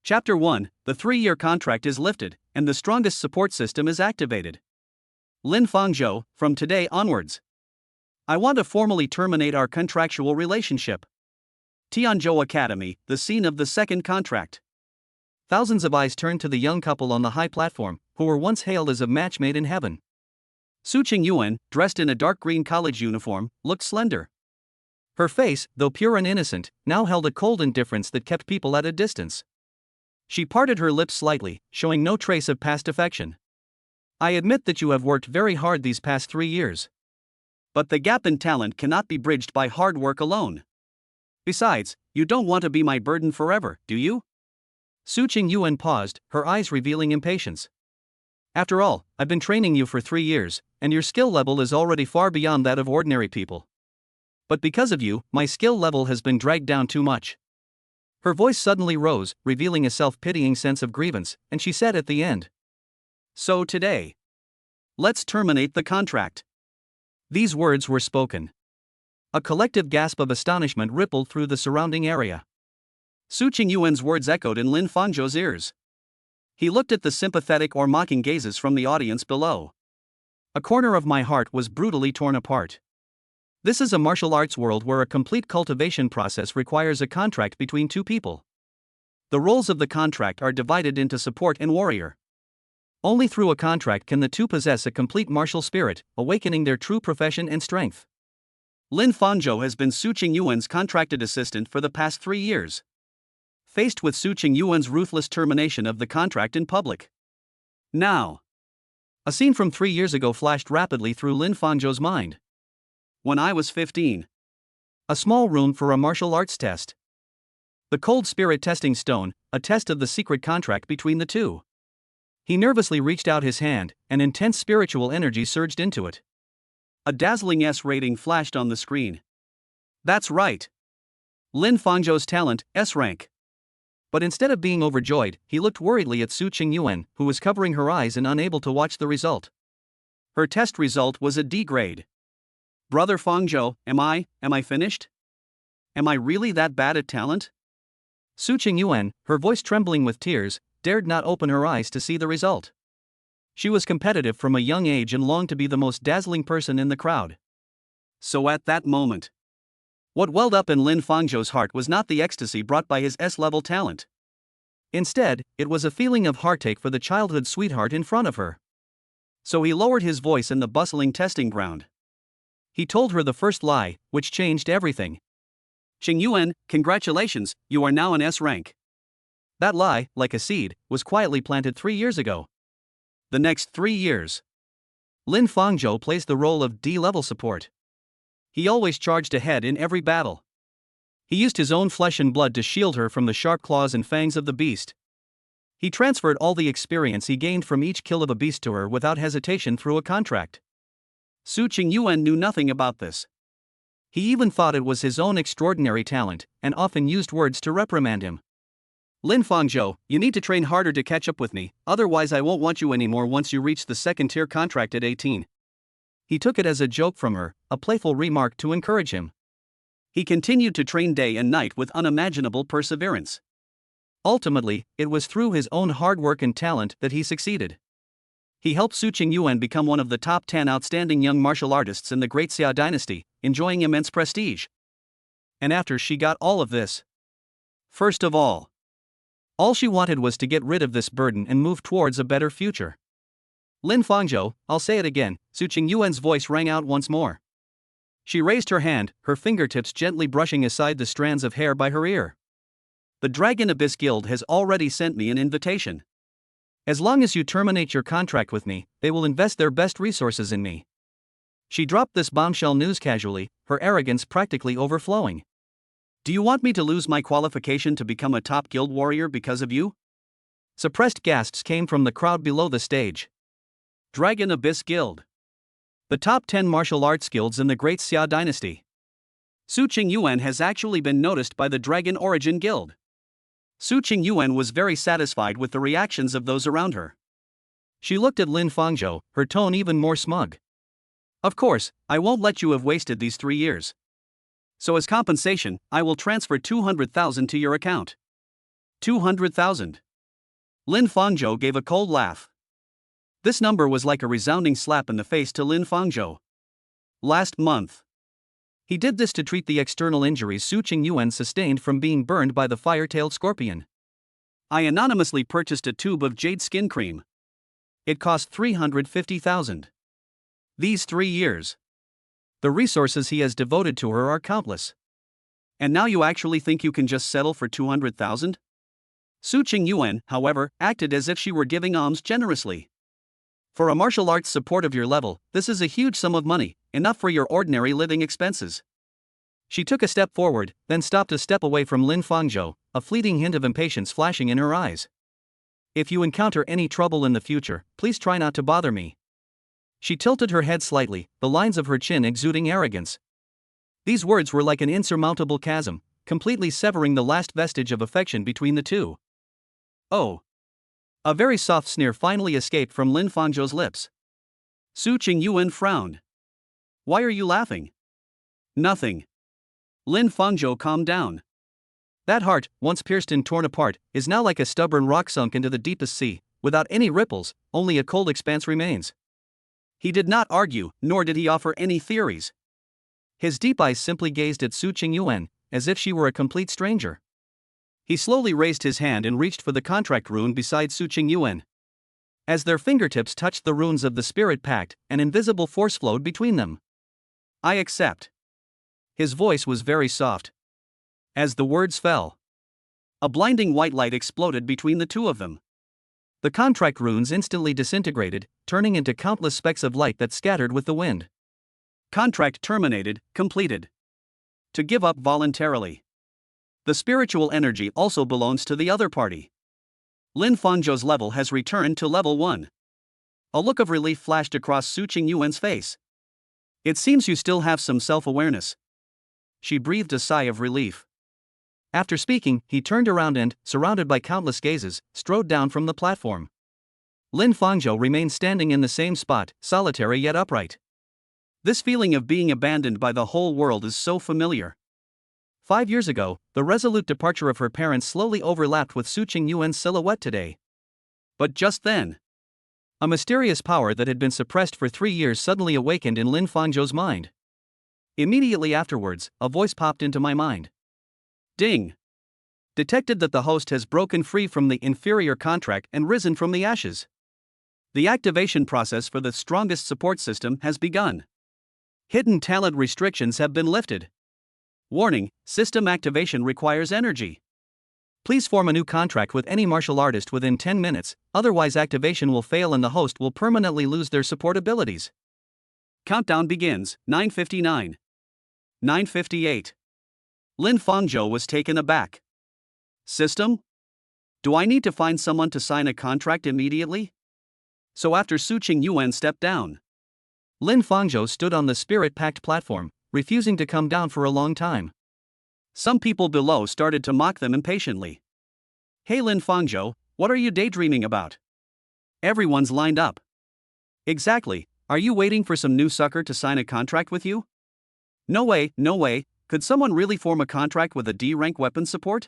Chapter 1, the 3-year contract is lifted, and the strongest support system is activated. Lin Fangzhou, from today onwards, I want to formally terminate our contractual relationship. Tianzhou Academy, the scene of the second contract. Thousands of eyes turned to the young couple on the high platform, who were once hailed as a match made in heaven. Su Qingyuan, dressed in a dark green college uniform, looked slender. Her face, though pure and innocent, now held a cold indifference that kept people at a distance. She parted her lips slightly, showing no trace of past affection. I admit that you have worked very hard these past 3 years. But the gap in talent cannot be bridged by hard work alone. Besides, you don't want to be my burden forever, do you? Su Qingyuan paused, her eyes revealing impatience. After all, I've been training you for 3 years, and your skill level is already far beyond that of ordinary people. But because of you, my skill level has been dragged down too much. Her voice suddenly rose, revealing a self-pitying sense of grievance, and she said at the end, "So today, let's terminate the contract." These words were spoken. A collective gasp of astonishment rippled through the surrounding area. Su Qingyuan's words echoed in Lin Fangzhou's ears. He looked at the sympathetic or mocking gazes from the audience below. A corner of my heart was brutally torn apart. This is a martial arts world where a complete cultivation process requires a contract between two people. The roles of the contract are divided into support and warrior. Only through a contract can the two possess a complete martial spirit, awakening their true profession and strength. Lin Fangzhou has been Su Qingyuan's contracted assistant for the past 3 years. Faced with Su Qingyuan's ruthless termination of the contract in public. Now, a scene from 3 years ago flashed rapidly through Lin Fangzhou's mind. When I was 15. A small room for a martial arts test. The cold spirit testing stone, a test of the secret contract between the two. He nervously reached out his hand, and intense spiritual energy surged into it. A dazzling S rating flashed on the screen. That's right. Lin Fangzhou's talent, S rank. But instead of being overjoyed, he looked worriedly at Su Qingyuan, who was covering her eyes and unable to watch the result. Her test result was a D grade. Brother Fangzhou, am I finished? Am I really that bad at talent? Su Qingyuan, her voice trembling with tears, dared not open her eyes to see the result. She was competitive from a young age and longed to be the most dazzling person in the crowd. So at that moment, what welled up in Lin Fangzhou's heart was not the ecstasy brought by his S-level talent. Instead, it was a feeling of heartache for the childhood sweetheart in front of her. So he lowered his voice in the bustling testing ground. He told her the first lie, which changed everything. "Qingyuan, congratulations, you are now an S rank." That lie, like a seed, was quietly planted 3 years ago. The next 3 years, Lin Fangzhou plays the role of D-level support. He always charged ahead in every battle. He used his own flesh and blood to shield her from the sharp claws and fangs of the beast. He transferred all the experience he gained from each kill of a beast to her without hesitation through a contract. Su Qingyuan knew nothing about this. He even thought it was his own extraordinary talent, and often used words to reprimand him. "Lin Fangzhou, you need to train harder to catch up with me, otherwise I won't want you anymore once you reach the second-tier contract at 18. He took it as a joke from her, a playful remark to encourage him. He continued to train day and night with unimaginable perseverance. Ultimately, it was through his own hard work and talent that he succeeded. He helped Su Qingyuan become one of the top 10 outstanding young martial artists in the Great Xia dynasty, enjoying immense prestige. And after she got all of this, first of all she wanted was to get rid of this burden and move towards a better future. "Lin Fangzhou, I'll say it again," Su Qingyuan's voice rang out once more. She raised her hand, her fingertips gently brushing aside the strands of hair by her ear. "The Dragon Abyss Guild has already sent me an invitation. As long as you terminate your contract with me, they will invest their best resources in me." She dropped this bombshell news casually, her arrogance practically overflowing. "Do you want me to lose my qualification to become a top guild warrior because of you?" Suppressed gasps came from the crowd below the stage. Dragon Abyss Guild. The top 10 martial arts guilds in the Great Xia dynasty. Su Qingyuan has actually been noticed by the Dragon Origin Guild. Su Qingyuan was very satisfied with the reactions of those around her. She looked at Lin Fangzhou, her tone even more smug. "Of course, I won't let you have wasted these 3 years. So as compensation, I will transfer 200,000 to your account." 200,000. Lin Fangzhou gave a cold laugh. This number was like a resounding slap in the face to Lin Fangzhou. Last month, he did this to treat the external injuries Su Qingyuan sustained from being burned by the fire-tailed scorpion. I anonymously purchased a tube of jade skin cream. It cost 350,000. These 3 years. The resources he has devoted to her are countless. And now you actually think you can just settle for 200,000? Su Qingyuan, however, acted as if she were giving alms generously. For a martial arts support of your level, this is a huge sum of money, enough for your ordinary living expenses. She took a step forward, then stopped a step away from Lin Fangzhou, a fleeting hint of impatience flashing in her eyes. If you encounter any trouble in the future, please try not to bother me. She tilted her head slightly, the lines of her chin exuding arrogance. These words were like an insurmountable chasm, completely severing the last vestige of affection between the two. Oh. A very soft sneer finally escaped from Lin Fangzhou's lips. Su Qingyuan frowned. Why are you laughing? Nothing. Lin Fangzhou calmed down. That heart, once pierced and torn apart, is now like a stubborn rock sunk into the deepest sea, without any ripples, only a cold expanse remains. He did not argue, nor did he offer any theories. His deep eyes simply gazed at Su Qingyuan, as if she were a complete stranger. He slowly raised his hand and reached for the contract rune beside Su Qingyuan. As their fingertips touched the runes of the spirit pact, an invisible force flowed between them. I accept. His voice was very soft. As the words fell, a blinding white light exploded between the two of them. The contract runes instantly disintegrated, turning into countless specks of light that scattered with the wind. Contract terminated, completed. To give up voluntarily. The spiritual energy also belongs to the other party. Lin Fangzhou's level has returned to level 1. A look of relief flashed across Su Qingyuan's face. It seems you still have some self-awareness. She breathed a sigh of relief. After speaking, he turned around and, surrounded by countless gazes, strode down from the platform. Lin Fangzhou remained standing in the same spot, solitary yet upright. This feeling of being abandoned by the whole world is so familiar. 5 years ago, the resolute departure of her parents slowly overlapped with Su Qingyuan's silhouette today. But just then, a mysterious power that had been suppressed for 3 years suddenly awakened in Lin Fangzhou's mind. Immediately afterwards, a voice popped into my mind. Ding! Detected that the host has broken free from the inferior contract and risen from the ashes. The activation process for the strongest support system has begun. Hidden talent restrictions have been lifted. Warning, system activation requires energy. Please form a new contract with any martial artist within 10 minutes, otherwise activation will fail and the host will permanently lose their support abilities. Countdown begins, 9:59. 9:58. Lin Fangzhou was taken aback. System? Do I need to find someone to sign a contract immediately? So after Su Qingyuan stepped down, Lin Fangzhou stood on the Spirit Pact platform, refusing to come down for a long time. Some people below started to mock them impatiently. Hey Lin Fangzhou, what are you daydreaming about? Everyone's lined up. Exactly, are you waiting for some new sucker to sign a contract with you? No way, no way, could someone really form a contract with a D-rank weapon support?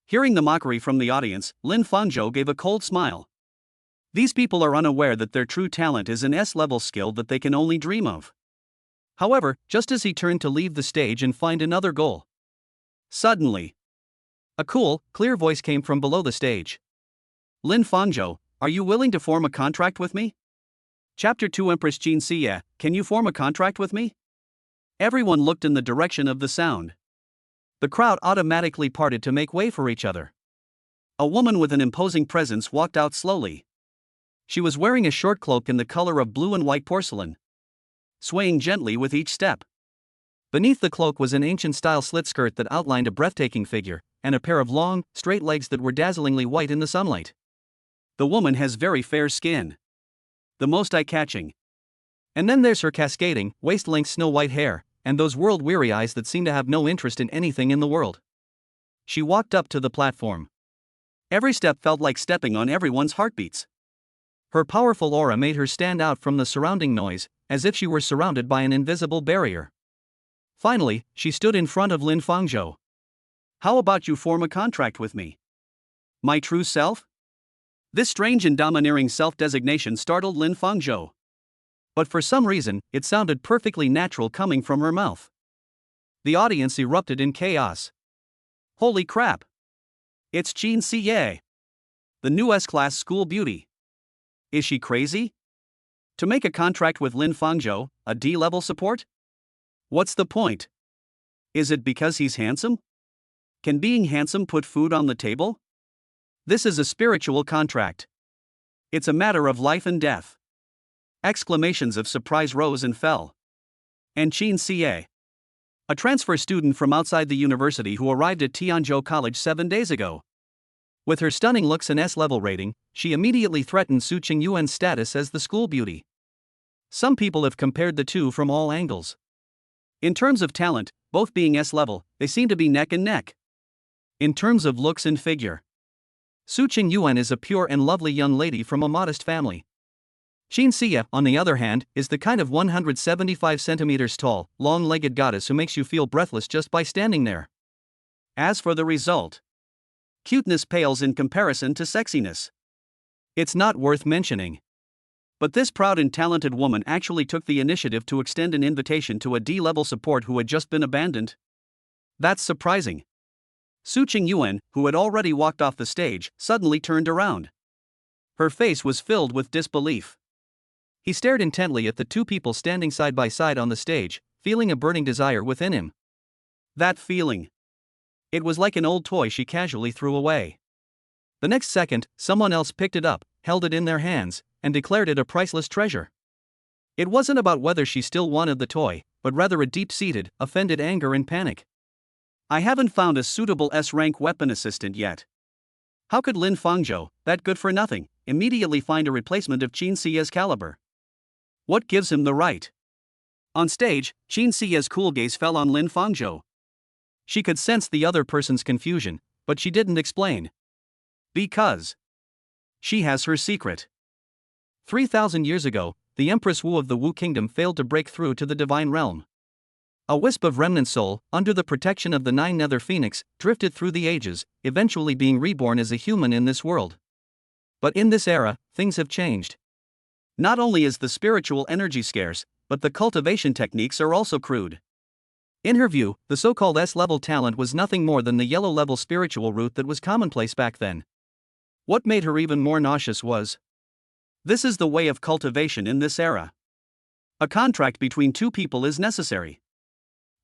Hearing the mockery from the audience, Lin Fangzhou gave a cold smile. These people are unaware that their true talent is an S-level skill that they can only dream of. However, just as he turned to leave the stage and find another goal, suddenly, a cool, clear voice came from below the stage. Lin Fangzhou, are you willing to form a contract with me? Chapter 2 Empress Qin Xie, can you form a contract with me? Everyone looked in the direction of the sound. The crowd automatically parted to make way for each other. A woman with an imposing presence walked out slowly. She was wearing a short cloak in the color of blue and white porcelain, swaying gently with each step. Beneath the cloak was an ancient-style slit skirt that outlined a breathtaking figure, and a pair of long, straight legs that were dazzlingly white in the sunlight. The woman has very fair skin. The most eye-catching. And then there's her cascading, waist-length snow-white hair, and those world-weary eyes that seem to have no interest in anything in the world. She walked up to the platform. Every step felt like stepping on everyone's heartbeats. Her powerful aura made her stand out from the surrounding noise, as if she were surrounded by an invisible barrier. Finally, she stood in front of Lin Fangzhou. How about you form a contract with me? My true self? This strange and domineering self-designation startled Lin Fangzhou. But for some reason, it sounded perfectly natural coming from her mouth. The audience erupted in chaos. Holy crap! It's Qin Siye, the new S-class school beauty. Is she crazy? To make a contract with Lin Fangzhou, a D-level support? What's the point? Is it because he's handsome? Can being handsome put food on the table? This is a spiritual contract. It's a matter of life and death. Exclamations of surprise rose and fell. And Qin Siye, a transfer student from outside the university who arrived at Tianzhou College 7 days ago. With her stunning looks and S-level rating, she immediately threatened Su Qingyuan's status as the school beauty. Some people have compared the two from all angles. In terms of talent, both being S-level, they seem to be neck and neck. In terms of looks and figure, Su Qingyuan is a pure and lovely young lady from a modest family. Qin Siye, on the other hand, is the kind of 175 centimeters tall, long-legged goddess who makes you feel breathless just by standing there. As for the result, cuteness pales in comparison to sexiness. It's not worth mentioning. But this proud and talented woman actually took the initiative to extend an invitation to a D-level support who had just been abandoned. That's surprising. Su Qingyuan, who had already walked off the stage, suddenly turned around. Her face was filled with disbelief. He stared intently at the two people standing side by side on the stage, feeling a burning desire within him. That feeling. It was like an old toy she casually threw away. The next second, someone else picked it up, held it in their hands, and declared it a priceless treasure. It wasn't about whether she still wanted the toy, but rather a deep-seated, offended anger and panic. I haven't found a suitable S-rank weapon assistant yet. How could Lin Fangzhou, that good for nothing, immediately find a replacement of Qin Siye's caliber? What gives him the right? On stage, Qin Siye's cool gaze fell on Lin Fangzhou. She could sense the other person's confusion, but she didn't explain. Because she has her secret. 3,000 years ago, the Empress Wu of the Wu Kingdom failed to break through to the divine realm. A wisp of remnant soul, under the protection of the 9 nether phoenix, drifted through the ages, eventually being reborn as a human in this world. But in this era, things have changed. Not only is the spiritual energy scarce, but the cultivation techniques are also crude. In her view, the so-called S-level talent was nothing more than the yellow-level spiritual root that was commonplace back then. What made her even more nauseous was, this is the way of cultivation in this era. A contract between two people is necessary.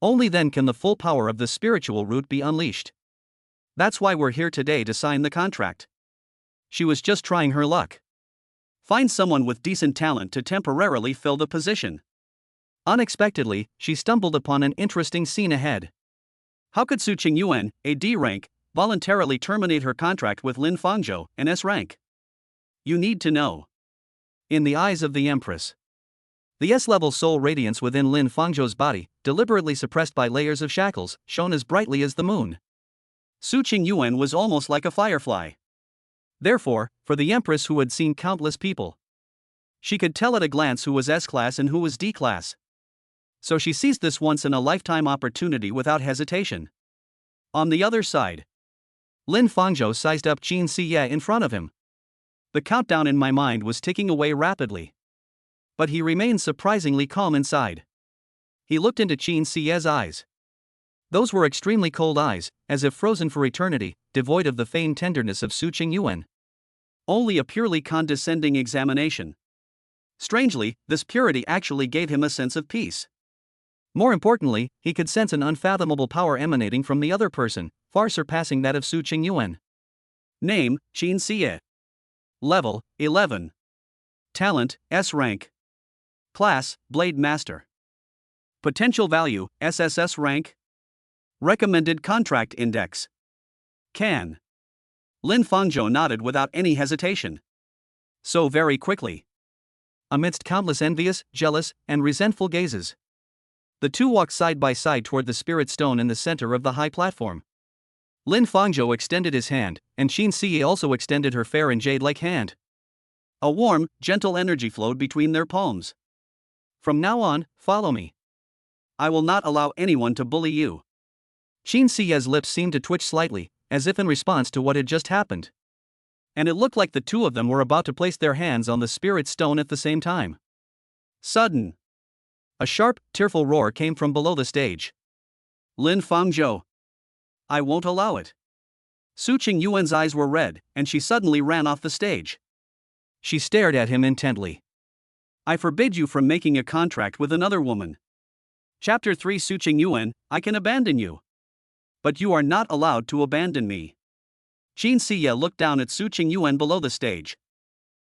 Only then can the full power of the spiritual root be unleashed. That's why we're here today to sign the contract. She was just trying her luck. Find someone with decent talent to temporarily fill the position. Unexpectedly, she stumbled upon an interesting scene ahead. How could Su Qingyuan, a D rank, voluntarily terminate her contract with Lin Fangzhou, an S rank? You need to know. In the eyes of the Empress, the S-level soul radiance within Lin Fangzhou's body, deliberately suppressed by layers of shackles, shone as brightly as the moon. Su Qingyuan was almost like a firefly. Therefore, for the Empress who had seen countless people, she could tell at a glance who was S-class and who was D-class. So she seized this once-in-a-lifetime opportunity without hesitation. On the other side, Lin Fangzhou sized up Qin Siye in front of him. The countdown in my mind was ticking away rapidly. But he remained surprisingly calm inside. He looked into Qin Siye's eyes. Those were extremely cold eyes, as if frozen for eternity, devoid of the feigned tenderness of Su Qingyuan. Only a purely condescending examination. Strangely, this purity actually gave him a sense of peace. More importantly, he could sense an unfathomable power emanating from the other person, far surpassing that of Su Qingyuan. Name, Qin Siye. Level, 11. Talent, S rank. Class, Blade Master. Potential value, SSS rank. Recommended Contract Index. Can. Lin Fangzhou nodded without any hesitation. So very quickly. Amidst countless envious, jealous, and resentful gazes, the two walked side by side toward the spirit stone in the center of the high platform. Lin Fangzhou extended his hand, and Qin Siye also extended her fair and jade-like hand. A warm, gentle energy flowed between their palms. From now on, follow me. I will not allow anyone to bully you. Qin Siye's lips seemed to twitch slightly, as if in response to what had just happened. and it looked like the two of them were about to place their hands on the spirit stone at the same time. Sudden. A sharp, tearful roar came from below the stage. Lin Fangzhou. I won't allow it. Su Qingyuan's eyes were red, and she suddenly ran off the stage. She stared at him intently. I forbid you from making a contract with another woman. Chapter 3 Su Qingyuan, I can abandon you. But you are not allowed to abandon me. Qin Siya looked down at Su Qingyuan below the stage.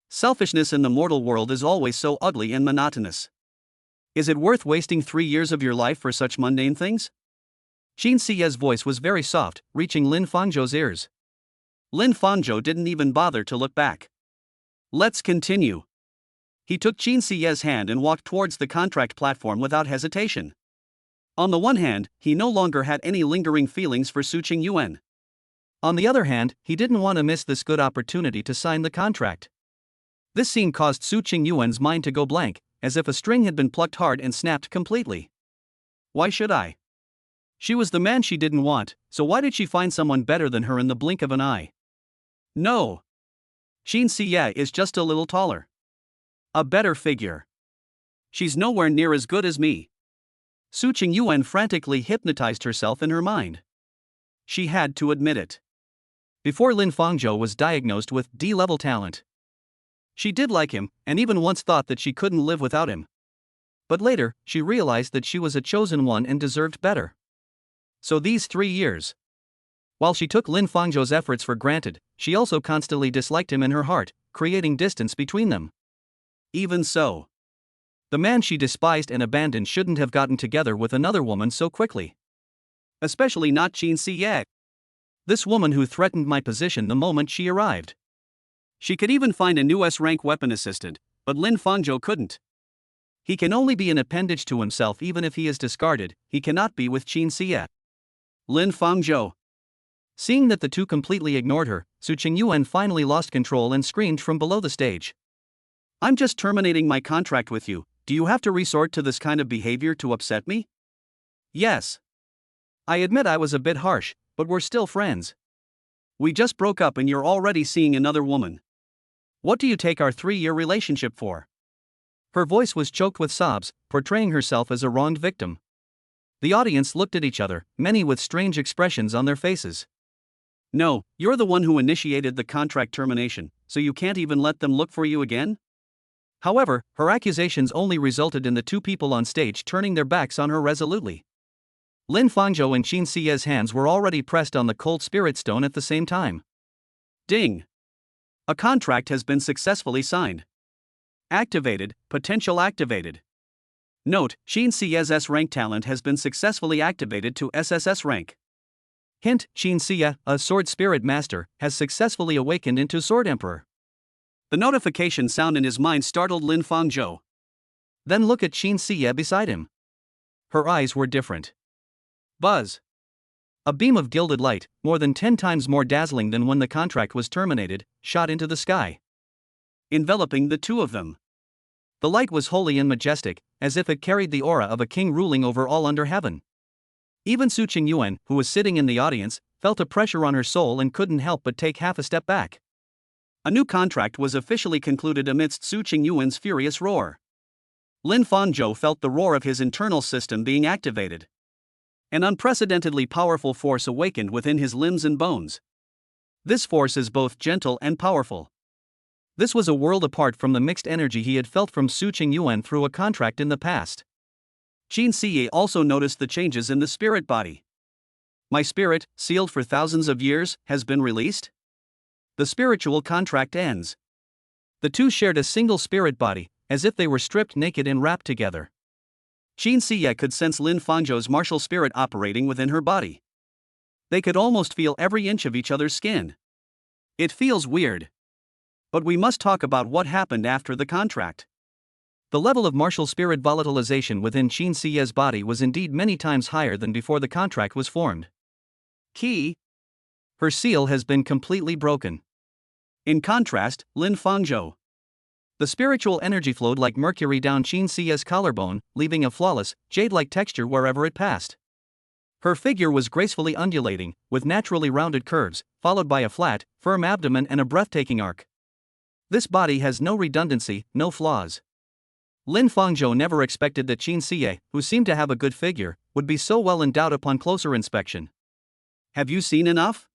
Selfishness in the mortal world is always so ugly and monotonous. Is it worth wasting 3 years of your life for such mundane things? Qin Siya's voice was very soft, reaching Lin Fangzhou's ears. Lin Fangzhou didn't even bother to look back. Let's continue. He took Qin Siya's hand and walked towards the contract platform without hesitation. On the one hand, he no longer had any lingering feelings for Su Qingyuan. On the other hand, he didn't want to miss this good opportunity to sign the contract. This scene caused Su Qingyuan's mind to go blank, as if a string had been plucked hard and snapped completely. Why should I? She was the man she didn't want, so why did she find someone better than her in the blink of an eye? No. Qin Siya is just a little taller. A better figure. She's nowhere near as good as me. Su Qingyuan frantically hypnotized herself in her mind. She had to admit it. Before Lin Fangzhou was diagnosed with D-level talent. She did like him, and even once thought that she couldn't live without him. But later, she realized that she was a chosen one and deserved better. So these 3 years. While she took Lin Fangzhou's efforts for granted, she also constantly disliked him in her heart, creating distance between them. Even so, the man she despised and abandoned shouldn't have gotten together with another woman so quickly. Especially not Qin Siya. This woman who threatened my position the moment she arrived. She could even find a new S-rank weapon assistant, but Lin Fangzhou couldn't. He can only be an appendage to himself even if he is discarded, he cannot be with Qin Siya. Lin Fangzhou. Seeing that the two completely ignored her, Su Qingyuan finally lost control and screamed from below the stage. I'm just terminating my contract with you, do you have to resort to this kind of behavior to upset me? Yes. I admit I was a bit harsh, but we're still friends. We just broke up and you're already seeing another woman. What do you take our 3-year relationship for? Her voice was choked with sobs, portraying herself as a wronged victim. The audience looked at each other, many with strange expressions on their faces. No, you're the one who initiated the contract termination, so you can't even let them look for you again? However, her accusations only resulted in the two people on stage turning their backs on her resolutely. Lin Fangzhou and Qin Siya's hands were already pressed on the cold spirit stone at the same time. Ding! A contract has been successfully signed. Activated, potential activated. Note, Qin Siya's S-rank talent has been successfully activated to SSS rank. Hint, Qin Siya, a sword spirit master, has successfully awakened into Sword Emperor. The notification sound in his mind startled Lin Fangzhou. Then look at Qin Siya beside him. Her eyes were different. Buzz. A beam of gilded light, more than 10 times more dazzling than when the contract was terminated, shot into the sky, enveloping the two of them. The light was holy and majestic, as if it carried the aura of a king ruling over all under heaven. Even Su Qingyuan, who was sitting in the audience, felt a pressure on her soul and couldn't help but take half a step back. A new contract was officially concluded amidst Su Qingyuan's furious roar. Lin Fangzhou felt the roar of his internal system being activated. An unprecedentedly powerful force awakened within his limbs and bones. This force is both gentle and powerful. This was a world apart from the mixed energy he had felt from Su Qingyuan through a contract in the past. Qin Siya also noticed the changes in the spirit body. My spirit, sealed for thousands of years, has been released? The spiritual contract ends. The two shared a single spirit body, as if they were stripped naked and wrapped together. Qin Siya could sense Lin Fangzhou's martial spirit operating within her body. They could almost feel every inch of each other's skin. It feels weird. But we must talk about what happened after the contract. The level of martial spirit volatilization within Qin Siya's body was indeed many times higher than before the contract was formed. Key. Her seal has been completely broken. In contrast, Lin Fangzhou. The spiritual energy flowed like mercury down Qin Siya's collarbone, leaving a flawless, jade-like texture wherever it passed. Her figure was gracefully undulating, with naturally rounded curves, followed by a flat, firm abdomen and a breathtaking arc. This body has no redundancy, no flaws. Lin Fangzhou never expected that Qin Siye, who seemed to have a good figure, would be so well endowed upon closer inspection. Have you seen enough?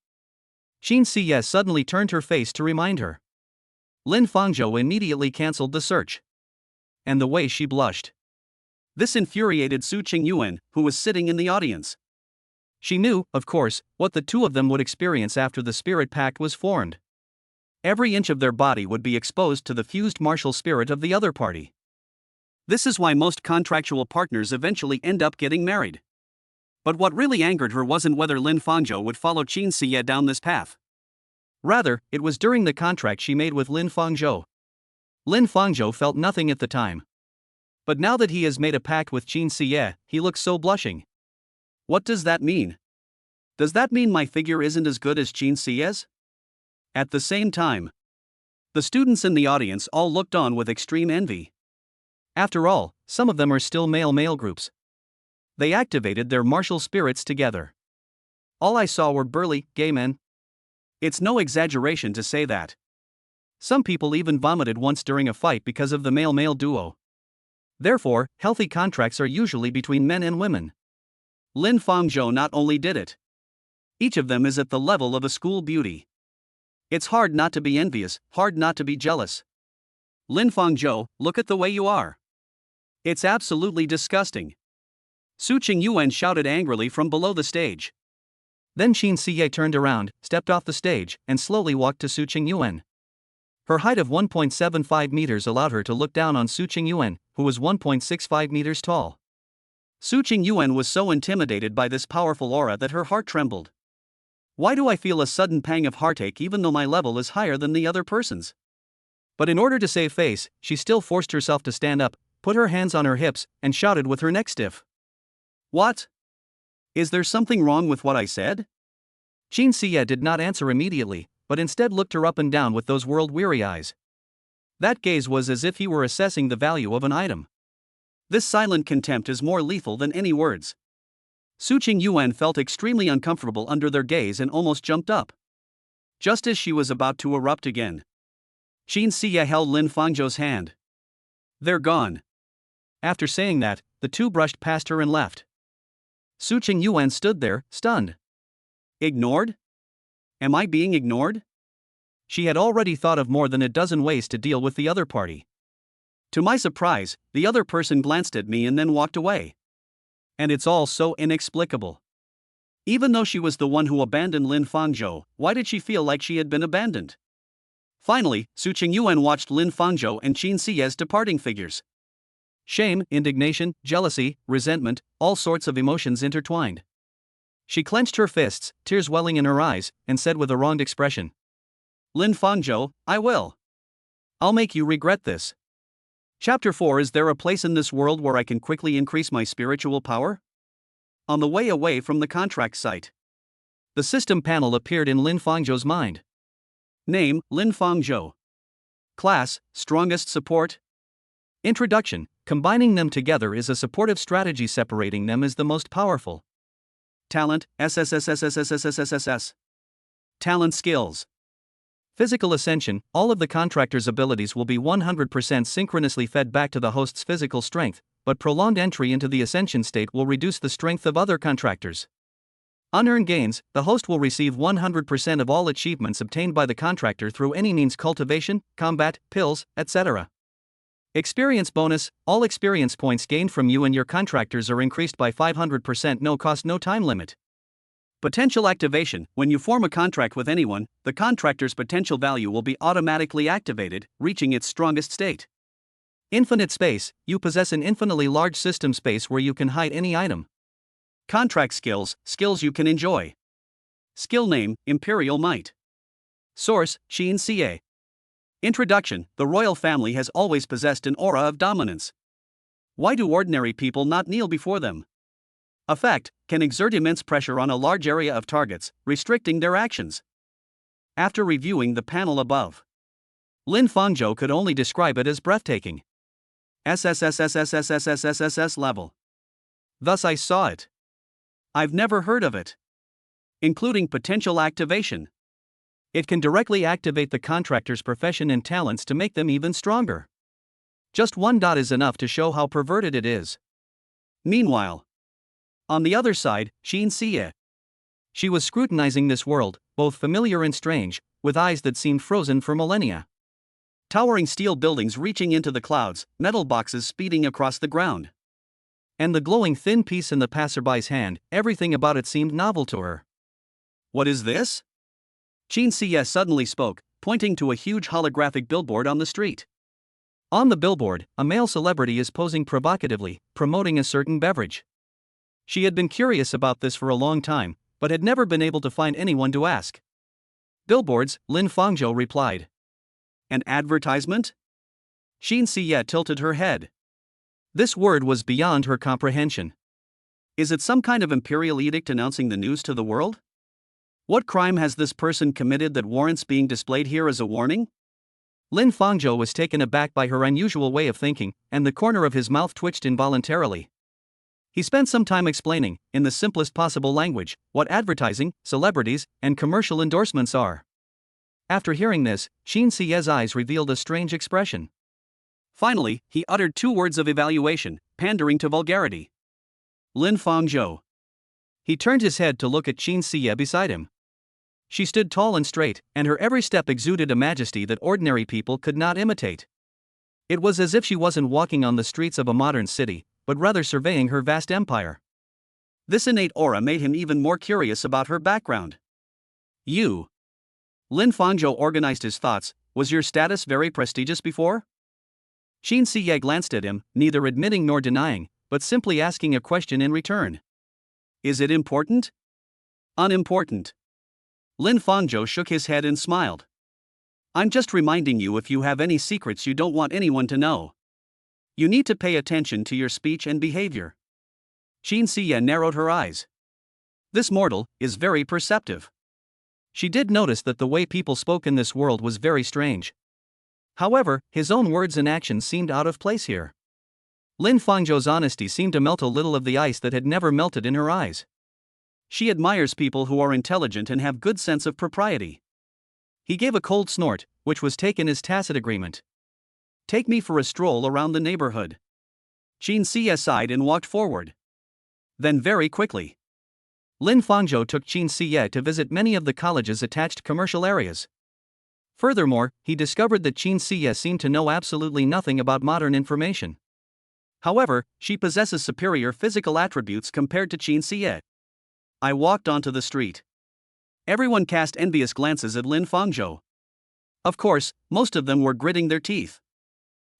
Qin Siye suddenly turned her face to remind her. Lin Fangzhou immediately cancelled the search. And the way she blushed. This infuriated Su Qingyuan, who was sitting in the audience. She knew, of course, what the two of them would experience after the spirit pact was formed. Every inch of their body would be exposed to the fused martial spirit of the other party. This is why most contractual partners eventually end up getting married. But what really angered her wasn't whether Lin Fangzhou would follow Qin Siye down this path. Rather, it was during the contract she made with Lin Fangzhou. Lin Fangzhou felt nothing at the time. But now that he has made a pact with Qin Siye, he looks so blushing. What does that mean? Does that mean my figure isn't as good as Qin Siye's? At the same time, the students in the audience all looked on with extreme envy. After all, some of them are still male groups. They activated their martial spirits together. All I saw were burly, gay men. It's no exaggeration to say that. Some people even vomited once during a fight because of the male duo. Therefore, healthy contracts are usually between men and women. Lin Fangzhou not only did it. Each of them is at the level of a school beauty. It's hard not to be envious, hard not to be jealous. Lin Fangzhou, look at the way you are. It's absolutely disgusting. Su Qingyuan shouted angrily from below the stage. Then Qin Siye turned around, stepped off the stage, and slowly walked to Su Qingyuan. Her height of 1.75 meters allowed her to look down on Su Qingyuan, who was 1.65 meters tall. Su Qingyuan was so intimidated by this powerful aura that her heart trembled. Why do I feel a sudden pang of heartache even though my level is higher than the other person's? But in order to save face, she still forced herself to stand up, put her hands on her hips, and shouted with her neck stiff. What? Is there something wrong with what I said? Qin Siye did not answer immediately, but instead looked her up and down with those world-weary eyes. That gaze was as if he were assessing the value of an item. This silent contempt is more lethal than any words. Su Qingyuan felt extremely uncomfortable under their gaze and almost jumped up. Just as she was about to erupt again, Qin Siye held Lin Fangzhou's hand. They're gone. After saying that, the two brushed past her and left. Su Qingyuan stood there, stunned. Ignored? Am I being ignored? She had already thought of more than a dozen ways to deal with the other party. To my surprise, the other person glanced at me and then walked away. And it's all so inexplicable. Even though she was the one who abandoned Lin Fangzhou, why did she feel like she had been abandoned? Finally, Su Qingyuan watched Lin Fangzhou and Qin Siye's departing figures. Shame, indignation, jealousy, resentment, all sorts of emotions intertwined. She clenched her fists, tears welling in her eyes, and said with a wronged expression. Lin Fangzhou, I will. I'll make you regret this. Chapter 4. Is there a place in this world where I can quickly increase my spiritual power? On the way away from the contract site, the system panel appeared in Lin Fangzhou's mind. Name, Lin Fangzhou. Class, strongest support. Introduction, combining them together is a supportive strategy, separating them is the most powerful. Talent, SSSSSSSSSS. Talent skills. Physical ascension, all of the contractor's abilities will be 100% synchronously fed back to the host's physical strength, but prolonged entry into the ascension state will reduce the strength of other contractors. Unearned gains, the host will receive 100% of all achievements obtained by the contractor through any means: cultivation, combat, pills, etc. Experience bonus, all experience points gained from you and your contractors are increased by 500%, no cost, no time limit. Potential activation, when you form a contract with anyone, the contractor's potential value will be automatically activated, reaching its strongest state. Infinite space, you possess an infinitely large system space where you can hide any item. Contract skills, skills you can enjoy. Skill name, Imperial Might. Source, Qin Siye. Introduction, the royal family has always possessed an aura of dominance. Why do ordinary people not kneel before them? Effect, can exert immense pressure on a large area of targets, restricting their actions. After reviewing the panel above, Lin Fangzhou could only describe it as breathtaking. SSSSSSSSSSS level. Thus I saw it. I've never heard of it. Including potential activation. It can directly activate the contractor's profession and talents to make them even stronger. Just one dot is enough to show how perverted it is. Meanwhile, on the other side, Shin Sie. She was scrutinizing this world, both familiar and strange, with eyes that seemed frozen for millennia. Towering steel buildings reaching into the clouds, metal boxes speeding across the ground. And the glowing thin piece in the passerby's hand, everything about it seemed novel to her. What is this? Shin Sie suddenly spoke, pointing to a huge holographic billboard on the street. On the billboard, a male celebrity is posing provocatively, promoting a certain beverage. She had been curious about this for a long time, but had never been able to find anyone to ask. Billboards, Lin Fangzhou replied. An advertisement? Shin Sie tilted her head. This word was beyond her comprehension. Is it some kind of imperial edict announcing the news to the world? What crime has this person committed that warrants being displayed here as a warning? Lin Fangzhou was taken aback by her unusual way of thinking, and the corner of his mouth twitched involuntarily. He spent some time explaining, in the simplest possible language, what advertising, celebrities, and commercial endorsements are. After hearing this, Shin Sie's eyes revealed a strange expression. Finally, he uttered two words of evaluation, pandering to vulgarity. Lin Fangzhou. He turned his head to look at Shin Sie beside him. She stood tall and straight, and her every step exuded a majesty that ordinary people could not imitate. It was as if she wasn't walking on the streets of a modern city, but rather surveying her vast empire. This innate aura made him even more curious about her background. You. Lin Fangzhou organized his thoughts. Was your status very prestigious before? Shin Sie glanced at him, neither admitting nor denying, but simply asking a question in return. Is it important? Unimportant. Lin Fangzhou shook his head and smiled. I'm just reminding you if you have any secrets you don't want anyone to know. You need to pay attention to your speech and behavior. Shin Sie narrowed her eyes. This mortal is very perceptive. She did notice that the way people spoke in this world was very strange. However, his own words and actions seemed out of place here. Lin Fangzhou's honesty seemed to melt a little of the ice that had never melted in her eyes. She admires people who are intelligent and have good sense of propriety. He gave a cold snort, which was taken as tacit agreement. Take me for a stroll around the neighborhood. Shin Sie sighed and walked forward. Then very quickly, Lin Fangzhou took Shin Sie to visit many of the college's attached commercial areas. Furthermore, he discovered that Shin Sie seemed to know absolutely nothing about modern information. However, she possesses superior physical attributes compared to Shin Sie. I walked onto the street. Everyone cast envious glances at Lin Fangzhou. Of course, most of them were gritting their teeth.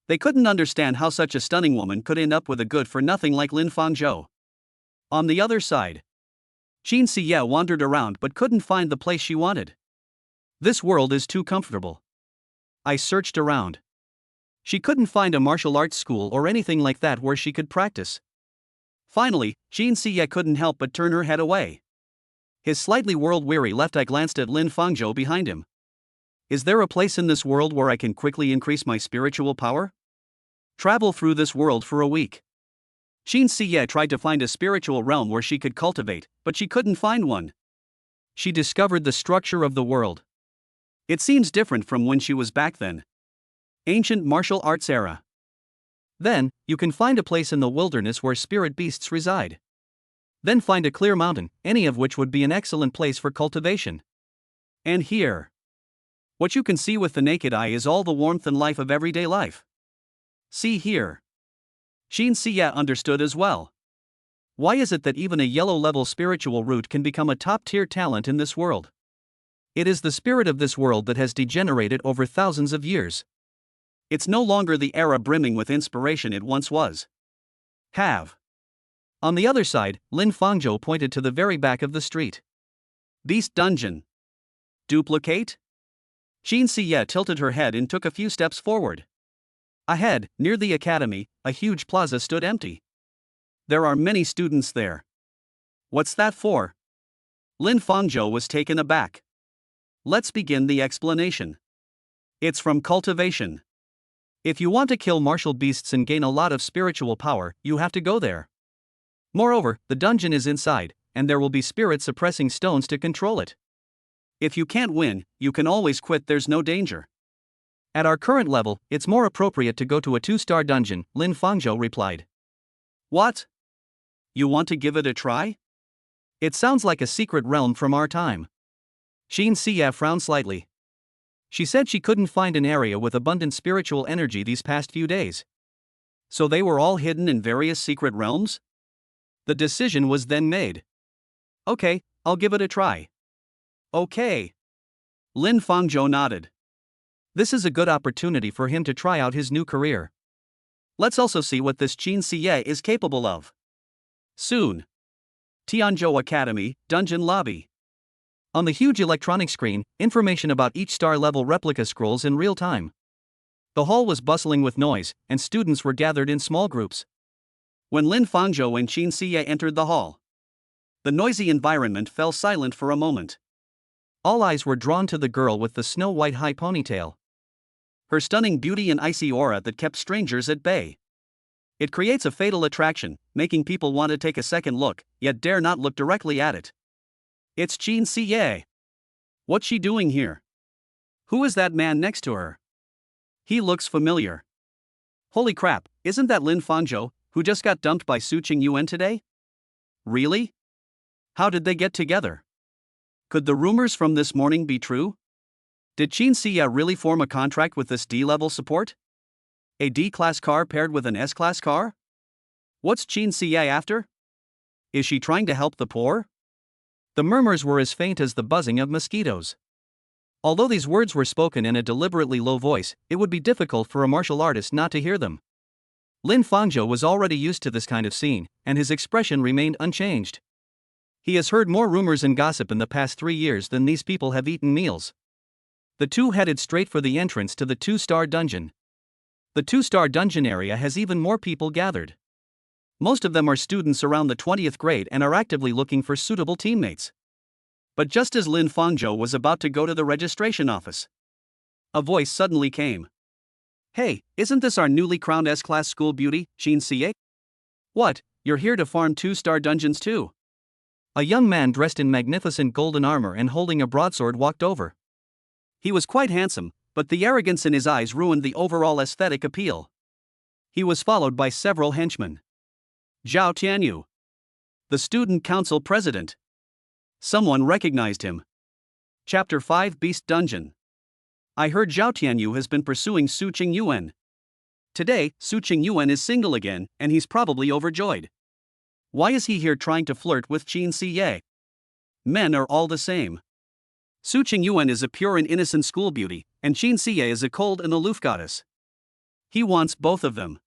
They couldn't understand how such a stunning woman could end up with a good-for-nothing like Lin Fangzhou. On the other side, Shin Sie wandered around but couldn't find the place she wanted. This world is too comfortable. I searched around. She couldn't find a martial arts school or anything like that where she could practice. Finally, Shin Sie couldn't help but turn her head away. His slightly world-weary left eye glanced at Lin Fangzhou behind him. Is there a place in this world where I can quickly increase my spiritual power? Travel through this world for a week. Shin Sie tried to find a spiritual realm where she could cultivate, but she couldn't find one. She discovered the structure of the world. It seems different from when she was back then. Ancient martial arts era. Then, you can find a place in the wilderness where spirit beasts reside. Then find a clear mountain, any of which would be an excellent place for cultivation. And here, what you can see with the naked eye is all the warmth and life of everyday life. See here. Shin Sie understood as well. Why is it that even a yellow-level spiritual root can become a top-tier talent in this world? It is the spirit of this world that has degenerated over thousands of years. It's no longer the era brimming with inspiration it once was. On the other side, Lin Fangzhou pointed to the very back of the street. Beast dungeon. Duplicate? Shin Sie tilted her head and took a few steps forward. Ahead, near the academy, a huge plaza stood empty. There are many students there. What's that for? Lin Fangzhou was taken aback. Let's begin the explanation. It's from cultivation. If you want to kill martial beasts and gain a lot of spiritual power, you have to go there. Moreover, the dungeon is inside, and there will be spirit suppressing stones to control it. If you can't win, you can always quit, there's no danger. At our current level, it's more appropriate to go to a 2-star dungeon, Lin Fangzhou replied. What? You want to give it a try? It sounds like a secret realm from our time. Xin Xie frowned slightly. She said she couldn't find an area with abundant spiritual energy these past few days. So they were all hidden in various secret realms? The decision was then made. Okay, I'll give it a try. Okay. Lin Fangzhou nodded. This is a good opportunity for him to try out his new career. Let's also see what this Xin Xie is capable of. Soon. Tianzhou Academy, Dungeon Lobby. On the huge electronic screen, information about each star-level replica scrolls in real time. The hall was bustling with noise, and students were gathered in small groups. When Lin Fangzhou and Xin Xie entered the hall, the noisy environment fell silent for a moment. All eyes were drawn to the girl with the snow-white high ponytail. Her stunning beauty and icy aura that kept strangers at bay. It creates a fatal attraction, making people want to take a second look, yet dare not look directly at it. It's Xin Xie. What's she doing here? Who is that man next to her? He looks familiar. Holy crap, isn't that Lin Fangzhou, who just got dumped by Su Qingyuan today? Really? How did they get together? Could the rumors from this morning be true? Did Xin Xie really form a contract with this D-level support? A D-class car paired with an S-class car? What's Xin Xie after? Is she trying to help the poor? The murmurs were as faint as the buzzing of mosquitoes. Although these words were spoken in a deliberately low voice, it would be difficult for a martial artist not to hear them. Lin Fangzhou was already used to this kind of scene, and his expression remained unchanged. He has heard more rumors and gossip in the past 3 years than these people have eaten meals. The two headed straight for the entrance to the 2-star dungeon. The 2-star dungeon area has even more people gathered. Most of them are students around the 20th grade and are actively looking for suitable teammates. But just as Lin Fangzhou was about to go to the registration office, a voice suddenly came. Hey, isn't this our newly crowned S-class school beauty, Xin Xie? What, you're here to farm 2-star dungeons too? A young man dressed in magnificent golden armor and holding a broadsword walked over. He was quite handsome, but the arrogance in his eyes ruined the overall aesthetic appeal. He was followed by several henchmen. Zhao Tianyu, the student council president. Someone recognized him. Chapter 5 Beast Dungeon. I heard Zhao Tianyu has been pursuing Su Qingyuan. Today, Su Qingyuan is single again, and he's probably overjoyed. Why is he here trying to flirt with Xin Xie? Men are all the same. Su Qingyuan is a pure and innocent school beauty, and Xin Xie is a cold and aloof goddess. He wants both of them.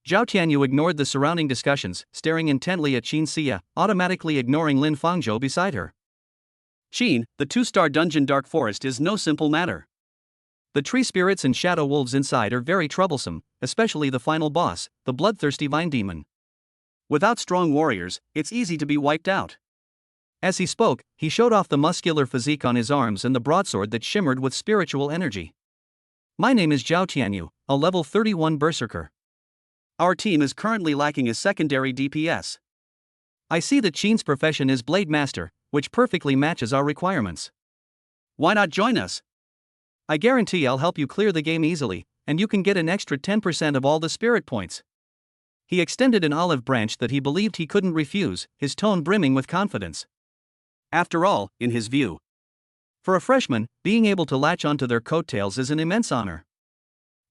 Zhao Tianyu ignored the surrounding discussions, staring intently at Xin Xie, automatically ignoring Lin Fangzhou beside her. Xin, the 2-star dungeon Dark Forest is no simple matter. The tree spirits and shadow wolves inside are very troublesome, especially the final boss, the bloodthirsty vine demon. Without strong warriors, it's easy to be wiped out. As he spoke, he showed off the muscular physique on his arms and the broadsword that shimmered with spiritual energy. My name is Zhao Tianyu, a level 31 berserker. Our team is currently lacking a secondary DPS. I see that Qin's profession is Blade Master, which perfectly matches our requirements. Why not join us? I guarantee I'll help you clear the game easily, and you can get an extra 10% of all the spirit points. He extended an olive branch that he believed he couldn't refuse, his tone brimming with confidence. After all, in his view, for a freshman, being able to latch onto their coattails is an immense honor.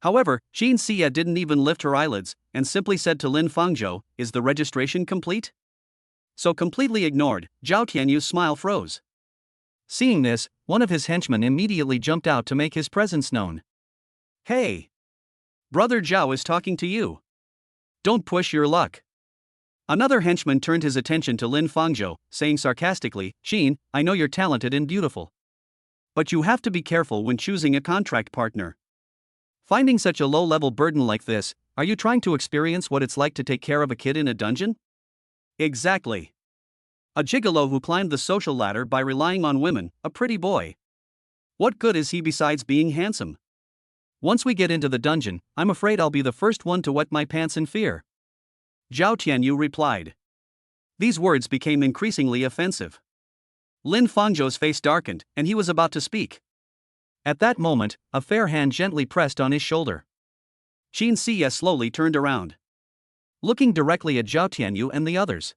However, Xin Xie didn't even lift her eyelids, and simply said to Lin Fangzhou, "Is the registration complete?" So completely ignored, Zhao Tianyu's smile froze. Seeing this, one of his henchmen immediately jumped out to make his presence known. Hey! Brother Zhao is talking to you. Don't push your luck. Another henchman turned his attention to Lin Fangzhou, saying sarcastically, Xin, I know you're talented and beautiful. But you have to be careful when choosing a contract partner. Finding such a low-level burden like this, are you trying to experience what it's like to take care of a kid in a dungeon? Exactly. A gigolo who climbed the social ladder by relying on women, a pretty boy. What good is he besides being handsome? Once we get into the dungeon, I'm afraid I'll be the first one to wet my pants in fear. Zhao Tianyu replied. These words became increasingly offensive. Lin Fangzhou's face darkened, and he was about to speak. At that moment, a fair hand gently pressed on his shoulder. Qin Siye slowly turned around, looking directly at Zhao Tianyu and the others.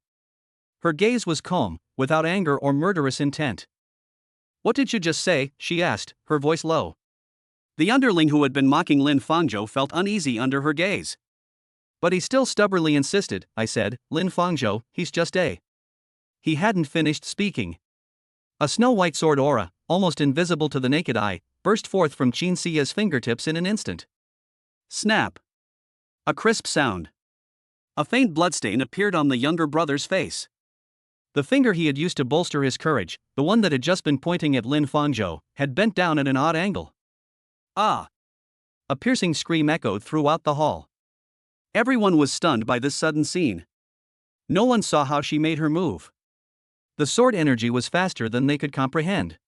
Her gaze was calm, without anger or murderous intent. "What did you just say?" she asked, her voice low. The underling who had been mocking Lin Fangzhou felt uneasy under her gaze. But he still stubbornly insisted. "I said, Lin Fangzhou, he's just a..." He hadn't finished speaking. A snow-white sword aura, almost invisible to the naked eye, burst forth from Qin Siye's fingertips in an instant. Snap! A crisp sound. A faint bloodstain appeared on the younger brother's face. The finger he had used to bolster his courage, the one that had just been pointing at Lin Fangzhou, had bent down at an odd angle. Ah! A piercing scream echoed throughout the hall. Everyone was stunned by this sudden scene. No one saw how she made her move. The sword energy was faster than they could comprehend.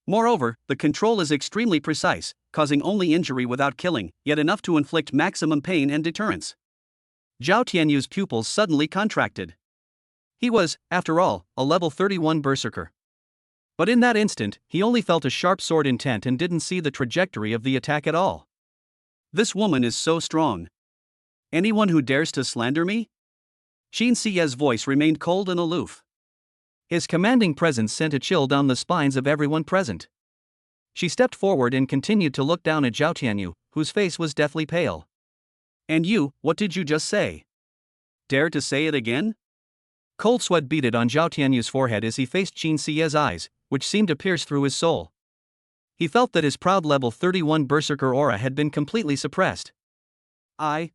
Moreover, the control is extremely precise, causing only injury without killing, yet enough to inflict maximum pain and deterrence. Zhao Tianyu's pupils suddenly contracted. He was, after all, a level 31 berserker. But in that instant, he only felt a sharp sword intent and didn't see the trajectory of the attack at all. This woman is so strong. Anyone who dares to slander me? Qin Siye's voice remained cold and aloof. His commanding presence sent a chill down the spines of everyone present. She stepped forward and continued to look down at Zhao Tianyu, whose face was deathly pale. "And you, what did you just say? Dare to say it again?" Cold sweat beaded on Zhao Tianyu's forehead as he faced Qin Siye's eyes, which seemed to pierce through his soul. He felt that his proud level 31 berserker aura had been completely suppressed. I.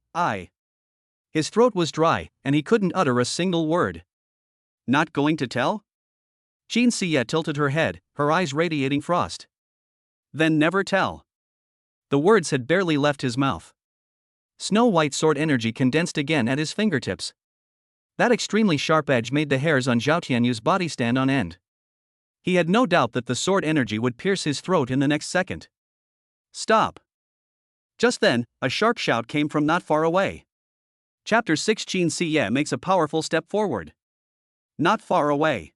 His throat was dry, and he couldn't utter a single word. "Not going to tell?" Qin Siye tilted her head, her eyes radiating frost. "Then never tell." The words had barely left his mouth. Snow-white sword energy condensed again at his fingertips. That extremely sharp edge made the hairs on Zhao Tianyu's body stand on end. He had no doubt that the sword energy would pierce his throat in the next second. "Stop!" Just then, a sharp shout came from not far away. Chapter 6 Qin Siye makes a powerful step forward. Not far away.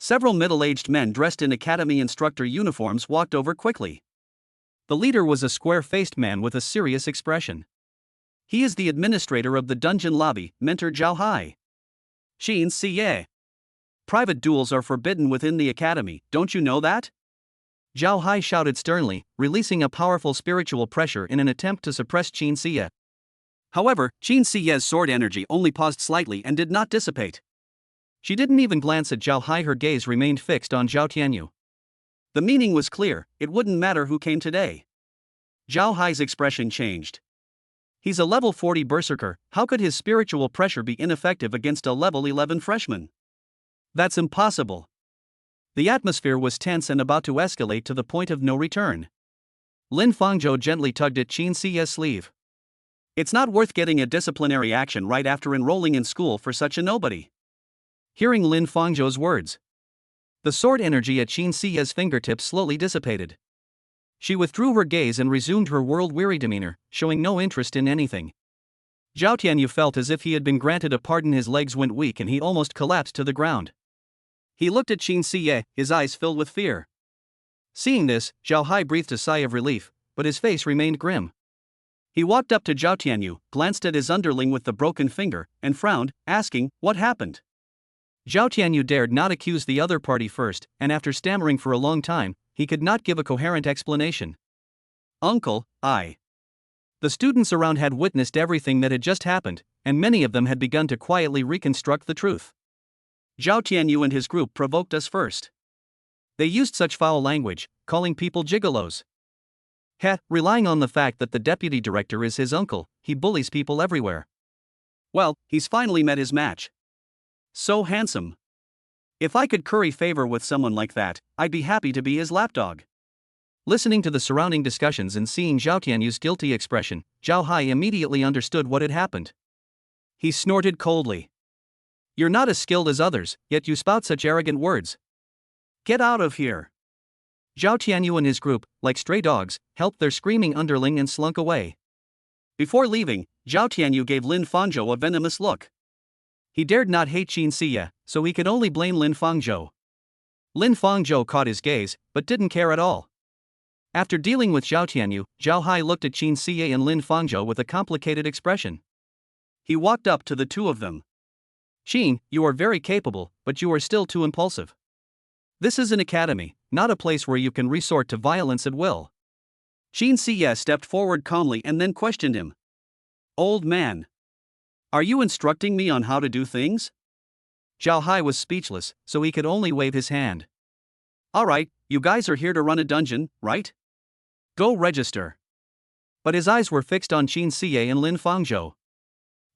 Several middle-aged men dressed in academy instructor uniforms walked over quickly. The leader was a square-faced man with a serious expression. He is the administrator of the dungeon lobby, Mentor Zhao Hai. "Qin Siye. Private duels are forbidden within the academy, don't you know that?" Zhao Hai shouted sternly, releasing a powerful spiritual pressure in an attempt to suppress Qin Siye. However, Qin Siye's sword energy only paused slightly and did not dissipate. She didn't even glance at Zhao Hai, her gaze remained fixed on Zhao Tianyu. The meaning was clear, it wouldn't matter who came today. Zhao Hai's expression changed. He's a level 40 berserker, how could his spiritual pressure be ineffective against a level 11 freshman? That's impossible. The atmosphere was tense and about to escalate to the point of no return. Lin Fangzhou gently tugged at Qin Siye's sleeve. "It's not worth getting a disciplinary action right after enrolling in school for such a nobody." Hearing Lin Fangzhou's words, the sword energy at Qin Siye's fingertips slowly dissipated. She withdrew her gaze and resumed her world-weary demeanor, showing no interest in anything. Zhao Tianyu felt as if he had been granted a pardon. His legs went weak and he almost collapsed to the ground. He looked at Qin Siye, his eyes filled with fear. Seeing this, Zhao Hai breathed a sigh of relief, but his face remained grim. He walked up to Zhao Tianyu, glanced at his underling with the broken finger, and frowned, asking, "What happened?" Zhao Tianyu dared not accuse the other party first, and after stammering for a long time, he could not give a coherent explanation. "Uncle, I..." The students around had witnessed everything that had just happened, and many of them had begun to quietly reconstruct the truth. Zhao Tianyu and his group provoked us first. They used such foul language, calling people gigolos. Relying on the fact that the deputy director is his uncle, he bullies people everywhere. Well, he's finally met his match. So handsome. If I could curry favor with someone like that, I'd be happy to be his lapdog. Listening to the surrounding discussions and seeing Zhao Tianyu's guilty expression, Zhao Hai immediately understood what had happened. He snorted coldly. "You're not as skilled as others, yet you spout such arrogant words. Get out of here." Zhao Tianyu and his group, like stray dogs, helped their screaming underling and slunk away. Before leaving, Zhao Tianyu gave Lin Fangzhou a venomous look. He dared not hate Qin Siye, so he could only blame Lin Fangzhou. Lin Fangzhou caught his gaze, but didn't care at all. After dealing with Zhao Tianyu, Zhao Hai looked at Qin Siye and Lin Fangzhou with a complicated expression. He walked up to the two of them. Qin, you are very capable, but you are still too impulsive. This is an academy, not a place where you can resort to violence at will. Qin Siye stepped forward calmly and then questioned him. Old man. Are you instructing me on how to do things? Zhao Hai was speechless, so he could only wave his hand. Alright, you guys are here to run a dungeon, right? Go register. But his eyes were fixed on Qin Siye and Lin Fangzhou.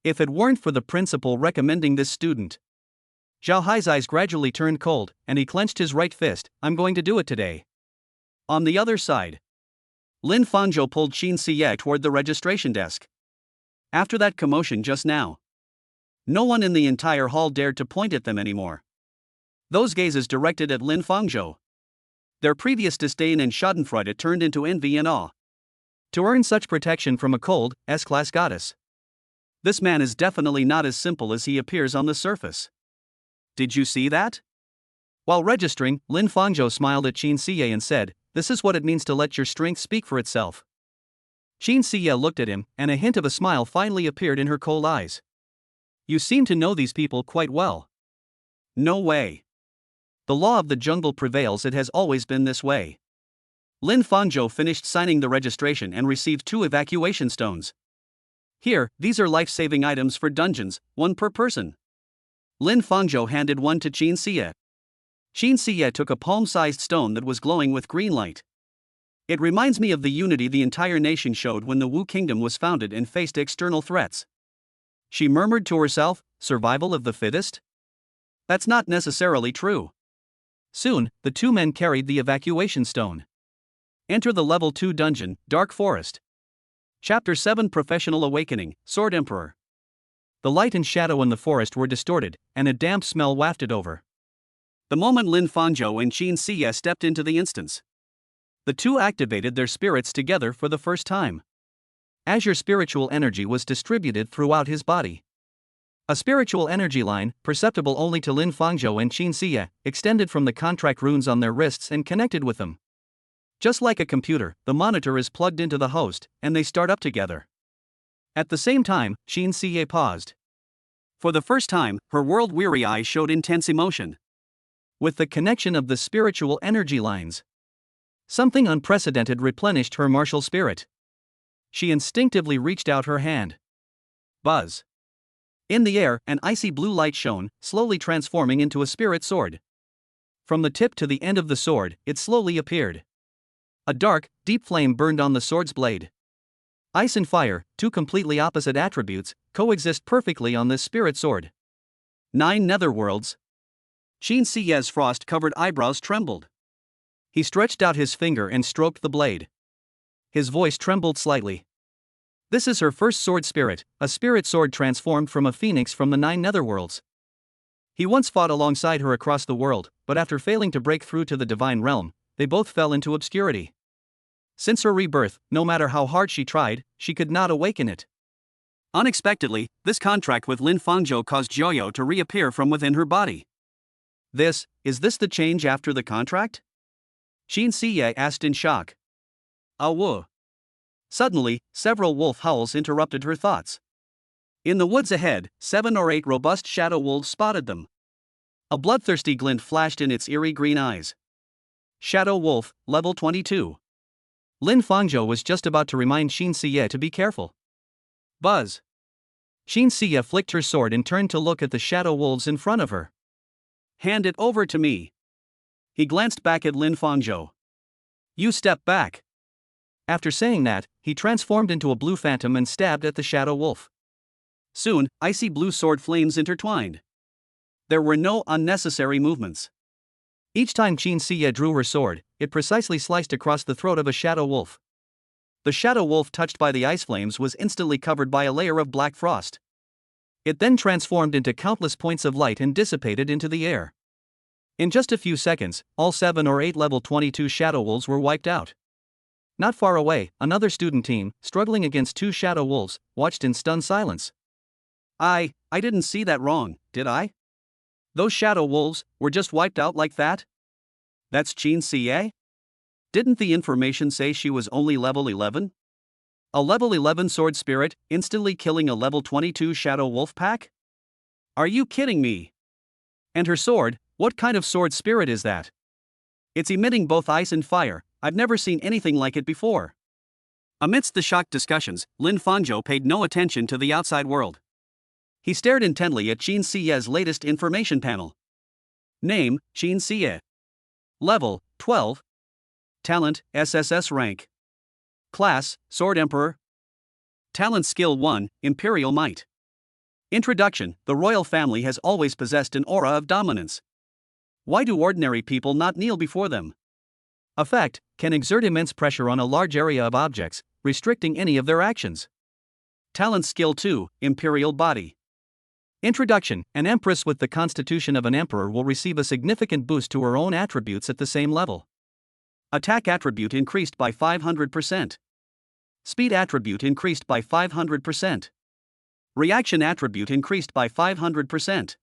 If it weren't for the principal recommending this student. Zhao Hai's eyes gradually turned cold, and he clenched his right fist. I'm going to do it today. On the other side, Lin Fangzhou pulled Qin Siye toward the registration desk. After that commotion just now, no one in the entire hall dared to point at them anymore. Those gazes directed at Lin Fangzhou. Their previous disdain and schadenfreude turned into envy and awe. To earn such protection from a cold, S-class goddess. This man is definitely not as simple as he appears on the surface. Did you see that? While registering, Lin Fangzhou smiled at Qin Siye and said, this is what it means to let your strength speak for itself. Qin Siye looked at him, and a hint of a smile finally appeared in her cold eyes. You seem to know these people quite well. No way. The law of the jungle prevails. It has always been this way. Lin Fangzhou finished signing the registration and received 2 evacuation stones. Here, these are life-saving items for dungeons, 1 per person. Lin Fangzhou handed one to Qin Siye. Qin Siye took a palm-sized stone that was glowing with green light. It reminds me of the unity the entire nation showed when the Wu Kingdom was founded and faced external threats. She murmured to herself, survival of the fittest? That's not necessarily true. Soon, the 2 men carried the evacuation stone. Enter the level 2 dungeon, Dark Forest. Chapter 7 Professional Awakening, Sword Emperor. The light and shadow in the forest were distorted, and a damp smell wafted over. The moment Lin Fangzhou and Qin Siye stepped into the instance, the 2 activated their spirits together for the first time. Azure spiritual energy was distributed throughout his body. A spiritual energy line, perceptible only to Lin Fangzhou and Qin Siye, extended from the contract runes on their wrists and connected with them. Just like a computer, the monitor is plugged into the host, and they start up together. At the same time, Qin Siye paused. For the first time, her world-weary eyes showed intense emotion. With the connection of the spiritual energy lines, something unprecedented replenished her martial spirit. She instinctively reached out her hand. Buzz. In the air, an icy blue light shone, slowly transforming into a spirit sword. From the tip to the end of the sword, it slowly appeared. A dark, deep flame burned on the sword's blade. Ice and fire, 2 completely opposite attributes, coexist perfectly on this spirit sword. 9 netherworlds. Qin Siye's frost-covered eyebrows trembled. He stretched out his finger and stroked the blade. His voice trembled slightly. This is her first sword spirit, a spirit sword transformed from a phoenix from the 9 netherworlds. He once fought alongside her across the world, but after failing to break through to the divine realm, they both fell into obscurity. Since her rebirth, no matter how hard she tried, she could not awaken it. Unexpectedly, this contract with Lin Fangzhou caused Joyo to reappear from within her body. Is this the change after the contract? Qin Siye asked in shock. Woo. Suddenly, several wolf howls interrupted her thoughts. In the woods ahead, 7 or 8 robust shadow wolves spotted them. A bloodthirsty glint flashed in its eerie green eyes. Shadow Wolf, level 22. Lin Fangzhou was just about to remind Qin Siye to be careful. Buzz. Qin Siye flicked her sword and turned to look at the shadow wolves in front of her. Hand it over to me. He glanced back at Lin Fangzhou. You step back. After saying that, he transformed into a blue phantom and stabbed at the shadow wolf. Soon, icy blue sword flames intertwined. There were no unnecessary movements. Each time Qin Siye drew her sword, it precisely sliced across the throat of a shadow wolf. The shadow wolf touched by the ice flames was instantly covered by a layer of black frost. It then transformed into countless points of light and dissipated into the air. In just a few seconds, all 7 or 8 level 22 shadow wolves were wiped out. Not far away, another student team, struggling against 2 shadow wolves, watched in stunned silence. I didn't see that wrong, did I? Those shadow wolves were just wiped out like that? That's Qin Xie? Didn't the information say she was only level 11? A level 11 sword spirit instantly killing a level 22 shadow wolf pack? Are you kidding me? And her sword, what kind of sword spirit is that? It's emitting both ice and fire. I've never seen anything like it before. Amidst the shocked discussions, Lin Fangzhou paid no attention to the outside world. He stared intently at Qin Xie's latest information panel. Name, Qin Xie. Level, 12. Talent, SSS rank. Class, Sword Emperor. Talent Skill 1, Imperial Might. Introduction: the royal family has always possessed an aura of dominance. Why do ordinary people not kneel before them? Effect: can exert immense pressure on a large area of objects, restricting any of their actions. Talent Skill 2, Imperial Body. Introduction: an empress with the constitution of an emperor will receive a significant boost to her own attributes at the same level. Attack attribute increased by 500%. Speed attribute increased by 500%. Reaction attribute increased by 500%.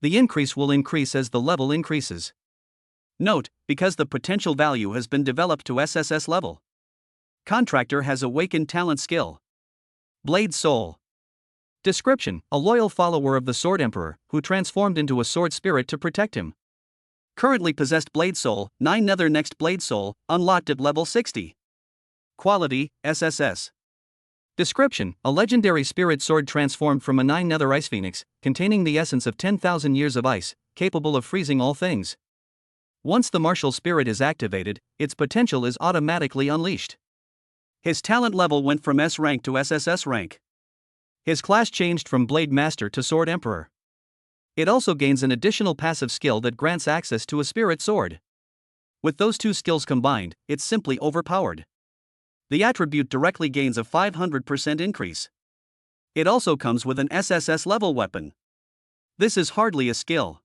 The increase will increase as the level increases. Note: because the potential value has been developed to SSS level. Contractor has awakened talent skill. Blade Soul. Description: a loyal follower of the Sword Emperor, who transformed into a sword spirit to protect him. Currently possessed Blade Soul, 9 Nether next Blade Soul, unlocked at level 60. Quality, SSS. Description: a legendary spirit sword transformed from a 9 Nether Ice Phoenix, containing the essence of 10,000 years of ice, capable of freezing all things. Once the martial spirit is activated, its potential is automatically unleashed. His talent level went from S rank to SSS rank. His class changed from Blade Master to Sword Emperor. It also gains an additional passive skill that grants access to a spirit sword. With those two skills combined, it's simply overpowered. The attribute directly gains a 500% increase. It also comes with an SSS level weapon. This is hardly a skill.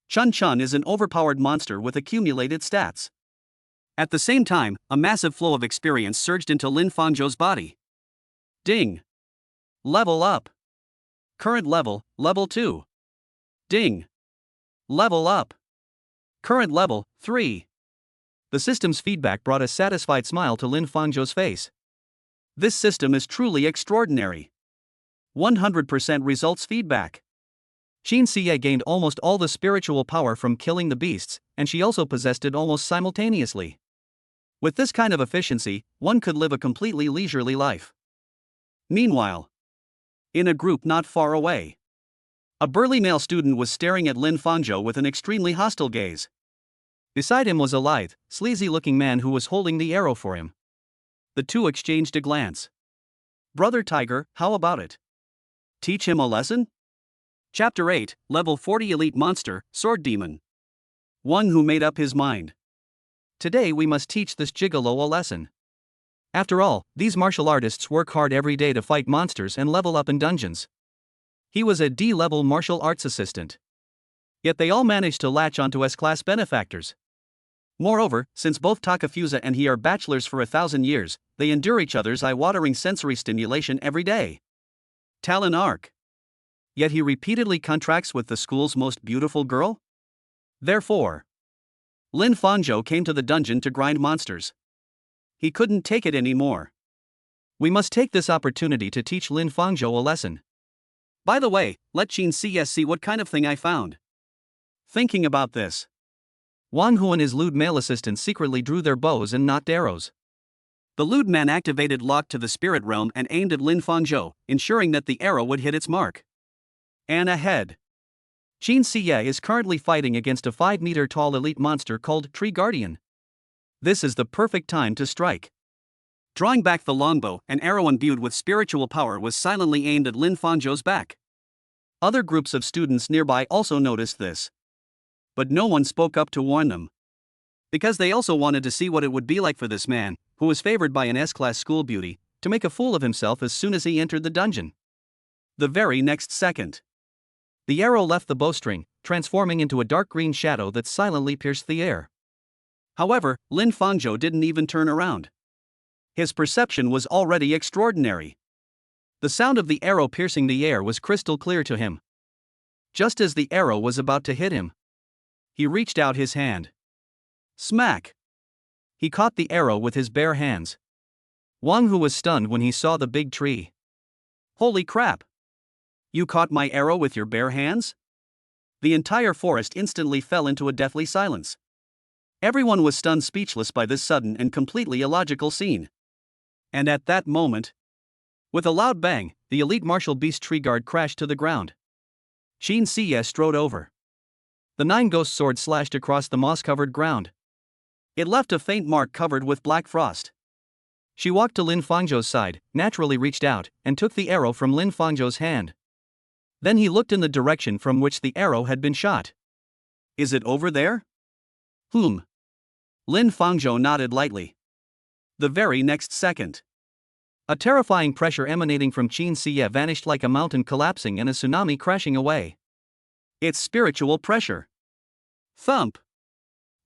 Chun Chun is an overpowered monster with accumulated stats. At the same time, a massive flow of experience surged into Lin Fangzhou's body. Ding! Level up. Current level, level 2. Ding! Level up. Current level, 3. The system's feedback brought a satisfied smile to Lin Fangzhou's face. This system is truly extraordinary. 100% results feedback. Qin Xie gained almost all the spiritual power from killing the beasts, and she also possessed it almost simultaneously. With this kind of efficiency, one could live a completely leisurely life. Meanwhile, in a group not far away, a burly male student was staring at Lin Fangzhou with an extremely hostile gaze. Beside him was a lithe, sleazy-looking man who was holding the arrow for him. The two exchanged a glance. Brother Tiger, how about it? Teach him a lesson? Chapter 8, Level 40 Elite Monster, Sword Demon. One who made up his mind. Today we must teach this gigolo a lesson. After all, these martial artists work hard every day to fight monsters and level up in dungeons. He was a D-level martial arts assistant. Yet they all managed to latch onto S-class benefactors. Moreover, since both Takafusa and he are bachelors for 1,000 years, they endure each other's eye-watering sensory stimulation every day. Talon Arc. Yet he repeatedly contracts with the school's most beautiful girl? Therefore, Lin Fangzhou came to the dungeon to grind monsters. He couldn't take it anymore. We must take this opportunity to teach Lin Fangzhou a lesson. By the way, let Qin Xie see what kind of thing I found. Thinking about this, Wang Hu and his lewd male assistant secretly drew their bows and nocked arrows. The lewd man activated Lock to the spirit realm and aimed at Lin Fangzhou, ensuring that the arrow would hit its mark. And ahead, Qin Xie is currently fighting against a 5-meter-tall elite monster called Tree Guardian. This is the perfect time to strike. Drawing back the longbow, an arrow imbued with spiritual power was silently aimed at Lin Fangzhou's back. Other groups of students nearby also noticed this. But no one spoke up to warn them. Because they also wanted to see what it would be like for this man, who was favored by an S-class school beauty, to make a fool of himself as soon as he entered the dungeon. The very next second, the arrow left the bowstring, transforming into a dark green shadow that silently pierced the air. However, Lin Fangzhou didn't even turn around. His perception was already extraordinary. The sound of the arrow piercing the air was crystal clear to him. Just as the arrow was about to hit him, he reached out his hand. Smack! He caught the arrow with his bare hands. Wang Hu was stunned when he saw the big tree. Holy crap! You caught my arrow with your bare hands? The entire forest instantly fell into a deathly silence. Everyone was stunned speechless by this sudden and completely illogical scene. And at that moment, with a loud bang, the elite martial beast tree guard crashed to the ground. Qin Siye strode over. The 9 ghost sword slashed across the moss-covered ground. It left a faint mark covered with black frost. She walked to Lin Fangzhou's side, naturally reached out, and took the arrow from Lin Fangzhou's hand. Then he looked in the direction from which the arrow had been shot. Is it over there? Lin Fangzhou nodded lightly. The very next second, a terrifying pressure emanating from Qin Siye vanished like a mountain collapsing and a tsunami crashing away. It's spiritual pressure. Thump!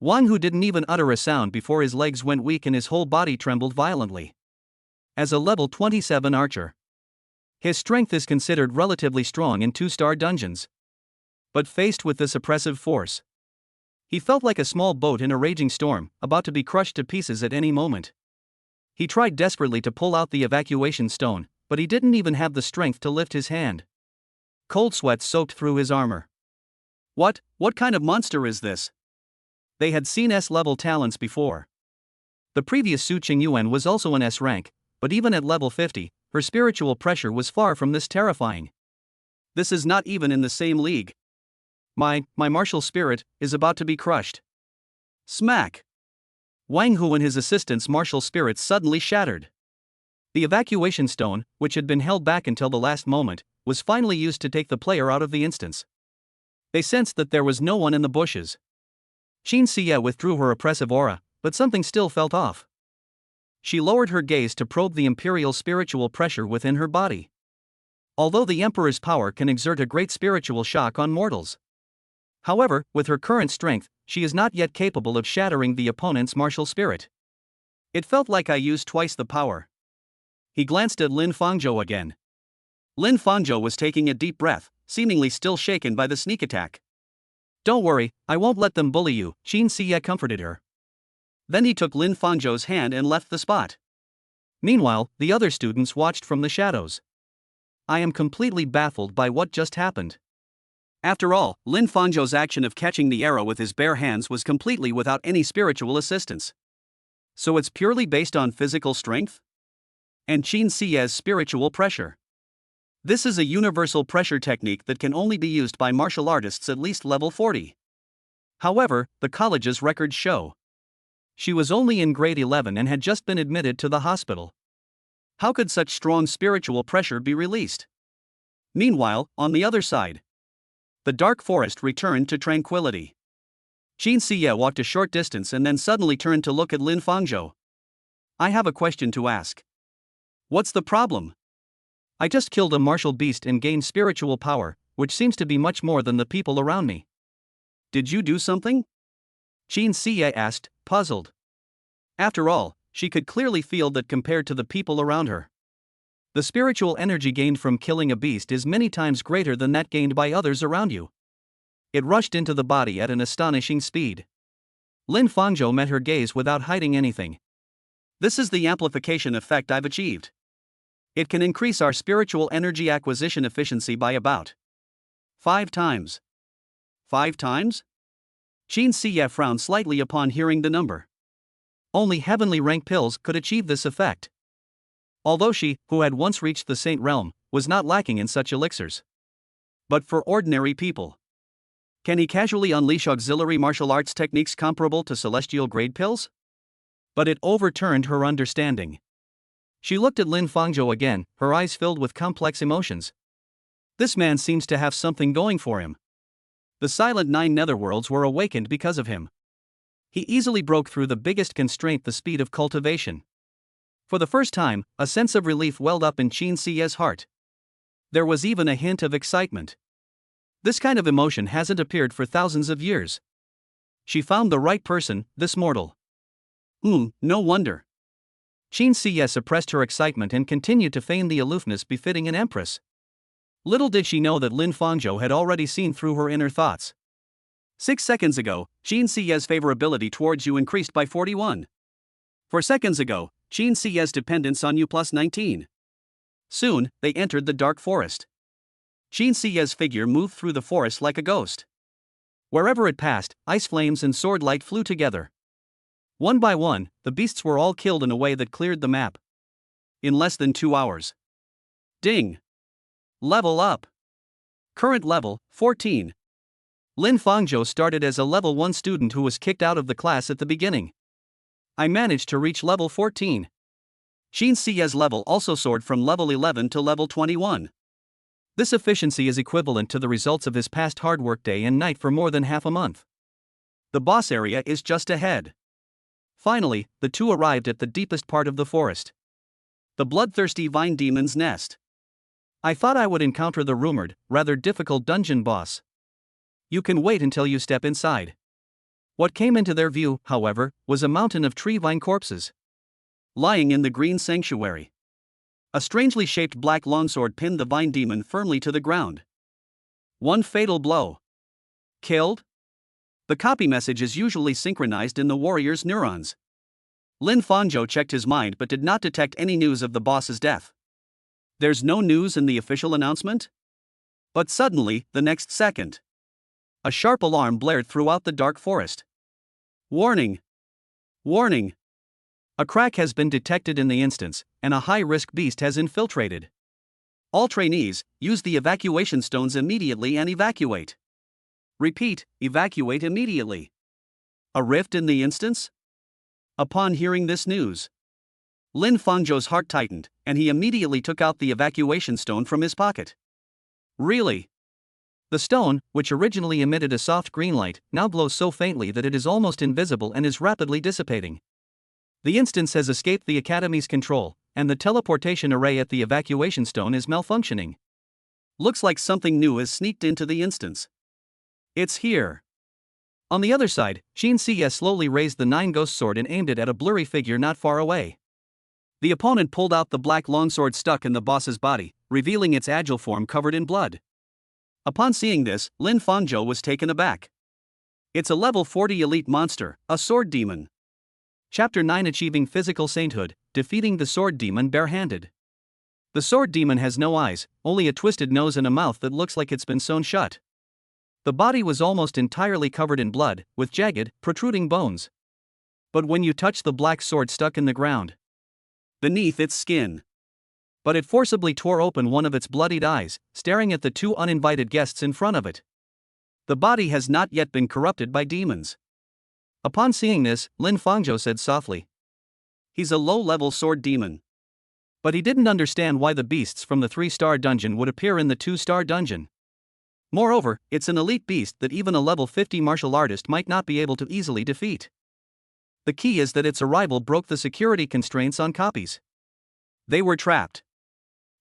Wang Hu didn't even utter a sound before his legs went weak and his whole body trembled violently. As a level 27 archer, his strength is considered relatively strong in 2-star dungeons. But faced with this oppressive force, he felt like a small boat in a raging storm, about to be crushed to pieces at any moment. He tried desperately to pull out the evacuation stone, but he didn't even have the strength to lift his hand. Cold sweat soaked through his armor. What kind of monster is this? They had seen S-level talents before. The previous Su Qingyuan was also an S rank, but even at level 50, her spiritual pressure was far from this terrifying. This is not even in the same league. My martial spirit is about to be crushed. Smack! Wang Hu and his assistant's martial spirits suddenly shattered. The evacuation stone, which had been held back until the last moment, was finally used to take the player out of the instance. They sensed that there was no one in the bushes. Qin Siye withdrew her oppressive aura, but something still felt off. She lowered her gaze to probe the imperial spiritual pressure within her body. Although the Emperor's power can exert a great spiritual shock on mortals, however, with her current strength, she is not yet capable of shattering the opponent's martial spirit. It felt like I used twice the power. He glanced at Lin Fangzhou again. Lin Fangzhou was taking a deep breath, seemingly still shaken by the sneak attack. Don't worry, I won't let them bully you, Qin Siye comforted her. Then he took Lin Fangzhou's hand and left the spot. Meanwhile, the other students watched from the shadows. I am completely baffled by what just happened. After all, Lin Fangzhou's action of catching the arrow with his bare hands was completely without any spiritual assistance. So it's purely based on physical strength? And Qin Siye's spiritual pressure. This is a universal pressure technique that can only be used by martial artists at least level 40. However, the college's records show she was only in grade 11 and had just been admitted to the hospital. How could such strong spiritual pressure be released? Meanwhile, on the other side, the dark forest returned to tranquility. Qin Siye walked a short distance and then suddenly turned to look at Lin Fangzhou. I have a question to ask. What's the problem? I just killed a martial beast and gained spiritual power, which seems to be much more than the people around me. Did you do something? Qin Siye asked, puzzled. After all, she could clearly feel that compared to the people around her, the spiritual energy gained from killing a beast is many times greater than that gained by others around you. It rushed into the body at an astonishing speed. Lin Fangzhou met her gaze without hiding anything. This is the amplification effect I've achieved. It can increase our spiritual energy acquisition efficiency by about 5 times. 5 times? Qin Siye frowned slightly upon hearing the number. Only heavenly rank pills could achieve this effect. Although she, who had once reached the Saint Realm, was not lacking in such elixirs. But for ordinary people, can he casually unleash auxiliary martial arts techniques comparable to celestial grade pills? But it overturned her understanding. She looked at Lin Fangzhou again, her eyes filled with complex emotions. This man seems to have something going for him. The silent 9 netherworlds were awakened because of him. He easily broke through the biggest constraint, the speed of cultivation. For the first time, a sense of relief welled up in Qin Siye's heart. There was even a hint of excitement. This kind of emotion hasn't appeared for thousands of years. She found the right person, this mortal. No wonder. Qin Siye suppressed her excitement and continued to feign the aloofness befitting an empress. Little did she know that Lin Fangzhou had already seen through her inner thoughts. 6 seconds ago, Qin Siye's favorability towards you increased by 41. 4 seconds ago, Qin Siye's dependence on you plus 19. Soon, they entered the dark forest. Qin Siye's figure moved through the forest like a ghost. Wherever it passed, ice flames and sword light flew together. One by one, the beasts were all killed in a way that cleared the map. In less than 2 hours. Ding! Level up. Current level, 14. Lin Fangzhou started as a level 1 student who was kicked out of the class at the beginning. I managed to reach level 14. Qin Siye's level also soared from level 11 to level 21. This efficiency is equivalent to the results of his past hard work day and night for more than half a month. The boss area is just ahead. Finally, the two arrived at the deepest part of the forest. The bloodthirsty vine demon's nest. I thought I would encounter the rumored, rather difficult dungeon boss. You can wait until you step inside. What came into their view, however, was a mountain of tree vine corpses. Lying in the green sanctuary. A strangely shaped black longsword pinned the vine demon firmly to the ground. One fatal blow. Killed? The copy message is usually synchronized in the warrior's neurons. Lin Fangzhou checked his mind but did not detect any news of the boss's death. There's no news in the official announcement? But suddenly, the next second, a sharp alarm blared throughout the dark forest. Warning! Warning! A crack has been detected in the instance, and a high-risk beast has infiltrated. All trainees, use the evacuation stones immediately and evacuate. Repeat, evacuate immediately. A rift in the instance? Upon hearing this news, Lin Fangzhou's heart tightened, and he immediately took out the evacuation stone from his pocket. Really? The stone, which originally emitted a soft green light, now glows so faintly that it is almost invisible and is rapidly dissipating. The instance has escaped the Academy's control, and the teleportation array at the evacuation stone is malfunctioning. Looks like something new has sneaked into the instance. It's here. On the other side, Qin Siye slowly raised the 9-ghost sword and aimed it at a blurry figure not far away. The opponent pulled out the black longsword stuck in the boss's body, revealing its agile form covered in blood. Upon seeing this, Lin Fangzhou was taken aback. It's a level 40 elite monster, a sword demon. Chapter 9 Achieving Physical Sainthood, Defeating the Sword Demon Barehanded. The sword demon has no eyes, only a twisted nose and a mouth that looks like it's been sewn shut. The body was almost entirely covered in blood, with jagged, protruding bones. But when you touch the black sword stuck in the ground beneath its skin, but it forcibly tore open one of its bloodied eyes, staring at the two uninvited guests in front of it. The body has not yet been corrupted by demons. Upon seeing this, Lin Fangzhou said softly, "He's a low-level sword demon." But he didn't understand why the beasts from the 3-star dungeon would appear in the 2-star dungeon. Moreover, it's an elite beast that even a level 50 martial artist might not be able to easily defeat. The key is that its arrival broke the security constraints on copies. They were trapped.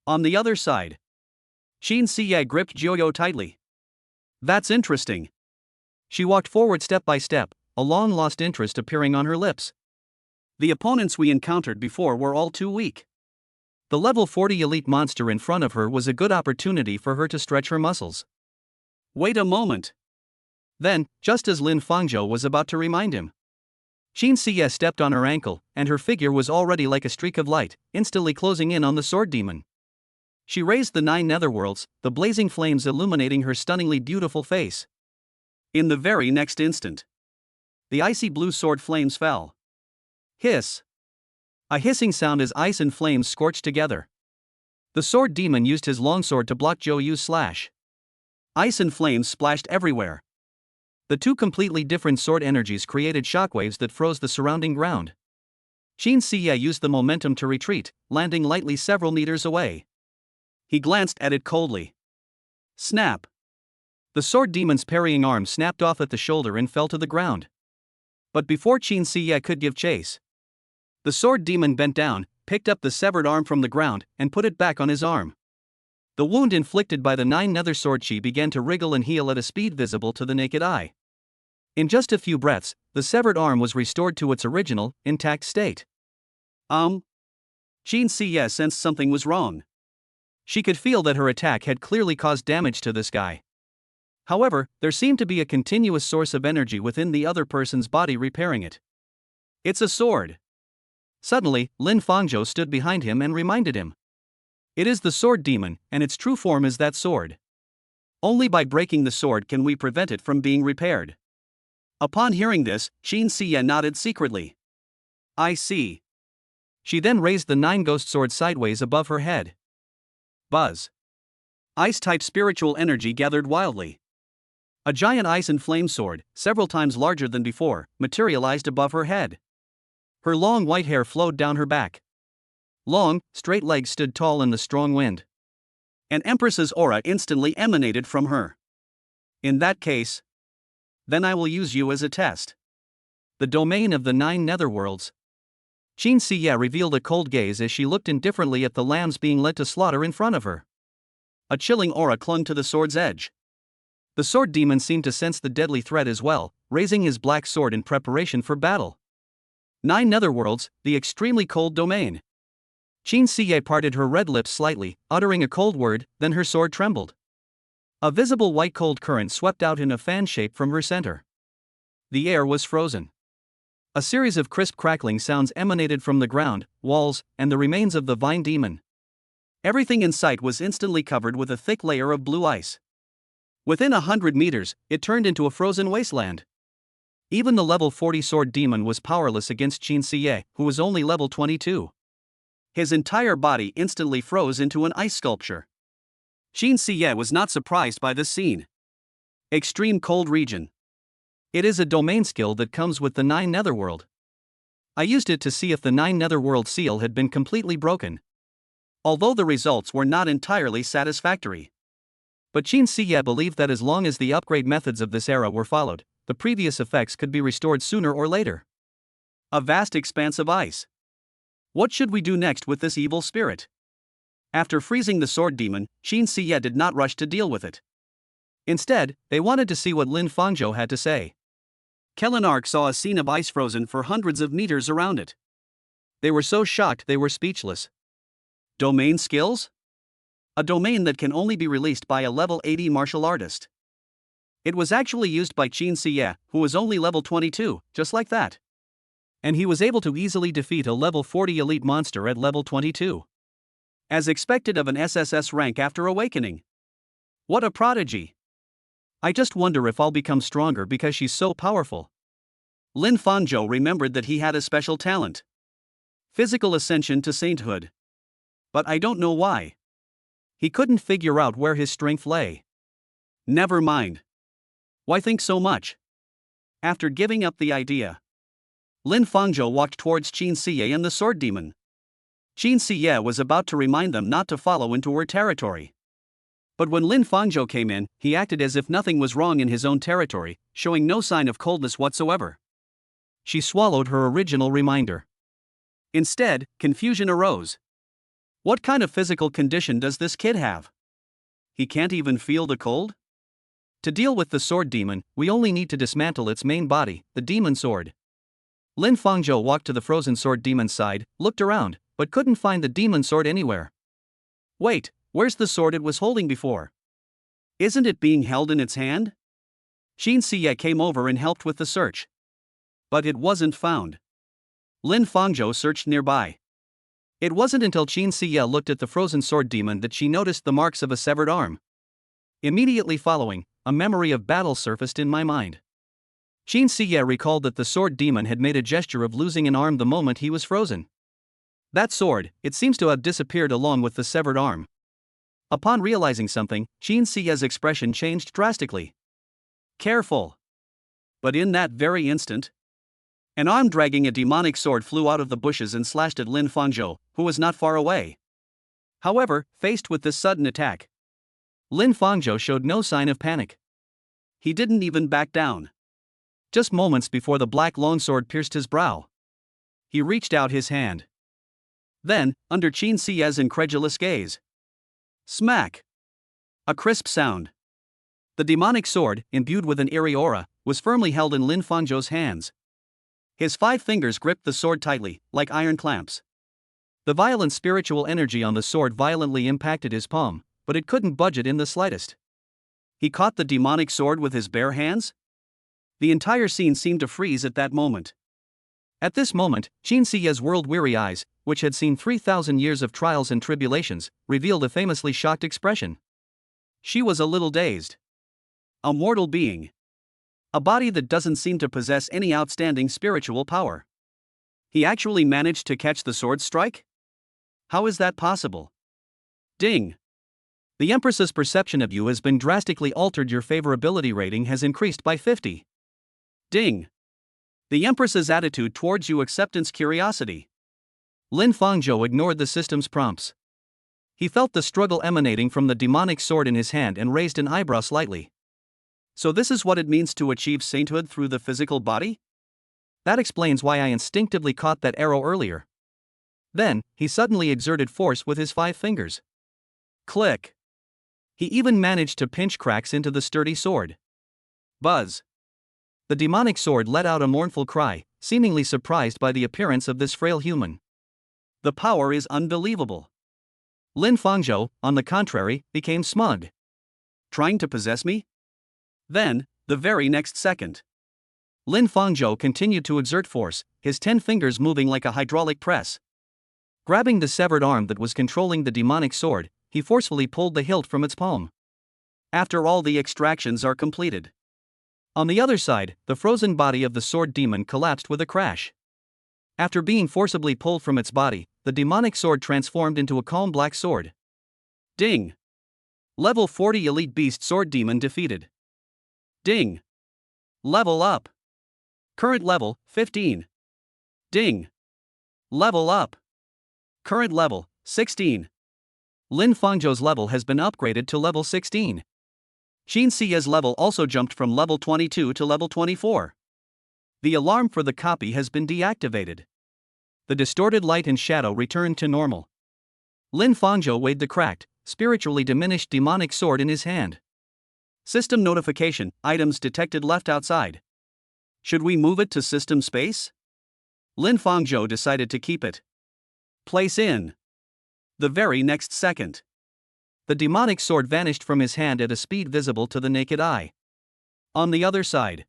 On the other side, Qin Siye gripped Jiuyo tightly. That's interesting. She walked forward step by step, a long-lost interest appearing on her lips. The opponents we encountered before were all too weak. The level 40 elite monster in front of her was a good opportunity for her to stretch her muscles. Wait a moment. Then, just as Lin Fangzhou was about to remind him, Qin Siye stepped on her ankle, and her figure was already like a streak of light, instantly closing in on the sword demon. She raised the 9 netherworlds, the blazing flames illuminating her stunningly beautiful face. In the very next instant, the icy blue sword flames fell. Hiss. A hissing sound as ice and flames scorched together. The sword demon used his longsword to block Zhou Yu's slash. Ice and flames splashed everywhere. The two completely different sword energies created shockwaves that froze the surrounding ground. Qin Siye used the momentum to retreat, landing lightly several meters away. He glanced at it coldly. Snap. The sword demon's parrying arm snapped off at the shoulder and fell to the ground. But before Qin Siye could give chase, the sword demon bent down, picked up the severed arm from the ground, and put it back on his arm. The wound inflicted by the 9 nether sword chi began to wriggle and heal at a speed visible to the naked eye. In just a few breaths, the severed arm was restored to its original, intact state. Qin Siye sensed something was wrong. She could feel that her attack had clearly caused damage to this guy. However, there seemed to be a continuous source of energy within the other person's body repairing it. It's a sword. Suddenly, Lin Fangzhou stood behind him and reminded him. It is the sword demon, and its true form is that sword. Only by breaking the sword can we prevent it from being repaired. Upon hearing this, Qin Siye nodded secretly. I see. She then raised the 9 ghost sword sideways above her head. Buzz. Ice-type spiritual energy gathered wildly. A giant ice and flame sword, several times larger than before, materialized above her head. Her long white hair flowed down her back. Long, straight legs stood tall in the strong wind. An empress's aura instantly emanated from her. In that case, then I will use you as a test. The domain of the 9 netherworlds. Qin Siye revealed a cold gaze as she looked indifferently at the lambs being led to slaughter in front of her. A chilling aura clung to the sword's edge. The sword demon seemed to sense the deadly threat as well, raising his black sword in preparation for battle. 9 netherworlds, the extremely cold domain. Qin Siye parted her red lips slightly, uttering a cold word, then her sword trembled. A visible white cold current swept out in a fan shape from her center. The air was frozen. A series of crisp crackling sounds emanated from the ground, walls, and the remains of the vine demon. Everything in sight was instantly covered with a thick layer of blue ice. Within 100 meters, it turned into a frozen wasteland. Even the level 40 sword demon was powerless against Qin Siye, who was only level 22. His entire body instantly froze into an ice sculpture. Qin Siye was not surprised by this scene. Extreme cold region. It is a domain skill that comes with the 9 netherworld. I used it to see if the 9 netherworld seal had been completely broken. Although the results were not entirely satisfactory. But Qin Siye believed that as long as the upgrade methods of this era were followed, the previous effects could be restored sooner or later. A vast expanse of ice. What should we do next with this evil spirit? After freezing the sword demon, Qin Siye did not rush to deal with it. Instead, they wanted to see what Lin Fangzhou had to say. Kellenark saw a scene of ice frozen for hundreds of meters around it. They were so shocked they were speechless. Domain skills? A domain that can only be released by a level 80 martial artist. It was actually used by Qin Siye, who was only level 22, just like that. And he was able to easily defeat a level 40 elite monster at level 22. As expected of an SSS rank after awakening. What a prodigy! I just wonder if I'll become stronger because she's so powerful. Lin Fangzhou remembered that he had a special talent. Physical ascension to sainthood. But I don't know why. He couldn't figure out where his strength lay. Never mind. Why think so much? After giving up the idea, Lin Fangzhou walked towards Qin Siye and the sword demon. Qin Siye was about to remind them not to follow into her territory. But when Lin Fangzhou came in, he acted as if nothing was wrong in his own territory, showing no sign of coldness whatsoever. She swallowed her original reminder. Instead, confusion arose. What kind of physical condition does this kid have? He can't even feel the cold? To deal with the sword demon, we only need to dismantle its main body, the demon sword. Lin Fangzhou walked to the frozen sword demon's side, looked around, but couldn't find the demon sword anywhere. Wait, where's the sword it was holding before? Isn't it being held in its hand? Qin Siye came over and helped with the search. But it wasn't found. Lin Fangzhou searched nearby. It wasn't until Qin Siye looked at the frozen sword demon that she noticed the marks of a severed arm. Immediately following, a memory of battle surfaced in my mind. Qin Siye recalled that the sword demon had made a gesture of losing an arm the moment he was frozen. That sword, it seems to have disappeared along with the severed arm. Upon realizing something, Qin Siye's expression changed drastically. Careful. But in that very instant, an arm dragging a demonic sword flew out of the bushes and slashed at Lin Fangzhou, who was not far away. However, faced with this sudden attack, Lin Fangzhou showed no sign of panic. He didn't even back down. Just moments before the black longsword pierced his brow, he reached out his hand. Then, under Qin Siye's incredulous gaze, smack! A crisp sound. The demonic sword, imbued with an eerie aura, was firmly held in Lin Fangzhou's hands. His 5 fingers gripped the sword tightly, like iron clamps. The violent spiritual energy on the sword violently impacted his palm, but it couldn't budge it in the slightest. He caught the demonic sword with his bare hands? The entire scene seemed to freeze at that moment. At this moment, Qin Siya's world-weary eyes, which had seen 3,000 years of trials and tribulations, revealed a famously shocked expression. She was a little dazed. A mortal being. A body that doesn't seem to possess any outstanding spiritual power. He actually managed to catch the sword strike? How is that possible? Ding. The Empress's perception of you has been drastically altered. Your favorability rating has increased by 50. Ding. The Empress's attitude towards you acceptance curiosity. Lin Fangzhou ignored the system's prompts. He felt the struggle emanating from the demonic sword in his hand and raised an eyebrow slightly. So this is what it means to achieve sainthood through the physical body? That explains why I instinctively caught that arrow earlier. Then, he suddenly exerted force with his 5 fingers. Click. He even managed to pinch cracks into the sturdy sword. Buzz. The demonic sword let out a mournful cry, seemingly surprised by the appearance of this frail human. The power is unbelievable. Lin Fangzhou, on the contrary, became smug. Trying to possess me? Then, the very next second, Lin Fangzhou continued to exert force, his 10 fingers moving like a hydraulic press. Grabbing the severed arm that was controlling the demonic sword, he forcefully pulled the hilt from its palm. After all the extractions are completed. On the other side, the frozen body of the sword demon collapsed with a crash. After being forcibly pulled from its body, the demonic sword transformed into a calm black sword. Ding. Level 40 Elite Beast Sword Demon defeated. Ding. Level up. Current level, 15. Ding. Level up. Current level, 16. Lin Fangzhou's level has been upgraded to level 16. Qin Siya's level also jumped from level 22 to level 24. The alarm for the copy has been deactivated. The distorted light and shadow returned to normal. Lin Fangzhou weighed the cracked, spiritually diminished demonic sword in his hand. System notification, items detected left outside. Should we move it to system space? Lin Fangzhou decided to keep it. Place in. The very next second, the demonic sword vanished from his hand at a speed visible to the naked eye. On the other side,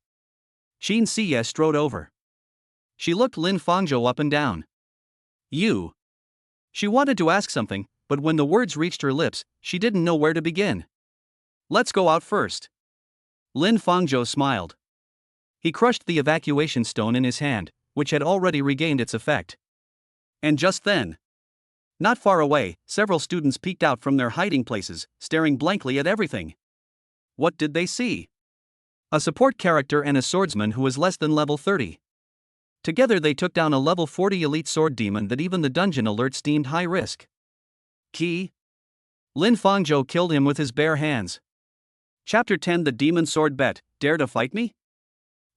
Qin Siya strode over. She looked Lin Fangzhou up and down. You. She wanted to ask something, but when the words reached her lips, she didn't know where to begin. Let's go out first. Lin Fangzhou smiled. He crushed the evacuation stone in his hand, which had already regained its effect. And just then, not far away, several students peeked out from their hiding places, staring blankly at everything. What did they see? A support character and a swordsman who was less than level 30. Together they took down a level 40 elite sword demon that even the dungeon alerts deemed high risk. Key. Lin Fangzhou killed him with his bare hands. Chapter 10 The Demon Sword Bet, Dare to Fight Me?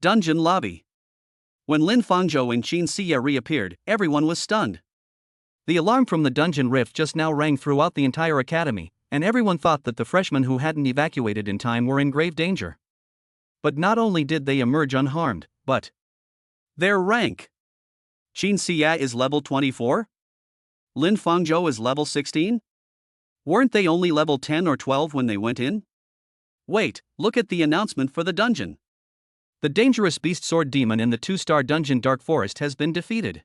Dungeon Lobby. When Lin Fangzhou and Qin Siya reappeared, everyone was stunned. The alarm from the dungeon rift just now rang throughout the entire academy, and everyone thought that the freshmen who hadn't evacuated in time were in grave danger. But not only did they emerge unharmed, but their rank. Qin Siya is level 24? Lin Fangzhou is level 16? Weren't they only level 10 or 12 when they went in? Wait, look at the announcement for the dungeon. The dangerous beast sword demon in the 2-star dungeon Dark Forest has been defeated.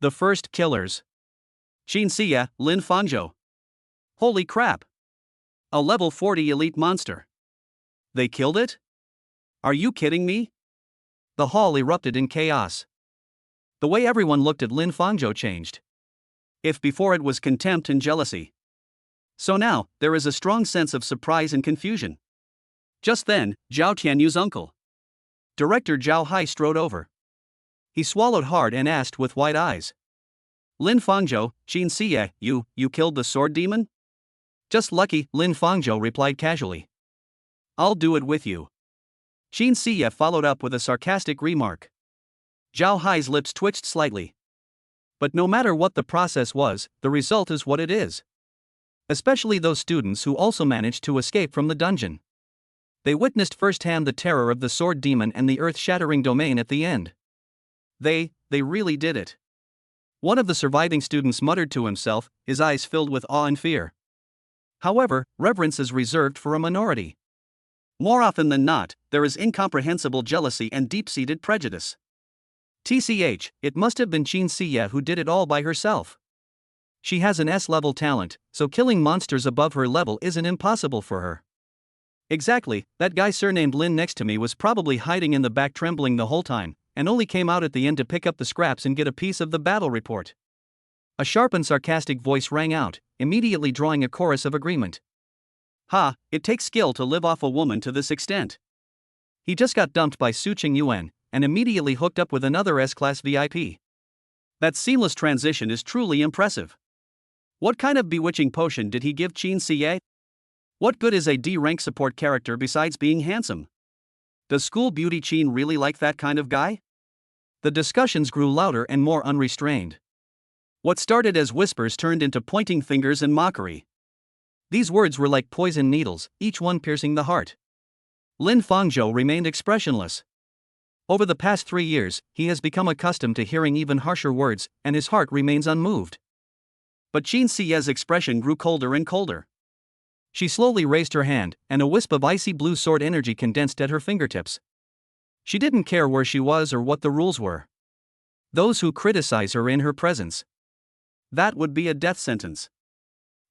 The first killers. Qin Siya, Lin Fangzhou. Holy crap! A level 40 elite monster. They killed it? Are you kidding me? The hall erupted in chaos. The way everyone looked at Lin Fangzhou changed. If before it was contempt and jealousy, so now, there is a strong sense of surprise and confusion. Just then, Zhao Tianyu's uncle, Director Zhao Hai, strode over. He swallowed hard and asked with wide eyes. Lin Fangzhou, Qin Siya, you killed the sword demon? Just lucky, Lin Fangzhou replied casually. I'll do it with you. Qin Siya followed up with a sarcastic remark. Zhao Hai's lips twitched slightly. But no matter what the process was, the result is what it is. Especially those students who also managed to escape from the dungeon. They witnessed firsthand the terror of the sword demon and the earth-shattering domain at the end. They really did it. One of the surviving students muttered to himself, his eyes filled with awe and fear. However, reverence is reserved for a minority. More often than not, there is incomprehensible jealousy and deep-seated prejudice. TCH, it must have been Qin Siya who did it all by herself. She has an S-level talent, so killing monsters above her level isn't impossible for her. Exactly, that guy surnamed Lin next to me was probably hiding in the back trembling the whole time, and only came out at the end to pick up the scraps and get a piece of the battle report. A sharp and sarcastic voice rang out, immediately drawing a chorus of agreement. Ha, it takes skill to live off a woman to this extent. He just got dumped by Su Qingyuan, and immediately hooked up with another S-class VIP. That seamless transition is truly impressive. What kind of bewitching potion did he give Qin Siye? What good is a D-rank support character besides being handsome? Does school beauty Qin really like that kind of guy? The discussions grew louder and more unrestrained. What started as whispers turned into pointing fingers and mockery. These words were like poison needles, each one piercing the heart. Lin Fangzhou remained expressionless. Over the past 3 years, he has become accustomed to hearing even harsher words, and his heart remains unmoved. But Qin Siye's expression grew colder and colder. She slowly raised her hand, and a wisp of icy blue sword energy condensed at her fingertips. She didn't care where she was or what the rules were. Those who criticize her in her presence. That would be a death sentence.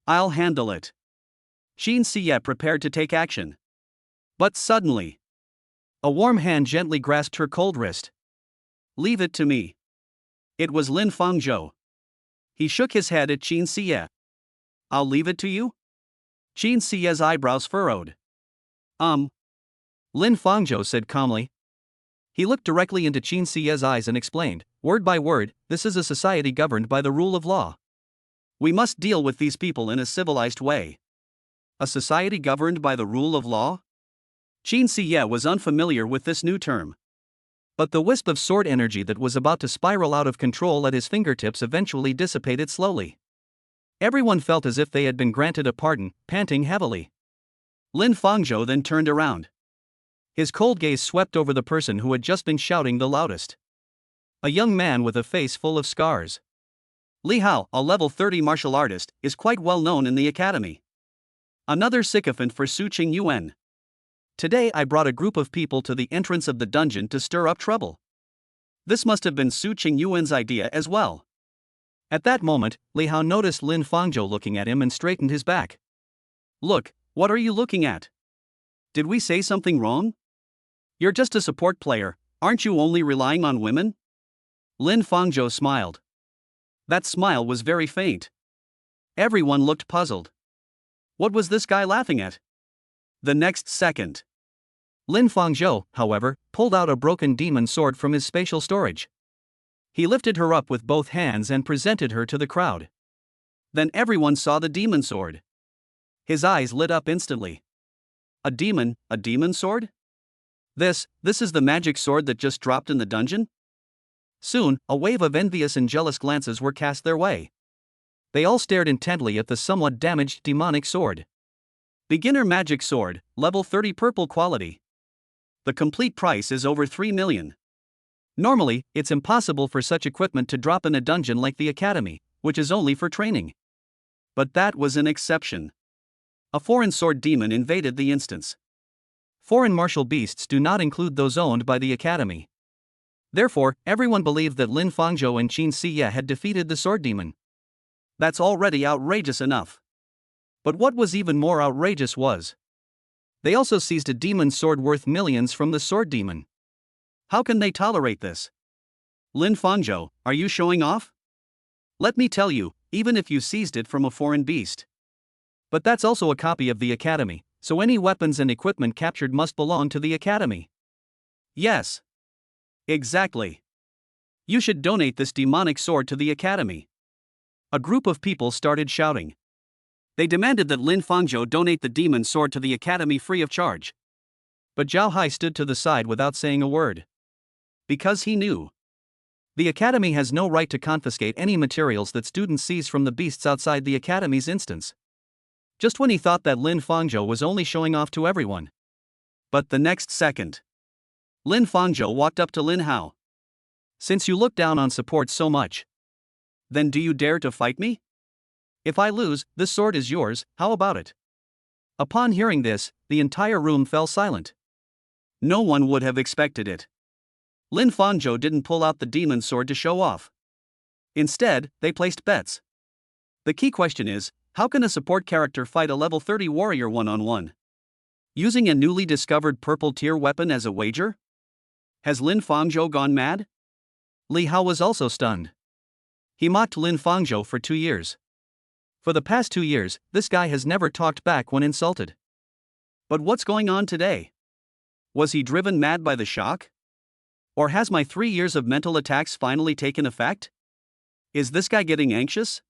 I'll handle it. Qin Siye prepared to take action. But suddenly, a warm hand gently grasped her cold wrist. Leave it to me. It was Lin Fangzhou. He shook his head at Qin Siye. I'll leave it to you? Qin Siye's eyebrows furrowed. Lin Fangzhou said calmly. He looked directly into Qin Siye's eyes and explained, word by word, this is a society governed by the rule of law. We must deal with these people in a civilized way. A society governed by the rule of law? Qin Siye was unfamiliar with this new term. But the wisp of sword energy that was about to spiral out of control at his fingertips eventually dissipated slowly. Everyone felt as if they had been granted a pardon, panting heavily. Lin Fangzhou then turned around. His cold gaze swept over the person who had just been shouting the loudest. A young man with a face full of scars. Li Hao, a level 30 martial artist, is quite well known in the academy. Another sycophant for Su Qingyuan. Today I brought a group of people to the entrance of the dungeon to stir up trouble. This must have been Su Qingyuan's idea as well. At that moment, Li Hao noticed Lin Fangzhou looking at him and straightened his back. Look, what are you looking at? Did we say something wrong? You're just a support player, aren't you only relying on women? Lin Fangzhou smiled. That smile was very faint. Everyone looked puzzled. What was this guy laughing at? The next second, Lin Fangzhou, however, pulled out a broken demon sword from his spatial storage. He lifted her up with both hands and presented her to the crowd. Then everyone saw the demon sword. His eyes lit up instantly. A demon sword? This is the magic sword that just dropped in the dungeon? Soon, a wave of envious and jealous glances were cast their way. They all stared intently at the somewhat damaged demonic sword. Beginner magic sword, level 30 purple quality. The complete price is over 3 million. Normally, it's impossible for such equipment to drop in a dungeon like the academy, which is only for training. But that was an exception. A foreign sword demon invaded the instance. Foreign martial beasts do not include those owned by the academy. Therefore, everyone believed that Lin Fangzhou and Qin Siye had defeated the sword demon. That's already outrageous enough. But what was even more outrageous was, they also seized a demon sword worth millions from the sword demon. How can they tolerate this? Lin Fangzhou, are you showing off? Let me tell you, even if you seized it from a foreign beast. But that's also a copy of the academy, so any weapons and equipment captured must belong to the academy. Yes. Exactly. You should donate this demonic sword to the academy. A group of people started shouting. They demanded that Lin Fangzhou donate the demon sword to the academy free of charge. But Zhao Hai stood to the side without saying a word. Because he knew. The academy has no right to confiscate any materials that students seize from the beasts outside the academy's instance. Just when he thought that Lin Fangzhou was only showing off to everyone. But the next second, Lin Fangzhou walked up to Lin Hao. Since you look down on support so much, Then do you dare to fight me? If I lose, this sword is yours, how about it? Upon hearing this, the entire room fell silent. No one would have expected it. Lin Fangzhou didn't pull out the demon sword to show off. Instead, they placed bets. The key question is, how can a support character fight a level 30 warrior one-on-one? Using a newly discovered purple tier weapon as a wager? Has Lin Fangzhou gone mad? Li Hao was also stunned. He mocked Lin Fangzhou for 2 years. For the past 2 years, this guy has never talked back when insulted. But what's going on today? Was he driven mad by the shock? Or has my 3 years of mental attacks finally taken effect? Is this guy getting anxious?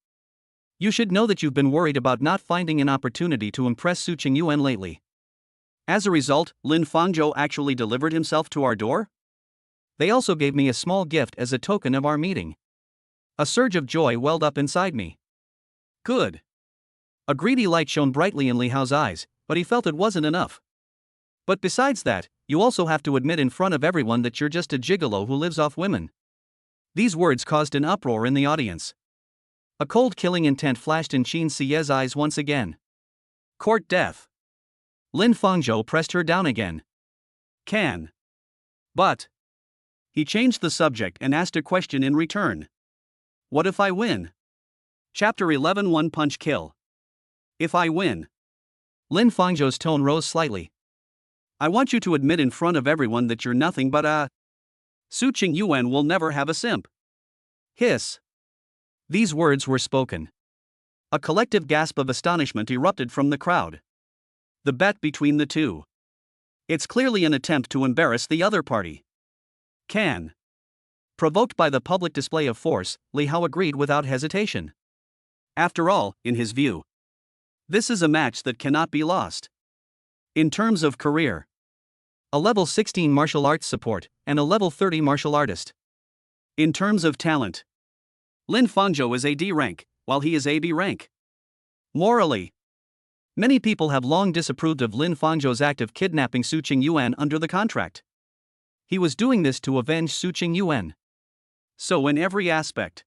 You should know that you've been worried about not finding an opportunity to impress Su Qingyuan lately. As a result, Lin Fangzhou actually delivered himself to our door? They also gave me a small gift as a token of our meeting. A surge of joy welled up inside me. Good. A greedy light shone brightly in Li Hao's eyes, but he felt it wasn't enough. But besides that, you also have to admit in front of everyone that you're just a gigolo who lives off women. These words caused an uproar in the audience. A cold killing intent flashed in Qin Siye's eyes once again. Court death. Lin Fangzhou pressed her down again. Can. But. He changed the subject and asked a question in return. What if I win? Chapter 11 One Punch Kill. If I win. Lin Fangzhou's tone rose slightly. I want you to admit in front of everyone that you're nothing but a. Su Qingyuan will never have a simp. Hiss. These words were spoken. A collective gasp of astonishment erupted from the crowd. The bet between the two. It's clearly an attempt to embarrass the other party. Can. Provoked by the public display of force, Li Hao agreed without hesitation. After all, in his view, this is a match that cannot be lost. In terms of career, a level 16 martial arts support, and a level 30 martial artist. In terms of talent, Lin Fangzhou is a D rank, while he is a B rank. Morally, many people have long disapproved of Lin Fangzhou's act of kidnapping Su Qingyuan under the contract. He was doing this to avenge Su Qingyuan. So in every aspect,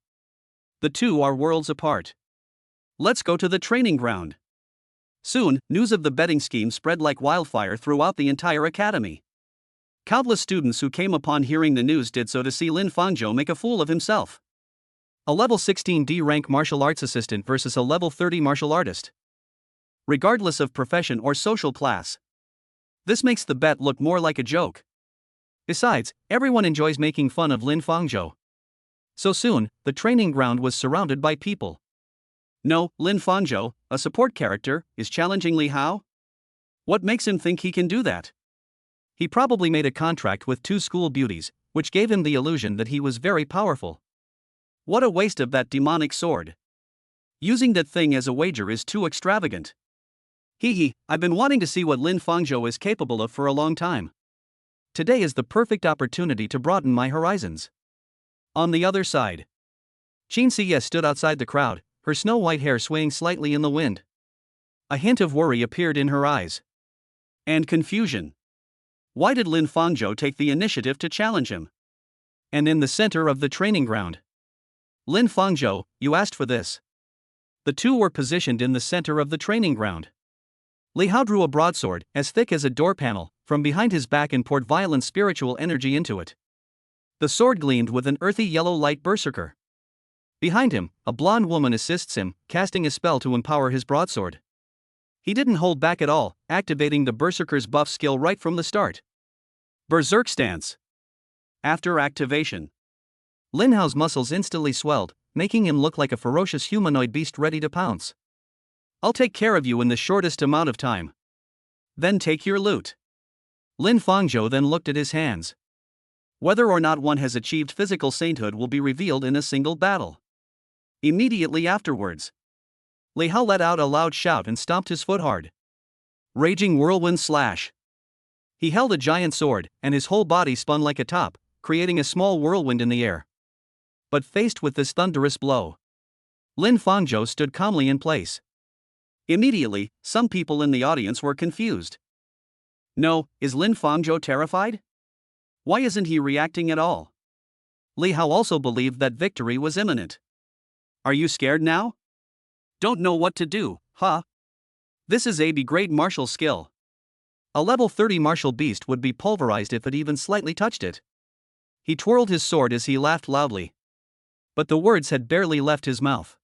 the two are worlds apart. Let's go to the training ground. Soon, news of the betting scheme spread like wildfire throughout the entire academy. Countless students who came upon hearing the news did so to see Lin Fangzhou make a fool of himself. A level 16 D rank martial arts assistant versus a level 30 martial artist. Regardless of profession or social class. This makes the bet look more like a joke. Besides, everyone enjoys making fun of Lin Fangzhou. So soon, the training ground was surrounded by people. No, Lin Fangzhou, a support character, is challenging Li Hao? What makes him think he can do that? He probably made a contract with 2 school beauties, which gave him the illusion that he was very powerful. What a waste of that demonic sword. Using that thing as a wager is too extravagant. I've been wanting to see what Lin Fangzhou is capable of for a long time. Today is the perfect opportunity to broaden my horizons. On the other side, Qin Siye stood outside the crowd, her snow-white hair swaying slightly in the wind. A hint of worry appeared in her eyes. And confusion. Why did Lin Fangzhou take the initiative to challenge him? And in the center of the training ground. Lin Fangzhou, you asked for this. The two were positioned in the center of the training ground. Li Hao drew a broadsword, as thick as a door panel, from behind his back and poured violent spiritual energy into it. The sword gleamed with an earthy yellow light berserker. Behind him, a blonde woman assists him, casting a spell to empower his broadsword. He didn't hold back at all, activating the berserker's buff skill right from the start. Berserk stance. After activation, Lin Hao's muscles instantly swelled, making him look like a ferocious humanoid beast ready to pounce. I'll take care of you in the shortest amount of time. Then take your loot. Lin Fangzhou then looked at his hands. Whether or not one has achieved physical sainthood will be revealed in a single battle. Immediately afterwards, Li Hao let out a loud shout and stomped his foot hard. Raging whirlwind slash. He held a giant sword, and his whole body spun like a top, creating a small whirlwind in the air. But faced with this thunderous blow, Lin Fangzhou stood calmly in place. Immediately, some people in the audience were confused. No, is Lin Fangzhou terrified? Why isn't he reacting at all? Li Hao also believed that victory was imminent. Are you scared now? Don't know what to do, huh? This is a B-grade martial skill. A level 30 martial beast would be pulverized if it even slightly touched it. He twirled his sword as he laughed loudly. But the words had barely left his mouth.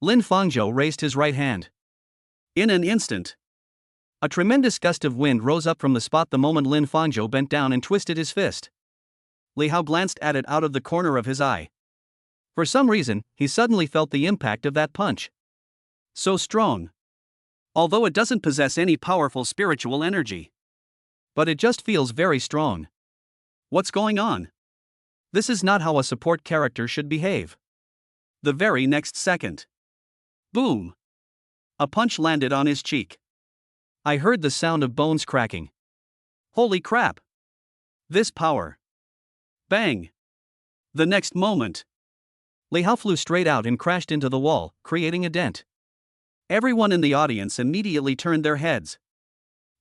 Lin Fangzhou raised his right hand. In an instant, a tremendous gust of wind rose up from the spot the moment Lin Fangzhou bent down and twisted his fist. Li Hao glanced at it out of the corner of his eye. For some reason, he suddenly felt the impact of that punch. So strong. Although it doesn't possess any powerful spiritual energy. But it just feels very strong. What's going on? This is not how a support character should behave. The very next second. Boom! A punch landed on his cheek. I heard the sound of bones cracking. Holy crap! This power. Bang! The next moment, Li Hao flew straight out and crashed into the wall, creating a dent. Everyone in the audience immediately turned their heads.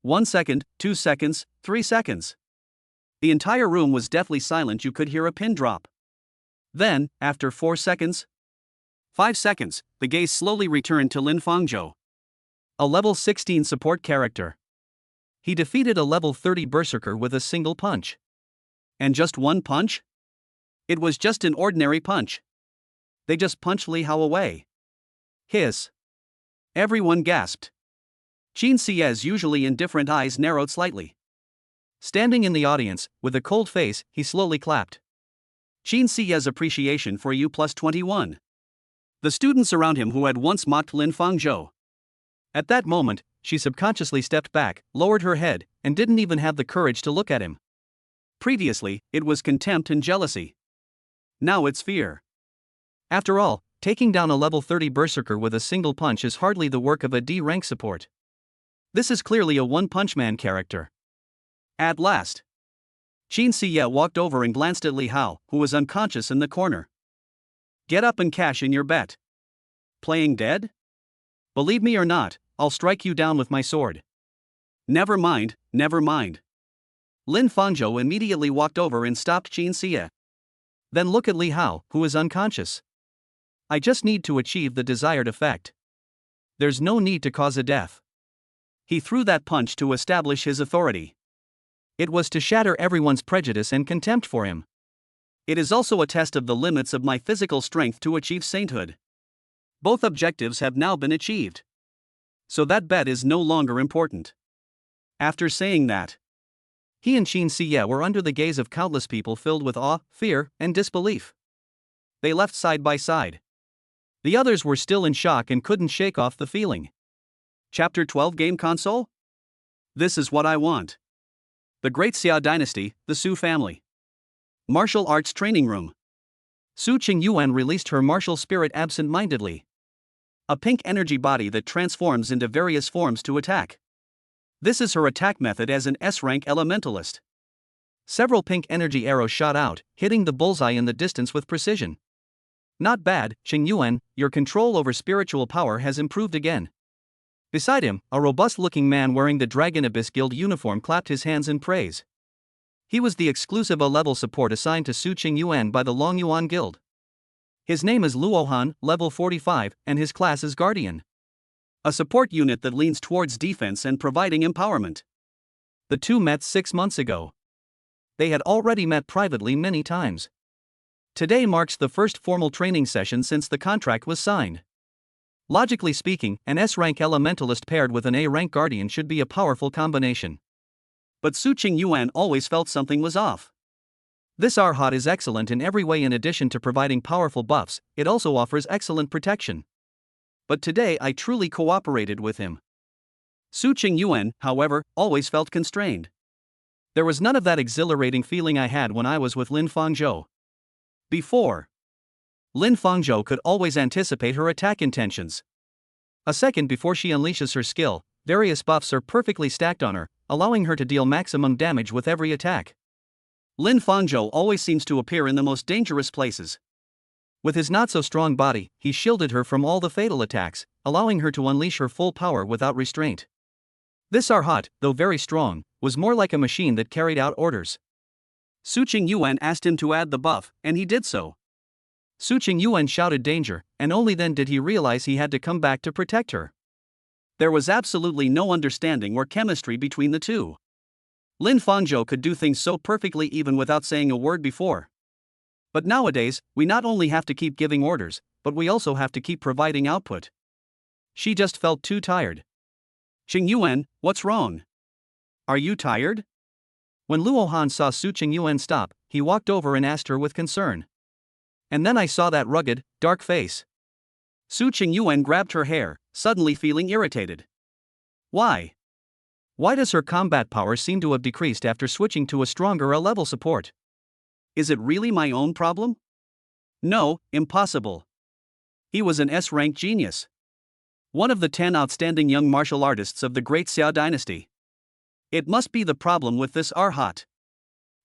1 second, 2 seconds, 3 seconds. The entire room was deathly silent. You could hear a pin drop. Then, after 4 seconds, 5 seconds, the gaze slowly returned to Lin Fangzhou. A level 16 support character. He defeated a level 30 berserker with a single punch. And just one punch? It was just an ordinary punch. They just punched Li Hao away. Hiss. Everyone gasped. Qin Sie's usually indifferent eyes narrowed slightly. Standing in the audience, with a cold face, he slowly clapped. Qin Sie's appreciation for you plus 21. The students around him who had once mocked Lin Fangzhou. At that moment, she subconsciously stepped back, lowered her head, and didn't even have the courage to look at him. Previously, it was contempt and jealousy. Now it's fear. After all, taking down a level 30 berserker with a single punch is hardly the work of a D-rank support. This is clearly a one-punch-man character. At last, Qin Sie walked over and glanced at Li Hao, who was unconscious in the corner. Get up and cash in your bet. Playing dead? Believe me or not, I'll strike you down with my sword. Never mind, never mind. Lin Fangzhou immediately walked over and stopped Qin Sie. Then look at Li Hao, who is unconscious. I just need to achieve the desired effect. There's no need to cause a death. He threw that punch to establish his authority. It was to shatter everyone's prejudice and contempt for him. It is also a test of the limits of my physical strength to achieve sainthood. Both objectives have now been achieved. So that bet is no longer important. After saying that, he and Qin Sie were under the gaze of countless people filled with awe, fear, and disbelief. They left side by side. The others were still in shock and couldn't shake off the feeling. Chapter 12 Game Console? This is what I want. The Great Xia Dynasty, the Su family. Martial Arts Training Room. Su Qingyuan released her martial spirit absent-mindedly. A pink energy body that transforms into various forms to attack. This is her attack method as an S-rank elementalist. Several pink energy arrows shot out, hitting the bullseye in the distance with precision. Not bad, Qingyuan, your control over spiritual power has improved again. Beside him, a robust-looking man wearing the Dragon Abyss Guild uniform clapped his hands in praise. He was the exclusive A-level support assigned to Su Qingyuan by the Longyuan Guild. His name is Luohan, level 45, and his class is Guardian. A support unit that leans towards defense and providing empowerment. The two met 6 months ago. They had already met privately many times. Today marks the first formal training session since the contract was signed. Logically speaking, an S-rank elementalist paired with an A-rank guardian should be a powerful combination. But Su Qingyuan always felt something was off. This Arhat is excellent in every way. In addition to providing powerful buffs, it also offers excellent protection. But today I truly cooperated with him. Su Qingyuan, however, always felt constrained. There was none of that exhilarating feeling I had when I was with Lin Fangzhou. Before, Lin Fangzhou could always anticipate her attack intentions. A second before she unleashes her skill, various buffs are perfectly stacked on her, allowing her to deal maximum damage with every attack. Lin Fangzhou always seems to appear in the most dangerous places. With his not-so-strong body, he shielded her from all the fatal attacks, allowing her to unleash her full power without restraint. This Arhat, though very strong, was more like a machine that carried out orders. Su Qingyuan asked him to add the buff, and he did so. Su Qingyuan shouted danger, and only then did he realize he had to come back to protect her. There was absolutely no understanding or chemistry between the two. Lin Fangzhou could do things so perfectly even without saying a word before. But nowadays, we not only have to keep giving orders, but we also have to keep providing output. She just felt too tired. Qingyuan, what's wrong? Are you tired? When Luo Han saw Su Qingyuan stop, he walked over and asked her with concern. And then I saw that rugged, dark face. Su Qingyuan grabbed her hair, suddenly feeling irritated. Why? Why does her combat power seem to have decreased after switching to a stronger A-level support? Is it really my own problem? No, impossible. He was an S-rank genius. One of the 10 outstanding young martial artists of the Great Xia dynasty. It must be the problem with this Arhat.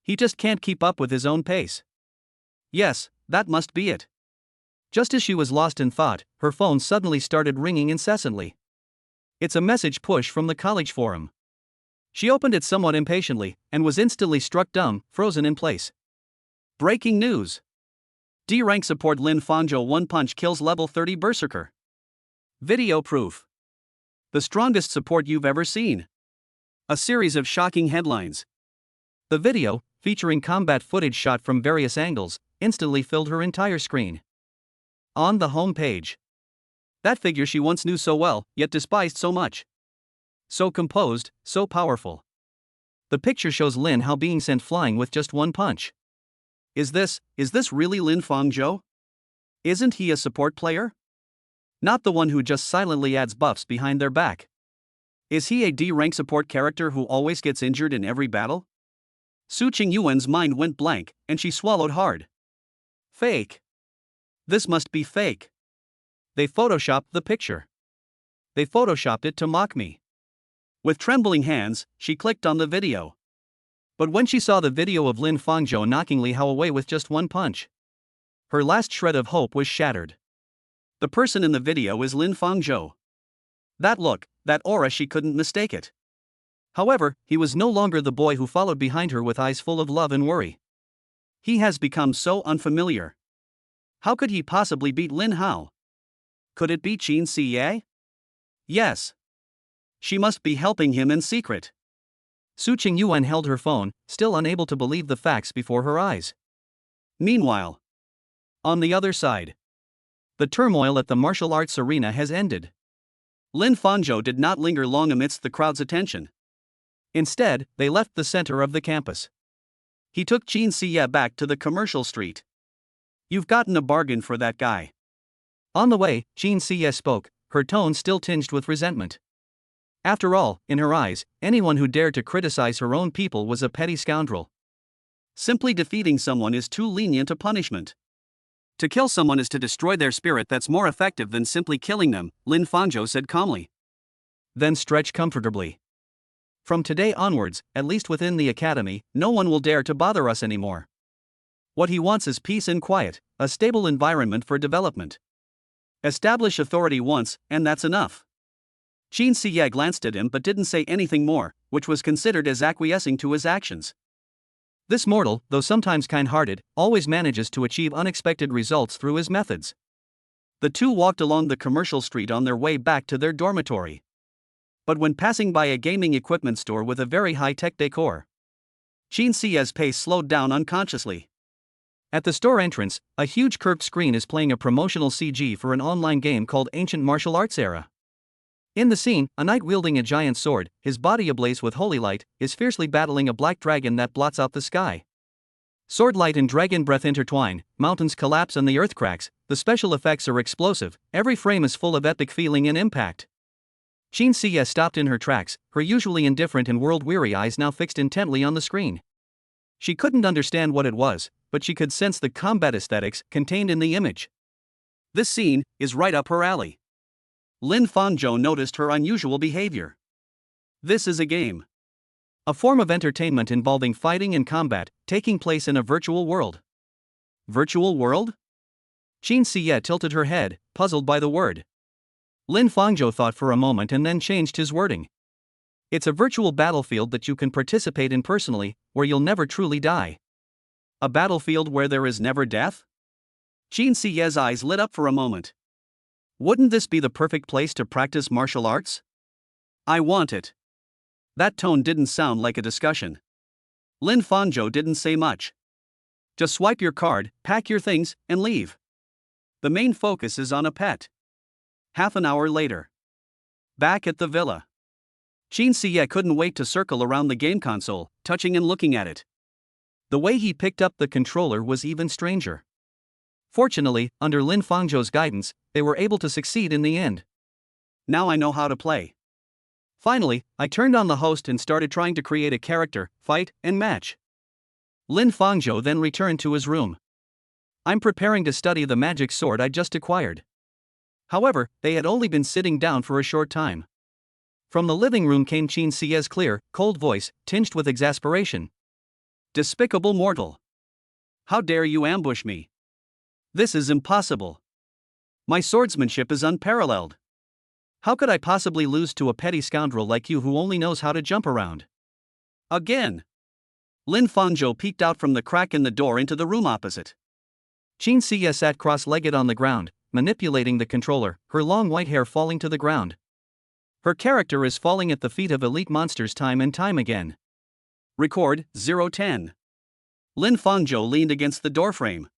He just can't keep up with his own pace. Yes, that must be it. Just as she was lost in thought, her phone suddenly started ringing incessantly. It's a message push from the college forum. She opened it somewhat impatiently, and was instantly struck dumb, frozen in place. Breaking news. D-rank support Lin Fangzhou one-punch kills level 30 berserker. Video proof. The strongest support you've ever seen. A series of shocking headlines. The video, featuring combat footage shot from various angles, instantly filled her entire screen. On the home page. That figure she once knew so well, yet despised so much. So composed, so powerful. The picture shows Lin Hao being sent flying with just one punch. Is this really Lin Fangzhou? Isn't he a support player? Not the one who just silently adds buffs behind their back. Is he a D-rank support character who always gets injured in every battle? Su Qingyuan's mind went blank, and she swallowed hard. Fake. This must be fake. They photoshopped the picture. They photoshopped it to mock me. With trembling hands, she clicked on the video. But when she saw the video of Lin Fangzhou knocking Li Hao away with just one punch, her last shred of hope was shattered. The person in the video is Lin Fangzhou. That look, that aura, she couldn't mistake it. However, he was no longer the boy who followed behind her with eyes full of love and worry. He has become so unfamiliar. How could he possibly beat Lin Hao? Could it be Qin Siye? Yes. She must be helping him in secret. Su Qingyuan held her phone, still unable to believe the facts before her eyes. Meanwhile, on the other side, the turmoil at the martial arts arena has ended. Lin Fangzhou did not linger long amidst the crowd's attention. Instead, they left the center of the campus. He took Qin Siye back to the commercial street. You've gotten a bargain for that guy. On the way, Qin Siye spoke, her tone still tinged with resentment. After all, in her eyes, anyone who dared to criticize her own people was a petty scoundrel. Simply defeating someone is too lenient a punishment. To kill someone is to destroy their spirit. That's more effective than simply killing them, Lin Fangzhou said calmly. Then stretch comfortably. From today onwards, at least within the academy, no one will dare to bother us anymore. What he wants is peace and quiet, a stable environment for development. Establish authority once, and that's enough. Qin Siye glanced at him but didn't say anything more, which was considered as acquiescing to his actions. This mortal, though sometimes kind-hearted, always manages to achieve unexpected results through his methods. The two walked along the commercial street on their way back to their dormitory. But when passing by a gaming equipment store with a very high-tech decor, Qin Siye's pace slowed down unconsciously. At the store entrance, a huge curved screen is playing a promotional CG for an online game called Ancient Martial Arts Era. In the scene, a knight wielding a giant sword, his body ablaze with holy light, is fiercely battling a black dragon that blots out the sky. Sword light and dragon breath intertwine, mountains collapse and the earth cracks, the special effects are explosive, every frame is full of epic feeling and impact. Qin Siye stopped in her tracks, her usually indifferent and world-weary eyes now fixed intently on the screen. She couldn't understand what it was, but she could sense the combat aesthetics contained in the image. This scene is right up her alley. Lin Fangzhou noticed her unusual behavior. This is a game. A form of entertainment involving fighting and combat, taking place in a virtual world. Virtual world? Qin Siye tilted her head, puzzled by the word. Lin Fangzhou thought for a moment and then changed his wording. It's a virtual battlefield that you can participate in personally, where you'll never truly die. A battlefield where there is never death? Qin Siye's eyes lit up for a moment. Wouldn't this be the perfect place to practice martial arts? I want it. That tone didn't sound like a discussion. Lin Fangzhou didn't say much. Just swipe your card, pack your things, and leave. The main focus is on a pet. Half an hour later. Back at the villa. Qin Siye couldn't wait to circle around the game console, touching and looking at it. The way he picked up the controller was even stranger. Fortunately, under Lin Fangzhou's guidance, they were able to succeed in the end. Now I know how to play. Finally, I turned on the host and started trying to create a character, fight, and match. Lin Fangzhou then returned to his room. I'm preparing to study the magic sword I just acquired. However, they had only been sitting down for a short time. From the living room came Qin Siye's clear, cold voice, tinged with exasperation. Despicable mortal. How dare you ambush me? This is impossible. My swordsmanship is unparalleled. How could I possibly lose to a petty scoundrel like you who only knows how to jump around? Again. Lin Fangzhou peeked out from the crack in the door into the room opposite. Qin Siye sat cross-legged on the ground, manipulating the controller, her long white hair falling to the ground. Her character is falling at the feet of elite monsters time and time again. Record 010. Lin Fangzhou leaned against the doorframe.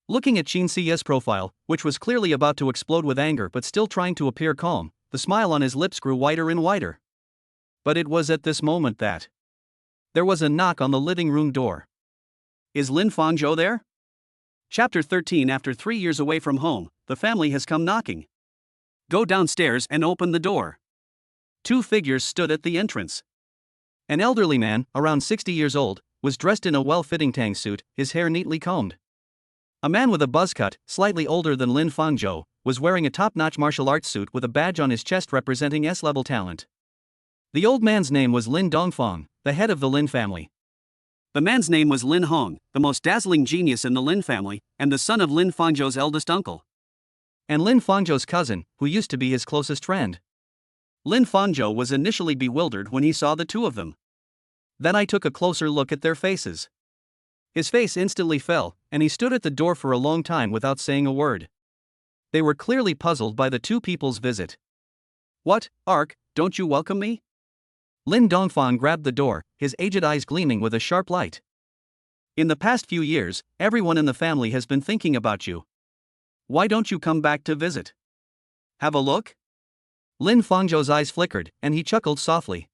Looking at Qin Siye's profile, which was clearly about to explode with anger but still trying to appear calm, the smile on his lips grew wider and wider. But it was at this moment that there was a knock on the living room door. Is Lin Fangzhou there? Chapter 13. After 3 years away from home, the family has come knocking. Go downstairs and open the door. Two figures stood at the entrance. An elderly man, around 60 years old, was dressed in a well-fitting tang suit, his hair neatly combed. A man with a buzz cut, slightly older than Lin Fangzhou, was wearing a top-notch martial arts suit with a badge on his chest representing S-level talent. The old man's name was Lin Dongfang, the head of the Lin family. The man's name was Lin Hong, the most dazzling genius in the Lin family, and the son of Lin Fangzhou's eldest uncle. And Lin Fangzhou's cousin, who used to be his closest friend. Lin Fangzhou was initially bewildered when he saw the two of them. Then I took a closer look at their faces. His face instantly fell, and he stood at the door for a long time without saying a word. They were clearly puzzled by the two people's visit. What, Ark, don't you welcome me? Lin Dongfang grabbed the door, his aged eyes gleaming with a sharp light. In the past few years, everyone in the family has been thinking about you. Why don't you come back to visit? Have a look? Lin Fangzhou's eyes flickered, and he chuckled softly.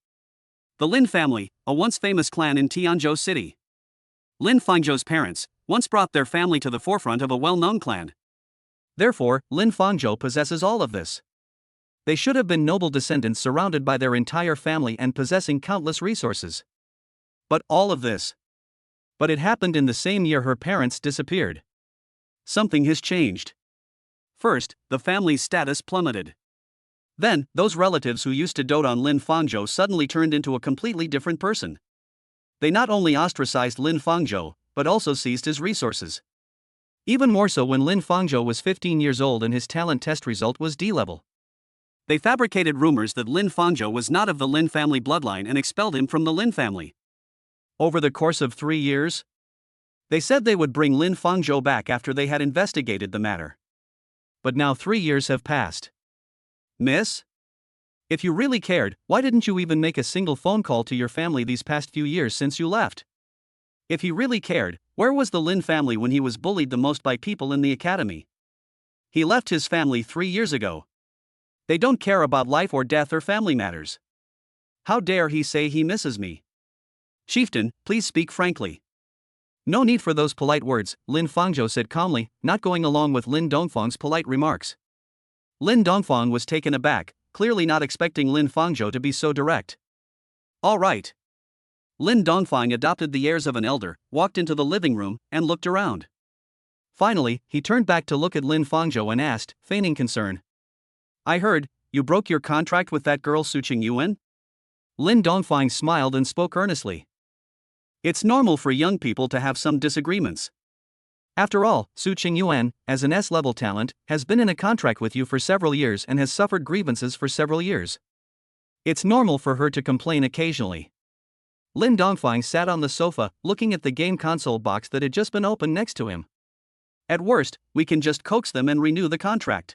The Lin family, a once famous clan in Tianzhou City. Lin Fangzhou's parents once brought their family to the forefront of a well-known clan. Therefore, Lin Fangzhou possesses all of this. They should have been noble descendants surrounded by their entire family and possessing countless resources. But all of this. But it happened in the same year her parents disappeared. Something has changed. First, the family's status plummeted. Then, those relatives who used to dote on Lin Fangzhou suddenly turned into a completely different person. They not only ostracized Lin Fangzhou, but also seized his resources. Even more so when Lin Fangzhou was 15 years old and his talent test result was D-level. They fabricated rumors that Lin Fangzhou was not of the Lin family bloodline and expelled him from the Lin family. Over the course of 3 years, they said they would bring Lin Fangzhou back after they had investigated the matter. But now 3 years have passed. Miss? If you really cared, why didn't you even make a single phone call to your family these past few years since you left? If he really cared, where was the Lin family when he was bullied the most by people in the academy? He left his family 3 years ago. They don't care about life or death or family matters. How dare he say he misses me? Chieftain, please speak frankly. No need for those polite words, Lin Fangzhou said calmly, not going along with Lin Dongfang's polite remarks. Lin Dongfang was taken aback, clearly not expecting Lin Fangzhou to be so direct. All right. Lin Dongfang adopted the airs of an elder, walked into the living room, and looked around. Finally, he turned back to look at Lin Fangzhou and asked, feigning concern. I heard, you broke your contract with that girl Su Qingyuan? Lin Dongfang smiled and spoke earnestly. It's normal for young people to have some disagreements. After all, Su Qingyuan, as an S-level talent, has been in a contract with you for several years and has suffered grievances for several years. It's normal for her to complain occasionally. Lin Dongfang sat on the sofa, looking at the game console box that had just been opened next to him. At worst, we can just coax them and renew the contract.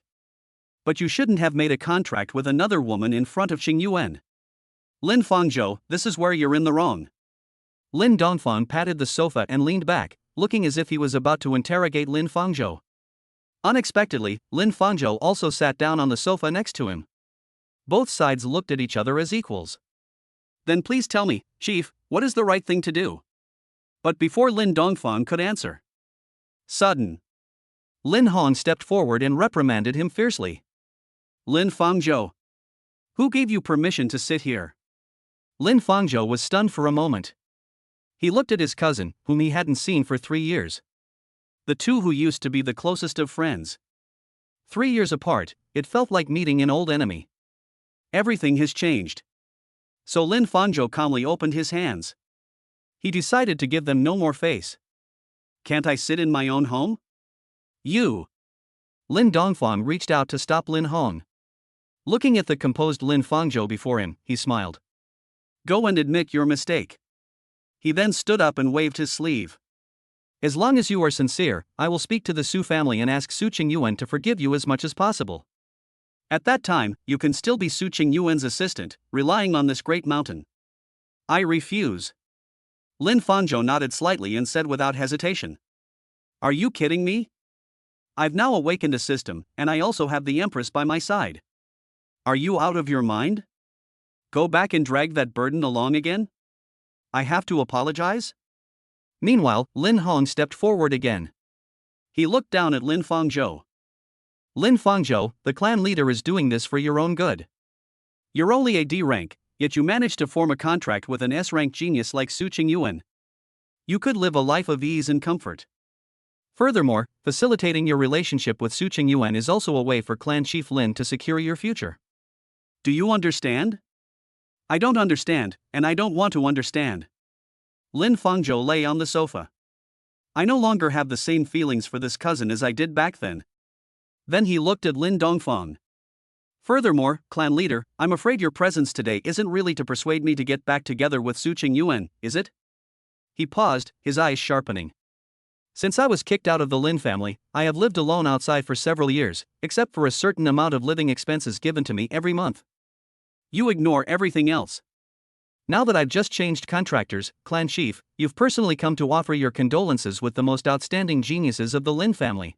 But you shouldn't have made a contract with another woman in front of Qing Yuan. Lin Fangzhou, this is where you're in the wrong. Lin Dongfang patted the sofa and leaned back, looking as if he was about to interrogate Lin Fangzhou. Unexpectedly, Lin Fangzhou also sat down on the sofa next to him. Both sides looked at each other as equals. Then please tell me, Chief, what is the right thing to do? But before Lin Dongfang could answer, sudden, Lin Hong stepped forward and reprimanded him fiercely. Lin Fangzhou, who gave you permission to sit here? Lin Fangzhou was stunned for a moment. He looked at his cousin, whom he hadn't seen for 3 years. The two who used to be the closest of friends. 3 years apart, it felt like meeting an old enemy. Everything has changed. So Lin Fangzhou calmly opened his hands. He decided to give them no more face. Can't I sit in my own home? You. Lin Dongfang reached out to stop Lin Hong. Looking at the composed Lin Fangzhou before him, he smiled. Go and admit your mistake. He then stood up and waved his sleeve. As long as you are sincere, I will speak to the Su family and ask Su Qingyuan to forgive you as much as possible. At that time, you can still be Su Qingyuan's assistant, relying on this great mountain. I refuse. Lin Fangzhou nodded slightly and said without hesitation. Are you kidding me? I've now awakened a system, and I also have the Empress by my side. Are you out of your mind? Go back and drag that burden along again? I have to apologize? Meanwhile, Lin Hong stepped forward again. He looked down at Lin Fangzhou. Lin Fangzhou, the clan leader is doing this for your own good. You're only a D rank, yet you managed to form a contract with an S rank genius like Su Qingyuan. You could live a life of ease and comfort. Furthermore, facilitating your relationship with Su Qingyuan is also a way for Clan Chief Lin to secure your future. Do you understand? I don't understand, and I don't want to understand. Lin Fangzhou lay on the sofa. I no longer have the same feelings for this cousin as I did back then. Then he looked at Lin Dongfang. Furthermore, clan leader, I'm afraid your presence today isn't really to persuade me to get back together with Su Qingyuan, is it? He paused, his eyes sharpening. Since I was kicked out of the Lin family, I have lived alone outside for several years, except for a certain amount of living expenses given to me every month. You ignore everything else. Now that I've just changed contractors, Clan Chief, you've personally come to offer your condolences with the most outstanding geniuses of the Lin family.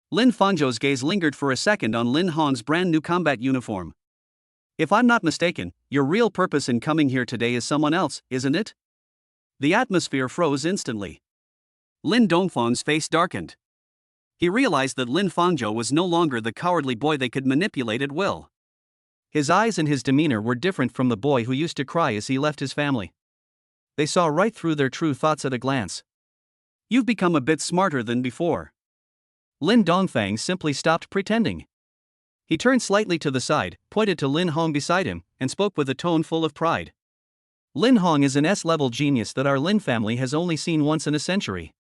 Lin Fangzhou's gaze lingered for a second on Lin Hong's brand new combat uniform. If I'm not mistaken, your real purpose in coming here today is someone else, isn't it? The atmosphere froze instantly. Lin Dongfang's face darkened. He realized that Lin Fangzhou was no longer the cowardly boy they could manipulate at will. His eyes and his demeanor were different from the boy who used to cry as he left his family. They saw right through their true thoughts at a glance. You've become a bit smarter than before. Lin Dongfang simply stopped pretending. He turned slightly to the side, pointed to Lin Hong beside him, and spoke with a tone full of pride. Lin Hong is an S-level genius that our Lin family has only seen once in a century.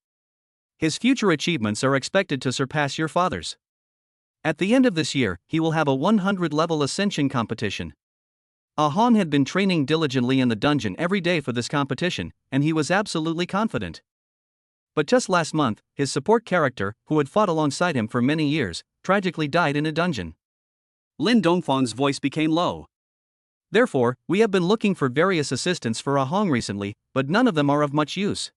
His future achievements are expected to surpass your father's. At the end of this year, he will have a 100-level ascension competition. Hong had been training diligently in the dungeon every day for this competition, and he was absolutely confident. But just last month, his support character, who had fought alongside him for many years, tragically died in a dungeon. Lin Dongfang's voice became low. Therefore, we have been looking for various assistants for Hong recently, but none of them are of much use.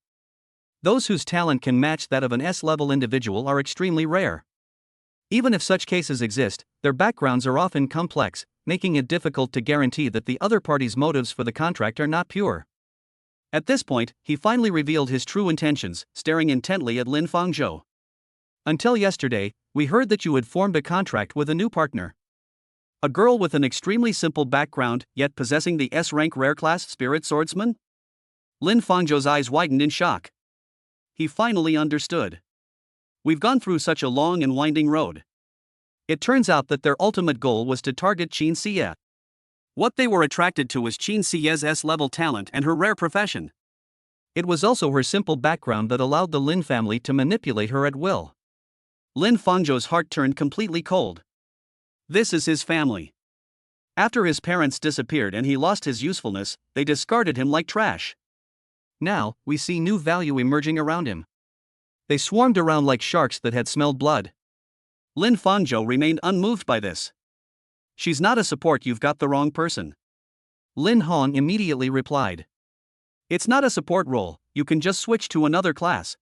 Those whose talent can match that of an S-level individual are extremely rare. Even if such cases exist, their backgrounds are often complex, making it difficult to guarantee that the other party's motives for the contract are not pure. At this point, he finally revealed his true intentions, staring intently at Lin Fangzhou. Until yesterday, we heard that you had formed a contract with a new partner. A girl with an extremely simple background, yet possessing the S-rank rare-class spirit swordsman? Lin Fangzhou's eyes widened in shock. He finally understood. We've gone through such a long and winding road. It turns out that their ultimate goal was to target Qin Xie. What they were attracted to was Qin Xie's S-level talent and her rare profession. It was also her simple background that allowed the Lin family to manipulate her at will. Lin Fangzhou's heart turned completely cold. This is his family. After his parents disappeared and he lost his usefulness, they discarded him like trash. Now, we see new value emerging around him. They swarmed around like sharks that had smelled blood. Lin Fangzhou remained unmoved by this. She's not a support, you've got the wrong person. Lin Hong immediately replied. It's not a support role, you can just switch to another class.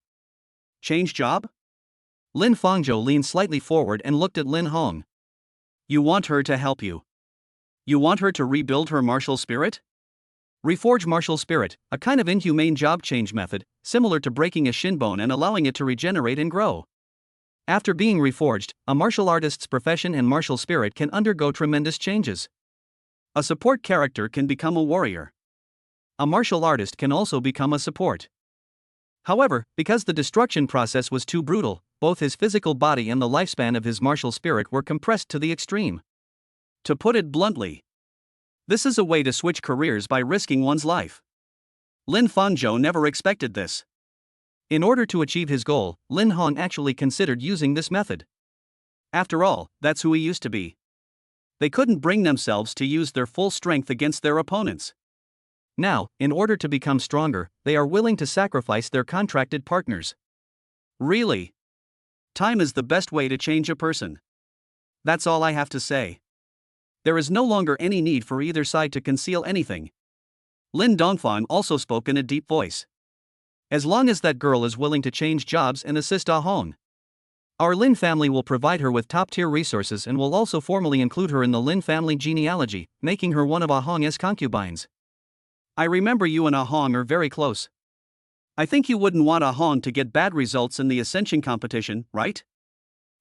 Change job? Lin Fangzhou leaned slightly forward and looked at Lin Hong. You want her to help you? You want her to rebuild her martial spirit? Reforge martial spirit, a kind of inhumane job change method, similar to breaking a shin bone and allowing it to regenerate and grow. After being reforged, a martial artist's profession and martial spirit can undergo tremendous changes. A support character can become a warrior. A martial artist can also become a support. However, because the destruction process was too brutal, both his physical body and the lifespan of his martial spirit were compressed to the extreme. To put it bluntly, this is a way to switch careers by risking one's life. Lin Fangzhou never expected this. In order to achieve his goal, Lin Hong actually considered using this method. After all, that's who he used to be. They couldn't bring themselves to use their full strength against their opponents. Now, in order to become stronger, they are willing to sacrifice their contracted partners. Really? Time is the best way to change a person. That's all I have to say. There is no longer any need for either side to conceal anything. Lin Dongfang also spoke in a deep voice. As long as that girl is willing to change jobs and assist Ah Hong, our Lin family will provide her with top-tier resources and will also formally include her in the Lin family genealogy, making her one of Ah Hong's concubines. I remember you and Ah Hong are very close. I think you wouldn't want Ah Hong to get bad results in the ascension competition, right?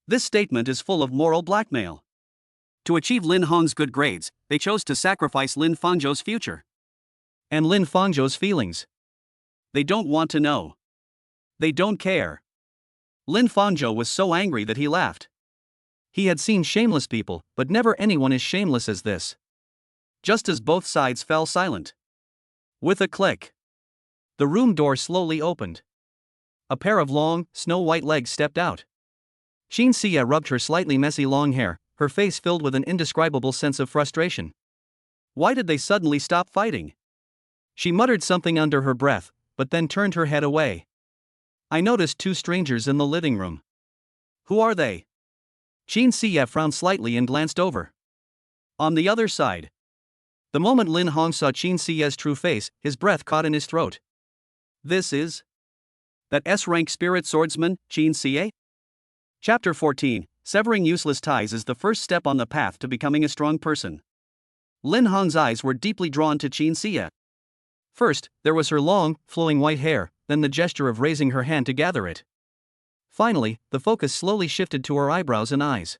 This statement is full of moral blackmail. To achieve Lin Hong's good grades, they chose to sacrifice Lin Fangzhou's future. And Lin Fangzhou's feelings. They don't want to know. They don't care. Lin Fangzhou was so angry that he laughed. He had seen shameless people, but never anyone as shameless as this. Just as both sides fell silent. With a click, the room door slowly opened. A pair of long, snow-white legs stepped out. Qin Xie rubbed her slightly messy long hair, her face filled with an indescribable sense of frustration. Why did they suddenly stop fighting? She muttered something under her breath, but then turned her head away. I noticed two strangers in the living room. Who are they? Qin Xie frowned slightly and glanced over. On the other side. The moment Lin Hong saw Qin Xie's true face, his breath caught in his throat. This is that S-rank spirit swordsman, Qin Xie? Chapter 14, Severing Useless Ties is the first step on the path to becoming a strong person. Lin Hong's eyes were deeply drawn to Qin Xie. First, there was her long, flowing white hair, then the gesture of raising her hand to gather it. Finally, the focus slowly shifted to her eyebrows and eyes.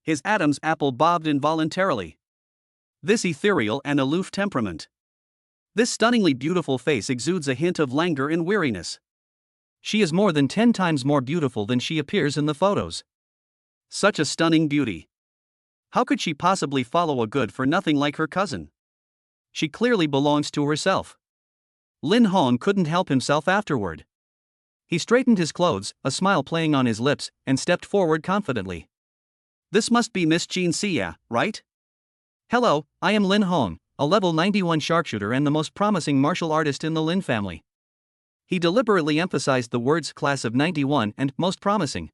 His Adam's apple bobbed involuntarily. This ethereal and aloof temperament. This stunningly beautiful face exudes a hint of languor and weariness. She is more than 10 times more beautiful than she appears in the photos. Such a stunning beauty. How could she possibly follow a good-for-nothing like her cousin? She clearly belongs to herself. Lin Hong couldn't help himself afterward. He straightened his clothes, a smile playing on his lips, and stepped forward confidently. This must be Miss Qin Xie, right? Hello, I am Lin Hong, a level 91 sharpshooter and the most promising martial artist in the Lin family. He deliberately emphasized the words class of 91 and most promising,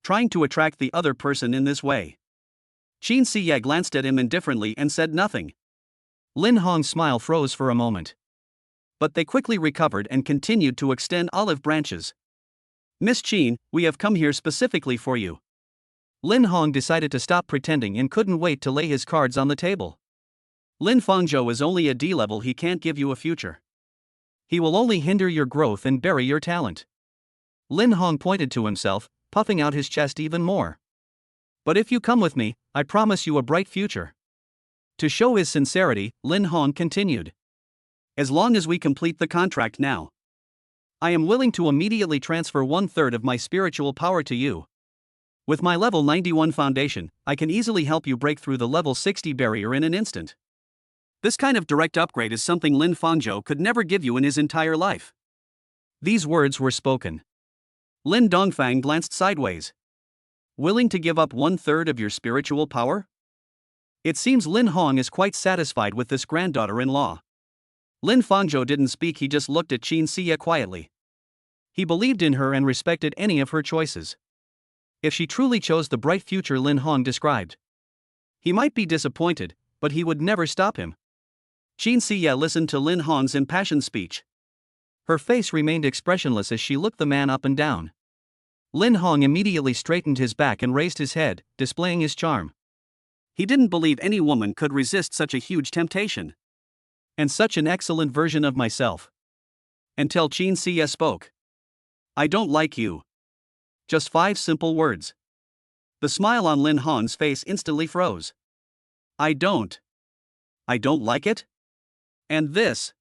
trying to attract the other person in this way. Qin Xie glanced at him indifferently and said nothing. Lin Hong's smile froze for a moment. But they quickly recovered and continued to extend olive branches. Miss Qin, we have come here specifically for you. Lin Hong decided to stop pretending and couldn't wait to lay his cards on the table. Lin Fangzhou is only a D level, he can't give you a future. He will only hinder your growth and bury your talent. Lin Hong pointed to himself, puffing out his chest even more. But if you come with me, I promise you a bright future. To show his sincerity, Lin Hong continued. As long as we complete the contract now, I am willing to immediately transfer 1/3 of my spiritual power to you. With my level 91 foundation, I can easily help you break through the level 60 barrier in an instant. This kind of direct upgrade is something Lin Fangzhou could never give you in his entire life. These words were spoken. Lin Dongfang glanced sideways. Willing to give up 1/3 of your spiritual power? It seems Lin Hong is quite satisfied with this granddaughter-in-law. Lin Fangzhou didn't speak, he just looked at Qin Xie quietly. He believed in her and respected any of her choices. If she truly chose the bright future Lin Hong described, he might be disappointed, but he would never stop him. Qin Siye listened to Lin Hong's impassioned speech. Her face remained expressionless as she looked the man up and down. Lin Hong immediately straightened his back and raised his head, displaying his charm. He didn't believe any woman could resist such a huge temptation. And such an excellent version of myself. Until Qin Siye spoke. I don't like you. Just 5 simple words. The smile on Lin Hong's face instantly froze. I don't like it? And this?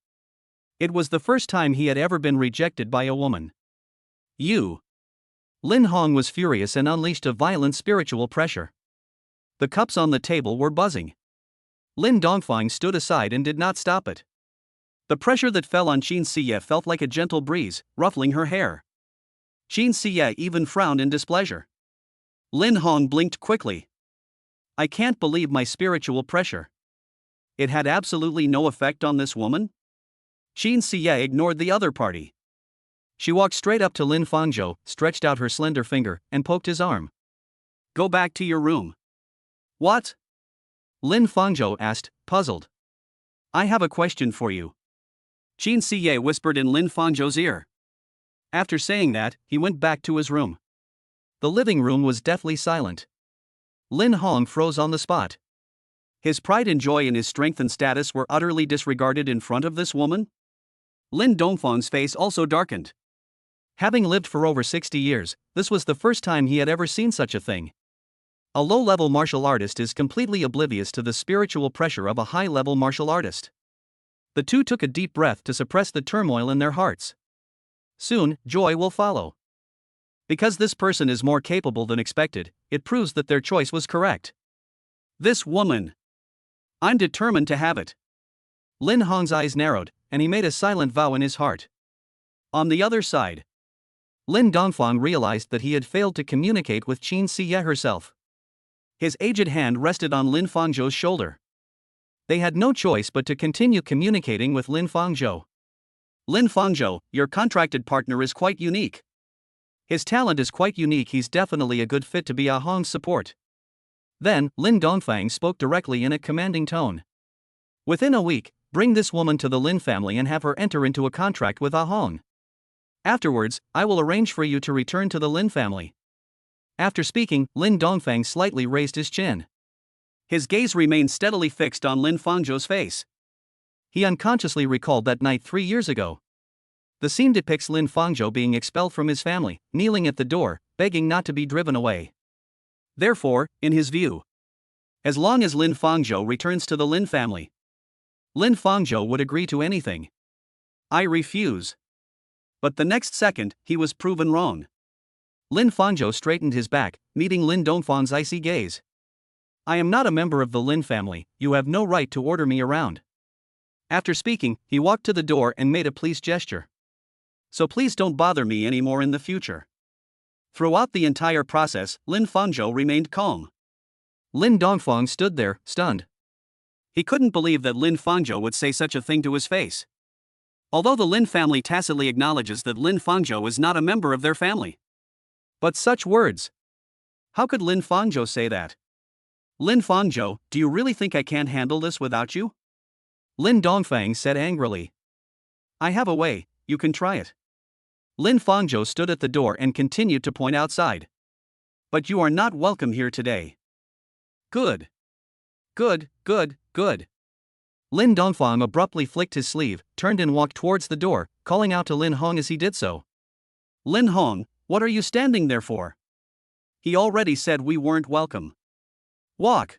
It was the first time he had ever been rejected by a woman. You. Lin Hong was furious and unleashed a violent spiritual pressure. The cups on the table were buzzing. Lin Dongfang stood aside and did not stop it. The pressure that fell on Qin Siye felt like a gentle breeze, ruffling her hair. Qin Siye even frowned in displeasure. Lin Hong blinked quickly. I can't believe my spiritual pressure. It had absolutely no effect on this woman? Qin Siye ignored the other party. She walked straight up to Lin Fangzhou, stretched out her slender finger, and poked his arm. Go back to your room. What? Lin Fangzhou asked, puzzled. I have a question for you. Qin Siye whispered in Lin Fangzhou's ear. After saying that, he went back to his room. The living room was deathly silent. Lin Hong froze on the spot. His pride and joy in his strength and status were utterly disregarded in front of this woman? Lin Dongfang's face also darkened. Having lived for over 60 years, this was the first time he had ever seen such a thing. A low-level martial artist is completely oblivious to the spiritual pressure of a high-level martial artist. The two took a deep breath to suppress the turmoil in their hearts. Soon, joy will follow. Because this person is more capable than expected, it proves that their choice was correct. This woman. I'm determined to have it. Lin Hong's eyes narrowed, and he made a silent vow in his heart. On the other side, Lin Dongfang realized that he had failed to communicate with Qin Siye herself. His aged hand rested on Lin Fangzhou's shoulder. They had no choice but to continue communicating with Lin Fangzhou. Lin Fangzhou, your contracted partner is quite unique. His talent is quite unique. He's definitely a good fit to be Ah Hong's support. Then, Lin Dongfang spoke directly in a commanding tone. Within a week, bring this woman to the Lin family and have her enter into a contract with Ah Hong. Afterwards, I will arrange for you to return to the Lin family. After speaking, Lin Dongfang slightly raised his chin. His gaze remained steadily fixed on Lin Fangzhou's face. He unconsciously recalled that night 3 years ago. The scene depicts Lin Fangzhou being expelled from his family, kneeling at the door, begging not to be driven away. Therefore, in his view, as long as Lin Fangzhou returns to the Lin family, Lin Fangzhou would agree to anything. I refuse. But the next second, he was proven wrong. Lin Fangzhou straightened his back, meeting Lin Dongfang's icy gaze. I am not a member of the Lin family, you have no right to order me around. After speaking, he walked to the door and made a pleased gesture. So please don't bother me anymore in the future. Throughout the entire process, Lin Fangzhou remained calm. Lin Dongfang stood there, stunned. He couldn't believe that Lin Fangzhou would say such a thing to his face. Although the Lin family tacitly acknowledges that Lin Fangzhou is not a member of their family. But such words. How could Lin Fangzhou say that? Lin Fangzhou, do you really think I can't handle this without you? Lin Dongfang said angrily. I have a way, you can try it. Lin Fangzhou stood at the door and continued to point outside. But you are not welcome here today. Good. Good, good, good. Lin Dongfang abruptly flicked his sleeve, turned and walked towards the door, calling out to Lin Hong as he did so. Lin Hong, what are you standing there for? He already said we weren't welcome. Walk.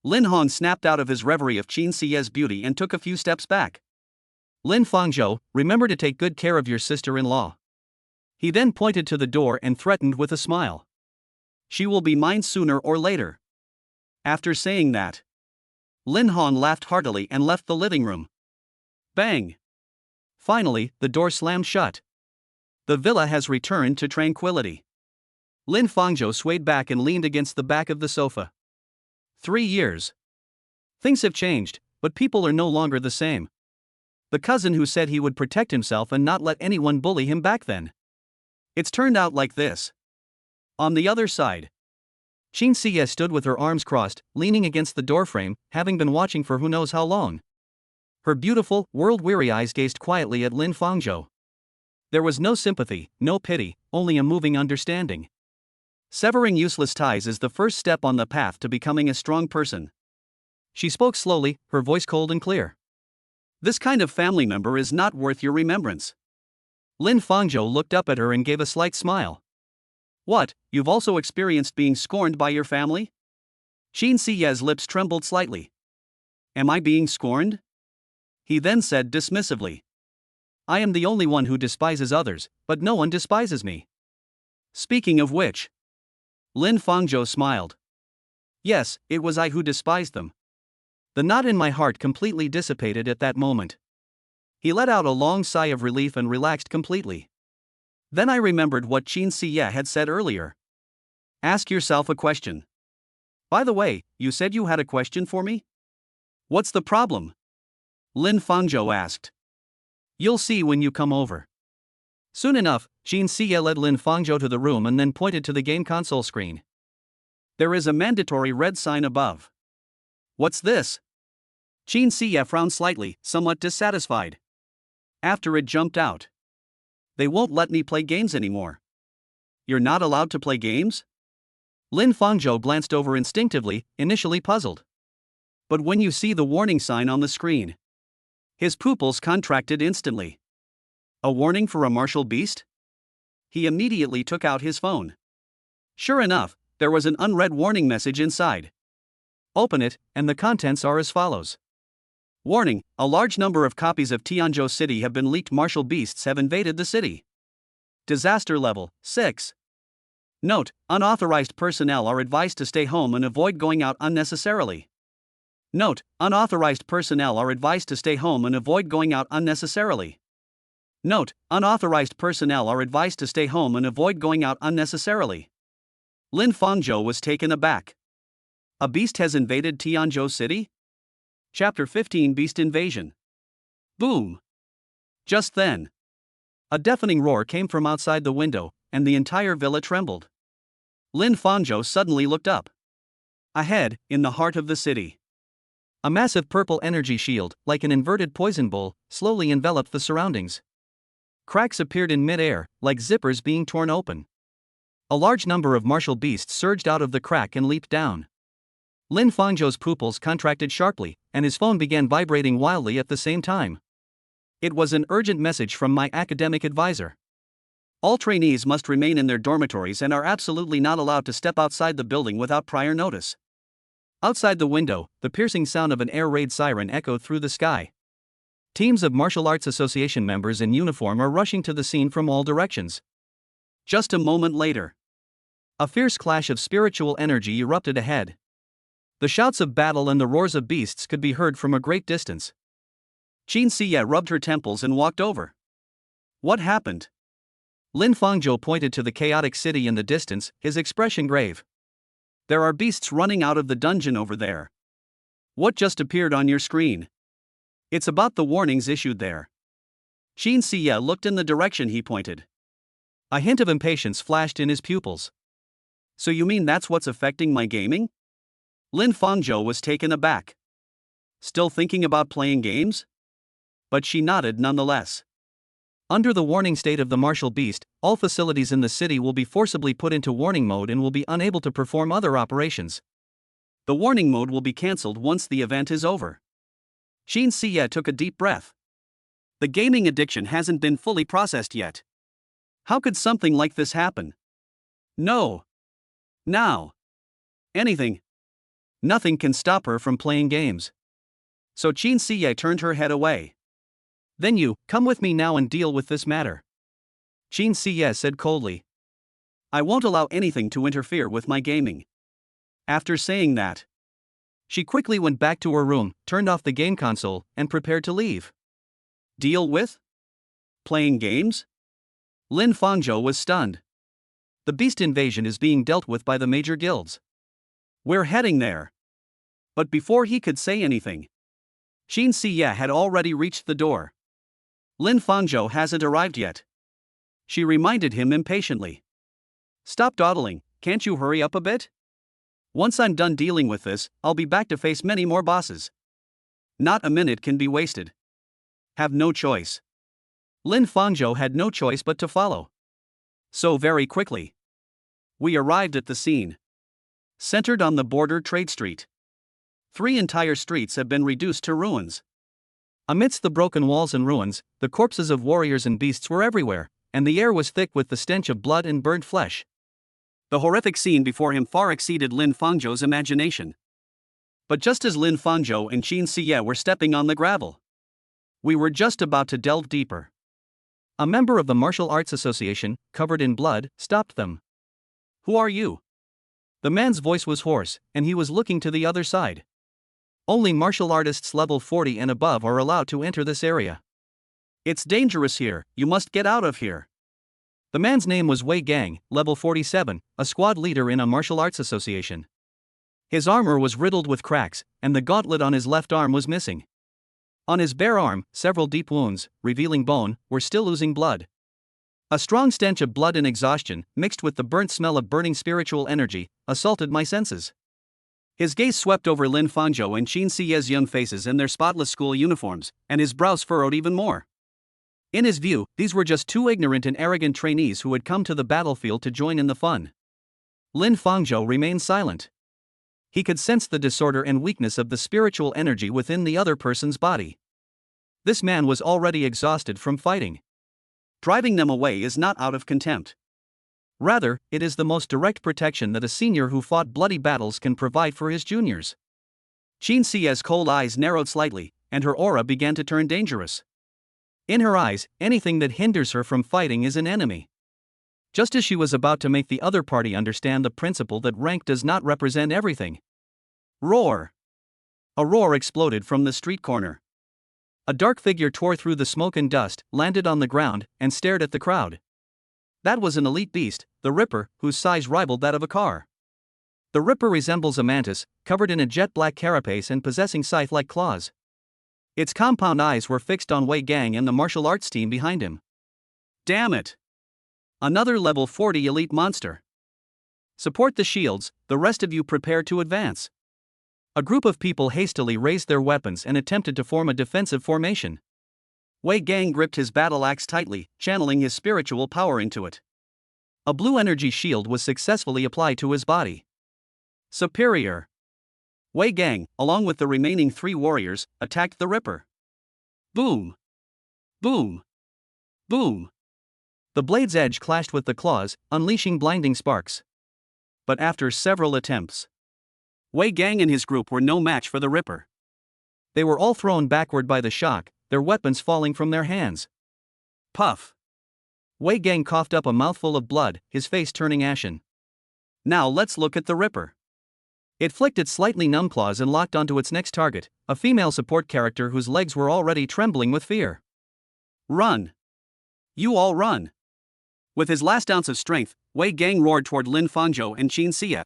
Lin Hong snapped out of his reverie of Qin Siye's beauty and took a few steps back. Lin Fangzhou, remember to take good care of your sister-in-law. He then pointed to the door and threatened with a smile. She will be mine sooner or later. After saying that, Lin Hong laughed heartily and left the living room. Bang! Finally, the door slammed shut. The villa has returned to tranquility. Lin Fangzhou swayed back and leaned against the back of the sofa. 3 years. Things have changed, but people are no longer the same. The cousin who said he would protect himself and not let anyone bully him back then. It's turned out like this. On the other side, Qin Siye stood with her arms crossed, leaning against the doorframe, having been watching for who knows how long. Her beautiful, world-weary eyes gazed quietly at Lin Fangzhou. There was no sympathy, no pity, only a moving understanding. Severing useless ties is the first step on the path to becoming a strong person. She spoke slowly, her voice cold and clear. This kind of family member is not worth your remembrance. Lin Fangzhou looked up at her and gave a slight smile. What, you've also experienced being scorned by your family? Qin Siye's lips trembled slightly. Am I being scorned? He then said dismissively. I am the only one who despises others, but no one despises me. Speaking of which, Lin Fangzhou smiled. Yes, it was I who despised them. The knot in my heart completely dissipated at that moment. He let out a long sigh of relief and relaxed completely. Then I remembered what Qin Siye had said earlier. Ask yourself a question. By the way, you said you had a question for me? What's the problem? Lin Fangzhou asked. You'll see when you come over. Soon enough, Qin Siye led Lin Fangzhou to the room and then pointed to the game console screen. There is a mandatory red sign above. What's this? Qin Siye frowned slightly, somewhat dissatisfied. After it jumped out. They won't let me play games anymore. You're not allowed to play games? Lin Fangzhou glanced over instinctively, initially puzzled. But when you see the warning sign on the screen, his pupils contracted instantly. A warning for a martial beast? He immediately took out his phone. Sure enough, there was an unread warning message inside. Open it, and the contents are as follows. Warning, a large number of copies of Tianzhou City have been leaked. Martial beasts have invaded the city. Disaster level, 6. Note, unauthorized personnel are advised to stay home and avoid going out unnecessarily. Note, unauthorized personnel are advised to stay home and avoid going out unnecessarily. Note, unauthorized personnel are advised to stay home and avoid going out unnecessarily. Lin Fangzhou was taken aback. A beast has invaded Tianzhou City? Chapter 15 Beast Invasion. Boom! Just then, a deafening roar came from outside the window, and the entire villa trembled. Lin Fangzhou suddenly looked up. Ahead, in the heart of the city, a massive purple energy shield, like an inverted poison bowl, slowly enveloped the surroundings. Cracks appeared in mid-air, like zippers being torn open. A large number of martial beasts surged out of the crack and leaped down. Lin Fangzhou's pupils contracted sharply, and his phone began vibrating wildly at the same time. It was an urgent message from my academic advisor. All trainees must remain in their dormitories and are absolutely not allowed to step outside the building without prior notice. Outside the window, the piercing sound of an air raid siren echoed through the sky. Teams of martial arts association members in uniform are rushing to the scene from all directions. Just a moment later, a fierce clash of spiritual energy erupted ahead. The shouts of battle and the roars of beasts could be heard from a great distance. Qin Siye rubbed her temples and walked over. What happened? Lin Fangzhou pointed to the chaotic city in the distance, his expression grave. There are beasts running out of the dungeon over there. What just appeared on your screen? It's about the warnings issued there. Qin Siye looked in the direction he pointed. A hint of impatience flashed in his pupils. So you mean that's what's affecting my gaming? Lin Fangzhou was taken aback. Still thinking about playing games? But she nodded nonetheless. Under the warning state of the martial beast, all facilities in the city will be forcibly put into warning mode and will be unable to perform other operations. The warning mode will be cancelled once the event is over. Qin Siye took a deep breath. The gaming addiction hasn't been fully processed yet. How could something like this happen? No. Now. Anything. Nothing can stop her from playing games. So Qin Siye turned her head away. Then you, come with me now and deal with this matter. Qin Siye said coldly. I won't allow anything to interfere with my gaming. After saying that, she quickly went back to her room, turned off the game console, and prepared to leave. Deal with? Playing games? Lin Fangzhou was stunned. The beast invasion is being dealt with by the major guilds. We're heading there. But before he could say anything, Qin Siye had already reached the door. Lin Fangzhou hasn't arrived yet. She reminded him impatiently. Stop dawdling, can't you hurry up a bit? Once I'm done dealing with this, I'll be back to face many more bosses. Not a minute can be wasted. Have no choice. Lin Fangzhou had no choice but to follow. So very quickly. We arrived at the scene. Centered on the border trade street. 3 entire streets have been reduced to ruins. Amidst the broken walls and ruins, the corpses of warriors and beasts were everywhere, and the air was thick with the stench of blood and burnt flesh. The horrific scene before him far exceeded Lin Fangzhou's imagination. But just as Lin Fangzhou and Qin Siye were stepping on the gravel, we were just about to delve deeper. A member of the Martial Arts Association, covered in blood, stopped them. Who are you? The man's voice was hoarse, and he was looking to the other side. Only martial artists level 40 and above are allowed to enter this area. It's dangerous here, you must get out of here. The man's name was Wei Gang, level 47, a squad leader in a martial arts association. His armor was riddled with cracks, and the gauntlet on his left arm was missing. On his bare arm, several deep wounds, revealing bone, were still oozing blood. A strong stench of blood and exhaustion, mixed with the burnt smell of burning spiritual energy, assaulted my senses. His gaze swept over Lin Fangzhou and Qin Siye's young faces in their spotless school uniforms, and his brows furrowed even more. In his view, these were just 2 ignorant and arrogant trainees who had come to the battlefield to join in the fun. Lin Fangzhou remained silent. He could sense the disorder and weakness of the spiritual energy within the other person's body. This man was already exhausted from fighting. Driving them away is not out of contempt. Rather, it is the most direct protection that a senior who fought bloody battles can provide for his juniors. Qin Siye's cold eyes narrowed slightly, and her aura began to turn dangerous. In her eyes, anything that hinders her from fighting is an enemy. Just as she was about to make the other party understand the principle that rank does not represent everything. Roar! A roar exploded from the street corner. A dark figure tore through the smoke and dust, landed on the ground, and stared at the crowd. That was an elite beast, the Ripper, whose size rivaled that of a car. The Ripper resembles a mantis, covered in a jet-black carapace and possessing scythe-like claws. Its compound eyes were fixed on Wei Gang and the martial arts team behind him. Damn it! Another level 40 elite monster. Support the shields, the rest of you prepare to advance. A group of people hastily raised their weapons and attempted to form a defensive formation. Wei Gang gripped his battle axe tightly, channeling his spiritual power into it. A blue energy shield was successfully applied to his body. Superior. Wei Gang, along with the remaining 3 warriors, attacked the Ripper. Boom! Boom! Boom! The blade's edge clashed with the claws, unleashing blinding sparks. But after several attempts, Wei Gang and his group were no match for the Ripper. They were all thrown backward by the shock, their weapons falling from their hands. Puff! Wei Gang coughed up a mouthful of blood, his face turning ashen. Now let's look at the Ripper. It flicked its slightly numb claws and locked onto its next target, a female support character whose legs were already trembling with fear. Run! You all run! With his last ounce of strength, Wei Gang roared toward Lin Fangzhou and Qin Siye.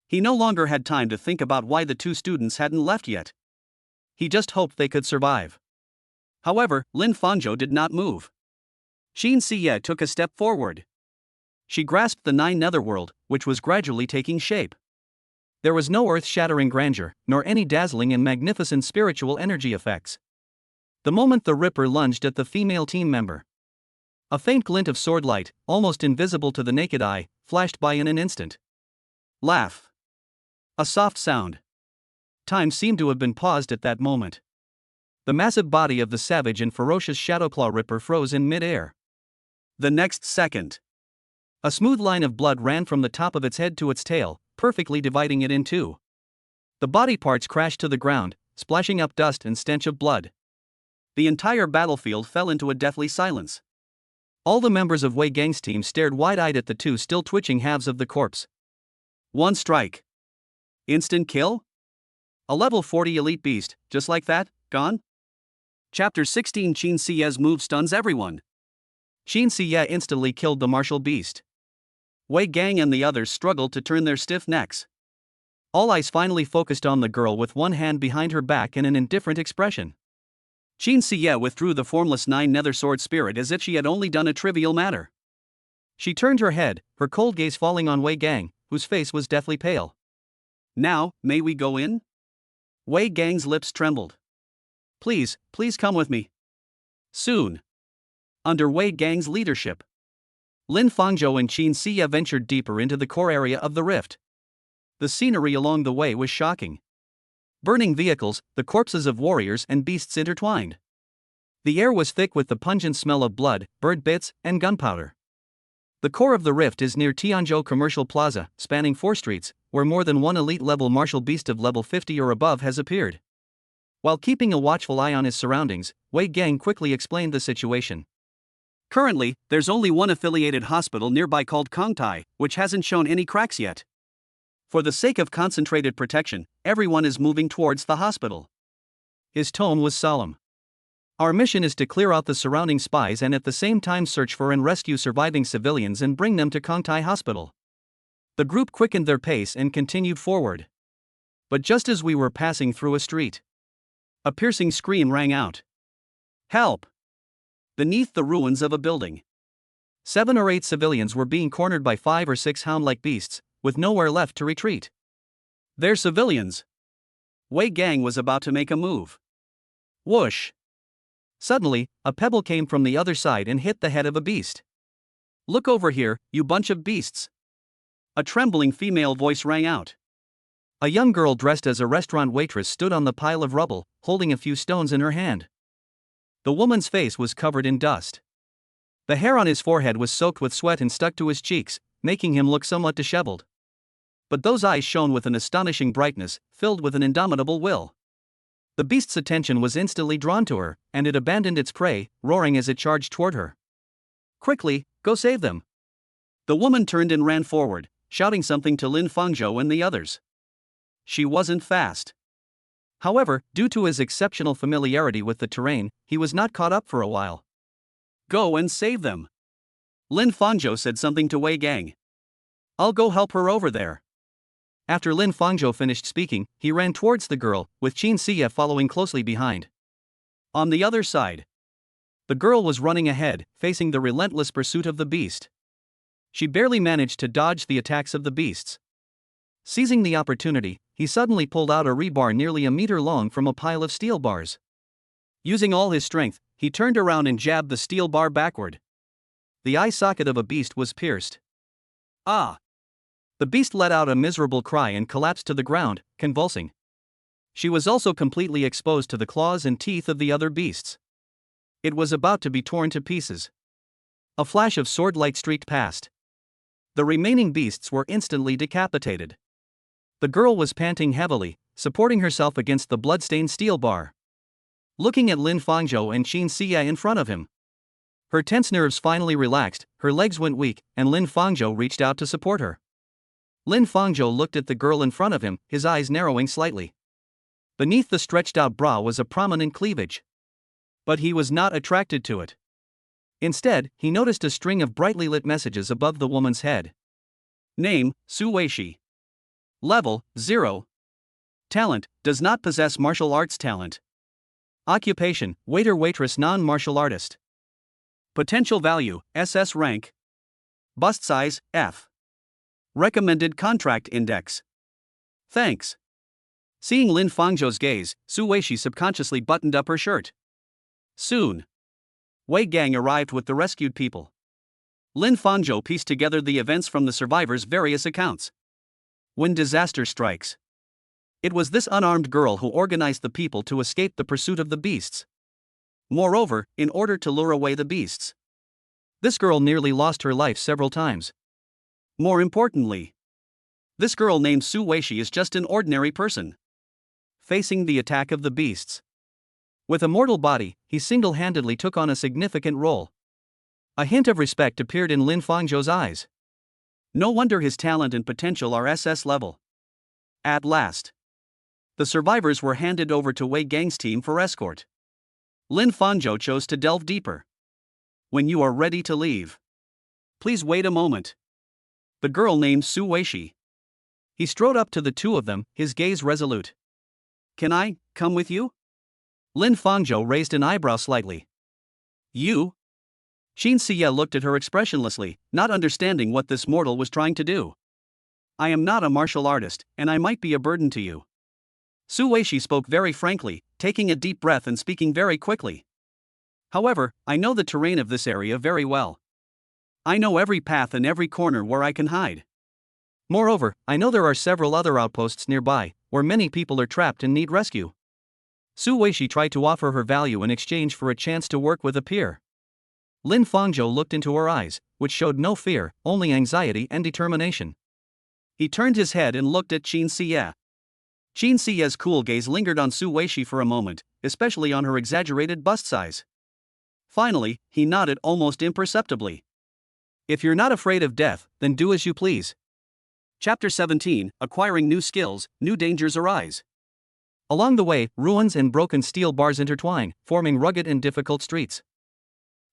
He no longer had time to think about why the 2 students hadn't left yet. He just hoped they could survive. However, Lin Fangzhou did not move. Qin Siye took a step forward. She grasped the 9 netherworld, which was gradually taking shape. There was no earth-shattering grandeur, nor any dazzling and magnificent spiritual energy effects. The moment the Ripper lunged at the female team member, a faint glint of sword light, almost invisible to the naked eye, flashed by in an instant. Laugh. A soft sound. Time seemed to have been paused at that moment. The massive body of the savage and ferocious Shadowclaw Ripper froze in mid-air. The next second, a smooth line of blood ran from the top of its head to its tail, perfectly dividing it in 2. The body parts crashed to the ground, splashing up dust and stench of blood. The entire battlefield fell into a deathly silence. All the members of Wei Gang's team stared wide-eyed at the 2 still twitching halves of the corpse. One strike. Instant kill? A level 40 elite beast, just like that, gone? Chapter 16 Qin Siye's move stuns everyone. Qin Siye instantly killed the martial beast. Wei Gang and the others struggled to turn their stiff necks. All eyes finally focused on the girl with one hand behind her back and an indifferent expression. Qin Siye withdrew the formless 9 nether sword spirit as if she had only done a trivial matter. She turned her head, her cold gaze falling on Wei Gang, whose face was deathly pale. Now, may we go in? Wei Gang's lips trembled. Please, please come with me. Soon. Under Wei Gang's leadership, Lin Fangzhou and Qin Siya ventured deeper into the core area of the rift. The scenery along the way was shocking. Burning vehicles, the corpses of warriors and beasts intertwined. The air was thick with the pungent smell of blood, bird bits, and gunpowder. The core of the rift is near Tianzhou Commercial Plaza, spanning 4 streets, where more than one elite-level martial beast of level 50 or above has appeared. While keeping a watchful eye on his surroundings, Wei Gang quickly explained the situation. Currently, there's only one affiliated hospital nearby called Kongtai, which hasn't shown any cracks yet. For the sake of concentrated protection, everyone is moving towards the hospital. His tone was solemn. Our mission is to clear out the surrounding spies and at the same time search for and rescue surviving civilians and bring them to Kongtai Hospital. The group quickened their pace and continued forward. But just as we were passing through a street, a piercing scream rang out. Help! Beneath the ruins of a building, 7 or 8 civilians were being cornered by 5 or 6 hound-like beasts, with nowhere left to retreat. They're civilians. Wei Gang was about to make a move. Whoosh! Suddenly, a pebble came from the other side and hit the head of a beast. Look over here, you bunch of beasts! A trembling female voice rang out. A young girl dressed as a restaurant waitress stood on the pile of rubble, holding a few stones in her hand. The woman's face was covered in dust. The hair on his forehead was soaked with sweat and stuck to his cheeks, making him look somewhat disheveled. But those eyes shone with an astonishing brightness, filled with an indomitable will. The beast's attention was instantly drawn to her, and it abandoned its prey, roaring as it charged toward her. Quickly, go save them! The woman turned and ran forward, shouting something to Lin Fangzhou and the others. She wasn't fast. However, due to his exceptional familiarity with the terrain, he was not caught up for a while. Go and save them! Lin Fangzhou said something to Wei Gang. I'll go help her over there. After Lin Fangzhou finished speaking, he ran towards the girl, with Qin Siya following closely behind. On the other side, the girl was running ahead, facing the relentless pursuit of the beast. She barely managed to dodge the attacks of the beasts. Seizing the opportunity, he suddenly pulled out a rebar nearly a meter long from a pile of steel bars. Using all his strength, he turned around and jabbed the steel bar backward. The eye socket of a beast was pierced. Ah! The beast let out a miserable cry and collapsed to the ground, convulsing. She was also completely exposed to the claws and teeth of the other beasts. It was about to be torn to pieces. A flash of sword-light streaked past. The remaining beasts were instantly decapitated. The girl was panting heavily, supporting herself against the blood-stained steel bar. Looking at Lin Fangzhou and Qin Siya in front of him. Her tense nerves finally relaxed, her legs went weak, and Lin Fangzhou reached out to support her. Lin Fangzhou looked at the girl in front of him, his eyes narrowing slightly. Beneath the stretched-out bra was a prominent cleavage. But he was not attracted to it. Instead, he noticed a string of brightly lit messages above the woman's head. Name, Su Weishi. Level, 0. Talent, does not possess martial arts talent. Occupation, waiter-waitress non-martial artist. Potential value, SS rank. Bust size, F. Recommended contract index. Thanks. Seeing Lin Fangzhou's gaze, Su Weishi subconsciously buttoned up her shirt. Soon, Wei Gang arrived with the rescued people. Lin Fangzhou pieced together the events from the survivors' various accounts. When disaster strikes, it was this unarmed girl who organized the people to escape the pursuit of the beasts. Moreover, in order to lure away the beasts, this girl nearly lost her life several times. More importantly, this girl named Su Weishi is just an ordinary person, facing the attack of the beasts. With a mortal body, he single-handedly took on a significant role. A hint of respect appeared in Lin Fangzhou's eyes. No wonder his talent and potential are SS level. At last, the survivors were handed over to Wei Gang's team for escort. Lin Fangzhou chose to delve deeper. When you are ready to leave, please wait a moment. The girl named Su Weishi. He strode up to the two of them, his gaze resolute. Can I come with you? Lin Fangzhou raised an eyebrow slightly. You? Qin Siye looked at her expressionlessly, not understanding what this mortal was trying to do. I am not a martial artist, and I might be a burden to you. Su Weishi spoke very frankly, taking a deep breath and speaking very quickly. However, I know the terrain of this area very well. I know every path and every corner where I can hide. Moreover, I know there are several other outposts nearby, where many people are trapped and need rescue. Su Weishi tried to offer her value in exchange for a chance to work with a peer. Lin Fangzhou looked into her eyes, which showed no fear, only anxiety and determination. He turned his head and looked at Qin Siye. Qin Siye's cool gaze lingered on Su Weishi for a moment, especially on her exaggerated bust size. Finally, he nodded almost imperceptibly. If you're not afraid of death, then do as you please. Chapter 17, Acquiring New Skills, New Dangers Arise. Along the way, ruins and broken steel bars intertwine, forming rugged and difficult streets.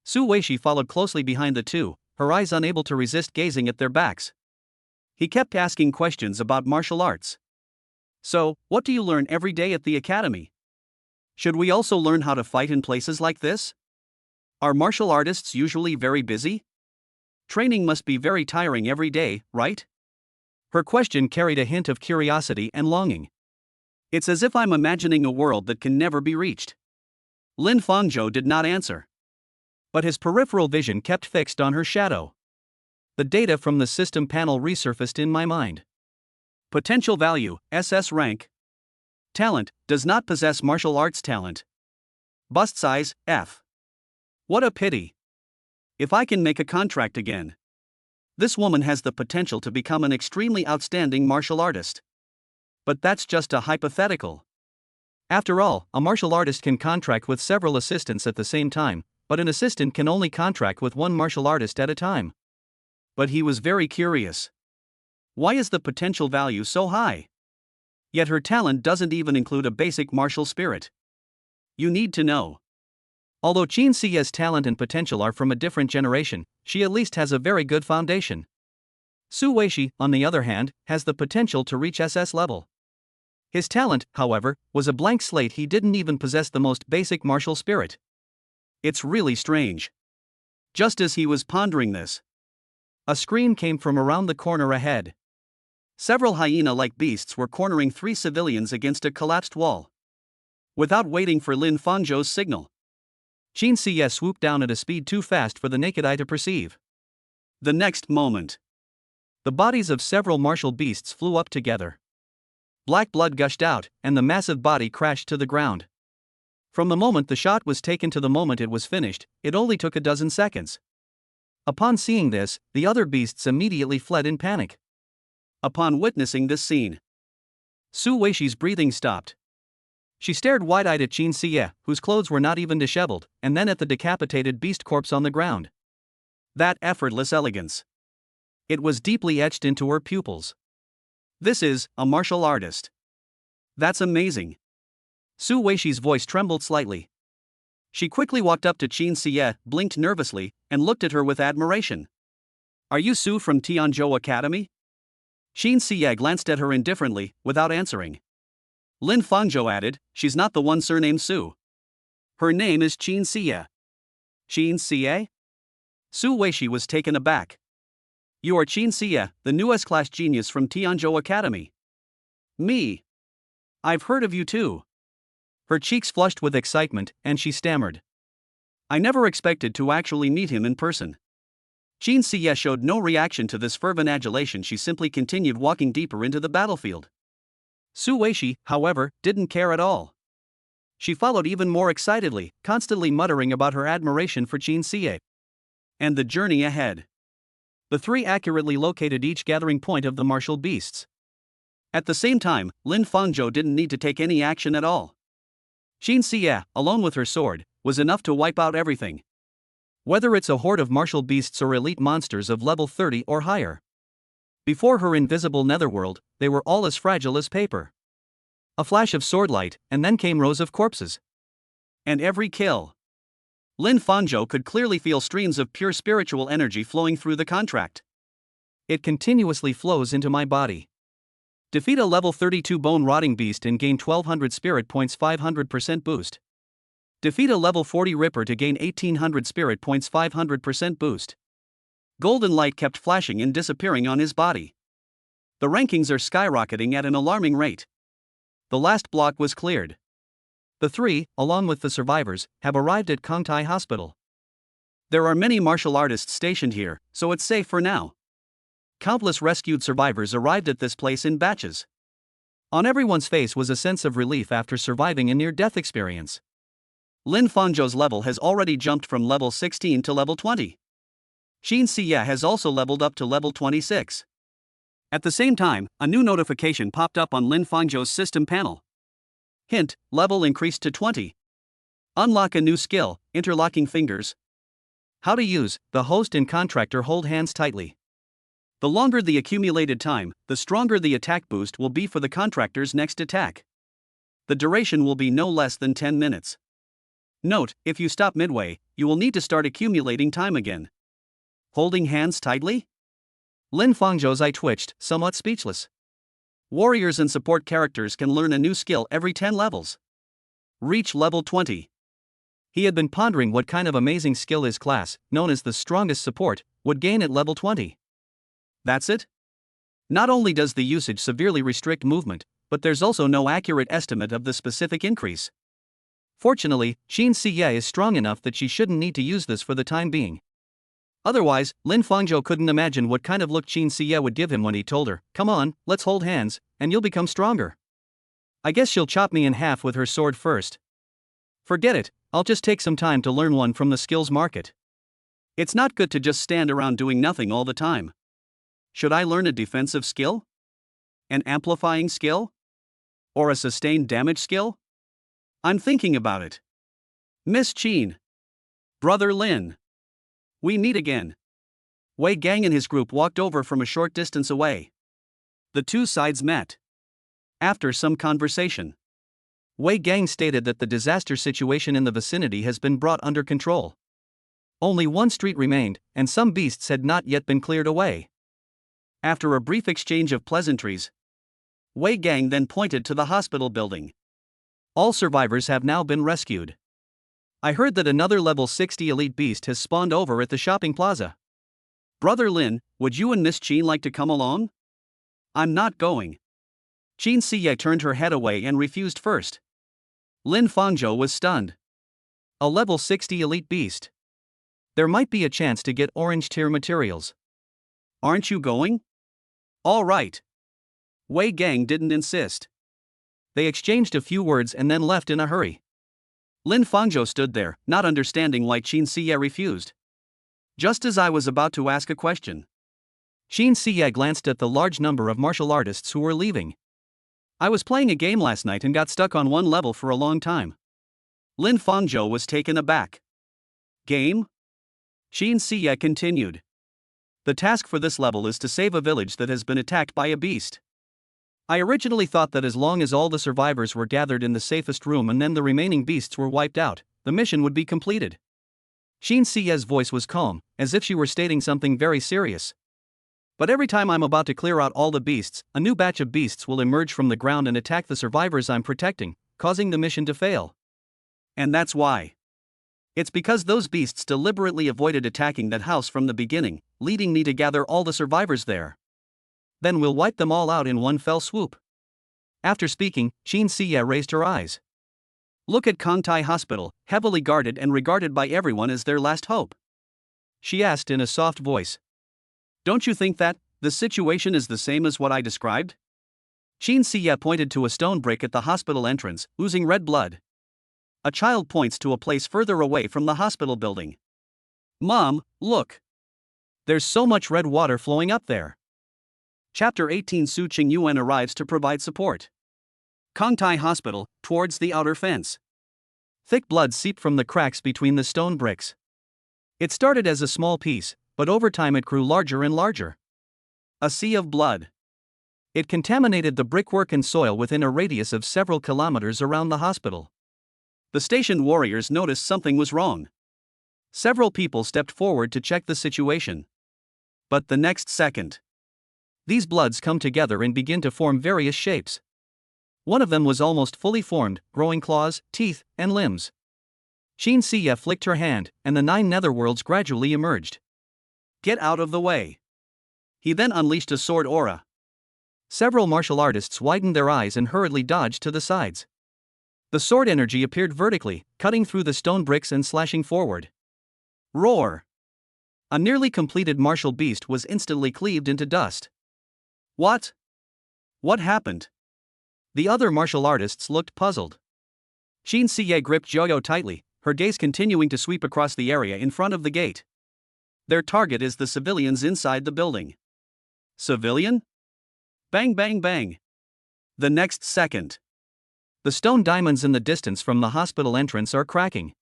Su Weishi followed closely behind the two, her eyes unable to resist gazing at their backs. He kept asking questions about martial arts. So, what do you learn every day at the academy? Should we also learn how to fight in places like this? Are martial artists usually very busy? Training must be very tiring every day, right? Her question carried a hint of curiosity and longing. It's as if I'm imagining a world that can never be reached. Lin Fangzhou did not answer. But his peripheral vision kept fixed on her shadow. The data from the system panel resurfaced in my mind. Potential value, SS rank. Talent, does not possess martial arts talent. Bust size, F. What a pity. If I can make a contract again. This woman has the potential to become an extremely outstanding martial artist. But that's just a hypothetical. After all, a martial artist can contract with several assistants at the same time, but an assistant can only contract with one martial artist at a time. But he was very curious. Why is the potential value so high? Yet her talent doesn't even include a basic martial spirit. You need to know. Although Qin Siye's talent and potential are from a different generation, she at least has a very good foundation. Su Weishi, on the other hand, has the potential to reach SS level. His talent, however, was a blank slate. He didn't even possess the most basic martial spirit. It's really strange. Just as he was pondering this, a scream came from around the corner ahead. Several hyena-like beasts were cornering 3 civilians against a collapsed wall. Without waiting for Lin Fangzhou's signal, Qin Siye swooped down at a speed too fast for the naked eye to perceive. The next moment, the bodies of several martial beasts flew up together. Black blood gushed out, and the massive body crashed to the ground. From the moment the shot was taken to the moment it was finished, it only took a dozen seconds. Upon seeing this, the other beasts immediately fled in panic. Upon witnessing this scene, Su Weishi's breathing stopped. She stared wide-eyed at Qin Siye, whose clothes were not even disheveled, and then at the decapitated beast corpse on the ground. That effortless elegance. It was deeply etched into her pupils. This is a martial artist. That's amazing. Su Weishi's voice trembled slightly. She quickly walked up to Qin Siye, blinked nervously, and looked at her with admiration. Are you Su from Tianzhou Academy? Qin Siye glanced at her indifferently, without answering. Lin Fangzhou added, she's not the one surnamed Su. Her name is Qin Siye. Qin Siye? Su Weishi was taken aback. You are Qin Siye, the new S-class genius from Tianzhou Academy. Me. I've heard of you too. Her cheeks flushed with excitement, and she stammered. I never expected to actually meet him in person. Qin Siye showed no reaction to this fervent adulation. She simply continued walking deeper into the battlefield. Su Weishi, however, didn't care at all. She followed even more excitedly, constantly muttering about her admiration for Qin Siye and the journey ahead. The 3 accurately located each gathering point of the martial beasts. At the same time, Lin Fangzhou didn't need to take any action at all. Qin Siye, alone with her sword, was enough to wipe out everything. Whether it's a horde of martial beasts or elite monsters of level 30 or higher. Before her invisible netherworld, they were all as fragile as paper. A flash of swordlight, and then came rows of corpses. And every kill. Lin Fangzhou could clearly feel streams of pure spiritual energy flowing through the contract. It continuously flows into my body. Defeat a level 32 bone-rotting beast and gain 1200 spirit points, 500% boost. Defeat a level 40 Ripper to gain 1800 spirit points, 500% boost. Golden light kept flashing and disappearing on his body. The rankings are skyrocketing at an alarming rate. The last block was cleared. The three, along with the survivors, have arrived at Kangtai Hospital. There are many martial artists stationed here, so it's safe for now. Countless rescued survivors arrived at this place in batches. On everyone's face was a sense of relief after surviving a near-death experience. Lin Fangzhou's level has already jumped from level 16 to level 20. Xin Xie has also leveled up to level 26. At the same time, a new notification popped up on Lin Fangzhou's system panel. Hint: level increased to 20. Unlock a new skill, interlocking fingers. How to use: the host and contractor hold hands tightly. The longer the accumulated time, the stronger the attack boost will be for the contractor's next attack. The duration will be no less than 10 minutes. Note: if you stop midway, you will need to start accumulating time again. Holding hands tightly? Lin Fangzhou's eye twitched, somewhat speechless. Warriors and support characters can learn a new skill every 10 levels. Reach level 20. He had been pondering what kind of amazing skill his class, known as the strongest support, would gain at level 20. That's it? Not only does the usage severely restrict movement, but there's also no accurate estimate of the specific increase. Fortunately, Xin Xie is strong enough that she shouldn't need to use this for the time being. Otherwise, Lin Fangzhou couldn't imagine what kind of look Xin Xie would give him when he told her, "Come on, let's hold hands, and you'll become stronger." I guess she'll chop me in half with her sword first. Forget it, I'll just take some time to learn one from the skills market. It's not good to just stand around doing nothing all the time. Should I learn a defensive skill? An amplifying skill? Or a sustained damage skill? I'm thinking about it. Miss Qin. Brother Lin. We meet again. Wei Gang and his group walked over from a short distance away. The two sides met. After some conversation, Wei Gang stated that the disaster situation in the vicinity has been brought under control. Only one street remained, and some beasts had not yet been cleared away. After a brief exchange of pleasantries, Wei Gang then pointed to the hospital building. All survivors have now been rescued. I heard that another level 60 elite beast has spawned over at the shopping plaza. Brother Lin, would you and Miss Qin like to come along? I'm not going. Xin Xie turned her head away and refused first. Lin Fangzhou was stunned. A level 60 elite beast. There might be a chance to get orange tier materials. Aren't you going? All right. Wei Gang didn't insist. They exchanged a few words and then left in a hurry. Lin Fangzhou stood there, not understanding why Xin Xie refused. Just as I was about to ask a question, Xin Xie glanced at the large number of martial artists who were leaving. I was playing a game last night and got stuck on one level for a long time. Lin Fangzhou was taken aback. Game? Xin Xie continued. The task for this level is to save a village that has been attacked by a beast. I originally thought that as long as all the survivors were gathered in the safest room and then the remaining beasts were wiped out, the mission would be completed. Xin Xie's voice was calm, as if she were stating something very serious. But every time I'm about to clear out all the beasts, a new batch of beasts will emerge from the ground and attack the survivors I'm protecting, causing the mission to fail. And that's why. It's because those beasts deliberately avoided attacking that house from the beginning, leading me to gather all the survivors there. Then we'll wipe them all out in one fell swoop. After speaking, Xin Xie raised her eyes. Look at Kangtai Hospital, heavily guarded and regarded by everyone as their last hope. She asked in a soft voice. Don't you think that the situation is the same as what I described? Xin Xie pointed to a stone brick at the hospital entrance, oozing red blood. A child points to a place further away from the hospital building. Mom, look. There's so much red water flowing up there. Chapter 18. Su Qingyuan arrives to provide support. Kangtai Hospital, towards the outer fence. Thick blood seeped from the cracks between the stone bricks. It started as a small piece, but over time it grew larger and larger. A sea of blood. It contaminated the brickwork and soil within a radius of several kilometers around the hospital. The stationed warriors noticed something was wrong. Several people stepped forward to check the situation. But the next second, these bloods come together and begin to form various shapes. One of them was almost fully formed, growing claws, teeth, and limbs. Shin Siya flicked her hand, and the 9 netherworlds gradually emerged. Get out of the way. He then unleashed a sword aura. Several martial artists widened their eyes and hurriedly dodged to the sides. The sword energy appeared vertically, cutting through the stone bricks and slashing forward. Roar! A nearly completed martial beast was instantly cleaved into dust. What? What happened? The other martial artists looked puzzled. Shin Siye gripped Joyo tightly, her gaze continuing to sweep across the area in front of the gate. Their target is the civilians inside the building. Civilian? Bang bang bang. The next second. The stone diamonds in the distance from the hospital entrance are cracking.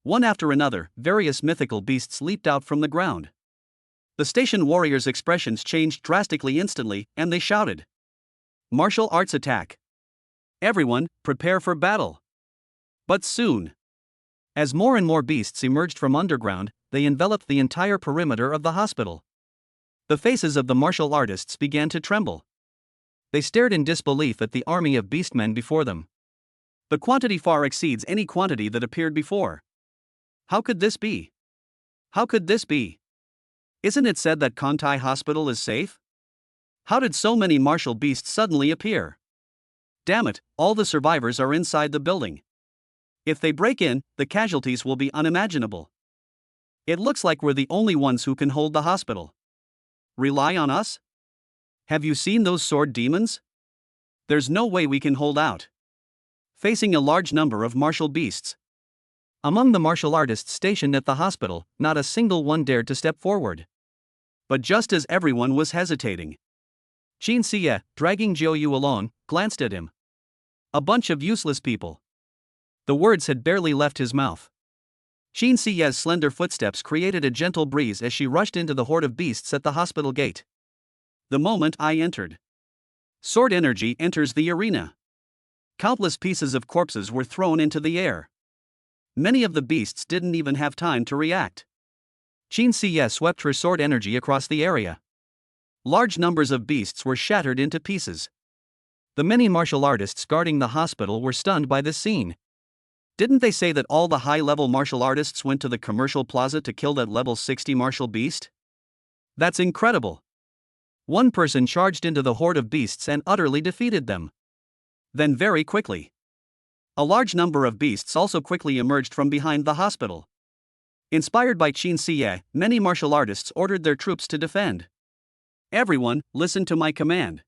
One after another, various mythical beasts leaped out from the ground. The station warriors' expressions changed drastically instantly, and they shouted, "Martial arts attack! Everyone, prepare for battle!" But soon, as more and more beasts emerged from underground, they enveloped the entire perimeter of the hospital. The faces of the martial artists began to tremble. They stared in disbelief at the army of beastmen before them. The quantity far exceeds any quantity that appeared before. How could this be? How could this be? Isn't it said that Kontai Hospital is safe? How did so many martial beasts suddenly appear? Damn it, all the survivors are inside the building. If they break in, the casualties will be unimaginable. It looks like we're the only ones who can hold the hospital. Rely on us? Have you seen those sword demons? There's no way we can hold out. Facing a large number of martial beasts. Among the martial artists stationed at the hospital, not a single one dared to step forward. But just as everyone was hesitating, Shin Siye, dragging Jiuyu along, glanced at him. A bunch of useless people. The words had barely left his mouth. Shin Siye's slender footsteps created a gentle breeze as she rushed into the horde of beasts at the hospital gate. The moment I entered, sword energy enters the arena. Countless pieces of corpses were thrown into the air. Many of the beasts didn't even have time to react. Shin Siye swept her sword energy across the area. Large numbers of beasts were shattered into pieces. The many martial artists guarding the hospital were stunned by this scene. Didn't they say that all the high-level martial artists went to the commercial plaza to kill that level 60 martial beast? That's incredible. One person charged into the horde of beasts and utterly defeated them. Then very quickly, a large number of beasts also quickly emerged from behind the hospital. Inspired by Shin Siye, many martial artists ordered their troops to defend. Everyone, listen to my command.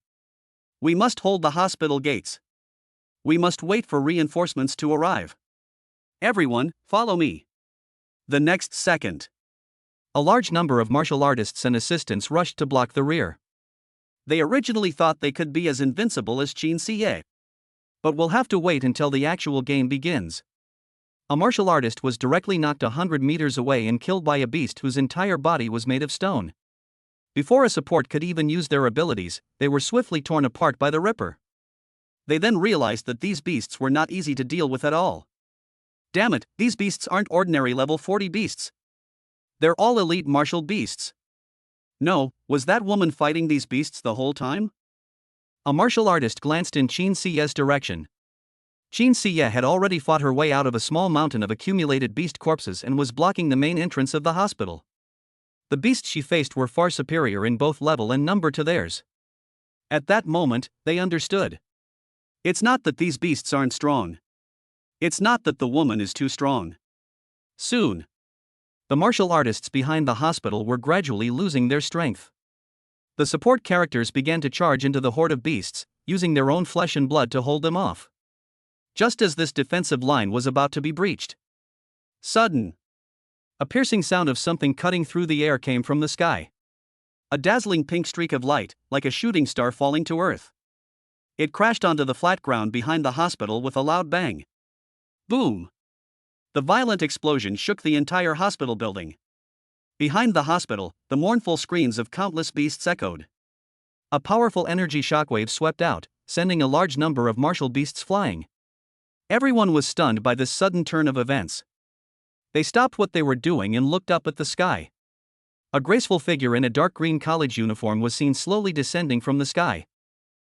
We must hold the hospital gates. We must wait for reinforcements to arrive. Everyone, follow me. The next second, a large number of martial artists and assistants rushed to block the rear. They originally thought they could be as invincible as Shin Siye. But we'll have to wait until the actual game begins. A martial artist was directly knocked 100 meters away and killed by a beast whose entire body was made of stone. Before a support could even use their abilities, they were swiftly torn apart by the Ripper. They then realized that these beasts were not easy to deal with at all. Damn it, these beasts aren't ordinary level 40 beasts. They're all elite martial beasts. No, was that woman fighting these beasts the whole time? A martial artist glanced in Shin Siye's direction. Shin Siye had already fought her way out of a small mountain of accumulated beast corpses and was blocking the main entrance of the hospital. The beasts she faced were far superior in both level and number to theirs. At that moment, they understood. It's not that these beasts aren't strong. It's not that the woman is too strong. Soon, the martial artists behind the hospital were gradually losing their strength. The support characters began to charge into the horde of beasts, using their own flesh and blood to hold them off. Just as this defensive line was about to be breached, a piercing sound of something cutting through the air came from the sky. A dazzling pink streak of light, like a shooting star falling to earth. It crashed onto the flat ground behind the hospital with a loud bang. Boom! The violent explosion shook the entire hospital building. Behind the hospital, the mournful screams of countless beasts echoed. A powerful energy shockwave swept out, sending a large number of martial beasts flying. Everyone was stunned by this sudden turn of events. They stopped what they were doing and looked up at the sky. A graceful figure in a dark green college uniform was seen slowly descending from the sky.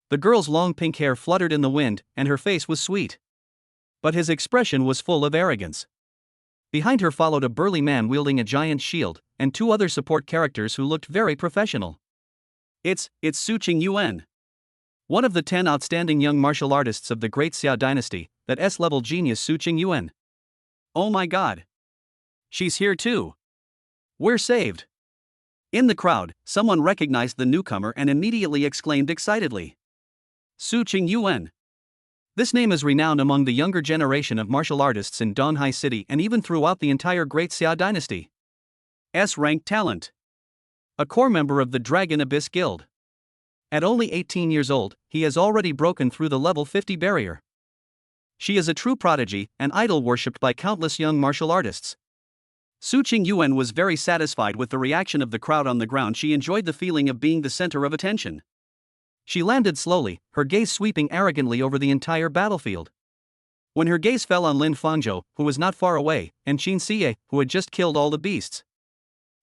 The girl's long pink hair fluttered in the wind, and her face was sweet. But his expression was full of arrogance. Behind her followed a burly man wielding a giant shield, and two other support characters who looked very professional. It's Su Qingyuan, one of the 10 outstanding young martial artists of the Great Xia dynasty, that S-level genius Su Qingyuan. Oh my god. She's here too. We're saved. In the crowd, someone recognized the newcomer and immediately exclaimed excitedly, Su Qingyuan. This name is renowned among the younger generation of martial artists in Donghai City and even throughout the entire Great Xia dynasty. S-ranked talent. A core member of the Dragon Abyss Guild. At only 18 years old, he has already broken through the level 50 barrier. She is a true prodigy, an idol worshipped by countless young martial artists. Su Qingyuan was very satisfied with the reaction of the crowd on the ground. She enjoyed the feeling of being the center of attention. She landed slowly, her gaze sweeping arrogantly over the entire battlefield. When her gaze fell on Lin Fangzhou, who was not far away, and Qin Xie, who had just killed all the beasts,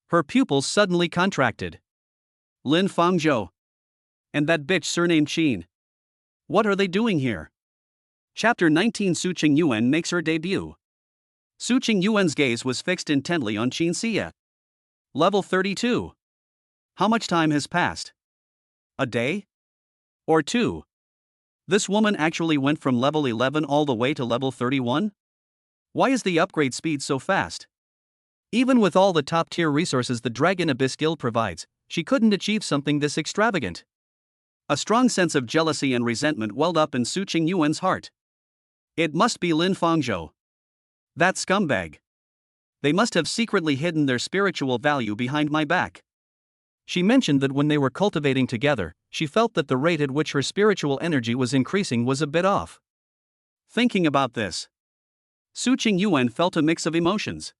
her pupils suddenly contracted. Lin Fangzhou. And that bitch surnamed Qin. What are they doing here? Chapter 19. Su Qingyuan makes her debut. Su Qingyuan's gaze was fixed intently on Qin Xie. Level 32. How much time has passed? A day? Or two? This woman actually went from level 11 all the way to level 31? Why is the upgrade speed so fast? Even with all the top-tier resources the Dragon Abyss Guild provides, she couldn't achieve something this extravagant. A strong sense of jealousy and resentment welled up in Su Qingyuan's heart. It must be Lin Fangzhou. That scumbag. They must have secretly hidden their spiritual value behind my back. She mentioned that when they were cultivating together, she felt that the rate at which her spiritual energy was increasing was a bit off. Thinking about this, Su Qingyuan felt a mix of emotions.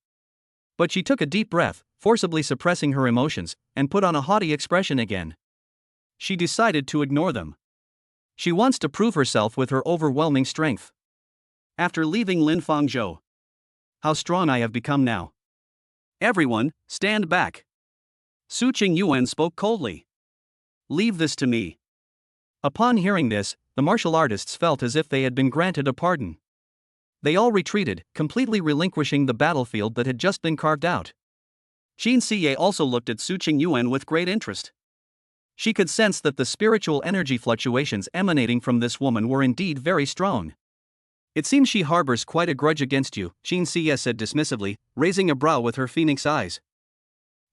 But she took a deep breath, forcibly suppressing her emotions, and put on a haughty expression again. She decided to ignore them. She wants to prove herself with her overwhelming strength. After leaving Lin Fangzhou, how strong I have become now. Everyone, stand back. Su Qingyuan spoke coldly. Leave this to me. Upon hearing this, the martial artists felt as if they had been granted a pardon. They all retreated, completely relinquishing the battlefield that had just been carved out. Qin Xie also looked at Su Qingyuan with great interest. She could sense that the spiritual energy fluctuations emanating from this woman were indeed very strong. It seems she harbors quite a grudge against you, Qin Xie said dismissively, raising a brow with her phoenix eyes.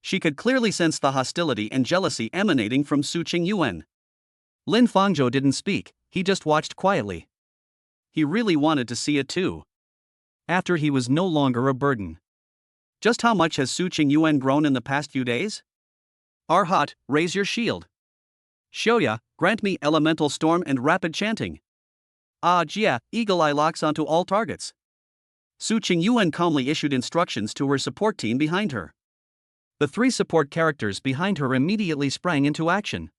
She could clearly sense the hostility and jealousy emanating from Su Qingyuan. Lin Fangzhou didn't speak, he just watched quietly. He really wanted to see it too. After he was no longer a burden. Just how much has Su Qingyuan grown in the past few days? Arhat, raise your shield. Shoya, grant me elemental storm and rapid chanting. Ah Jia, eagle eye locks onto all targets. Su Qingyuan calmly issued instructions to her support team behind her. The three support characters behind her immediately sprang into action.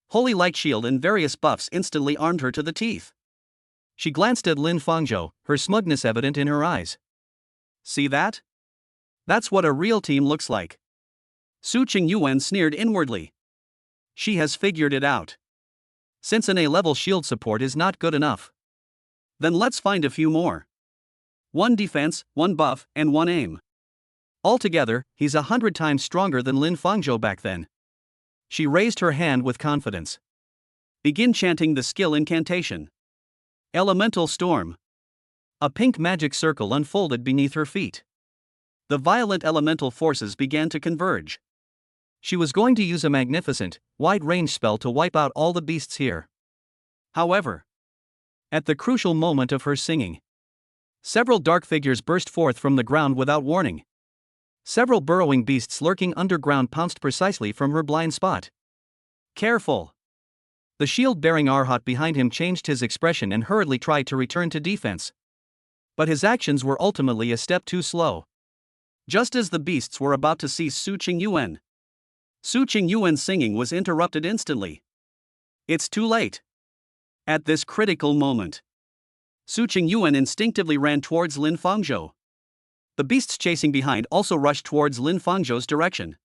Holy Light Shield and various buffs instantly armed her to the teeth. She glanced at Lin Fangzhou, her smugness evident in her eyes. See that? That's what a real team looks like. Su Qingyuan sneered inwardly. She has figured it out. Since an A-level shield support is not good enough, then let's find a few more. 1 defense, 1 buff, and 1 aim. Altogether, he's 100 times stronger than Lin Fangzhou back then. She raised her hand with confidence. Begin chanting the skill incantation. Elemental Storm. A pink magic circle unfolded beneath her feet. The violent elemental forces began to converge. She was going to use a magnificent, wide-range spell to wipe out all the beasts here. However, at the crucial moment of her singing, several dark figures burst forth from the ground without warning. Several burrowing beasts lurking underground pounced precisely from her blind spot. Careful! The shield-bearing Arhat behind him changed his expression and hurriedly tried to return to defense. But his actions were ultimately a step too slow. Just as the beasts were about to seize Su Qingyuan, Su Qingyuan's singing was interrupted instantly. It's too late. At this critical moment, Su Qingyuan instinctively ran towards Lin Fangzhou. The beasts chasing behind also rushed towards Lin Fangzhou's direction.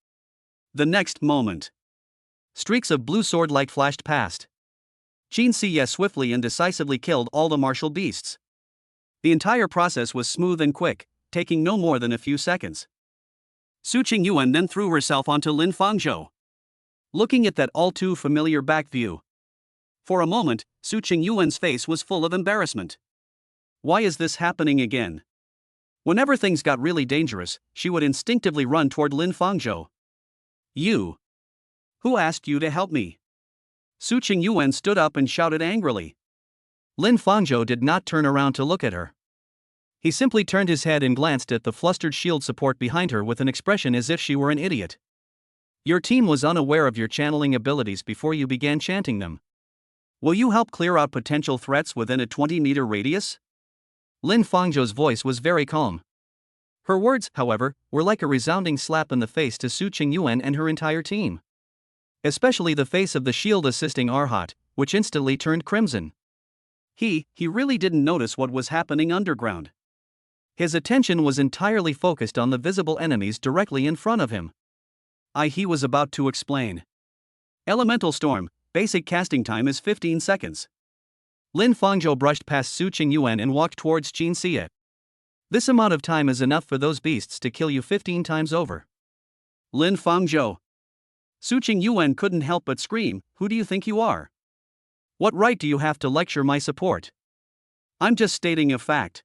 The next moment, streaks of blue sword light flashed past. Qin Xie swiftly and decisively killed all the martial beasts. The entire process was smooth and quick, taking no more than a few seconds. Su Qingyuan then threw herself onto Lin Fangzhou, looking at that all-too-familiar back view. For a moment, Su Qingyuan's face was full of embarrassment. Why is this happening again? Whenever things got really dangerous, she would instinctively run toward Lin Fangzhou. You. Who asked you to help me? Su Qingyuan stood up and shouted angrily. Lin Fangzhou did not turn around to look at her. He simply turned his head and glanced at the flustered shield support behind her with an expression as if she were an idiot. Your team was unaware of your channeling abilities before you began chanting them. Will you help clear out potential threats within a 20-meter radius? Lin Fangzhou's voice was very calm. Her words, however, were like a resounding slap in the face to Su Qingyuan and her entire team. Especially the face of the shield-assisting Arhat, which instantly turned crimson. He really didn't notice what was happening underground. His attention was entirely focused on the visible enemies directly in front of him. He was about to explain. Elemental Storm, basic casting time is 15 seconds. Lin Fangzhou brushed past Su Qingyuan and walked towards Qin Xie. This amount of time is enough for those beasts to kill you 15 times over. Lin Fangzhou. Su Qingyuan couldn't help but scream, who do you think you are? What right do you have to lecture my support? I'm just stating a fact.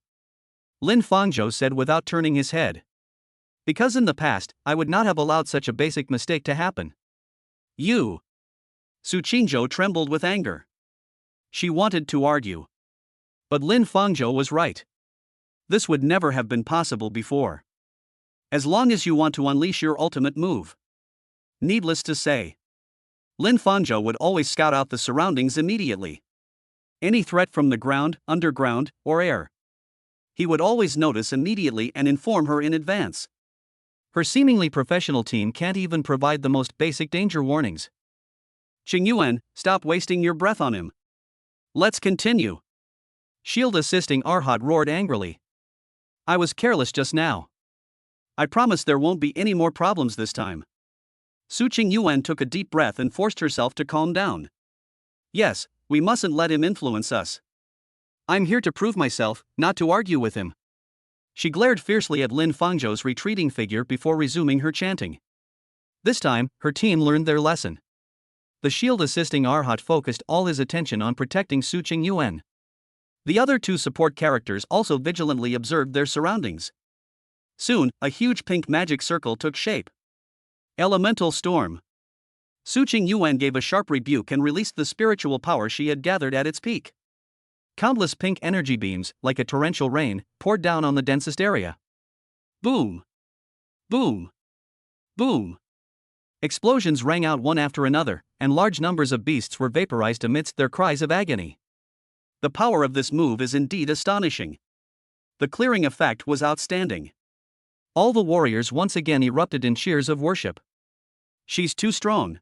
Lin Fangzhou said without turning his head. Because in the past, I would not have allowed such a basic mistake to happen. You. Su Qinzhou trembled with anger. She wanted to argue. But Lin Fangzhou was right. This would never have been possible before. As long as you want to unleash your ultimate move. Needless to say, Lin Fangzhou would always scout out the surroundings immediately. Any threat from the ground, underground, or air. He would always notice immediately and inform her in advance. Her seemingly professional team can't even provide the most basic danger warnings. Qingyuan, stop wasting your breath on him. Let's continue. Shield assisting Arhat roared angrily. I was careless just now. I promise there won't be any more problems this time. Su Qingyuan took a deep breath and forced herself to calm down. Yes, we mustn't let him influence us. I'm here to prove myself, not to argue with him. She glared fiercely at Lin Fangzhou's retreating figure before resuming her chanting. This time, her team learned their lesson. The shield-assisting Arhat focused all his attention on protecting Su Qingyuan. The other two support characters also vigilantly observed their surroundings. Soon, a huge pink magic circle took shape. Elemental Storm. Su Qingyuan gave a sharp rebuke and released the spiritual power she had gathered at its peak. Countless pink energy beams, like a torrential rain, poured down on the densest area. Boom! Boom! Boom! Explosions rang out one after another, and large numbers of beasts were vaporized amidst their cries of agony. The power of this move is indeed astonishing. The clearing effect was outstanding. All the warriors once again erupted in cheers of worship. She's too strong.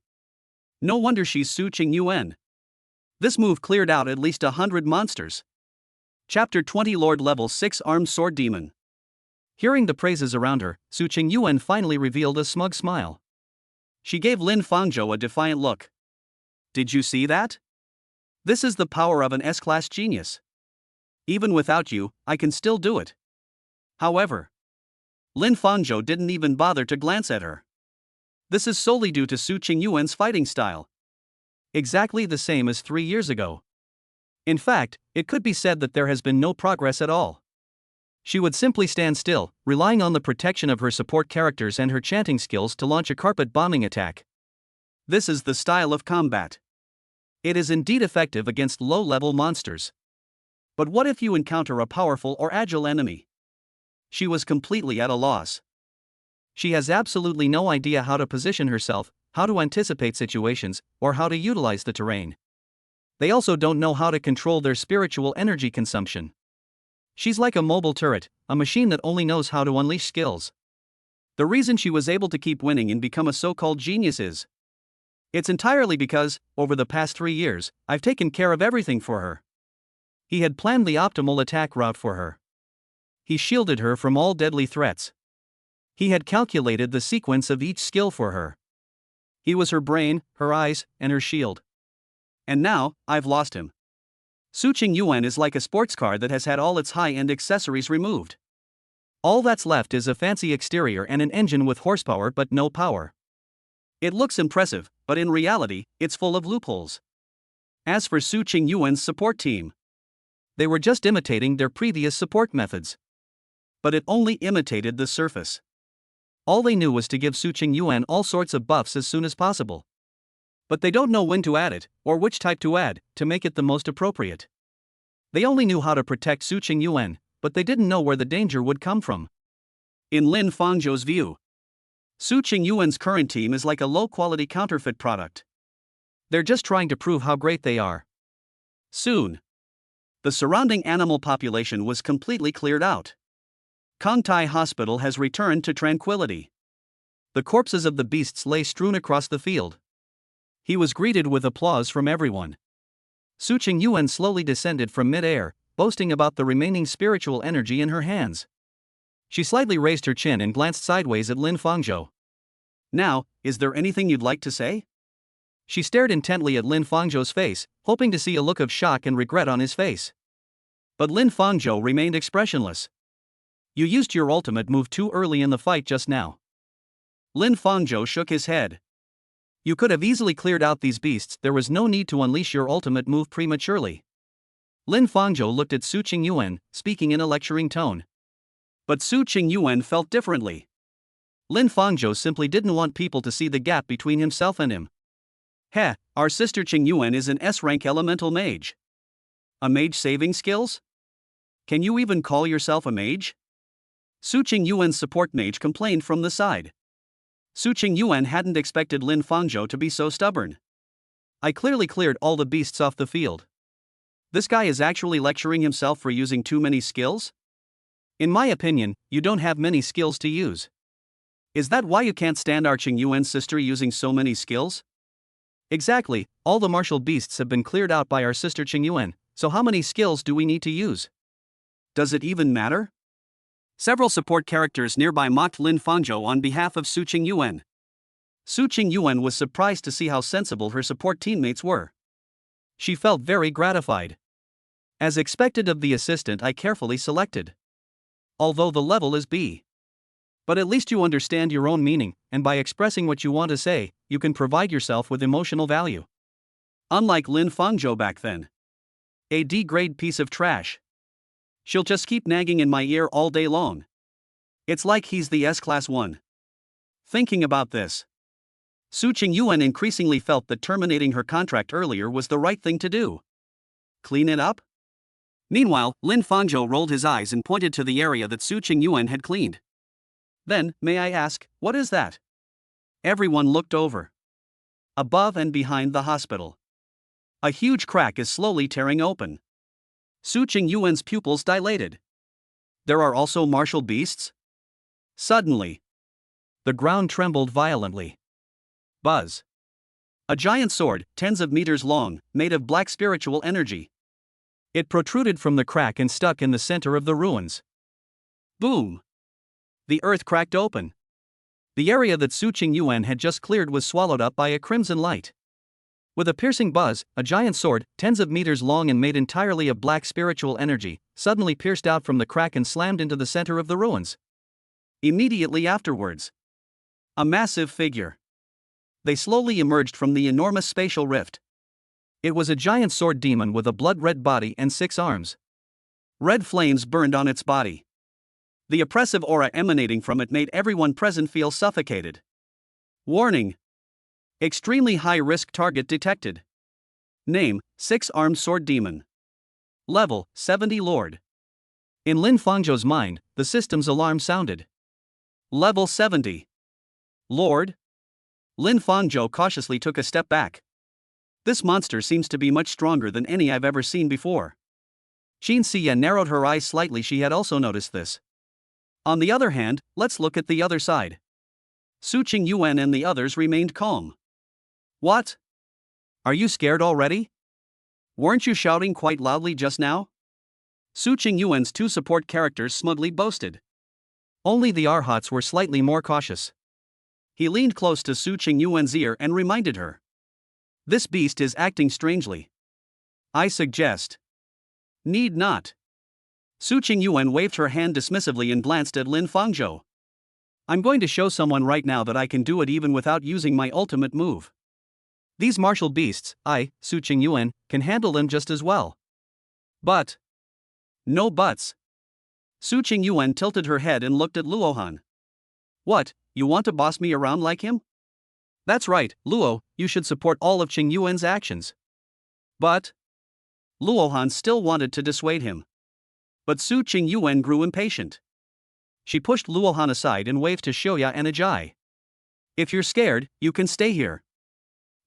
No wonder she's Su Qingyuan. This move cleared out at least 100 monsters. Chapter 20 Lord Level 6 Armed Sword Demon. Hearing the praises around her, Su Qingyuan finally revealed a smug smile. She gave Lin Fangzhou a defiant look. Did you see that? This is the power of an S-class genius. Even without you, I can still do it. However, Lin Fangzhou didn't even bother to glance at her. This is solely due to Su Qingyuan's fighting style. Exactly the same as 3 years ago. In fact, it could be said that there has been no progress at all. She would simply stand still, relying on the protection of her support characters and her chanting skills to launch a carpet bombing attack. This is the style of combat. It is indeed effective against low-level monsters. But what if you encounter a powerful or agile enemy? She was completely at a loss. She has absolutely no idea how to position herself, how to anticipate situations, or how to utilize the terrain. They also don't know how to control their spiritual energy consumption. She's like a mobile turret, a machine that only knows how to unleash skills. The reason she was able to keep winning and become a so-called genius is, it's entirely because, over the past 3 years, I've taken care of everything for her. He had planned the optimal attack route for her. He shielded her from all deadly threats. He had calculated the sequence of each skill for her. He was her brain, her eyes, and her shield. And now, I've lost him. Su Qingyuan is like a sports car that has had all its high-end accessories removed. All that's left is a fancy exterior and an engine with horsepower but no power. It looks impressive, but in reality, it's full of loopholes. As for Su Qingyuan's support team, they were just imitating their previous support methods. But it only imitated the surface. All they knew was to give Su Qingyuan all sorts of buffs as soon as possible. But they don't know when to add it, or which type to add, to make it the most appropriate. They only knew how to protect Su Qingyuan, but they didn't know where the danger would come from. In Lin Fangzhou's view, Su Qingyuan's current team is like a low-quality counterfeit product. They're just trying to prove how great they are. Soon, the surrounding animal population was completely cleared out. Kangtai Hospital has returned to tranquility. The corpses of the beasts lay strewn across the field. He was greeted with applause from everyone. Su Qingyuan slowly descended from mid-air, boasting about the remaining spiritual energy in her hands. She slightly raised her chin and glanced sideways at Lin Fangzhou. Now, is there anything you'd like to say? She stared intently at Lin Fangzhou's face, hoping to see a look of shock and regret on his face. But Lin Fangzhou remained expressionless. You used your ultimate move too early in the fight just now. Lin Fangzhou shook his head. You could have easily cleared out these beasts, there was no need to unleash your ultimate move prematurely. Lin Fangzhou looked at Su Qingyuan, speaking in a lecturing tone. But Su Qingyuan felt differently. Lin Fangzhou simply didn't want people to see the gap between himself and him. Heh, our sister Qingyuan is an S-rank elemental mage. A mage saving skills? Can you even call yourself a mage? Su Qingyuan's support mage complained from the side. Su Qingyuan hadn't expected Lin Fangzhou to be so stubborn. I clearly cleared all the beasts off the field. This guy is actually lecturing himself for using too many skills? In my opinion, you don't have many skills to use. Is that why you can't stand our Qingyuan's sister using so many skills? Exactly, all the martial beasts have been cleared out by our sister Qingyuan, so how many skills do we need to use? Does it even matter? Several support characters nearby mocked Lin Fangzhou on behalf of Su Qingyuan. Su Qingyuan was surprised to see how sensible her support teammates were. She felt very gratified. As expected of the assistant I carefully selected. Although the level is B. But at least you understand your own meaning, and by expressing what you want to say, you can provide yourself with emotional value. Unlike Lin Fangzhou back then. A D-grade piece of trash. She'll just keep nagging in my ear all day long. It's like he's the S-Class 1. Thinking about this, Su Qingyuan increasingly felt that terminating her contract earlier was the right thing to do. Clean it up? Meanwhile, Lin Fangzhou rolled his eyes and pointed to the area that Su Qingyuan had cleaned. Then, may I ask, what is that? Everyone looked over. Above and behind the hospital, a huge crack is slowly tearing open. Su Qingyuan's pupils dilated. There are also martial beasts? Suddenly, the ground trembled violently. Buzz. A giant sword, tens of meters long, made of black spiritual energy. It protruded from the crack and stuck in the center of the ruins. Boom! The earth cracked open. The area that Su Qingyuan had just cleared was swallowed up by a crimson light. With a piercing buzz, a giant sword, tens of meters long and made entirely of black spiritual energy, suddenly pierced out from the crack and slammed into the center of the ruins. Immediately afterwards, a massive figure. They slowly emerged from the enormous spatial rift. It was a giant sword demon with a blood-red body and 6 arms. Red flames burned on its body. The oppressive aura emanating from it made everyone present feel suffocated. Warning! Extremely high-risk target detected. Name, 6-armed sword demon. Level, 70 Lord. In Lin Fangzhou's mind, the system's alarm sounded. Level 70. Lord? Lin Fangzhou cautiously took a step back. This monster seems to be much stronger than any I've ever seen before. Qin Xia narrowed her eyes slightly, she had also noticed this. On the other hand, let's look at the other side. Su Qingyuan and the others remained calm. What? Are you scared already? Weren't you shouting quite loudly just now? Su Qingyuan's 2 support characters smugly boasted. Only the Arhats were slightly more cautious. He leaned close to Su Qingyuan's ear and reminded her. This beast is acting strangely. I suggest. Need not. Su Qingyuan waved her hand dismissively and glanced at Lin Fangzhou. I'm going to show someone right now that I can do it even without using my ultimate move. These martial beasts, Su Qingyuan, can handle them just as well. But. No buts. Su Qingyuan tilted her head and looked at Luohan. What, you want to boss me around like him? That's right, Luo, you should support all of Qingyuan's actions. But. Luohan still wanted to dissuade him. But Su Qingyuan grew impatient. She pushed Luohan aside and waved to Xiaoya and Ajai. If you're scared, you can stay here.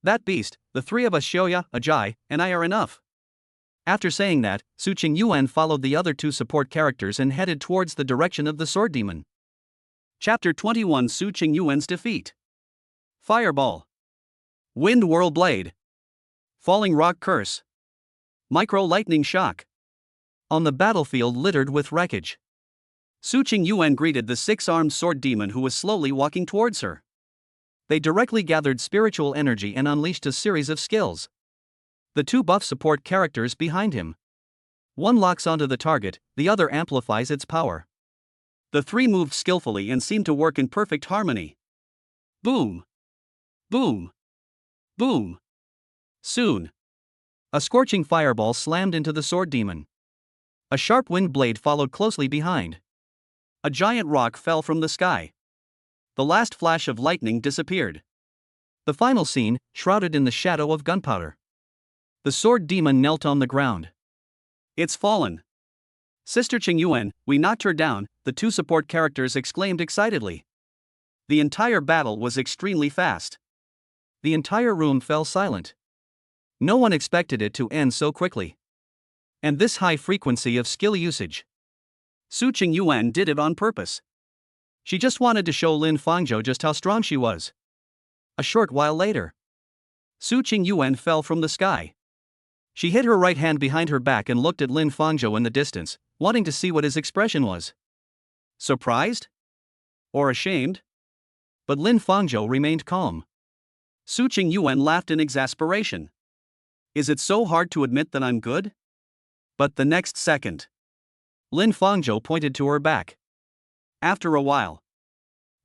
That beast, the three of us, Xiaoya, Ajai, and I, are enough. After saying that, Su Qingyuan followed the other two support characters and headed towards the direction of the sword demon. Chapter 21: Su Qingyuan's defeat. Fireball. Wind Whirl Blade. Falling Rock Curse. Micro Lightning Shock. On the battlefield littered with wreckage, Su Qingyuan greeted the six-armed sword demon who was slowly walking towards her. They directly gathered spiritual energy and unleashed a series of skills. The two buff support characters behind him. One locks onto the target, the other amplifies its power. The three moved skillfully and seemed to work in perfect harmony. Boom! Boom! Boom! Soon, a scorching fireball slammed into the sword demon. A sharp wind blade followed closely behind. A giant rock fell from the sky. The last flash of lightning disappeared. The final scene, shrouded in the shadow of gunpowder. The sword demon knelt on the ground. It's fallen. Sister Qingyuan, we knocked her down, the two support characters exclaimed excitedly. The entire battle was extremely fast. The entire room fell silent. No one expected it to end so quickly. And this high frequency of skill usage. Su Qingyuan did it on purpose. She just wanted to show Lin Fangzhou just how strong she was. A short while later, Su Qingyuan fell from the sky. She hid her right hand behind her back and looked at Lin Fangzhou in the distance, wanting to see what his expression was. Surprised? Or ashamed? But Lin Fangzhou remained calm. Su Qingyuan laughed in exasperation. Is it so hard to admit that I'm good? But the next second, Lin Fangzhou pointed to her back. After a while,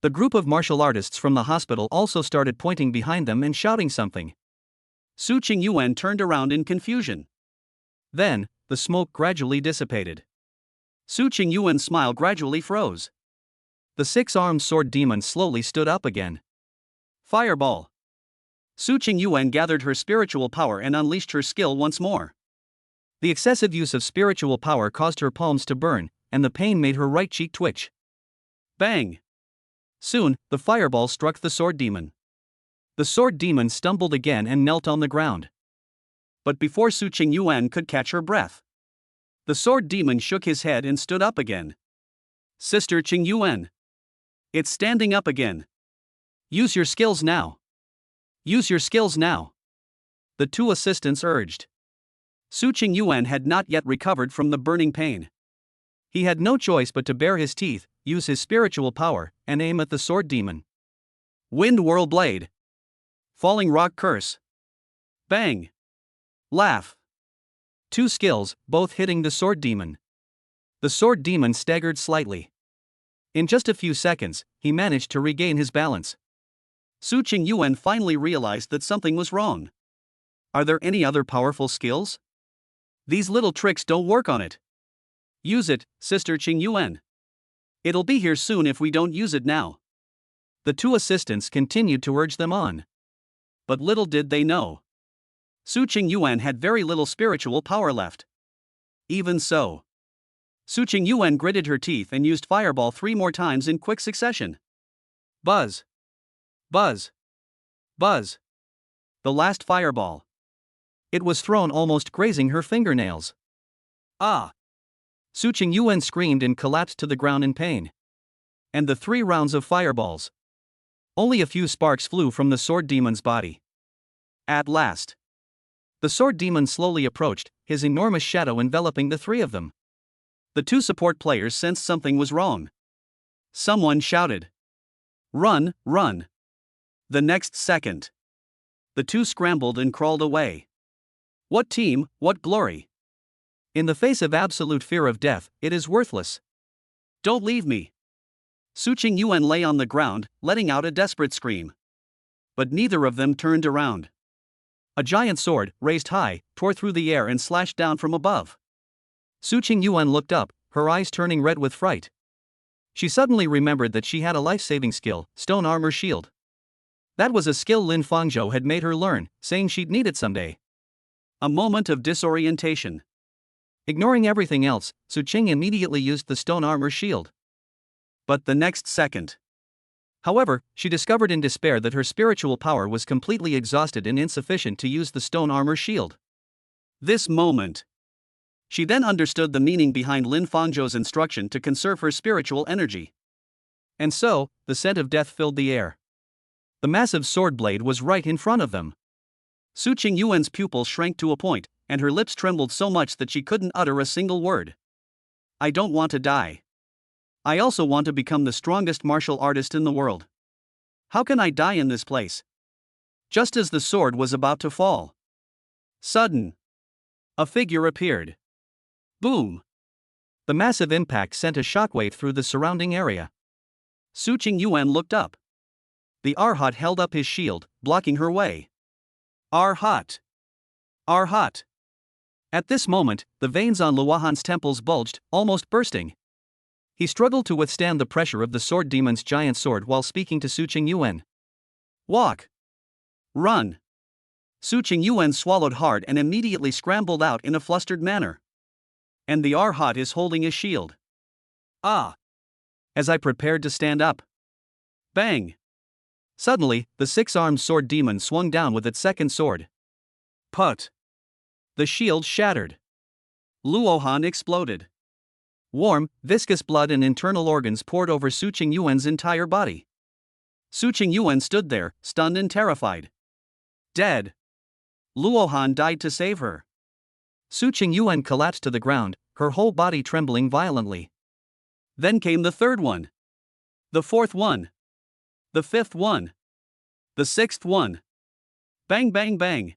the group of martial artists from the hospital also started pointing behind them and shouting something. Su Qingyuan turned around in confusion. Then, the smoke gradually dissipated. Su Qingyuan's smile gradually froze. The six-armed sword demon slowly stood up again. Fireball. Su Qingyuan gathered her spiritual power and unleashed her skill once more. The excessive use of spiritual power caused her palms to burn, and the pain made her right cheek twitch. Bang! Soon, the fireball struck the sword demon. The sword demon stumbled again and knelt on the ground. But before Su Qingyuan could catch her breath, the sword demon shook his head and stood up again. Sister Qingyuan. It's standing up again. Use your skills now. Use your skills now. The two assistants urged. Su Qingyuan had not yet recovered from the burning pain. He had no choice but to bare his teeth, use his spiritual power, and aim at the sword demon. Wind Whirl Blade. Falling Rock Curse. Bang! Laugh. Two skills, both hitting the sword demon. The sword demon staggered slightly. In just a few seconds, he managed to regain his balance. Su Qingyuan finally realized that something was wrong. Are there any other powerful skills? These little tricks don't work on it. Use it, Sister Qingyuan. It'll be here soon if we don't use it now. The two assistants continued to urge them on. But little did they know, Su Qingyuan had very little spiritual power left. Even so, Su Qingyuan gritted her teeth and used Fireball 3 more times in quick succession. Buzz! Buzz! Buzz! The last fireball. It was thrown almost grazing her fingernails. Ah! Su Qingyuan screamed and collapsed to the ground in pain. And the 3 rounds of fireballs. Only a few sparks flew from the sword demon's body. At last, the sword demon slowly approached, his enormous shadow enveloping the 3 of them. The 2 support players sensed something was wrong. Someone shouted, "Run, run!" The next second, the 2 scrambled and crawled away. What team, what glory! In the face of absolute fear of death, it is worthless. Don't leave me. Su Qingyuan lay on the ground, letting out a desperate scream. But neither of them turned around. A giant sword, raised high, tore through the air and slashed down from above. Su Qingyuan looked up, her eyes turning red with fright. She suddenly remembered that she had a life-saving skill, Stone Armor Shield. That was a skill Lin Fangzhou had made her learn, saying she'd need it someday. A moment of disorientation. Ignoring everything else, Su Qing immediately used the Stone Armor Shield. But the next second. However, she discovered in despair that her spiritual power was completely exhausted and insufficient to use the Stone Armor Shield. This moment. She then understood the meaning behind Lin Fangzhou's instruction to conserve her spiritual energy. And so, the scent of death filled the air. The massive sword blade was right in front of them. Su Qingyuan's pupils shrank to a point, and her lips trembled so much that she couldn't utter a single word. I don't want to die. I also want to become the strongest martial artist in the world. How can I die in this place? Just as the sword was about to fall. Sudden. A figure appeared. Boom! The massive impact sent a shockwave through the surrounding area. Su Qingyuan looked up. The Arhat held up his shield, blocking her way. Arhat! Arhat! At this moment, the veins on Luohan's temples bulged, almost bursting. He struggled to withstand the pressure of the sword demon's giant sword while speaking to Su Qingyuan. Walk! Run! Su Qingyuan swallowed hard and immediately scrambled out in a flustered manner. And the Arhat is holding a shield. Ah! As I prepared to stand up. Bang! Suddenly, the six-armed sword demon swung down with its second sword. Put! The shield shattered. Luohan exploded. Warm, viscous blood and internal organs poured over Su Qingyuan's entire body. Su Qingyuan stood there, stunned and terrified. Dead. Luohan died to save her. Su Qingyuan collapsed to the ground, her whole body trembling violently. Then came the third one. The fourth one. The fifth one. The sixth one. Bang bang bang.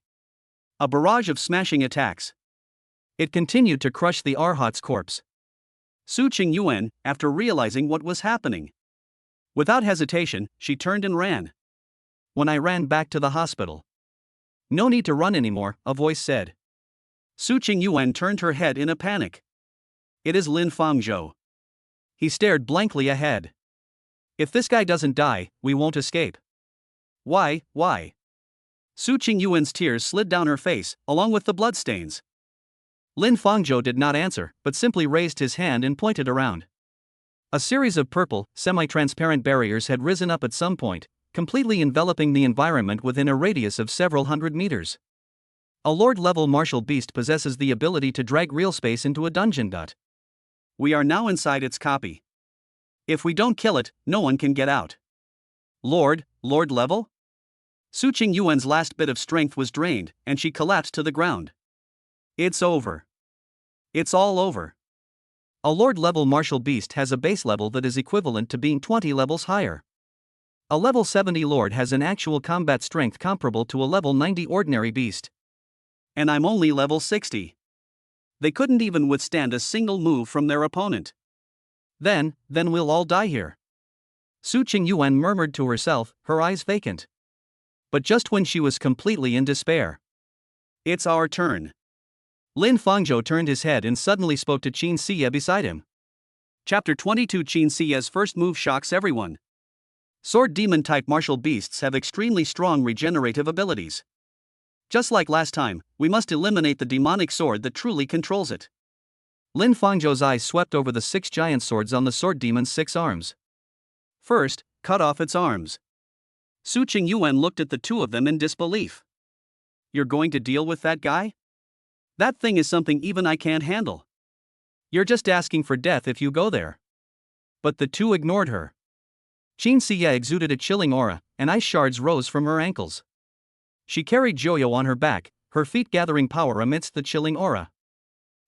A barrage of smashing attacks. It continued to crush the Arhat's corpse. Su Qingyuan, after realizing what was happening. Without hesitation, she turned and ran. When I ran back to the hospital. No need to run anymore, a voice said. Su Qingyuan turned her head in a panic. It is Lin Fangzhou. He stared blankly ahead. If this guy doesn't die, we won't escape. Why? Su Qingyuan's tears slid down her face, along with the bloodstains. Lin Fangzhou did not answer, but simply raised his hand and pointed around. A series of purple, semi-transparent barriers had risen up at some point, completely enveloping the environment within a radius of several hundred meters. A Lord-level martial beast possesses the ability to drag real space into a dungeon. We are now inside its copy. If we don't kill it, no one can get out. Lord level? Su Qingyuan's last bit of strength was drained, and she collapsed to the ground. It's over. It's all over. A Lord-level martial beast has a base level that is equivalent to being 20 levels higher. A level 70 Lord has an actual combat strength comparable to a level 90 ordinary beast. And I'm only level 60. They couldn't even withstand a single move from their opponent. Then we'll all die here. Su Qingyuan murmured to herself, her eyes vacant. But just when she was completely in despair. It's our turn. Lin Fangzhou turned his head and suddenly spoke to Qin Siye beside him. Chapter 22. Qin Siye's first move shocks everyone. Sword demon-type martial beasts have extremely strong regenerative abilities. Just like last time, we must eliminate the demonic sword that truly controls it. Lin Fangzhou's eyes swept over the 6 giant swords on the sword demon's 6 arms. First, cut off its arms. Su Qingyuan looked at the 2 of them in disbelief. You're going to deal with that guy? That thing is something even I can't handle. You're just asking for death if you go there. But the 2 ignored her. Qin Siye exuded a chilling aura, and ice shards rose from her ankles. She carried Joyo on her back, her feet gathering power amidst the chilling aura.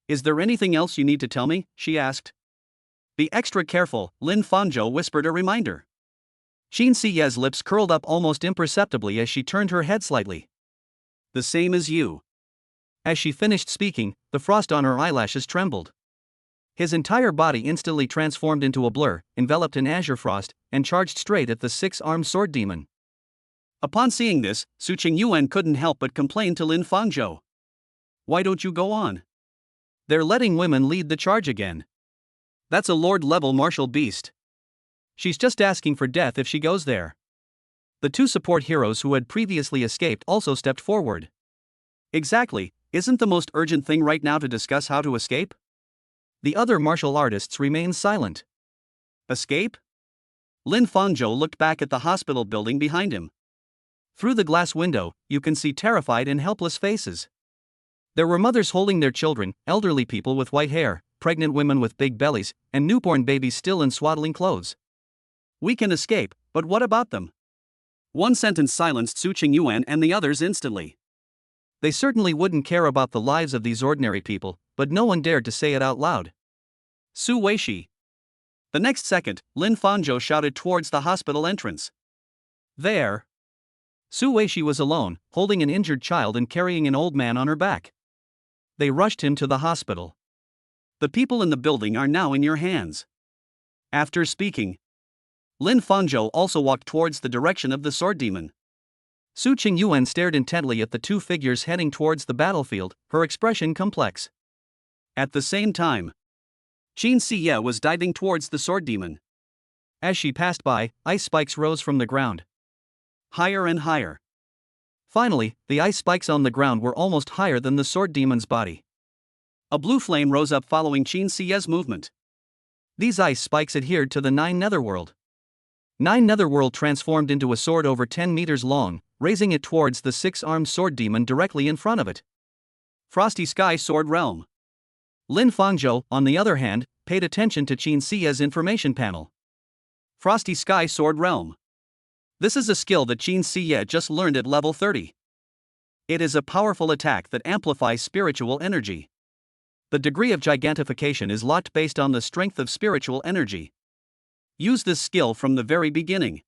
Is there anything else you need to tell me? She asked. Be extra careful, Lin Fangzhou whispered a reminder. Qin Siye's lips curled up almost imperceptibly as she turned her head slightly. The same as you. As she finished speaking, the frost on her eyelashes trembled. His entire body instantly transformed into a blur, enveloped in azure frost, and charged straight at the six-armed sword demon. Upon seeing this, Su Qingyuan couldn't help but complain to Lin Fangzhou. Why don't you go on? They're letting women lead the charge again. That's a lord-level martial beast. She's just asking for death if she goes there. The two support heroes who had previously escaped also stepped forward. Exactly, isn't the most urgent thing right now to discuss how to escape? The other martial artists remained silent. Escape? Lin Fangzhou looked back at the hospital building behind him. Through the glass window, you can see terrified and helpless faces. There were mothers holding their children, elderly people with white hair, pregnant women with big bellies, and newborn babies still in swaddling clothes. We can escape, but what about them? One sentence silenced Su Qingyuan and the others instantly. They certainly wouldn't care about the lives of these ordinary people, but no one dared to say it out loud. Su Weishi. The next second, Lin Fangzhou shouted towards the hospital entrance. There. Su Weishi was alone, holding an injured child and carrying an old man on her back. They rushed him to the hospital. The people in the building are now in your hands. After speaking, Lin Fangzhou also walked towards the direction of the sword demon. Su Qingyuan stared intently at the two figures heading towards the battlefield, her expression complex. At the same time, Qin Siye was diving towards the sword demon. As she passed by, ice spikes rose from the ground. Higher and higher. Finally, the ice spikes on the ground were almost higher than the sword demon's body. A blue flame rose up following Qin Siye's movement. These ice spikes adhered to the 9 Netherworld. 9 Netherworld transformed into a sword over 10 meters long, raising it towards the 6-armed sword demon directly in front of it. Frosty Sky Sword Realm. Lin Fangzhou, on the other hand, paid attention to Qin Siye's information panel. Frosty Sky Sword Realm. This is a skill that Qin Siye just learned at level 30. It is a powerful attack that amplifies spiritual energy. The degree of gigantification is locked based on the strength of spiritual energy. Use this skill from the very beginning.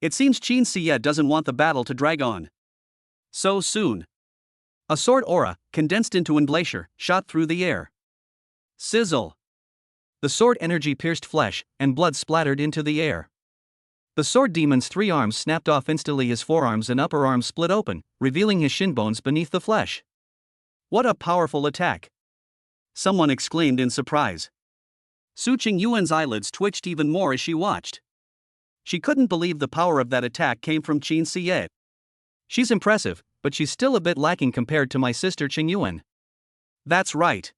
It seems Qin Siye doesn't want the battle to drag on so soon. A sword aura, condensed into an glacier, shot through the air. Sizzle. The sword energy pierced flesh, and blood splattered into the air. The sword demon's 3 arms snapped off instantly, his forearms and upper arms split open, revealing his shin bones beneath the flesh. What a powerful attack! Someone exclaimed in surprise. Su Qingyuan's eyelids twitched even more as she watched. She couldn't believe the power of that attack came from Qin Siye. She's impressive, but she's still a bit lacking compared to my sister Qingyuan. That's right.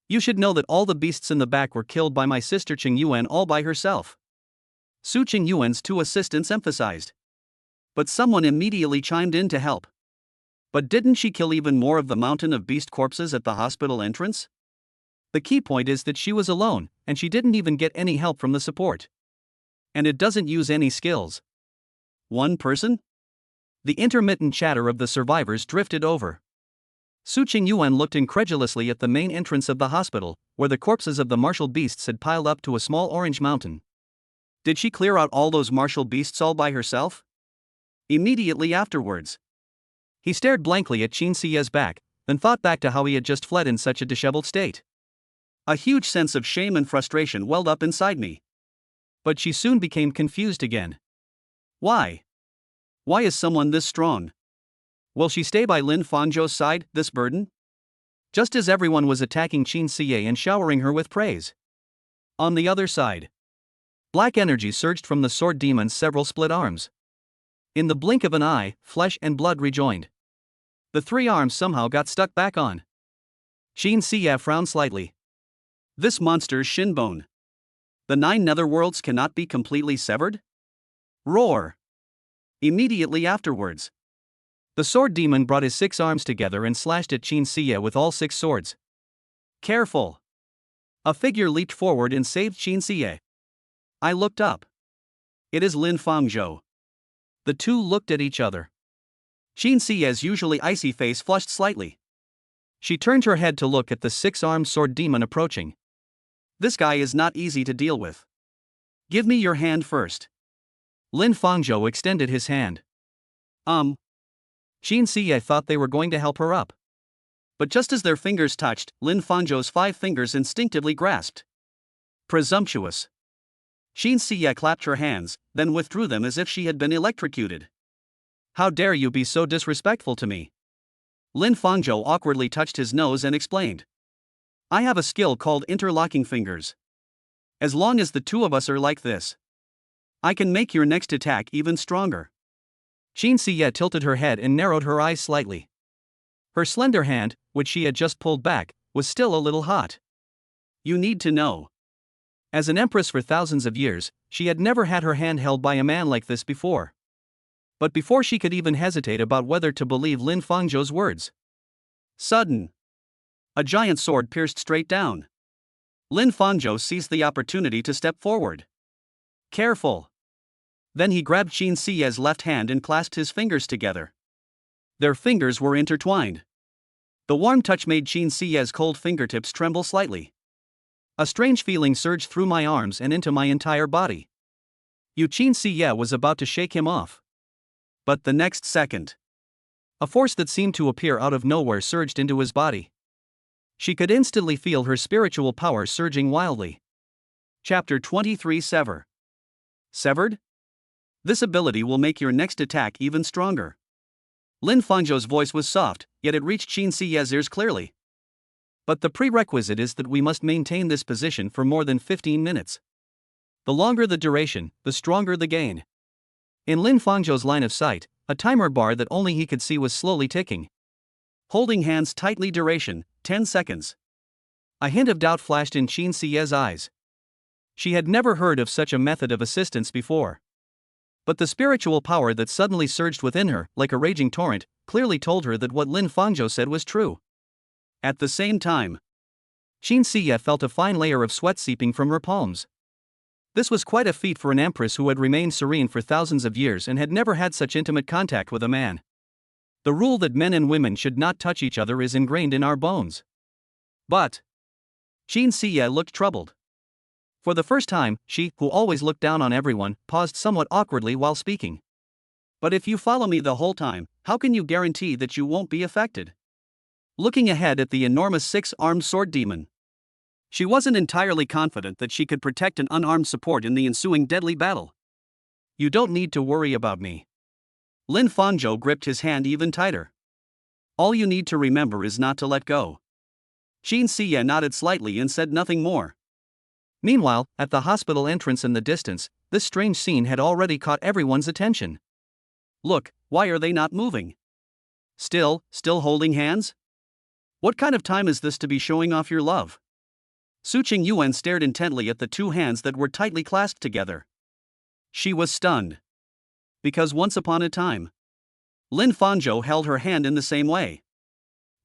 You should know that all the beasts in the back were killed by my sister Qingyuan all by herself. Su Qingyuan's 2 assistants emphasized. But someone immediately chimed in to help. But didn't she kill even more of the mountain of beast corpses at the hospital entrance? The key point is that she was alone, and she didn't even get any help from the support. And it doesn't use any skills. One person? The intermittent chatter of the survivors drifted over. Su Qingyuan looked incredulously at the main entrance of the hospital, where the corpses of the martial beasts had piled up to a small orange mountain. Did she clear out all those martial beasts all by herself? Immediately afterwards, he stared blankly at Qin Siye's back, then thought back to how he had just fled in such a disheveled state. A huge sense of shame and frustration welled up inside me. But she soon became confused again. Why? Why is someone this strong? Will she stay by Lin Fangzhou's side, this burden? Just as everyone was attacking Qin Siye and showering her with praise. On the other side, black energy surged from the sword demon's several split arms. In the blink of an eye, flesh and blood rejoined. The 3 arms somehow got stuck back on. Qin Siye frowned slightly. This monster's shin bone. The 9 netherworlds cannot be completely severed? Roar! Immediately afterwards, the sword demon brought his 6 arms together and slashed at Qin Siye with all 6 swords. Careful! A figure leaped forward and saved Qin Siye. I looked up. It is Lin Fangzhou. The two looked at each other. Qin Siye's usually icy face flushed slightly. She turned her head to look at the 6-armed sword demon approaching. This guy is not easy to deal with. Give me your hand first. Lin Fangzhou extended his hand. Qin Siye thought they were going to help her up. But just as their fingers touched, Lin Fangzhou's 5 fingers instinctively grasped. Presumptuous. Xin Siye clapped her hands, then withdrew them as if she had been electrocuted. How dare you be so disrespectful to me? Lin Fangzhou awkwardly touched his nose and explained. I have a skill called interlocking fingers. As long as the two of us are like this, I can make your next attack even stronger. Xin Siye tilted her head and narrowed her eyes slightly. Her slender hand, which she had just pulled back, was still a little hot. You need to know. As an empress for thousands of years, she had never had her hand held by a man like this before. But before she could even hesitate about whether to believe Lin Fangzhou's words, sudden, a giant sword pierced straight down. Lin Fangzhou seized the opportunity to step forward. Careful. Then he grabbed Xin Siye's left hand and clasped his fingers together. Their fingers were intertwined. The warm touch made Xin Siye's cold fingertips tremble slightly. A strange feeling surged through my arms and into my entire body. Xin Siye was about to shake him off. But the next second, a force that seemed to appear out of nowhere surged into his body. She could instantly feel her spiritual power surging wildly. Chapter 23 Sever. Severed? This ability will make your next attack even stronger. Lin Fangzhou's voice was soft, yet it reached Xin Siye's ears clearly. But the prerequisite is that we must maintain this position for more than 15 minutes. The longer the duration, the stronger the gain. In Lin Fangzhou's line of sight, a timer bar that only he could see was slowly ticking. Holding hands tightly, duration, 10 seconds. A hint of doubt flashed in Xin Siye's eyes. She had never heard of such a method of assistance before. But the spiritual power that suddenly surged within her, like a raging torrent, clearly told her that what Lin Fangzhou said was true. At the same time, Xin Siye felt a fine layer of sweat seeping from her palms. This was quite a feat for an empress who had remained serene for thousands of years and had never had such intimate contact with a man. The rule that men and women should not touch each other is ingrained in our bones. But Xin Siye looked troubled. For the first time, she, who always looked down on everyone, paused somewhat awkwardly while speaking. But if you follow me the whole time, how can you guarantee that you won't be affected? Looking ahead at the enormous 6-armed sword demon, she wasn't entirely confident that she could protect an unarmed support in the ensuing deadly battle. You don't need to worry about me. Lin Fangzhou gripped his hand even tighter. All you need to remember is not to let go. Xin Siye nodded slightly and said nothing more. Meanwhile, at the hospital entrance in the distance, this strange scene had already caught everyone's attention. Look, why are they not moving? Still holding hands? What kind of time is this to be showing off your love? Su Qingyuan stared intently at the two hands that were tightly clasped together. She was stunned. Because once upon a time, Lin Fangzhou held her hand in the same way.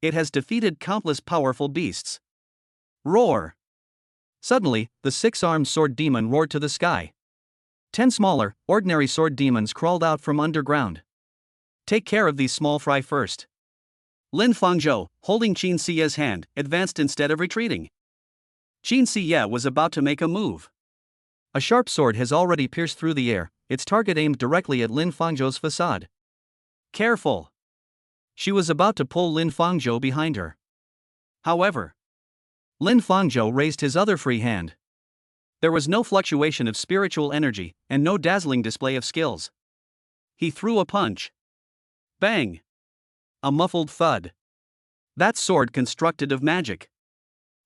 It has defeated countless powerful beasts. Roar! Suddenly, the 6-armed sword demon roared to the sky. 10 smaller, ordinary sword demons crawled out from underground. Take care of these small fry first. Lin Fangzhou, holding Xin Siye's hand, advanced instead of retreating. Xin Siye was about to make a move. A sharp sword has already pierced through the air, its target aimed directly at Lin Fangzhou's facade. Careful! She was about to pull Lin Fangzhou behind her. However, Lin Fangzhou raised his other free hand. There was no fluctuation of spiritual energy, and no dazzling display of skills. He threw a punch. Bang! A muffled thud. That sword constructed of magic.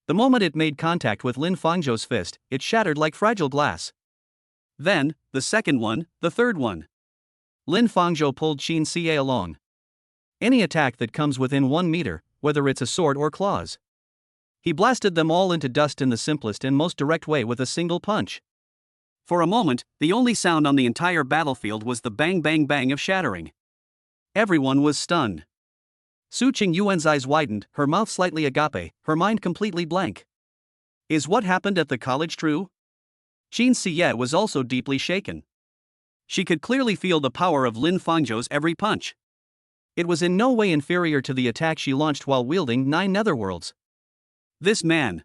The moment it made contact with Lin Fangzhou's fist, it shattered like fragile glass. Then, the second one, the third one. Lin Fangzhou pulled Xin Siye along. Any attack that comes within 1 meter, whether it's a sword or claws. He blasted them all into dust in the simplest and most direct way with a single punch. For a moment, the only sound on the entire battlefield was the bang bang bang of shattering. Everyone was stunned. Su Qingyuan's eyes widened, her mouth slightly agape, her mind completely blank. Is what happened at the college true? Xin Siye was also deeply shaken. She could clearly feel the power of Lin Fangzhou's every punch. It was in no way inferior to the attack she launched while wielding 9 netherworlds. This man.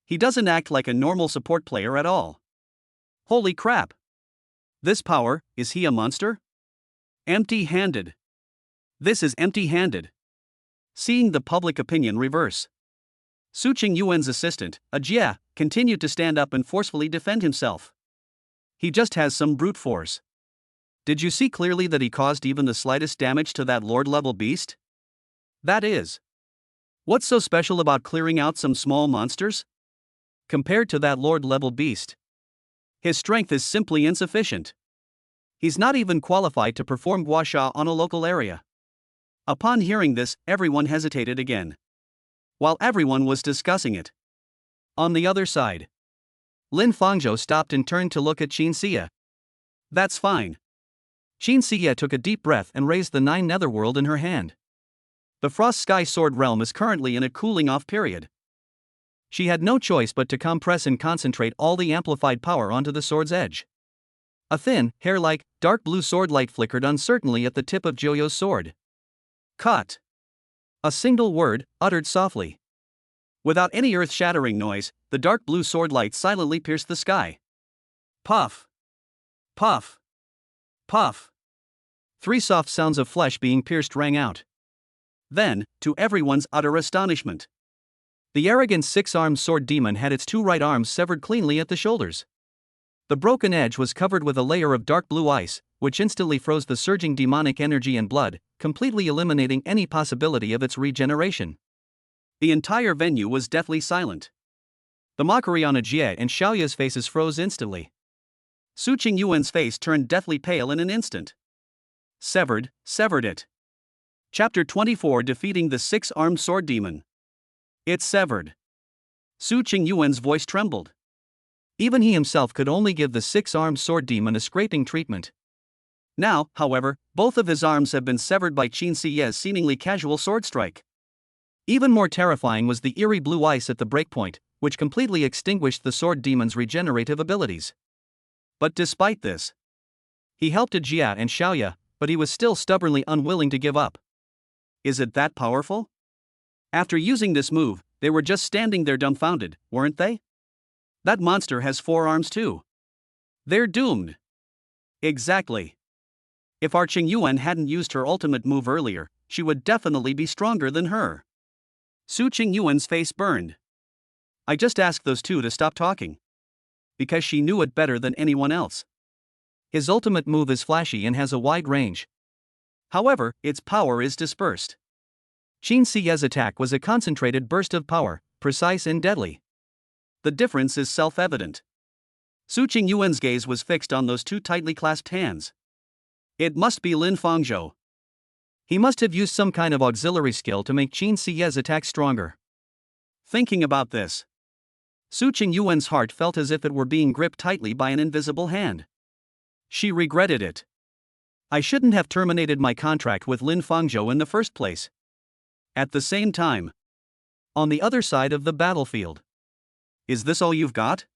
He doesn't act like a normal support player at all. Holy crap! This power, is he a monster? Empty-handed. This is empty-handed. seeing the public opinion reverse. Su Qingyuan's assistant, a Jia, continued to stand up and forcefully defend himself. He just has some brute force. Did you see clearly that he caused even the slightest damage to that lord-level beast? That is. What's so special about clearing out some small monsters? Compared to that lord-level beast, his strength is simply insufficient. He's not even qualified to perform guasha on a local area. Upon hearing this, everyone hesitated again. While everyone was discussing it. On the other side, Lin Fangzhou stopped and turned to look at Qin Xie. That's fine. Qin Xie took a deep breath and raised the 9 netherworld in her hand. The Frost Sky Sword realm is currently in a cooling-off period. She had no choice but to compress and concentrate all the amplified power onto the sword's edge. A thin, hair-like, dark blue sword light flickered uncertainly at the tip of Joyo's sword. Cut. A single word, uttered softly. Without any earth-shattering noise, the dark blue sword light silently pierced the sky. Puff. Puff. Puff. 3 soft sounds of flesh being pierced rang out. Then, to everyone's utter astonishment, the arrogant 6-armed sword demon had its 2 right arms severed cleanly at the shoulders. The broken edge was covered with a layer of dark blue ice, which instantly froze the surging demonic energy and blood, completely eliminating any possibility of its regeneration. The entire venue was deathly silent. The mockery on Jie and Xiaoya's faces froze instantly. Su Qingyuan's face turned deathly pale in an instant. Severed it. Chapter 24, Defeating the 6-armed sword demon. It's severed. Su Qingyuan's voice trembled. Even he himself could only give the 6-armed sword demon a scraping treatment. Now, however, both of his arms have been severed by Qin Xie's seemingly casual sword strike. Even more terrifying was the eerie blue ice at the breakpoint, which completely extinguished the sword demon's regenerative abilities. But despite this, he helped Jia and Xiaoya, but he was still stubbornly unwilling to give up. Is it that powerful? After using this move, they were just standing there dumbfounded, weren't they? That monster has 4 arms too. They're doomed. Exactly. If our Qingyuan hadn't used her ultimate move earlier, she would definitely be stronger than her. Su Qingyuan's face burned. I just asked those 2 to stop talking. Because she knew it better than anyone else. His ultimate move is flashy and has a wide range. However, its power is dispersed. Qin Xie's attack was a concentrated burst of power, precise and deadly. The difference is self-evident. Su Qingyuan's gaze was fixed on those 2 tightly clasped hands. It must be Lin Fangzhou. He must have used some kind of auxiliary skill to make Qin Xie's attack stronger. Thinking about this, Su Qingyuan's heart felt as if it were being gripped tightly by an invisible hand. She regretted it. I shouldn't have terminated my contract with Lin Fangzhou in the first place. At the same time, on the other side of the battlefield. Is this all you've got?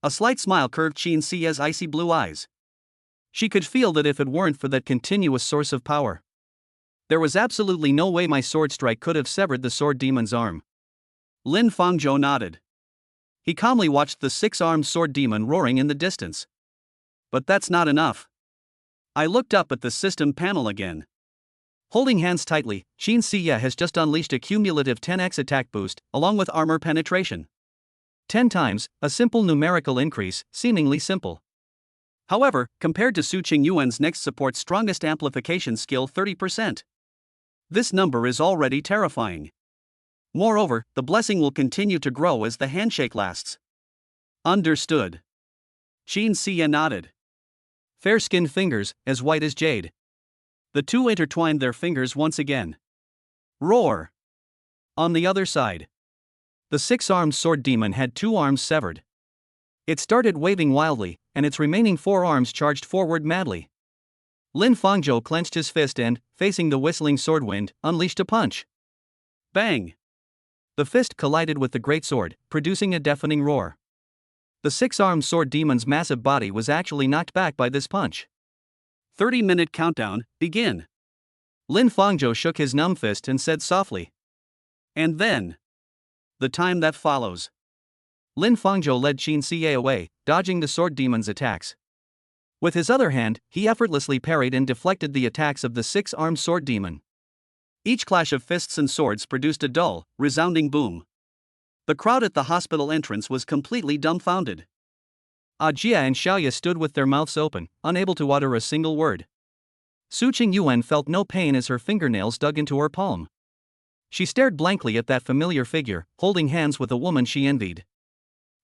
A slight smile curved Qin Xie's icy blue eyes. She could feel that if it weren't for that continuous source of power, there was absolutely no way my sword strike could have severed the sword demon's arm. Lin Fangzhou nodded. He calmly watched the 6-armed sword demon roaring in the distance. But that's not enough. I looked up at the system panel again. Holding hands tightly, Qin Xie has just unleashed a cumulative 10x attack boost, along with armor penetration. 10 times, a simple numerical increase, seemingly simple. However, compared to Su Qingyuan's next support's strongest amplification skill 30%. This number is already terrifying. Moreover, the blessing will continue to grow as the handshake lasts. Understood. Qin Xie nodded. Fair-skinned fingers, as white as jade. The 2 intertwined their fingers once again. Roar! On the other side, the 6-armed sword demon had 2 arms severed. It started waving wildly, and its remaining 4 arms charged forward madly. Lin Fangzhou clenched his fist and, facing the whistling sword wind, unleashed a punch. Bang! The fist collided with the great sword, producing a deafening roar. The 6-armed sword demon's massive body was actually knocked back by this punch. 30-minute countdown, begin. Lin Fangzhou shook his numb fist and said softly. And then, the time that follows. Lin Fangzhou led Qin Xie away, dodging the sword demon's attacks. With his other hand, he effortlessly parried and deflected the attacks of the 6-armed sword demon. Each clash of fists and swords produced a dull, resounding boom. The crowd at the hospital entrance was completely dumbfounded. Jia and Xiaoya stood with their mouths open, unable to utter a single word. Su Qingyuan felt no pain as her fingernails dug into her palm. She stared blankly at that familiar figure, holding hands with a woman she envied.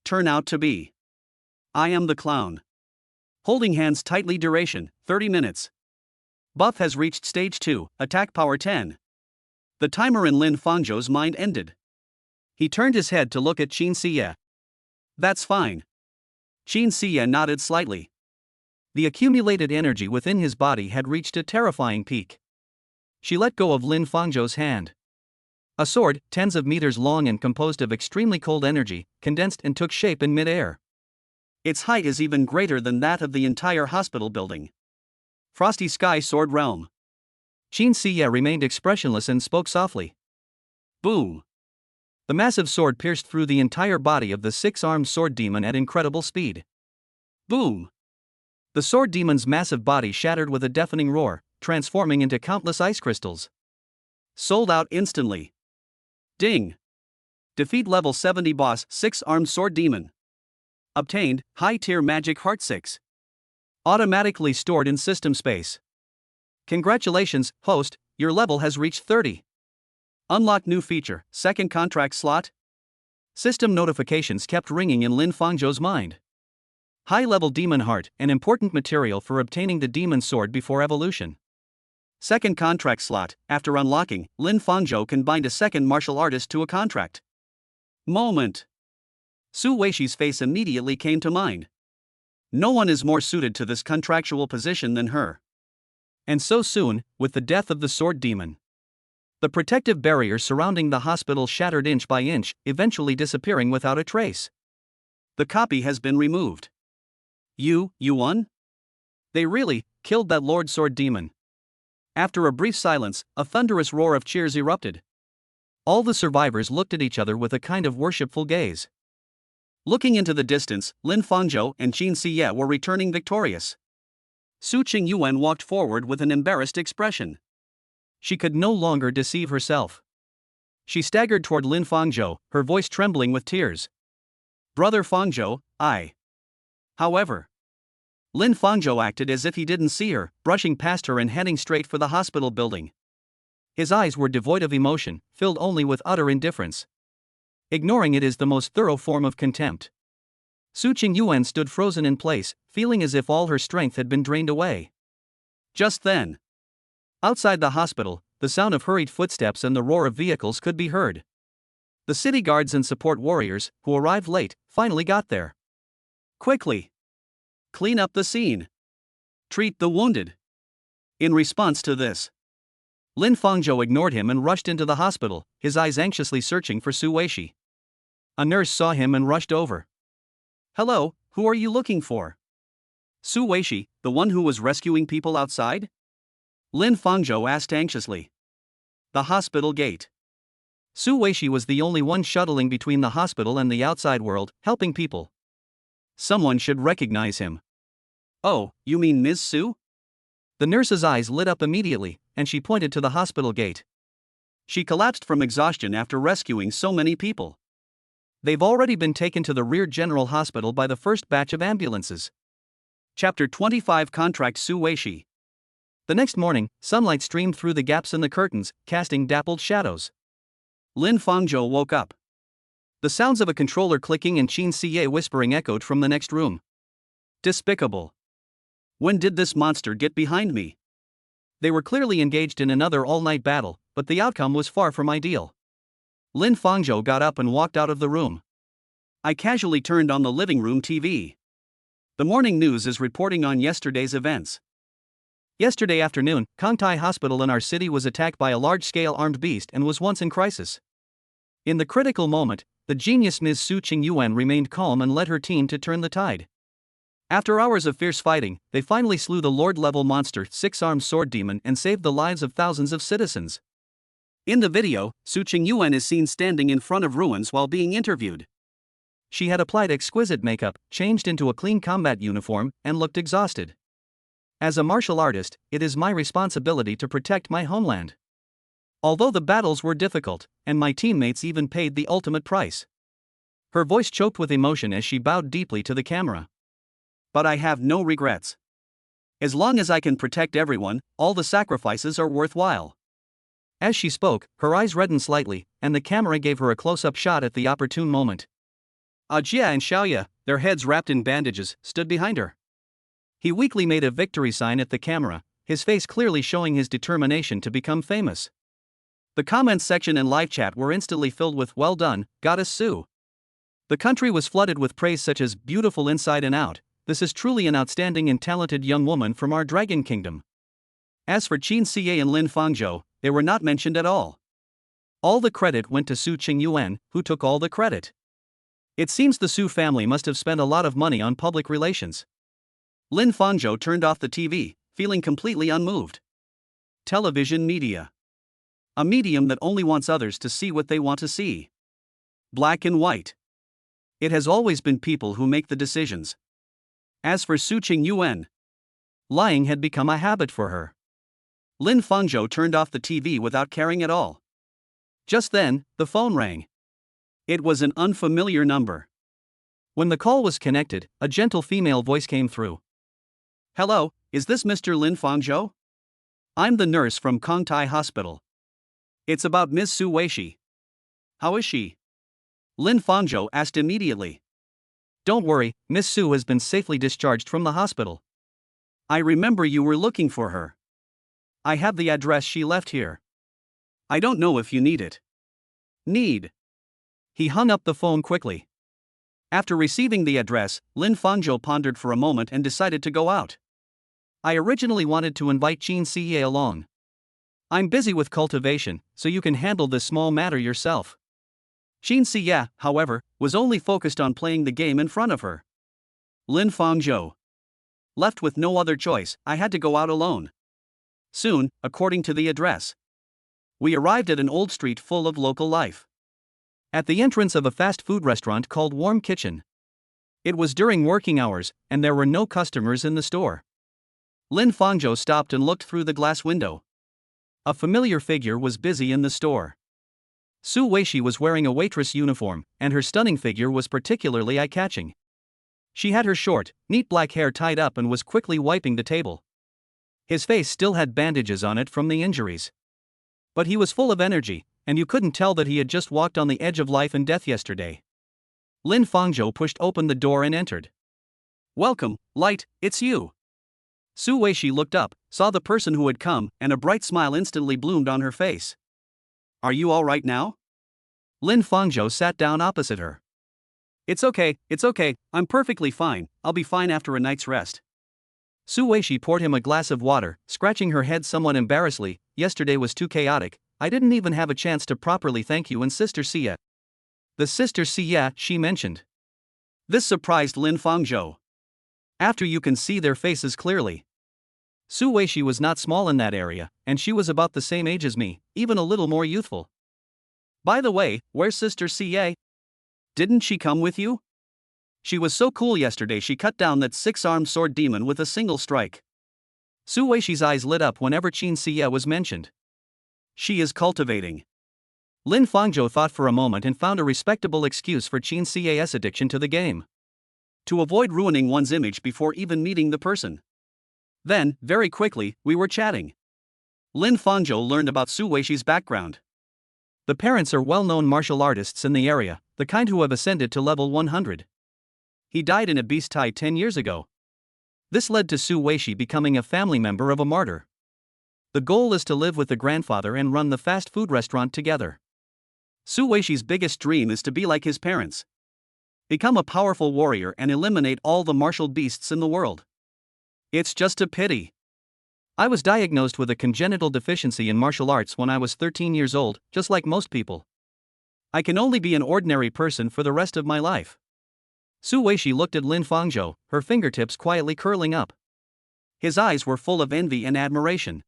Turn out to be. I am the clown. Holding hands tightly. Duration, 30 minutes. Buff has reached stage 2, attack power 10. The timer in Lin Fangzhou's mind ended. He turned his head to look at Qin Siye. That's fine. Qin Siye nodded slightly. The accumulated energy within his body had reached a terrifying peak. She let go of Lin Fangzhou's hand. A sword, tens of meters long and composed of extremely cold energy, condensed and took shape in mid-air. Its height is even greater than that of the entire hospital building. Frosty Sky Sword Realm. Qin Siye remained expressionless and spoke softly. Boom! The massive sword pierced through the entire body of the six-armed sword demon at incredible speed. Boom! The sword demon's massive body shattered with a deafening roar, transforming into countless ice crystals. Sold out instantly. Ding! Defeat level 70 boss, 6-armed sword demon. Obtained, high tier magic heart 6. Automatically stored in system space. Congratulations, host, your level has reached 30. Unlock new feature, second contract slot. System notifications kept ringing in Lin Fangzhou's mind. High-level demon heart, an important material for obtaining the demon sword before evolution. Second contract slot, after unlocking, Lin Fangzhou can bind a second martial artist to a contract. Moment. Su Weishi's face immediately came to mind. No one is more suited to this contractual position than her. And so soon, with the death of the sword demon. The protective barrier surrounding the hospital shattered inch by inch, eventually disappearing without a trace. The copy has been removed. You won? They really killed that Lord Sword Demon. After a brief silence, a thunderous roar of cheers erupted. All the survivors looked at each other with a kind of worshipful gaze. Looking into the distance, Lin Fangzhou and Qin Siye were returning victorious. Su Qingyuan walked forward with an embarrassed expression. She could no longer deceive herself. She staggered toward Lin Fangzhou, her voice trembling with tears. Brother Fangzhou, However, Lin Fangzhou acted as if he didn't see her, brushing past her and heading straight for the hospital building. His eyes were devoid of emotion, filled only with utter indifference. Ignoring it is the most thorough form of contempt. Su Qingyuan stood frozen in place, feeling as if all her strength had been drained away. Just then, outside the hospital, the sound of hurried footsteps and the roar of vehicles could be heard. The city guards and support warriors, who arrived late, finally got there. Quickly! Clean up the scene. Treat the wounded. In response to this, Lin Fangzhou ignored him and rushed into the hospital, his eyes anxiously searching for Su Weishi. A nurse saw him and rushed over. Hello, who are you looking for? Su Weishi, the one who was rescuing people outside? Lin Fangzhou asked anxiously. The hospital gate. Su Weishi was the only one shuttling between the hospital and the outside world, helping people. Someone should recognize him. Oh, you mean Ms. Su? The nurse's eyes lit up immediately, and she pointed to the hospital gate. She collapsed from exhaustion after rescuing so many people. They've already been taken to the rear general hospital by the first batch of ambulances. Chapter 25 Contract Su Weishi. The next morning, sunlight streamed through the gaps in the curtains, casting dappled shadows. Lin Fangzhou woke up. The sounds of a controller clicking and Qin Siye whispering echoed from the next room. Despicable. When did this monster get behind me? They were clearly engaged in another all-night battle, but the outcome was far from ideal. Lin Fangzhou got up and walked out of the room. I casually turned on the living room TV. The morning news is reporting on yesterday's events. Yesterday afternoon, Kangtai Hospital in our city was attacked by a large-scale armed beast and was once in crisis. In the critical moment, the genius Ms. Su Qingyuan remained calm and led her team to turn the tide. After hours of fierce fighting, they finally slew the Lord-level monster, six-armed sword demon, and saved the lives of thousands of citizens. In the video, Su Qingyuan is seen standing in front of ruins while being interviewed. She had applied exquisite makeup, changed into a clean combat uniform, and looked exhausted. As a martial artist, it is my responsibility to protect my homeland. Although the battles were difficult, and my teammates even paid the ultimate price. Her voice choked with emotion as she bowed deeply to the camera. But I have no regrets. As long as I can protect everyone, all the sacrifices are worthwhile. As she spoke, her eyes reddened slightly, and the camera gave her a close-up shot at the opportune moment. Jia and Xiaoya, their heads wrapped in bandages, stood behind her. He weakly made a victory sign at the camera, his face clearly showing his determination to become famous. The comments section and live chat were instantly filled with "Well done, Goddess Su." The country was flooded with praise such as "Beautiful inside and out, this is truly an outstanding and talented young woman from our Dragon Kingdom." As for Qin Xie and Lin Fangzhou, they were not mentioned at all. All the credit went to Su Qingyuan, who took all the credit. It seems the Su family must have spent a lot of money on public relations. Lin Fangzhou turned off the TV, feeling completely unmoved. Television media. A medium that only wants others to see what they want to see. Black and white. It has always been people who make the decisions. As for Su Qingyuan, lying had become a habit for her. Lin Fangzhou turned off the TV without caring at all. Just then, the phone rang. It was an unfamiliar number. When the call was connected, a gentle female voice came through. "Hello, is this Mr. Lin Fangzhou? I'm the nurse from Kongtai Hospital. It's about Ms. Su Weishi. How is she?" Lin Fangzhou asked immediately. "Don't worry, Miss Su has been safely discharged from the hospital. I remember you were looking for her. I have the address she left here. I don't know if you need it." Need. He hung up the phone quickly. After receiving the address, Lin Fangzhou pondered for a moment and decided to go out. "I originally wanted to invite Qin Xie along. I'm busy with cultivation, so you can handle this small matter yourself." Qin Xie, however, was only focused on playing the game in front of her. Lin Fangzhou. Left with no other choice, I had to go out alone. Soon, according to the address, we arrived at an old street full of local life. At the entrance of a fast food restaurant called Warm Kitchen. It was during working hours, and there were no customers in the store. Lin Fangzhou stopped and looked through the glass window. A familiar figure was busy in the store. Su Weishi was wearing a waitress uniform, and her stunning figure was particularly eye-catching. She had her short, neat black hair tied up and was quickly wiping the table. His face still had bandages on it from the injuries. But he was full of energy, and you couldn't tell that he had just walked on the edge of life and death yesterday. Lin Fangzhou pushed open the door and entered. "Welcome, Light, it's you." Su Weishi looked up, saw the person who had come, and a bright smile instantly bloomed on her face. "Are you all right now?" Lin Fangzhou sat down opposite her. It's okay, I'm perfectly fine, I'll be fine after a night's rest." Su Weishi poured him a glass of water, scratching her head somewhat embarrassedly. "Yesterday was too chaotic, I didn't even have a chance to properly thank you and Sister Xie." The Sister Xie, she mentioned. This surprised Lin Fangzhou. After you can see their faces clearly. Su Weishi was not small in that area, and she was about the same age as me, even a little more youthful. "By the way, where's Sister Xie? Didn't she come with you? She was so cool yesterday, she cut down that 6-armed sword demon with a single strike." Su Weishi's eyes lit up whenever Qin Xie was mentioned. She is cultivating. Lin Fangzhou thought for a moment and found a respectable excuse for Qin Xie's addiction to the game. To avoid ruining one's image before even meeting the person. Then, very quickly, we were chatting. Lin Fangzhou learned about Su Weishi's background. The parents are well-known martial artists in the area, the kind who have ascended to level 100. He died in a beast tie 10 years ago. This led to Su Weishi becoming a family member of a martyr. The goal is to live with the grandfather and run the fast food restaurant together. Su Weishi's biggest dream is to be like his parents. Become a powerful warrior and eliminate all the martial beasts in the world. It's just a pity. I was diagnosed with a congenital deficiency in martial arts when I was 13 years old, just like most people. I can only be an ordinary person for the rest of my life. Su Weishi looked at Lin Fangzhou, her fingertips quietly curling up. His eyes were full of envy and admiration.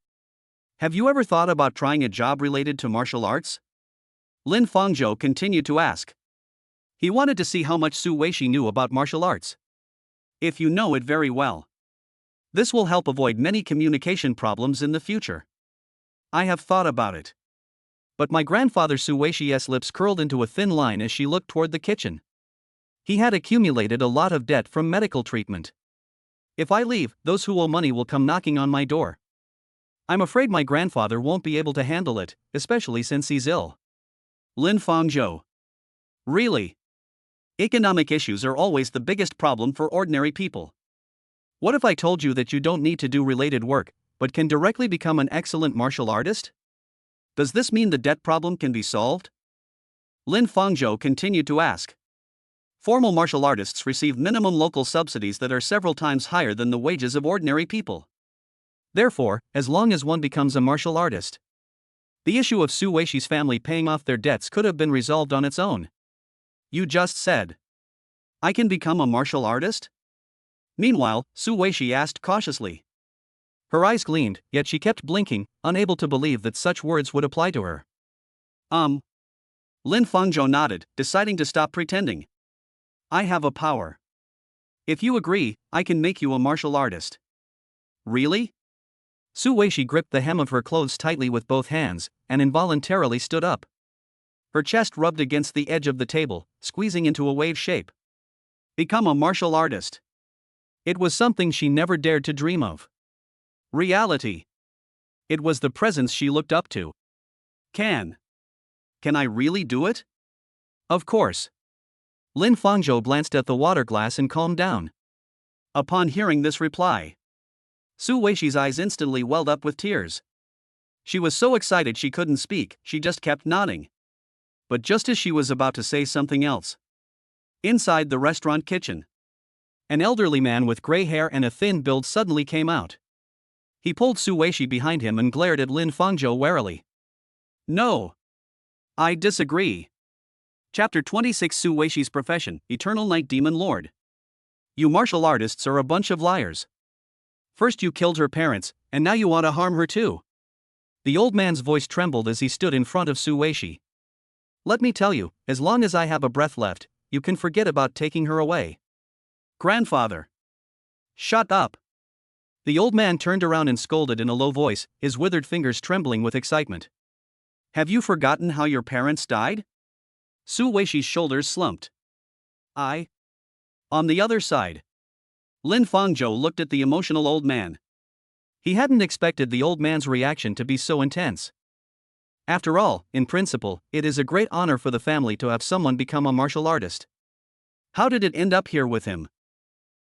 "Have you ever thought about trying a job related to martial arts?" Lin Fangzhou continued to ask. He wanted to see how much Su Weishi knew about martial arts. "If you know it very well. This will help avoid many communication problems in the future." "I have thought about it. But my grandfather Sueishi's lips curled into a thin line as she looked toward the kitchen. He had accumulated a lot of debt from medical treatment. If I leave, those who owe money will come knocking on my door. I'm afraid my grandfather won't be able to handle it, especially since he's ill. Lin Fangzhou. Really? Economic issues are always the biggest problem for ordinary people. What if I told you that you don't need to do related work, but can directly become an excellent martial artist? Does this mean the debt problem can be solved? Lin Fangzhou continued to ask. Formal martial artists receive minimum local subsidies that are several times higher than the wages of ordinary people. Therefore, as long as one becomes a martial artist, the issue of Su Weishi's family paying off their debts could have been resolved on its own. You just said, I can become a martial artist? Meanwhile, Su Weishi asked cautiously. Her eyes gleamed, yet she kept blinking, unable to believe that such words would apply to her. Lin Fangzhou nodded, deciding to stop pretending. I have a power. If you agree, I can make you a martial artist. Really? Su Weishi gripped the hem of her clothes tightly with both hands, and involuntarily stood up. Her chest rubbed against the edge of the table, squeezing into a wave shape. Become a martial artist. It was something she never dared to dream of. Reality. It was the presence she looked up to. Can I really do it? Of course. Lin Fangzhou glanced at the water glass and calmed down. Upon hearing this reply, Su Weishi's eyes instantly welled up with tears. She was so excited she couldn't speak, she just kept nodding. But just as she was about to say something else, inside the restaurant kitchen, an elderly man with gray hair and a thin build suddenly came out. He pulled Su Weishi behind him and glared at Lin Fangzhou warily. No. I disagree. Chapter 26 Su Weishi's Profession, Eternal Night Demon Lord. You martial artists are a bunch of liars. First you killed her parents, and now you want to harm her too. The old man's voice trembled as he stood in front of Su Weishi. Let me tell you, as long as I have a breath left, you can forget about taking her away. Grandfather. Shut up. The old man turned around and scolded in a low voice, his withered fingers trembling with excitement. Have you forgotten how your parents died? Su Weishi's shoulders slumped. On the other side. Lin Fangzhou looked at the emotional old man. He hadn't expected the old man's reaction to be so intense. After all, in principle, it is a great honor for the family to have someone become a martial artist. How did it end up here with him?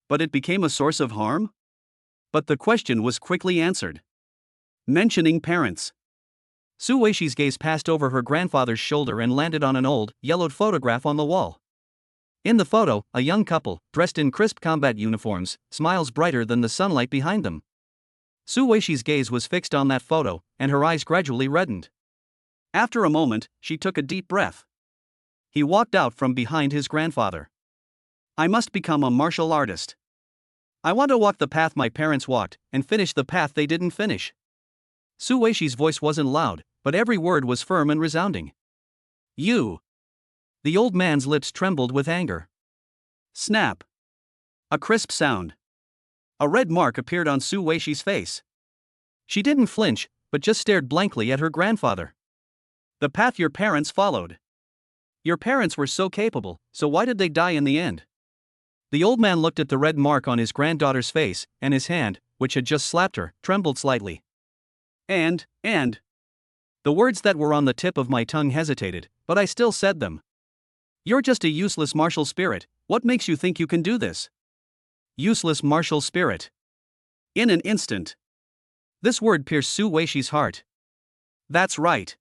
But it became a source of harm? But the question was quickly answered. Mentioning parents. Su Weishi's gaze passed over her grandfather's shoulder and landed on an old, yellowed photograph on the wall. In the photo, a young couple, dressed in crisp combat uniforms, smiles brighter than the sunlight behind them. Su Weishi's gaze was fixed on that photo, and her eyes gradually reddened. After a moment, she took a deep breath. He walked out from behind his grandfather. I must become a martial artist. I want to walk the path my parents walked, and finish the path they didn't finish. Su Weishi's voice wasn't loud, but every word was firm and resounding. You. The old man's lips trembled with anger. Snap. A crisp sound. A red mark appeared on Su Weishi's face. She didn't flinch, but just stared blankly at her grandfather. The path your parents followed. Your parents were so capable, so why did they die in the end? The old man looked at the red mark on his granddaughter's face, and his hand, which had just slapped her, trembled slightly. And. The words that were on the tip of my tongue hesitated, but I still said them. You're just a useless martial spirit, what makes you think you can do this? Useless martial spirit. In an instant. This word pierced Su Weishi's heart. That's right.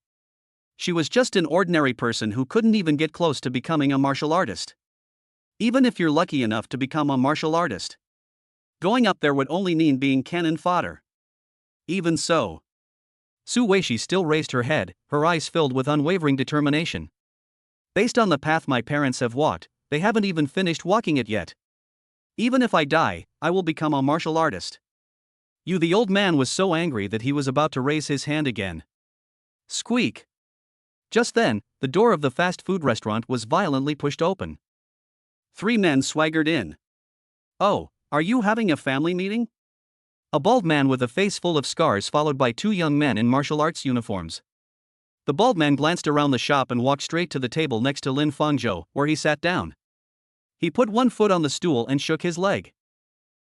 She was just an ordinary person who couldn't even get close to becoming a martial artist. Even if you're lucky enough to become a martial artist, going up there would only mean being cannon fodder. Even so. Su Weishi still raised her head, her eyes filled with unwavering determination. Based on the path my parents have walked, they haven't even finished walking it yet. Even if I die, I will become a martial artist. You. The old man was so angry that he was about to raise his hand again. Squeak. Just then, the door of the fast food restaurant was violently pushed open. 3 men swaggered in. Oh, are you having a family meeting? A bald man with a face full of scars followed by 2 young men in martial arts uniforms. The bald man glanced around the shop and walked straight to the table next to Lin Fangzhou, where he sat down. He put one foot on the stool and shook his leg.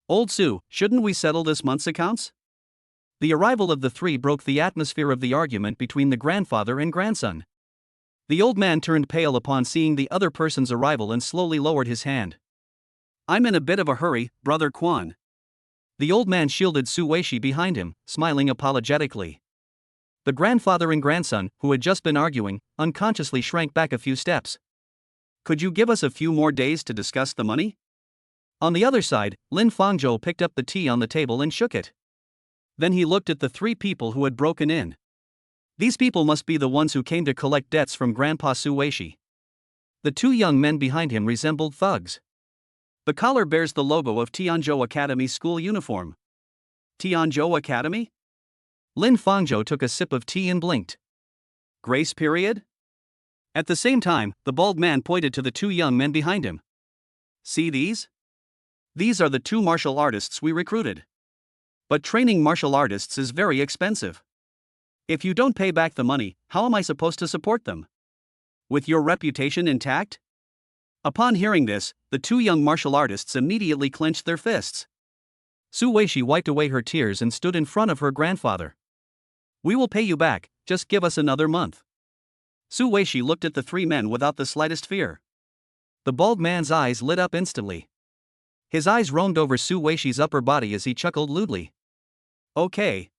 "Old Su, shouldn't we settle this month's accounts?" The arrival of the three broke the atmosphere of the argument between the grandfather and grandson. The old man turned pale upon seeing the other person's arrival and slowly lowered his hand. "I'm in a bit of a hurry, Brother Quan." The old man shielded Su Weishi behind him, smiling apologetically. The grandfather and grandson, who had just been arguing, unconsciously shrank back a few steps. "Could you give us a few more days to discuss the money?" On the other side, Lin Fangzhou picked up the tea on the table and shook it. Then he looked at the three people who had broken in. These people must be the ones who came to collect debts from Grandpa Su Weishi. The two young men behind him resembled thugs. The collar bears the logo of Tianzhou Academy school uniform. Tianzhou Academy? Lin Fangzhou took a sip of tea and blinked. Grace period? At the same time, the bald man pointed to the two young men behind him. "See these? These are the two martial artists we recruited. But training martial artists is very expensive. If you don't pay back the money, how am I supposed to support them? With your reputation intact?" Upon hearing this, the two young martial artists immediately clenched their fists. Su Weishi wiped away her tears and stood in front of her grandfather. "We will pay you back, just give us another month." Su Weishi looked at the three men without the slightest fear. The bald man's eyes lit up instantly. His eyes roamed over Su Weishi's upper body as he chuckled lewdly. "Okay."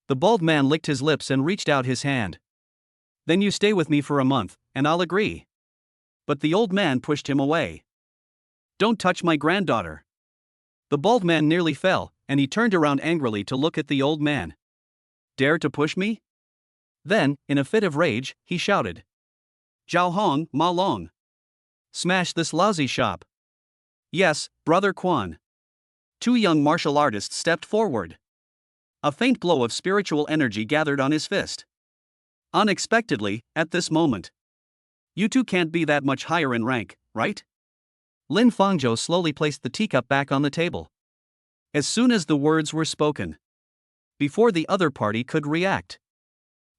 The bald man licked his lips and reached out his hand. "Then you stay with me for a month, and I'll agree." But the old man pushed him away. "Don't touch my granddaughter." The bald man nearly fell, and he turned around angrily to look at the old man. "Dare to push me?" Then, in a fit of rage, he shouted, "Zhao Hong, Ma Long! Smash this lousy shop!" "Yes, Brother Quan." Two young martial artists stepped forward. A faint glow of spiritual energy gathered on his fist. Unexpectedly, at this moment. "You two can't be that much higher in rank, right?" Lin Fangzhou slowly placed the teacup back on the table. As soon as the words were spoken, before the other party could react,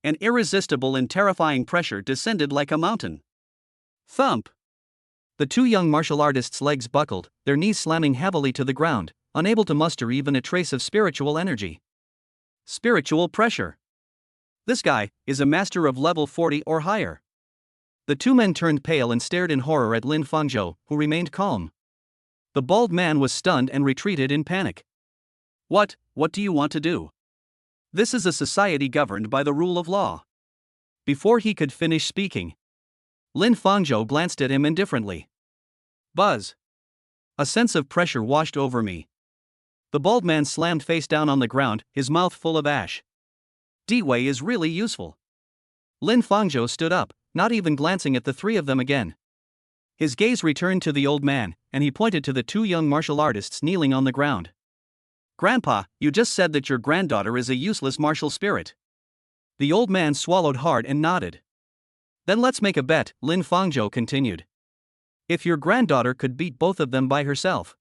an irresistible and terrifying pressure descended like a mountain. Thump! The two young martial artists' legs buckled, their knees slamming heavily to the ground, unable to muster even a trace of spiritual energy. Spiritual pressure. This guy is a master of level 40 or higher. The two men turned pale and stared in horror at Lin Fangzhou, who remained calm. The bald man was stunned and retreated in panic. What do you want to do? This is a society governed by the rule of law." Before he could finish speaking, Lin Fangzhou glanced at him indifferently. Buzz. A sense of pressure washed over me. The bald man slammed face down on the ground, his mouth full of ash. "D-Wei is really useful." Lin Fangzhou stood up, not even glancing at the three of them again. His gaze returned to the old man, and he pointed to the two young martial artists kneeling on the ground. "Grandpa, you just said that your granddaughter is a useless martial spirit." The old man swallowed hard and nodded. "Then let's make a bet," Lin Fangzhou continued. "If your granddaughter could beat both of them by herself,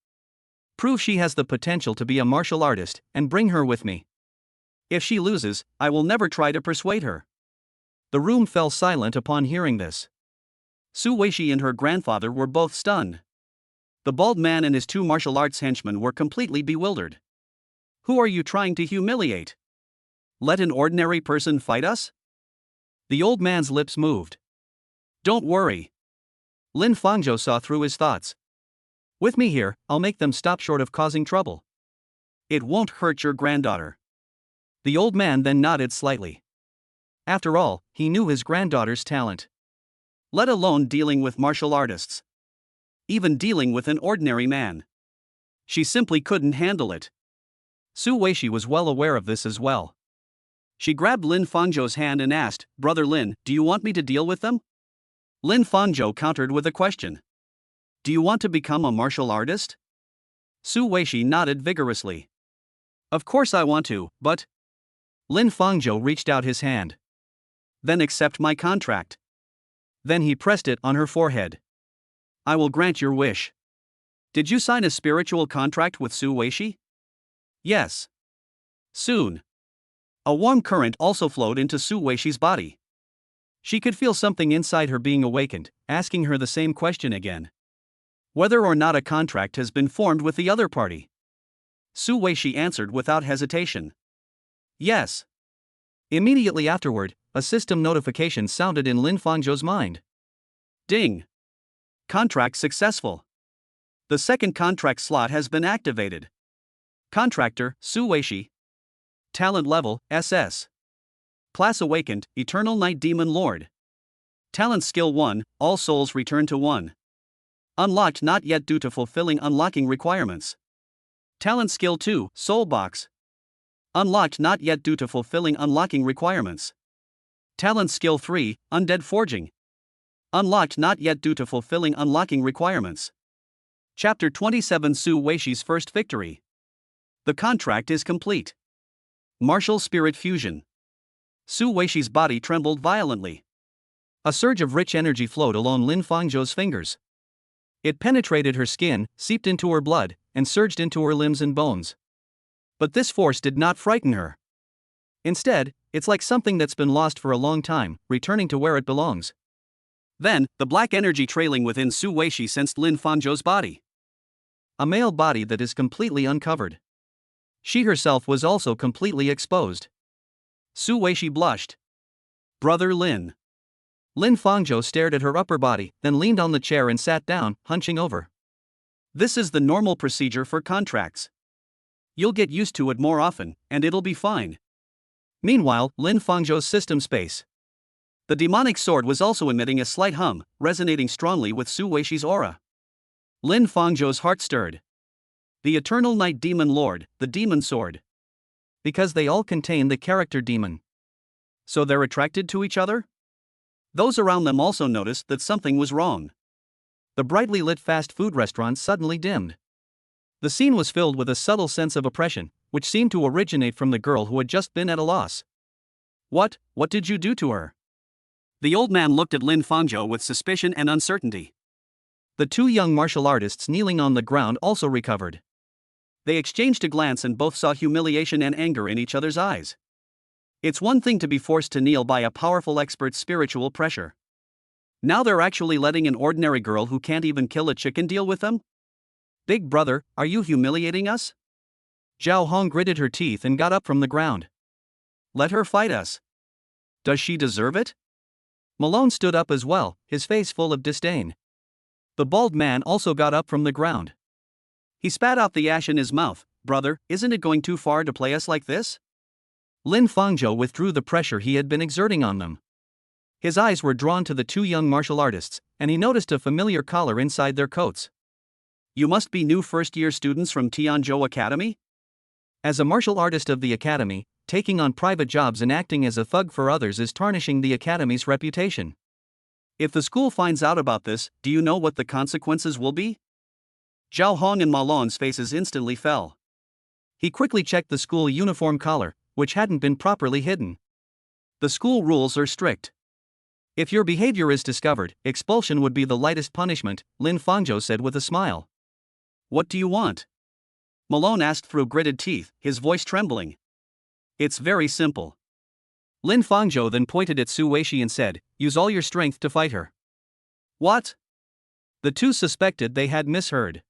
prove she has the potential to be a martial artist, and bring her with me. If she loses, I will never try to persuade her." The room fell silent upon hearing this. Su Weishi and her grandfather were both stunned. The bald man and his two martial arts henchmen were completely bewildered. "Who are you trying to humiliate? Let an ordinary person fight us?" The old man's lips moved. "Don't worry." Lin Fangzhou saw through his thoughts. "With me here, I'll make them stop short of causing trouble. It won't hurt your granddaughter." The old man then nodded slightly. After all, he knew his granddaughter's talent. Let alone dealing with martial artists. Even dealing with an ordinary man. She simply couldn't handle it. Su Weishi was well aware of this as well. She grabbed Lin Fangzhou's hand and asked, "Brother Lin, do you want me to deal with them?" Lin Fangzhou countered with a question. "Do you want to become a martial artist?" Su Weishi nodded vigorously. "Of course I want to, but..." Lin Fangzhou reached out his hand. "Then accept my contract." Then he pressed it on her forehead. "I will grant your wish." "Did you sign a spiritual contract with Su Weishi?" "Yes." Soon, a warm current also flowed into Su Weishi's body. She could feel something inside her being awakened, asking her the same question again. Whether or not a contract has been formed with the other party. Su Weishi answered without hesitation. Yes. Immediately afterward, a system notification sounded in Lin Fangzhou's mind. Ding. Contract successful. The second contract slot has been activated. Contractor, Su Weishi. Talent level, SS. Class awakened, Eternal Night Demon Lord. Talent skill 1, all souls return to 1. Unlocked not yet due to fulfilling unlocking requirements. Talent skill 2, Soul Box. Unlocked not yet due to fulfilling unlocking requirements. Talent skill 3, Undead Forging. Unlocked not yet due to fulfilling unlocking requirements. Chapter 27 Su Weishi's first victory. The contract is complete. Martial Spirit Fusion. Su Weishi's body trembled violently. A surge of rich energy flowed along Lin Fangzhou's fingers. It penetrated her skin, seeped into her blood, and surged into her limbs and bones. But this force did not frighten her. Instead, it's like something that's been lost for a long time, returning to where it belongs. Then, the black energy trailing within Su Weishi sensed Lin Fangzhou's body. A male body that is completely uncovered. She herself was also completely exposed. Su Weishi blushed. Brother Lin. Lin Fangzhou stared at her upper body, then leaned on the chair and sat down, hunching over. This is the normal procedure for contracts. You'll get used to it more often, and it'll be fine. Meanwhile, Lin Fangzhou's system space. The demonic sword was also emitting a slight hum, resonating strongly with Su Weishi's aura. Lin Fangzhou's heart stirred. The Eternal Night Demon Lord, the Demon Sword. Because they all contain the character demon. So they're attracted to each other? Those around them also noticed that something was wrong. The brightly lit fast food restaurant suddenly dimmed. The scene was filled with a subtle sense of oppression, which seemed to originate from the girl who had just been at a loss. What did you do to her? The old man looked at Lin Fangzhou with suspicion and uncertainty. The two young martial artists kneeling on the ground also recovered. They exchanged a glance and both saw humiliation and anger in each other's eyes. It's one thing to be forced to kneel by a powerful expert's spiritual pressure. Now they're actually letting an ordinary girl who can't even kill a chicken deal with them? Big brother, are you humiliating us? Zhao Hong gritted her teeth and got up from the ground. Let her fight us. Does she deserve it? Malone stood up as well, his face full of disdain. The bald man also got up from the ground. He spat out the ash in his mouth. Brother, isn't it going too far to play us like this? Lin Fangzhou withdrew the pressure he had been exerting on them. His eyes were drawn to the two young martial artists, and he noticed a familiar collar inside their coats. You must be new first-year students from Tianzhou Academy? As a martial artist of the academy, taking on private jobs and acting as a thug for others is tarnishing the academy's reputation. If the school finds out about this, do you know what the consequences will be? Zhao Hong and Malon's faces instantly fell. He quickly checked the school uniform collar, which hadn't been properly hidden. The school rules are strict. If your behavior is discovered, expulsion would be the lightest punishment, Lin Fangzhou said with a smile. What do you want? Malone asked through gritted teeth, his voice trembling. It's very simple. Lin Fangzhou then pointed at Su Weishi and said, use all your strength to fight her. What? The two suspected they had misheard.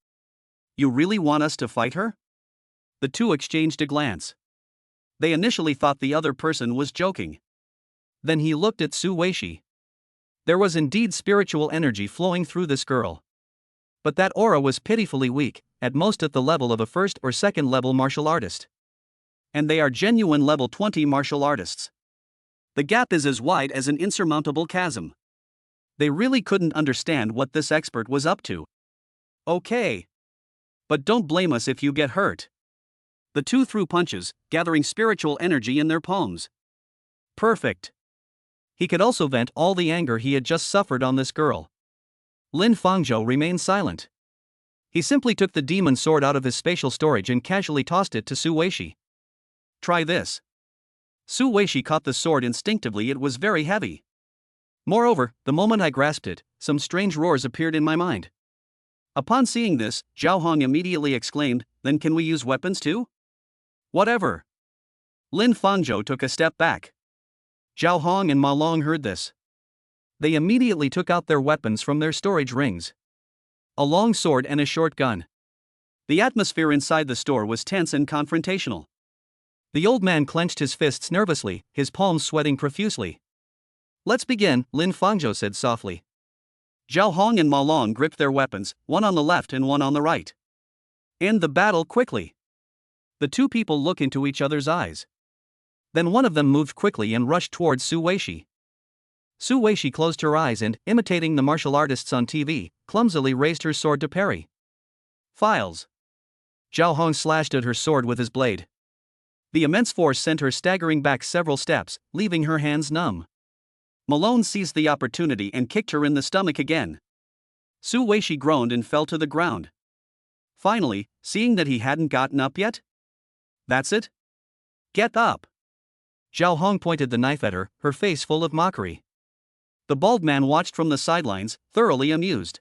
You really want us to fight her? The two exchanged a glance. They initially thought the other person was joking. Then he looked at Su Weishi. There was indeed spiritual energy flowing through this girl. But that aura was pitifully weak, at most at the level of a first or second level martial artist. And they are genuine level 20 martial artists. The gap is as wide as an insurmountable chasm. They really couldn't understand what this expert was up to. Okay. But don't blame us if you get hurt. The two threw punches, gathering spiritual energy in their palms. Perfect. He could also vent all the anger he had just suffered on this girl. Lin Fangzhou remained silent. He simply took the demon sword out of his spatial storage and casually tossed it to Su Weishi. Try this. Su Weishi caught the sword instinctively. It was very heavy. Moreover, the moment I grasped it, some strange roars appeared in my mind. Upon seeing this, Zhao Hong immediately exclaimed, then can we use weapons too? Whatever. Lin Fangzhou took a step back. Zhao Hong and Ma Long heard this. They immediately took out their weapons from their storage rings. A long sword and a short gun. The atmosphere inside the store was tense and confrontational. The old man clenched his fists nervously, his palms sweating profusely. "Let's begin," Lin Fangzhou said softly. Zhao Hong and Ma Long gripped their weapons, one on the left and one on the right. "End the battle quickly." The two people looked into each other's eyes. Then one of them moved quickly and rushed towards Su Weishi. Su Weishi closed her eyes and, imitating the martial artists on TV, clumsily raised her sword to parry. "Files." Zhao Hong slashed at her sword with his blade. The immense force sent her staggering back several steps, leaving her hands numb. Malone seized the opportunity and kicked her in the stomach again. Su Weishi groaned and fell to the ground. Finally, seeing that he hadn't gotten up yet? "That's it? Get up." Zhao Hong pointed the knife at her, her face full of mockery. The bald man watched from the sidelines, thoroughly amused.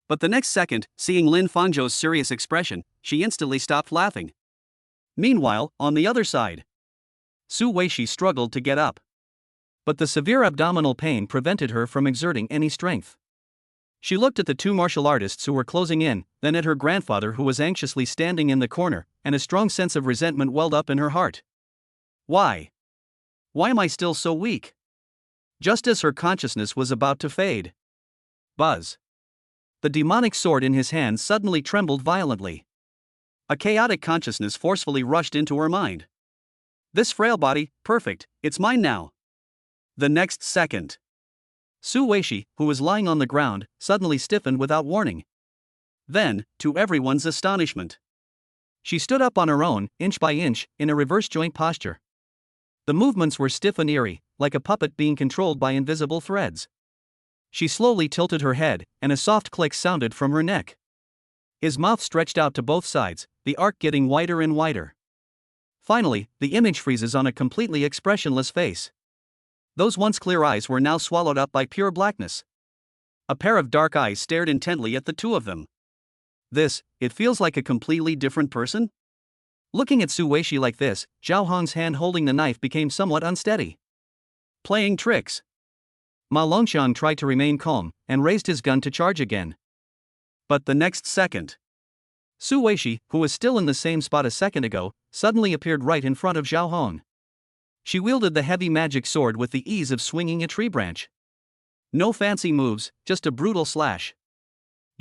But the next second, seeing Lin Fangzhou's serious expression, she instantly stopped laughing. Meanwhile, on the other side, Su Weishi struggled to get up. But the severe abdominal pain prevented her from exerting any strength. She looked at the two martial artists who were closing in, then at her grandfather who was anxiously standing in the corner, and a strong sense of resentment welled up in her heart. Why? Why am I still so weak? Just as her consciousness was about to fade. Buzz. The demonic sword in his hand suddenly trembled violently. A chaotic consciousness forcefully rushed into her mind. This frail body, perfect, it's mine now. The next second, Su Weishi, who was lying on the ground, suddenly stiffened without warning. Then, to everyone's astonishment, she stood up on her own, inch by inch, in a reverse joint posture. The movements were stiff and eerie, like a puppet being controlled by invisible threads. She slowly tilted her head, and a soft click sounded from her neck. His mouth stretched out to both sides, the arc getting wider and wider. Finally, the image freezes on a completely expressionless face. Those once clear eyes were now swallowed up by pure blackness. A pair of dark eyes stared intently at the two of them. It feels like a completely different person? Looking at Su Weishi like this, Zhao Hong's hand holding the knife became somewhat unsteady. Playing tricks. Ma Longxiang tried to remain calm, and raised his gun to charge again. But the next second, Su Weishi, who was still in the same spot a second ago, suddenly appeared right in front of Zhao Hong. She wielded the heavy magic sword with the ease of swinging a tree branch. No fancy moves, just a brutal slash.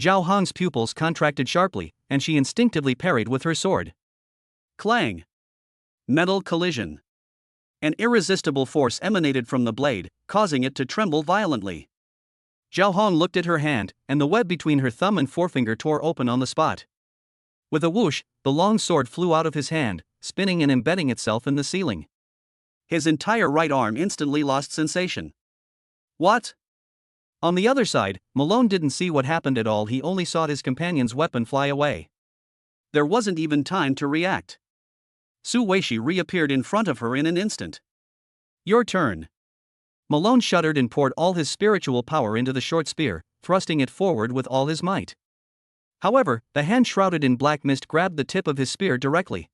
Zhao Hong's pupils contracted sharply, and she instinctively parried with her sword. Clang! Metal collision. An irresistible force emanated from the blade, causing it to tremble violently. Zhao Hong looked at her hand, and the web between her thumb and forefinger tore open on the spot. With a whoosh, the long sword flew out of his hand, spinning and embedding itself in the ceiling. His entire right arm instantly lost sensation. What? On the other side, Malone didn't see what happened at all. He only saw his companion's weapon fly away. There wasn't even time to react. Su Weishi reappeared in front of her in an instant. Your turn. Malone shuddered and poured all his spiritual power into the short spear, thrusting it forward with all his might. However, the hand shrouded in black mist grabbed the tip of his spear directly.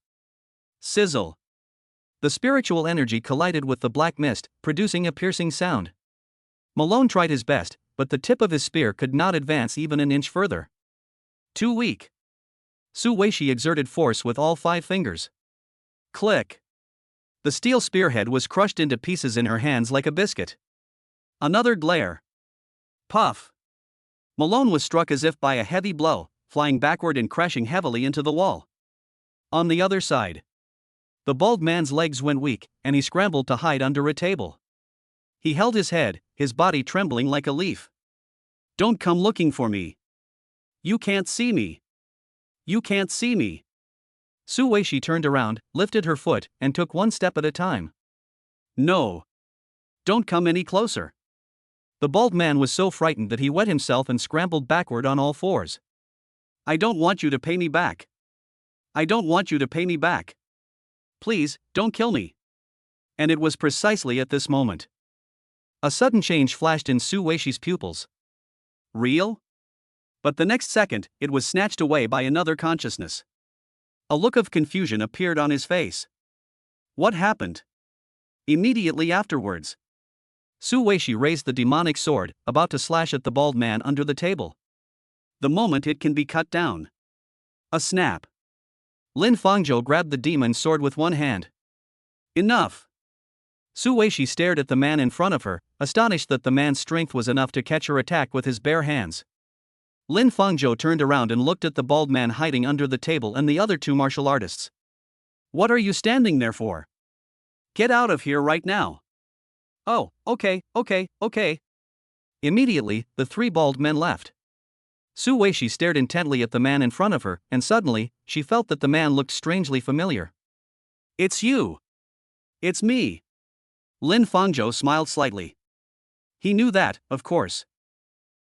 Sizzle. The spiritual energy collided with the black mist, producing a piercing sound. Malone tried his best, but the tip of his spear could not advance even an inch further. Too weak. Su Weishi exerted force with all 5 fingers. Click. The steel spearhead was crushed into pieces in her hands like a biscuit. Another glare. Puff. Malone was struck as if by a heavy blow, flying backward and crashing heavily into the wall. On the other side, the bald man's legs went weak, and he scrambled to hide under a table. He held his head, his body trembling like a leaf. Don't come looking for me. You can't see me. You can't see me. Su Weishi turned around, lifted her foot, and took one step at a time. No. Don't come any closer. The bald man was so frightened that he wet himself and scrambled backward on all 4s. I don't want you to pay me back. I don't want you to pay me back. Please, don't kill me. And it was precisely at this moment. A sudden change flashed in Su Weishi's pupils. Real? But the next second, it was snatched away by another consciousness. A look of confusion appeared on his face. What happened? Immediately afterwards, Su Weishi raised the demonic sword, about to slash at the bald man under the table. The moment it can be cut down. A snap. Lin Fangzhou grabbed the demon sword with one hand. Enough! Su Weishi stared at the man in front of her, astonished that the man's strength was enough to catch her attack with his bare hands. Lin Fangzhou turned around and looked at the bald man hiding under the table and the other two martial artists. What are you standing there for? Get out of here right now. Oh, okay. Immediately, the three bald men left. Su Weishi stared intently at the man in front of her, and suddenly, she felt that the man looked strangely familiar. It's you. It's me. Lin Fangzhou smiled slightly. He knew that, of course.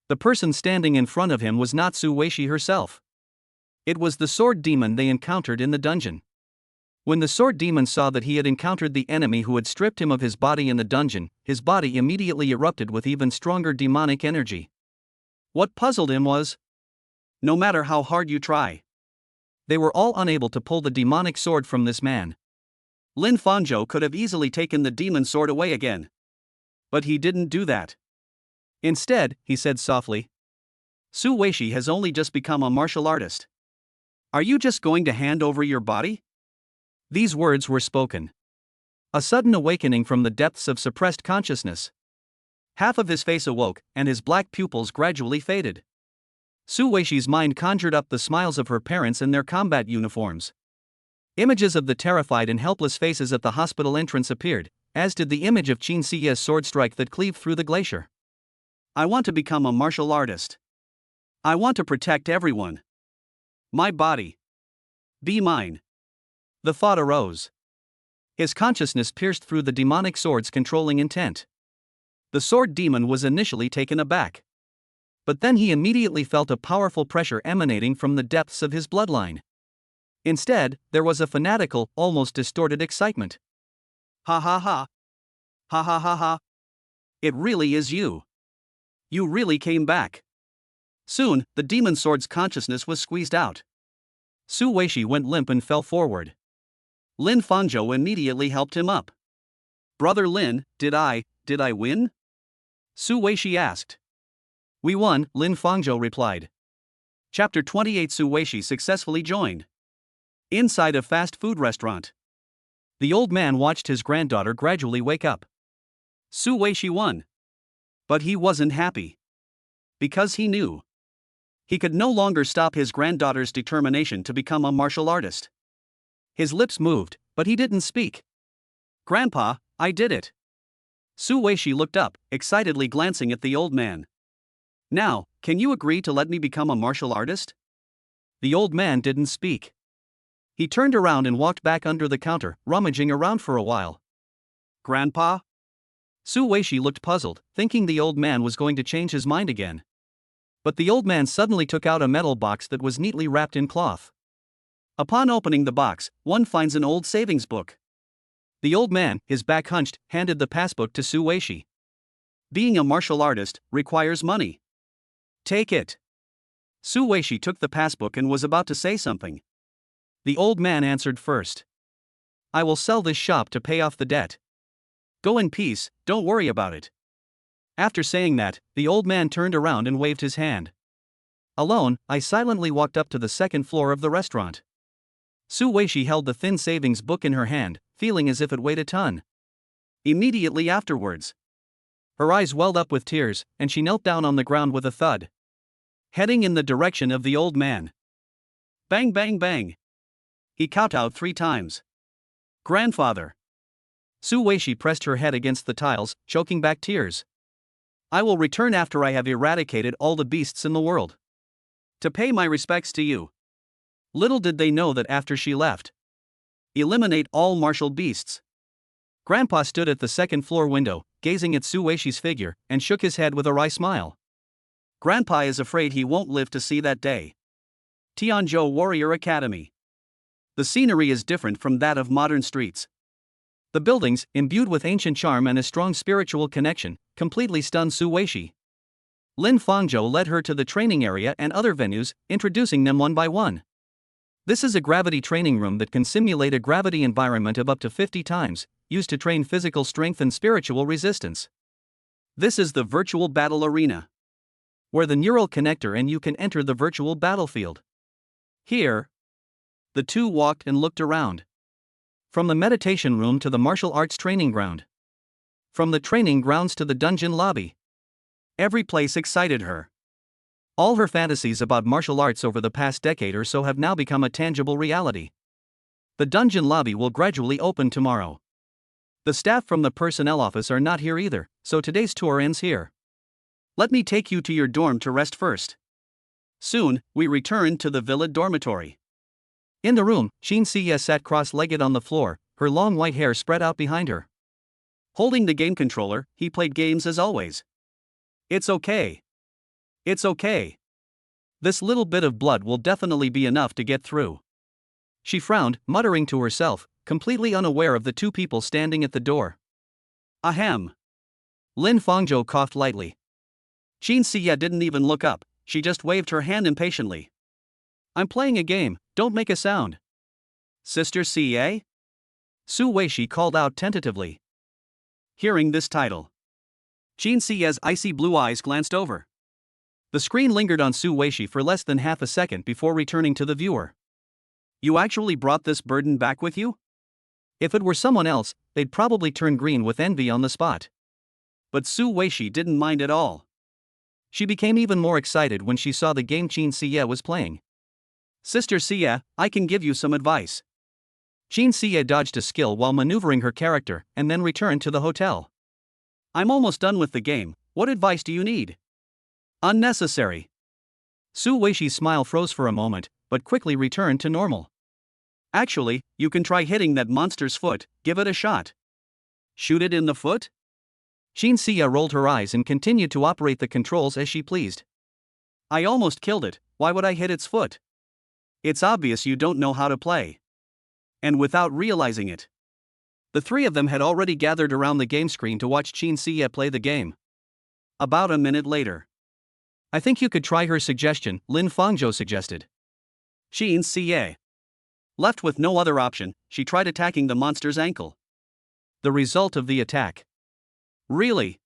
The person standing in front of him was not Su Weishi herself. It was the sword demon they encountered in the dungeon. When the sword demon saw that he had encountered the enemy who had stripped him of his body in the dungeon, his body immediately erupted with even stronger demonic energy. What puzzled him was, no matter how hard you try, they were all unable to pull the demonic sword from this man. Lin Fangzhou could have easily taken the demon sword away again. But he didn't do that. Instead, he said softly, Su Weishi has only just become a martial artist. Are you just going to hand over your body? These words were spoken. A sudden awakening from the depths of suppressed consciousness. Half of his face awoke, and his black pupils gradually faded. Su Weishi's mind conjured up the smiles of her parents in their combat uniforms. Images of the terrified and helpless faces at the hospital entrance appeared, as did the image of Qin Siya's sword strike that cleaved through the glacier. I want to become a martial artist. I want to protect everyone. My body. Be mine. The thought arose. His consciousness pierced through the demonic sword's controlling intent. The sword demon was initially taken aback. But then he immediately felt a powerful pressure emanating from the depths of his bloodline. Instead, there was a fanatical, almost distorted excitement. Ha ha ha. Ha ha ha ha. It really is you. You really came back. Soon, the demon sword's consciousness was squeezed out. Su Weishi went limp and fell forward. Lin Fangzhou immediately helped him up. Brother Lin, did I win? Su Weishi asked. We won, Lin Fangzhou replied. Chapter 28 Su Weishi successfully joined. Inside a fast food restaurant. The old man watched his granddaughter gradually wake up. Su Weishi won. But he wasn't happy. Because he knew. He could no longer stop his granddaughter's determination to become a martial artist. His lips moved, but he didn't speak. Grandpa, I did it. Su Weishi looked up, excitedly glancing at the old man. Now, can you agree to let me become a martial artist? The old man didn't speak. He turned around and walked back under the counter, rummaging around for a while. Grandpa? Su Weishi looked puzzled, thinking the old man was going to change his mind again. But the old man suddenly took out a metal box that was neatly wrapped in cloth. Upon opening the box, one finds an old savings book. The old man, his back hunched, handed the passbook to Su Weishi. Being a martial artist requires money. Take it. Su Weishi took the passbook and was about to say something. The old man answered first. I will sell this shop to pay off the debt. Go in peace, don't worry about it. After saying that, the old man turned around and waved his hand. Alone, I silently walked up to the second floor of the restaurant. Su Weishi held the thin savings book in her hand, feeling as if it weighed a ton. Immediately afterwards, her eyes welled up with tears, and she knelt down on the ground with a thud. Heading in the direction of the old man. Bang bang bang. He kowtowed 3 times. Grandfather. Su Weishi pressed her head against the tiles, choking back tears. I will return after I have eradicated all the beasts in the world. To pay my respects to you. Little did they know that after she left. Eliminate all martial beasts. Grandpa stood at the second floor window, gazing at Su Weishi's figure, and shook his head with a wry smile. Grandpa is afraid he won't live to see that day. Tianzhou Warrior Academy. The scenery is different from that of modern streets. The buildings, imbued with ancient charm and a strong spiritual connection, completely stunned Su Weishi. Lin Fangzhou led her to the training area and other venues, introducing them one by one. This is a gravity training room that can simulate a gravity environment of up to 50 times, used to train physical strength and spiritual resistance. This is the virtual battle arena, where the neural connector and you can enter the virtual battlefield. Here, the two walked and looked around. From the meditation room to the martial arts training ground. From the training grounds to the dungeon lobby. Every place excited her. All her fantasies about martial arts over the past decade or so have now become a tangible reality. The dungeon lobby will gradually open tomorrow. The staff from the personnel office are not here either, so today's tour ends here. Let me take you to your dorm to rest first. Soon, we return to the villa dormitory. In the room, Shin-Siya sat cross-legged on the floor, her long white hair spread out behind her. Holding the game controller, he played games as always. It's okay. It's okay. This little bit of blood will definitely be enough to get through. She frowned, muttering to herself, completely unaware of the two people standing at the door. Ahem. Lin Fangzhou coughed lightly. Shin-Siya didn't even look up, she just waved her hand impatiently. I'm playing a game, don't make a sound. Sister Ca? Su Weishi called out tentatively. Hearing this title, Shin-Siya's icy blue eyes glanced over. The screen lingered on Su Weishi for less than half a second before returning to the viewer. You actually brought this burden back with you? If it were someone else, they'd probably turn green with envy on the spot. But Su Weishi didn't mind at all. She became even more excited when she saw the game Shin-Siya was playing. Sister Sia, I can give you some advice. Shin-Siya dodged a skill while maneuvering her character and then returned to the hotel. I'm almost done with the game, what advice do you need? Unnecessary. Su Weishi's smile froze for a moment, but quickly returned to normal. Actually, you can try hitting that monster's foot, give it a shot. Shoot it in the foot? Shin-Siya rolled her eyes and continued to operate the controls as she pleased. I almost killed it, why would I hit its foot? It's obvious you don't know how to play. And without realizing it, the three of them had already gathered around the game screen to watch Shin-Siya play the game. About a minute later. I think you could try her suggestion, Lin Fangzhou suggested. Shin-Siya. Left with no other option, she tried attacking the monster's ankle. The result of the attack. Really?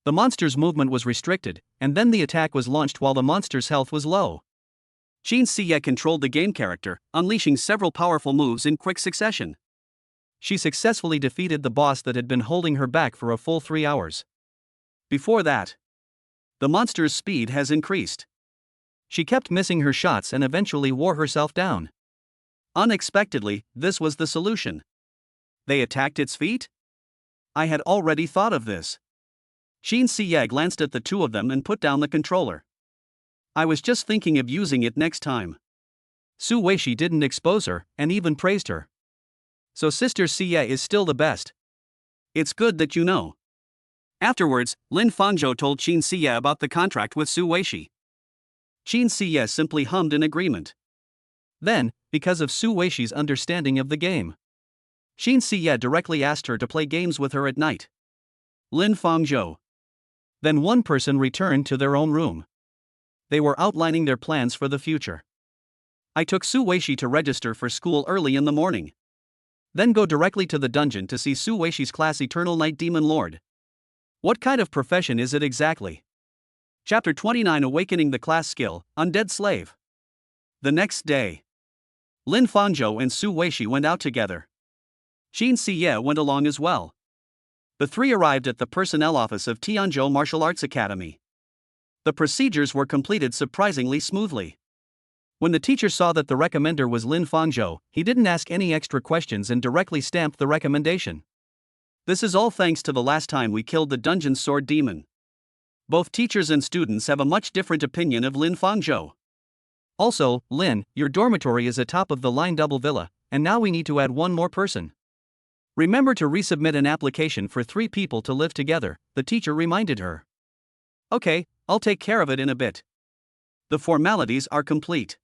The monster's movement was restricted, and then the attack was launched while the monster's health was low. Shin-Siya controlled the game character, unleashing several powerful moves in quick succession. She successfully defeated the boss that had been holding her back for a full 3 hours. Before that, the monster's speed has increased. She kept missing her shots and eventually wore herself down. Unexpectedly, this was the solution. They attacked its feet? I had already thought of this. Shin-Siya glanced at the two of them and put down the controller. I was just thinking of using it next time. Su Weishi didn't expose her, and even praised her. So Sister Sia is still the best. It's good that you know. Afterwards, Lin Fangzhou told Shin-Siya about the contract with Su Weishi. Shin-Siya simply hummed in agreement. Then, because of Su Weishi's understanding of the game, Shin-Siya directly asked her to play games with her at night. Lin Fangzhou. Then one person returned to their own room. They were outlining their plans for the future. I took Su Weishi to register for school early in the morning. Then go directly to the dungeon to see Su Weishi's class Eternal Night Demon Lord. What kind of profession is it exactly? Chapter 29 Awakening the Class Skill, Undead Slave. The next day, Lin Fangzhou and Su Weishi went out together. Shin-Siya went along as well. The three arrived at the personnel office of Tianzhou Martial Arts Academy. The procedures were completed surprisingly smoothly. When the teacher saw that the recommender was Lin Fangzhou, he didn't ask any extra questions and directly stamped the recommendation. This is all thanks to the last time we killed the dungeon sword demon. Both teachers and students have a much different opinion of Lin Fangzhou. Also, Lin, your dormitory is a top-of-the-line double villa, and now we need to add one more person. Remember to resubmit an application for 3 people to live together, the teacher reminded her. Okay, I'll take care of it in a bit. The formalities are complete.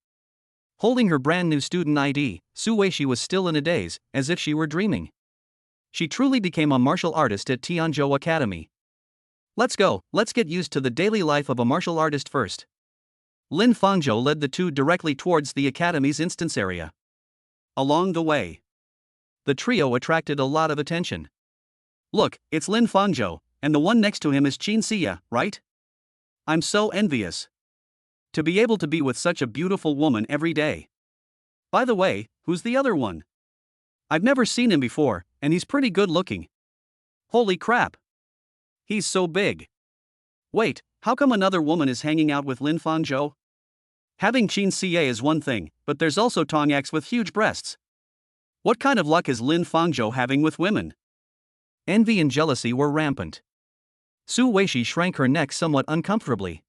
Holding her brand new student ID, Su Weishi was still in a daze, as if she were dreaming. She truly became a martial artist at Tianzhou Academy. Let's go, let's get used to the daily life of a martial artist first. Lin Fangzhou led the two directly towards the academy's instance area. Along the way, the trio attracted a lot of attention. Look, it's Lin Fangzhou, And the one next to him is Qin Xie, right? I'm so envious. To be able to be with such a beautiful woman every day. By the way, who's the other one? I've never seen him before, and he's pretty good looking. Holy crap. He's so big. Wait, how come another woman is hanging out with Lin Fangzhou? Having Qin Xie is one thing, but there's also Tongyaks with huge breasts. What kind of luck is Lin Fangzhou having with women? Envy and jealousy were rampant. Su Weishi shrank her neck somewhat uncomfortably.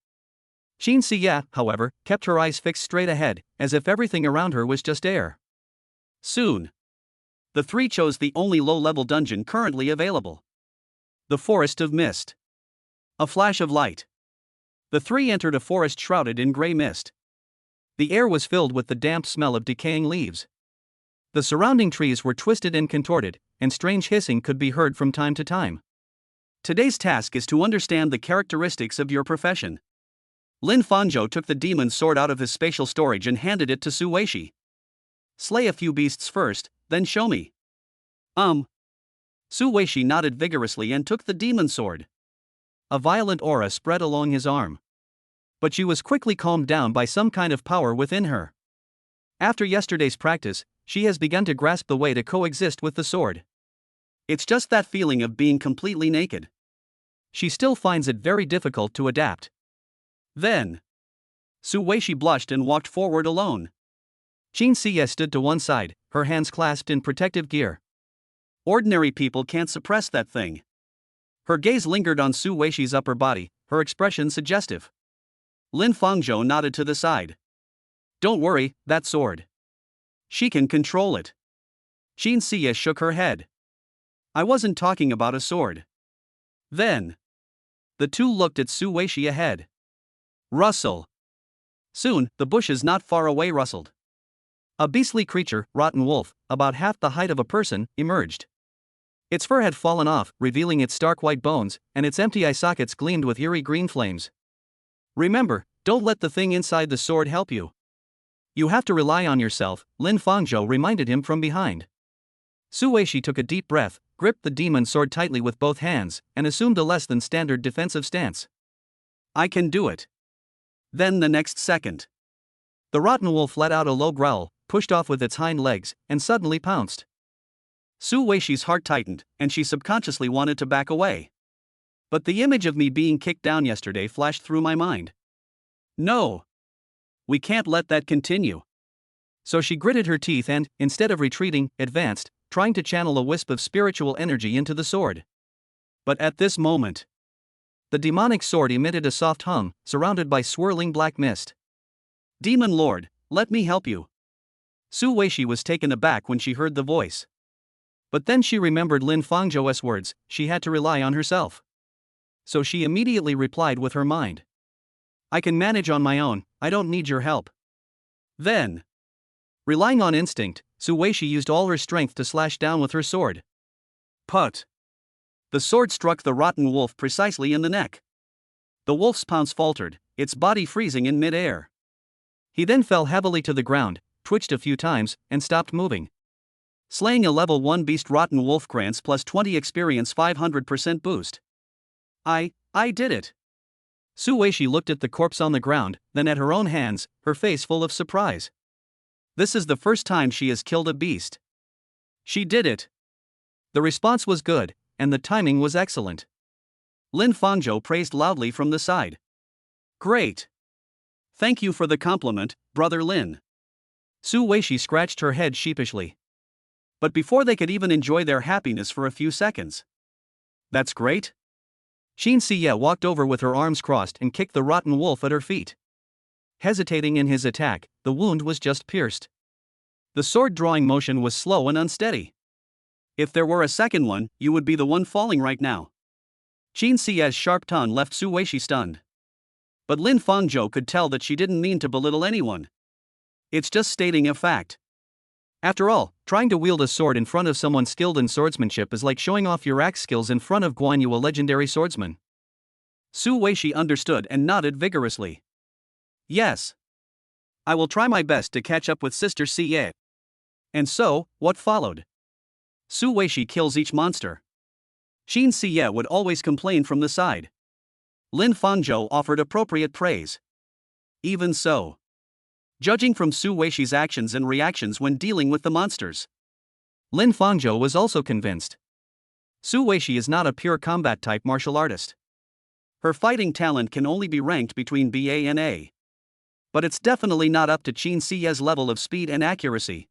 Qin Xie, however, kept her eyes fixed straight ahead, as if everything around her was just air. Soon, the three chose the only low-level dungeon currently available. The Forest of Mist. A flash of light. The three entered a forest shrouded in gray mist. The air was filled with the damp smell of decaying leaves. The surrounding trees were twisted and contorted, and strange hissing could be heard from time to time. Today's task is to understand the characteristics of your profession. Lin Fangzhou took the demon sword out of his spatial storage and handed it to Su Weishi. Slay a few beasts first, then show me. Su Weishi nodded vigorously and took the demon sword. A violent aura spread along his arm. But she was quickly calmed down by some kind of power within her. After yesterday's practice, she has begun to grasp the way to coexist with the sword. It's just that feeling of being completely naked. She still finds it very difficult to adapt. Then, Su Weishi blushed and walked forward alone. Qin Xie stood to one side, her hands clasped in protective gear. Ordinary people can't suppress that thing. Her gaze lingered on Su Weishi's upper body, her expression suggestive. Lin Fangzhou nodded to the side. Don't worry, that sword. She can control it. Qin Xie shook her head. I wasn't talking about a sword. Then, the two looked at Su Weishi ahead. Rustle. Soon, the bushes not far away rustled. A beastly creature, rotten wolf, about half the height of a person, emerged. Its fur had fallen off, revealing its stark white bones, and its empty eye sockets gleamed with eerie green flames. Remember, don't let the thing inside the sword help you. You have to rely on yourself, Lin Fangzhou reminded him from behind. Su Weishi took a deep breath, gripped the demon sword tightly with both hands, and assumed a less than standard defensive stance. I can do it. Then the next second, the rotten wolf let out a low growl, pushed off with its hind legs, and suddenly pounced. Su Weishi's heart tightened, and she subconsciously wanted to back away. But the image of me being kicked down yesterday flashed through my mind. No. We can't let that continue. So she gritted her teeth and, instead of retreating, advanced, trying to channel a wisp of spiritual energy into the sword. But at this moment, the demonic sword emitted a soft hum, surrounded by swirling black mist. Demon Lord, let me help you. Su Weishi was taken aback when she heard the voice. But then she remembered Lin Fangzhou's words, she had to rely on herself. So she immediately replied with her mind. I can manage on my own, I don't need your help. Then, relying on instinct, Su Weishi used all her strength to slash down with her sword. Put! The sword struck the rotten wolf precisely in the neck. The wolf's pounce faltered, its body freezing in mid-air. He then fell heavily to the ground, twitched a few times, and stopped moving. Slaying a level 1 beast. Rotten wolf grants plus 20 experience 500% boost. I did it. Su Weishi looked at the corpse on the ground, then at her own hands, her face full of surprise. This is the first time she has killed a beast. She did it. The response was good, and the timing was excellent. Lin Fangzhou praised loudly from the side. Great. Thank you for the compliment, Brother Lin. Su Weishi scratched her head sheepishly. But before they could even enjoy their happiness for a few seconds. That's great. Qin Xie walked over with her arms crossed and kicked the rotten wolf at her feet. Hesitating in his attack, the wound was just pierced. The sword-drawing motion was slow and unsteady. If there were a second one, you would be the one falling right now. Qin Xie's sharp tongue left Su Weishi stunned. But Lin Fangzhou could tell that she didn't mean to belittle anyone. It's just stating a fact. After all, trying to wield a sword in front of someone skilled in swordsmanship is like showing off your axe skills in front of Guan Yu, a legendary swordsman. Su Weishi understood and nodded vigorously. Yes. I will try my best to catch up with Sister Xie. And so, what followed? Su Weishi kills each monster. Xin Siye would always complain from the side. Lin Fangzhou offered appropriate praise. Even so, judging from Su Weishi's actions and reactions when dealing with the monsters, Lin Fangzhou was also convinced. Su Weishi is not a pure combat-type martial artist. Her fighting talent can only be ranked between BA and A. But it's definitely not up to Qin Siye's level of speed and accuracy.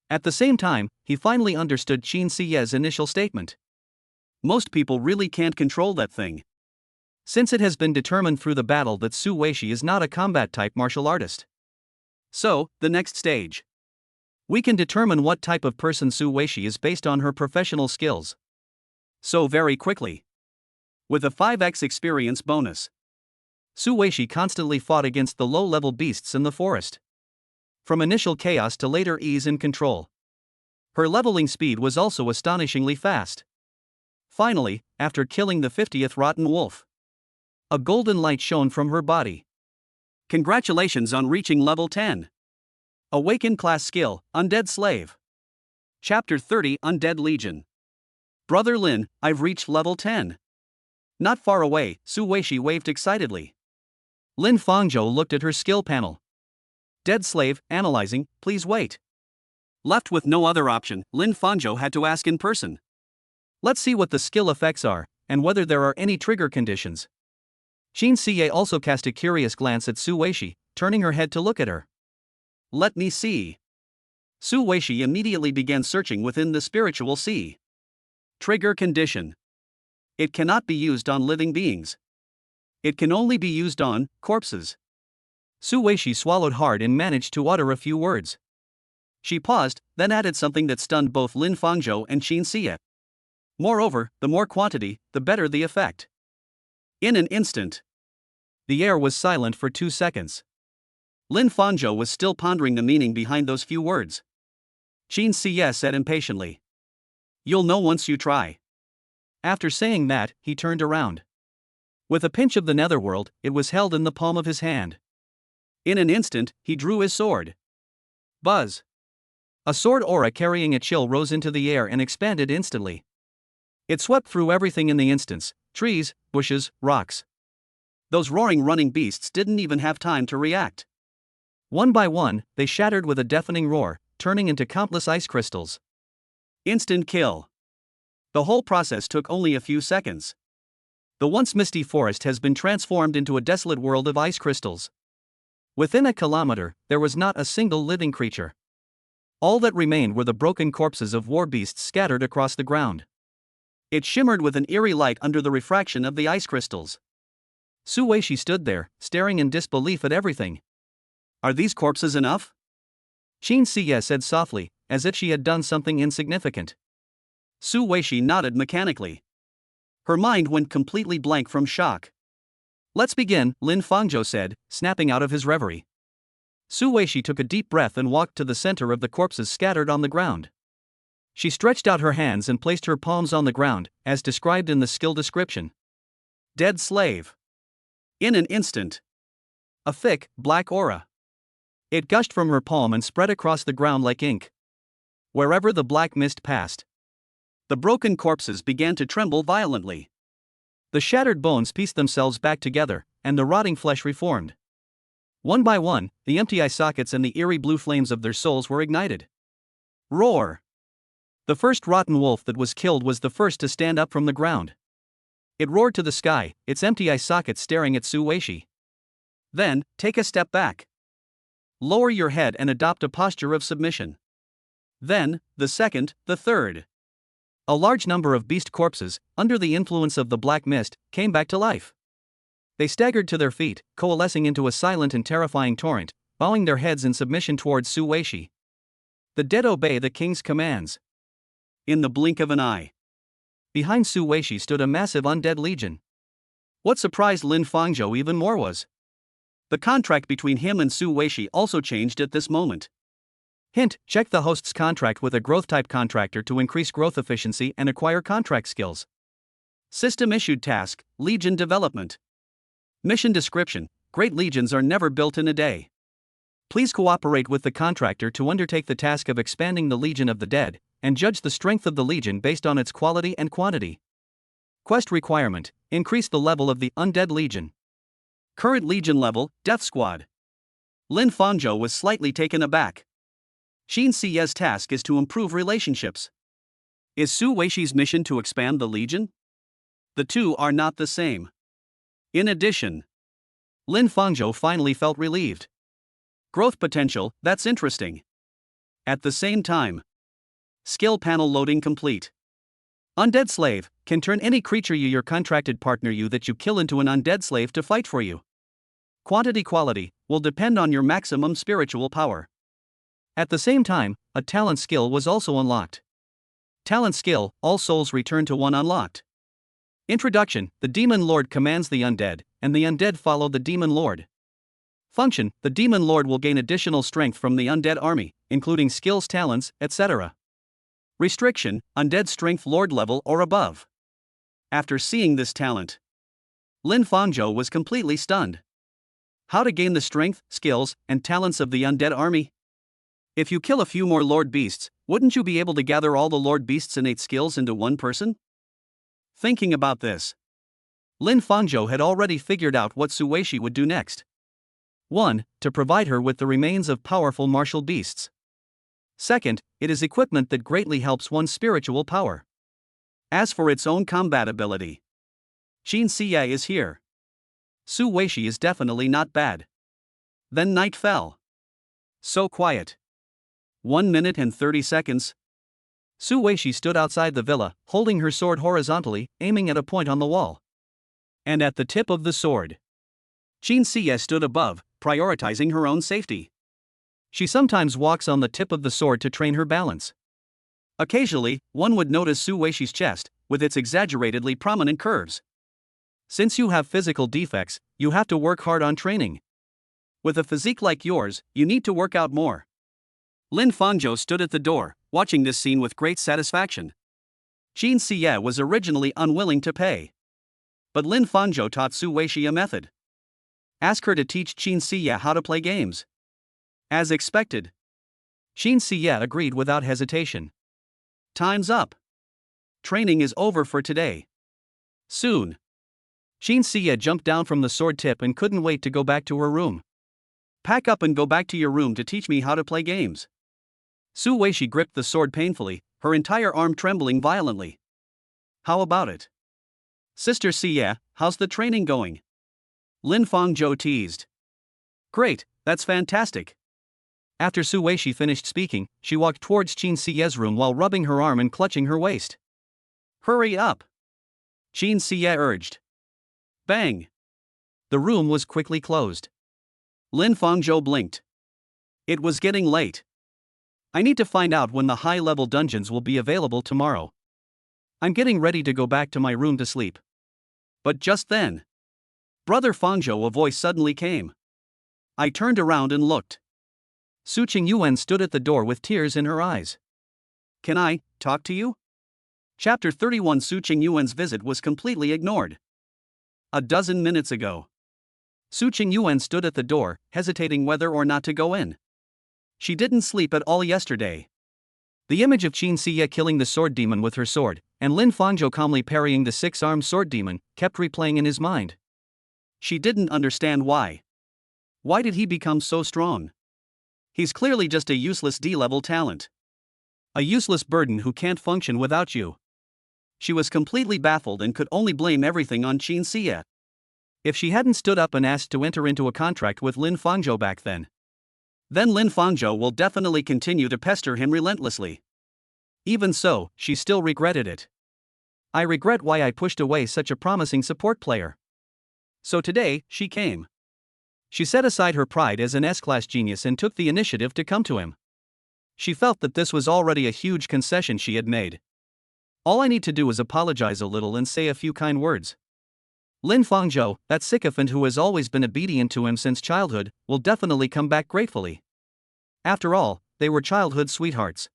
At the same time, he finally understood Qin Siye's initial statement. Most people really can't control that thing. Since it has been determined through the battle that Su Weishi is not a combat-type martial artist. So, the next stage. We can determine what type of person Su Weishi is based on her professional skills. So very quickly. With a 5x experience bonus, Su Weishi constantly fought against the low-level beasts in the forest. From initial chaos to later ease and control. Her leveling speed was also astonishingly fast. Finally, after killing the 50th rotten wolf, a golden light shone from her body. Congratulations on reaching level 10. Awaken class skill, Undead Slave. Chapter 30 Undead Legion. Brother Lin, I've reached level 10. Not far away, Su Weishi waved excitedly. Lin Fangzhou looked at her skill panel. Dead Slave, analyzing, please wait. Left with no other option, Lin Fangzhou had to ask in person. Let's see what the skill effects are, and whether there are any trigger conditions. Qin Siye also cast a curious glance at Su Weishi, turning her head to look at her. Let me see. Su Weishi immediately began searching within the spiritual sea. Trigger condition. It cannot be used on living beings. It can only be used on corpses. Su Weishi swallowed hard and managed to utter a few words. She paused, then added something that stunned both Lin Fangzhou and Qin Siye. Moreover, the more quantity, the better the effect. In an instant, the air was silent for 2 seconds. Lin Fangzhou was still pondering the meaning behind those few words. Qin Siye said impatiently. You'll know once you try. After saying that, he turned around. With a pinch of the netherworld, it was held in the palm of his hand. In an instant, he drew his sword. Buzz. A sword aura carrying a chill rose into the air and expanded instantly. It swept through everything in the instance, trees, bushes, rocks. Those roaring running beasts didn't even have time to react. One by one, they shattered with a deafening roar, turning into countless ice crystals. Instant kill. The whole process took only a few seconds. The once misty forest has been transformed into a desolate world of ice crystals. Within a kilometer, there was not a single living creature. All that remained were the broken corpses of war beasts scattered across the ground. It shimmered with an eerie light under the refraction of the ice crystals. Su Weishi stood there, staring in disbelief at everything. Are these corpses enough? Qin Siye said softly, as if she had done something insignificant. Su Weishi nodded mechanically. Her mind went completely blank from shock. Let's begin, Lin Fangzhou said, snapping out of his reverie. Su Weishi took a deep breath and walked to the center of the corpses scattered on the ground. She stretched out her hands and placed her palms on the ground, as described in the skill description. Dead Slave. In an instant, a thick, black aura. It gushed from her palm and spread across the ground like ink. Wherever the black mist passed, the broken corpses began to tremble violently. The shattered bones pieced themselves back together, and the rotting flesh reformed. One by one, the empty eye sockets and the eerie blue flames of their souls were ignited. Roar! The first rotten wolf that was killed was the first to stand up from the ground. It roared to the sky, its empty eye sockets staring at Su Weishi. Then, take a step back. Lower your head and adopt a posture of submission. Then, the second, the third. A large number of beast corpses, under the influence of the black mist, came back to life. They staggered to their feet, coalescing into a silent and terrifying torrent, bowing their heads in submission towards Su Weishi. The dead obey the king's commands. In the blink of an eye, behind Su Weishi stood a massive undead legion. What surprised Lin Fangzhou even more was the contract between him and Su Weishi also changed at this moment. Hint: check the host's contract with a growth-type contractor to increase growth efficiency and acquire contract skills. System-issued task, Legion Development. Mission description: Great legions are never built in a day. Please cooperate with the contractor to undertake the task of expanding the Legion of the Dead, and judge the strength of the Legion based on its quality and quantity. Quest requirement: increase the level of the Undead Legion. Current Legion level: Death Squad. Lin Fangzhou was slightly taken aback. Xin Siye's task is to improve relationships. Is Su Weixi's mission to expand the Legion? The two are not the same. In addition, Lin Fangzhou finally felt relieved. Growth potential: that's interesting. At the same time, skill panel loading complete. Undead Slave can turn any creature your contracted partner that you kill into an undead slave to fight for you. Quality will depend on your maximum spiritual power. At the same time, a talent skill was also unlocked. Talent skill: all souls return to 1 unlocked. Introduction: the Demon Lord commands the undead, and the undead follow the Demon Lord. Function: the Demon Lord will gain additional strength from the undead army, including skills, talents, etc. Restriction: undead strength Lord level or above. After seeing this talent, Lin Fangzhou was completely stunned. How to gain the strength, skills, and talents of the undead army? If you kill a few more Lord Beasts, wouldn't you be able to gather all the Lord Beasts' innate skills into one person? Thinking about this, Lin Fangzhou had already figured out what Su Weishi would do next. 1. To provide her with the remains of powerful martial beasts. Second, it is equipment that greatly helps one's spiritual power. As for its own combat ability, Xin Siye is here. Su Weishi is definitely not bad. Then night fell. So quiet. 1 minute and 30 seconds. Su Weishi stood outside the villa, holding her sword horizontally, aiming at a point on the wall. And at the tip of the sword, Xin Siye stood above, prioritizing her own safety. She sometimes walks on the tip of the sword to train her balance. Occasionally, one would notice Su Weishi's chest, with its exaggeratedly prominent curves. Since you have physical defects, you have to work hard on training. With a physique like yours, you need to work out more. Lin Fangzhou stood at the door, watching this scene with great satisfaction. Xin Siye was originally unwilling to pay. But Lin Fangzhou taught Su Weishi a method. Ask her to teach Xin Siye how to play games. As expected, Xin Siye agreed without hesitation. Time's up. Training is over for today. Soon. Xin Siye jumped down from the sword tip and couldn't wait to go back to her room. Pack up and go back to your room to teach me how to play games. Su Weishi gripped the sword painfully, her entire arm trembling violently. How about it? Sister Siye, how's the training going? Lin Fangzhou teased. Great, that's fantastic. After Su Weishi finished speaking, she walked towards Xin Siye's room while rubbing her arm and clutching her waist. Hurry up! Xin Siye urged. Bang! The room was quickly closed. Lin Fangzhou blinked. It was getting late. I need to find out when the high-level dungeons will be available tomorrow. I'm getting ready to go back to my room to sleep. But just then, Brother Fangzhou, a voice suddenly came. I turned around and looked. Su Qingyuan stood at the door with tears in her eyes. Can I talk to you? Chapter 31. Su Qingyuan's visit was completely ignored. A dozen minutes ago, Su Qingyuan stood at the door, hesitating whether or not to go in. She didn't sleep at all yesterday. The image of Xin Siye killing the sword demon with her sword, and Lin Fangzhou calmly parrying the 6-armed sword demon, kept replaying in his mind. She didn't understand why. Why did he become so strong? He's clearly just a useless D-level talent. A useless burden who can't function without you. She was completely baffled and could only blame everything on Xin Siye. If she hadn't stood up and asked to enter into a contract with Lin Fangzhou back then Lin Fangzhou will definitely continue to pester him relentlessly. Even so, she still regretted it. I regret why I pushed away such a promising support player. So today, she came. She set aside her pride as an S-class genius and took the initiative to come to him. She felt that this was already a huge concession she had made. All I need to do is apologize a little and say a few kind words. Lin Fangzhou, that sycophant who has always been obedient to him since childhood, will definitely come back gratefully. After all, they were childhood sweethearts.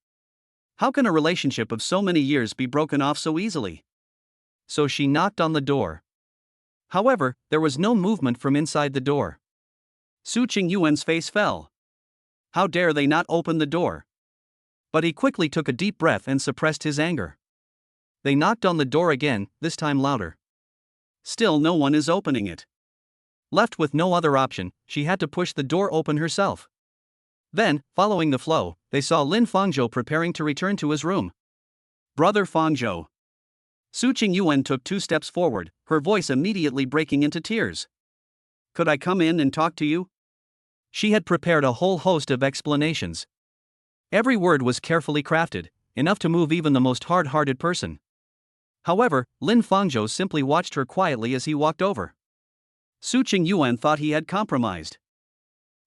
How can a relationship of so many years be broken off so easily? So she knocked on the door. However, there was no movement from inside the door. Su Qingyuan's face fell. How dare they not open the door? But he quickly took a deep breath and suppressed his anger. They knocked on the door again, this time louder. Still no one is opening it. Left with no other option, she had to push the door open herself. Then, following the flow, they saw Lin Fangzhou preparing to return to his room. Brother Fangzhou. Su Qingyuan took 2 steps forward, her voice immediately breaking into tears. Could I come in and talk to you? She had prepared a whole host of explanations. Every word was carefully crafted, enough to move even the most hard-hearted person. However, Lin Fangzhou simply watched her quietly as he walked over. Su Qingyuan thought he had compromised.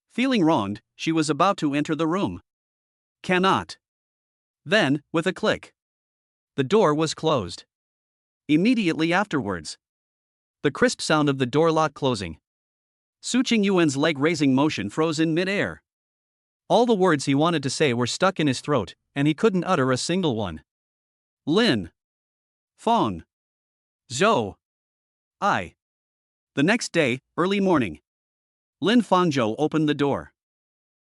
Feeling wronged, she was about to enter the room. Cannot. Then, with a click, the door was closed. Immediately afterwards, the crisp sound of the door lock closing. Su Qingyuan's leg-raising motion froze in mid-air. All the words he wanted to say were stuck in his throat, and he couldn't utter a single one. Lin Fang Zhou. I. The next day, early morning, Lin Fangzhou opened the door.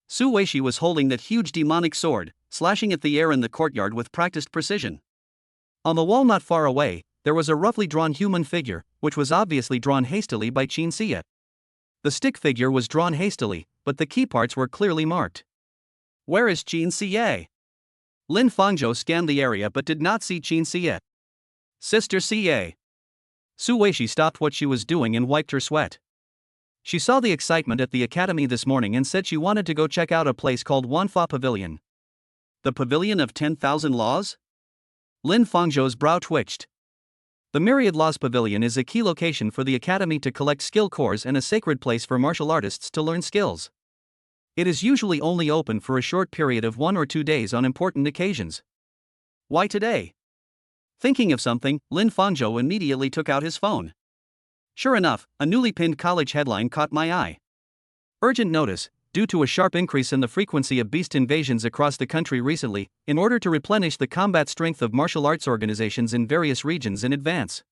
Su Weishi was holding that huge demonic sword, slashing at the air in the courtyard with practiced precision. On the wall not far away, there was a roughly drawn human figure, which was obviously drawn hastily by Qin Xie. The stick figure was drawn hastily, but the key parts were clearly marked. Where is Qin Xie? Lin Fangzhou scanned the area but did not see Qin Xie. Sister Xie. Su Weishi stopped what she was doing and wiped her sweat. She saw the excitement at the academy this morning and said she wanted to go check out a place called Wanfa Pavilion. The Pavilion of 10,000 Laws? Lin Fangzhou's brow twitched. The Myriad Laws Pavilion is a key location for the academy to collect skill cores and a sacred place for martial artists to learn skills. It is usually only open for a short period of 1 or 2 days on important occasions. Why today? Thinking of something, Lin Fangzhou immediately took out his phone. Sure enough, a newly pinned college headline caught my eye. Urgent notice: due to a sharp increase in the frequency of beast invasions across the country recently, in order to replenish the combat strength of martial arts organizations in various regions in advance,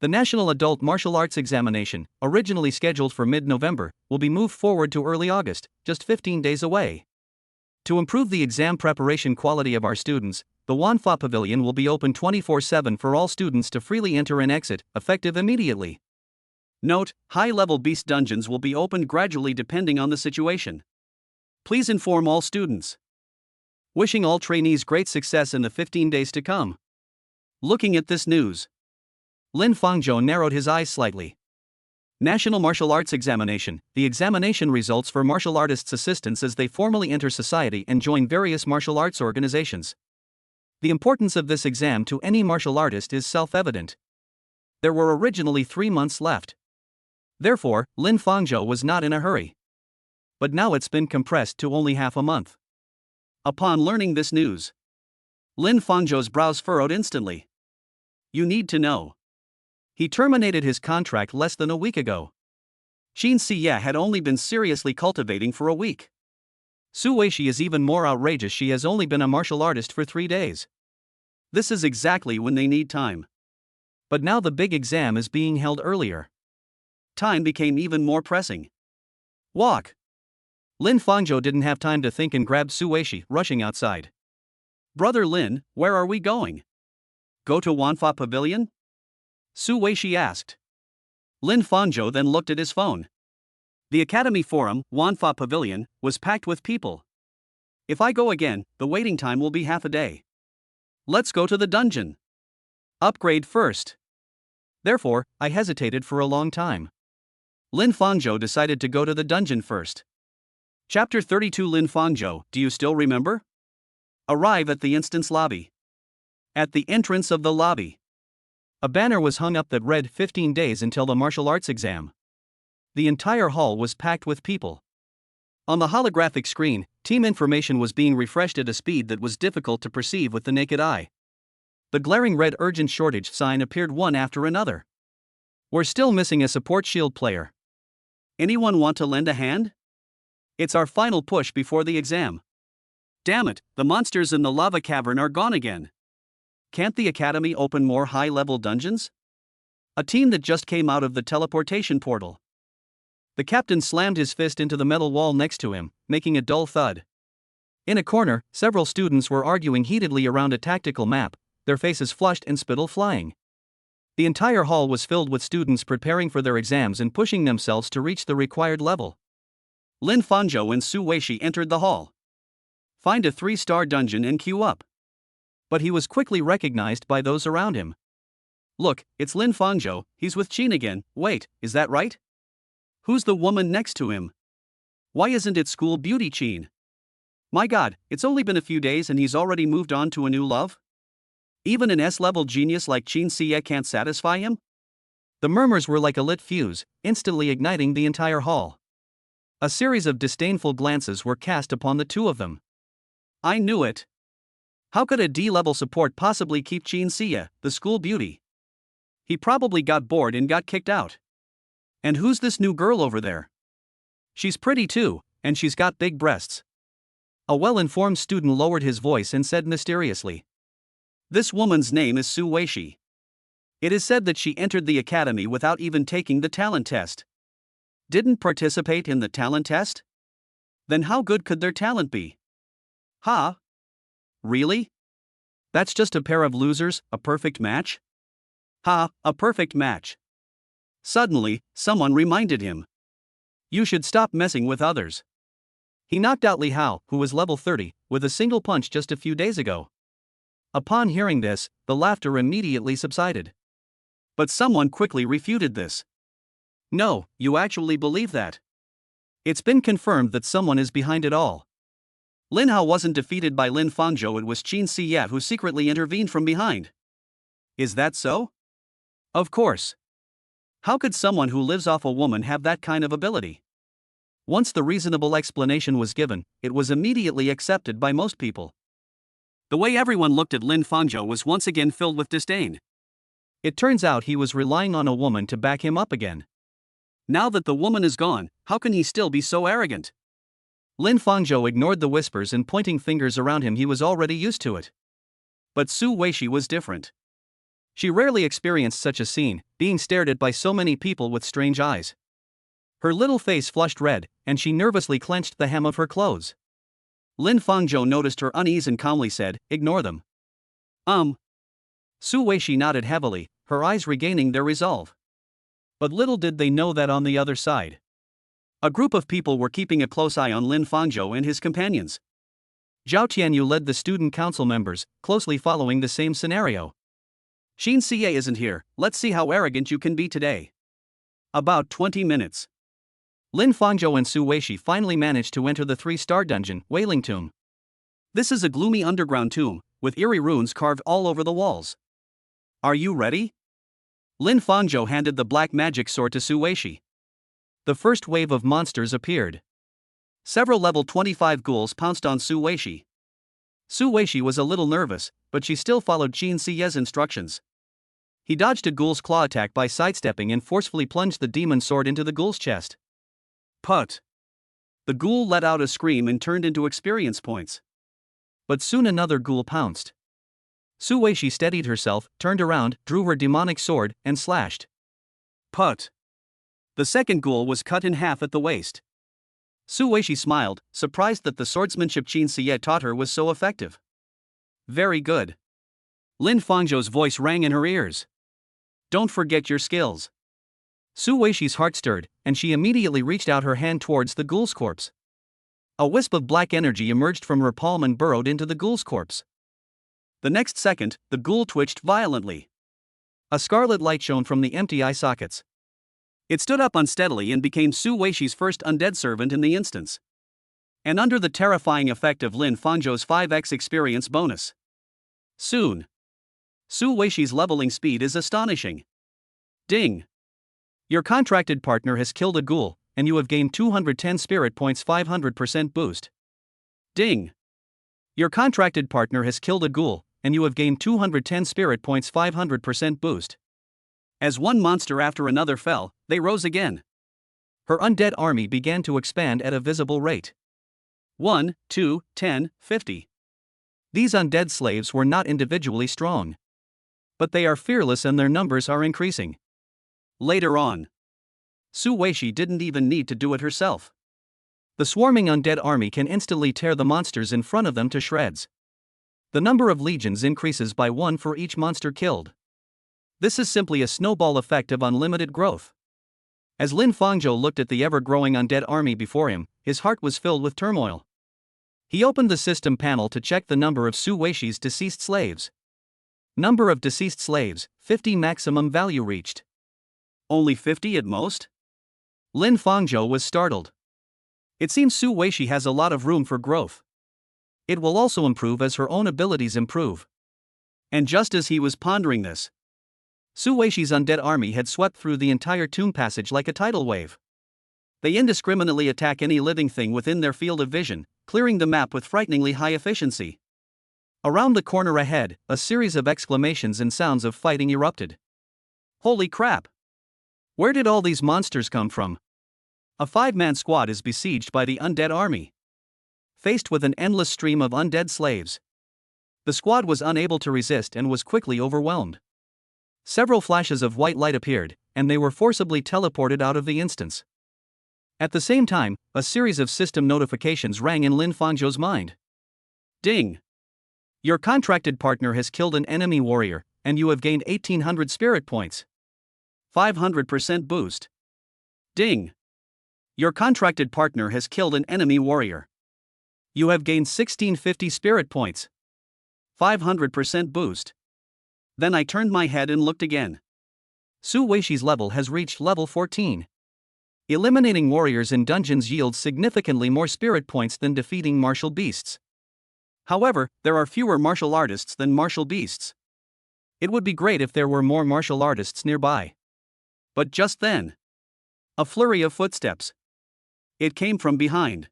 the National Adult Martial Arts Examination, originally scheduled for mid-November, will be moved forward to early August, just 15 days away. To improve the exam preparation quality of our students, the Wanfa Pavilion will be open 24/7 for all students to freely enter and exit, effective immediately. Note: high-level beast dungeons will be opened gradually depending on the situation. Please inform all students. Wishing all trainees great success in the 15 days to come. Looking at this news, Lin Fangzhou narrowed his eyes slightly. National Martial Arts Examination: the examination results for martial artists' assistants as they formally enter society and join various martial arts organizations. The importance of this exam to any martial artist is self-evident. There were originally 3 months left. Therefore, Lin Fangzhou was not in a hurry. But now it's been compressed to only half a month. Upon learning this news, Lin Fangzhou's brows furrowed instantly. You need to know. He terminated his contract less than a week ago. Qin Xie had only been seriously cultivating for a week. Su Weishi is even more outrageous: she has only been a martial artist for 3 days. This is exactly when they need time. But now the big exam is being held earlier. Time became even more pressing. Walk. Lin Fangzhou didn't have time to think and grabbed Su Weishi, rushing outside. Brother Lin, where are we going? Go to Wanfa Pavilion? Su Weishi asked. Lin Fangzhou then looked at his phone. The Academy Forum, Wanfa Pavilion, was packed with people. If I go again, the waiting time will be half a day. Let's go to the dungeon. Upgrade first. Therefore, I hesitated for a long time. Lin Fangzhou decided to go to the dungeon first. Chapter 32. Lin Fangzhou, do you still remember? Arrive at the instance lobby. At the entrance of the lobby, a banner was hung up that read 15 days until the martial arts exam. The entire hall was packed with people. On the holographic screen, team information was being refreshed at a speed that was difficult to perceive with the naked eye. The glaring red urgent shortage sign appeared one after another. We're still missing a support shield player. Anyone want to lend a hand? It's our final push before the exam. Damn it, the monsters in the lava cavern are gone again. Can't the academy open more high-level dungeons? A team that just came out of the teleportation portal. The captain slammed his fist into the metal wall next to him, making a dull thud. In a corner, several students were arguing heatedly around a tactical map, their faces flushed and spittle flying. The entire hall was filled with students preparing for their exams and pushing themselves to reach the required level. Lin Fangzhou and Su Weishi entered the hall. Find a 3-star dungeon and queue up. But he was quickly recognized by those around him. Look, it's Lin Fangzhou, he's with Qin again. Wait, is that right? Who's the woman next to him? Why isn't it school beauty Qin? My god, it's only been a few days and he's already moved on to a new love? Even an S-level genius like Qin Xie can't satisfy him? The murmurs were like a lit fuse, instantly igniting the entire hall. A series of disdainful glances were cast upon the two of them. I knew it. How could a D-level support possibly keep Qin Xie, the school beauty? He probably got bored and got kicked out. And who's this new girl over there? She's pretty too, and she's got big breasts. A well-informed student lowered his voice and said mysteriously. This woman's name is Su Weishi. It is said that she entered the academy without even taking the talent test. Didn't participate in the talent test? Then how good could their talent be? Ha? Really? That's just a pair of losers, a perfect match? Ha, a perfect match. Suddenly, someone reminded him. You should stop messing with others. He knocked out Li Hao, who was level 30, with a single punch just a few days ago. Upon hearing this, the laughter immediately subsided. But someone quickly refuted this. No, you actually believe that? It's been confirmed that someone is behind it all. Lin Hao wasn't defeated by Lin Fangzhou, it was Qin Xie who secretly intervened from behind. Is that so? Of course. How could someone who lives off a woman have that kind of ability? Once the reasonable explanation was given, it was immediately accepted by most people. The way everyone looked at Lin Fangzhou was once again filled with disdain. It turns out he was relying on a woman to back him up again. Now that the woman is gone, how can he still be so arrogant? Lin Fangzhou ignored the whispers and pointing fingers around him. He was already used to it. But Su Weishi was different. She rarely experienced such a scene, being stared at by so many people with strange eyes. Her little face flushed red, and she nervously clenched the hem of her clothes. Lin Fangzhou noticed her unease and calmly said, "Ignore them." Su Weishi nodded heavily, her eyes regaining their resolve. But little did they know that on the other side, a group of people were keeping a close eye on Lin Fangzhou and his companions. Zhao Tianyu led the student council members, closely following the same scenario. Qin Xie isn't here, let's see how arrogant you can be today. About 20 minutes. Lin Fangzhou and Su Weishi finally managed to enter the 3-star dungeon, Wailing Tomb. This is a gloomy underground tomb, with eerie runes carved all over the walls. Are you ready? Lin Fangzhou handed the black magic sword to Su Weishi. The first wave of monsters appeared. Several level 25 ghouls pounced on Su Weishi. Su Weishi was a little nervous, but she still followed Qin Xie's instructions. He dodged a ghoul's claw attack by sidestepping and forcefully plunged the demon sword into the ghoul's chest. Put! The ghoul let out a scream and turned into experience points. But soon another ghoul pounced. Su Weishi steadied herself, turned around, drew her demonic sword, and slashed. Put! The second ghoul was cut in half at the waist. Su Weishi smiled, surprised that the swordsmanship Qin Xie taught her was so effective. Very good. Lin Fangzhou's voice rang in her ears. Don't forget your skills. Su Weishi's heart stirred, and she immediately reached out her hand towards the ghoul's corpse. A wisp of black energy emerged from her palm and burrowed into the ghoul's corpse. The next second, the ghoul twitched violently. A scarlet light shone from the empty eye sockets. It stood up unsteadily and became Su Weishi's first undead servant in the instance. And under the terrifying effect of Lin Fangzhou's 5x experience bonus. Soon. Su Weishi's leveling speed is astonishing. Ding! Your contracted partner has killed a ghoul, and you have gained 210 spirit points 500% boost. Ding! Your contracted partner has killed a ghoul, and you have gained 210 spirit points 500% boost. As one monster after another fell, they rose again. Her undead army began to expand at a visible rate. 1, 2, 10, 50. These undead slaves were not individually strong. But they are fearless and their numbers are increasing. Later on, Su Weishi didn't even need to do it herself. The swarming undead army can instantly tear the monsters in front of them to shreds. The number of legions increases by 1 for each monster killed. This is simply a snowball effect of unlimited growth. As Lin Fangzhou looked at the ever-growing undead army before him, his heart was filled with turmoil. He opened the system panel to check the number of Su Weishi's deceased slaves. Number of deceased slaves, 50 maximum value reached. Only 50 at most? Lin Fangzhou was startled. It seems Su Weishi has a lot of room for growth. It will also improve as her own abilities improve. And just as he was pondering this, Su Weishi's undead army had swept through the entire tomb passage like a tidal wave. They indiscriminately attack any living thing within their field of vision, clearing the map with frighteningly high efficiency. Around the corner ahead, a series of exclamations and sounds of fighting erupted. Holy crap! Where did all these monsters come from? A 5-man squad is besieged by the undead army. Faced with an endless stream of undead slaves, the squad was unable to resist and was quickly overwhelmed. Several flashes of white light appeared, and they were forcibly teleported out of the instance. At the same time, a series of system notifications rang in Lin Fangzhou's mind. Ding! Your contracted partner has killed an enemy warrior, and you have gained 1800 spirit points. 500% boost. Ding! Your contracted partner has killed an enemy warrior. You have gained 1650 spirit points. 500% boost. Then I turned my head and looked again. Su Weishi's level has reached level 14. Eliminating warriors in dungeons yields significantly more spirit points than defeating martial beasts. However, there are fewer martial artists than martial beasts. It would be great if there were more martial artists nearby. But just then, a flurry of footsteps. It came from behind.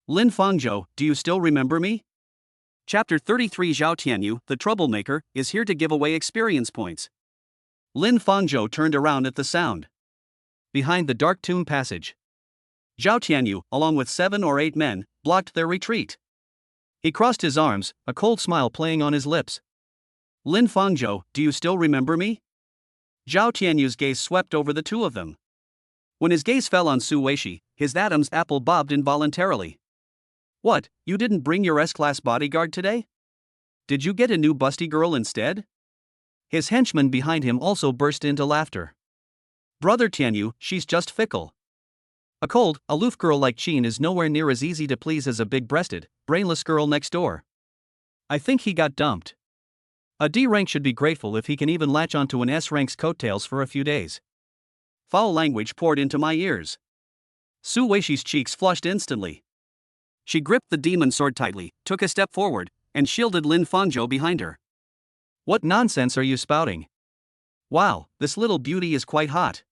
Lin Fangzhou, do you still remember me? Chapter 33 Zhao Tianyu, the troublemaker, is here to give away experience points. Lin Fangzhou turned around at the sound. Behind the dark tomb passage, Zhao Tianyu, along with 7 or 8 men, blocked their retreat. He crossed his arms, a cold smile playing on his lips. Lin Fangzhou, do you still remember me? Zhao Tianyu's gaze swept over the two of them. When his gaze fell on Su Weishi, his Adam's apple bobbed involuntarily. What, you didn't bring your S-class bodyguard today? Did you get a new busty girl instead? His henchman behind him also burst into laughter. Brother Tianyu, she's just fickle. A cold, aloof girl like Qin is nowhere near as easy to please as a big-breasted, brainless girl next door. I think he got dumped. A D rank should be grateful if he can even latch onto an S rank's coattails for a few days. Foul language poured into my ears. Su Weishi's cheeks flushed instantly. She gripped the demon sword tightly, took a step forward, and shielded Lin Fangzhou behind her. What nonsense are you spouting? Wow, this little beauty is quite hot.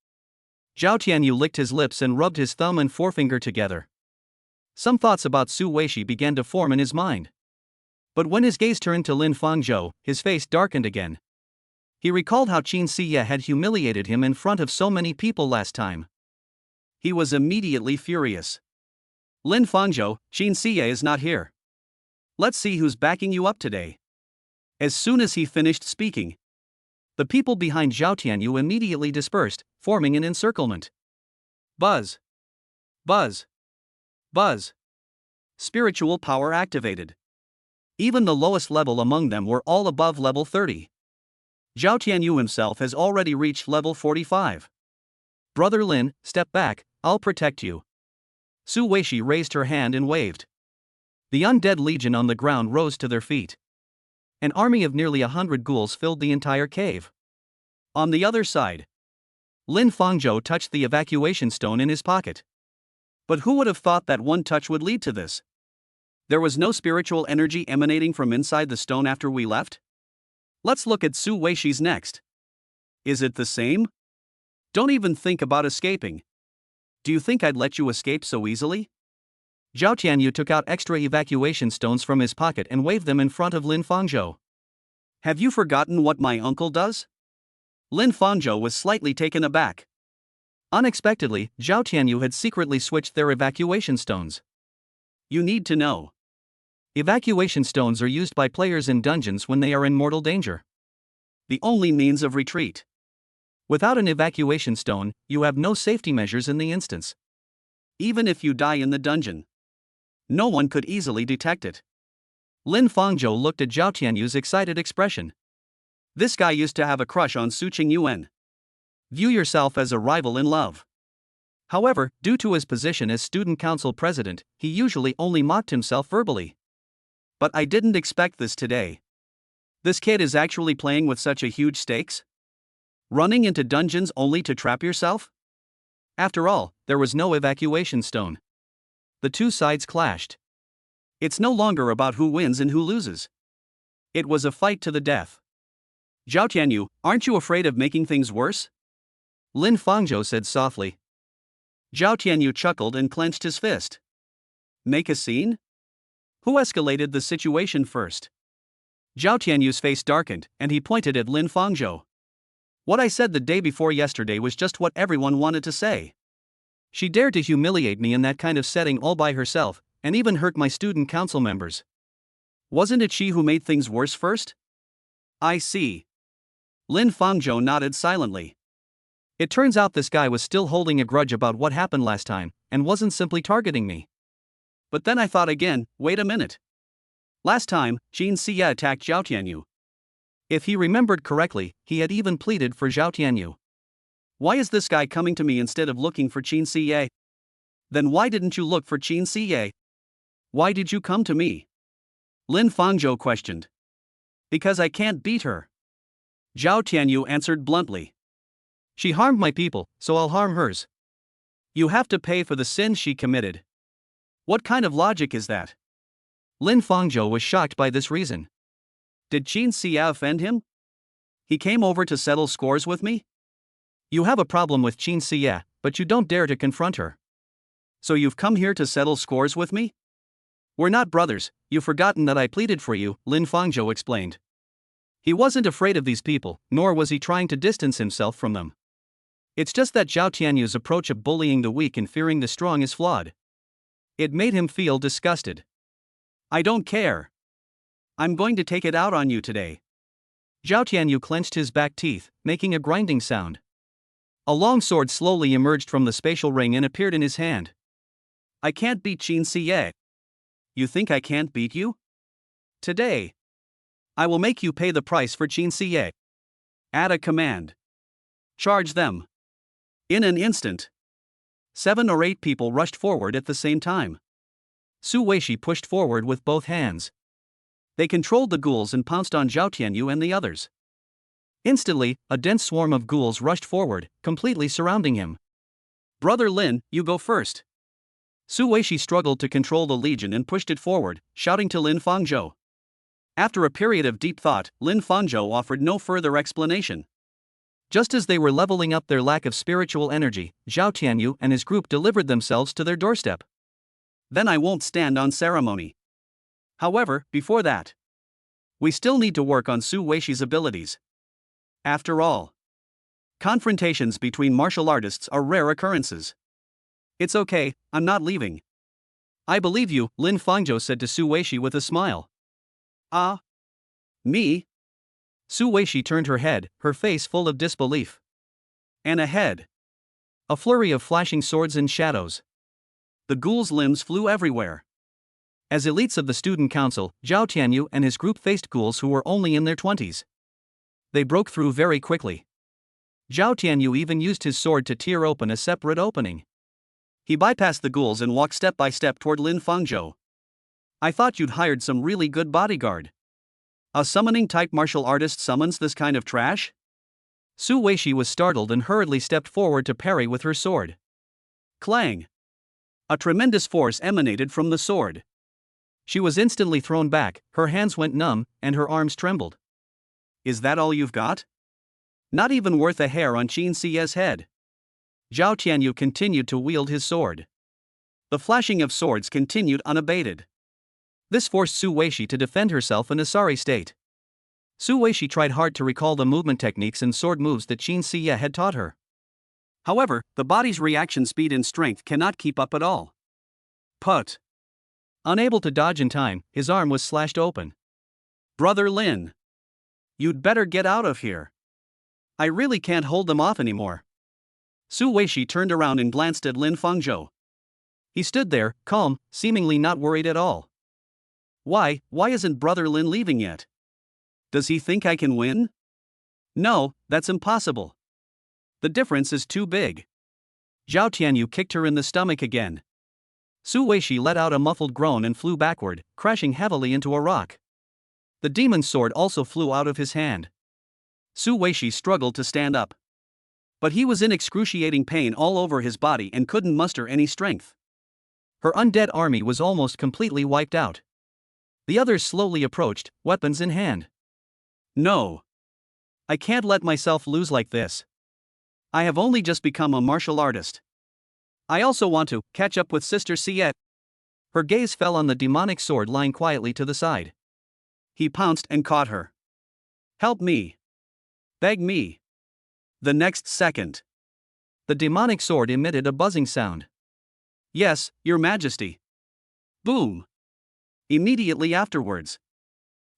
Zhao Tianyu licked his lips and rubbed his thumb and forefinger together. Some thoughts about Su Weishi began to form in his mind. But when his gaze turned to Lin Fangzhou, his face darkened again. He recalled how Qin Siya had humiliated him in front of so many people last time. He was immediately furious. Lin Fangzhou, Qin Siya is not here. Let's see who's backing you up today. As soon as he finished speaking, the people behind Zhao Tianyu immediately dispersed, forming an encirclement. Buzz. Buzz. Buzz. Spiritual power activated. Even the lowest level among them were all above level 30. Zhao Tianyu himself has already reached level 45. Brother Lin, step back, I'll protect you. Su Weishi raised her hand and waved. The undead legion on the ground rose to their feet. An army of nearly 100 ghouls filled the entire cave. On the other side, Lin Fangzhou touched the evacuation stone in his pocket. But who would have thought that one touch would lead to this? There was no spiritual energy emanating from inside the stone after we left? Let's look at Su Weishi's next. Is it the same? Don't even think about escaping. Do you think I'd let you escape so easily? Zhao Tianyu took out extra evacuation stones from his pocket and waved them in front of Lin Fangzhou. Have you forgotten what my uncle does? Lin Fangzhou was slightly taken aback. Unexpectedly, Zhao Tianyu had secretly switched their evacuation stones. You need to know. Evacuation stones are used by players in dungeons when they are in mortal danger. The only means of retreat. Without an evacuation stone, you have no safety measures in the instance. Even if you die in the dungeon, no one could easily detect it. Lin Fangzhou looked at Zhao Tianyu's excited expression. This guy used to have a crush on Su Qingyuan. View yourself as a rival in love. However, due to his position as student council president, he usually only mocked himself verbally. But I didn't expect this today. This kid is actually playing with such a huge stakes? Running into dungeons only to trap yourself? After all, there was no evacuation stone. The two sides clashed. It's no longer about who wins and who loses. It was a fight to the death. Zhao Tianyu, aren't you afraid of making things worse? Lin Fangzhou said softly. Zhao Tianyu chuckled and clenched his fist. Make a scene? Who escalated the situation first? Zhao Tianyu's face darkened, and he pointed at Lin Fangzhou. What I said the day before yesterday was just what everyone wanted to say. She dared to humiliate me in that kind of setting all by herself, and even hurt my student council members. Wasn't it she who made things worse first? I see. Lin Fangzhou nodded silently. It turns out this guy was still holding a grudge about what happened last time, and wasn't simply targeting me. But then I thought again, wait a minute. Last time, Qin Xie attacked Zhao Tianyu. If he remembered correctly, he had even pleaded for Zhao Tianyu. Why is this guy coming to me instead of looking for Qin Xie? Then why didn't you look for Qin Xie? Why did you come to me? Lin Fangzhou questioned. Because I can't beat her. Zhao Tianyu answered bluntly. She harmed my people, so I'll harm hers. You have to pay for the sins she committed. What kind of logic is that? Lin Fangzhou was shocked by this reason. Did Qin Xie offend him? He came over to settle scores with me? You have a problem with Qin Xie, but you don't dare to confront her. So you've come here to settle scores with me? We're not brothers, you've forgotten that I pleaded for you, Lin Fangzhou explained. He wasn't afraid of these people, nor was he trying to distance himself from them. It's just that Zhao Tianyu's approach of bullying the weak and fearing the strong is flawed. It made him feel disgusted. I don't care. I'm going to take it out on you today. Zhao Tianyu clenched his back teeth, making a grinding sound. A long sword slowly emerged from the spatial ring and appeared in his hand. I can't beat Qin Xie. You think I can't beat you? Today. I will make you pay the price for Qin Xie. Add a command. Charge them. In an instant. 7 or 8 people rushed forward at the same time. Su Weishi pushed forward with both hands. They controlled the ghouls and pounced on Zhao Tianyu and the others. Instantly, a dense swarm of ghouls rushed forward, completely surrounding him. Brother Lin, you go first. Su Weishi struggled to control the legion and pushed it forward, shouting to Lin Fangzhou. After a period of deep thought, Lin Fangzhou offered no further explanation. Just as they were leveling up their lack of spiritual energy, Zhao Tianyu and his group delivered themselves to their doorstep. Then I won't stand on ceremony. However, before that, we still need to work on Su Weishi's abilities. After all, confrontations between martial artists are rare occurrences. It's okay, I'm not leaving. I believe you, Lin Fangzhou said to Su Weishi with a smile. Ah? Me? Su Weishi turned her head, her face full of disbelief. And ahead. A flurry of flashing swords and shadows. The ghouls' limbs flew everywhere. As elites of the student council, Zhao Tianyu and his group faced ghouls who were only in their 20s. They broke through very quickly. Zhao Tianyu even used his sword to tear open a separate opening. He bypassed the ghouls and walked step by step toward Lin Fangzhou. I thought you'd hired some really good bodyguard. A summoning-type martial artist summons this kind of trash? Su Weishi was startled and hurriedly stepped forward to parry with her sword. Clang! A tremendous force emanated from the sword. She was instantly thrown back, her hands went numb, and her arms trembled. Is that all you've got? Not even worth a hair on Qin Xie's head. Zhao Tianyu continued to wield his sword. The flashing of swords continued unabated. This forced Su Weishi to defend herself in a sorry state. Su Weishi tried hard to recall the movement techniques and sword moves that Qin Xie had taught her. However, the body's reaction speed and strength cannot keep up at all. Put. Unable to dodge in time, his arm was slashed open. Brother Lin. You'd better get out of here. I really can't hold them off anymore. Su Weishi turned around and glanced at Lin Fangzhou. He stood there, calm, seemingly not worried at all. Why isn't Brother Lin leaving yet? Does he think I can win? No, that's impossible. The difference is too big. Zhao Tianyu kicked her in the stomach again. Su Weishi let out a muffled groan and flew backward, crashing heavily into a rock. The demon's sword also flew out of his hand. Su Weishi struggled to stand up. But he was in excruciating pain all over his body and couldn't muster any strength. Her undead army was almost completely wiped out. The others slowly approached, weapons in hand. No. I can't let myself lose like this. I have only just become a martial artist. I also want to catch up with Sister Siet. Her gaze fell on the demonic sword lying quietly to the side. He pounced and caught her. Help me. Beg me. The next second, the demonic sword emitted a buzzing sound. Yes, Your Majesty. Boom. Immediately afterwards,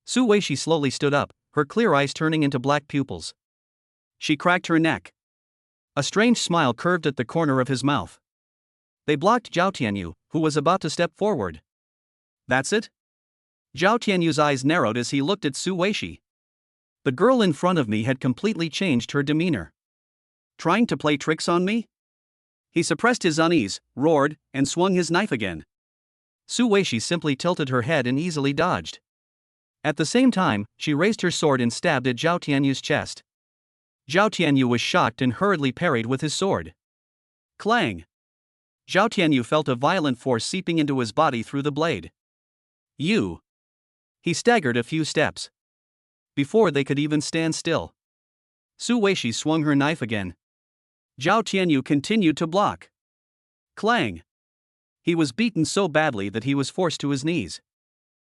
Su Weishi slowly stood up, her clear eyes turning into black pupils. She cracked her neck. A strange smile curved at the corner of his mouth. They blocked Zhao Tianyu, who was about to step forward. That's it? Zhao Tianyu's eyes narrowed as he looked at Su Weishi. The girl in front of me had completely changed her demeanor. Trying to play tricks on me? He suppressed his unease, roared, and swung his knife again. Su Weishi simply tilted her head and easily dodged. At the same time, she raised her sword and stabbed at Zhao Tianyu's chest. Zhao Tianyu was shocked and hurriedly parried with his sword. Clang! Zhao Tianyu felt a violent force seeping into his body through the blade. You! He staggered a few steps. Before they could even stand still, Su Weishi swung her knife again. Zhao Tianyu continued to block. Clang! He was beaten so badly that he was forced to his knees.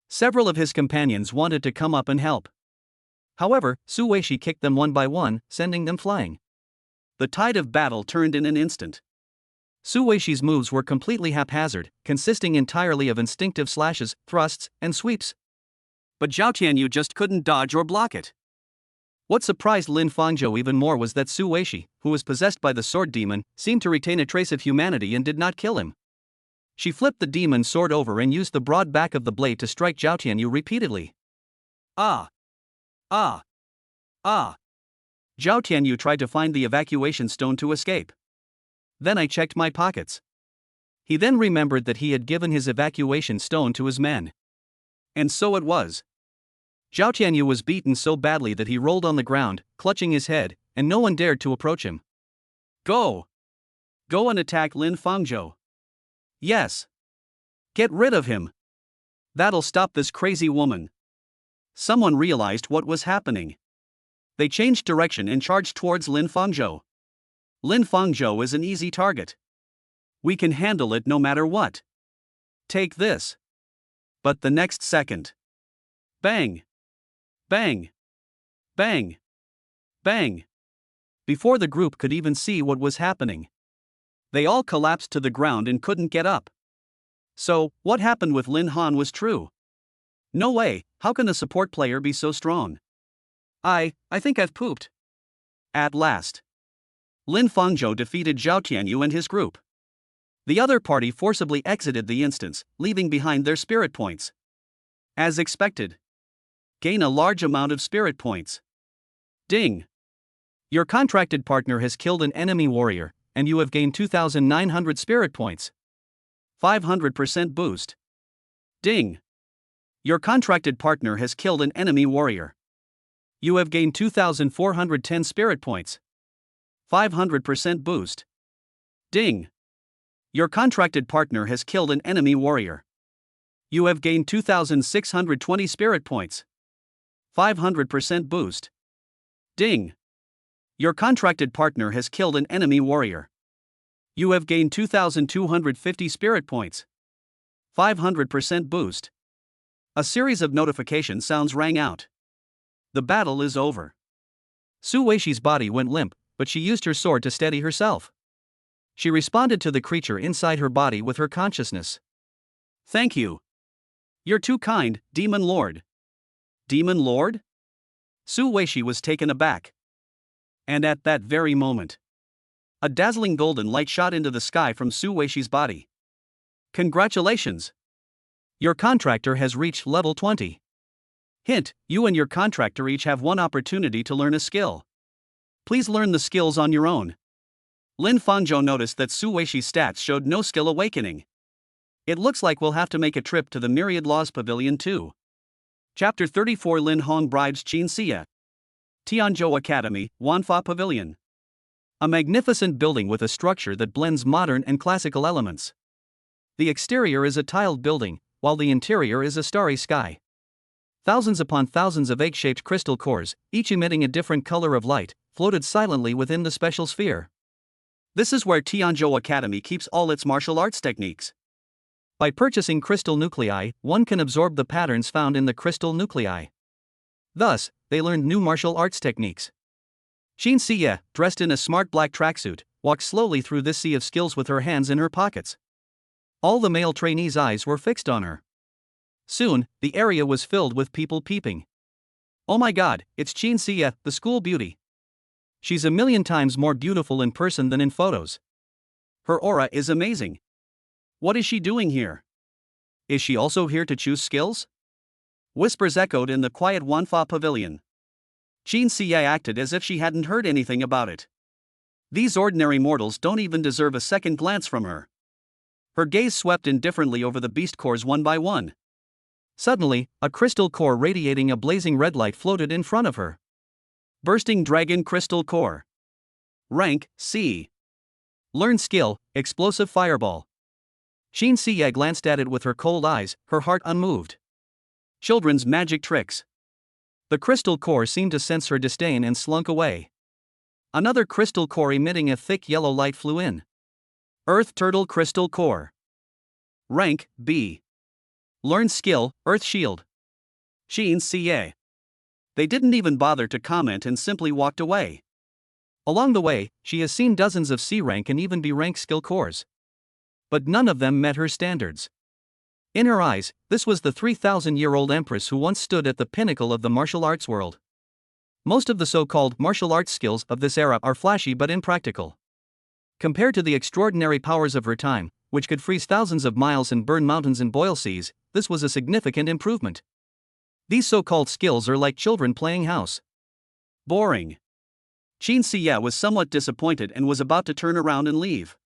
Several of his companions wanted to come up and help. However, Su Weishi kicked them one by one, sending them flying. The tide of battle turned in an instant. Su Weishi's moves were completely haphazard, consisting entirely of instinctive slashes, thrusts, and sweeps. But Zhao Tianyu just couldn't dodge or block it. What surprised Lin Fangzhou even more was that Su Weishi, who was possessed by the sword demon, seemed to retain a trace of humanity and did not kill him. She flipped the demon's sword over and used the broad back of the blade to strike Zhao Tianyu repeatedly. Ah! Ah! Ah! Zhao Tianyu tried to find the evacuation stone to escape. Then I checked my pockets. He then remembered that he had given his evacuation stone to his men. And so it was. Zhao Tianyu was beaten so badly that he rolled on the ground, clutching his head, and no one dared to approach him. Go! Go and attack Lin Fangzhou. Yes. Get rid of him. That'll stop this crazy woman. Someone realized what was happening. They changed direction and charged towards Lin Fangzhou. Lin Fangzhou is an easy target. We can handle it no matter what. Take this. But the next second. Bang! Bang! Bang! Bang! Before the group could even see what was happening, they all collapsed to the ground and couldn't get up. So, what happened with Lin Han was true. No way, how can a support player be so strong? I think I've pooped. At last, Lin Fangzhou defeated Zhao Tianyu and his group. The other party forcibly exited the instance, leaving behind their spirit points. As expected. Gain a large amount of spirit points. Ding! Your contracted partner has killed an enemy warrior, and you have gained 2,900 spirit points. 500% boost. Ding! Your contracted partner has killed an enemy warrior. You have gained 2,410 spirit points. 500% boost. Ding! Your contracted partner has killed an enemy warrior. You have gained 2,620 spirit points. 500% boost. Ding! Your contracted partner has killed an enemy warrior. You have gained 2,250 spirit points. 500% boost. A series of notification sounds rang out. The battle is over. Su Weishi's body went limp, but she used her sword to steady herself. She responded to the creature inside her body with her consciousness. Thank you. You're too kind, Demon Lord. Demon Lord? Su Weishi was taken aback. And at that very moment, a dazzling golden light shot into the sky from Su Weishi's body. Congratulations! Your contractor has reached level 20. Hint, you and your contractor each have one opportunity to learn a skill. Please learn the skills on your own. Lin Fangzhou noticed that Su Weixi's stats showed no skill awakening. It looks like we'll have to make a trip to the Myriad Laws Pavilion too. Chapter 34 Lin Hong bribes Qin Xie. Tianzhou Academy, Wanfa Pavilion. A magnificent building with a structure that blends modern and classical elements. The exterior is a tiled building, while the interior is a starry sky. Thousands upon thousands of egg-shaped crystal cores, each emitting a different color of light, floated silently within the special sphere. This is where Tianzhou Academy keeps all its martial arts techniques. By purchasing crystal nuclei, one can absorb the patterns found in the crystal nuclei. Thus, they learned new martial arts techniques. Qin Xie, dressed in a smart black tracksuit, walked slowly through this sea of skills with her hands in her pockets. All the male trainees' eyes were fixed on her. Soon, the area was filled with people peeping. Oh my god, it's Qin Xie, the school beauty. She's a million times more beautiful in person than in photos. Her aura is amazing. What is she doing here? Is she also here to choose skills? Whispers echoed in the quiet Wanfa Pavilion. Qin Xie acted as if she hadn't heard anything about it. These ordinary mortals don't even deserve a second glance from her. Her gaze swept indifferently over the beast cores one by one. Suddenly, a crystal core radiating a blazing red light floated in front of her. Bursting Dragon Crystal Core. Rank, C. Learn skill, Explosive Fireball. Qin Xie glanced at it with her cold eyes, her heart unmoved. Children's magic tricks. The crystal core seemed to sense her disdain and slunk away. Another crystal core emitting a thick yellow light flew in. Earth Turtle Crystal Core. Rank, B. Learn skill, Earth Shield. Qin Xie. They didn't even bother to comment and simply walked away. Along the way, she has seen dozens of C rank and even B rank skill cores. But none of them met her standards. In her eyes, this was the 3,000-year-old empress who once stood at the pinnacle of the martial arts world. Most of the so-called martial arts skills of this era are flashy but impractical. Compared to the extraordinary powers of her time, which could freeze thousands of miles and burn mountains and boil seas, this was a significant improvement. These so-called skills are like children playing house. Boring. Qin Xie was somewhat disappointed and was about to turn around and leave.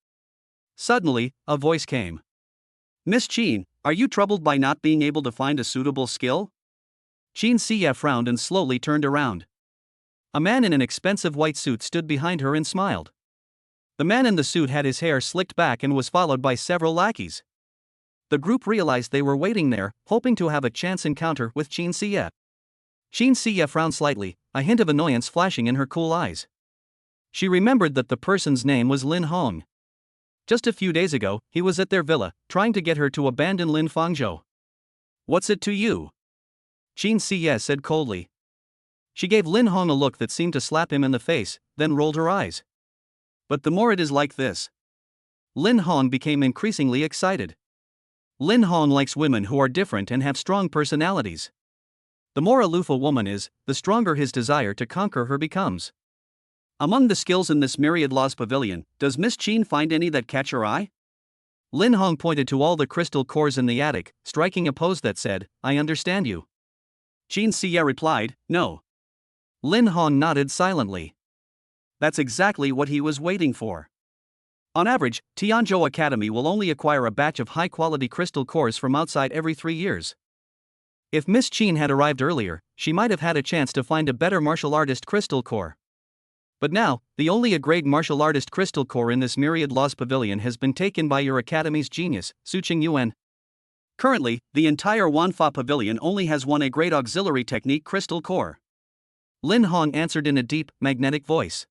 Suddenly, a voice came. Miss Qin, are you troubled by not being able to find a suitable skill? Qin Xie frowned and slowly turned around. A man in an expensive white suit stood behind her and smiled. The man in the suit had his hair slicked back and was followed by several lackeys. The group realized they were waiting there, hoping to have a chance encounter with Qin Xie. Qin Xie frowned slightly, a hint of annoyance flashing in her cool eyes. She remembered that the person's name was Lin Hong. Just a few days ago, he was at their villa, trying to get her to abandon Lin Fangzhou. What's it to you? Qin Xie said coldly. She gave Lin Hong a look that seemed to slap him in the face, then rolled her eyes. But the more it is like this. Lin Hong became increasingly excited. Lin Hong likes women who are different and have strong personalities. The more aloof a woman is, the stronger his desire to conquer her becomes. Among the skills in this Myriad Laws Pavilion, does Miss Qin find any that catch her eye? Lin Hong pointed to all the crystal cores in the attic, striking a pose that said, I understand you. Qin Xie replied, no. Lin Hong nodded silently. That's exactly what he was waiting for. On average, Tianzhou Academy will only acquire a batch of high-quality crystal cores from outside every 3 years. If Miss Qin had arrived earlier, she might have had a chance to find a better martial artist crystal core. But now, the only A-grade martial artist crystal core in this Myriad Laws Pavilion has been taken by your academy's genius, Su Qingyuan. Currently, the entire Wanfa Pavilion only has one A-grade auxiliary technique crystal core. Lin Hong answered in a deep, magnetic voice.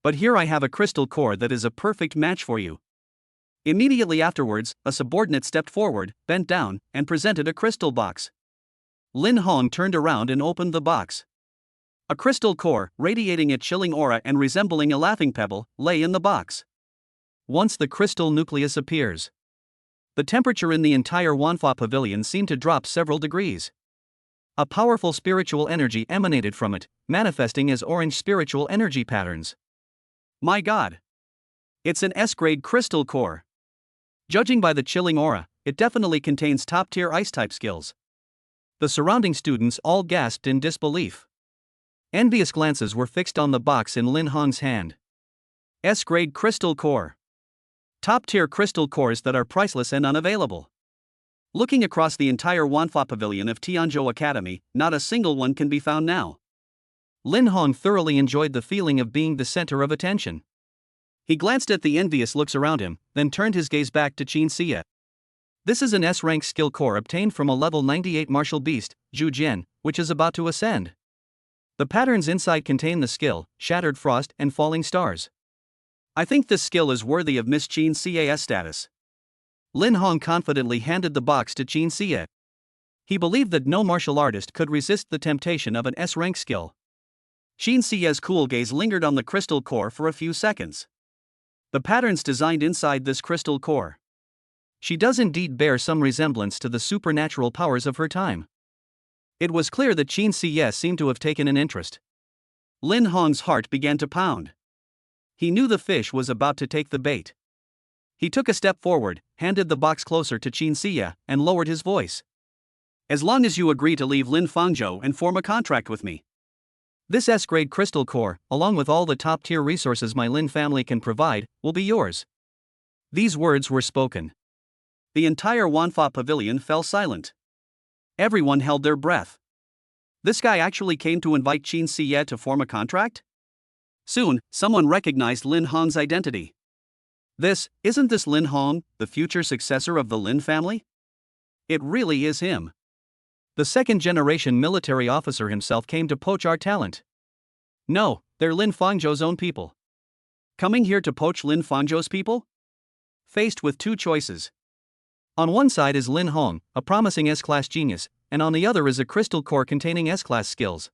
But here I have a crystal core that is a perfect match for you. Immediately afterwards, a subordinate stepped forward, bent down, and presented a crystal box. Lin Hong turned around and opened the box. A crystal core, radiating a chilling aura and resembling a laughing pebble, lay in the box. Once the crystal nucleus appears, the temperature in the entire Wanfa Pavilion seemed to drop several degrees. A powerful spiritual energy emanated from it, manifesting as orange spiritual energy patterns. My god! It's an S-grade crystal core. Judging by the chilling aura, it definitely contains top-tier ice-type skills. The surrounding students all gasped in disbelief. Envious glances were fixed on the box in Lin Hong's hand. S-grade crystal core. Top-tier crystal cores that are priceless and unavailable. Looking across the entire Wanfa Pavilion of Tianzhou Academy, not a single one can be found now. Lin Hong thoroughly enjoyed the feeling of being the center of attention. He glanced at the envious looks around him, then turned his gaze back to Qin Xie. This is an S-rank skill core obtained from a level 98 martial beast, Zhu Jian, which is about to ascend. The patterns inside contain the skill, Shattered Frost and Falling Stars. I think this skill is worthy of Miss Qin Xie's status. Lin Hong confidently handed the box to Qin Xie. He believed that no martial artist could resist the temptation of an S-rank skill. Qin Xie's cool gaze lingered on the crystal core for a few seconds. The patterns designed inside this crystal core. She does indeed bear some resemblance to the supernatural powers of her time. It was clear that Qin Xie seemed to have taken an interest. Lin Hong's heart began to pound. He knew the fish was about to take the bait. He took a step forward, handed the box closer to Qin Xie, and lowered his voice. As long as you agree to leave Lin Fangzhou and form a contract with me. This S-grade crystal core, along with all the top-tier resources my Lin family can provide, will be yours. These words were spoken. The entire Wanfa Pavilion fell silent. Everyone held their breath. This guy actually came to invite Qin Xie to form a contract? Soon, someone recognized Lin Hong's identity. Isn't this Lin Hong, the future successor of the Lin family? It really is him. The second-generation military officer himself came to poach our talent. No, they're Lin Fangzhou's own people. Coming here to poach Lin Fangzhou's people? Faced with two choices. On one side is Lin Hong, a promising S-class genius, and on the other is a crystal core containing S-class skills.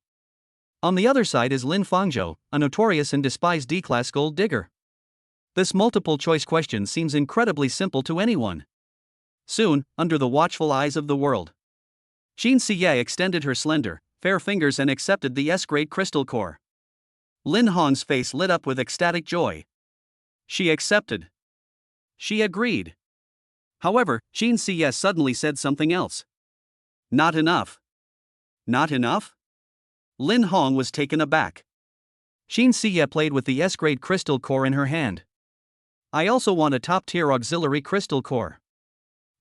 On the other side is Lin Fangzhou, a notorious and despised D-class gold digger. This multiple-choice question seems incredibly simple to anyone. Soon, under the watchful eyes of the world, Qin Xie extended her slender, fair fingers and accepted the S-grade crystal core. Lin Hong's face lit up with ecstatic joy. She accepted. She agreed. However, Qin Xie suddenly said something else. Not enough. Not enough? Lin Hong was taken aback. Qin Xie played with the S-grade crystal core in her hand. I also want a top-tier auxiliary crystal core.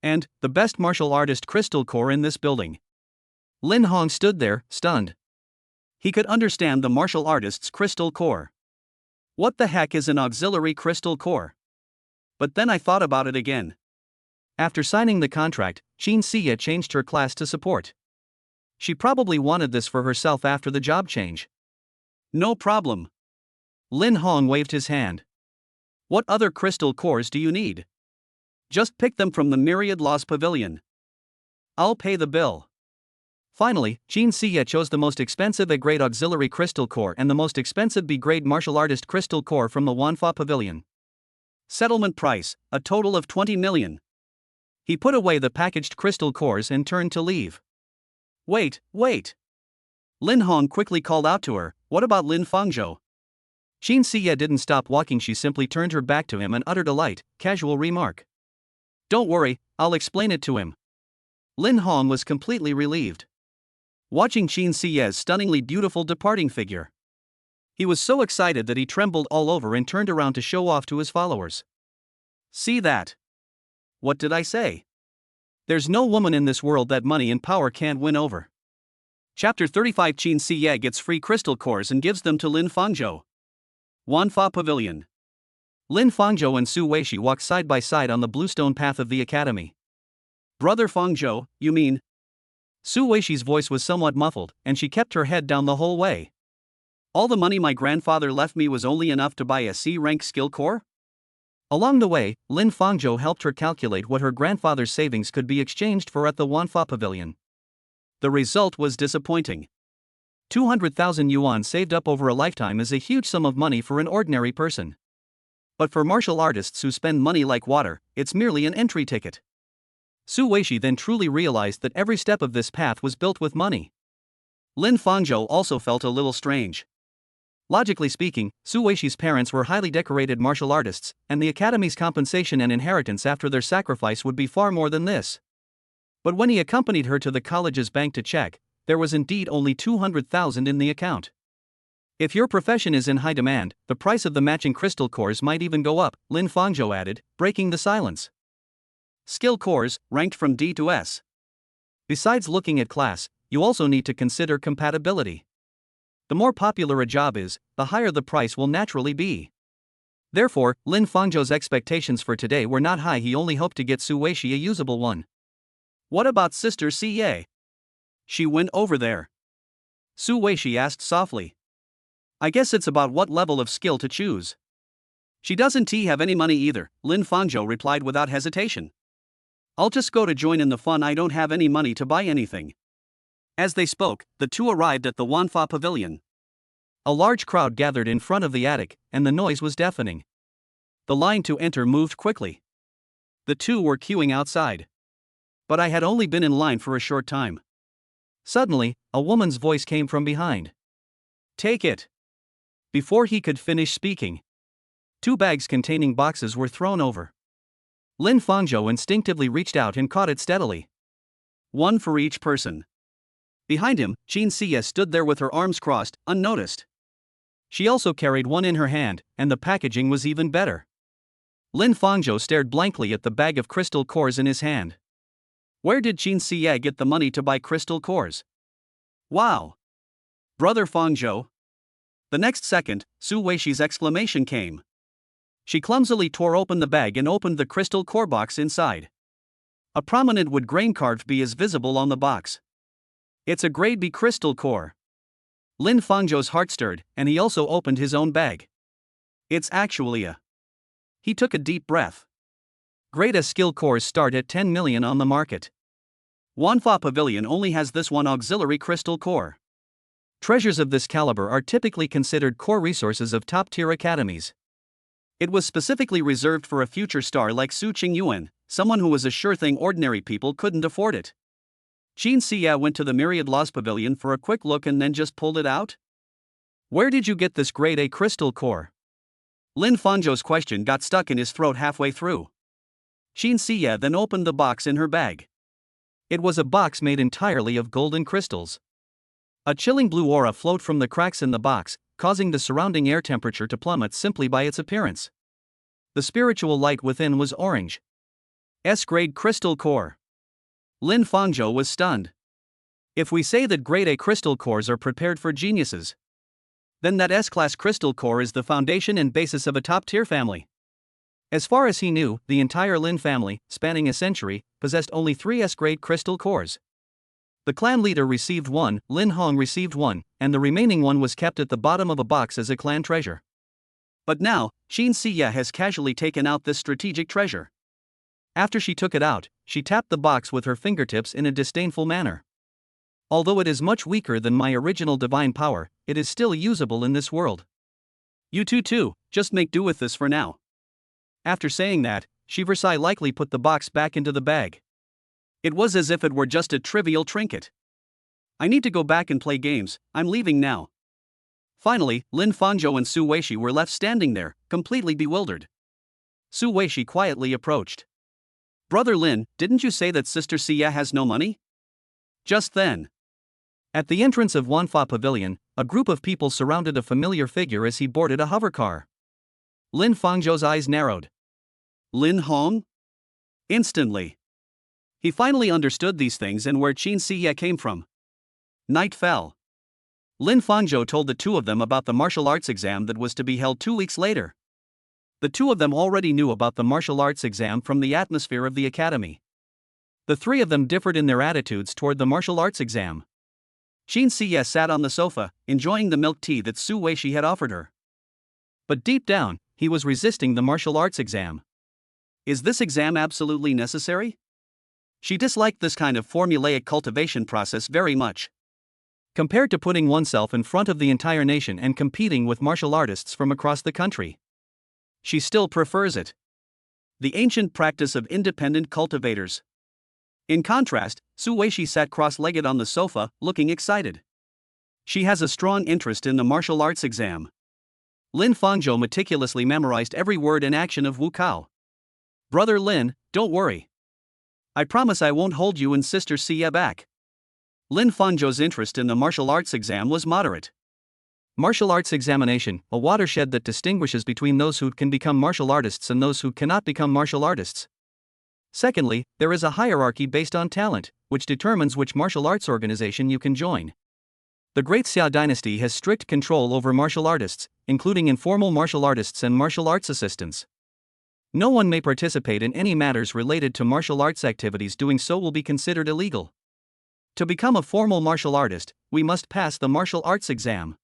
And the best martial artist crystal core in this building. Lin Hong stood there, stunned. He could understand the martial artist's crystal core. What the heck is an auxiliary crystal core? But then I thought about it again. After signing the contract, Qin Xie changed her class to support. She probably wanted this for herself after the job change. No problem. Lin Hong waved his hand. What other crystal cores do you need? Just pick them from the Myriad Laws Pavilion. I'll pay the bill. Finally, Qin Xie chose the most expensive A-grade auxiliary crystal core and the most expensive B-grade martial artist crystal core from the Wanfa Pavilion. Settlement price, a total of 20 million. He put away the packaged crystal cores and turned to leave. Wait. Lin Hong quickly called out to her, what about Lin Fangzhou? Qin Xie didn't stop walking, she simply turned her back to him and uttered a light, casual remark. Don't worry, I'll explain it to him. Lin Hong was completely relieved. Watching Qin Xie's stunningly beautiful departing figure. He was so excited that he trembled all over and turned around to show off to his followers. See that? What did I say? There's no woman in this world that money and power can't win over. Chapter 35 Qin Xie gets free crystal cores and gives them to Lin Fangzhou. Wanfa Pavilion. Lin Fangzhou and Su Weishi walked side by side on the bluestone path of the academy. Brother Fangzhou, you mean? Su Weishi's voice was somewhat muffled, and she kept her head down the whole way. All the money my grandfather left me was only enough to buy a C-rank skill core? Along the way, Lin Fangzhou helped her calculate what her grandfather's savings could be exchanged for at the Wanfa Pavilion. The result was disappointing. 200,000 yuan saved up over a lifetime is a huge sum of money for an ordinary person. But for martial artists who spend money like water, it's merely an entry ticket. Su Weishi then truly realized that every step of this path was built with money. Lin Fangzhou also felt a little strange. Logically speaking, Su Weishi's parents were highly decorated martial artists, and the academy's compensation and inheritance after their sacrifice would be far more than this. But when he accompanied her to the college's bank to check, there was indeed only 200,000 in the account. If your profession is in high demand, the price of the matching crystal cores might even go up, Lin Fangzhou added, breaking the silence. Skill cores, ranked from D to S. Besides looking at class, you also need to consider compatibility. The more popular a job is, the higher the price will naturally be. Therefore, Lin Fangzhou's expectations for today were not high. He only hoped to get Su Weishi a usable one. What about Sister Siye? She went over there. Su Weishi asked softly. I guess it's about what level of skill to choose. She doesn't have any money either, Lin Fangzhou replied without hesitation. I'll just go to join in the fun. I don't have any money to buy anything. As they spoke, the two arrived at the Wanfa Pavilion. A large crowd gathered in front of the attic, and the noise was deafening. The line to enter moved quickly. The two were queuing outside. But I had only been in line for a short time. Suddenly, a woman's voice came from behind. Take it. Before he could finish speaking, 2 bags containing boxes were thrown over. Lin Fangzhou instinctively reached out and caught it steadily. One for each person. Behind him, Qin Siye stood there with her arms crossed, unnoticed. She also carried one in her hand, and the packaging was even better. Lin Fangzhou stared blankly at the bag of crystal cores in his hand. Where did Qin Siye get the money to buy crystal cores? Wow! Brother Fangzhou. The next second, Su Weishi's exclamation came. She clumsily tore open the bag and opened the crystal core box inside. A prominent wood grain carved B is visible on the box. It's a grade B crystal core. Lin Fangzhou's heart stirred, and he also opened his own bag. It's actually a. He took a deep breath. Grade A skill cores start at 10 million on the market. Wanfa Pavilion only has this one auxiliary crystal core. Treasures of this caliber are typically considered core resources of top-tier academies. It was specifically reserved for a future star like Su Qingyuan, someone who was a sure thing ordinary people couldn't afford it. Qin Siye went to the Myriad Laws Pavilion for a quick look and then just pulled it out. Where did you get this grade A crystal core? Lin Fangzhou's question got stuck in his throat halfway through. Qin Siye then opened the box in her bag. It was a box made entirely of golden crystals. A chilling blue aura flowed from the cracks in the box, causing the surrounding air temperature to plummet simply by its appearance. The spiritual light within was orange. S-grade crystal core. Lin Fangzhou was stunned. If we say that grade A crystal cores are prepared for geniuses, then that S-class crystal core is the foundation and basis of a top-tier family. As far as he knew, the entire Lin family, spanning a century, possessed only 3 S-grade crystal cores. The clan leader received one, Lin Hong received one, and the remaining one was kept at the bottom of a box as a clan treasure. But now, Qin Siye has casually taken out this strategic treasure. After she took it out, she tapped the box with her fingertips in a disdainful manner. Although it is much weaker than my original divine power, it is still usable in this world. You too, just make do with this for now. After saying that, she likely put the box back into the bag. It was as if it were just a trivial trinket. I need to go back and play games, I'm leaving now. Finally, Lin Fangzhou and Su Weishi were left standing there, completely bewildered. Su Weishi quietly approached. Brother Lin, didn't you say that Sister Siye has no money? Just then. At the entrance of Wanfa Pavilion, a group of people surrounded a familiar figure as he boarded a hovercar. Lin Fangzhou's eyes narrowed. Lin Hong? Instantly. He finally understood these things and where Qin Siye came from. Night fell. Lin Fangzhou told the two of them about the martial arts exam that was to be held 2 weeks later. The two of them already knew about the martial arts exam from the atmosphere of the academy. The 3 of them differed in their attitudes toward the martial arts exam. Qin Siye sat on the sofa, enjoying the milk tea that Su Weishi had offered her. But deep down, he was resisting the martial arts exam. Is this exam absolutely necessary? She disliked this kind of formulaic cultivation process very much. Compared to putting oneself in front of the entire nation and competing with martial artists from across the country, she still prefers it. The ancient practice of independent cultivators. In contrast, Su Weishi sat cross-legged on the sofa, looking excited. She has a strong interest in the martial arts exam. Lin Fangzhou meticulously memorized every word and action of Wu Kao. Brother Lin, don't worry. I promise I won't hold you and Sister Xie back. Lin Fangzhou's interest in the martial arts exam was moderate. Martial arts examination, a watershed that distinguishes between those who can become martial artists and those who cannot become martial artists. Secondly, there is a hierarchy based on talent, which determines which martial arts organization you can join. The Great Xia dynasty has strict control over martial artists, including informal martial artists and martial arts assistants. No one may participate in any matters related to martial arts activities. Doing so will be considered illegal. To become a formal martial artist, we must pass the martial arts exam.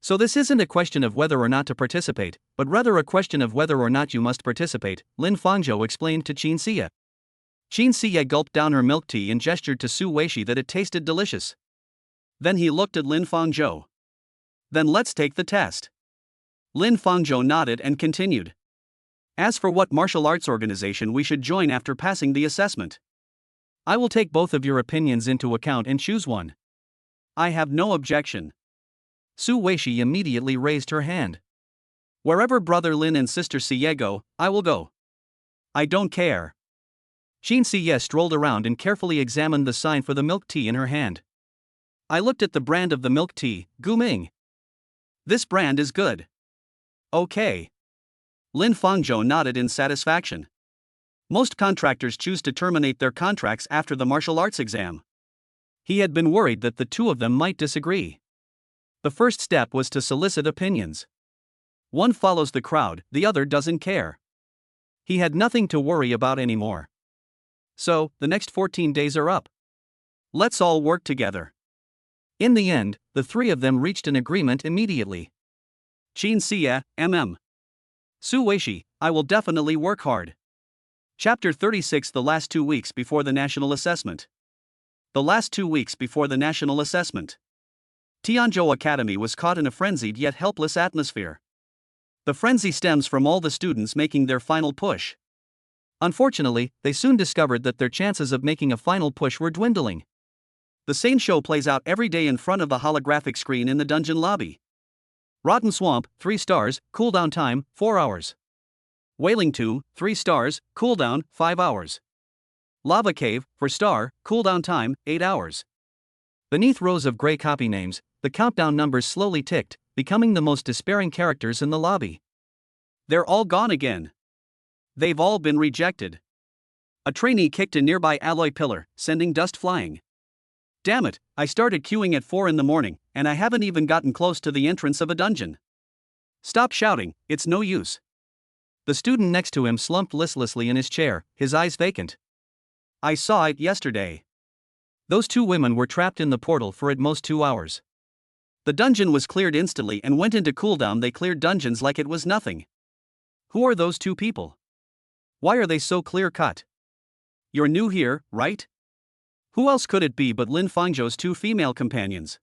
So this isn't a question of whether or not to participate, but rather a question of whether or not you must participate, Lin Fangzhou explained to Qin Xie. Qin Xie gulped down her milk tea and gestured to Su Weishi that it tasted delicious. Then he looked at Lin Fangzhou. Then let's take the test. Lin Fangzhou nodded and continued. As for what martial arts organization we should join after passing the assessment, I will take both of your opinions into account and choose one. I have no objection. Su Weishi immediately raised her hand. Wherever Brother Lin and Sister Xie go, I will go. I don't care. Qin Xie strolled around and carefully examined the sign for the milk tea in her hand. I looked at the brand of the milk tea, Guming. This brand is good. Okay. Lin Fangzhou nodded in satisfaction. Most contractors choose to terminate their contracts after the martial arts exam. He had been worried that the two of them might disagree. The first step was to solicit opinions. One follows the crowd, the other doesn't care. He had nothing to worry about anymore. So, the next 14 days are up. Let's all work together. In the end, the three of them reached an agreement immediately. Qin Xie, Su Weishi, I will definitely work hard. Chapter 36. The last 2 weeks before the national assessment. The last 2 weeks before the national assessment. Tianzhou Academy was caught in a frenzied yet helpless atmosphere. The frenzy stems from all the students making their final push. Unfortunately, they soon discovered that their chances of making a final push were dwindling. The same show plays out every day in front of the holographic screen in the dungeon lobby. Rotten Swamp, 3 stars, cooldown time, 4 hours. Wailing Tomb, 3 stars, cooldown, 5 hours. Lava Cave, 4 star, cooldown time, 8 hours. Beneath rows of gray copy names, the countdown numbers slowly ticked, becoming the most despairing characters in the lobby. They're all gone again. They've all been rejected. A trainee kicked a nearby alloy pillar, sending dust flying. Damn it, I started queuing at 4 in the morning, and I haven't even gotten close to the entrance of a dungeon. Stop shouting, it's no use. The student next to him slumped listlessly in his chair, his eyes vacant. I saw it yesterday. Those 2 women were trapped in the portal for at most 2 hours. The dungeon was cleared instantly and went into cooldown. They cleared dungeons like it was nothing. Who are those 2 people? Why are they so clear-cut? You're new here, right? Who else could it be but Lin Fangzhou's 2 female companions?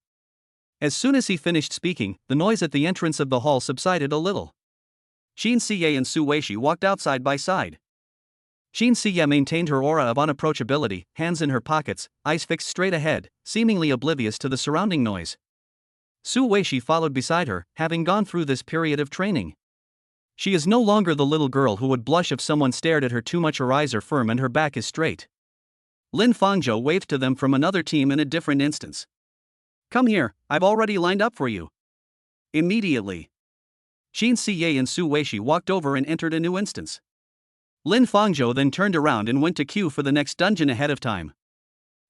As soon as he finished speaking, the noise at the entrance of the hall subsided a little. Qin Xie and Su Weishi walked out side by side. Qin Xie maintained her aura of unapproachability, hands in her pockets, eyes fixed straight ahead, seemingly oblivious to the surrounding noise. Su Weishi followed beside her, having gone through this period of training. She is no longer the little girl who would blush if someone stared at her too much. Her eyes are firm and her back is straight. Lin Fangzhou waved to them from another team in a different instance. Come here, I've already lined up for you. Immediately. Qin Xie and Su Weishi walked over and entered a new instance. Lin Fangzhou then turned around and went to queue for the next dungeon ahead of time.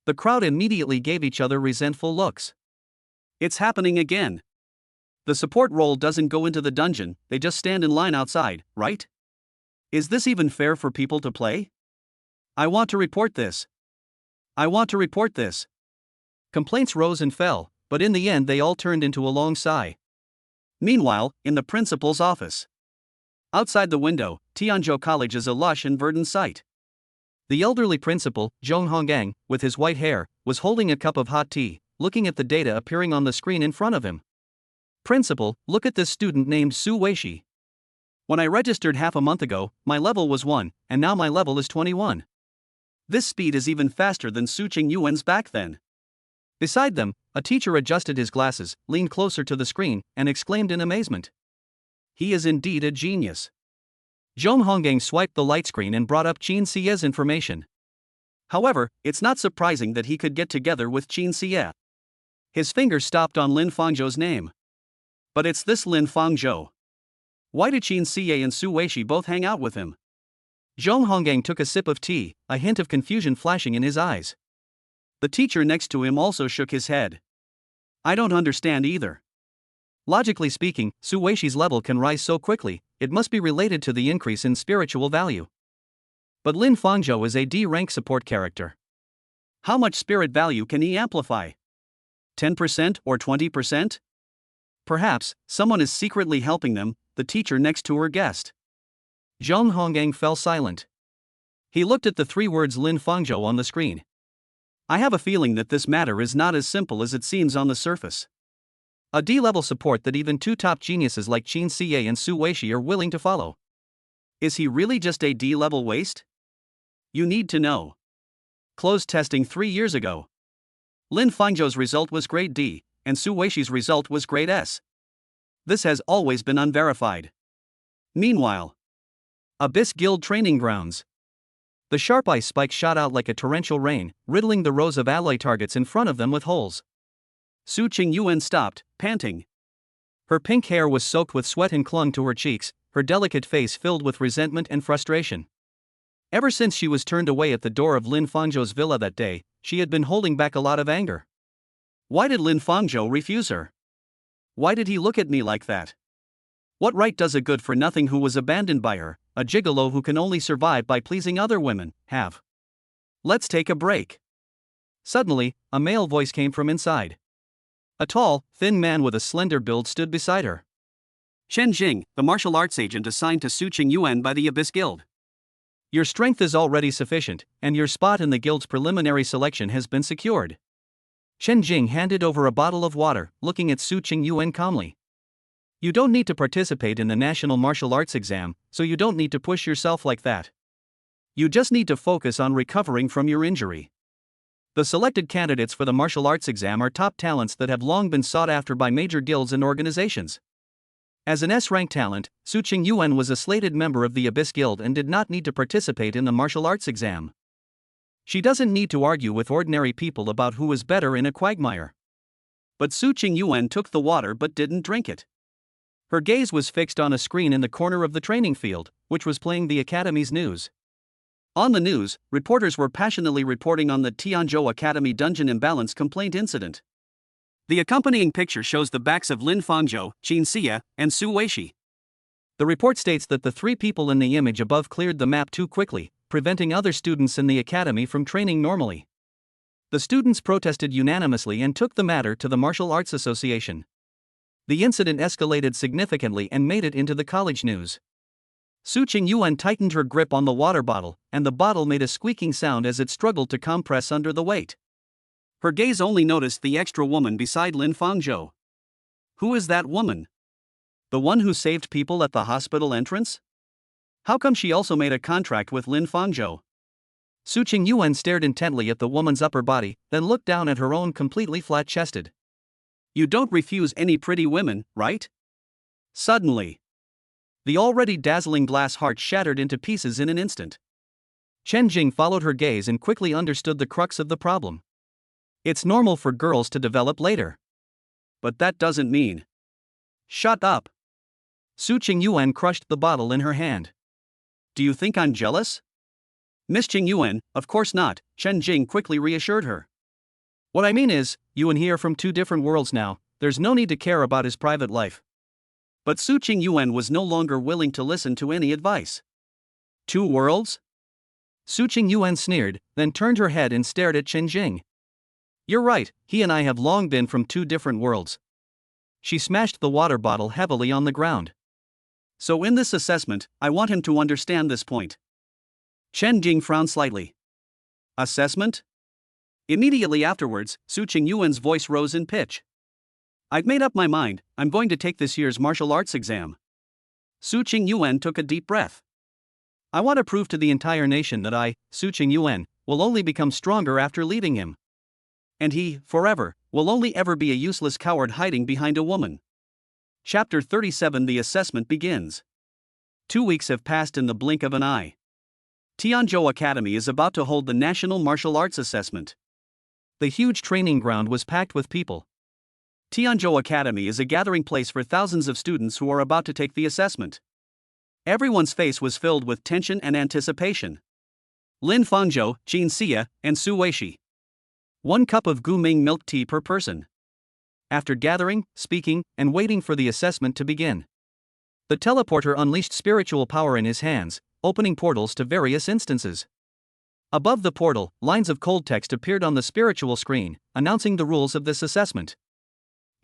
The crowd immediately gave each other resentful looks. It's happening again. The support role doesn't go into the dungeon, they just stand in line outside, right? Is this even fair for people to play? I want to report this. I want to report this. Complaints rose and fell, but in the end they all turned into a long sigh. Meanwhile, in the principal's office. Outside the window, Tianzhou College is a lush and verdant sight. The elderly principal, Zhong Honggang, with his white hair, was holding a cup of hot tea, looking at the data appearing on the screen in front of him. Principal, look at this student named Su Weishi. When I registered half a month ago, my level was 1, and now my level is 21. This speed is even faster than Su Qingyuan's back then. Beside them, a teacher adjusted his glasses, leaned closer to the screen, and exclaimed in amazement. he is indeed a genius. Zhong Honggang swiped the light screen and brought up Qin Xie's information. However, it's not surprising that he could get together with Qin Xie. His finger stopped on Lin Fangzhou's name. But it's this Lin Fangzhou. Why did Qin Xie and Su Weishi both hang out with him? Zhong Honggang took a sip of tea, a hint of confusion flashing in his eyes. The teacher next to him also shook his head. I don't understand either. Logically speaking, Su Weishi's level can rise so quickly, it must be related to the increase in spiritual value. But Lin Fangzhou is a D-rank support character. How much spirit value can he amplify? 10% or 20%? Perhaps, someone is secretly helping them, the teacher next to her guessed. Zhong Honggang fell silent. He looked at the 3 words Lin Fangzhou on the screen. I have a feeling that this matter is not as simple as it seems on the surface. A D-level support that even 2 top geniuses like Qin Xie and Su Weishi are willing to follow. Is he really just a D-level waste? You need to know. Closed testing 3 years ago. Lin Fangzhou's result was grade D, and Su Weishi's result was grade S. This has always been unverified. Meanwhile, Abyss Guild training grounds. The sharp ice spike shot out like a torrential rain, riddling the rows of alloy targets in front of them with holes. Su Qingyuan stopped, panting. Her pink hair was soaked with sweat and clung to her cheeks, her delicate face filled with resentment and frustration. Ever since she was turned away at the door of Lin Fangzhou's villa that day, she had been holding back a lot of anger. Why did Lin Fangzhou refuse her? Why did he look at me like that? What right does a good-for-nothing who was abandoned by her, a gigolo who can only survive by pleasing other women, have? Let's take a break. Suddenly, a male voice came from inside. A tall, thin man with a slender build stood beside her. Chen Jing, the martial arts agent assigned to Su Qingyuan by the Abyss Guild. Your strength is already sufficient, and your spot in the guild's preliminary selection has been secured. Chen Jing handed over a bottle of water, looking at Su Qingyuan calmly. You don't need to participate in the National Martial Arts exam, so you don't need to push yourself like that. You just need to focus on recovering from your injury. The selected candidates for the martial arts exam are top talents that have long been sought after by major guilds and organizations. As an S-rank talent, Su Qingyuan was a slated member of the Abyss Guild and did not need to participate in the martial arts exam. She doesn't need to argue with ordinary people about who is better in a quagmire. But Su Qingyuan took the water but didn't drink it. Her gaze was fixed on a screen in the corner of the training field, which was playing the Academy's news. On the news, reporters were passionately reporting on the Tianzhou Academy dungeon imbalance complaint incident. The accompanying picture shows the backs of Lin Fangzhou, Qin Xie, and Su Weishi. The report states that the 3 people in the image above cleared the map too quickly, preventing other students in the academy from training normally. The students protested unanimously and took the matter to the Martial Arts Association. The incident escalated significantly and made it into the college news. Su Qingyuan tightened her grip on the water bottle, and the bottle made a squeaking sound as it struggled to compress under the weight. Her gaze only noticed the extra woman beside Lin Fangzhou. Who is that woman? The one who saved people at the hospital entrance? How come she also made a contract with Lin Fangzhou? Su Qingyuan stared intently at the woman's upper body, then looked down at her own completely flat-chested. You don't refuse any pretty women, right? Suddenly, the already dazzling glass heart shattered into pieces in an instant. Chen Jing followed her gaze and quickly understood the crux of the problem. It's normal for girls to develop later. But that doesn't mean. Shut up. Su Qingyuan crushed the bottle in her hand. Do you think I'm jealous? Miss Qingyuan, of course not, Chen Jing quickly reassured her. What I mean is, you and he are from 2 different worlds now, there's no need to care about his private life. But Su Qingyuan was no longer willing to listen to any advice. 2 worlds? Su Qingyuan sneered, then turned her head and stared at Chen Jing. You're right, he and I have long been from 2 different worlds. She smashed the water bottle heavily on the ground. So in this assessment, I want him to understand this point. Chen Jing frowned slightly. Assessment? Immediately afterwards, Su Qingyuan's voice rose in pitch. I've made up my mind, I'm going to take this year's martial arts exam. Su Qingyuan took a deep breath. I want to prove to the entire nation that I, Su Qingyuan, will only become stronger after leaving him. And he, forever, will only ever be a useless coward hiding behind a woman. Chapter 37. The assessment begins. 2 weeks have passed in the blink of an eye. Tianzhou Academy is about to hold the National Martial Arts Assessment. The huge training ground was packed with people. Tianzhou Academy is a gathering place for thousands of students who are about to take the assessment. Everyone's face was filled with tension and anticipation. Lin Fangzhou, Jin Xie, and Su Weishi. 1 cup of Guming milk tea per person. After gathering, speaking, and waiting for the assessment to begin, the teleporter unleashed spiritual power in his hands, opening portals to various instances. Above the portal, lines of cold text appeared on the spiritual screen, announcing the rules of this assessment.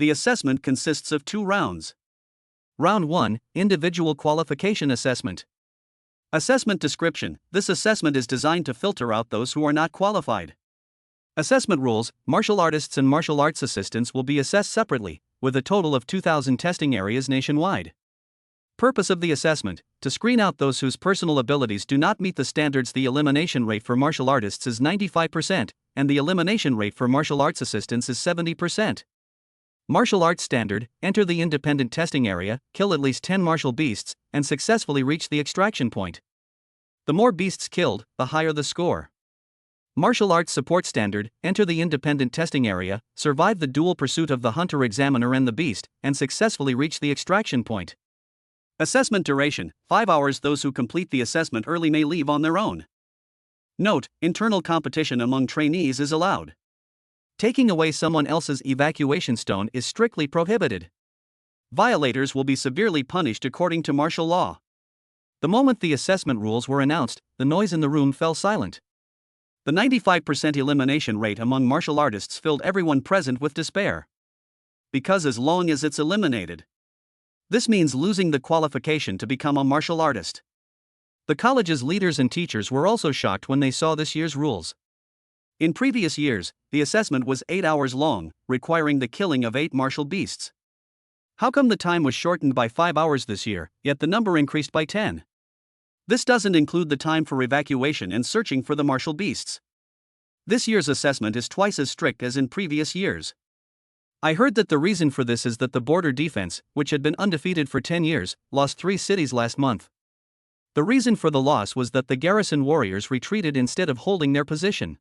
The assessment consists of 2 rounds. Round 1, Individual Qualification Assessment. Assessment description: this assessment is designed to filter out those who are not qualified. Assessment rules: martial artists and martial arts assistants will be assessed separately, with a total of 2,000 testing areas nationwide. Purpose of the assessment: to screen out those whose personal abilities do not meet the standards. The elimination rate for martial artists is 95%, and the elimination rate for martial arts assistants is 70%. Martial arts standard: enter the independent testing area, kill at least 10 martial beasts, and successfully reach the extraction point. The more beasts killed, the higher the score. Martial arts support standard: enter the independent testing area, survive the dual pursuit of the hunter-examiner and the beast, and successfully reach the extraction point. Assessment duration: 5 hours. Those who complete the assessment early may leave on their own. Note: internal competition among trainees is allowed. Taking away someone else's evacuation stone is strictly prohibited. Violators will be severely punished according to martial law. The moment the assessment rules were announced, the noise in the room fell silent. The 95% elimination rate among martial artists filled everyone present with despair. Because as long as it's eliminated, this means losing the qualification to become a martial artist. The college's leaders and teachers were also shocked when they saw this year's rules. In previous years, the assessment was 8 hours long, requiring the killing of 8 martial beasts. How come the time was shortened by 5 hours this year, yet the number increased by 10? This doesn't include the time for evacuation and searching for the martial beasts. This year's assessment is twice as strict as in previous years. I heard that the reason for this is that the border defense, which had been undefeated for 10 years, lost 3 cities last month. The reason for the loss was that the garrison warriors retreated instead of holding their position.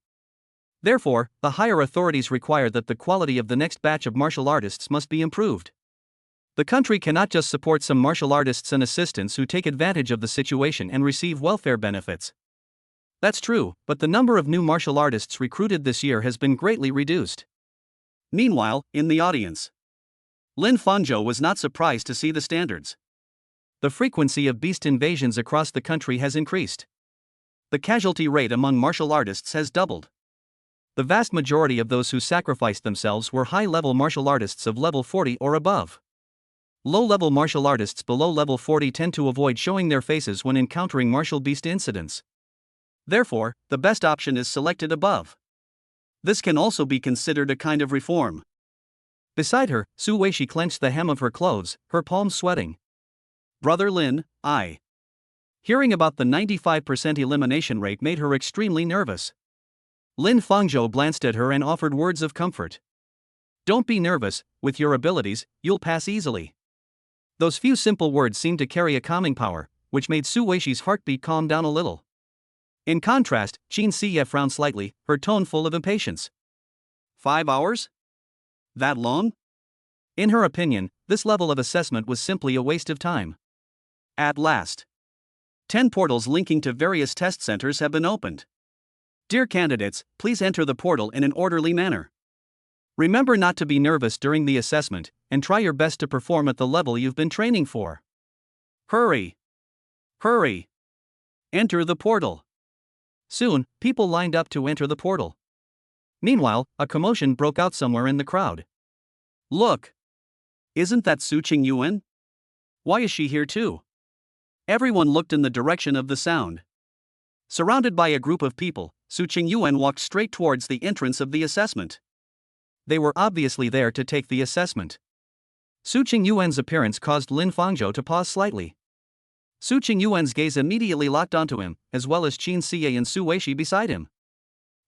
Therefore, the higher authorities require that the quality of the next batch of martial artists must be improved. The country cannot just support some martial artists and assistants who take advantage of the situation and receive welfare benefits. That's true, but the number of new martial artists recruited this year has been greatly reduced. Meanwhile, in the audience, Lin Fangzhou was not surprised to see the standards. The frequency of beast invasions across the country has increased. The casualty rate among martial artists has doubled. The vast majority of those who sacrificed themselves were high-level martial artists of level 40 or above. Low-level martial artists below level 40 tend to avoid showing their faces when encountering martial beast incidents. Therefore, the best option is selected above. This can also be considered a kind of reform. Beside her, Su Weishi clenched the hem of her clothes, her palms sweating. Brother Lin, Hearing about the 95% elimination rate made her extremely nervous. Lin Fangzhou glanced at her and offered words of comfort. Don't be nervous, with your abilities, you'll pass easily. Those few simple words seemed to carry a calming power, which made Su Weishi's heartbeat calm down a little. In contrast, Jin Xie frowned slightly, her tone full of impatience. 5 hours? That long? In her opinion, this level of assessment was simply a waste of time. At last, 10 portals linking to various test centers have been opened. Dear candidates, please enter the portal in an orderly manner. Remember not to be nervous during the assessment, and try your best to perform at the level you've been training for. Hurry! Hurry! Enter the portal. Soon, people lined up to enter the portal. Meanwhile, a commotion broke out somewhere in the crowd. Look! Isn't that Su Qingyuan? Why is she here too? Everyone looked in the direction of the sound. Surrounded by a group of people, Su Qingyuan walked straight towards the entrance of the assessment. They were obviously there to take the assessment. Su Qingyuan's appearance caused Lin Fangzhou to pause slightly. Su Qingyuan's gaze immediately locked onto him, as well as Jin Xie and Su Weishi beside him.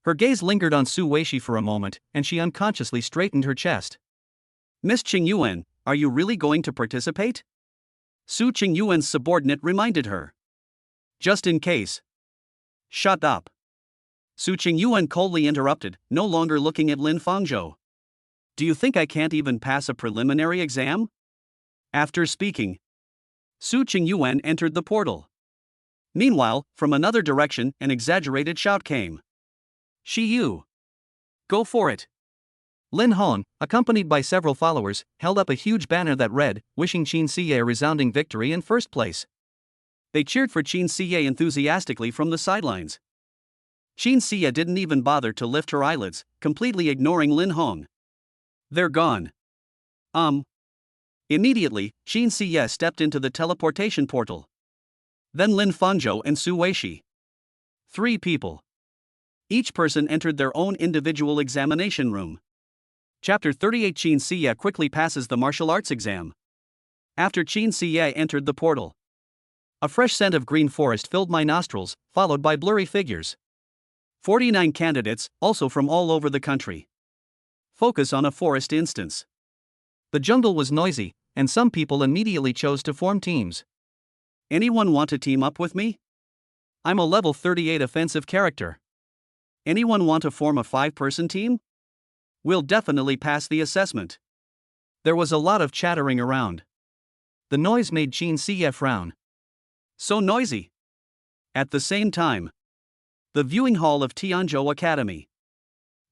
Her gaze lingered on Su Weishi for a moment, and she unconsciously straightened her chest. Miss Qingyuan, Are you really going to participate? Su Qingyuan's subordinate reminded her. Just in case. Shut up. Su Qingyuan coldly interrupted, no longer looking at Lin Fangzhou. Do you think I can't even pass a preliminary exam? After speaking, Su Qingyuan entered the portal. Meanwhile, from another direction, an exaggerated shout came. Shi Yu. Go for it. Lin Hong, accompanied by several followers, held up a huge banner that read, wishing Qin Siye a resounding victory in first place. They cheered for Qin Siye enthusiastically from the sidelines. Qin Siye didn't even bother to lift her eyelids, completely ignoring Lin Hong. They're gone. Immediately, Qin Siye stepped into the teleportation portal. Then Lin Fangzhou and Su Weishi. 3 people. Each person entered their own individual examination room. Chapter 38. Qin Siye quickly passes the martial arts exam. After Qin Siye entered the portal, a fresh scent of green forest filled my nostrils, followed by blurry figures. 49 candidates, also from all over the country. Focus on a forest instance. The jungle was noisy, and some people immediately chose to form teams. Anyone want to team up with me? I'm a level 38 offensive character. Anyone want to form a 5-person team? We'll definitely pass the assessment. There was a lot of chattering around. The noise made Qin Siye frown. So noisy. At the same time, the viewing hall of Tianzhou Academy.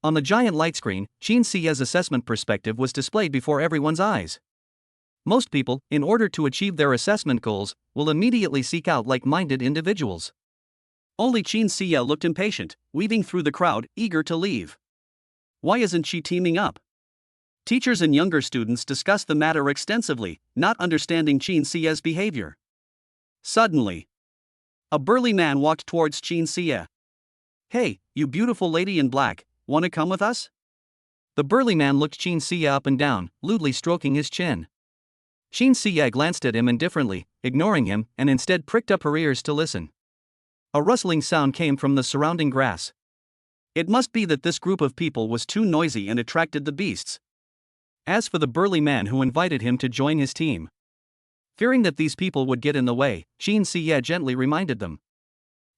On the giant light screen, Qin Siye's assessment perspective was displayed before everyone's eyes. Most people, in order to achieve their assessment goals, will immediately seek out like-minded individuals. Only Qin Siye looked impatient, weaving through the crowd, eager to leave. Why isn't she teaming up? Teachers and younger students discussed the matter extensively, not understanding Qin Siye's behavior. Suddenly, a burly man walked towards Qin Siye. Hey, you beautiful lady in black, wanna come with us? The burly man looked Qin Siye up and down, lewdly stroking his chin. Qin Siye glanced at him indifferently, ignoring him, and instead pricked up her ears to listen. A rustling sound came from the surrounding grass. It must be that this group of people was too noisy and attracted the beasts. As for the burly man who invited him to join his team, fearing that these people would get in the way, Qin Siye gently reminded them.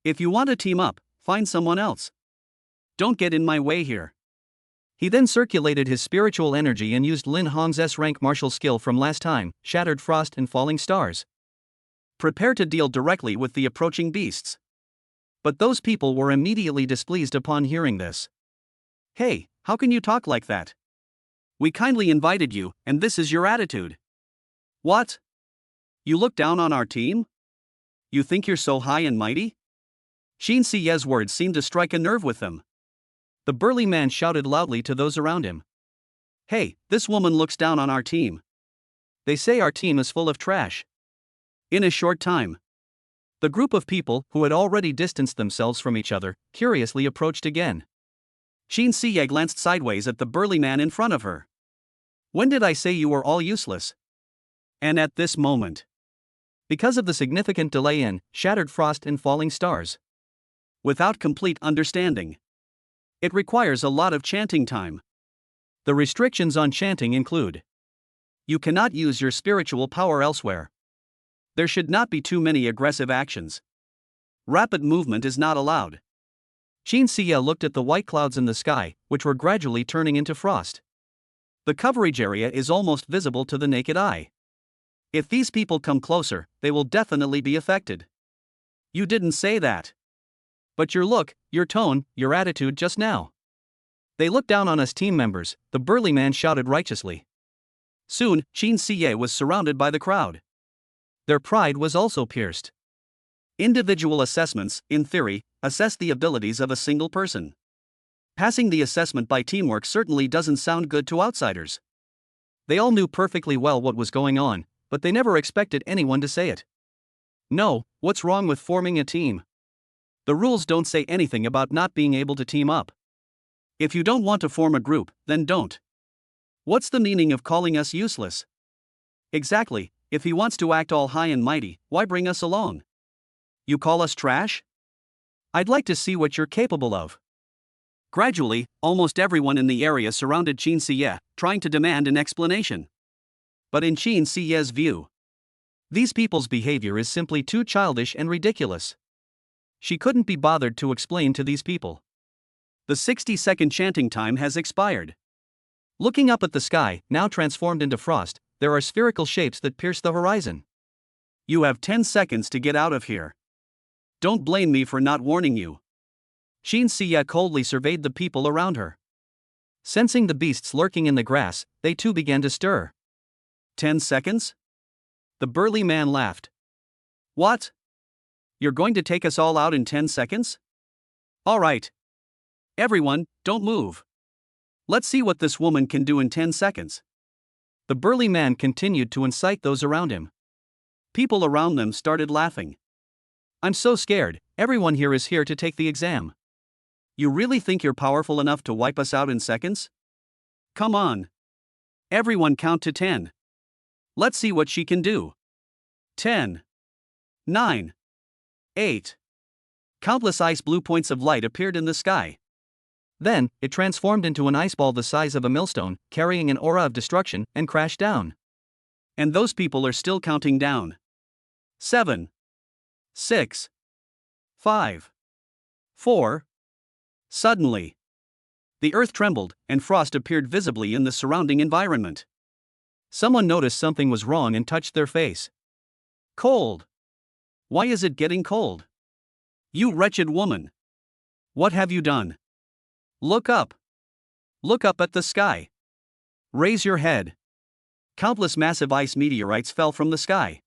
If you want to team up, find someone else. Don't get in my way here. He then circulated his spiritual energy and used Lin Hong's S-rank martial skill from last time, Shattered Frost and Falling Stars. Prepare to deal directly with the approaching beasts. But those people were immediately displeased upon hearing this. Hey, how can you talk like that? We kindly invited you, and this is your attitude. What? You look down on our team? You think you're so high and mighty? Qin Siye's words seemed to strike a nerve with them. The burly man shouted loudly to those around him. Hey, this woman looks down on our team. They say our team is full of trash. In a short time, the group of people, who had already distanced themselves from each other, curiously approached again. Qin Siye glanced sideways at the burly man in front of her. When did I say you were all useless? And at this moment, because of the significant delay in Shattered Frost and Falling Stars, without complete understanding, it requires a lot of chanting time. The restrictions on chanting include: you cannot use your spiritual power elsewhere. There should not be too many aggressive actions. Rapid movement is not allowed. Qin Siye looked at the white clouds in the sky, which were gradually turning into frost. The coverage area is almost visible to the naked eye. If these people come closer, they will definitely be affected. You didn't say that. But your look, your tone, your attitude just now. They look down on us team members, the burly man shouted righteously. Soon, Qin Siye was surrounded by the crowd. Their pride was also pierced. Individual assessments, in theory, assess the abilities of a single person. Passing the assessment by teamwork certainly doesn't sound good to outsiders. They all knew perfectly well what was going on, but they never expected anyone to say it. No, what's wrong with forming a team? The rules don't say anything about not being able to team up. If you don't want to form a group, then don't. What's the meaning of calling us useless? Exactly, if he wants to act all high and mighty, why bring us along? You call us trash? I'd like to see what you're capable of. Gradually, almost everyone in the area surrounded Qin Siye, trying to demand an explanation. But in Qin Siye's view, these people's behavior is simply too childish and ridiculous. She couldn't be bothered to explain to these people. The 60-second chanting time has expired. Looking up at the sky, now transformed into frost, there are spherical shapes that pierce the horizon. You have 10 seconds to get out of here. Don't blame me for not warning you. Qin Siye coldly surveyed the people around her. Sensing the beasts lurking in the grass, they too began to stir. 10 seconds? The burly man laughed. What? You're going to take us all out in 10 seconds? All right. Everyone, don't move. Let's see what this woman can do in 10 seconds. The burly man continued to incite those around him. People around them started laughing. I'm so scared, everyone here is here to take the exam. You really think you're powerful enough to wipe us out in seconds? Come on. Everyone count to 10. Let's see what she can do. 10. 9. 8. Countless ice blue points of light appeared in the sky. Then, it transformed into an ice ball the size of a millstone, carrying an aura of destruction, and crashed down. And those people are still counting down. 7. 6. 5. 4. Suddenly, the earth trembled, and frost appeared visibly in the surrounding environment. Someone noticed something was wrong and touched their face. Cold. Why is it getting cold? You wretched woman. What have you done? Look up. Look up at the sky. Raise your head. Countless massive ice meteorites fell from the sky.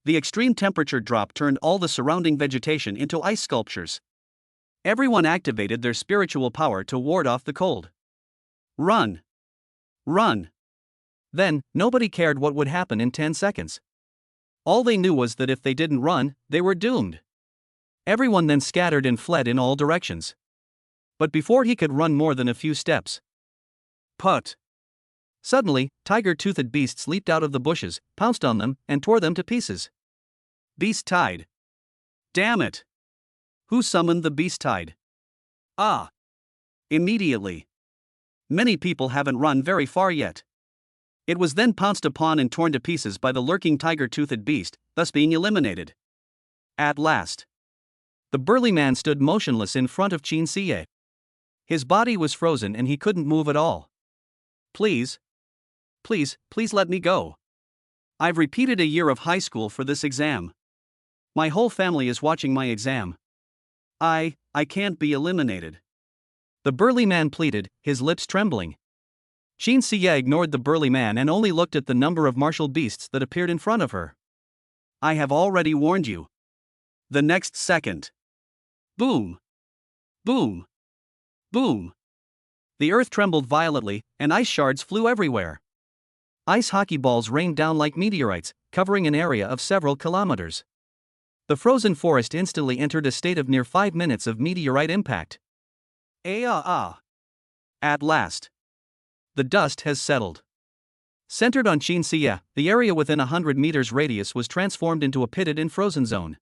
The extreme temperature drop turned all the surrounding vegetation into ice sculptures. Everyone activated their spiritual power to ward off the cold. Run. Run. Then, nobody cared what would happen in 10 seconds. All they knew was that if they didn't run, they were doomed. Everyone then scattered and fled in all directions. But before he could run more than a few steps, put! Suddenly, tiger-toothed beasts leaped out of the bushes, pounced on them, and tore them to pieces. Beast tide. Damn it! Who summoned the beast tide? Ah! Immediately. Many people haven't run very far yet. It was then pounced upon and torn to pieces by the lurking tiger-toothed beast, thus being eliminated. At last, the burly man stood motionless in front of Qin Siye. His body was frozen and he couldn't move at all. Please. Please let me go. I've repeated a year of high school for this exam. My whole family is watching my exam. I can't be eliminated. The burly man pleaded, his lips trembling. Qin Siye ignored the burly man and only looked at the number of martial beasts that appeared in front of her. I have already warned you. The next second. Boom. Boom. Boom. The earth trembled violently, and ice shards flew everywhere. Ice hockey balls rained down like meteorites, covering an area of several kilometers. The frozen forest instantly entered a state of near 5 minutes of meteorite impact. At last, the dust has settled. Centered on Qin Siye, the area within 100 meters radius was transformed into a pitted and frozen zone.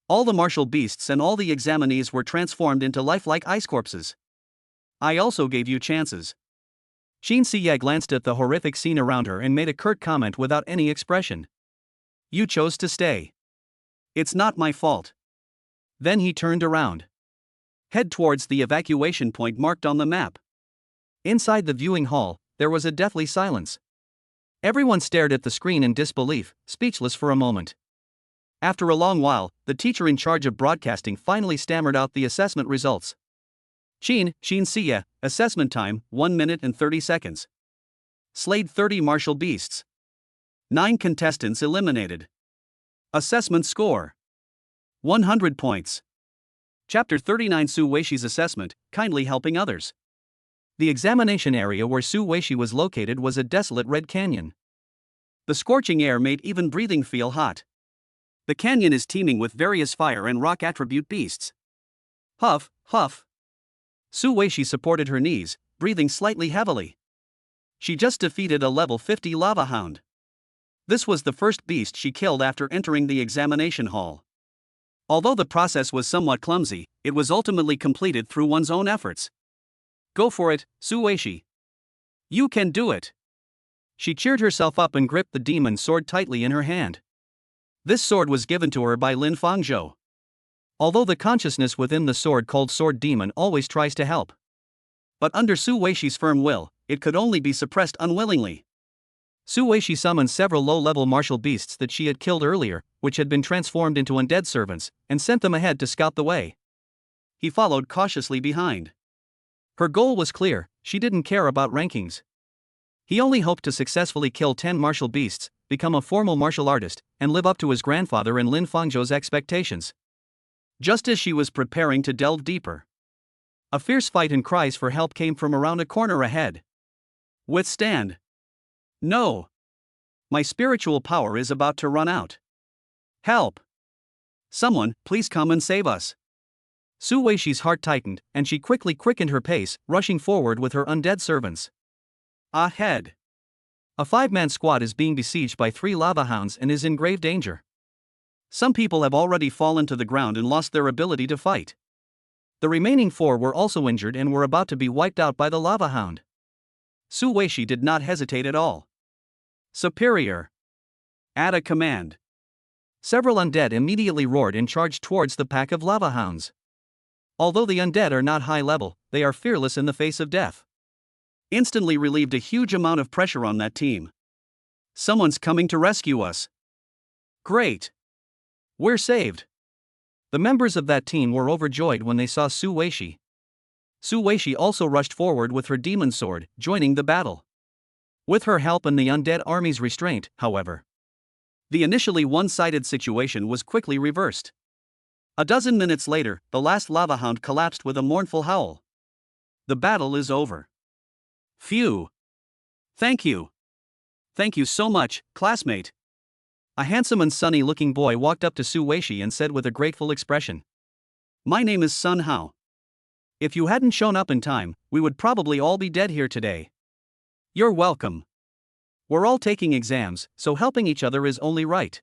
All the martial beasts and all the examinees were transformed into lifelike ice corpses. I also gave you chances. Qin Siye glanced at the horrific scene around her and made a curt comment without any expression. You chose to stay. It's not my fault. Then he turned around. Head towards the evacuation point marked on the map. Inside the viewing hall, there was a deathly silence. Everyone stared at the screen in disbelief, speechless for a moment. After a long while, the teacher in charge of broadcasting finally stammered out the assessment results. Qin Siye, assessment time, 1 minute and 30 seconds. Slayed 30 martial beasts. 9 contestants eliminated. Assessment score. 100 points. Chapter 39 Su Weishi's assessment, kindly helping others. The examination area where Su Weishi was located was a desolate red canyon. The scorching air made even breathing feel hot. The canyon is teeming with various fire and rock attribute beasts. Huff, huff. Su Weishi supported her knees, breathing slightly heavily. She just defeated a level 50 lava hound. This was the first beast she killed after entering the examination hall. Although the process was somewhat clumsy, it was ultimately completed through one's own efforts. Go for it, Su Weishi. You can do it. She cheered herself up and gripped the demon's sword tightly in her hand. This sword was given to her by Lin Fangzhou. Although the consciousness within the sword called Sword Demon always tries to help. But under Su Weixi's firm will, it could only be suppressed unwillingly. Su Weishi summoned several low-level martial beasts that she had killed earlier, which had been transformed into undead servants, and sent them ahead to scout the way. He followed cautiously behind. Her goal was clear, she didn't care about rankings. He only hoped to successfully kill 10 martial beasts, become a formal martial artist, and live up to his grandfather and Lin Fangzhou's expectations. Just as she was preparing to delve deeper, a fierce fight and cries for help came from around a corner ahead. Withstand. No. My spiritual power is about to run out. Help. Someone, please come and save us. Su Weixi's heart tightened, and she quickly quickened her pace, rushing forward with her undead servants. Ahead. A 5-man squad is being besieged by 3 lava hounds and is in grave danger. Some people have already fallen to the ground and lost their ability to fight. The remaining 4 were also injured and were about to be wiped out by the lava hound. Su Weishi did not hesitate at all. Superior. Add a command. Several undead immediately roared and charged towards the pack of lava hounds. Although the undead are not high level, they are fearless in the face of death. Instantly relieved a huge amount of pressure on that team. Someone's coming to rescue us. Great. We're saved. The members of that team were overjoyed when they saw Su Weishi. Su Weishi also rushed forward with her demon sword, joining the battle. With her help and the undead army's restraint, however, the initially one-sided situation was quickly reversed. A dozen minutes later, the last lava hound collapsed with a mournful howl. The battle is over. Phew. Thank you. Thank you so much, classmate. A handsome and sunny-looking boy walked up to Su Weishi and said with a grateful expression, "My name is Sun Hao. If you hadn't shown up in time, we would probably all be dead here today. You're welcome. We're all taking exams, so helping each other is only right."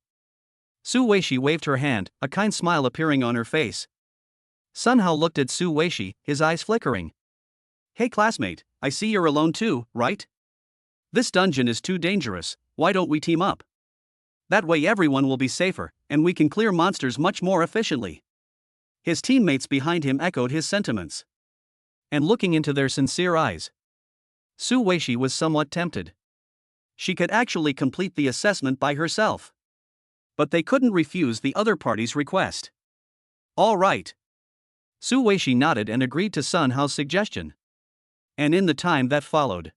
Su Weishi waved her hand, a kind smile appearing on her face. Sun Hao looked at Su Weishi, his eyes flickering. "Hey classmate, I see you're alone too, right? This dungeon is too dangerous, why don't we team up? That way everyone will be safer, and we can clear monsters much more efficiently." His teammates behind him echoed his sentiments. And looking into their sincere eyes, Su Weishi was somewhat tempted. She could actually complete the assessment by herself. But they couldn't refuse the other party's request. All right. Su Weishi nodded and agreed to Sun Hao's suggestion. And in the time that followed,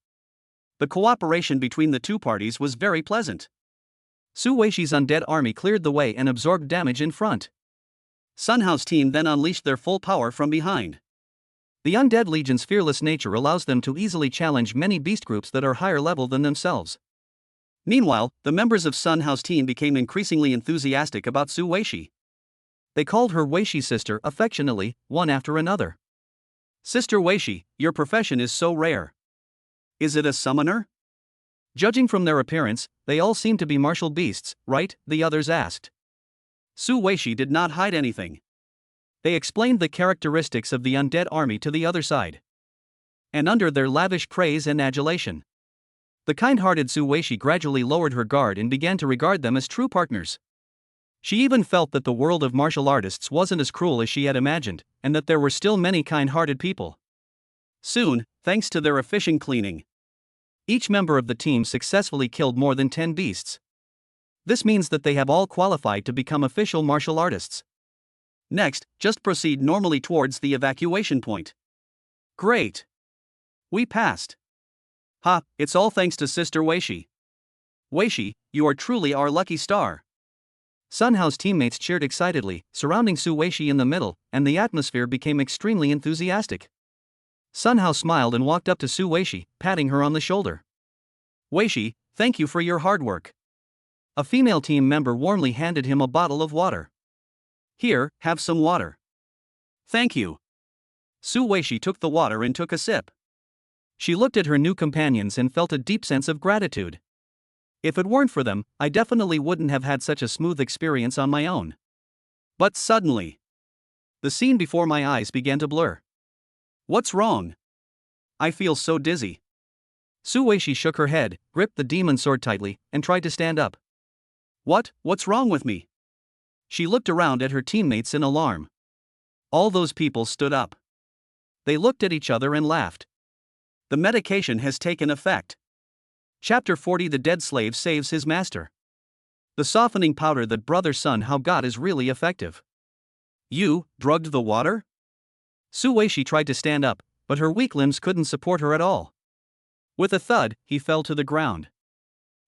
the cooperation between the two parties was very pleasant. Su Weishi's undead army cleared the way and absorbed damage in front. Sun Hao's team then unleashed their full power from behind. The Undead Legion's fearless nature allows them to easily challenge many beast groups that are higher level than themselves. Meanwhile, the members of Sun Hao's team became increasingly enthusiastic about Su Weishi. They called her Weishi sister affectionately, one after another. "Sister Weishi, your profession is so rare. Is it a summoner?" Judging from their appearance, they all seemed to be martial beasts, right? The others asked. Su Weishi did not hide anything. They explained the characteristics of the undead army to the other side. And under their lavish praise and adulation, the kind-hearted Su Weishi gradually lowered her guard and began to regard them as true partners. She even felt that the world of martial artists wasn't as cruel as she had imagined, and that there were still many kind-hearted people. Soon, thanks to their efficient cleaning, each member of the team successfully killed more than 10 beasts. This means that they have all qualified to become official martial artists. Next, just proceed normally towards the evacuation point. Great. We passed. Ha, it's all thanks to Sister Weishi. Weishi, you are truly our lucky star. Sun Hao's teammates cheered excitedly, surrounding Su Weishi in the middle, and the atmosphere became extremely enthusiastic. Sun Hao smiled and walked up to Su Weishi, patting her on the shoulder. "Weishi, thank you for your hard work." A female team member warmly handed him a bottle of water. "Here, have some water." "Thank you." Su Weishi took the water and took a sip. She looked at her new companions and felt a deep sense of gratitude. If it weren't for them, I definitely wouldn't have had such a smooth experience on my own. But suddenly, the scene before my eyes began to blur. What's wrong? I feel so dizzy. Su Weishi shook her head, gripped the demon sword tightly, and tried to stand up. What's wrong with me? She looked around at her teammates in alarm. All those people stood up. They looked at each other and laughed. The medication has taken effect. Chapter 40. The dead slave saves his master. The softening powder that Brother Sun Hao got is really effective. You drugged the water? Su Weishi tried to stand up, but her weak limbs couldn't support her at all. With a thud, he fell to the ground.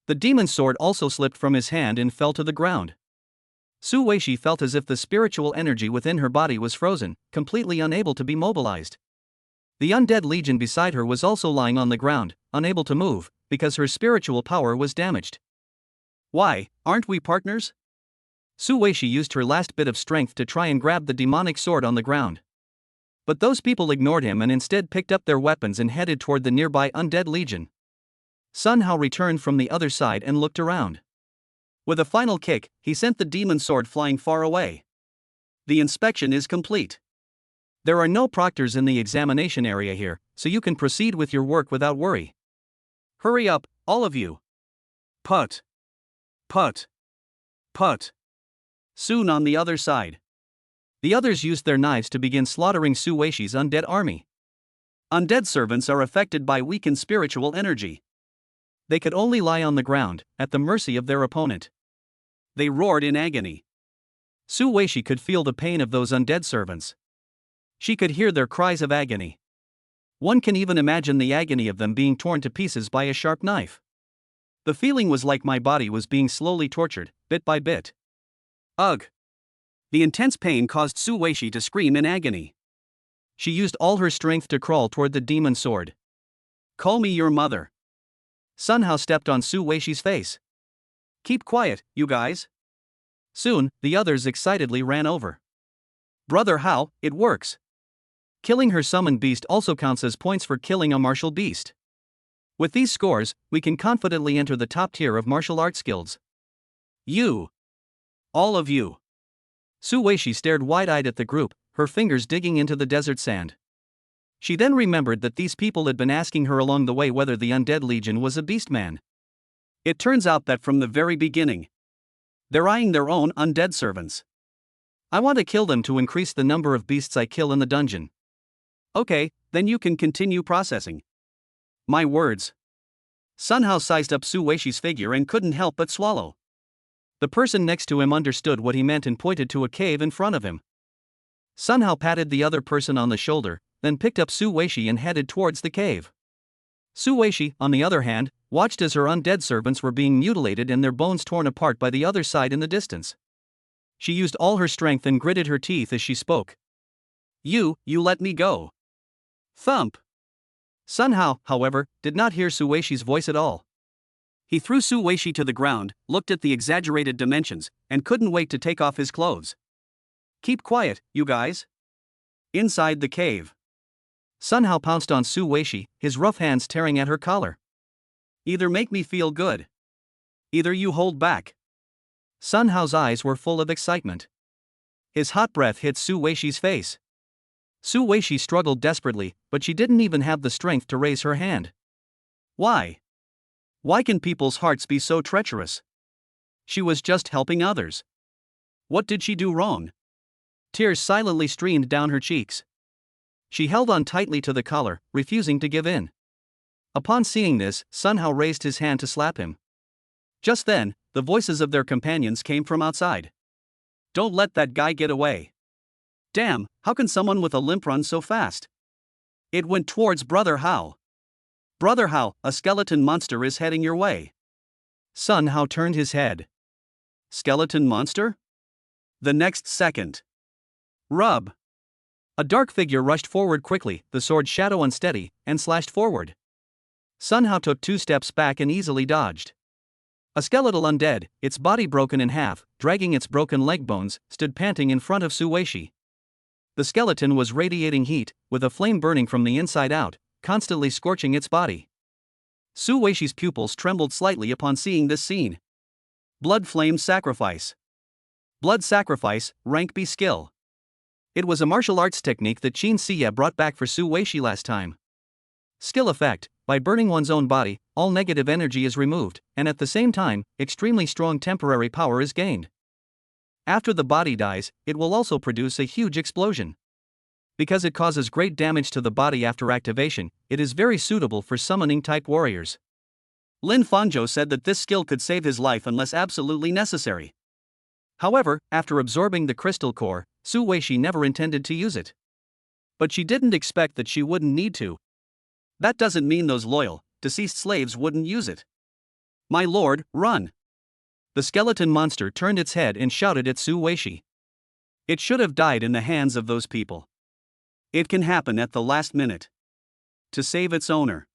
The demon sword also slipped from his hand and fell to the ground. Su Weishi felt as if the spiritual energy within her body was frozen, completely unable to be mobilized. The undead legion beside her was also lying on the ground, unable to move, because her spiritual power was damaged. Why, aren't we partners? Su Weishi used her last bit of strength to try and grab the demonic sword on the ground. But those people ignored him and instead picked up their weapons and headed toward the nearby undead legion. Sun Hao returned from the other side and looked around. With a final kick, he sent the demon sword flying far away. The inspection is complete. There are no proctors in the examination area here, so you can proceed with your work without worry. Hurry up, all of you. Put. Soon on the other side. The others used their knives to begin slaughtering Su Weishi's undead army. Undead servants are affected by weakened spiritual energy. They could only lie on the ground, at the mercy of their opponent. They roared in agony. Su Weishi could feel the pain of those undead servants. She could hear their cries of agony. One can even imagine the agony of them being torn to pieces by a sharp knife. The feeling was like my body was being slowly tortured, bit by bit. Ugh! The intense pain caused Su Weishi to scream in agony. She used all her strength to crawl toward the demon sword. Call me your mother. Sun Hao stepped on Su Weishi's face. Keep quiet, you guys. Soon, the others excitedly ran over. Brother Hao, it works. Killing her summoned beast also counts as points for killing a martial beast. With these scores, we can confidently enter the top tier of martial arts guilds. You. All of you. Su Weishi stared wide-eyed at the group, her fingers digging into the desert sand. She then remembered that these people had been asking her along the way whether the undead legion was a beastman. It turns out that from the very beginning, they're eyeing their own undead servants. I want to kill them to increase the number of beasts I kill in the dungeon. Okay, then you can continue processing. My words. Sun Hao sized up Su Weishi's figure and couldn't help but swallow. The person next to him understood what he meant and pointed to a cave in front of him. Sun Hao patted the other person on the shoulder, then picked up Su Weishi and headed towards the cave. Su Weishi, on the other hand, watched as her undead servants were being mutilated and their bones torn apart by the other side in the distance. She used all her strength and gritted her teeth as she spoke. You let me go. Thump. Sun Hao, however, did not hear Su Weishi's voice at all. He threw Su Weishi to the ground, looked at the exaggerated dimensions, and couldn't wait to take off his clothes. Keep quiet, you guys. Inside the cave. Sun Hao pounced on Su Weishi, his rough hands tearing at her collar. Either make me feel good. Either you hold back. Sun Hao's eyes were full of excitement. His hot breath hit Su Weishi's face. Su Weishi struggled desperately, but she didn't even have the strength to raise her hand. Why? Why can people's hearts be so treacherous? She was just helping others. What did she do wrong? Tears silently streamed down her cheeks. She held on tightly to the collar, refusing to give in. Upon seeing this, Sun Hao raised his hand to slap him. Just then, the voices of their companions came from outside. Don't let that guy get away. Damn, how can someone with a limp run so fast? It went towards Brother Hao. Brother Hao, a skeleton monster is heading your way. Sun Hao turned his head. Skeleton monster? The next second. Rub. A dark figure rushed forward quickly, the sword shadow unsteady, and slashed forward. Sun Hao took 2 steps back and easily dodged. A skeletal undead, its body broken in half, dragging its broken leg bones, stood panting in front of Su Weishi. The skeleton was radiating heat, with a flame burning from the inside out, constantly scorching its body. Su Weishi's pupils trembled slightly upon seeing this scene. Blood flame sacrifice. Blood sacrifice, rank B skill. It was a martial arts technique that Qin Siya brought back for Su Weishi last time. Skill effect: by burning one's own body, all negative energy is removed, and at the same time, extremely strong temporary power is gained. After the body dies, it will also produce a huge explosion. Because it causes great damage to the body after activation, it is very suitable for summoning-type warriors. Lin Fangzhou said that this skill could save his life unless absolutely necessary. However, after absorbing the crystal core, Su Weishi never intended to use it. But she didn't expect that she wouldn't need to. That doesn't mean those loyal, deceased slaves wouldn't use it. My lord, run! The skeleton monster turned its head and shouted at Su Weishi. It should have died in the hands of those people. It can happen at the last minute. To save its owner.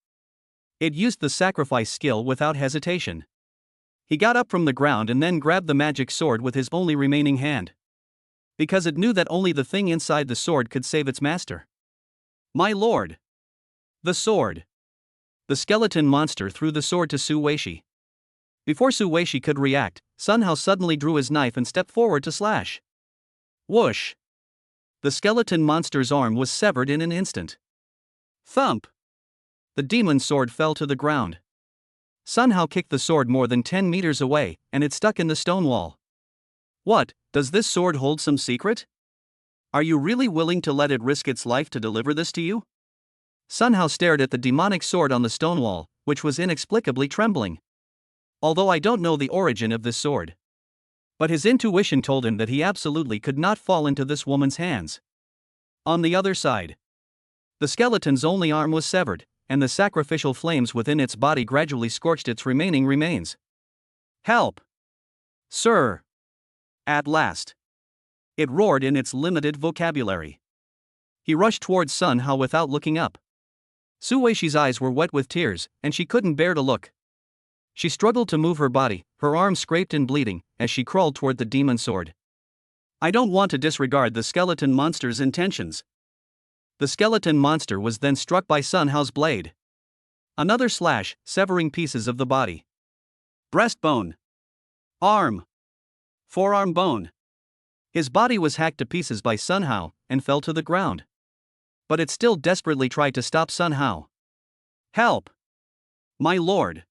It used the sacrifice skill without hesitation. He got up from the ground and then grabbed the magic sword with his only remaining hand. Because it knew that only the thing inside the sword could save its master. My lord! The sword! The skeleton monster threw the sword to Su Weishi. Before Su Weishi could react, Sun Hao suddenly drew his knife and stepped forward to slash. Whoosh! The skeleton monster's arm was severed in an instant. Thump! The demon sword fell to the ground. Sun Hao kicked the sword more than 10 meters away, and it stuck in the stone wall. What, does this sword hold some secret? Are you really willing to let it risk its life to deliver this to you? Sun Hao stared at the demonic sword on the stone wall, which was inexplicably trembling. Although I don't know the origin of this sword. But his intuition told him that he absolutely could not fall into this woman's hands. On the other side, the skeleton's only arm was severed, and the sacrificial flames within its body gradually scorched its remaining remains. Help! Sir! At last. It roared in its limited vocabulary. He rushed towards Sun Hao without looking up. Su Weishi's eyes were wet with tears, and she couldn't bear to look. She struggled to move her body, her arms scraped and bleeding, as she crawled toward the demon sword. I don't want to disregard the skeleton monster's intentions. The skeleton monster was then struck by Sun Hao's blade. Another slash, severing pieces of the body. Breastbone. Arm. Forearm bone. His body was hacked to pieces by Sun Hao, and fell to the ground. But it still desperately tried to stop Sun Hao. Help! My lord!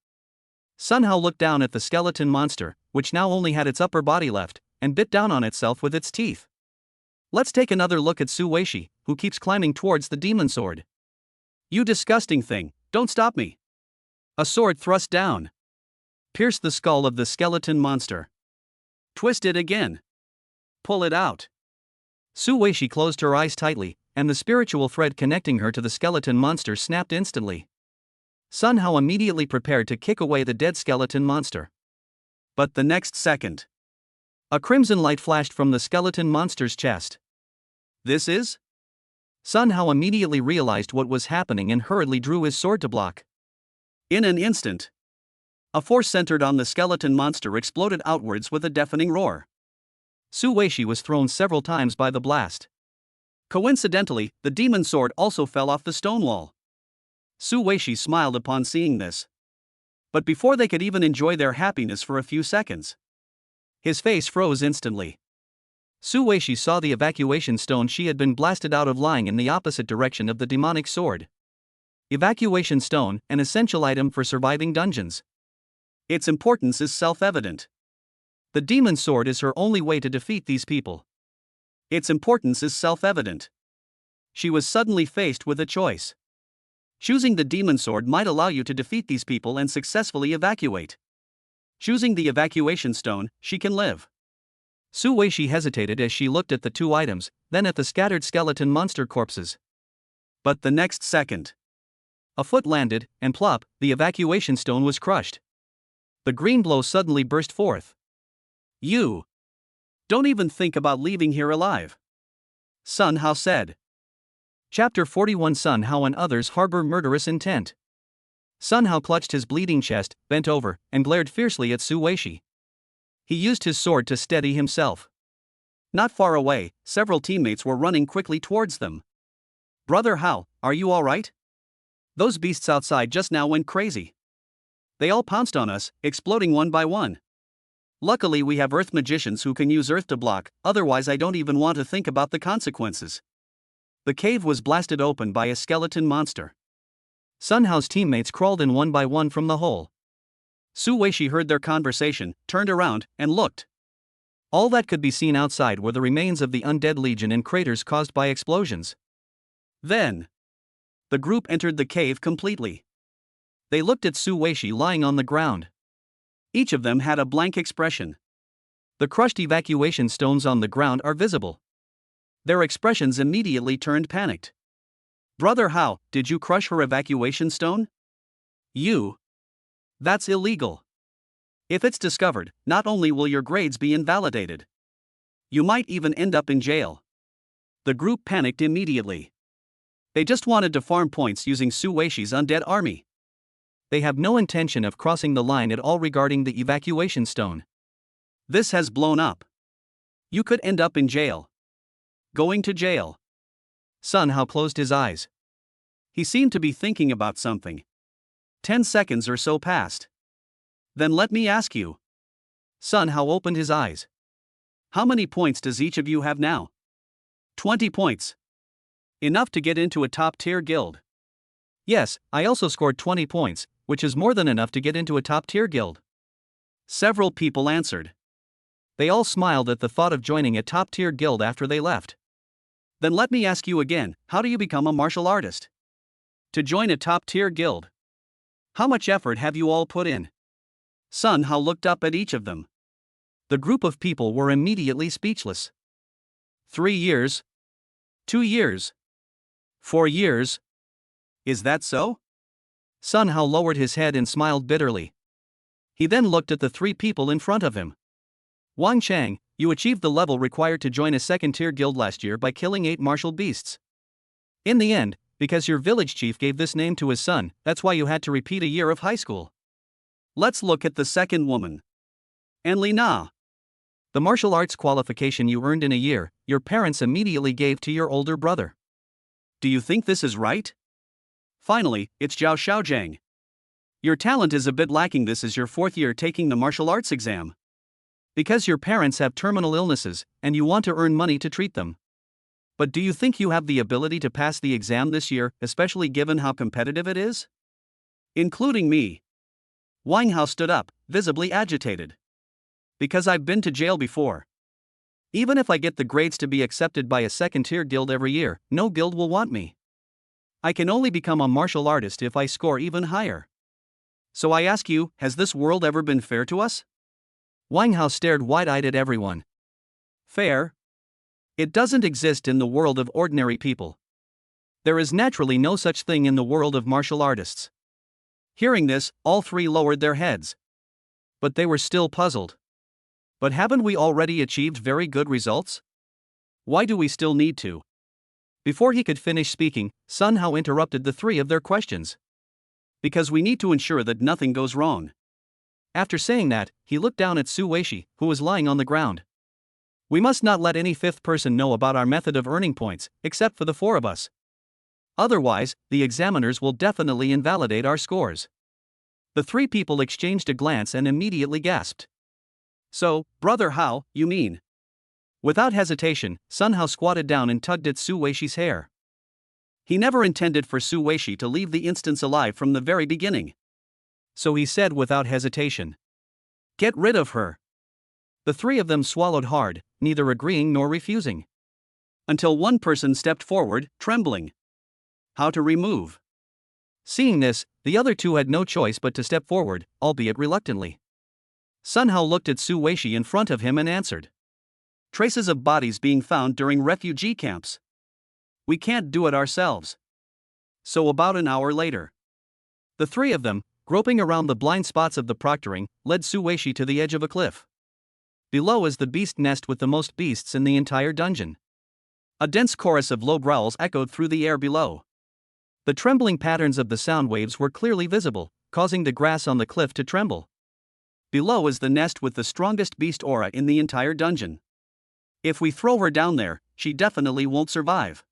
Sun Hao looked down at the skeleton monster, which now only had its upper body left, and bit down on itself with its teeth. Let's take another look at Su Weishi, who keeps climbing towards the demon sword. You disgusting thing, don't stop me! A sword thrust down. Pierced the skull of the skeleton monster. Twist it again. Pull it out. Su Weishi closed her eyes tightly, and the spiritual thread connecting her to the skeleton monster snapped instantly. Sun Hao immediately prepared to kick away the dead skeleton monster. But the next second, a crimson light flashed from the skeleton monster's chest. This is? Sun Hao immediately realized what was happening and hurriedly drew his sword to block. In an instant, a force centered on the skeleton monster exploded outwards with a deafening roar. Su Weishi was thrown several times by the blast. Coincidentally, the demon sword also fell off the stone wall. Su Weishi smiled upon seeing this. But before they could even enjoy their happiness for a few seconds, his face froze instantly. Su Weishi saw the evacuation stone she had been blasted out of lying in the opposite direction of the demonic sword. Evacuation stone, an essential item for surviving dungeons. Its importance is self-evident. The demon sword is her only way to defeat these people. Its importance is self-evident. She was suddenly faced with a choice. Choosing the demon sword might allow you to defeat these people and successfully evacuate. Choosing the evacuation stone, she can live. Su Weishi hesitated as she looked at the two items, then at the scattered skeleton monster corpses. But the next second, a foot landed, and plop, the evacuation stone was crushed. The green glow suddenly burst forth. You don't even think about leaving here alive, Sun Hao said. Chapter 41 Sun Hao and others harbor murderous intent. Sun Hao clutched his bleeding chest, bent over, and glared fiercely at Su Weishi. He used his sword to steady himself. Not far away, several teammates were running quickly towards them. Brother Hao, are you alright? Those beasts outside just now went crazy. They all pounced on us, exploding one by one. Luckily we have earth magicians who can use earth to block, otherwise I don't even want to think about the consequences. The cave was blasted open by a skeleton monster. Sun Hao's teammates crawled in one by one from the hole. Su Weishi heard their conversation, turned around, and looked. All that could be seen outside were the remains of the undead legion in craters caused by explosions. Then, the group entered the cave completely. They looked at Su Weishi lying on the ground. Each of them had a blank expression. The crushed evacuation stones on the ground are visible. Their expressions immediately turned panicked. Brother Hao, did you crush her evacuation stone? You. That's illegal. If it's discovered, not only will your grades be invalidated, you might even end up in jail. The group panicked immediately. They just wanted to farm points using Su Weishi's undead army. They have no intention of crossing the line at all regarding the evacuation stone. This has blown up. You could end up in jail. Going to jail. Sun Hao closed his eyes. He seemed to be thinking about something. 10 seconds or so passed. Then let me ask you. Sun Hao opened his eyes. How many points does each of you have now? 20 points. Enough to get into a top-tier guild. Yes, I also scored 20 points, which is more than enough to get into a top-tier guild. Several people answered. They all smiled at the thought of joining a top-tier guild after they left. Then let me ask you again, how do you become a martial artist? To join a top-tier guild. How much effort have you all put in? Sun Hao looked up at each of them. The group of people were immediately speechless. 3 years? 2 years? 4 years? Is that so? Sun Hao lowered his head and smiled bitterly. He then looked at the 3 people in front of him. Wang Chang, you achieved the level required to join a second-tier guild last year by killing 8 martial beasts. In the end, because your village chief gave this name to his son, that's why you had to repeat a year of high school. Let's look at the second woman. And Li Na. The martial arts qualification you earned in a year, your parents immediately gave to your older brother. Do you think this is right? Finally, it's Zhao Xiaojiang. Your talent is a bit lacking. This is your 4th year taking the martial arts exam. Because your parents have terminal illnesses, and you want to earn money to treat them. But do you think you have the ability to pass the exam this year, especially given how competitive it is? Including me. Wang Hao stood up, visibly agitated. Because I've been to jail before. Even if I get the grades to be accepted by a second-tier guild every year, no guild will want me. I can only become a martial artist if I score even higher. So I ask you, has this world ever been fair to us? Wang Hao stared wide-eyed at everyone. Fair? It doesn't exist in the world of ordinary people. There is naturally no such thing in the world of martial artists. Hearing this, all 3 lowered their heads. But they were still puzzled. But haven't we already achieved very good results? Why do we still need to? Before he could finish speaking, Sun Hao interrupted the 3 of their questions. Because we need to ensure that nothing goes wrong. After saying that, he looked down at Su Weishi, who was lying on the ground. We must not let any 5th person know about our method of earning points, except for the 4 of us. Otherwise, the examiners will definitely invalidate our scores. The 3 people exchanged a glance and immediately gasped. So, Brother Hao, you mean? Without hesitation, Sun Hao squatted down and tugged at Su Weishi's hair. He never intended for Su Weishi to leave the instance alive from the very beginning. So he said without hesitation. Get rid of her. The 3 of them swallowed hard, neither agreeing nor refusing. Until one person stepped forward, trembling. How to remove? Seeing this, the other 2 had no choice but to step forward, albeit reluctantly. Sun Hao looked at Su Weishi in front of him and answered. Traces of bodies being found during refugee camps. We can't do it ourselves. So about an hour later, the 3 of them, groping around the blind spots of the proctoring, led Su Weishi to the edge of a cliff. Below is the beast nest with the most beasts in the entire dungeon. A dense chorus of low growls echoed through the air below. The trembling patterns of the sound waves were clearly visible, causing the grass on the cliff to tremble. Below is the nest with the strongest beast aura in the entire dungeon. If we throw her down there, she definitely won't survive.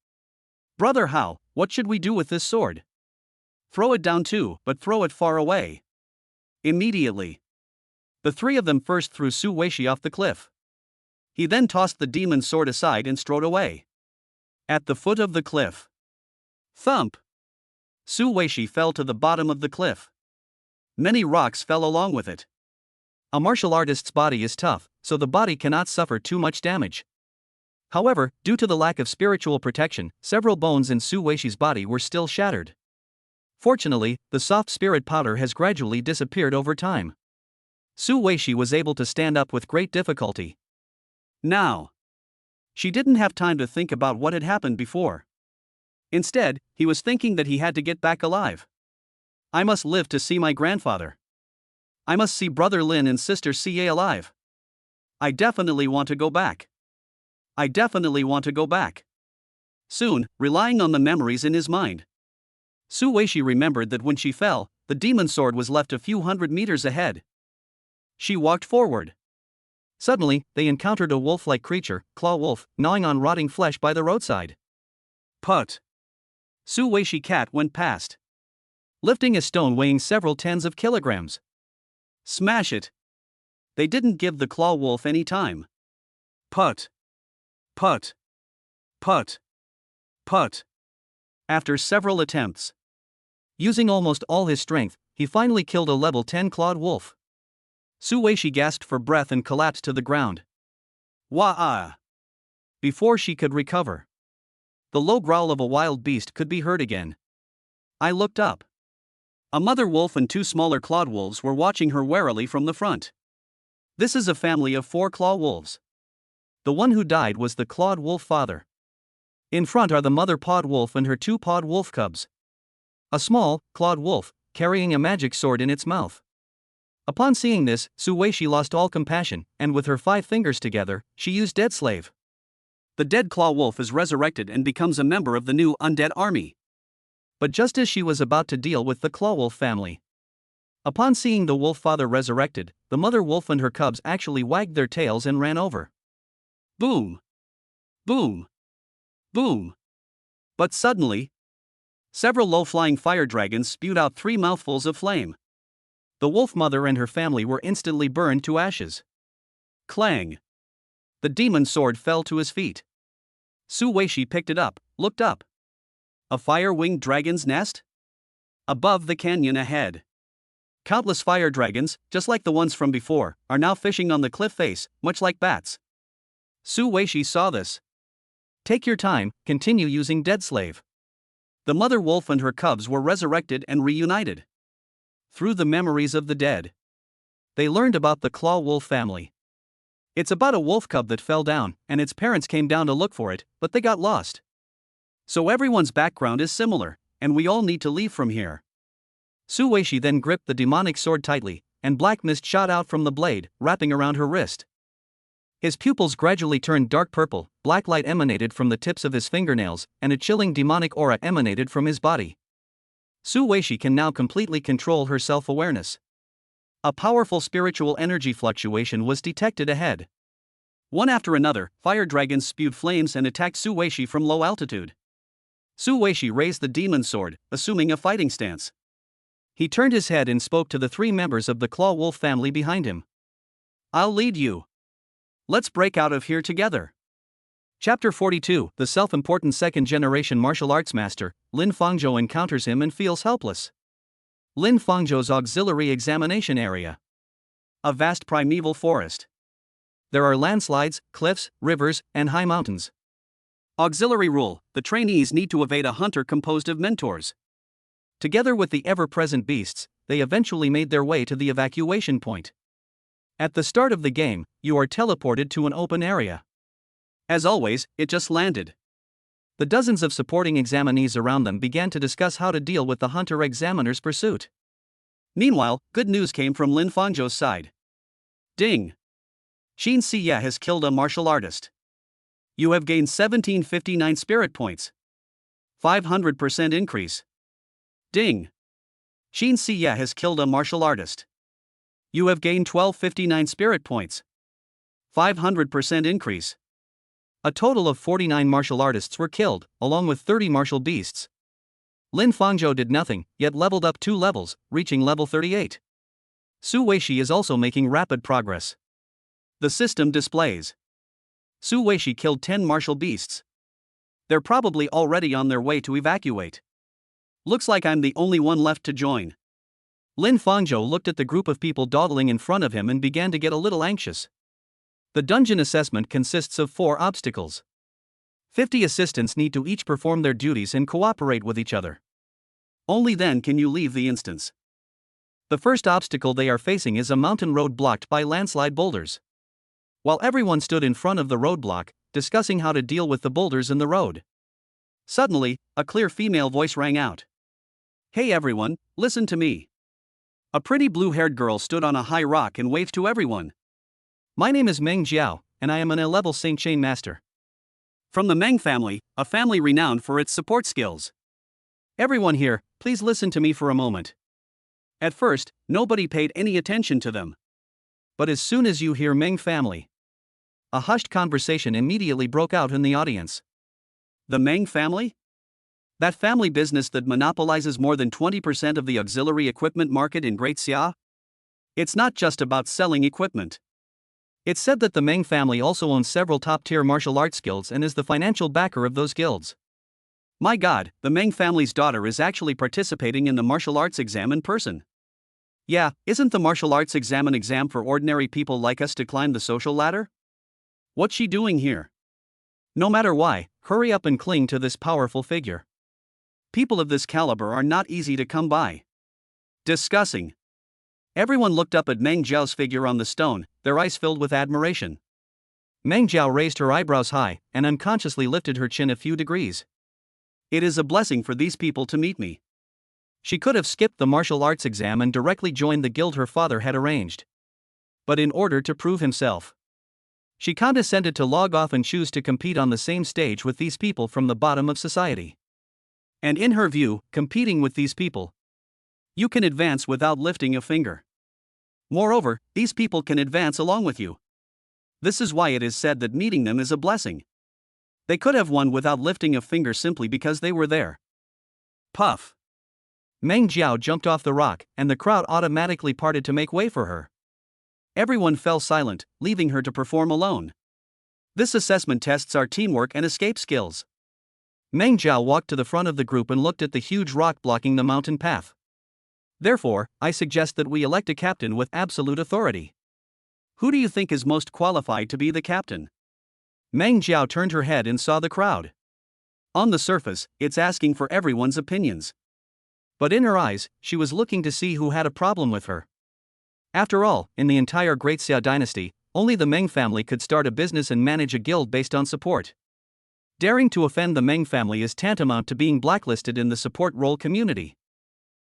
Brother Hao, what should we do with this sword? Throw it down too, but throw it far away. Immediately. The 3 of them first threw Su Weishi off the cliff. He then tossed the demon's sword aside and strode away. At the foot of the cliff. Thump! Su Weishi fell to the bottom of the cliff. Many rocks fell along with it. A martial artist's body is tough, so the body cannot suffer too much damage. However, due to the lack of spiritual protection, several bones in Su Weishi's body were still shattered. Fortunately, the soft spirit powder has gradually disappeared over time. Su Weishi was able to stand up with great difficulty. Now, she didn't have time to think about what had happened before. Instead, he was thinking that he had to get back alive. I must live to see my grandfather. I must see brother Lin and sister Xie alive. I definitely want to go back. I definitely want to go back. Soon, relying on the memories in his mind, Su Weishi remembered that when she fell, the demon sword was left a few hundred meters ahead. She walked forward. Suddenly, they encountered a wolf-like creature, Claw Wolf, gnawing on rotting flesh by the roadside. Put! Su Weishi cat went past, lifting a stone weighing several tens of kilograms. Smash it! They didn't give the Claw Wolf any time. Put! Put! Put! Put! After several attempts, using almost all his strength, he finally killed a level 10 clawed wolf. Su Weishi gasped for breath and collapsed to the ground. Wah-ah! Before she could recover, the low growl of a wild beast could be heard again. I looked up. A mother wolf and two smaller clawed wolves were watching her warily from the front. This is a family of 4 claw wolves. The one who died was the clawed wolf father. In front are the mother pod wolf and her 2 pod wolf cubs. A small, clawed wolf, carrying a magic sword in its mouth. Upon seeing this, Su Weishi lost all compassion, and with her 5 fingers together, she used Dead Slave. The dead claw wolf is resurrected and becomes a member of the new undead army. But just as she was about to deal with the claw wolf family, upon seeing the wolf father resurrected, the mother wolf and her cubs actually wagged their tails and ran over. Boom! Boom! Boom! But suddenly, several low-flying fire dragons spewed out 3 mouthfuls of flame. The wolf mother and her family were instantly burned to ashes. Clang! The demon sword fell to his feet. Su Weishi picked it up, looked up. A fire-winged dragon's nest? Above the canyon ahead. Countless fire dragons, just like the ones from before, are now fishing on the cliff face, much like bats. Su Weishi saw this. Take your time, continue using Dead Slave. The mother wolf and her cubs were resurrected and reunited. Through the memories of the dead, they learned about the claw wolf family. It's about a wolf cub that fell down, and its parents came down to look for it, but they got lost. So everyone's background is similar, and we all need to leave from here. Su Weishi then gripped the demonic sword tightly, and black mist shot out from the blade, wrapping around her wrist. His pupils gradually turned dark purple, black light emanated from the tips of his fingernails, and a chilling demonic aura emanated from his body. Su Weishi can now completely control her self-awareness. A powerful spiritual energy fluctuation was detected ahead. One after another, fire dragons spewed flames and attacked Su Weishi from low altitude. Su Weishi raised the demon sword, assuming a fighting stance. He turned his head and spoke to the 3 members of the Claw Wolf family behind him. I'll lead you. Let's break out of here together. Chapter 42. The self-important second-generation martial arts master, Lin Fangzhou, encounters him and feels helpless. Lin Fangzhou's auxiliary examination area. A vast primeval forest. There are landslides, cliffs, rivers, and high mountains. Auxiliary rule: the trainees need to evade a hunter composed of mentors. Together with the ever-present beasts, they eventually made their way to the evacuation point. At the start of the game, you are teleported to an open area. As always, it just landed. The dozens of supporting examinees around them began to discuss how to deal with the hunter examiner's pursuit. Meanwhile, good news came from Lin Fangzhou's side. Ding! Xin Xie has killed a martial artist. You have gained 1759 spirit points. 500% increase. Ding! Xin Xie has killed a martial artist. You have gained 1259 spirit points. 500% increase. A total of 49 martial artists were killed, along with 30 martial beasts. Lin Fangzhou did nothing, yet leveled up 2 levels, reaching level 38. Su Weishi is also making rapid progress. The system displays. Su Weishi killed 10 martial beasts. They're probably already on their way to evacuate. Looks like I'm the only one left to join. Lin Fangzhou looked at the group of people dawdling in front of him and began to get a little anxious. The dungeon assessment consists of 4 obstacles. 50 assistants need to each perform their duties and cooperate with each other. Only then can you leave the instance. The first obstacle they are facing is a mountain road blocked by landslide boulders. While everyone stood in front of the roadblock, discussing how to deal with the boulders in the road, suddenly, a clear female voice rang out. Hey everyone, listen to me. A pretty blue-haired girl stood on a high rock and waved to everyone. My name is Meng Jiao, and I am an A-level Saint Chain Master. From the Meng family, a family renowned for its support skills. Everyone here, please listen to me for a moment. At first, nobody paid any attention to them. But as soon as you hear Meng family, a hushed conversation immediately broke out in the audience. The Meng family? That family business that monopolizes more than 20% of the auxiliary equipment market in Great Xia? It's not just about selling equipment. It's said that the Meng family also owns several top-tier martial arts guilds and is the financial backer of those guilds. My god, the Meng family's daughter is actually participating in the martial arts exam in person. Yeah, isn't the martial arts exam an exam for ordinary people like us to climb the social ladder? What's she doing here? No matter why, hurry up and cling to this powerful figure. People of this caliber are not easy to come by. Discussing. Everyone looked up at Meng Jiao's figure on the stone, their eyes filled with admiration. Meng Jiao raised her eyebrows high and unconsciously lifted her chin a few degrees. It is a blessing for these people to meet me. She could have skipped the martial arts exam and directly joined the guild her father had arranged. But in order to prove himself, she condescended to log off and choose to compete on the same stage with these people from the bottom of society. And in her view, competing with these people, you can advance without lifting a finger. Moreover, these people can advance along with you. This is why it is said that meeting them is a blessing. They could have won without lifting a finger simply because they were there. Puff. Meng Jiao jumped off the rock, and the crowd automatically parted to make way for her. Everyone fell silent, leaving her to perform alone. This assessment tests our teamwork and escape skills. Meng Jiao walked to the front of the group and looked at the huge rock blocking the mountain path. Therefore, I suggest that we elect a captain with absolute authority. Who do you think is most qualified to be the captain? Meng Jiao turned her head and saw the crowd. On the surface, it's asking for everyone's opinions. But in her eyes, she was looking to see who had a problem with her. After all, in the entire Great Xia dynasty, only the Meng family could start a business and manage a guild based on support. Daring to offend the Meng family is tantamount to being blacklisted in the support role community.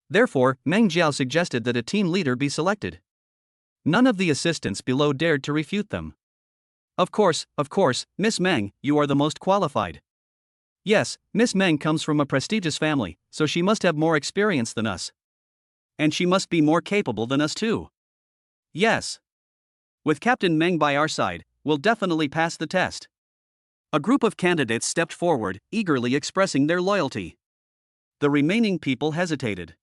Therefore, Meng Jiao suggested that a team leader be selected. None of the assistants below dared to refute them. Of course, Miss Meng, you are the most qualified. Yes, Miss Meng comes from a prestigious family, so she must have more experience than us. And she must be more capable than us too. Yes. With Captain Meng by our side, we'll definitely pass the test. A group of candidates stepped forward, eagerly expressing their loyalty. The remaining people hesitated.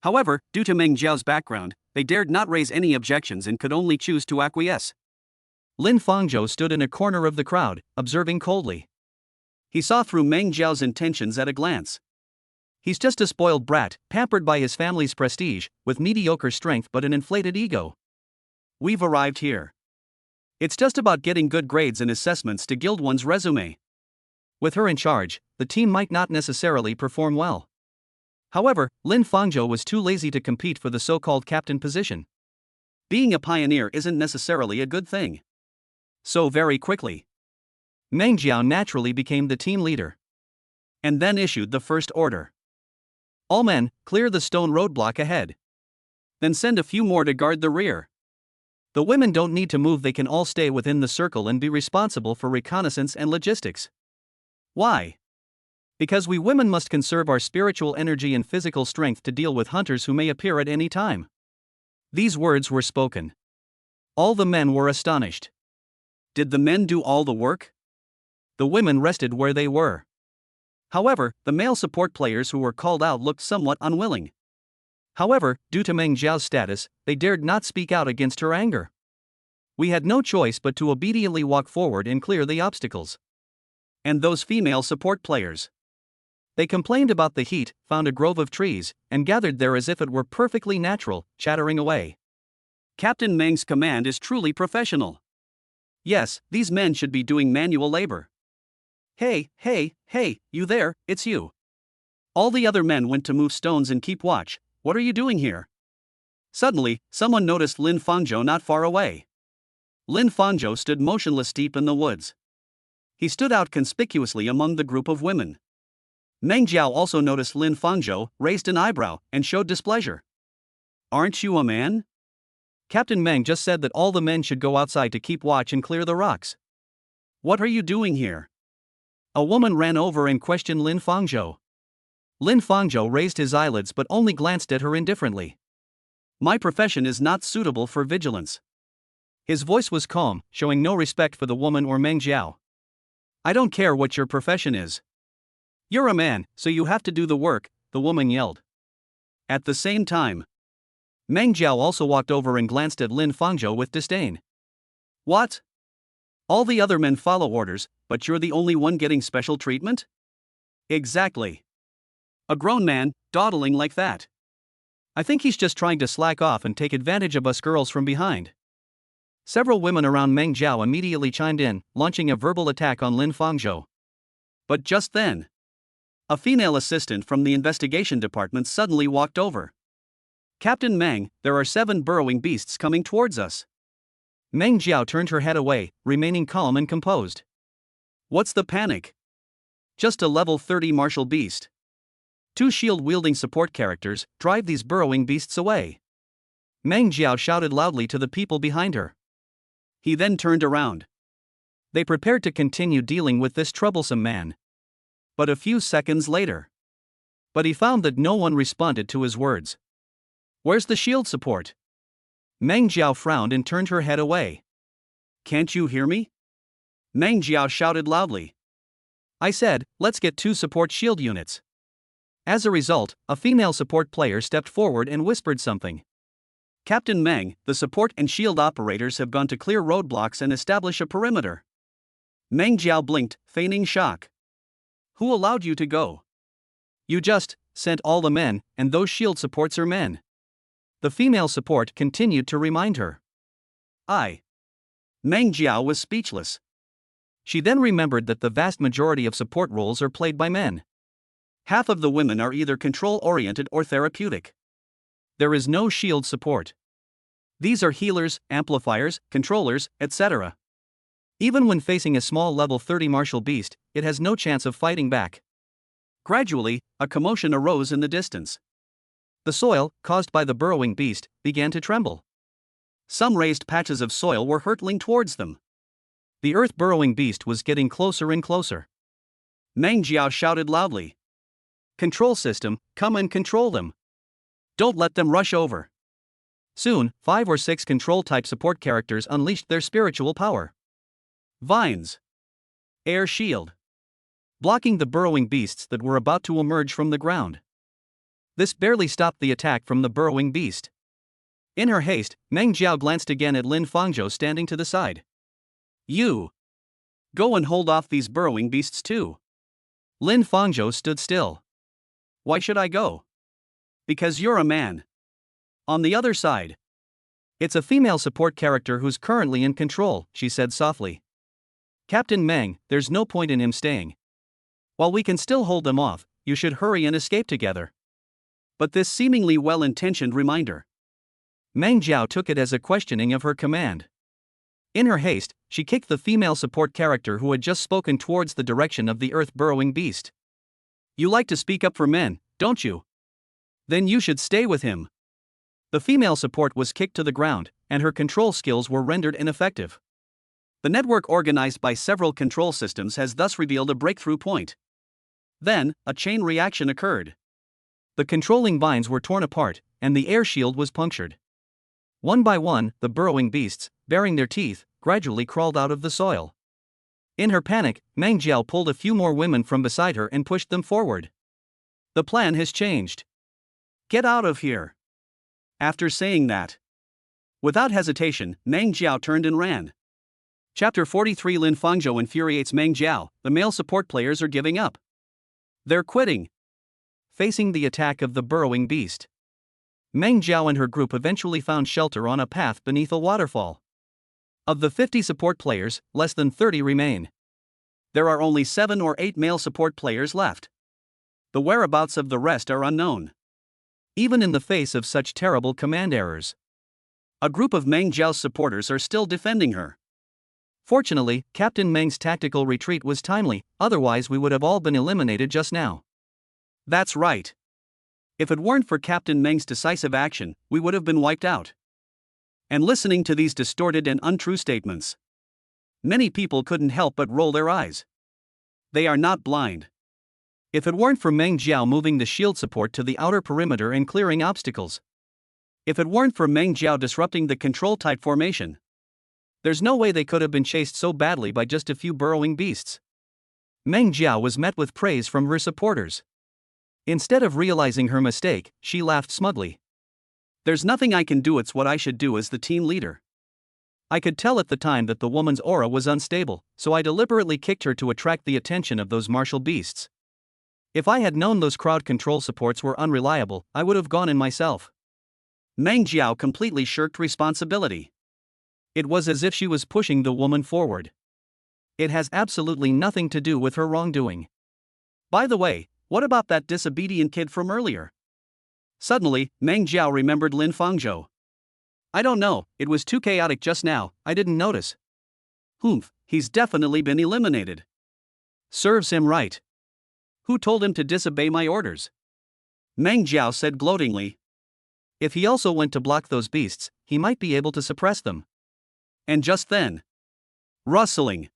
However, due to Meng Jiao's background, they dared not raise any objections and could only choose to acquiesce. Lin Fangzhou stood in a corner of the crowd, observing coldly. He saw through Meng Jiao's intentions at a glance. He's just a spoiled brat, pampered by his family's prestige, with mediocre strength but an inflated ego. We've arrived here. It's just about getting good grades and assessments to gild one's resume. With her in charge, the team might not necessarily perform well. However, Lin Fangzhou was too lazy to compete for the so-called captain position. Being a pioneer isn't necessarily a good thing. So very quickly, Meng Jiao naturally became the team leader. And then issued the first order. All men, clear the stone roadblock ahead. Then send a few more to guard the rear. The women don't need to move, they can all stay within the circle and be responsible for reconnaissance and logistics. Why? Because we women must conserve our spiritual energy and physical strength to deal with hunters who may appear at any time. These words were spoken. All the men were astonished. Did the men do all the work? The women rested where they were. However, the male support players who were called out looked somewhat unwilling. However, due to Meng Jiao's status, they dared not speak out against her anger. We had no choice but to obediently walk forward and clear the obstacles. And those female support players. They complained about the heat, found a grove of trees, and gathered there as if it were perfectly natural, chattering away. Captain Meng's command is truly professional. Yes, these men should be doing manual labor. Hey, you there, it's you. All the other men went to move stones and keep watch. What are you doing here? Suddenly, someone noticed Lin Fangzhou not far away. Lin Fangzhou stood motionless deep in the woods. He stood out conspicuously among the group of women. Meng Jiao also noticed Lin Fangzhou, raised an eyebrow, and showed displeasure. Aren't you a man? Captain Meng just said that all the men should go outside to keep watch and clear the rocks. What are you doing here? A woman ran over and questioned Lin Fangzhou. Lin Fangzhou raised his eyelids but only glanced at her indifferently. My profession is not suitable for vigilance. His voice was calm, showing no respect for the woman or Meng Jiao. I don't care what your profession is. You're a man, so you have to do the work, the woman yelled. At the same time, Meng Jiao also walked over and glanced at Lin Fangzhou with disdain. What? All the other men follow orders, but you're the only one getting special treatment? Exactly. A grown man, dawdling like that. I think he's just trying to slack off and take advantage of us girls from behind. Several women around Meng Jiao immediately chimed in, launching a verbal attack on Lin Fangzhou. But just then, a female assistant from the investigation department suddenly walked over. Captain Meng, there are 7 burrowing beasts coming towards us. Meng Jiao turned her head away, remaining calm and composed. What's the panic? Just a level 30 martial beast. 2 shield-wielding support characters drive these burrowing beasts away. Meng Jiao shouted loudly to the people behind her. He then turned around. They prepared to continue dealing with this troublesome man. But a few seconds later. But he found that no one responded to his words. Where's the shield support? Meng Jiao frowned and turned her head away. Can't you hear me? Meng Jiao shouted loudly. I said, let's get 2 support shield units. As a result, a female support player stepped forward and whispered something. Captain Meng, the support and shield operators have gone to clear roadblocks and establish a perimeter. Meng Jiao blinked, feigning shock. Who allowed you to go? You just sent all the men, and those shield supports are men. The female support continued to remind her. Meng Jiao was speechless. She then remembered that the vast majority of support roles are played by men. Half of the women are either control-oriented or therapeutic. There is no shield support. These are healers, amplifiers, controllers, etc. Even when facing a small level 30 martial beast, it has no chance of fighting back. Gradually, a commotion arose in the distance. The soil, caused by the burrowing beast, began to tremble. Some raised patches of soil were hurtling towards them. The earth-burrowing beast was getting closer and closer. Meng Jiao shouted loudly. Control system, come and control them. Don't let them rush over. Soon, 5 or 6 control-type support characters unleashed their spiritual power. Vines. Air shield. Blocking the burrowing beasts that were about to emerge from the ground. This barely stopped the attack from the burrowing beast. In her haste, Meng Jiao glanced again at Lin Fangzhou standing to the side. You. Go and hold off these burrowing beasts too. Lin Fangzhou stood still. Why should I go? Because you're a man. On the other side. It's a female support character who's currently in control, she said softly. Captain Meng, there's no point in him staying. While we can still hold them off, you should hurry and escape together. But this seemingly well-intentioned reminder. Meng Jiao took it as a questioning of her command. In her haste, she kicked the female support character who had just spoken towards the direction of the earth-burrowing beast. You like to speak up for men, don't you? Then you should stay with him. The female support was kicked to the ground, and her control skills were rendered ineffective. The network organized by several control systems has thus revealed a breakthrough point. Then, a chain reaction occurred. The controlling vines were torn apart, and the air shield was punctured. One by one, the burrowing beasts, baring their teeth, gradually crawled out of the soil. In her panic, Meng Jiao pulled a few more women from beside her and pushed them forward. The plan has changed. Get out of here. After saying that, without hesitation, Meng Jiao turned and ran. Chapter 43 Lin Fangzhou infuriates Meng Jiao, the male support players are giving up. They're quitting. Facing the attack of the burrowing beast, Meng Jiao and her group eventually found shelter on a path beneath a waterfall. Of the 50 support players, less than 30 remain. There are only 7 or 8 male support players left. The whereabouts of the rest are unknown. Even in the face of such terrible command errors, a group of Meng Jiao's supporters are still defending her. Fortunately, Captain Meng's tactical retreat was timely, otherwise we would have all been eliminated just now. That's right. If it weren't for Captain Meng's decisive action, we would have been wiped out. And listening to these distorted and untrue statements, many people couldn't help but roll their eyes. They are not blind. If it weren't for Meng Jiao moving the shield support to the outer perimeter and clearing obstacles, if it weren't for Meng Jiao disrupting the control-tight formation, there's no way they could have been chased so badly by just a few burrowing beasts. Meng Jiao was met with praise from her supporters. Instead of realizing her mistake, she laughed smugly. There's nothing I can do, it's what I should do as the team leader. I could tell at the time that the woman's aura was unstable, so I deliberately kicked her to attract the attention of those martial beasts. If I had known those crowd control supports were unreliable, I would have gone in myself. Meng Jiao completely shirked responsibility. It was as if she was pushing the woman forward. It has absolutely nothing to do with her wrongdoing. By the way, what about that disobedient kid from earlier? Suddenly, Meng Jiao remembered Lin Fangzhou. I don't know, it was too chaotic just now, I didn't notice. Humph, he's definitely been eliminated. Serves him right. Who told him to disobey my orders? Meng Jiao said gloatingly. If he also went to block those beasts, he might be able to suppress them. And just then, rustling.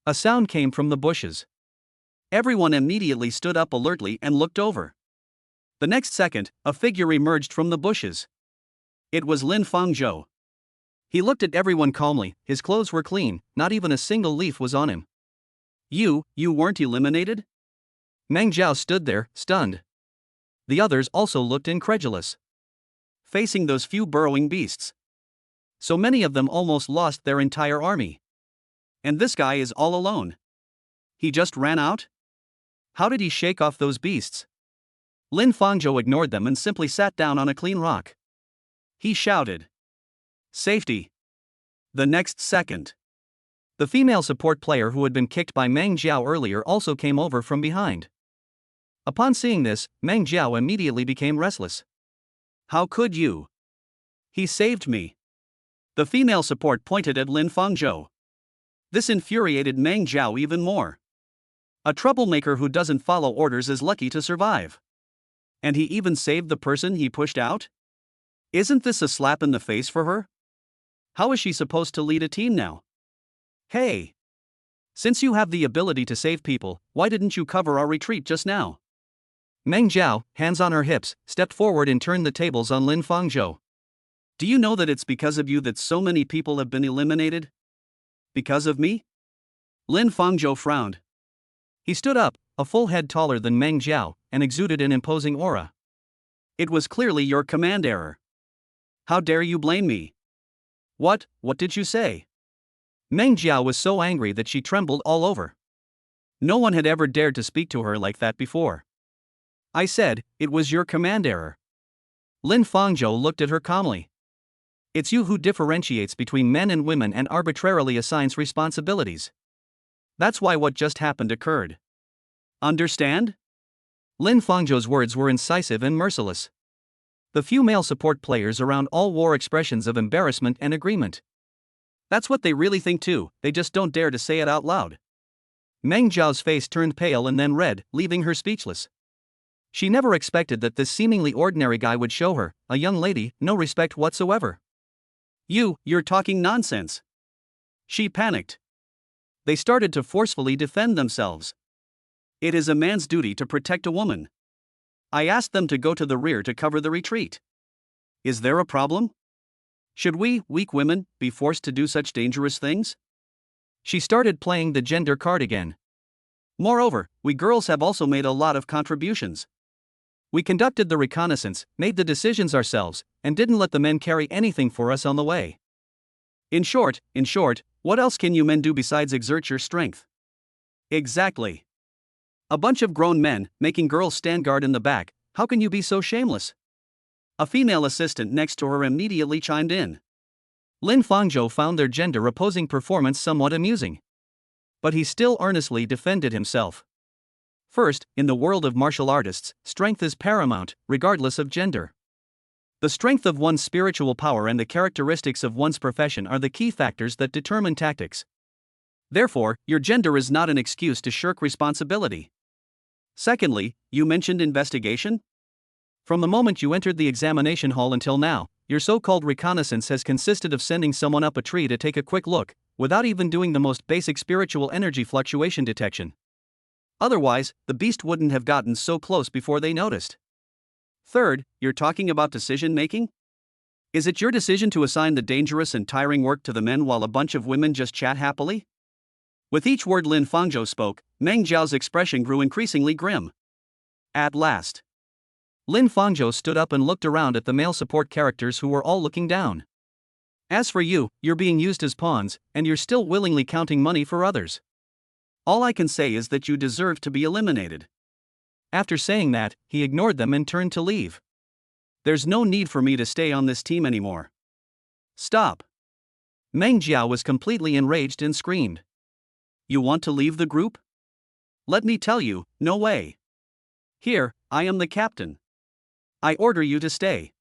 A sound came from the bushes. Everyone immediately stood up alertly and looked over. The next second, a figure emerged from the bushes. It was Lin Fangzhou. He looked at everyone calmly, his clothes were clean, not even a single leaf was on him. You weren't eliminated? Meng Jiao stood there, stunned. The others also looked incredulous. Facing those few burrowing beasts, so many of them almost lost their entire army. And this guy is all alone. He just ran out? How did he shake off those beasts? Lin Fangzhou ignored them and simply sat down on a clean rock. He shouted, "Safety!" The next second, the female support player who had been kicked by Meng Jiao earlier also came over from behind. Upon seeing this, Meng Jiao immediately became restless. How could you? He saved me. The female support pointed at Lin Fangzhou. This infuriated Meng Jiao even more. A troublemaker who doesn't follow orders is lucky to survive. And he even saved the person he pushed out? Isn't this a slap in the face for her? How is she supposed to lead a team now? Hey! Since you have the ability to save people, why didn't you cover our retreat just now? Meng Jiao, hands on her hips, stepped forward and turned the tables on Lin Fangzhou. Do you know that it's because of you that so many people have been eliminated? Because of me? Lin Fangzhou frowned. He stood up, a full head taller than Meng Jiao, and exuded an imposing aura. It was clearly your command error. How dare you blame me? What did you say? Meng Jiao was so angry that she trembled all over. No one had ever dared to speak to her like that before. I said, it was your command error. Lin Fangzhou looked at her calmly. It's you who differentiates between men and women and arbitrarily assigns responsibilities. That's why what just happened occurred. Understand? Lin Fangzhou's words were incisive and merciless. The few male support players around all wore expressions of embarrassment and agreement. That's what they really think too, they just don't dare to say it out loud. Meng Jiao's face turned pale and then red, leaving her speechless. She never expected that this seemingly ordinary guy would show her, a young lady, no respect whatsoever. You're talking nonsense. She panicked. They started to forcefully defend themselves. It is a man's duty to protect a woman. I asked them to go to the rear to cover the retreat. Is there a problem? Should we, weak women, be forced to do such dangerous things? She started playing the gender card again. Moreover, we girls have also made a lot of contributions. We conducted the reconnaissance, made the decisions ourselves, and didn't let the men carry anything for us on the way. In short, what else can you men do besides exert your strength? Exactly. A bunch of grown men, making girls stand guard in the back, how can you be so shameless? A female assistant next to her immediately chimed in. Lin Fangzhou found their gender opposing performance somewhat amusing. But he still earnestly defended himself. First, in the world of martial artists, strength is paramount, regardless of gender. The strength of one's spiritual power and the characteristics of one's profession are the key factors that determine tactics. Therefore, your gender is not an excuse to shirk responsibility. Secondly, you mentioned investigation? From the moment you entered the examination hall until now, your so-called reconnaissance has consisted of sending someone up a tree to take a quick look, without even doing the most basic spiritual energy fluctuation detection. Otherwise, the beast wouldn't have gotten so close before they noticed. Third, you're talking about decision-making? Is it your decision to assign the dangerous and tiring work to the men while a bunch of women just chat happily? With each word Lin Fangzhou spoke, Meng Jiao's expression grew increasingly grim. At last, Lin Fangzhou stood up and looked around at the male support characters who were all looking down. As for you, you're being used as pawns, and you're still willingly counting money for others. All I can say is that you deserve to be eliminated. After saying that, he ignored them and turned to leave. There's no need for me to stay on this team anymore. Stop. Meng Jiao was completely enraged and screamed. You want to leave the group? Let me tell you, no way. Here, I am the captain. I order you to stay.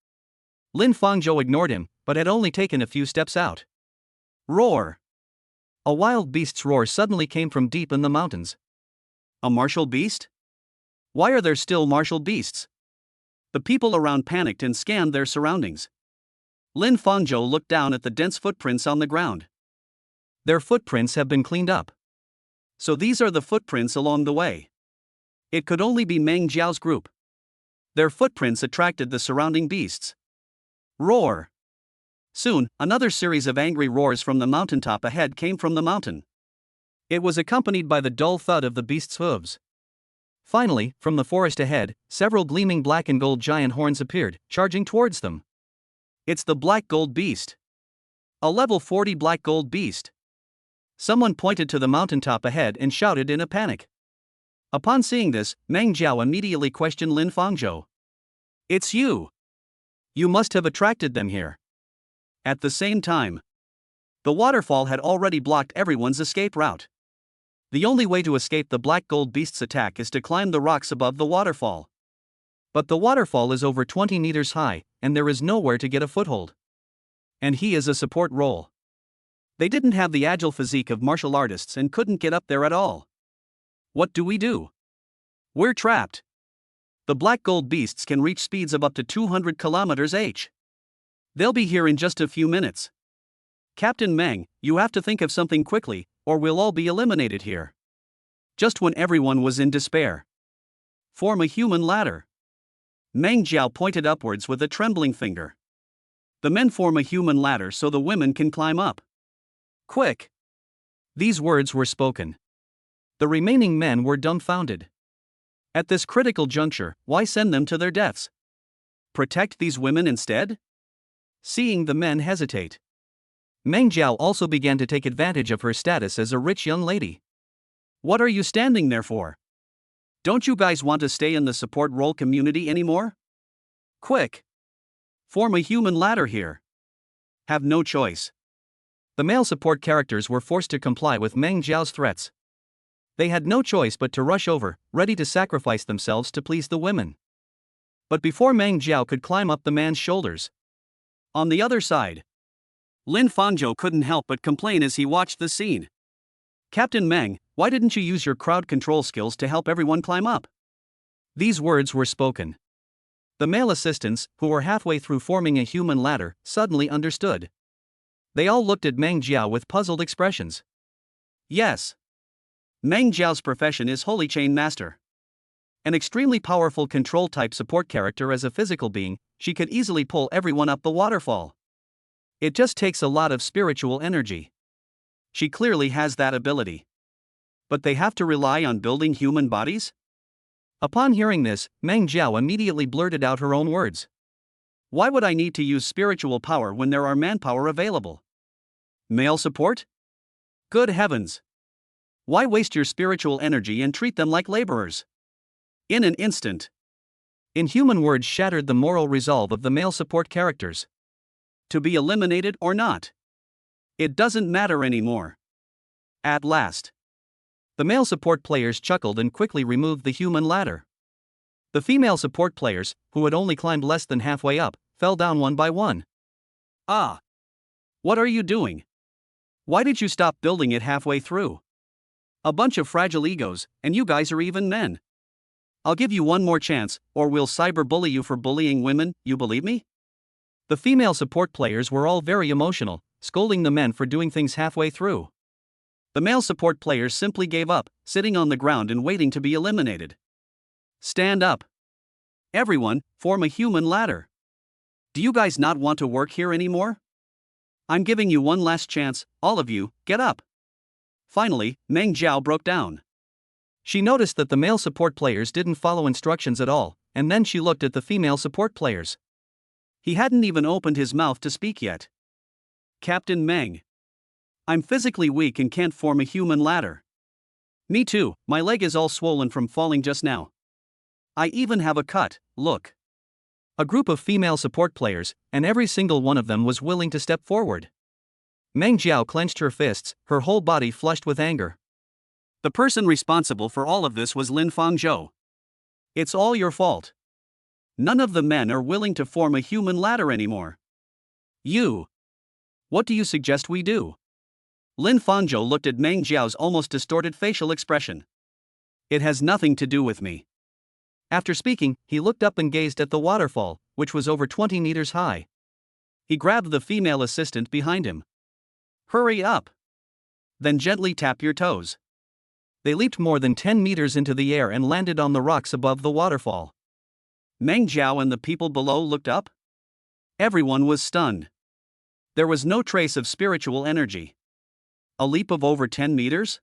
Lin Fangzhou ignored him, but had only taken a few steps out. Roar! A wild beast's roar suddenly came from deep in the mountains. A martial beast? Why are there still martial beasts? The people around panicked and scanned their surroundings. Lin Fangzhou looked down at the dense footprints on the ground. Their footprints have been cleaned up. So these are the footprints along the way. It could only be Meng Jiao's group. Their footprints attracted the surrounding beasts. Roar! Soon, another series of angry roars from the mountaintop ahead came from the mountain. It was accompanied by the dull thud of the beast's hooves. Finally, from the forest ahead, several gleaming black and gold giant horns appeared, charging towards them. It's the black gold beast. A level 40 black gold beast. Someone pointed to the mountaintop ahead and shouted in a panic. Upon seeing this, Meng Jiao immediately questioned Lin Fangzhou. It's you. You must have attracted them here. At the same time, the waterfall had already blocked everyone's escape route. The only way to escape the black gold beast's attack is to climb the rocks above the waterfall. But the waterfall is over 20 meters high, and there is nowhere to get a foothold. And he is a support role. They didn't have the agile physique of martial artists and couldn't get up there at all. What do we do? We're trapped. The black gold beasts can reach speeds of up to 200 kilometers h. They'll be here in just a few minutes. Captain Meng, you have to think of something quickly, or we'll all be eliminated here. Just when everyone was in despair. Form a human ladder. Meng Jiao pointed upwards with a trembling finger. The men form a human ladder so the women can climb up. Quick! These words were spoken. The remaining men were dumbfounded. At this critical juncture, why send them to their deaths? Protect these women instead? Seeing the men hesitate, Meng Jiao also began to take advantage of her status as a rich young lady. What are you standing there for? Don't you guys want to stay in the support role community anymore? Quick! Form a human ladder here. Have no choice. The male support characters were forced to comply with Meng Jiao's threats. They had no choice but to rush over, ready to sacrifice themselves to please the women. But before Meng Jiao could climb up the man's shoulders, on the other side, Lin Fangzhou couldn't help but complain as he watched the scene. Captain Meng, why didn't you use your crowd control skills to help everyone climb up? These words were spoken. The male assistants, who were halfway through forming a human ladder, suddenly understood. They all looked at Meng Jiao with puzzled expressions. Yes. Meng Jiao's profession is Holy Chain Master. An extremely powerful control-type support character as a physical being, she could easily pull everyone up the waterfall. It just takes a lot of spiritual energy. She clearly has that ability. But they have to rely on building human bodies? Upon hearing this, Meng Jiao immediately blurted out her own words. Why would I need to use spiritual power when there are manpower available? Male support? Good heavens! Why waste your spiritual energy and treat them like laborers? In an instant, inhuman words shattered the moral resolve of the male support characters. To be eliminated or not? It doesn't matter anymore. At last, the male support players chuckled and quickly removed the human ladder. The female support players, who had only climbed less than halfway up, fell down one by one. Ah! What are you doing? Why did you stop building it halfway through? A bunch of fragile egos, and you guys are even men. I'll give you one more chance, or we'll cyberbully you for bullying women, you believe me? The female support players were all very emotional, scolding the men for doing things halfway through. The male support players simply gave up, sitting on the ground and waiting to be eliminated. Stand up. Everyone, form a human ladder. Do you guys not want to work here anymore? I'm giving you one last chance, all of you, get up. Finally, Meng Jiao broke down. She noticed that the male support players didn't follow instructions at all, and then she looked at the female support players. He hadn't even opened his mouth to speak yet. Captain Meng. I'm physically weak and can't form a human ladder. Me too, my leg is all swollen from falling just now. I even have a cut, look. A group of female support players, and every single one of them was willing to step forward. Meng Jiao clenched her fists, her whole body flushed with anger. The person responsible for all of this was Lin Fangzhou. It's all your fault. None of the men are willing to form a human ladder anymore. You. What do you suggest we do? Lin Fangzhou looked at Meng Jiao's almost distorted facial expression. It has nothing to do with me. After speaking, he looked up and gazed at the waterfall, which was over 20 meters high. He grabbed the female assistant behind him. Hurry up. Then gently tap your toes. They leaped more than 10 meters into the air and landed on the rocks above the waterfall. Meng Jiao and the people below looked up. Everyone was stunned. There was no trace of spiritual energy. A leap of over 10 meters?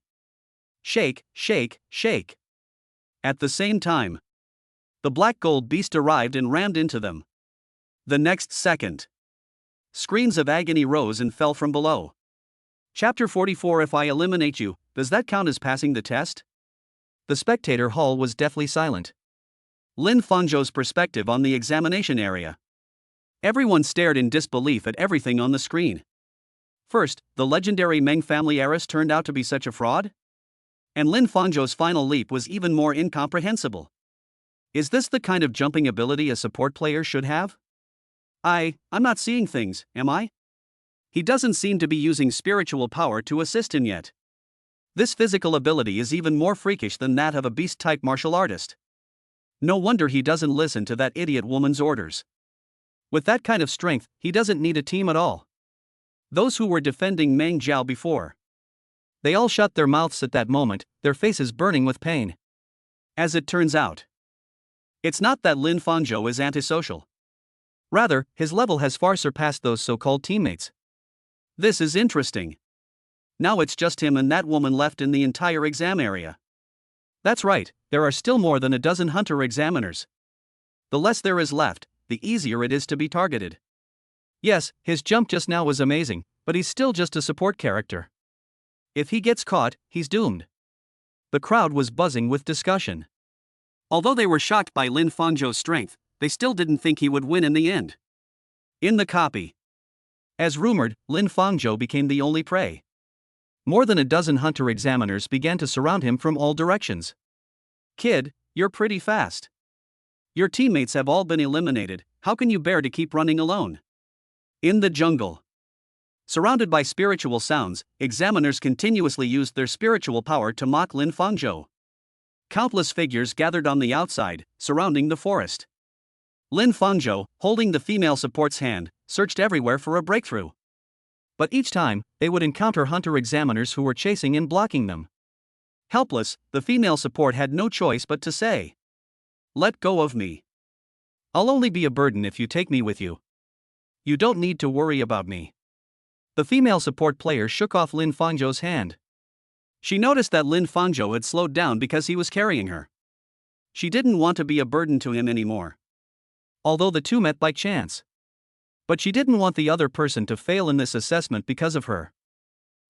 Shake, shake, shake. At the same time, the black gold beast arrived and rammed into them. The next second, screams of agony rose and fell from below. Chapter 44. If I eliminate you, does that count as passing the test? The spectator hall was deathly silent. Lin Fangzhou's perspective on the examination area. Everyone stared in disbelief at everything on the screen. First, the legendary Meng family heiress turned out to be such a fraud? And Lin Fangzhou's final leap was even more incomprehensible. Is this the kind of jumping ability a support player should have? I'm not seeing things, am I? He doesn't seem to be using spiritual power to assist him yet. This physical ability is even more freakish than that of a beast-type martial artist. No wonder he doesn't listen to that idiot woman's orders. With that kind of strength, he doesn't need a team at all. Those who were defending Meng Jiao before, they all shut their mouths at that moment, their faces burning with pain. As it turns out, it's not that Lin Fangzhou is antisocial. Rather, his level has far surpassed those so-called teammates. This is interesting. Now it's just him and that woman left in the entire exam area. That's right, there are still more than a dozen hunter examiners. The less there is left, the easier it is to be targeted. Yes, his jump just now was amazing, but he's still just a support character. If he gets caught, he's doomed. The crowd was buzzing with discussion. Although they were shocked by Lin Fangzhou's strength, they still didn't think he would win in the end. In the copy. As rumored, Lin Fangzhou became the only prey. More than a dozen hunter examiners began to surround him from all directions. Kid, you're pretty fast. Your teammates have all been eliminated, how can you bear to keep running alone? In the jungle. Surrounded by spiritual sounds, examiners continuously used their spiritual power to mock Lin Fangzhou. Countless figures gathered on the outside, surrounding the forest. Lin Fangzhou, holding the female support's hand, searched everywhere for a breakthrough. But each time, they would encounter hunter examiners who were chasing and blocking them. Helpless, the female support had no choice but to say, "Let go of me. I'll only be a burden if you take me with you. You don't need to worry about me." The female support player shook off Lin Fangzhou's hand. She noticed that Lin Fangzhou had slowed down because he was carrying her. She didn't want to be a burden to him anymore. Although the two met by chance. But she didn't want the other person to fail in this assessment because of her.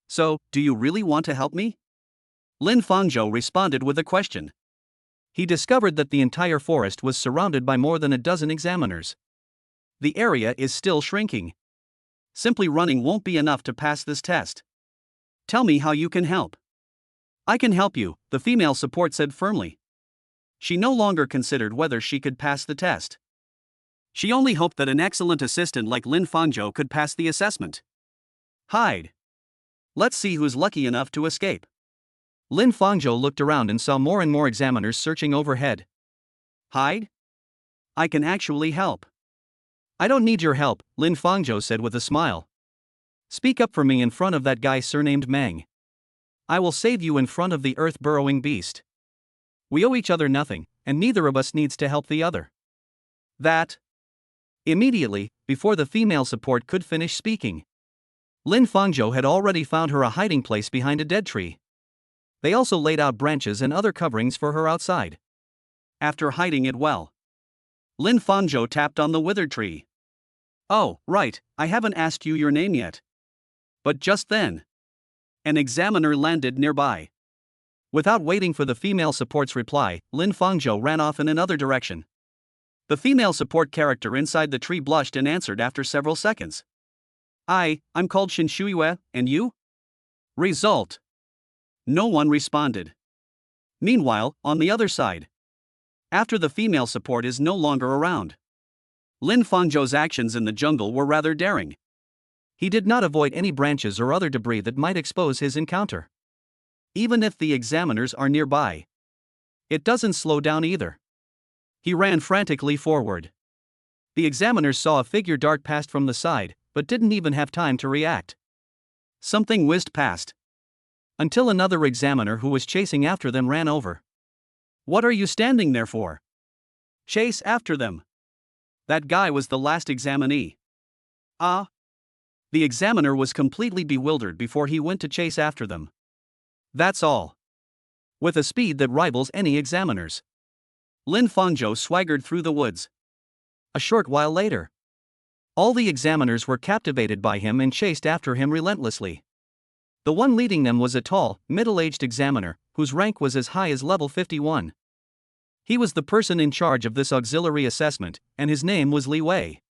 So, do you really want to help me? Lin Fangzhou responded with a question. He discovered that the entire forest was surrounded by more than a dozen examiners. The area is still shrinking. Simply running won't be enough to pass this test. Tell me how you can help. I can help you, the female support said firmly. She no longer considered whether she could pass the test. She only hoped that an excellent assistant like Lin Fangzhou could pass the assessment. Hide. Let's see who's lucky enough to escape. Lin Fangzhou looked around and saw more and more examiners searching overhead. Hide? I can actually help. I don't need your help, Lin Fangzhou said with a smile. Speak up for me in front of that guy surnamed Meng. I will save you in front of the earth-burrowing beast. We owe each other nothing, and neither of us needs to help the other. That. Immediately, before the female support could finish speaking, Lin Fangzhou had already found her a hiding place behind a dead tree. They also laid out branches and other coverings for her outside. After hiding it well, Lin Fangzhou tapped on the withered tree. Oh, right, I haven't asked you your name yet. But just then, an examiner landed nearby. Without waiting for the female support's reply, Lin Fangzhou ran off in another direction. The female support character inside the tree blushed and answered after several seconds. I'm called Shin Shuiwe, and you? Result. No one responded. Meanwhile, on the other side, after the female support is no longer around, Lin Fangzhou's actions in the jungle were rather daring. He did not avoid any branches or other debris that might expose his encounter. Even if the examiners are nearby, it doesn't slow down either. He ran frantically forward. The examiners saw a figure dart past from the side, but didn't even have time to react. Something whizzed past, until another examiner who was chasing after them ran over. What are you standing there for? Chase after them. That guy was the last examinee. Ah. The examiner was completely bewildered before he went to chase after them. That's all. With a speed that rivals any examiner's, Lin Fangzhou swaggered through the woods. A short while later, all the examiners were captivated by him and chased after him relentlessly. The one leading them was a tall, middle-aged examiner, whose rank was as high as level 51. He was the person in charge of this auxiliary assessment, and his name was Li Wei.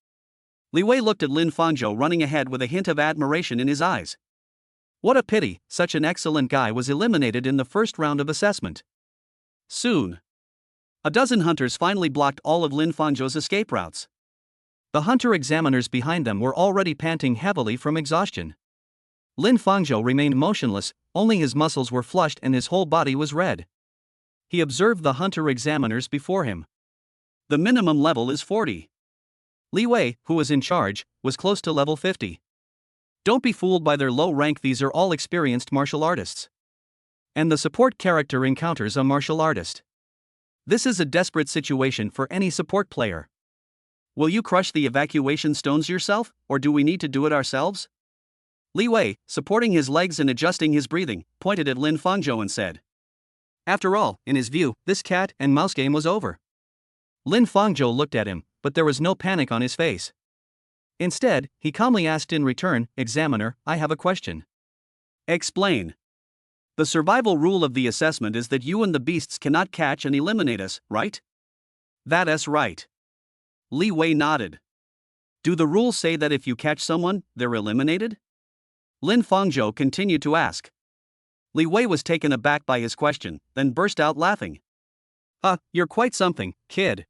Li Wei looked at Lin Fangzhou running ahead with a hint of admiration in his eyes. What a pity, such an excellent guy was eliminated in the first round of assessment. Soon, a dozen hunters finally blocked all of Lin Fangzhou's escape routes. The hunter examiners behind them were already panting heavily from exhaustion. Lin Fangzhou remained motionless, only his muscles were flushed and his whole body was red. He observed the hunter examiners before him. The minimum level is 40. Li Wei, who was in charge, was close to level 50. Don't be fooled by their low rank, these are all experienced martial artists. And the support character encounters a martial artist. This is a desperate situation for any support player. Will you crush the evacuation stones yourself, or do we need to do it ourselves? Li Wei, supporting his legs and adjusting his breathing, pointed at Lin Fangzhou and said. After all, in his view, this cat and mouse game was over. Lin Fangzhou looked at him, but there was no panic on his face. Instead, he calmly asked in return, Examiner, I have a question. Explain. The survival rule of the assessment is that you and the beasts cannot catch and eliminate us, right? That's right. Li Wei nodded. Do the rules say that if you catch someone, they're eliminated? Lin Fangzhou continued to ask. Li Wei was taken aback by his question, then burst out laughing. You're quite something, kid.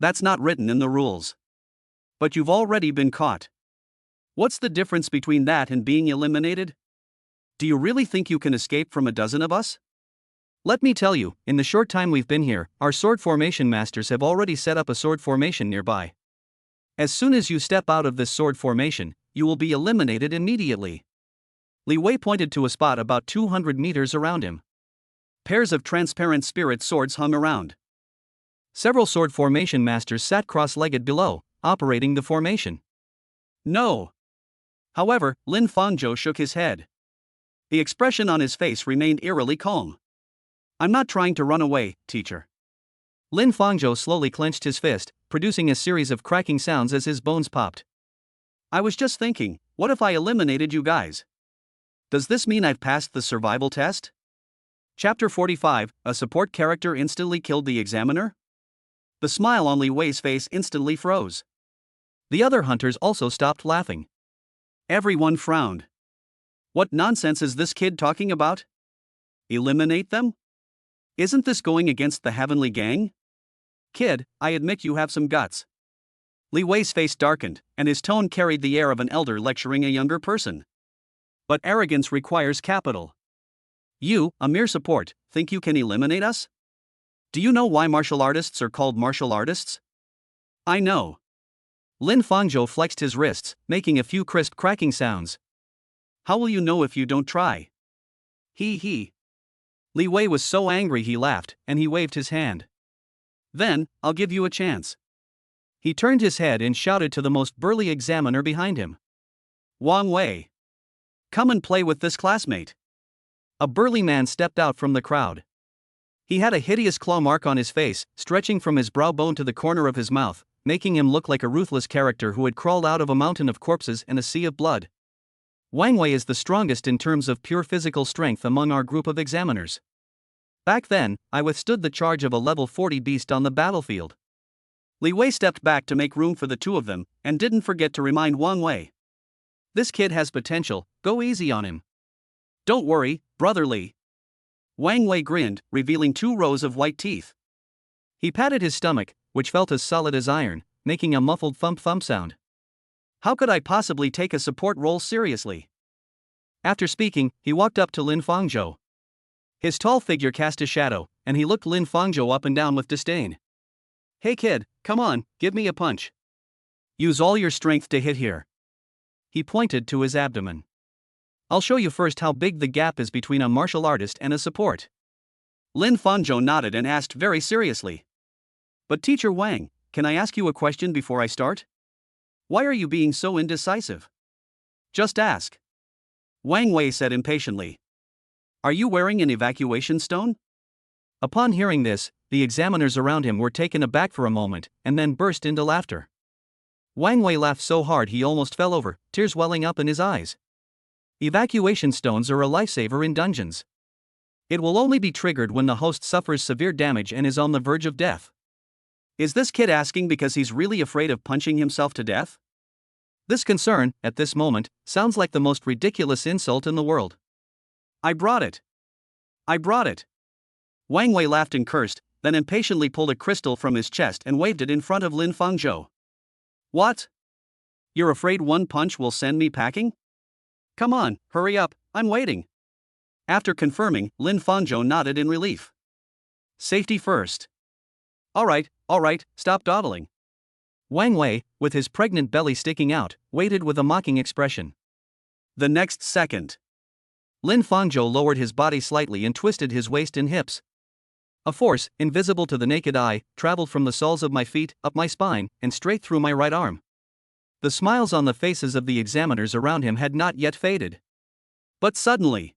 That's not written in the rules. But you've already been caught. What's the difference between that and being eliminated? Do you really think you can escape from a dozen of us? Let me tell you, in the short time we've been here, our sword formation masters have already set up a sword formation nearby. As soon as you step out of this sword formation, you will be eliminated immediately. Li Wei pointed to a spot about 200 meters around him. Pairs of transparent spirit swords hung around. Several sword formation masters sat cross-legged below, operating the formation. No. However, Lin Fangzhou shook his head. The expression on his face remained eerily calm. I'm not trying to run away, teacher. Lin Fangzhou slowly clenched his fist, producing a series of cracking sounds as his bones popped. I was just thinking, what if I eliminated you guys? Does this mean I've passed the survival test? Chapter 45, a support character instantly killed the examiner? The smile on Li Wei's face instantly froze. The other hunters also stopped laughing. Everyone frowned. What nonsense is this kid talking about? Eliminate them? Isn't this going against the Heavenly Gang? Kid, I admit you have some guts. Li Wei's face darkened, and his tone carried the air of an elder lecturing a younger person. But arrogance requires capital. You, a mere support, think you can eliminate us? Do you know why martial artists are called martial artists? I know. Lin Fangzhou flexed his wrists, making a few crisp cracking sounds. How will you know if you don't try? He. Li Wei was so angry he laughed, and he waved his hand. Then, I'll give you a chance. He turned his head and shouted to the most burly examiner behind him. Wang Wei. Come and play with this classmate. A burly man stepped out from the crowd. He had a hideous claw mark on his face, stretching from his brow bone to the corner of his mouth, making him look like a ruthless character who had crawled out of a mountain of corpses and a sea of blood. Wang Wei is the strongest in terms of pure physical strength among our group of examiners. Back then, I withstood the charge of a level 40 beast on the battlefield. Li Wei stepped back to make room for the two of them, and didn't forget to remind Wang Wei. This kid has potential, go easy on him. Don't worry, brother Li. Wang Wei grinned, revealing 2 rows of white teeth. He patted his stomach, which felt as solid as iron, making a muffled thump-thump sound. How could I possibly take a support role seriously? After speaking, he walked up to Lin Fangzhou. His tall figure cast a shadow, and he looked Lin Fangzhou up and down with disdain. Hey kid, come on, give me a punch. Use all your strength to hit here. He pointed to his abdomen. I'll show you first how big the gap is between a martial artist and a support. Lin Fangzhou nodded and asked very seriously. But Teacher Wang, can I ask you a question before I start? Why are you being so indecisive? Just ask. Wang Wei said impatiently. Are you wearing an evacuation stone? Upon hearing this, the examiners around him were taken aback for a moment, and then burst into laughter. Wang Wei laughed so hard he almost fell over, tears welling up in his eyes. Evacuation stones are a lifesaver in dungeons. It will only be triggered when the host suffers severe damage and is on the verge of death. Is this kid asking because he's really afraid of punching himself to death? This concern, at this moment, sounds like the most ridiculous insult in the world. I brought it. Wang Wei laughed and cursed, then impatiently pulled a crystal from his chest and waved it in front of Lin Fangzhou. What? You're afraid one punch will send me packing? Come on, hurry up, I'm waiting. After confirming, Lin Fangzhou nodded in relief. Safety first. All right, stop dawdling. Wang Wei, with his pregnant belly sticking out, waited with a mocking expression. The next second, Lin Fangzhou lowered his body slightly and twisted his waist and hips. A force, invisible to the naked eye, traveled from the soles of my feet, up my spine, and straight through my right arm. The smiles on the faces of the examiners around him had not yet faded. But suddenly,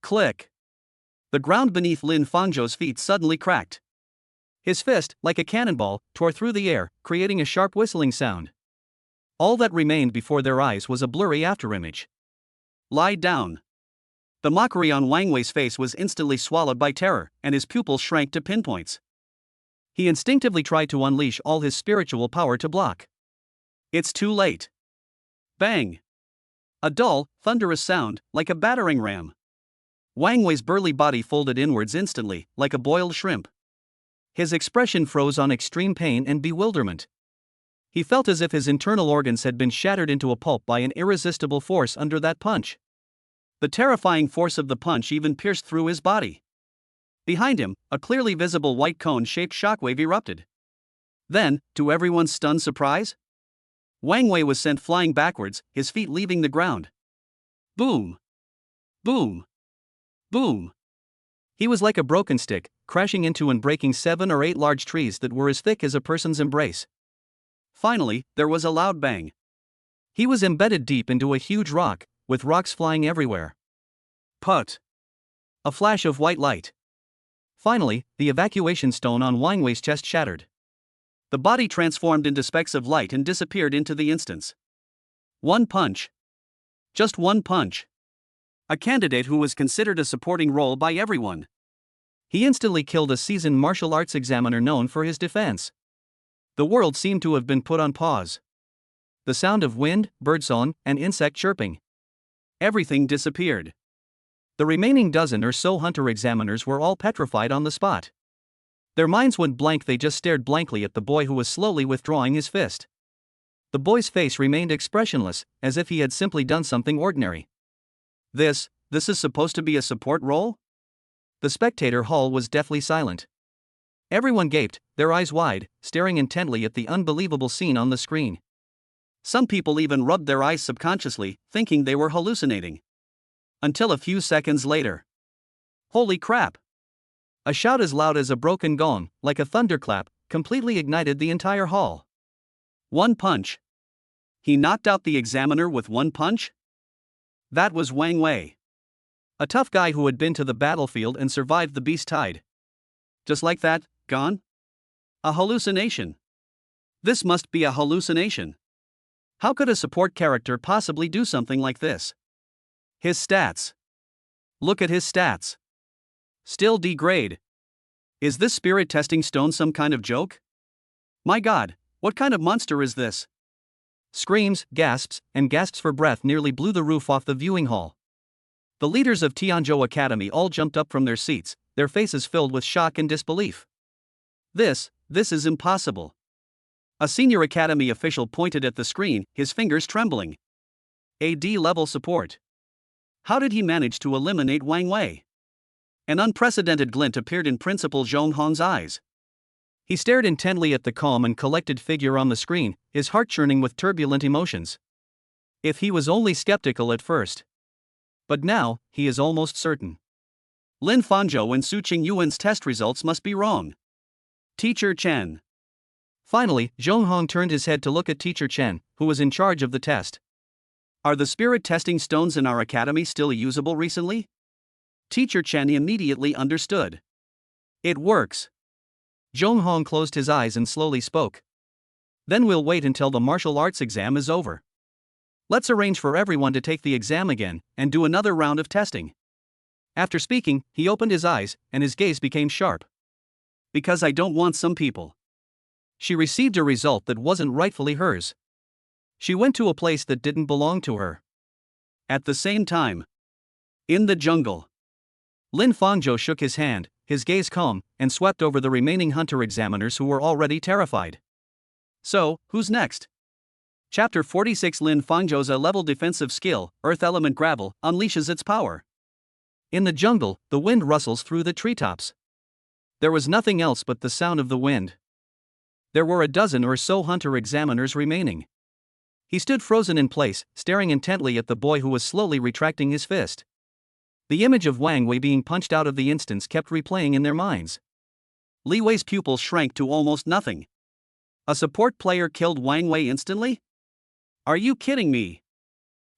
click! The ground beneath Lin Fangzhou's feet suddenly cracked. His fist, like a cannonball, tore through the air, creating a sharp whistling sound. All that remained before their eyes was a blurry afterimage. Lie down. The mockery on Wang Wei's face was instantly swallowed by terror, and his pupils shrank to pinpoints. He instinctively tried to unleash all his spiritual power to block. It's too late. Bang! A dull, thunderous sound, like a battering ram. Wang Wei's burly body folded inwards instantly, like a boiled shrimp. His expression froze on extreme pain and bewilderment. He felt as if his internal organs had been shattered into a pulp by an irresistible force under that punch. The terrifying force of the punch even pierced through his body. Behind him, a clearly visible white cone-shaped shockwave erupted. Then, to everyone's stunned surprise, Wang Wei was sent flying backwards, his feet leaving the ground. Boom! Boom! Boom! He was like a broken stick, crashing into and breaking 7 or 8 large trees that were as thick as a person's embrace. Finally, there was a loud bang. He was embedded deep into a huge rock, with rocks flying everywhere. Put! A flash of white light. Finally, the evacuation stone on Wang Wei's chest shattered. The body transformed into specks of light and disappeared into the instants. One punch. Just one punch. a candidate who was considered a supporting role by everyone. He instantly killed a seasoned martial arts examiner known for his defense. The world seemed to have been put on pause. The sound of wind, birdsong, and insect chirping. Everything disappeared. The remaining dozen or so hunter-examiners were all petrified on the spot. Their minds went blank, they just stared blankly at the boy who was slowly withdrawing his fist. The boy's face remained expressionless, as if he had simply done something ordinary. This is supposed to be a support role? The spectator hall was deathly silent. Everyone gaped, their eyes wide, staring intently at the unbelievable scene on the screen. Some people even rubbed their eyes subconsciously, thinking they were hallucinating. Until a few seconds later. Holy crap! A shout as loud as a broken gong, like a thunderclap, completely ignited the entire hall. One punch. He knocked out the examiner with one punch? That was Wang Wei. A tough guy who had been to the battlefield and survived the beast tide. Just like that, gone? A hallucination. This must be a hallucination. How could a support character possibly do something like this? His stats. Look at his stats. Still D-grade. Is this spirit testing stone some kind of joke? My god, what kind of monster is this? Screams, gasps, and gasps for breath nearly blew the roof off the viewing hall. The leaders of Tianzhou Academy all jumped up from their seats, their faces filled with shock and disbelief. This is impossible. A senior academy official pointed at the screen, his fingers trembling. A D-level support. How did he manage to eliminate Wang Wei? An unprecedented glint appeared in Principal Zhong Hong's eyes. He stared intently at the calm and collected figure on the screen, his heart churning with turbulent emotions. If he was only skeptical at first. But now, he is almost certain. Lin Fangzhou and Su Qingyuan's test results must be wrong. Teacher Chen. Finally, Zhong Hong turned his head to look at Teacher Chen, who was in charge of the test. Are the spirit testing stones in our academy still usable recently? Teacher Chen immediately understood. It works. Zhong Hong closed his eyes and slowly spoke. Then we'll wait until the martial arts exam is over. Let's arrange for everyone to take the exam again, and do another round of testing. After speaking, he opened his eyes, and his gaze became sharp. Because I don't want some people. She received a result that wasn't rightfully hers. She went to a place that didn't belong to her. At the same time. In the jungle. Lin Fangzhou shook his hand, his gaze calm, and swept over the remaining hunter examiners who were already terrified. So, who's next? Chapter 46 Lin Fangzhou's A-level defensive skill, Earth Element Gravel, unleashes its power. In the jungle, the wind rustles through the treetops. There was nothing else but the sound of the wind. There were a dozen or so hunter examiners remaining. He stood frozen in place, staring intently at the boy who was slowly retracting his fist. The image of Wang Wei being punched out of the instance kept replaying in their minds. Li Wei's pupils shrank to almost nothing. A support player killed Wang Wei instantly? Are you kidding me?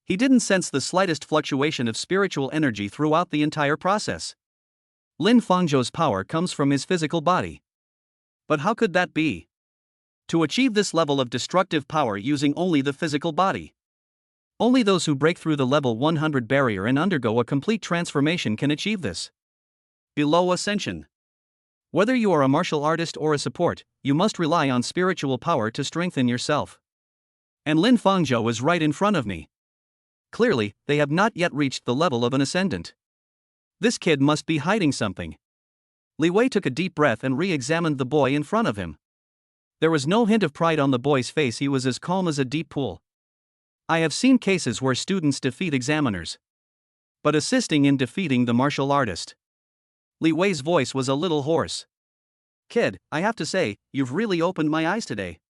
He didn't sense the slightest fluctuation of spiritual energy throughout the entire process. Lin Fangzhou's power comes from his physical body. But how could that be? To achieve this level of destructive power using only the physical body. Only those who break through the level 100 barrier and undergo a complete transformation can achieve this. Below Ascension. Whether you are a martial artist or a support, you must rely on spiritual power to strengthen yourself. And Lin Fangzhou is right in front of me. Clearly, they have not yet reached the level of an ascendant. This kid must be hiding something. Li Wei took a deep breath and re-examined the boy in front of him. There was no hint of pride on the boy's face, he was as calm as a deep pool. I have seen cases where students defeat examiners. But assisting in defeating the martial artist. Li Wei's voice was a little hoarse. Kid, I have to say, you've really opened my eyes today.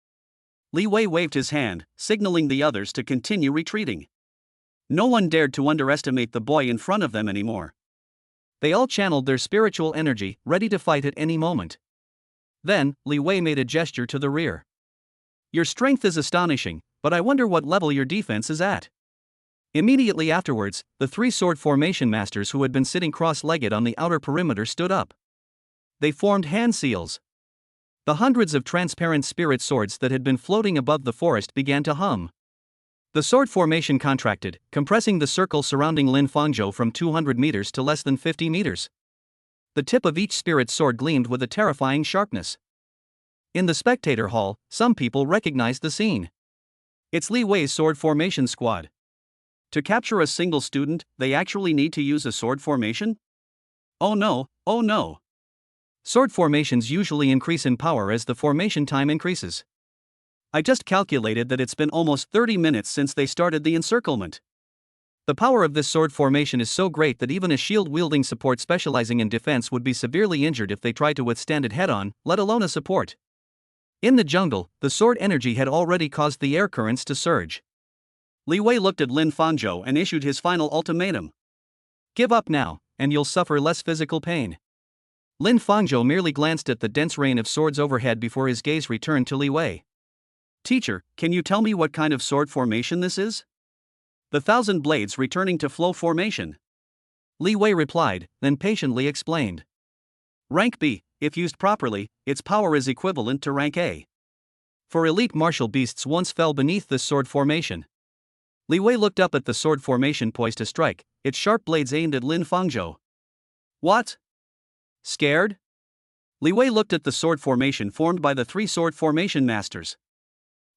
Li Wei waved his hand, signaling the others to continue retreating. No one dared to underestimate the boy in front of them anymore. They all channeled their spiritual energy, ready to fight at any moment. Then, Li Wei made a gesture to the rear. Your strength is astonishing, but I wonder what level your defense is at. Immediately afterwards, the three sword formation masters who had been sitting cross-legged on the outer perimeter stood up. They formed hand seals. The hundreds of transparent spirit swords that had been floating above the forest began to hum. The sword formation contracted, compressing the circle surrounding Lin Fangzhou from 200 meters to less than 50 meters. The tip of each spirit sword gleamed with a terrifying sharpness. In the spectator hall, some people recognized the scene. It's Li Wei's sword formation squad. To capture a single student, they actually need to use a sword formation? Oh no, oh no. Sword formations usually increase in power as the formation time increases. I just calculated that it's been almost 30 minutes since they started the encirclement. The power of this sword formation is so great that even a shield-wielding support specializing in defense would be severely injured if they tried to withstand it head-on, let alone a support. In the jungle, the sword energy had already caused the air currents to surge. Li Wei looked at Lin Fangzhou and issued his final ultimatum. Give up now, and you'll suffer less physical pain. Lin Fangzhou merely glanced at the dense rain of swords overhead before his gaze returned to Li Wei. Teacher, can you tell me what kind of sword formation this is? The 1,000 blades returning to flow formation. Li Wei replied, then patiently explained. Rank B, if used properly, its power is equivalent to rank A. For elite martial beasts once fell beneath this sword formation. Li Wei looked up at the sword formation poised to strike, its sharp blades aimed at Lin Fangzhou. What? Scared? Li Wei looked at the sword formation formed by the 3 sword formation masters.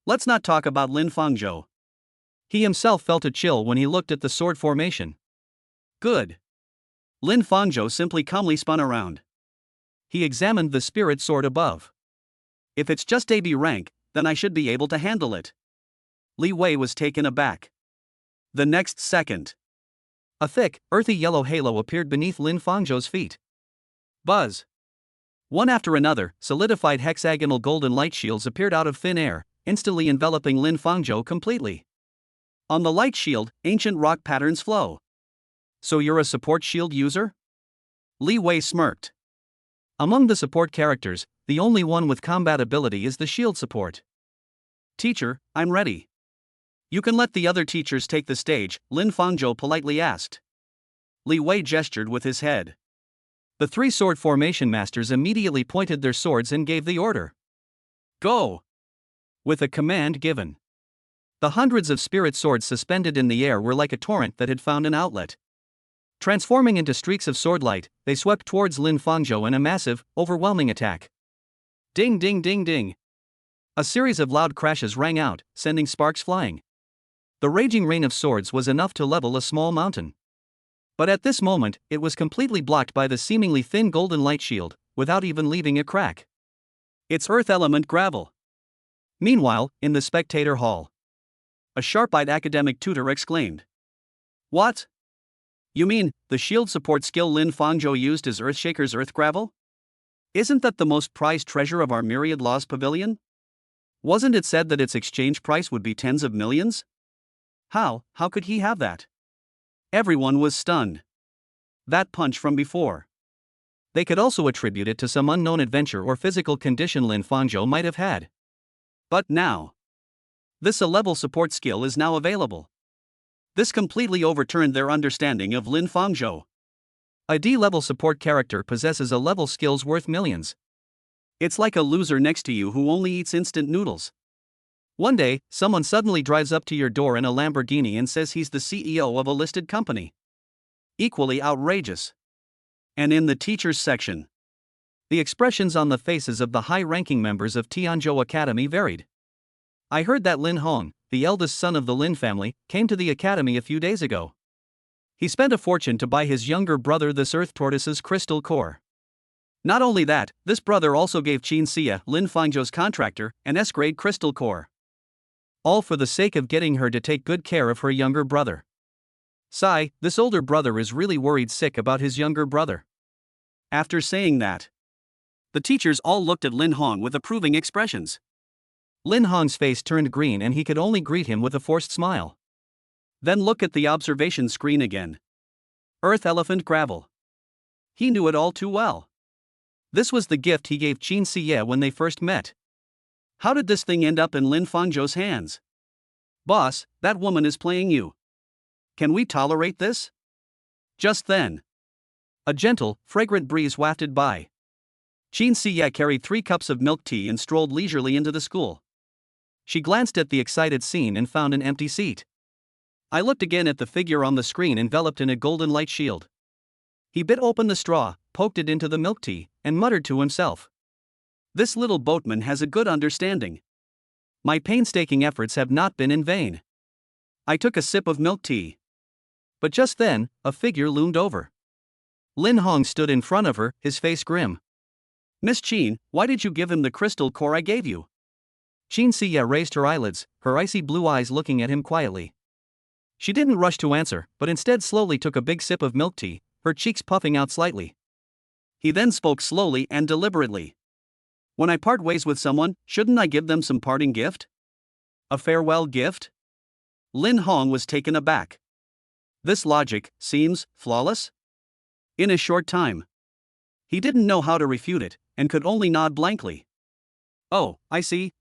Let's not talk about Lin Fangzhou. He himself felt a chill when he looked at the sword formation. Good. Lin Fangzhou simply calmly spun around. He examined the spirit sword above. If it's just AB rank, then I should be able to handle it. Li Wei was taken aback. The next second, a thick, earthy yellow halo appeared beneath Lin Fangzhou's feet. Buzz. One after another, solidified hexagonal golden light shields appeared out of thin air, instantly enveloping Lin Fangzhou completely. On the light shield, ancient rock patterns flow. So you're a support shield user? Li Wei smirked. Among the support characters, the only one with combat ability is the shield support. Teacher, I'm ready. You can let the other teachers take the stage, Lin Fangzhou politely asked. Li Wei gestured with his head. The 3 sword formation masters immediately pointed their swords and gave the order. Go! With a command given. The hundreds of spirit swords suspended in the air were like a torrent that had found an outlet. Transforming into streaks of sword light, they swept towards Lin Fangzhou in a massive, overwhelming attack. Ding ding ding ding. A series of loud crashes rang out, sending sparks flying. The raging rain of swords was enough to level a small mountain. But at this moment, it was completely blocked by the seemingly thin golden light shield, without even leaving a crack. It's earth element gravel. Meanwhile, in the spectator hall, a sharp-eyed academic tutor exclaimed. What? You mean, the shield support skill Lin Fangzhou used is Earthshaker's earth gravel? Isn't that the most prized treasure of our Myriad Laws Pavilion? Wasn't it said that its exchange price would be tens of millions? How could he have that? Everyone was stunned. That punch from before. They could also attribute it to some unknown adventure or physical condition Lin Fangzhou might have had. But now, this A-level support skill is now available. This completely overturned their understanding of Lin Fangzhou. A D-level support character possesses A-level skills worth millions. It's like a loser next to you who only eats instant noodles. One day, someone suddenly drives up to your door in a Lamborghini and says he's the CEO of a listed company. Equally outrageous. And in the teachers section, the expressions on the faces of the high-ranking members of Tianzhou Academy varied. I heard that Lin Hong, the eldest son of the Lin family, came to the academy a few days ago. He spent a fortune to buy his younger brother this earth tortoise's crystal core. Not only that, this brother also gave Qin Xia, Lin Fangzhou's contractor, an S-grade crystal core. All for the sake of getting her to take good care of her younger brother. Sigh, this older brother is really worried sick about his younger brother. After saying that, the teachers all looked at Lin Hong with approving expressions. Lin Hong's face turned green and he could only greet him with a forced smile. Then look at the observation screen again. Earth elephant gravel. He knew it all too well. This was the gift he gave Qin Xia when they first met. How did this thing end up in Lin Fangzhou's hands? Boss, that woman is playing you. Can we tolerate this? Just then, a gentle, fragrant breeze wafted by. Qin Xia carried 3 cups of milk tea and strolled leisurely into the school. She glanced at the excited scene and found an empty seat. I looked again at the figure on the screen enveloped in a golden light shield. He bit open the straw, poked it into the milk tea, and muttered to himself. This little boatman has a good understanding. My painstaking efforts have not been in vain. I took a sip of milk tea. But just then, a figure loomed over. Lin Hong stood in front of her, his face grim. Miss Qin, why did you give him the crystal core I gave you? Qin Siya raised her eyelids, her icy blue eyes looking at him quietly. She didn't rush to answer, but instead slowly took a big sip of milk tea, her cheeks puffing out slightly. He then spoke slowly and deliberately. When I part ways with someone, shouldn't I give them some parting gift? A farewell gift? Lin Hong was taken aback. This logic seems flawless? In a short time. He didn't know how to refute it, and could only nod blankly. Oh, I see.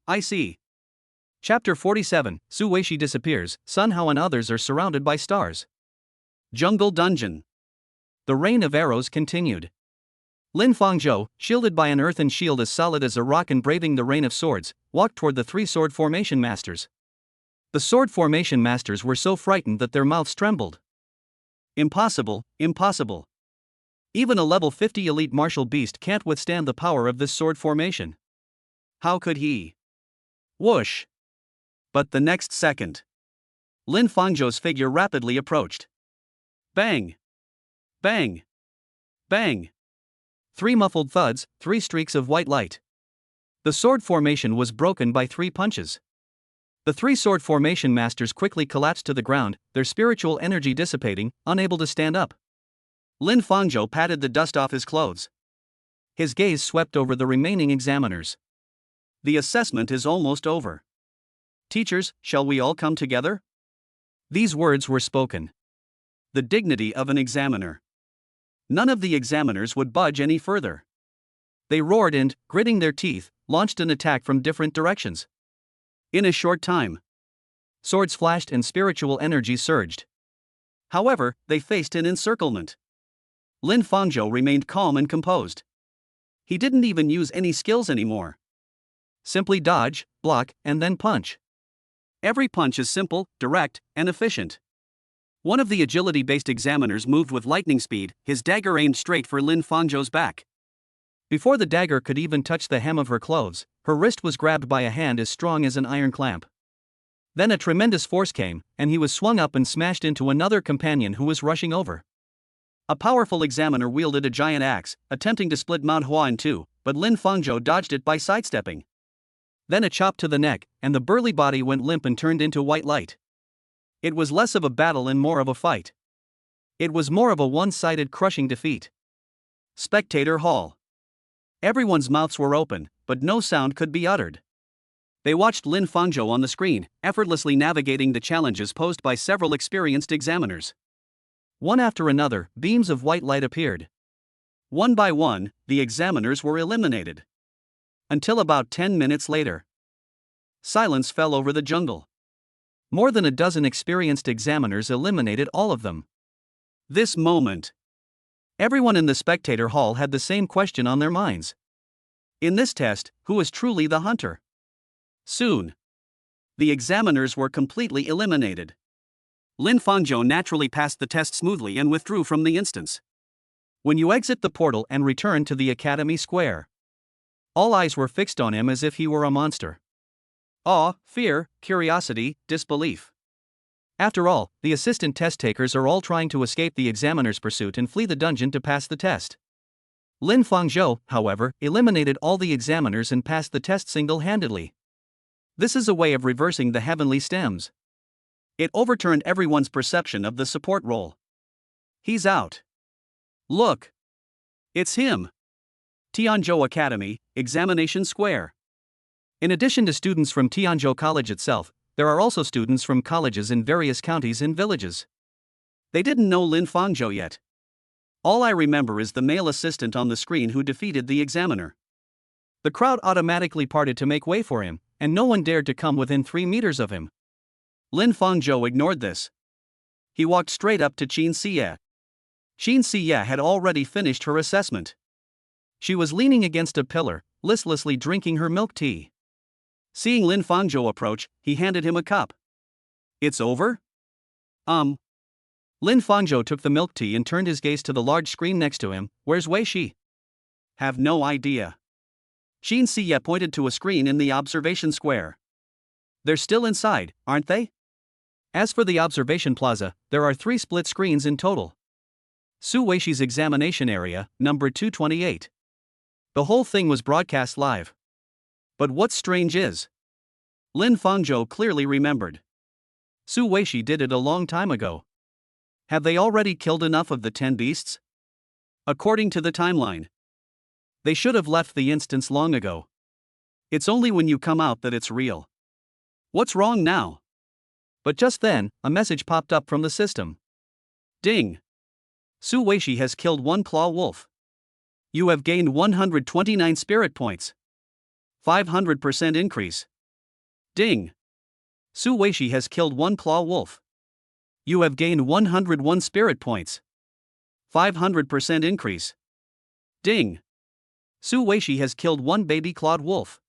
Chapter 47, Su Weishi disappears, Sun Hao and others are surrounded by stars. Jungle Dungeon. The rain of arrows continued. Lin Fangzhou, shielded by an earthen shield as solid as a rock and braving the rain of swords, walked toward the three sword formation masters. The sword formation masters were so frightened that their mouths trembled. Impossible. Even a level 50 elite martial beast can't withstand the power of this sword formation. How could he? Whoosh! But the next second, Lin Fangzhou's figure rapidly approached. Bang! Bang! Bang! 3 muffled thuds, 3 streaks of white light. The sword formation was broken by 3 punches. The 3 sword formation masters quickly collapsed to the ground, their spiritual energy dissipating, unable to stand up. Lin Fangzhou patted the dust off his clothes. His gaze swept over the remaining examiners. The assessment is almost over. Teachers, shall we all come together? These words were spoken. The dignity of an examiner. None of the examiners would budge any further. They roared and, gritting their teeth, launched an attack from different directions. In a short time, swords flashed and spiritual energy surged. However, they faced an encirclement. Lin Fangzhou remained calm and composed. He didn't even use any skills anymore. Simply dodge, block, and then punch. Every punch is simple, direct, and efficient. One of the agility-based examiners moved with lightning speed, his dagger aimed straight for Lin Fangzhou's back. Before the dagger could even touch the hem of her clothes, her wrist was grabbed by a hand as strong as an iron clamp. Then a tremendous force came, and he was swung up and smashed into another companion who was rushing over. A powerful examiner wielded a giant axe, attempting to split Mount Hua in two, but Lin Fangzhou dodged it by sidestepping. Then a chop to the neck, and the burly body went limp and turned into white light. It was less of a battle and more of a fight. It was more of a one-sided crushing defeat. Spectator Hall. Everyone's mouths were open, but no sound could be uttered. They watched Lin Fangzhou on the screen, effortlessly navigating the challenges posed by several experienced examiners. One after another, beams of white light appeared. One by one, the examiners were eliminated. Until about 10 minutes later, silence fell over the jungle. More than a dozen experienced examiners eliminated all of them. This moment, everyone in the spectator hall had the same question on their minds. In this test, who is truly the hunter? Soon, the examiners were completely eliminated. Lin Fangzhou naturally passed the test smoothly and withdrew from the instance. When you exit the portal and return to the Academy Square, all eyes were fixed on him as if he were a monster. Awe, fear, curiosity, disbelief. After all, the assistant test takers are all trying to escape the examiner's pursuit and flee the dungeon to pass the test. Lin Fangzhou, however, eliminated all the examiners and passed the test single-handedly. This is a way of reversing the heavenly stems. It overturned everyone's perception of the support role. He's out. Look. It's him. Tianzhou Academy, Examination Square. In addition to students from Tianzhou College itself, there are also students from colleges in various counties and villages. They didn't know Lin Fangzhou yet. All I remember is the male assistant on the screen who defeated the examiner. The crowd automatically parted to make way for him, and no one dared to come within 3 meters of him. Lin Fangzhou ignored this. He walked straight up to Qin Siya. Qin Siya had already finished her assessment. She was leaning against a pillar, listlessly drinking her milk tea. Seeing Lin Fangzhou approach, he handed him a cup. It's over? Lin Fangzhou took the milk tea and turned his gaze to the large screen next to him. Where's Wei Shi? Have no idea. Xin Siye pointed to a screen in the observation square. They're still inside, aren't they? As for the observation plaza, there are 3 split screens in total. Su Weishi's examination area, number 228. The whole thing was broadcast live. But what's strange is, Lin Fangzhou clearly remembered. Su Weishi did it a long time ago. Have they already killed enough of the 10 beasts? According to the timeline, they should have left the instance long ago. It's only when you come out that it's real. What's wrong now? But just then, a message popped up from the system. Ding! Su Weishi has killed 1 claw wolf. You have gained 129 spirit points. 500% increase. Ding! Su Weishi has killed 1 claw wolf. You have gained 101 spirit points. 500% increase. Ding! Su Weishi has killed 1 baby clawed wolf.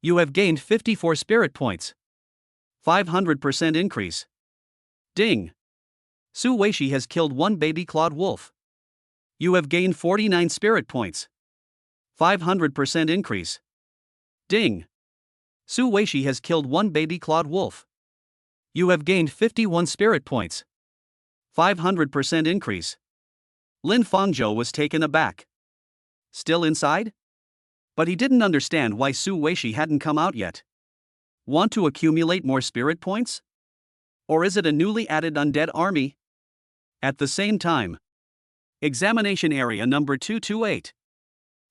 You have gained 54 spirit points. 500% increase. Ding! Su Weishi has killed 1 baby clawed wolf. You have gained 49 spirit points. 500% increase. Ding! Su Weishi has killed 1 baby clawed wolf. You have gained 51 spirit points. 500% increase. Lin Fangzhou was taken aback. Still inside? But he didn't understand why Su Weishi hadn't come out yet. Want to accumulate more spirit points? Or is it a newly added undead army? At the same time, examination area number 228.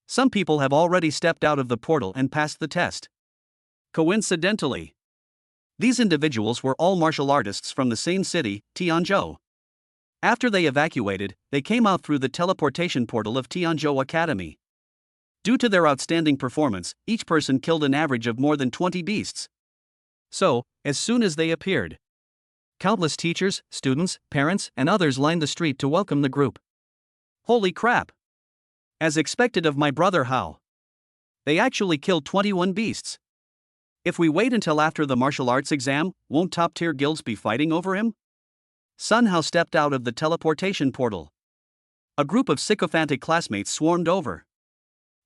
Some people have already stepped out of the portal and passed the test. Coincidentally, these individuals were all martial artists from the same city, Tianzhou. After they evacuated, they came out through the teleportation portal of Tianzhou Academy. Due to their outstanding performance, each person killed an average of more than 20 beasts. So, as soon as they appeared, countless teachers, students, parents, and others lined the street to welcome the group. Holy crap! As expected of my brother Hao. They actually killed 21 beasts. If we wait until after the martial arts exam, won't top-tier guilds be fighting over him? Sun Hao stepped out of the teleportation portal. A group of sycophantic classmates swarmed over.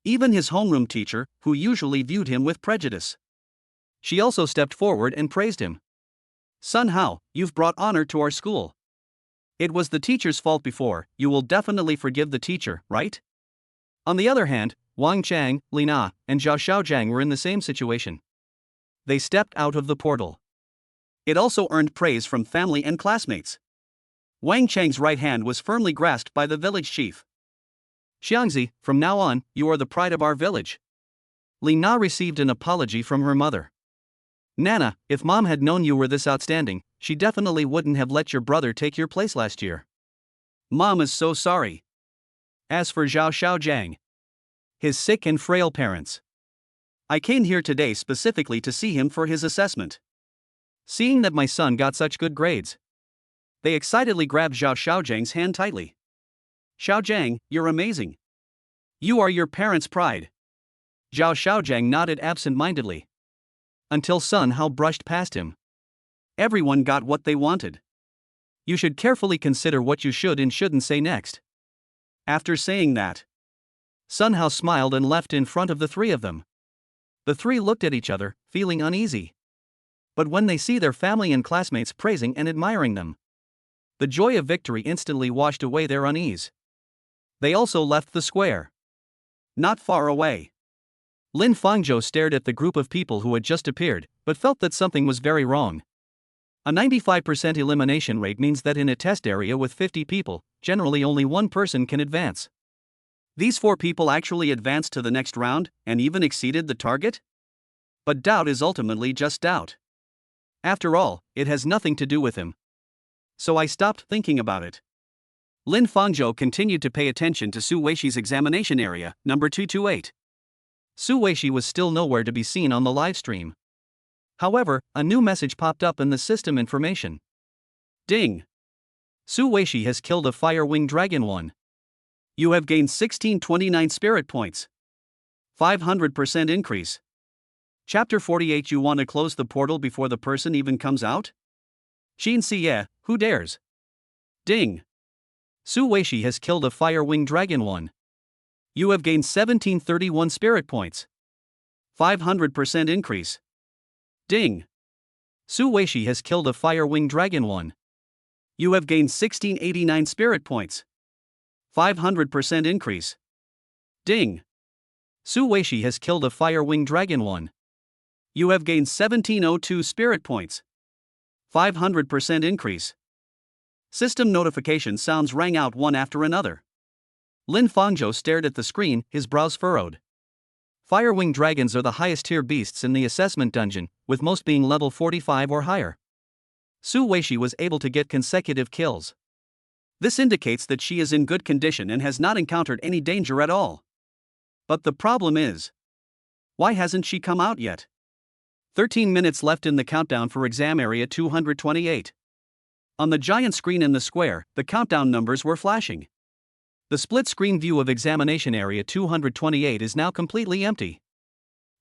Even his homeroom teacher, who usually viewed him with prejudice. She also stepped forward and praised him. Sun Hao, you've brought honor to our school. It was the teacher's fault before, you will definitely forgive the teacher, right? On the other hand, Wang Chang, Li Na, and Zhao Xiaojiang were in the same situation. They stepped out of the portal. It also earned praise from family and classmates. Wang Chang's right hand was firmly grasped by the village chief. Xiangzi, from now on, you are the pride of our village. Li Na received an apology from her mother. Nana, if mom had known you were this outstanding, she definitely wouldn't have let your brother take your place last year. Mom is so sorry. As for Zhao Xiaojiang, his sick and frail parents, I came here today specifically to see him for his assessment. Seeing that my son got such good grades, they excitedly grabbed Zhao Xiaojiang's hand tightly. Xiaojiang, you're amazing. You are your parents' pride. Zhao Xiaojiang nodded absent-mindedly. Until Sun Hao brushed past him. Everyone got what they wanted. You should carefully consider what you should and shouldn't say next. After saying that, Sun Hao smiled and left in front of the 3 of them. The 3 looked at each other, feeling uneasy. But when they see their family and classmates praising and admiring them, the joy of victory instantly washed away their unease. They also left the square. Not far away, Lin Fangzhou stared at the group of people who had just appeared, but felt that something was very wrong. A 95% elimination rate means that in a test area with 50 people, generally only one person can advance. These 4 people actually advanced to the next round, and even exceeded the target? But doubt is ultimately just doubt. After all, it has nothing to do with him. So I stopped thinking about it. Lin Fangzhou continued to pay attention to Su Weishi's examination area, number 228. Su Weishi was still nowhere to be seen on the live stream. However, a new message popped up in the system information. Ding! Su Weishi has killed a fire-winged dragon 1. You have gained 1629 spirit points. 500% increase. Chapter 48. You want to close the portal before the person even comes out? Shin Siye, who dares? Ding. Su Weishi has killed a fire winged dragon 1. You have gained 1731 spirit points. 500% increase. Ding. Su Weishi has killed a fire winged dragon 1. You have gained 1689 spirit points. 500% increase. Ding. Su Weishi has killed a fire winged dragon 1. You have gained 1702 spirit points. 500% increase. System notification sounds rang out one after another. Lin Fangzhou stared at the screen, his brows furrowed. Fire-winged dragons are the highest tier beasts in the assessment dungeon, with most being level 45 or higher. Su Weishi was able to get consecutive kills. This indicates that she is in good condition and has not encountered any danger at all. But the problem is, why hasn't she come out yet? 13 minutes left in the countdown for exam area 228. On the giant screen in the square, the countdown numbers were flashing. The split-screen view of examination area 228 is now completely empty.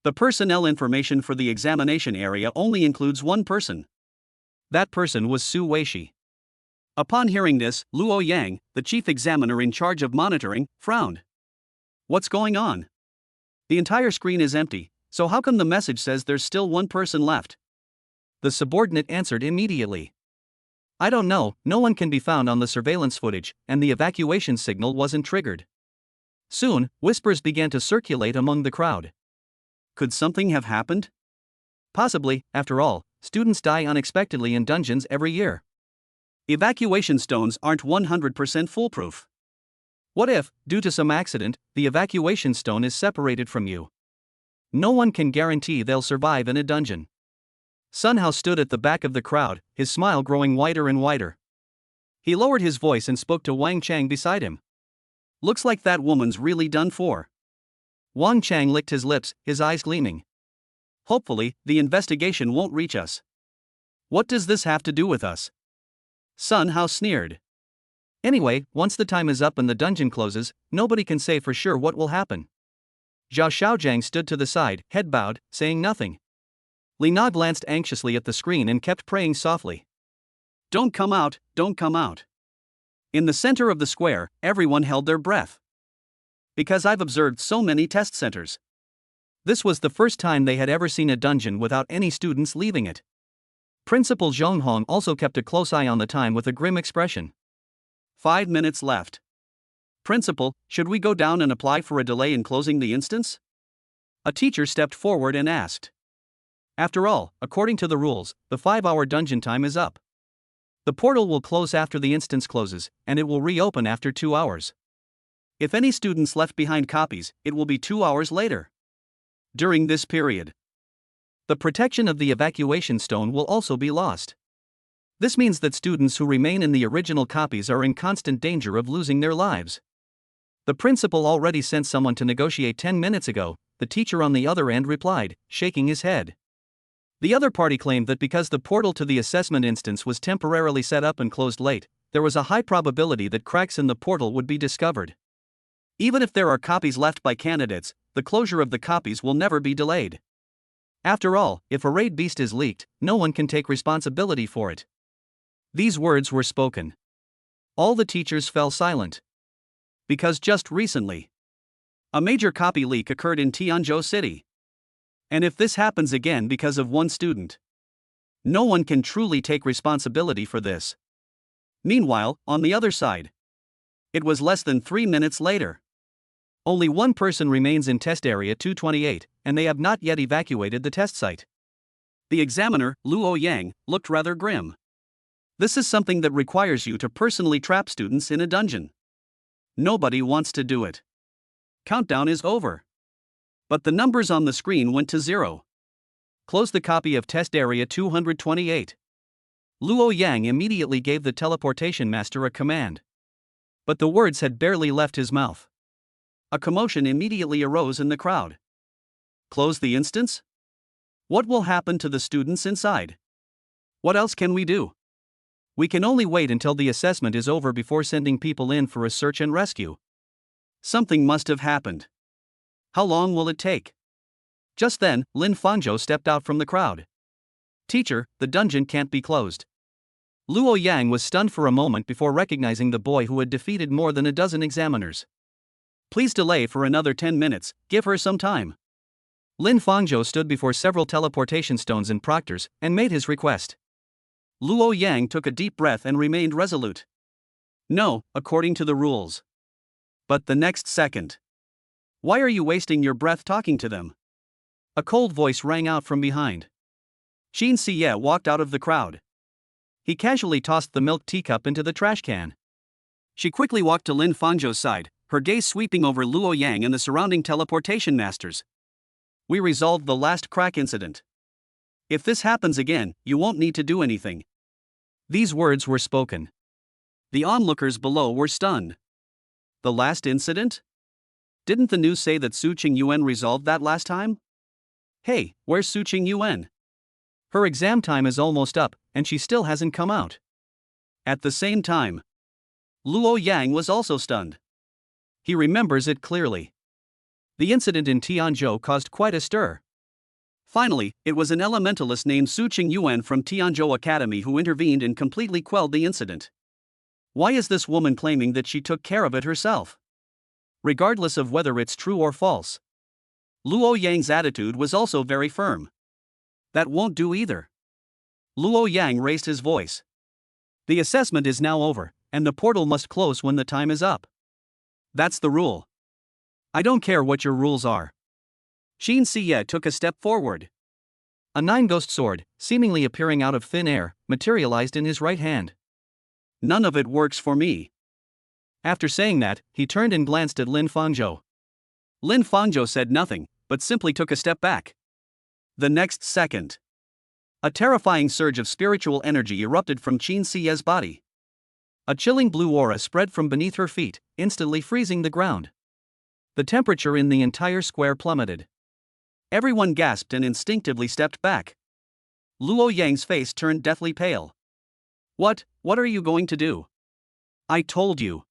The personnel information for the examination area only includes one person. That person was Su Weishi. Upon hearing this, Luo Yang, the chief examiner in charge of monitoring, frowned. What's going on? The entire screen is empty, so how come the message says there's still one person left? The subordinate answered immediately. I don't know, no one can be found on the surveillance footage, and the evacuation signal wasn't triggered. Soon, whispers began to circulate among the crowd. Could something have happened? Possibly, after all, students die unexpectedly in dungeons every year. Evacuation stones aren't 100% foolproof. What if, due to some accident, the evacuation stone is separated from you? No one can guarantee they'll survive in a dungeon. Sun Hao stood at the back of the crowd, his smile growing wider and wider. He lowered his voice and spoke to Wang Chang beside him. Looks like that woman's really done for. Wang Chang licked his lips, his eyes gleaming. Hopefully, the investigation won't reach us. What does this have to do with us? Sun Hao sneered. Anyway, once the time is up and the dungeon closes, nobody can say for sure what will happen. Zhao Xiaojiang stood to the side, head bowed, saying nothing. Li Na glanced anxiously at the screen and kept praying softly. Don't come out, don't come out. In the center of the square, everyone held their breath. Because I've observed so many test centers. This was the first time they had ever seen a dungeon without any students leaving it. Principal Zhong Hong also kept a close eye on the time with a grim expression. 5 minutes left. Principal, should we go down and apply for a delay in closing the instance? A teacher stepped forward and asked. After all, according to the rules, the 5-hour dungeon time is up. The portal will close after the instance closes, and it will reopen after 2 hours. If any students left behind copies, it will be 2 hours later. During this period, the protection of the evacuation stone will also be lost. This means that students who remain in the original copies are in constant danger of losing their lives. The principal already sent someone to negotiate 10 minutes ago, the teacher on the other end replied, shaking his head. The other party claimed that because the portal to the assessment instance was temporarily set up and closed late, there was a high probability that cracks in the portal would be discovered. Even if there are copies left by candidates, the closure of the copies will never be delayed. After all, if a raid beast is leaked, no one can take responsibility for it. These words were spoken. All the teachers fell silent. Because just recently, a major copy leak occurred in Tianzhou City. And if this happens again because of one student, no one can truly take responsibility for this. Meanwhile, on the other side, it was less than 3 minutes later. Only one person remains in test area 228, and they have not yet evacuated the test site. The examiner, Luo Yang, looked rather grim. This is something that requires you to personally trap students in a dungeon. Nobody wants to do it. Countdown is over. But the numbers on the screen went to 0. Close the copy of test area 228. Luo Yang immediately gave the teleportation master a command. But the words had barely left his mouth. A commotion immediately arose in the crowd. Close the instance? What will happen to the students inside? What else can we do? We can only wait until the assessment is over before sending people in for a search and rescue. Something must have happened. How long will it take? Just then, Lin Fangzhou stepped out from the crowd. "Teacher, the dungeon can't be closed." Luo Yang was stunned for a moment before recognizing the boy who had defeated more than a dozen examiners. "Please delay for another 10 minutes, give her some time." Lin Fangzhou stood before several teleportation stones and proctors and made his request. Luo Yang took a deep breath and remained resolute. "No, according to the rules." But the next second. "Why are you wasting your breath talking to them?" A cold voice rang out from behind. Qin Siye walked out of the crowd. He casually tossed the milk teacup into the trash can. She quickly walked to Lin Fangzhou's side, her gaze sweeping over Luo Yang and the surrounding teleportation masters. "We resolved the last crack incident. If this happens again, you won't need to do anything." These words were spoken. The onlookers below were stunned. The last incident? Didn't the news say that Su Qingyuan resolved that last time? Hey, where's Su Qingyuan? Her exam time is almost up, and she still hasn't come out. At the same time, Luo Yang was also stunned. He remembers it clearly. The incident in Tianzhou caused quite a stir. Finally, it was an elementalist named Su Qingyuan from Tianzhou Academy who intervened and completely quelled the incident. Why is this woman claiming that she took care of it herself? Regardless of whether it's true or false. Luo Yang's attitude was also very firm. That won't do either. Luo Yang raised his voice. The assessment is now over, and the portal must close when the time is up. That's the rule. I don't care what your rules are. Qin Siye took a step forward. A nine-ghost sword, seemingly appearing out of thin air, materialized in his right hand. None of it works for me. After saying that, he turned and glanced at Lin Fangzhou. Lin Fangzhou said nothing, but simply took a step back. The next second, a terrifying surge of spiritual energy erupted from Qin Siye's body. A chilling blue aura spread from beneath her feet, instantly freezing the ground. The temperature in the entire square plummeted. Everyone gasped and instinctively stepped back. Luo Yang's face turned deathly pale. What are you going to do? I told you.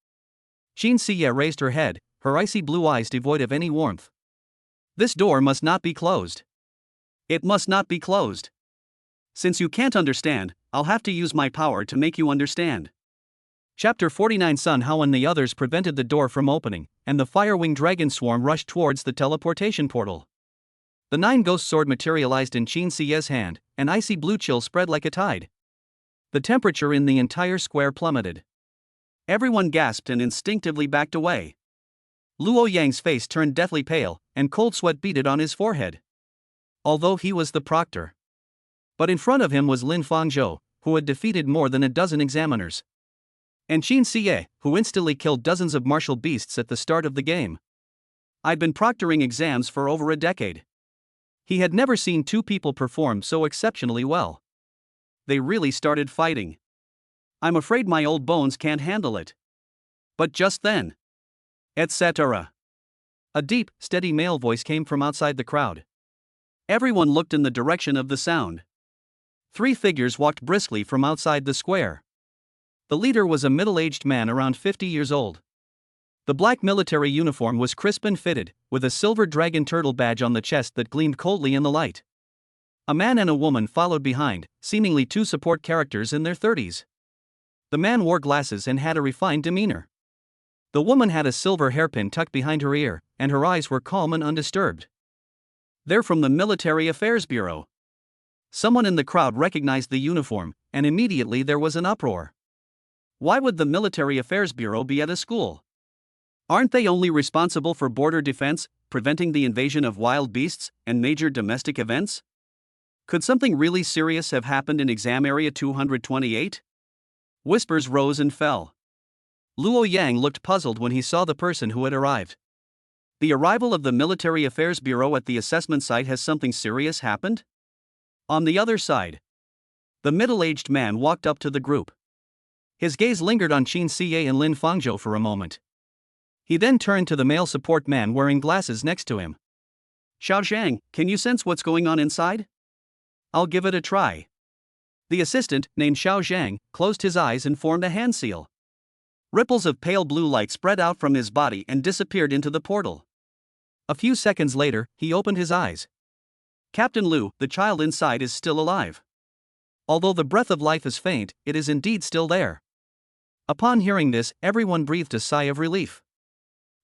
Qin Siye raised her head, her icy blue eyes devoid of any warmth. This door must not be closed. It must not be closed. Since you can't understand, I'll have to use my power to make you understand. Chapter 49. Sun Hao and the others prevented the door from opening, and the fire-winged dragon swarm rushed towards the teleportation portal. The nine-ghost sword materialized in Qin Siye's hand, an icy blue chill spread like a tide. The temperature in the entire square plummeted. Everyone gasped and instinctively backed away. Luo Yang's face turned deathly pale, and cold sweat beaded on his forehead. Although he was the proctor. But in front of him was Lin Fangzhou, who had defeated more than a dozen examiners. And Qin Siye, who instantly killed dozens of martial beasts at the start of the game. I'd been proctoring exams for over a decade. He had never seen two people perform so exceptionally well. They really started fighting. I'm afraid my old bones can't handle it. But just then, etc. A deep, steady male voice came from outside the crowd. Everyone looked in the direction of the sound. Three figures walked briskly from outside the square. The leader was a middle-aged man around 50 years old. The black military uniform was crisp and fitted, with a silver dragon turtle badge on the chest that gleamed coldly in the light. A man and a woman followed behind, seemingly two support characters in their 30s. The man wore glasses and had a refined demeanor. The woman had a silver hairpin tucked behind her ear, and her eyes were calm and undisturbed. They're from the Military Affairs Bureau. Someone in the crowd recognized the uniform, and immediately there was an uproar. Why would the Military Affairs Bureau be at a school? Aren't they only responsible for border defense, preventing the invasion of wild beasts, and major domestic events? Could something really serious have happened in exam area 228? Whispers rose and fell. Luo Yang looked puzzled when he saw the person who had arrived. The arrival of the Military Affairs Bureau at the assessment site. Has something serious happened? On the other side, the middle-aged man walked up to the group. His gaze lingered on Qin Siye and Lin Fangzhou for a moment. He then turned to the male support man wearing glasses next to him. Xiao Zhang, can you sense what's going on inside? I'll give it a try. The assistant, named Xiao Zhang, closed his eyes and formed a hand seal. Ripples of pale blue light spread out from his body and disappeared into the portal. A few seconds later, he opened his eyes. Captain Lu, the child inside is still alive. Although the breath of life is faint, it is indeed still there. Upon hearing this, everyone breathed a sigh of relief.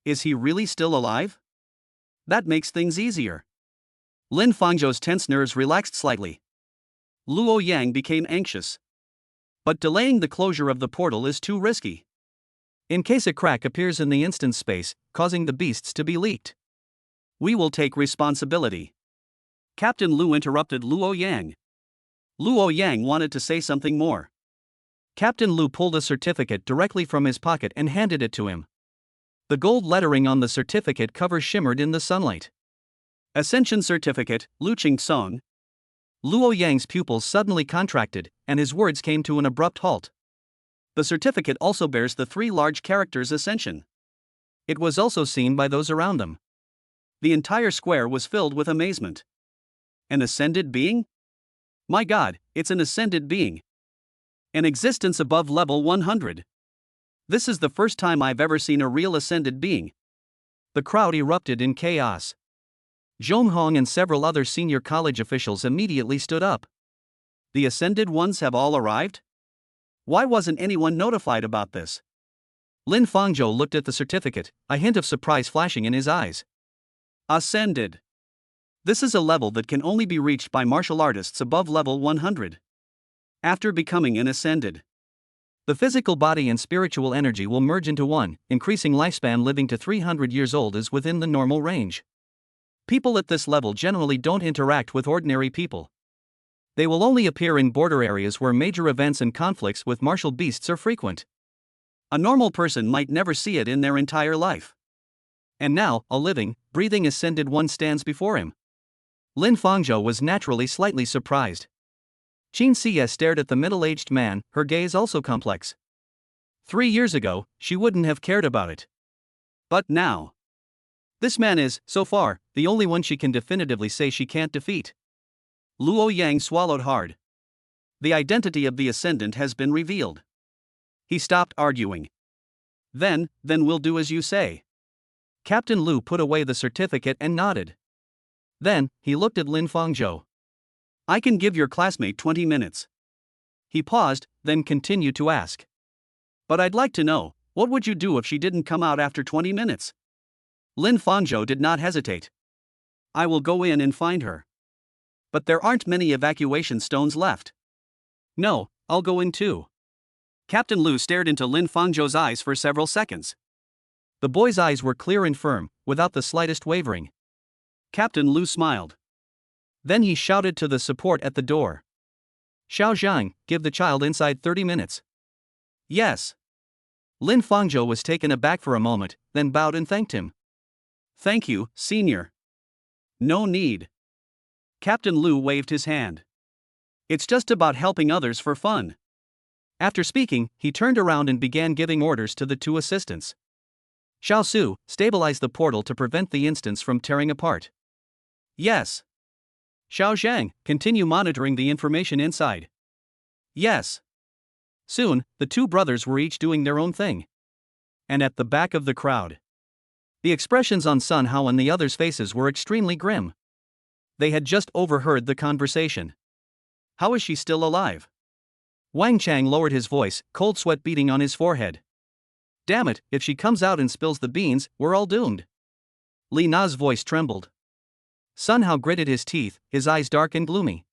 Is he really still alive? That makes things easier. Lin Fangzhou's tense nerves relaxed slightly. Luo Yang became anxious. But delaying the closure of the portal is too risky. In case a crack appears in the instance space, causing the beasts to be leaked. We will take responsibility. Captain Lu interrupted Luo Yang. Luo Yang wanted to say something more. Captain Lu pulled a certificate directly from his pocket and handed it to him. The gold lettering on the certificate cover shimmered in the sunlight. Ascension Certificate, Lu Qing Song. Luo Yang's pupils suddenly contracted, and his words came to an abrupt halt. The certificate also bears the 3 large characters Ascension. It was also seen by those around them. The entire square was filled with amazement. An ascended being? My God, it's an ascended being. An existence above level 100. This is the first time I've ever seen a real ascended being. The crowd erupted in chaos. Zhong Hong and several other senior college officials immediately stood up. The ascended ones have all arrived? Why wasn't anyone notified about this? Lin Fangzhou looked at the certificate, a hint of surprise flashing in his eyes. Ascended. This is a level that can only be reached by martial artists above level 100. After becoming an ascended, the physical body and spiritual energy will merge into one, increasing lifespan. Living to 300 years old is within the normal range. People at this level generally don't interact with ordinary people. They will only appear in border areas where major events and conflicts with martial beasts are frequent. A normal person might never see it in their entire life. And now, a living, breathing ascended one stands before him. Lin Fangzhou was naturally slightly surprised. Qin Xie stared at the middle-aged man, her gaze also complex. 3 years ago, she wouldn't have cared about it. But now, this man is, so far, the only one she can definitively say she can't defeat. Luo Yang swallowed hard. The identity of the ascendant has been revealed. He stopped arguing. Then we'll do as you say. Captain Lu put away the certificate and nodded. Then, he looked at Lin Fangzhou. I can give your classmate 20 minutes. He paused, then continued to ask. But I'd like to know, what would you do if she didn't come out after 20 minutes? Lin Fangzhou did not hesitate. I will go in and find her. But there aren't many evacuation stones left. No, I'll go in too. Captain Lu stared into Lin Fangzhou's eyes for several seconds. The boy's eyes were clear and firm, without the slightest wavering. Captain Lu smiled. Then he shouted to the support at the door. Xiao Zhang, give the child inside 30 minutes. Yes. Lin Fangzhou was taken aback for a moment, then bowed and thanked him. Thank you, senior. No need. Captain Lu waved his hand. It's just about helping others for fun. After speaking, he turned around and began giving orders to the 2 assistants. Xiao Su, stabilize the portal to prevent the instance from tearing apart. Yes. Xiao Zhang, continue monitoring the information inside. Yes. Soon, the 2 brothers were each doing their own thing. And at the back of the crowd, the expressions on Sun Hao and the others' faces were extremely grim. They had just overheard the conversation. How is she still alive? Wang Chang lowered his voice, cold sweat beading on his forehead. Damn it, if she comes out and spills the beans, we're all doomed. Li Na's voice trembled. Sun Hao gritted his teeth, his eyes dark and gloomy.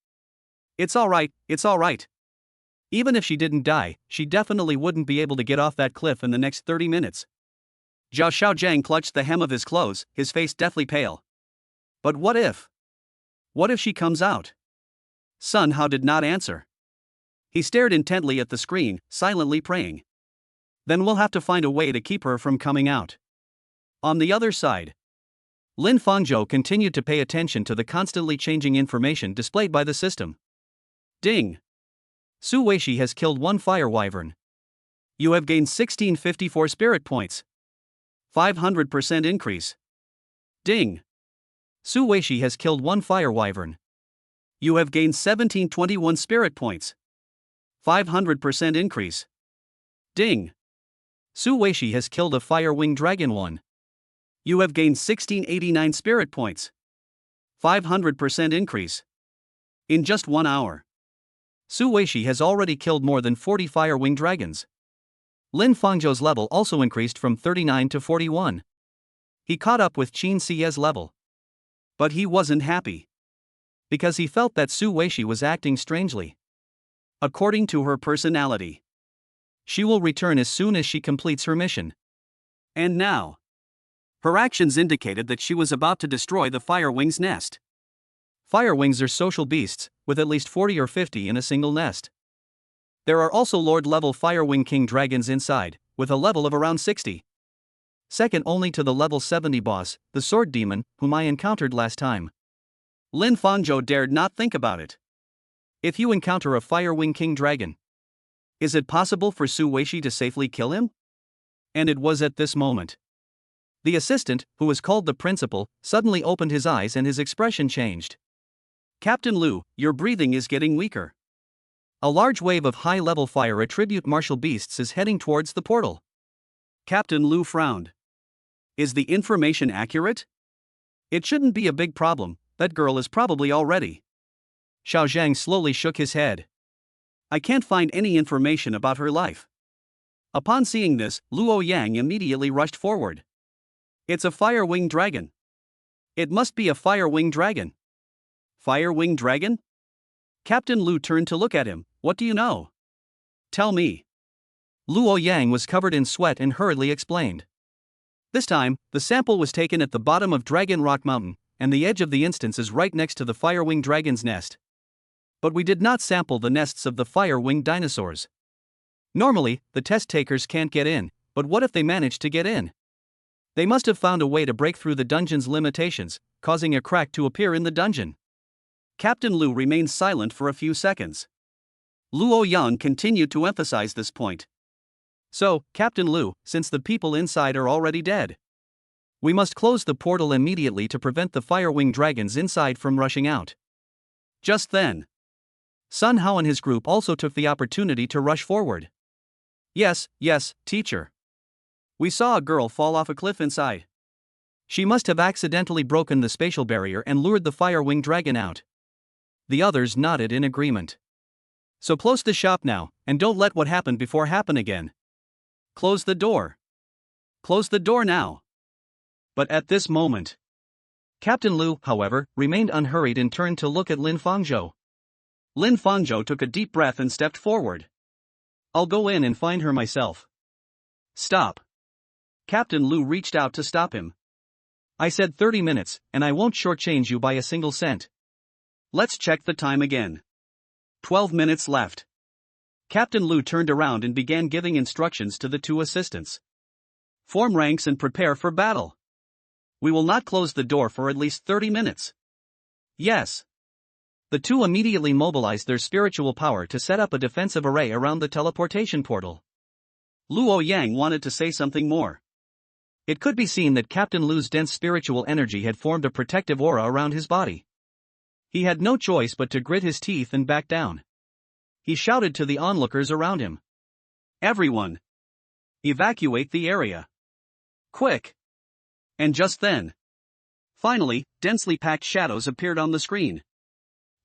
It's all right. Even if she didn't die, she definitely wouldn't be able to get off that cliff in the next 30 minutes. Zhao Xiaozhang clutched the hem of his clothes, his face deathly pale. But what if? What if she comes out? Sun Hao did not answer. He stared intently at the screen, silently praying. Then we'll have to find a way to keep her from coming out. On the other side, Lin Fangzhou continued to pay attention to the constantly changing information displayed by the system. Ding! Su Weishi has killed 1 fire wyvern. You have gained 1654 spirit points. 500% increase. Ding! Su Weishi has killed 1 fire wyvern. You have gained 1721 spirit points. 500% increase. Ding! Su Weishi has killed a fire winged dragon 1. You have gained 1689 spirit points. 500% increase. In just 1 hour, Su Weishi has already killed more than 40 fire-winged dragons. Lin Fangzhou's level also increased from 39 to 41. He caught up with Qin Xie's level. But he wasn't happy. Because he felt that Su Weishi was acting strangely. According to her personality, she will return as soon as she completes her mission. And now, her actions indicated that she was about to destroy the Firewing's nest. Firewings are social beasts, with at least 40 or 50 in a single nest. There are also Lord-level Firewing King dragons inside, with a level of around 60. Second only to the level 70 boss, the Sword Demon, whom I encountered last time. Lin Fangzhou dared not think about it. If you encounter a Firewing King dragon, is it possible for Su Weishi to safely kill him? And it was at this moment. The assistant, who was called the principal, suddenly opened his eyes and his expression changed. Captain Lu, your breathing is getting weaker. A large wave of high-level fire attribute martial beasts is heading towards the portal. Captain Lu frowned. Is the information accurate? It shouldn't be a big problem, that girl is probably all ready. Xiao Zhang slowly shook his head. I can't find any information about her life. Upon seeing this, Luo Yang immediately rushed forward. It's a fire-winged dragon. It must be a fire-winged dragon. Fire-winged dragon? Captain Lu turned to look at him. What do you know? Tell me. Luo Yang was covered in sweat and hurriedly explained. This time, the sample was taken at the bottom of Dragon Rock Mountain, and the edge of the instance is right next to the fire-winged dragon's nest. But we did not sample the nests of the fire-winged dinosaurs. Normally, the test takers can't get in, but what if they managed to get in? They must have found a way to break through the dungeon's limitations, causing a crack to appear in the dungeon. Captain Lu remained silent for a few seconds. Luo Yang continued to emphasize this point. So, Captain Lu, since the people inside are already dead, we must close the portal immediately to prevent the fire-winged dragons inside from rushing out. Just then, Sun Hao and his group also took the opportunity to rush forward. Yes, teacher. We saw a girl fall off a cliff inside. She must have accidentally broken the spatial barrier and lured the fire-winged dragon out. The others nodded in agreement. So close the shop now, and don't let what happened before happen again. Close the door. Close the door now. But at this moment, Captain Lu, however, remained unhurried and turned to look at Lin Fangzhou. Lin Fangzhou took a deep breath and stepped forward. I'll go in and find her myself. Stop. Captain Lu reached out to stop him. I said 30 minutes, and I won't shortchange you by a single cent. Let's check the time again. 12 minutes left. Captain Lu turned around and began giving instructions to the two assistants. Form ranks and prepare for battle. We will not close the door for at least 30 minutes. Yes. The two immediately mobilized their spiritual power to set up a defensive array around the teleportation portal. Luo Yang wanted to say something more. It could be seen that Captain Lu's dense spiritual energy had formed a protective aura around his body. He had no choice but to grit his teeth and back down. He shouted to the onlookers around him. Everyone! Evacuate the area. Quick! And just then, finally, densely packed shadows appeared on the screen.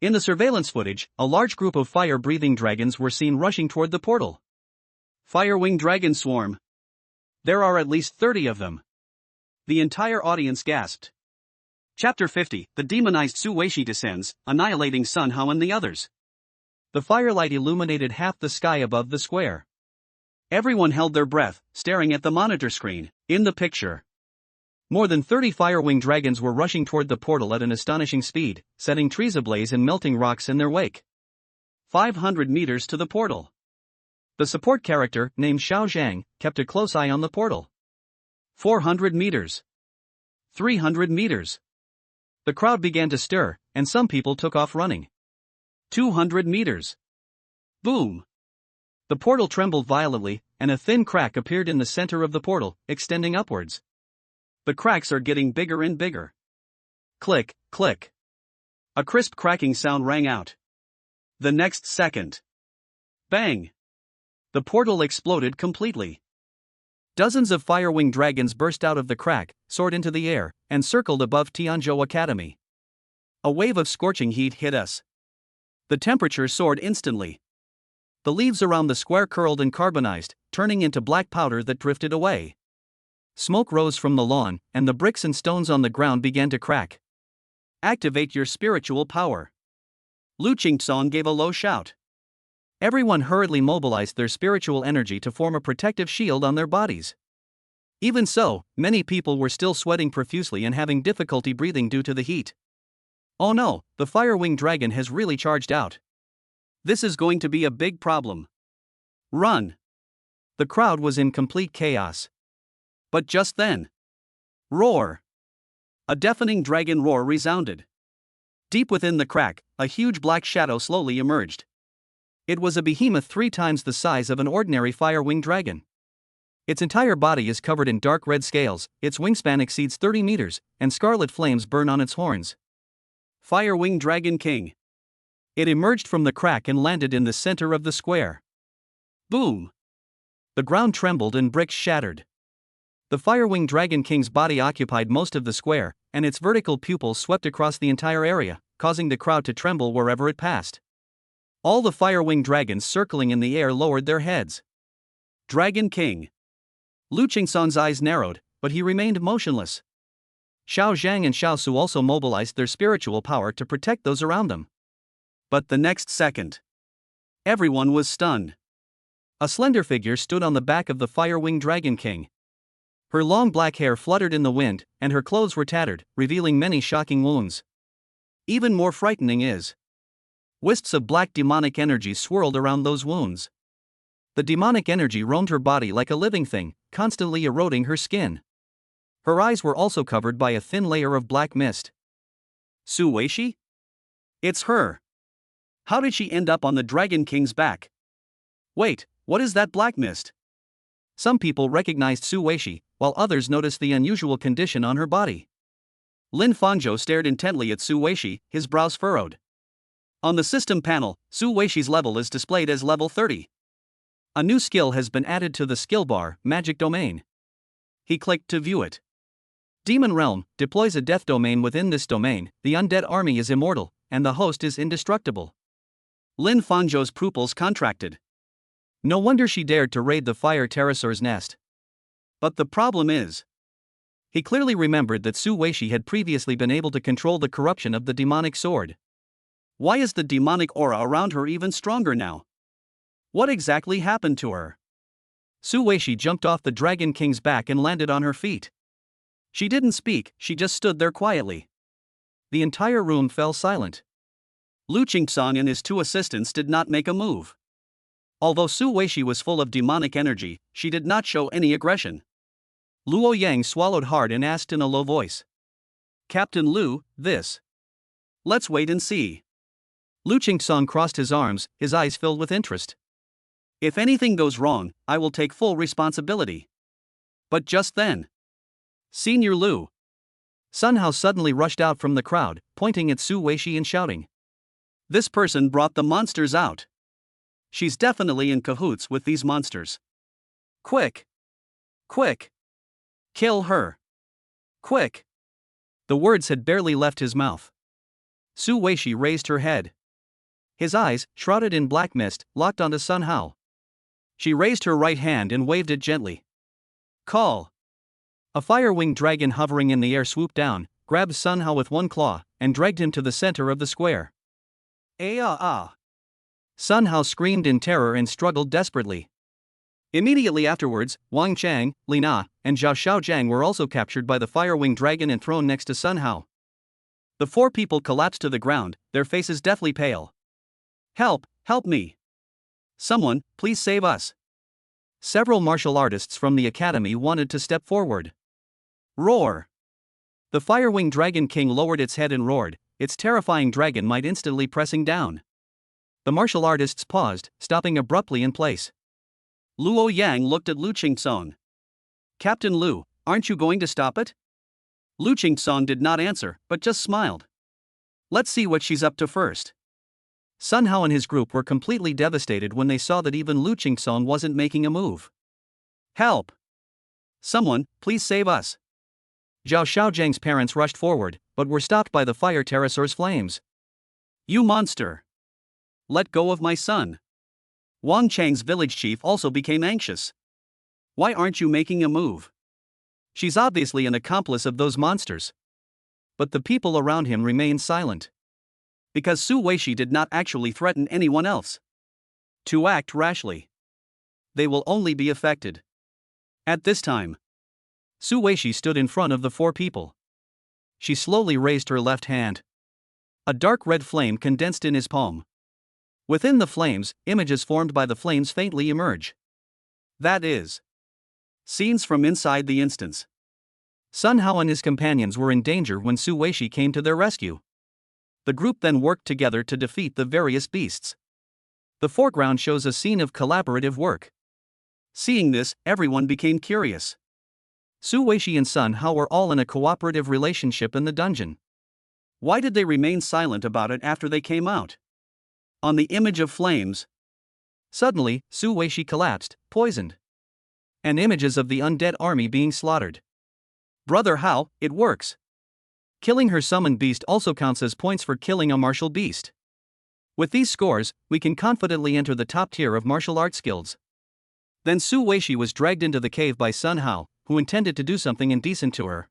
In the surveillance footage, a large group of fire-breathing dragons were seen rushing toward the portal. Fire-winged dragon swarm. There are at least 30 of them. The entire audience gasped. Chapter 50, the demonized Su Weishi descends, annihilating Sun Hao and the others. The firelight illuminated half the sky above the square. Everyone held their breath, staring at the monitor screen. In the picture, more than 30 fire-winged dragons were rushing toward the portal at an astonishing speed, setting trees ablaze and melting rocks in their wake. 500 meters to the portal. The support character, named Xiao Zhang, kept a close eye on the portal. 400 meters. 300 meters. The crowd began to stir, and some people took off running. 200 meters. Boom! The portal trembled violently, and a thin crack appeared in the center of the portal, extending upwards. The cracks are getting bigger and bigger. Click, click. A crisp cracking sound rang out. The next second. Bang! The portal exploded completely. Dozens of fire-winged dragons burst out of the crack, soared into the air, and circled above Tianzhou Academy. A wave of scorching heat hit us. The temperature soared instantly. The leaves around the square curled and carbonized, turning into black powder that drifted away. Smoke rose from the lawn, and the bricks and stones on the ground began to crack. Activate your spiritual power. Lu Qingxong gave a low shout. Everyone hurriedly mobilized their spiritual energy to form a protective shield on their bodies. Even so, many people were still sweating profusely and having difficulty breathing due to the heat. Oh no, the fire-winged dragon has really charged out. This is going to be a big problem. Run! The crowd was in complete chaos. But just then, roar! A deafening dragon roar resounded. Deep within the crack, a huge black shadow slowly emerged. It was a behemoth 3 times the size of an ordinary fire-winged dragon. Its entire body is covered in dark red scales, its wingspan exceeds 30 meters, and scarlet flames burn on its horns. Fire-winged Dragon King. It emerged from the crack and landed in the center of the square. Boom! The ground trembled and bricks shattered. The fire-winged Dragon King's body occupied most of the square, and its vertical pupils swept across the entire area, causing the crowd to tremble wherever it passed. All the fire-winged dragons circling in the air lowered their heads. Dragon King. Lu Qingxong's eyes narrowed, but he remained motionless. Xiao Zhang and Xiao Su also mobilized their spiritual power to protect those around them. But the next second, everyone was stunned. A slender figure stood on the back of the fire-winged Dragon King. Her long black hair fluttered in the wind, and her clothes were tattered, revealing many shocking wounds. Even more frightening is, wisps of black demonic energy swirled around those wounds. The demonic energy roamed her body like a living thing, constantly eroding her skin. Her eyes were also covered by a thin layer of black mist. Su Weishi? It's her. How did she end up on the Dragon King's back? Wait, what is that black mist? Some people recognized Su Weishi, while others noticed the unusual condition on her body. Lin Fangzhou stared intently at Su Weishi, his brows furrowed. On the system panel, Su Weishi's level is displayed as level 30. A new skill has been added to the skill bar, Magic Domain. He clicked to view it. Demon Realm deploys a death domain within this domain. The undead army is immortal, and the host is indestructible. Lin Fangzhou's pupils contracted. No wonder she dared to raid the fire pterosaur's nest. But the problem is, he clearly remembered that Su Weishi had previously been able to control the corruption of the demonic sword. Why is the demonic aura around her even stronger now? What exactly happened to her? Su Weishi jumped off the Dragon King's back and landed on her feet. She didn't speak, she just stood there quietly. The entire room fell silent. Lu Qingxong and his 2 assistants did not make a move. Although Su Weishi was full of demonic energy, she did not show any aggression. Luo Yang swallowed hard and asked in a low voice. Captain Lu, this. Let's wait and see. Lu Qingxong crossed his arms, his eyes filled with interest. If anything goes wrong, I will take full responsibility. But just then, Senior Lu. Sun Hao suddenly rushed out from the crowd, pointing at Su Weishi and shouting. This person brought the monsters out. She's definitely in cahoots with these monsters. Quick! Quick! Kill her! Quick! The words had barely left his mouth. Su Weishi raised her head. His eyes, shrouded in black mist, locked onto Sun Hao. She raised her right hand and waved it gently. Call! A fire-winged dragon hovering in the air swooped down, grabbed Sun Hao with one claw, and dragged him to the center of the square. Sun Hao screamed in terror and struggled desperately. Immediately afterwards, Wang Chang, Li Na, and Zhao Xiaojiang were also captured by the fire-winged dragon and thrown next to Sun Hao. The 4 people collapsed to the ground, their faces deathly pale. Help, help me! Someone, please save us! Several martial artists from the academy wanted to step forward. Roar! The fire-winged Dragon King lowered its head and roared, its terrifying dragon might instantly pressing down. The martial artists paused, stopping abruptly in place. Luo Yang looked at Lu Qingxong. Captain Lu, aren't you going to stop it? Lu Qingxong did not answer, but just smiled. Let's see what she's up to first. Sun Hao and his group were completely devastated when they saw that even Lu Qingxong wasn't making a move. Help! Someone, please save us! Zhao Xiaojiang's parents rushed forward, but were stopped by the fire pterosaur's flames. You monster! Let go of my son! Wang Chang's village chief also became anxious. Why aren't you making a move? She's obviously an accomplice of those monsters. But the people around him remained silent. Because Su Weishi did not actually threaten anyone else. To act rashly, they will only be affected. At this time, Su Weishi stood in front of the four people. She slowly raised her left hand. A dark red flame condensed in his palm. Within the flames, images formed by the flames faintly emerge. That is, scenes from inside the instance. Sun Hao and his companions were in danger when Su Weishi came to their rescue. The group then worked together to defeat the various beasts. The foreground shows a scene of collaborative work. Seeing this, everyone became curious. Su Weishi and Sun Hao were all in a cooperative relationship in the dungeon. Why did they remain silent about it after they came out? On the image of flames, suddenly, Su Weishi collapsed, poisoned. And images of the undead army being slaughtered. Brother Hao, it works. Killing her summoned beast also counts as points for killing a martial beast. With these scores, we can confidently enter the top tier of martial arts skills. Then Su Weishi was dragged into the cave by Sun Hao, who intended to do something indecent to her.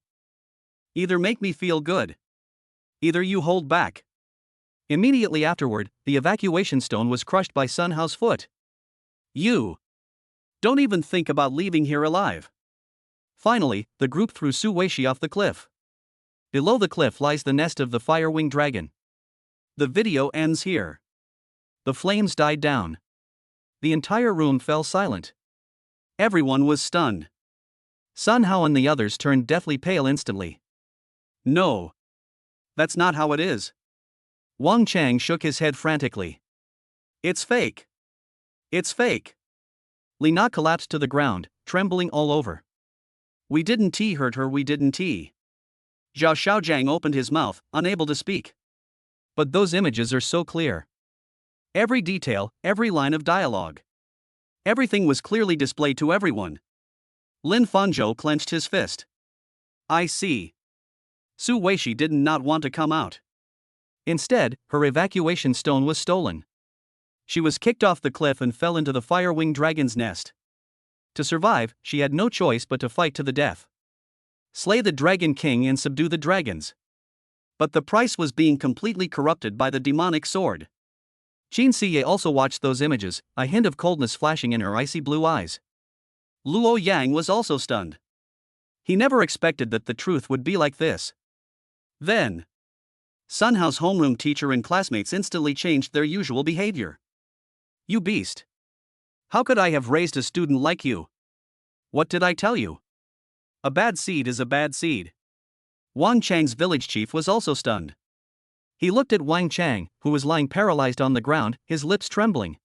Either make me feel good. Either you hold back. Immediately afterward, the evacuation stone was crushed by Sun Hao's foot. You don't even think about leaving here alive. Finally, the group threw Su Weishi off the cliff. Below the cliff lies the nest of the fire-winged dragon. The video ends here. The flames died down. The entire room fell silent. Everyone was stunned. Sun Hao and the others turned deathly pale instantly. No. That's not how it is. Wang Chang shook his head frantically. It's fake. It's fake. Li Na collapsed to the ground, trembling all over. We didn't hurt her, we didn't. Zhao Xiaojiang opened his mouth, unable to speak. But those images are so clear. Every detail, every line of dialogue. Everything was clearly displayed to everyone. Lin Fangzhou clenched his fist. I see. Su Weishi did not want to come out. Instead, her evacuation stone was stolen. She was kicked off the cliff and fell into the fire-winged dragon's nest. To survive, she had no choice but to fight to the death. Slay the Dragon King and subdue the dragons. But the price was being completely corrupted by the demonic sword. Qin Siye also watched those images, a hint of coldness flashing in her icy blue eyes. Luo Yang was also stunned. He never expected that the truth would be like this. Then, Sun Hao's homeroom teacher and classmates instantly changed their usual behavior. You beast! How could I have raised a student like you? What did I tell you? A bad seed is a bad seed. Wang Chang's village chief was also stunned. He looked at Wang Chang, who was lying paralyzed on the ground, his lips trembling.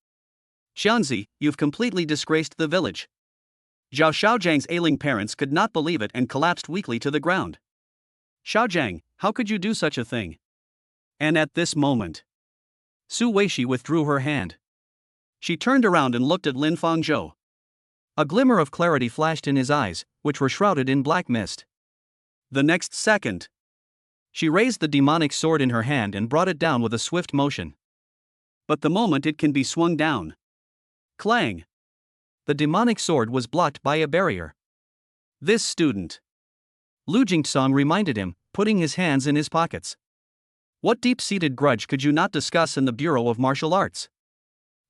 Xianzi, you've completely disgraced the village. Zhao Xiaojiang's ailing parents could not believe it and collapsed weakly to the ground. Xiaojiang, how could you do such a thing? And at this moment, Su Weishi withdrew her hand. She turned around and looked at Lin Fangzhou. A glimmer of clarity flashed in his eyes, which were shrouded in black mist. The next second, she raised the demonic sword in her hand and brought it down with a swift motion. But the moment it can be swung down, clang! The demonic sword was blocked by a barrier. This student, Lu Jingsong reminded him, putting his hands in his pockets. What deep-seated grudge could you not discuss in the Bureau of Martial Arts?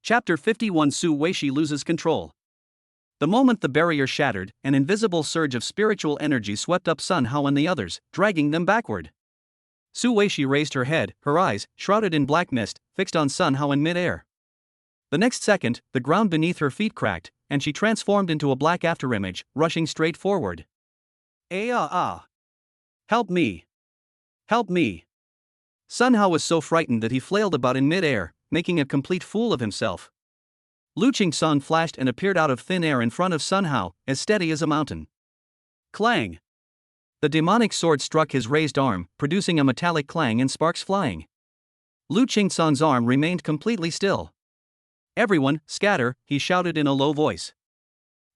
Chapter 51 Su Weishi loses control. The moment the barrier shattered, an invisible surge of spiritual energy swept up Sun Hao and the others, dragging them backward. Su Weishi raised her head, her eyes, shrouded in black mist, fixed on Sun Hao in mid-air. The next second, the ground beneath her feet cracked, and she transformed into a black afterimage, rushing straight forward. Help me! Help me! Sun Hao was so frightened that he flailed about in mid-air, making a complete fool of himself. Lu Qingsong flashed and appeared out of thin air in front of Sun Hao, as steady as a mountain. Clang! The demonic sword struck his raised arm, producing a metallic clang and sparks flying. Lu Qingsong's arm remained completely still. Everyone, scatter, he shouted in a low voice.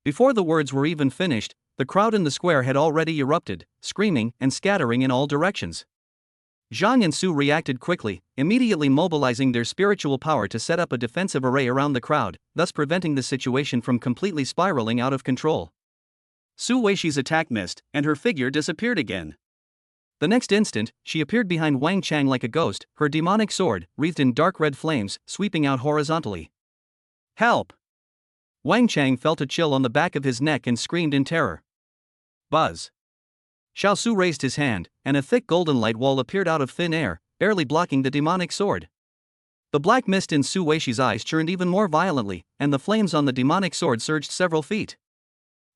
Before the words were even finished, the crowd in the square had already erupted, screaming and scattering in all directions. Zhang and Su reacted quickly, immediately mobilizing their spiritual power to set up a defensive array around the crowd, thus preventing the situation from completely spiraling out of control. Su Weishi's attack missed, and her figure disappeared again. The next instant, she appeared behind Wang Chang like a ghost, her demonic sword, wreathed in dark red flames, sweeping out horizontally. "Help!" Wang Chang felt a chill on the back of his neck and screamed in terror. Buzz! Xiao Su raised his hand, and a thick golden light wall appeared out of thin air, barely blocking the demonic sword. The black mist in Su Weishi's eyes churned even more violently, and the flames on the demonic sword surged several feet.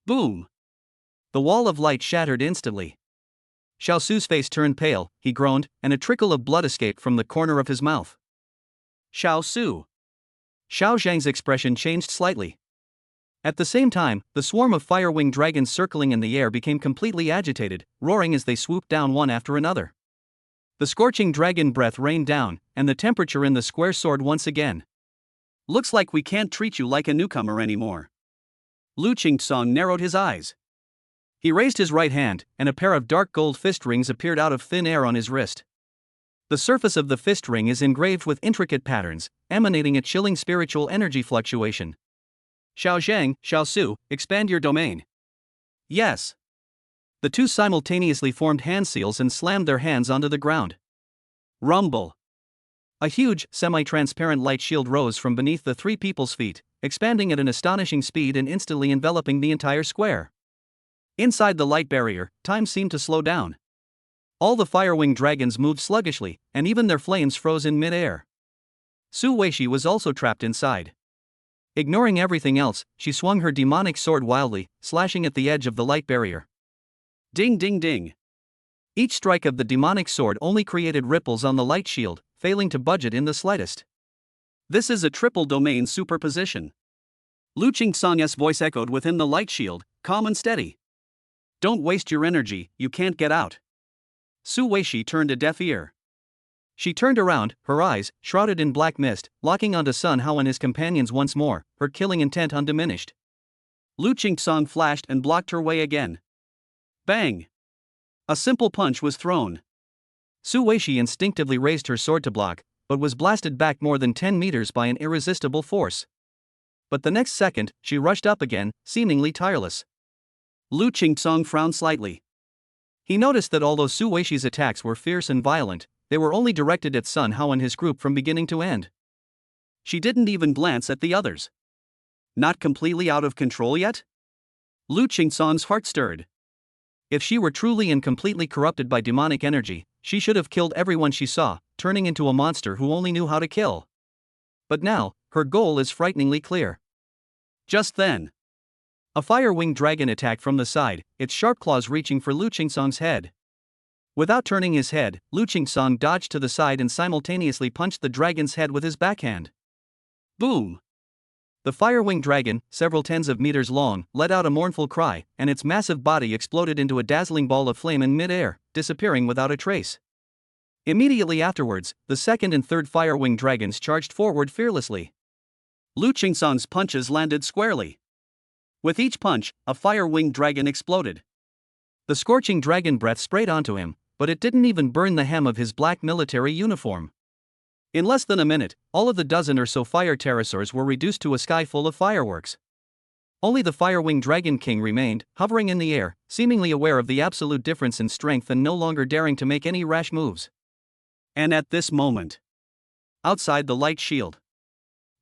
Boom! The wall of light shattered instantly. Xiao Su's face turned pale, he groaned, and a trickle of blood escaped from the corner of his mouth. Xiao Su! Xiao Zhang's expression changed slightly. At the same time, the swarm of fire-winged dragons circling in the air became completely agitated, roaring as they swooped down one after another. The scorching dragon breath rained down, and the temperature in the square soared once again. "Looks like we can't treat you like a newcomer anymore." Lu Qingtsong narrowed his eyes. He raised his right hand, and a pair of dark gold fist rings appeared out of thin air on his wrist. The surface of the fist ring is engraved with intricate patterns, emanating a chilling spiritual energy fluctuation. "Xiao Zhang, Xiao Su, expand your domain." "Yes." The two simultaneously formed hand seals and slammed their hands onto the ground. Rumble. A huge, semi-transparent light shield rose from beneath the three people's feet, expanding at an astonishing speed and instantly enveloping the entire square. Inside the light barrier, time seemed to slow down. All the fire-winged dragons moved sluggishly, and even their flames froze in mid-air. Su Weishi was also trapped inside. Ignoring everything else, she swung her demonic sword wildly, slashing at the edge of the light barrier. Ding ding ding. Each strike of the demonic sword only created ripples on the light shield, failing to budge it in the slightest. "This is a triple domain superposition." Lu Qingtsong's voice echoed within the light shield, calm and steady. "Don't waste your energy, you can't get out." Su Weishi turned a deaf ear. She turned around, her eyes, shrouded in black mist, locking onto Sun Hao and his companions once more, her killing intent undiminished. Lu Qingtsong flashed and blocked her way again. Bang! A simple punch was thrown. Su Weishi instinctively raised her sword to block, but was blasted back more than 10 meters by an irresistible force. But the next second, she rushed up again, seemingly tireless. Lu Qingtsong frowned slightly. He noticed that although Su Weishi's attacks were fierce and violent, they were only directed at Sun Hao and his group from beginning to end. She didn't even glance at the others. Not completely out of control yet? Lu Qingtsong's heart stirred. If she were truly and completely corrupted by demonic energy, she should have killed everyone she saw, turning into a monster who only knew how to kill. But now, her goal is frighteningly clear. Just then, a fire-winged dragon attacked from the side, its sharp claws reaching for Lu Qingtsong's head. Without turning his head, Lu Qingtsong dodged to the side and simultaneously punched the dragon's head with his backhand. Boom! The fire-winged dragon, several tens of meters long, let out a mournful cry, and its massive body exploded into a dazzling ball of flame in mid-air, disappearing without a trace. Immediately afterwards, the second and third fire-winged dragons charged forward fearlessly. Lu Qingtsong's punches landed squarely. With each punch, a fire-winged dragon exploded. The scorching dragon breath sprayed onto him, but it didn't even burn the hem of his black military uniform. In less than a minute, all of the dozen or so fire pterosaurs were reduced to a sky full of fireworks. Only the fire-winged dragon king remained, hovering in the air, seemingly aware of the absolute difference in strength and no longer daring to make any rash moves. And at this moment, outside the light shield,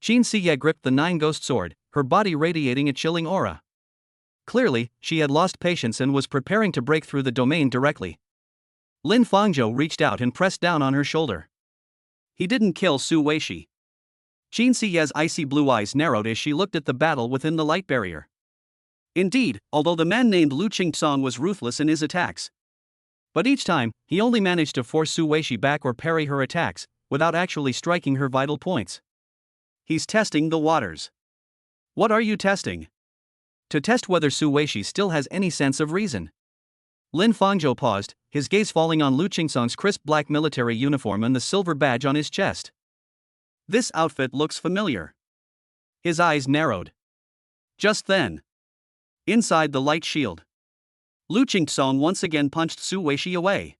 Qin Siye gripped the nine-ghost sword, her body radiating a chilling aura. Clearly, she had lost patience and was preparing to break through the domain directly. Lin Fangzhou reached out and pressed down on her shoulder. He didn't kill Su Weishi. Qin Siye's icy blue eyes narrowed as she looked at the battle within the light barrier. Indeed, although the man named Lu Qingtsong was ruthless in his attacks. But each time, he only managed to force Su Weishi back or parry her attacks, without actually striking her vital points. He's testing the waters. What are you testing? To test whether Su Weishi still has any sense of reason. Lin Fangzhou paused, his gaze falling on Lu Qingtsong's crisp black military uniform and the silver badge on his chest. This outfit looks familiar. His eyes narrowed. Just then, inside the light shield, Lu Qingtsong once again punched Su Weishi away.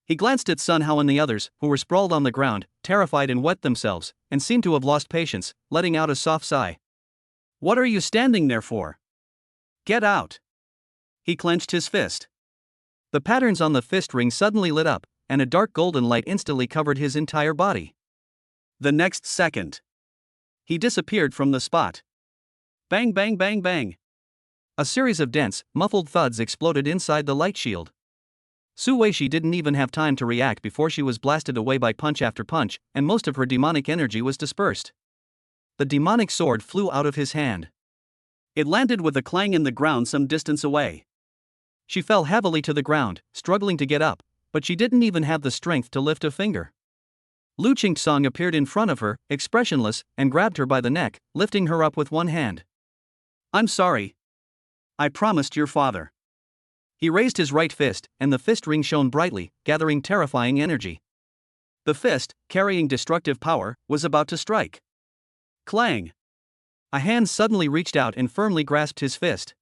He glanced at Sun Hao and the others, who were sprawled on the ground, terrified and wet themselves, and seemed to have lost patience, letting out a soft sigh. "What are you standing there for? Get out!" He clenched his fist. The patterns on the fist ring suddenly lit up, and a dark golden light instantly covered his entire body. The next second, he disappeared from the spot. Bang bang bang bang. A series of dense, muffled thuds exploded inside the light shield. Su Weishi didn't even have time to react before she was blasted away by punch after punch, and most of her demonic energy was dispersed. The demonic sword flew out of his hand. It landed with a clang in the ground some distance away. She fell heavily to the ground, struggling to get up, but she didn't even have the strength to lift a finger. Lu Qingsong appeared in front of her, expressionless, and grabbed her by the neck, lifting her up with one hand. "I'm sorry. I promised your father." He raised his right fist, and the fist ring shone brightly, gathering terrifying energy. The fist, carrying destructive power, was about to strike. Clang! A hand suddenly reached out and firmly grasped his fist.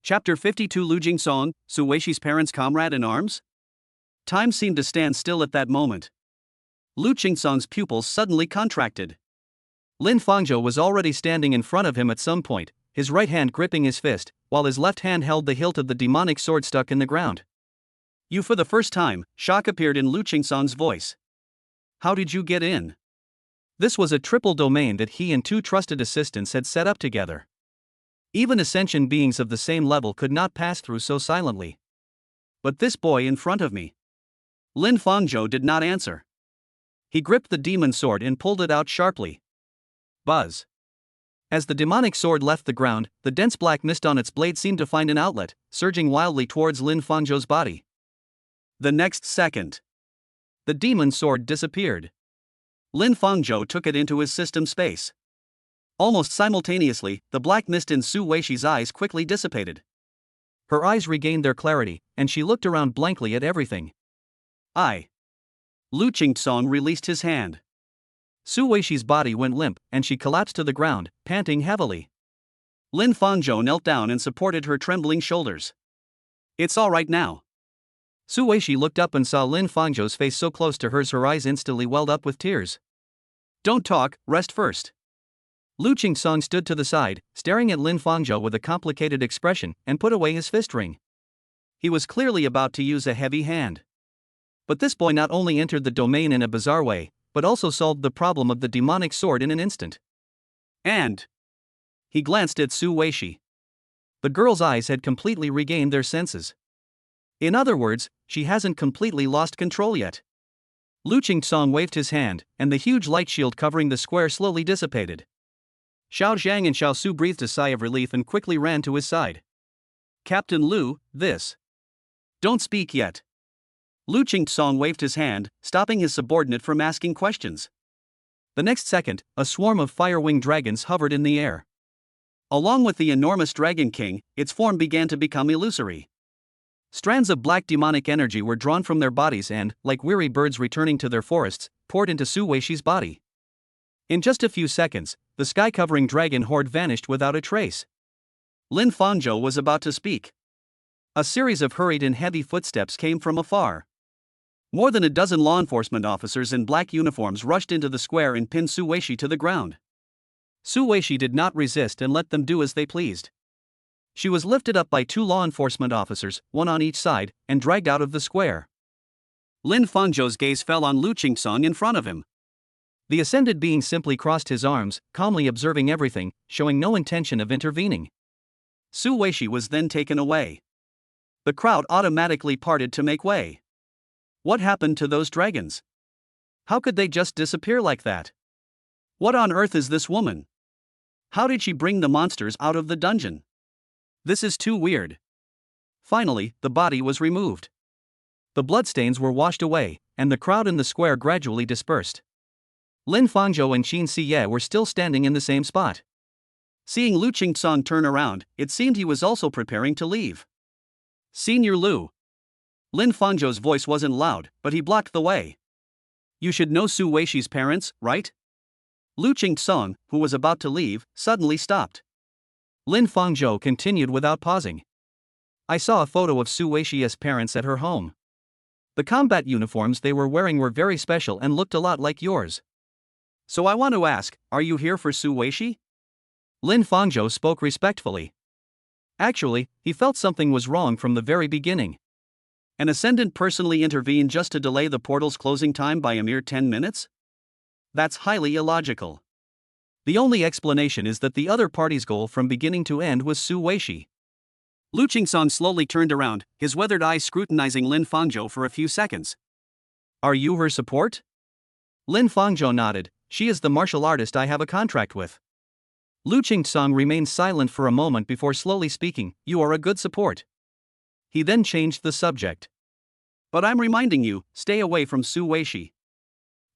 Chapter 52. Lu Jingsong, Su Weishi's parents' comrade in arms? Time seemed to stand still at that moment. Lu Qingsong's pupils suddenly contracted. Lin Fangzhou was already standing in front of him at some point, his right hand gripping his fist, while his left hand held the hilt of the demonic sword stuck in the ground. "You." For the first time, shock appeared in Lu Qingsong's voice. "How did you get in?" This was a triple domain that he and two trusted assistants had set up together. Even ascension beings of the same level could not pass through so silently. "But this boy in front of me." Lin Fangzhou did not answer. He gripped the demon sword and pulled it out sharply. Buzz. As the demonic sword left the ground, the dense black mist on its blade seemed to find an outlet, surging wildly towards Lin Fangzhou's body. The next second, the demon sword disappeared. Lin Fangzhou took it into his system space. Almost simultaneously, the black mist in Su Weishi's eyes quickly dissipated. Her eyes regained their clarity, and she looked around blankly at everything. Lu Qingsong released his hand. Su Weishi's body went limp, and she collapsed to the ground, panting heavily. Lin Fangzhou knelt down and supported her trembling shoulders. "It's all right now." Su Weishi looked up and saw Lin Fangzhou's face so close to hers, her eyes instantly welled up with tears. "Don't talk, rest first." Lu Qingsong stood to the side, staring at Lin Fangzhou with a complicated expression, and put away his fist ring. He was clearly about to use a heavy hand. But this boy not only entered the domain in a bizarre way, but also solved the problem of the demonic sword in an instant. And he glanced at Su Weishi. The girl's eyes had completely regained their senses. In other words, she hasn't completely lost control yet. Lu Qingsong waved his hand, and the huge light shield covering the square slowly dissipated. Xiao Zhang and Xiao Su breathed a sigh of relief and quickly ran to his side. "Captain Lu, this." "Don't speak yet." Lu Qingsong waved his hand, stopping his subordinate from asking questions. The next second, a swarm of fire-winged dragons hovered in the air. Along with the enormous Dragon King, its form began to become illusory. Strands of black demonic energy were drawn from their bodies and, like weary birds returning to their forests, poured into Su Weishi's body. In just a few seconds, the sky-covering dragon horde vanished without a trace. Lin Fangzhou was about to speak. A series of hurried and heavy footsteps came from afar. More than a dozen law enforcement officers in black uniforms rushed into the square and pinned Su Weishi to the ground. Su Weishi did not resist and let them do as they pleased. She was lifted up by two law enforcement officers, one on each side, and dragged out of the square. Lin Fangzhou's gaze fell on Lu Qingsong in front of him. The ascended being simply crossed his arms, calmly observing everything, showing no intention of intervening. Su Weishi was then taken away. The crowd automatically parted to make way. What happened to those dragons? How could they just disappear like that? What on earth is this woman? How did she bring the monsters out of the dungeon? This is too weird. Finally, the body was removed. The bloodstains were washed away, and the crowd in the square gradually dispersed. Lin Fangzhou and Qin Siye were still standing in the same spot. Seeing Lu Qingsong turn around, it seemed he was also preparing to leave. "Senior Lu." Lin Fangzhou's voice wasn't loud, but he blocked the way. "You should know Su Weishi's parents, right?" Lu Qingsong, who was about to leave, suddenly stopped. Lin Fangzhou continued without pausing. "I saw a photo of Su Weishi's parents at her home. The combat uniforms they were wearing were very special and looked a lot like yours. So I want to ask, are you here for Su Weishi? Lin Fangzhou spoke respectfully. Actually, he felt something was wrong from the very beginning. An ascendant personally intervened just to delay the portal's closing time by a mere 10 minutes? That's highly illogical. The only explanation is that the other party's goal from beginning to end was Su Weishi. Lu Qingsong slowly turned around, his weathered eyes scrutinizing Lin Fangzhou for a few seconds. Are you her support? Lin Fangzhou nodded. She is the martial artist I have a contract with. Lu Qingsong remained silent for a moment before slowly speaking. You are a good support. He then changed the subject. But I'm reminding you, stay away from Su Weishi.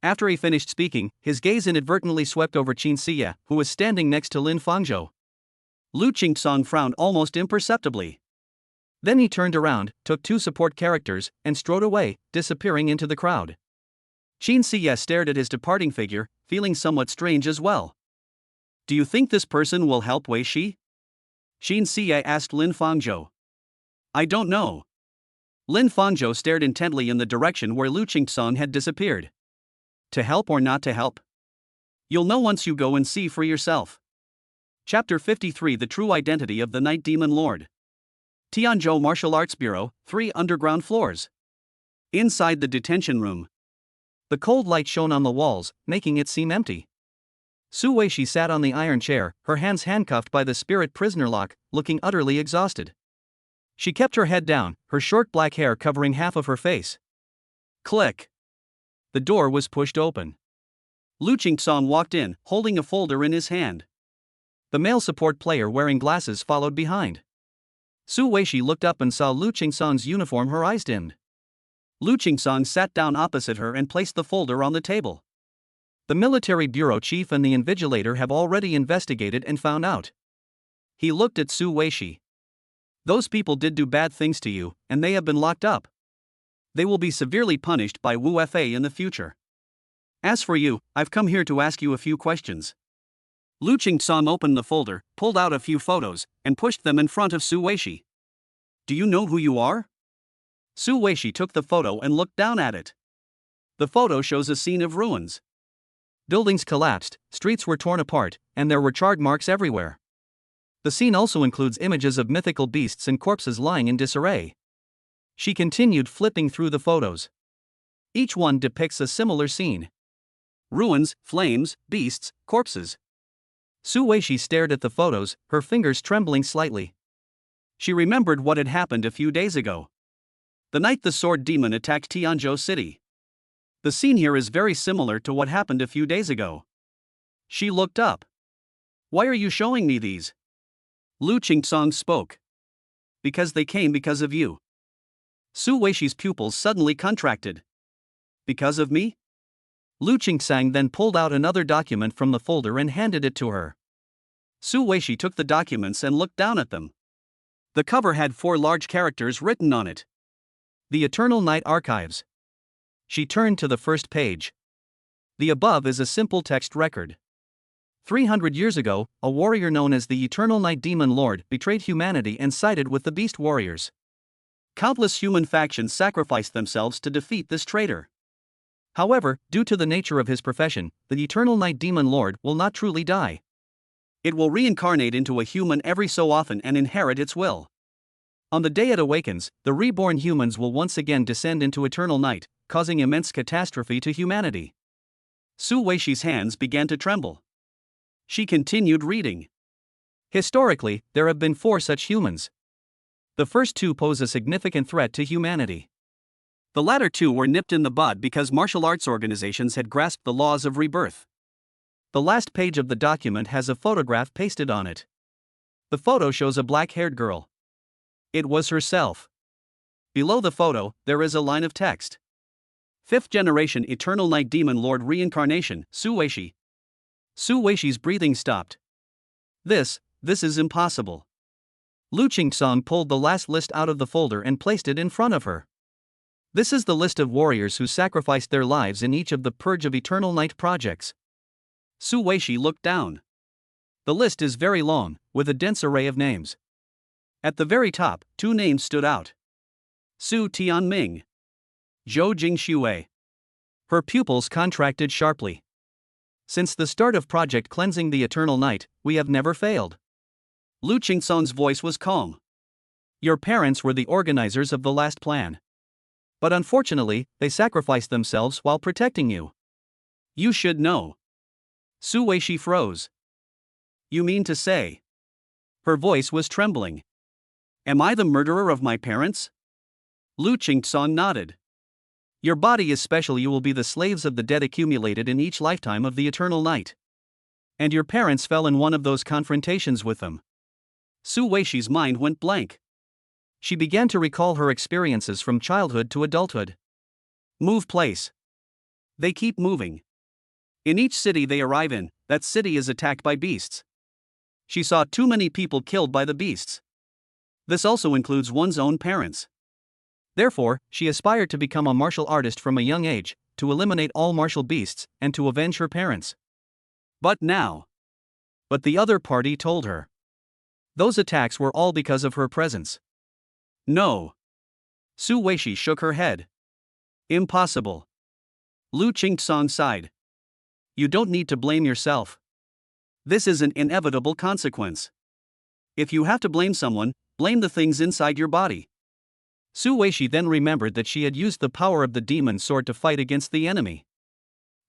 After he finished speaking, his gaze inadvertently swept over Qin Siya, who was standing next to Lin Fangzhou. Lu Qingsong frowned almost imperceptibly. Then he turned around, took two support characters, and strode away, disappearing into the crowd. Qin Siya stared at his departing figure, feeling somewhat strange as well. Do you think this person will help Wei Shi? Qin Siya asked Lin Fangzhou. I don't know. Lin Fangzhou stared intently in the direction where Lu Qingsong had disappeared. To help or not to help? You'll know once you go and see for yourself. Chapter 53 The True Identity of the Night Demon Lord. Tianzhou Martial Arts Bureau, 3 underground floors. Inside the detention room. The cold light shone on the walls, making it seem empty. Su Weishi sat on the iron chair, her hands handcuffed by the spirit prisoner lock, looking utterly exhausted. She kept her head down, her short black hair covering half of her face. Click. The door was pushed open. Lu Qingsong walked in, holding a folder in his hand. The male support player wearing glasses followed behind. Su Weishi looked up and saw Lu Qingsong's uniform. Her eyes dimmed. Lu Qingsong sat down opposite her and placed the folder on the table. The military bureau chief and the invigilator have already investigated and found out. He looked at Su Weishi. Those people did do bad things to you, and they have been locked up. They will be severely punished by Wu Fa in the future. As for you, I've come here to ask you a few questions. Lu Qingsong opened the folder, pulled out a few photos, and pushed them in front of Su Weishi. Do you know who you are? Su Weishi took the photo and looked down at it. The photo shows a scene of ruins. Buildings collapsed, streets were torn apart, and there were charred marks everywhere. The scene also includes images of mythical beasts and corpses lying in disarray. She continued flipping through the photos. Each one depicts a similar scene. Ruins, flames, beasts, corpses. Su Weishi stared at the photos, her fingers trembling slightly. She remembered what had happened a few days ago. The night the sword demon attacked Tianzhou City. The scene here is very similar to what happened a few days ago. She looked up. Why are you showing me these? Lu Qingsong spoke. Because they came because of you. Su Weishi's pupils suddenly contracted. Because of me? Lu Qingsong then pulled out another document from the folder and handed it to her. Su Weishi took the documents and looked down at them. The cover had 4 large characters written on it. The Eternal Night Archives. She turned to the first page. The above is a simple text record. 300 years ago, a warrior known as the Eternal Night Demon Lord betrayed humanity and sided with the Beast Warriors. Countless human factions sacrificed themselves to defeat this traitor. However, due to the nature of his profession, the Eternal Night Demon Lord will not truly die. It will reincarnate into a human every so often and inherit its will. On the day it awakens, the reborn humans will once again descend into eternal night, causing immense catastrophe to humanity. Su Weishi's hands began to tremble. She continued reading. Historically, there have been 4 such humans. The first 2 pose a significant threat to humanity. The latter 2 were nipped in the bud because martial arts organizations had grasped the laws of rebirth. The last page of the document has a photograph pasted on it. The photo shows a black-haired girl. It was herself. Below the photo, there is a line of text. 5th generation Eternal Night Demon Lord Reincarnation, Su Weishi. Su Weishi's breathing stopped. This is impossible. Lu Qingsong pulled the last list out of the folder and placed it in front of her. This is the list of warriors who sacrificed their lives in each of the Purge of Eternal Night projects. Su Weishi looked down. The list is very long, with a dense array of names. At the very top, 2 names stood out. Su Tianming. Zhou Jingxue. Her pupils contracted sharply. Since the start of Project Cleansing the Eternal Night, we have never failed. Lu Qingsong's voice was calm. Your parents were the organizers of the last plan. But unfortunately, they sacrificed themselves while protecting you. You should know. Su Weishi froze. You mean to say? Her voice was trembling. Am I the murderer of my parents? Lu Qingsong nodded. Your body is special. You will be the slaves of the dead accumulated in each lifetime of the Eternal Night. And your parents fell in one of those confrontations with them. Su Weishi's mind went blank. She began to recall her experiences from childhood to adulthood. Move place. They keep moving. In each city they arrive in, that city is attacked by beasts. She saw too many people killed by the beasts. This also includes one's own parents. Therefore, she aspired to become a martial artist from a young age, to eliminate all martial beasts, and to avenge her parents. But the other party told her. Those attacks were all because of her presence. No. Su Weishi shook her head. Impossible. Lu Qingsong sighed. You don't need to blame yourself. This is an inevitable consequence. If you have to blame someone, blame the things inside your body. Su Weishi then remembered that she had used the power of the demon sword to fight against the enemy.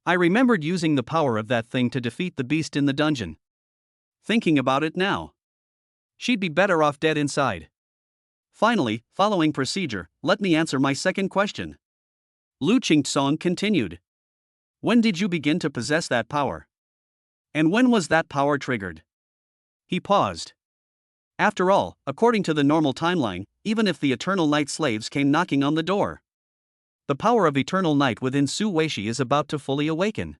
I remembered using the power of that thing to defeat the beast in the dungeon. Thinking about it now. She'd be better off dead inside. Finally, following procedure, let me answer my second question. Lu Qingsong continued. When did you begin to possess that power? And when was that power triggered? He paused. After all, according to the normal timeline, even if the Eternal Night slaves came knocking on the door, the power of Eternal Night within Su Weishi is about to fully awaken.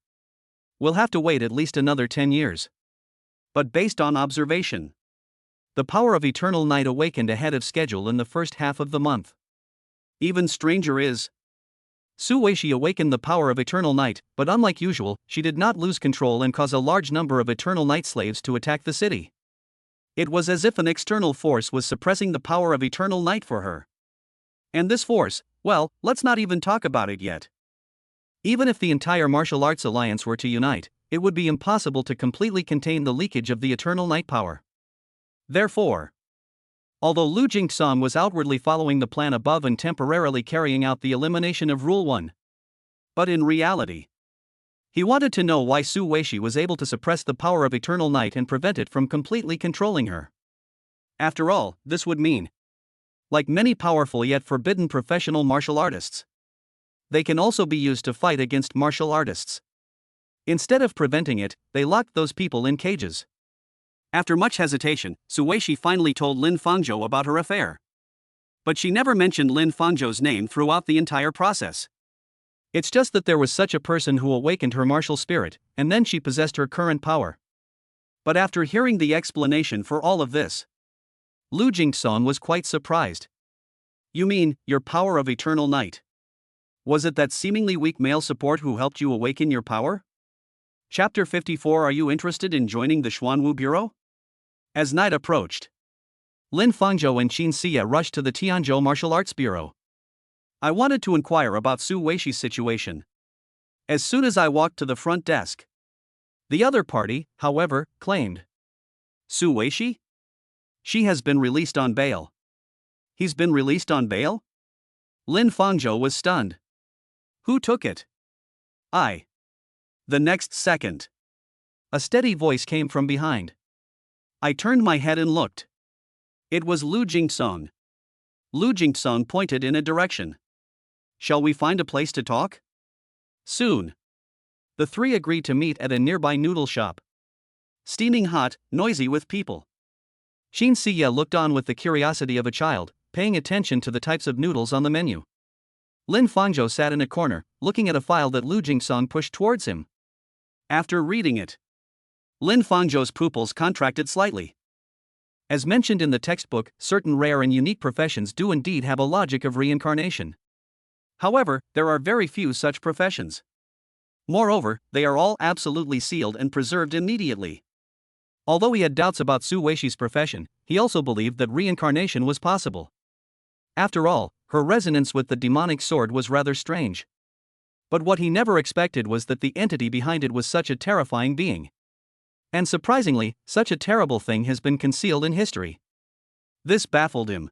We'll have to wait at least another 10 years. But based on observation, the power of Eternal Night awakened ahead of schedule in the first half of the month. Even stranger is, Su Weishi awakened the power of Eternal Night, but unlike usual, she did not lose control and cause a large number of Eternal Night slaves to attack the city. It was as if an external force was suppressing the power of Eternal Night for her. And this force, well, let's not even talk about it yet. Even if the entire martial arts alliance were to unite, it would be impossible to completely contain the leakage of the Eternal Night power. Therefore, although Lu Qingsong was outwardly following the plan above and temporarily carrying out the elimination of Rule 1, but in reality, he wanted to know why Su Weishi was able to suppress the power of Eternal Night and prevent it from completely controlling her. After all, this would mean, like many powerful yet forbidden professional martial artists, they can also be used to fight against martial artists. Instead of preventing it, they locked those people in cages. After much hesitation, Su Weishi finally told Lin Fangzhou about her affair. But she never mentioned Lin Fangzhou's name throughout the entire process. It's just that there was such a person who awakened her martial spirit, and then she possessed her current power. But after hearing the explanation for all of this, Lu Qingsong was quite surprised. You mean, your power of Eternal Night? Was it that seemingly weak male support who helped you awaken your power? Chapter 54. Are you interested in joining the Xuanwu Bureau? As night approached, Lin Fangzhou and Qin Xia rushed to the Tianzhou Martial Arts Bureau. I wanted to inquire about Su Weishi's situation. As soon as I walked to the front desk, the other party, however, claimed. Su Weishi? She has been released on bail. He's been released on bail? Lin Fangzhou was stunned. Who took it? I. The next second, a steady voice came from behind. I turned my head and looked. It was Lu Qingsong. Lu Qingsong pointed in a direction. Shall we find a place to talk? Soon. The three agreed to meet at a nearby noodle shop. Steaming hot, noisy with people. Qin Xia looked on with the curiosity of a child, paying attention to the types of noodles on the menu. Lin Fangzhou sat in a corner, looking at a file that Lu Qingsong pushed towards him. After reading it, Lin Fangzhou's pupils contracted slightly. As mentioned in the textbook, certain rare and unique professions do indeed have a logic of reincarnation. However, there are very few such professions. Moreover, they are all absolutely sealed and preserved immediately. Although he had doubts about Su Weishi's profession, he also believed that reincarnation was possible. After all, her resonance with the demonic sword was rather strange. But what he never expected was that the entity behind it was such a terrifying being. And surprisingly, such a terrible thing has been concealed in history. This baffled him.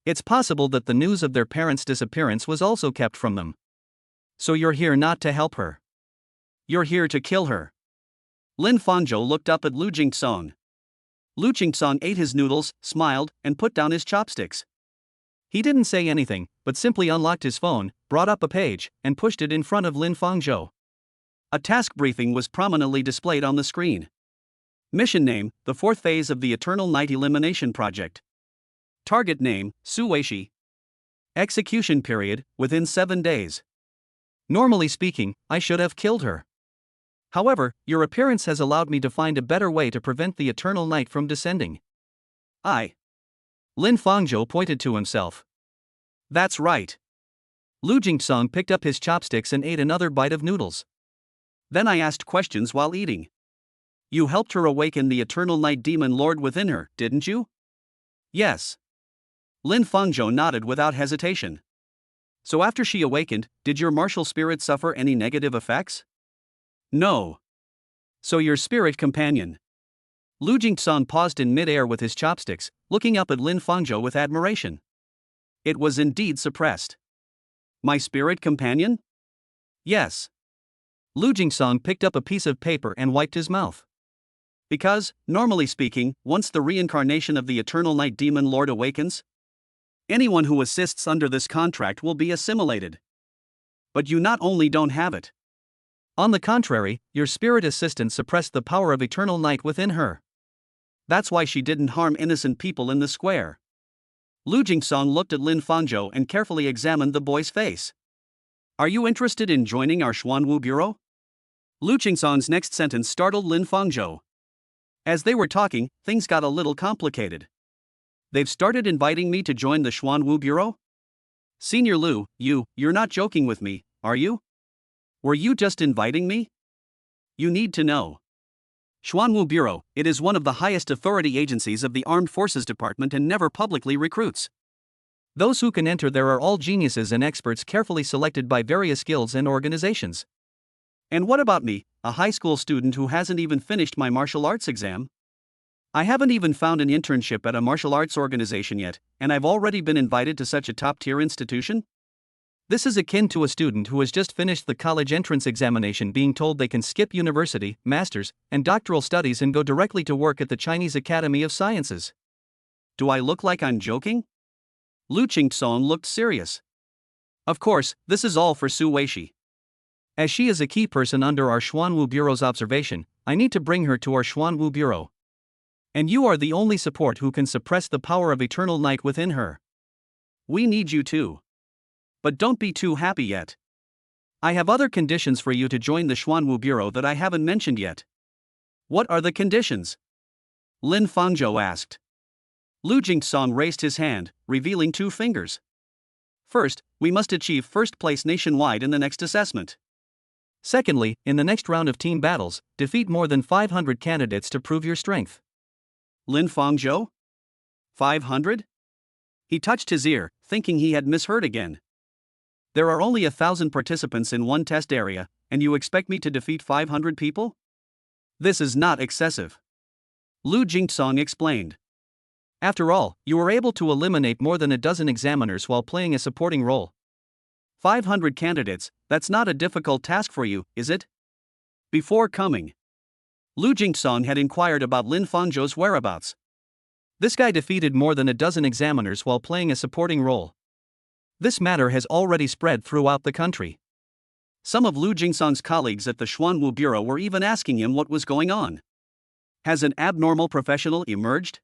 It's possible that the news of their parents' disappearance was also kept from them. So you're here not to help her. You're here to kill her. Lin Fangzhou looked up at Lu Jingsong. Lu Jingsong ate his noodles, smiled, and put down his chopsticks. He didn't say anything, but simply unlocked his phone, brought up a page, and pushed it in front of Lin Fangzhou. A task briefing was prominently displayed on the screen. Mission name: the fourth phase of the Eternal Night Elimination Project. Target name: Su Weishi. Execution period: within 7 days. Normally speaking, I should have killed her. However, your appearance has allowed me to find a better way to prevent the eternal night from descending. Lin Fangzhou pointed to himself. That's right. Lu Jingsong picked up his chopsticks and ate another bite of noodles. Then I asked questions while eating. You helped her awaken the eternal night demon lord within her, didn't you? Yes. Lin Fangzhou nodded without hesitation. So after she awakened, did your martial spirit suffer any negative effects? No. So your spirit companion. Lu Jingsong paused in mid-air with his chopsticks, looking up at Lin Fangzhou with admiration. It was indeed suppressed. My spirit companion? Yes. Lu Jingsong picked up a piece of paper and wiped his mouth. Because, normally speaking, once the reincarnation of the Eternal Night Demon Lord awakens, anyone who assists under this contract will be assimilated. But you not only don't have it. On the contrary, your spirit assistant suppressed the power of Eternal Night within her. That's why she didn't harm innocent people in the square. Lu Jingsong looked at Lin Fangzhou and carefully examined the boy's face. Are you interested in joining our Xuanwu Bureau? Lu Jingsong's next sentence startled Lin Fangzhou. As they were talking, things got a little complicated. They've started inviting me to join the Xuanwu Bureau? Senior Lu, you're not joking with me, are you? Were you just inviting me? You need to know. Xuanwu Bureau, it is one of the highest authority agencies of the Armed Forces Department and never publicly recruits. Those who can enter there are all geniuses and experts carefully selected by various guilds and organizations. And what about me, a high school student who hasn't even finished my martial arts exam? I haven't even found an internship at a martial arts organization yet, and I've already been invited to such a top-tier institution? This is akin to a student who has just finished the college entrance examination being told they can skip university, master's, and doctoral studies and go directly to work at the Chinese Academy of Sciences. Do I look like I'm joking? Lu Jingsong looked serious. Of course, this is all for Su Weishi. As she is a key person under our Xuanwu Bureau's observation, I need to bring her to our Xuanwu Bureau. And you are the only support who can suppress the power of eternal night within her. We need you too. But don't be too happy yet. I have other conditions for you to join the Xuanwu Bureau that I haven't mentioned yet. What are the conditions? Lin Fangzhou asked. Lu Jingsong raised his hand, revealing 2 fingers. First, we must achieve first place nationwide in the next assessment. Secondly, in the next round of team battles, defeat more than 500 candidates to prove your strength. Lin Fangzhou? 500? He touched his ear, thinking he had misheard again. There are only 1,000 participants in one test area, and you expect me to defeat 500 people? This is not excessive. Lu Jingsong explained. After all, you were able to eliminate more than a dozen examiners while playing a supporting role. 500 candidates, that's not a difficult task for you, is it? Before coming, Lu Jingsong had inquired about Lin Fangzhou's whereabouts. This guy defeated more than a dozen examiners while playing a supporting role. This matter has already spread throughout the country. Some of Lu Jingsong's colleagues at the Xuanwu Bureau were even asking him what was going on. Has an abnormal professional emerged?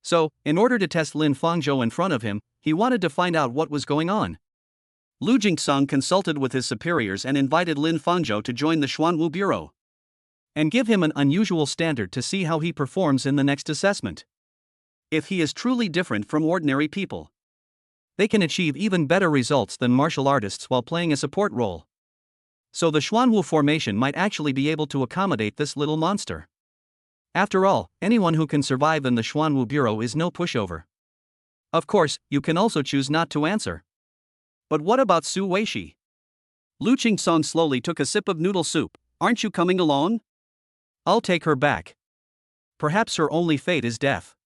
So, in order to test Lin Fangzhou in front of him, he wanted to find out what was going on. Lu Jingsong consulted with his superiors and invited Lin Fangzhou to join the Xuanwu Bureau and give him an unusual standard to see how he performs in the next assessment. If he is truly different from ordinary people, they can achieve even better results than martial artists while playing a support role. So the Xuanwu formation might actually be able to accommodate this little monster. After all, anyone who can survive in the Xuanwu Bureau is no pushover. Of course, you can also choose not to answer. But what about Su Weishi? Lu Qingsong slowly took a sip of noodle soup. Aren't you coming along? I'll take her back. Perhaps her only fate is death.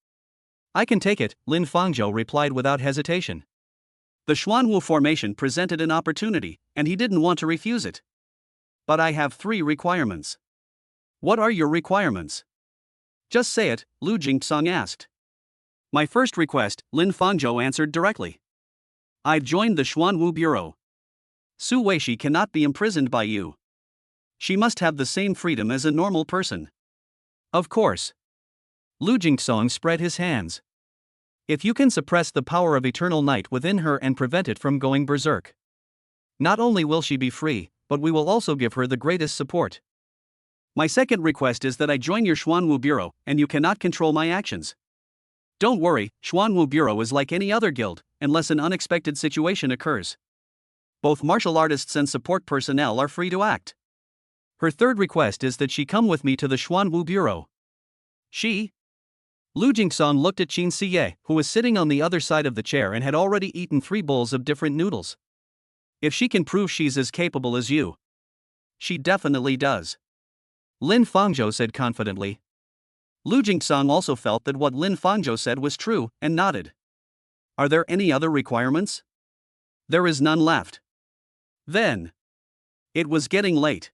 I can take it, Lin Fangzhou replied without hesitation. The Xuanwu formation presented an opportunity, and he didn't want to refuse it. But I have 3 requirements. What are your requirements? Just say it, Lu Jingsong asked. My first request, Lin Fangzhou answered directly. I've joined the Xuanwu Bureau. Su Weishi cannot be imprisoned by you. She must have the same freedom as a normal person. Of course. Lu Jingsong spread his hands. If you can suppress the power of eternal night within her and prevent it from going berserk, not only will she be free, but we will also give her the greatest support. My second request is that I join your Xuanwu Bureau, and you cannot control my actions. Don't worry, Xuanwu Bureau is like any other guild, unless an unexpected situation occurs. Both martial artists and support personnel are free to act. Her third request is that she come with me to the Xuanwu Bureau. She? Lu Jingsong looked at Qin Siye, who was sitting on the other side of the chair and had already eaten 3 bowls of different noodles. If she can prove she's as capable as you. She definitely does. Lin Fangzhou said confidently. Lu Jingsong also felt that what Lin Fangzhou said was true, and nodded. Are there any other requirements? There is none left. Then. It was getting late.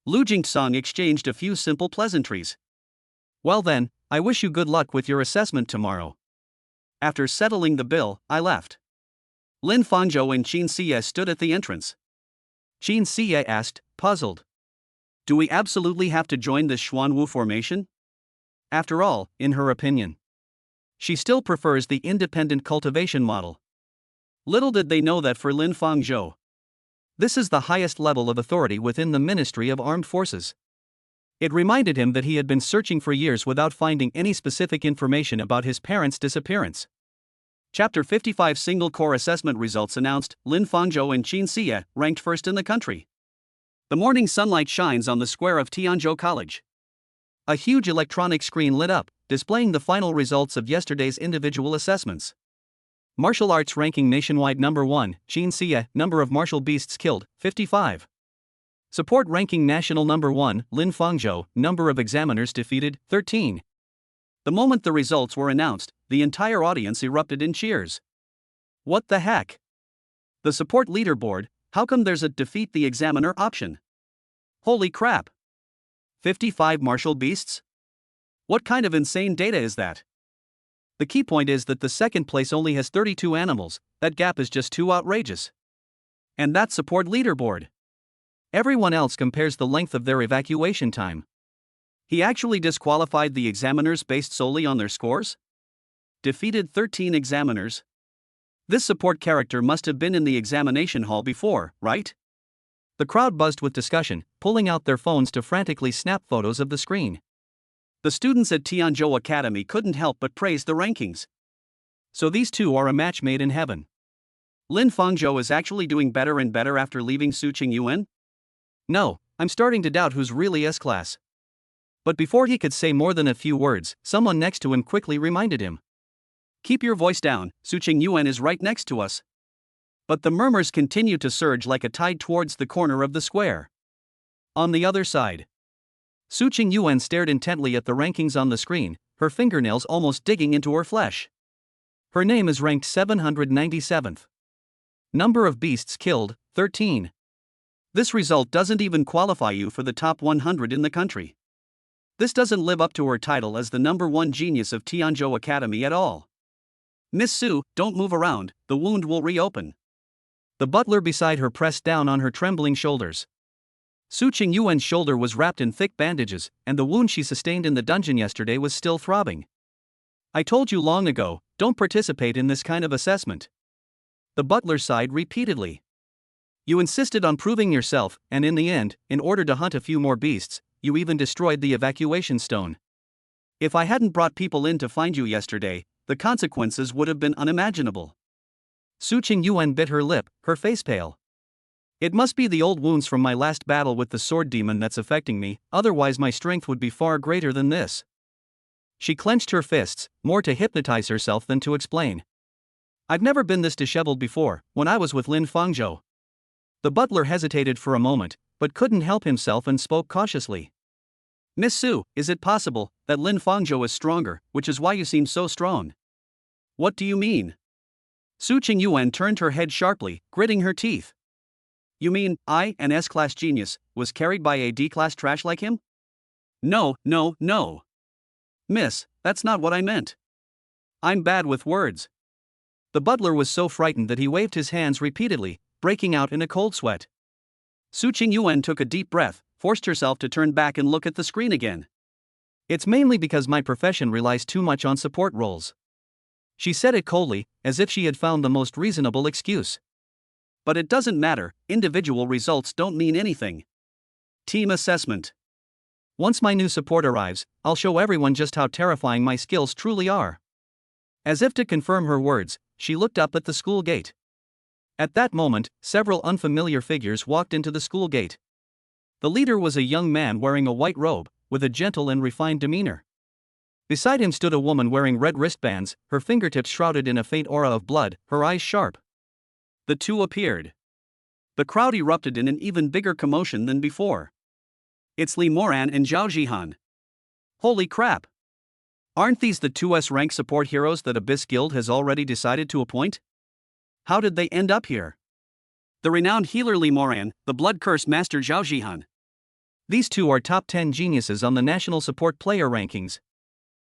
Lu Jingsong exchanged a few simple pleasantries. Well then, I wish you good luck with your assessment tomorrow. After settling the bill, I left. Lin Fangzhou and Qin Siye stood at the entrance. Qin Siye asked, puzzled. Do we absolutely have to join this Xuanwu formation? After all, in her opinion, she still prefers the independent cultivation model. Little did they know that for Lin Fangzhou, this is the highest level of authority within the Ministry of Armed Forces. It reminded him that he had been searching for years without finding any specific information about his parents' disappearance. Chapter 55 Single Core Assessment Results announced, Lin Fangzhou and Qin Siye ranked first in the country. The morning sunlight shines on the square of Tianzhou College. A huge electronic screen lit up, displaying the final results of yesterday's individual assessments. Martial arts ranking nationwide number 1, Qin Siye, number of martial beasts killed, 55. Support ranking national number 1, Lin Fangzhou, number of examiners defeated, 13. The moment the results were announced, the entire audience erupted in cheers. What the heck? The support leaderboard, how come there's a defeat the examiner option? Holy crap! 55 martial beasts? What kind of insane data is that? The key point is that the second place only has 32 animals, that gap is just too outrageous. And that support leaderboard. Everyone else compares the length of their evacuation time. He actually disqualified the examiners based solely on their scores? Defeated 13 examiners. This support character must have been in the examination hall before, right? The crowd buzzed with discussion, pulling out their phones to frantically snap photos of the screen. The students at Tianzhou Academy couldn't help but praise the rankings. So these two are a match made in heaven. Lin Fangzhou is actually doing better and better after leaving Su Qingyuan? No, I'm starting to doubt who's really S-class. But before he could say more than a few words, someone next to him quickly reminded him. Keep your voice down, Su Qingyuan is right next to us. But the murmurs continued to surge like a tide towards the corner of the square. On the other side, Su Qingyuan stared intently at the rankings on the screen, her fingernails almost digging into her flesh. Her name is ranked 797th. Number of beasts killed, 13. This result doesn't even qualify you for the top 100 in the country. This doesn't live up to her title as the number 1 genius of Tianzhou Academy at all. Miss Su, don't move around, the wound will reopen. The butler beside her pressed down on her trembling shoulders. Su Qingyuan's shoulder was wrapped in thick bandages, and the wound she sustained in the dungeon yesterday was still throbbing. I told you long ago, don't participate in this kind of assessment. The butler sighed repeatedly. You insisted on proving yourself, and in the end, in order to hunt a few more beasts, you even destroyed the evacuation stone. If I hadn't brought people in to find you yesterday, the consequences would have been unimaginable. Su Qingyuan bit her lip, her face pale. It must be the old wounds from my last battle with the sword demon that's affecting me, otherwise my strength would be far greater than this. She clenched her fists, more to hypnotize herself than to explain. I've never been this disheveled before, when I was with Lin Fangzhou. The butler hesitated for a moment, but couldn't help himself and spoke cautiously. Miss Su, is it possible that Lin Fangzhou is stronger, which is why you seem so strong? What do you mean? Su Qingyuan turned her head sharply, gritting her teeth. You mean, I, an S-class genius, was carried by a D-class trash like him? No, no, no. Miss, that's not what I meant. I'm bad with words. The butler was so frightened that he waved his hands repeatedly, breaking out in a cold sweat. Su Qingyuan took a deep breath, forced herself to turn back and look at the screen again. It's mainly because my profession relies too much on support roles. She said it coldly, as if she had found the most reasonable excuse. But it doesn't matter, individual results don't mean anything. Team assessment. Once my new support arrives, I'll show everyone just how terrifying my skills truly are. As if to confirm her words, she looked up at the school gate. At that moment, several unfamiliar figures walked into the school gate. The leader was a young man wearing a white robe, with a gentle and refined demeanor. Beside him stood a woman wearing red wristbands, her fingertips shrouded in a faint aura of blood, her eyes sharp. The two appeared. The crowd erupted in an even bigger commotion than before. It's Li Moran and Zhao Jihan. Holy crap! Aren't these the two S-rank support heroes that Abyss Guild has already decided to appoint? How did they end up here? The renowned healer Li Moran, the blood curse master Zhao Jihan. These two are top 10 geniuses on the national support player rankings.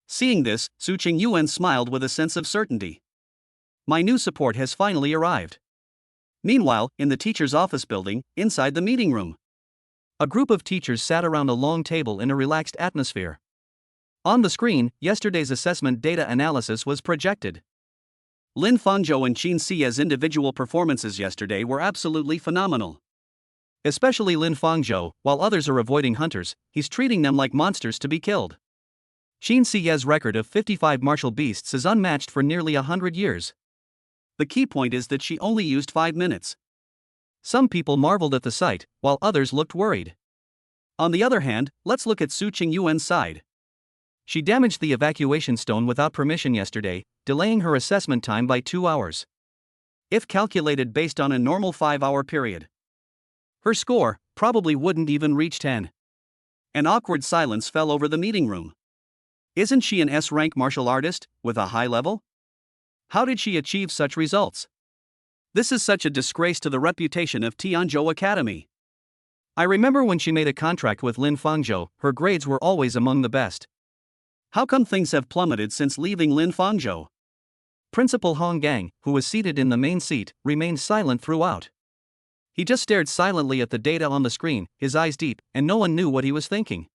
Seeing this, Su Qingyuan smiled with a sense of certainty. My new support has finally arrived. Meanwhile, in the teacher's office building, inside the meeting room, a group of teachers sat around a long table in a relaxed atmosphere. On the screen, yesterday's assessment data analysis was projected. Lin Fangzhou and Qin Siya's individual performances yesterday were absolutely phenomenal. Especially Lin Fangzhou, while others are avoiding hunters, he's treating them like monsters to be killed. Qin Siya's record of 55 martial beasts is unmatched for nearly 100 years. The key point is that she only used 5 minutes. Some people marveled at the sight, while others looked worried. On the other hand, let's look at Su Qingyuan's side. She damaged the evacuation stone without permission yesterday, delaying her assessment time by 2 hours. If calculated based on a normal 5-hour period, her score probably wouldn't even reach 10. An awkward silence fell over the meeting room. Isn't she an S-rank martial artist, with a high level? How did she achieve such results? This is such a disgrace to the reputation of Tianzhou Academy. I remember when she made a contract with Lin Fangzhou, her grades were always among the best. How come things have plummeted since leaving Lin Fangzhou? Principal Hong Gang, who was seated in the main seat, remained silent throughout. He just stared silently at the data on the screen, his eyes deep, and no one knew what he was thinking.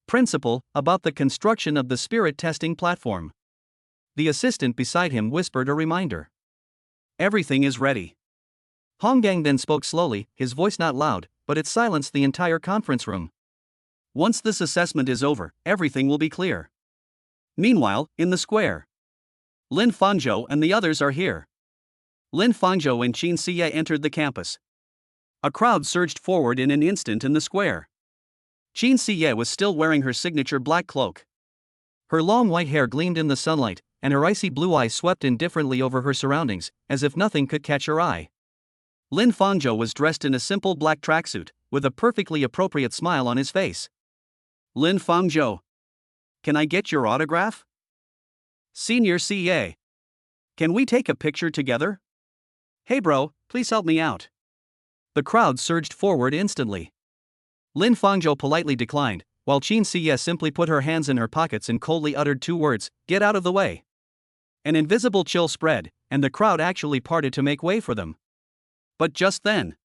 Principal, about the construction of the spirit testing platform. The assistant beside him whispered a reminder. Everything is ready. Hong Gang then spoke slowly, his voice not loud, but it silenced the entire conference room. Once this assessment is over, everything will be clear. Meanwhile, in the square, Lin Fangzhou and the others are here. Lin Fangzhou and Qin Siya entered the campus. A crowd surged forward in an instant in the square. Qin Siya was still wearing her signature black cloak. Her long white hair gleamed in the sunlight, and her icy blue eyes swept indifferently over her surroundings, as if nothing could catch her eye. Lin Fangzhou was dressed in a simple black tracksuit, with a perfectly appropriate smile on his face. Lin Fangzhou. Can I get your autograph? Senior CA. Can we take a picture together? Hey bro, please help me out. The crowd surged forward instantly. Lin Fangzhou politely declined, while Qin Siya simply put her hands in her pockets and coldly uttered 2 words, "Get out of the way." An invisible chill spread, and the crowd actually parted to make way for them. But just then,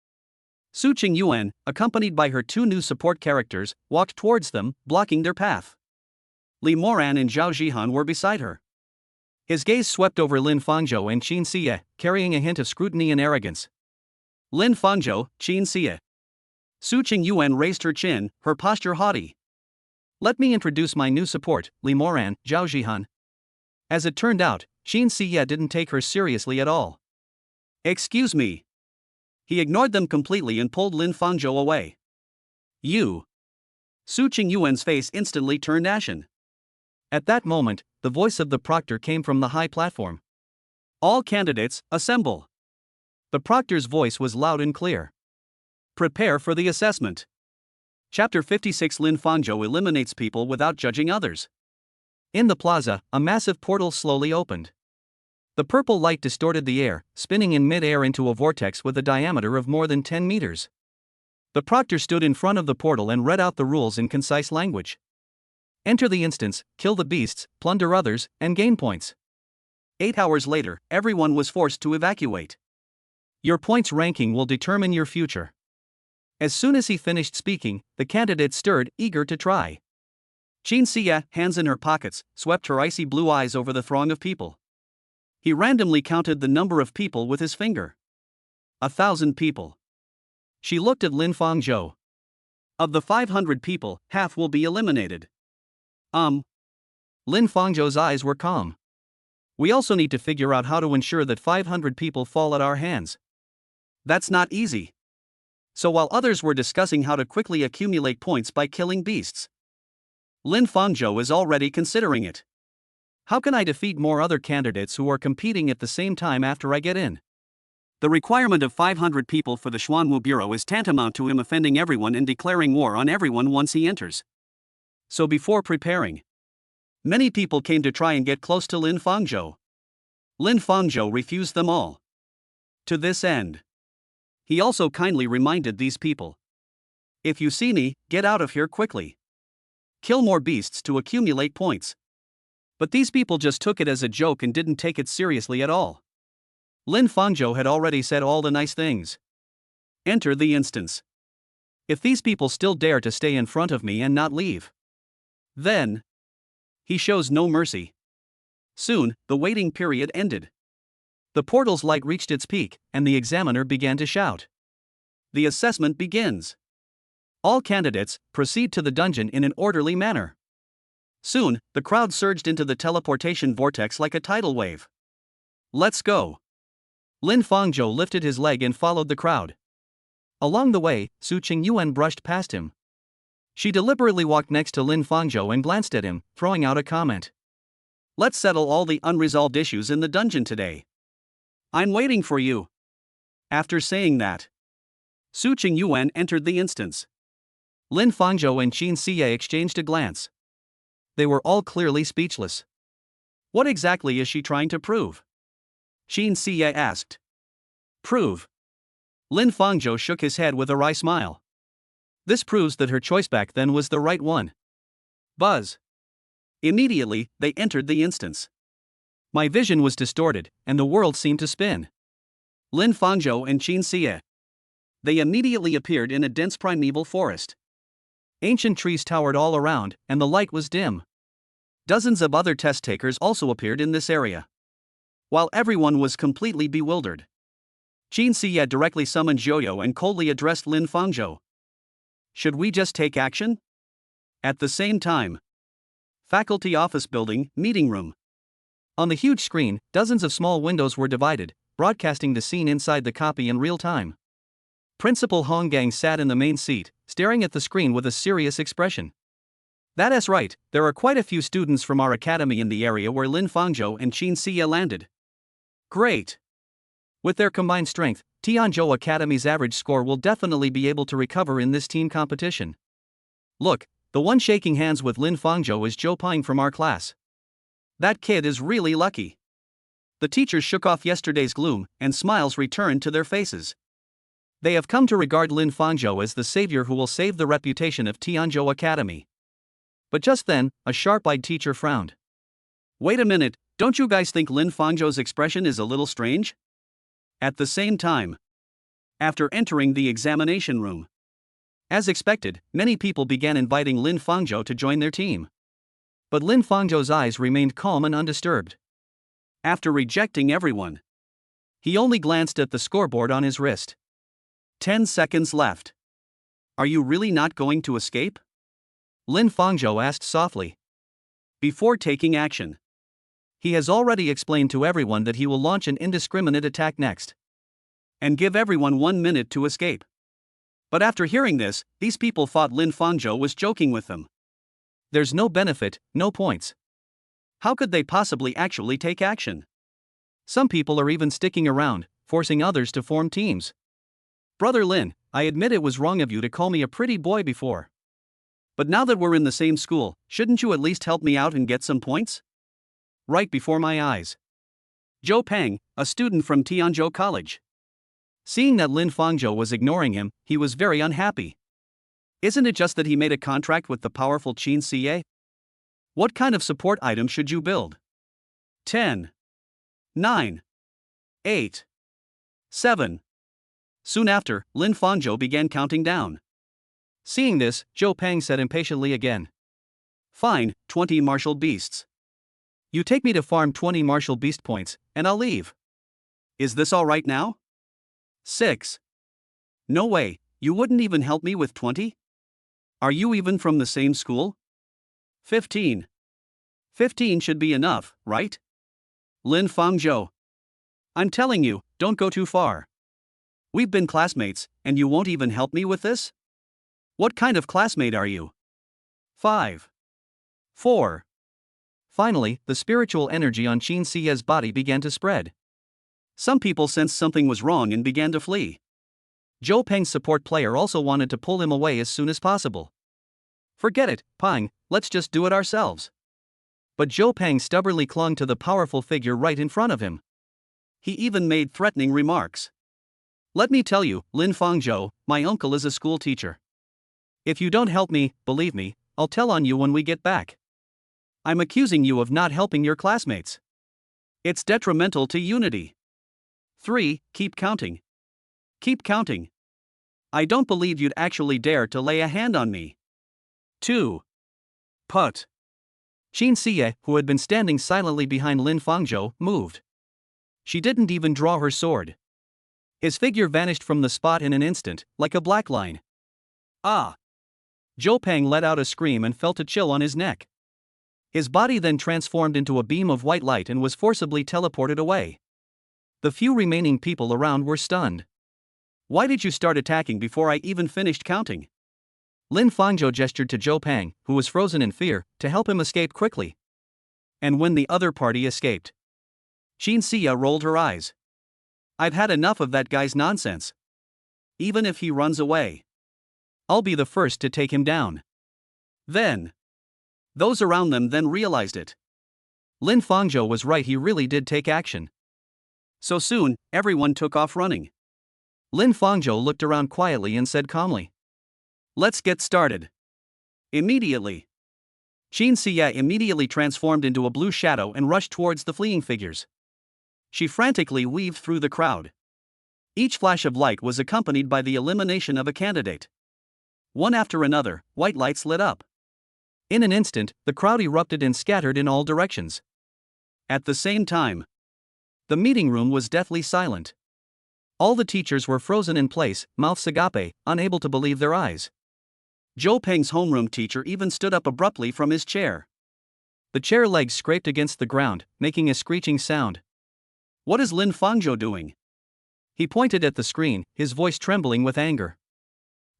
Su Qingyuan, accompanied by her 2 new support characters, walked towards them, blocking their path. Li Moran and Zhao Jihan were beside her. His gaze swept over Lin Fangzhou and Qin Siya, carrying a hint of scrutiny and arrogance. Lin Fangzhou, Qin Siya. Su Qingyuan raised her chin, her posture haughty. Let me introduce my new support, Li Moran, Zhao Jihan. As it turned out, Qin Siya didn't take her seriously at all. Excuse me. He ignored them completely and pulled Lin Fangzhou away. You. Su Qingyuan's face instantly turned ashen. At that moment, the voice of the proctor came from the high platform. All candidates, assemble. The proctor's voice was loud and clear. Prepare for the assessment. Chapter 56. Lin Fangzhou eliminates people without judging others. In the plaza, a massive portal slowly opened. The purple light distorted the air, spinning in mid-air into a vortex with a diameter of more than 10 meters. The proctor stood in front of the portal and read out the rules in concise language. Enter the instance, kill the beasts, plunder others, and gain points. 8 hours later, everyone was forced to evacuate. Your points ranking will determine your future. As soon as he finished speaking, the candidate stirred, eager to try. Qin Xie, hands in her pockets, swept her icy blue eyes over the throng of people. He randomly counted the number of people with his finger. 1,000 people. She looked at Lin Fangzhou. Of the 500 people, half will be eliminated. Lin Fangzhou's eyes were calm. We also need to figure out how to ensure that 500 people fall at our hands. That's not easy. So while others were discussing how to quickly accumulate points by killing beasts, Lin Fangzhou is already considering it. How can I defeat more other candidates who are competing at the same time after I get in? The requirement of 500 people for the Xuanwu Bureau is tantamount to him offending everyone and declaring war on everyone once he enters. So before preparing, many people came to try and get close to Lin Fangzhou. Lin Fangzhou refused them all. To this end, he also kindly reminded these people. If you see me, get out of here quickly. Kill more beasts to accumulate points. But these people just took it as a joke and didn't take it seriously at all. Lin Fangzhou had already said all the nice things. Enter the instance. If these people still dare to stay in front of me and not leave, then he shows no mercy. Soon, the waiting period ended. The portal's light reached its peak, and the examiner began to shout. The assessment begins. All candidates, proceed to the dungeon in an orderly manner. Soon, the crowd surged into the teleportation vortex like a tidal wave. Let's go. Lin Fangzhou lifted his leg and followed the crowd. Along the way, Su Qingyuan brushed past him. She deliberately walked next to Lin Fangzhou and glanced at him, throwing out a comment. Let's settle all the unresolved issues in the dungeon today. I'm waiting for you. After saying that, Su Qingyuan entered the instance. Lin Fangzhou and Qin Xie exchanged a glance. They were all clearly speechless. What exactly is she trying to prove? Qin Xie asked. Prove. Lin Fangzhou shook his head with a wry smile. This proves that her choice back then was the right one. Buzz. Immediately, they entered the instance. My vision was distorted, and the world seemed to spin. Lin Fangzhou and Qin Xie. They immediately appeared in a dense primeval forest. Ancient trees towered all around, and the light was dim. Dozens of other test takers also appeared in this area. While everyone was completely bewildered, Qin Xie directly summoned Zhouyo and coldly addressed Lin Fangzhou. Should we just take action? At the same time, faculty office building, meeting room. On the huge screen, dozens of small windows were divided, broadcasting the scene inside the copy in real time. Principal Honggang sat in the main seat, staring at the screen with a serious expression. That's right, there are quite a few students from our academy in the area where Lin Fangzhou and Qin Xie landed. Great! With their combined strength, Tianzhou Academy's average score will definitely be able to recover in this team competition. Look, the one shaking hands with Lin Fangzhou is Zhou Ping from our class. That kid is really lucky. The teachers shook off yesterday's gloom, and smiles returned to their faces. They have come to regard Lin Fangzhou as the savior who will save the reputation of Tianzhou Academy. But just then, a sharp-eyed teacher frowned. Wait a minute, don't you guys think Lin Fangzhou's expression is a little strange? At the same time, after entering the examination room, as expected, many people began inviting Lin Fangzhou to join their team. But Lin Fangzhou's eyes remained calm and undisturbed. After rejecting everyone, he only glanced at the scoreboard on his wrist. 10 seconds left. Are you really not going to escape? Lin Fangzhou asked softly. Before taking action, he has already explained to everyone that he will launch an indiscriminate attack next, and give everyone 1 minute to escape. But after hearing this, these people thought Lin Fangzhou was joking with them. There's no benefit, no points. How could they possibly actually take action? Some people are even sticking around, forcing others to form teams. Brother Lin, I admit it was wrong of you to call me a pretty boy before. But now that we're in the same school, shouldn't you at least help me out and get some points? Right before my eyes. Zhou Peng, a student from Tianzhou College. Seeing that Lin Fangzhou was ignoring him, he was very unhappy. Isn't it just that he made a contract with the powerful Qin Xie? What kind of support item should you build? 10, 9, 8, 7. Soon after, Lin Fangzhou began counting down. Seeing this, Zhou Peng said impatiently again. Fine, 20 martial beasts. You take me to farm 20 martial beast points, and I'll leave. Is this all right now? 6. No way, you wouldn't even help me with 20? Are you even from the same school? 15. 15 should be enough, right? Lin Fangzhou. I'm telling you, don't go too far. We've been classmates, and you won't even help me with this? What kind of classmate are you? 5. 4. Finally, the spiritual energy on Qin Xie's body began to spread. Some people sensed something was wrong and began to flee. Zhou Peng's support player also wanted to pull him away as soon as possible. Forget it, Peng, let's just do it ourselves. But Zhou Peng stubbornly clung to the powerful figure right in front of him. He even made threatening remarks. Let me tell you, Lin Fangzhou, my uncle is a school teacher. If you don't help me, believe me, I'll tell on you when we get back. I'm accusing you of not helping your classmates. It's detrimental to unity. 3. Keep counting. Keep counting. I don't believe you'd actually dare to lay a hand on me. 2. Put. Qin Xie, who had been standing silently behind Lin Fangzhou, moved. She didn't even draw her sword. His figure vanished from the spot in an instant, like a black line. Ah! Zhou Peng let out a scream and felt a chill on his neck. His body then transformed into a beam of white light and was forcibly teleported away. The few remaining people around were stunned. Why did you start attacking before I even finished counting? Lin Fangzhou gestured to Zhou Peng, who was frozen in fear, to help him escape quickly. And when the other party escaped, Qin Xie rolled her eyes. I've had enough of that guy's nonsense. Even if he runs away, I'll be the first to take him down. Then, those around them then realized it. Lin Fangzhou was right, he really did take action. So soon, everyone took off running. Lin Fangzhou looked around quietly and said calmly, let's get started. Immediately, Qin Xie immediately transformed into a blue shadow and rushed towards the fleeing figures. She frantically weaved through the crowd. Each flash of light was accompanied by the elimination of a candidate. One after another, white lights lit up. In an instant, the crowd erupted and scattered in all directions. At the same time, the meeting room was deathly silent. All the teachers were frozen in place, mouths agape, unable to believe their eyes. Zhou Peng's homeroom teacher even stood up abruptly from his chair. The chair legs scraped against the ground, making a screeching sound. What is Lin Fangzhou doing? He pointed at the screen, his voice trembling with anger.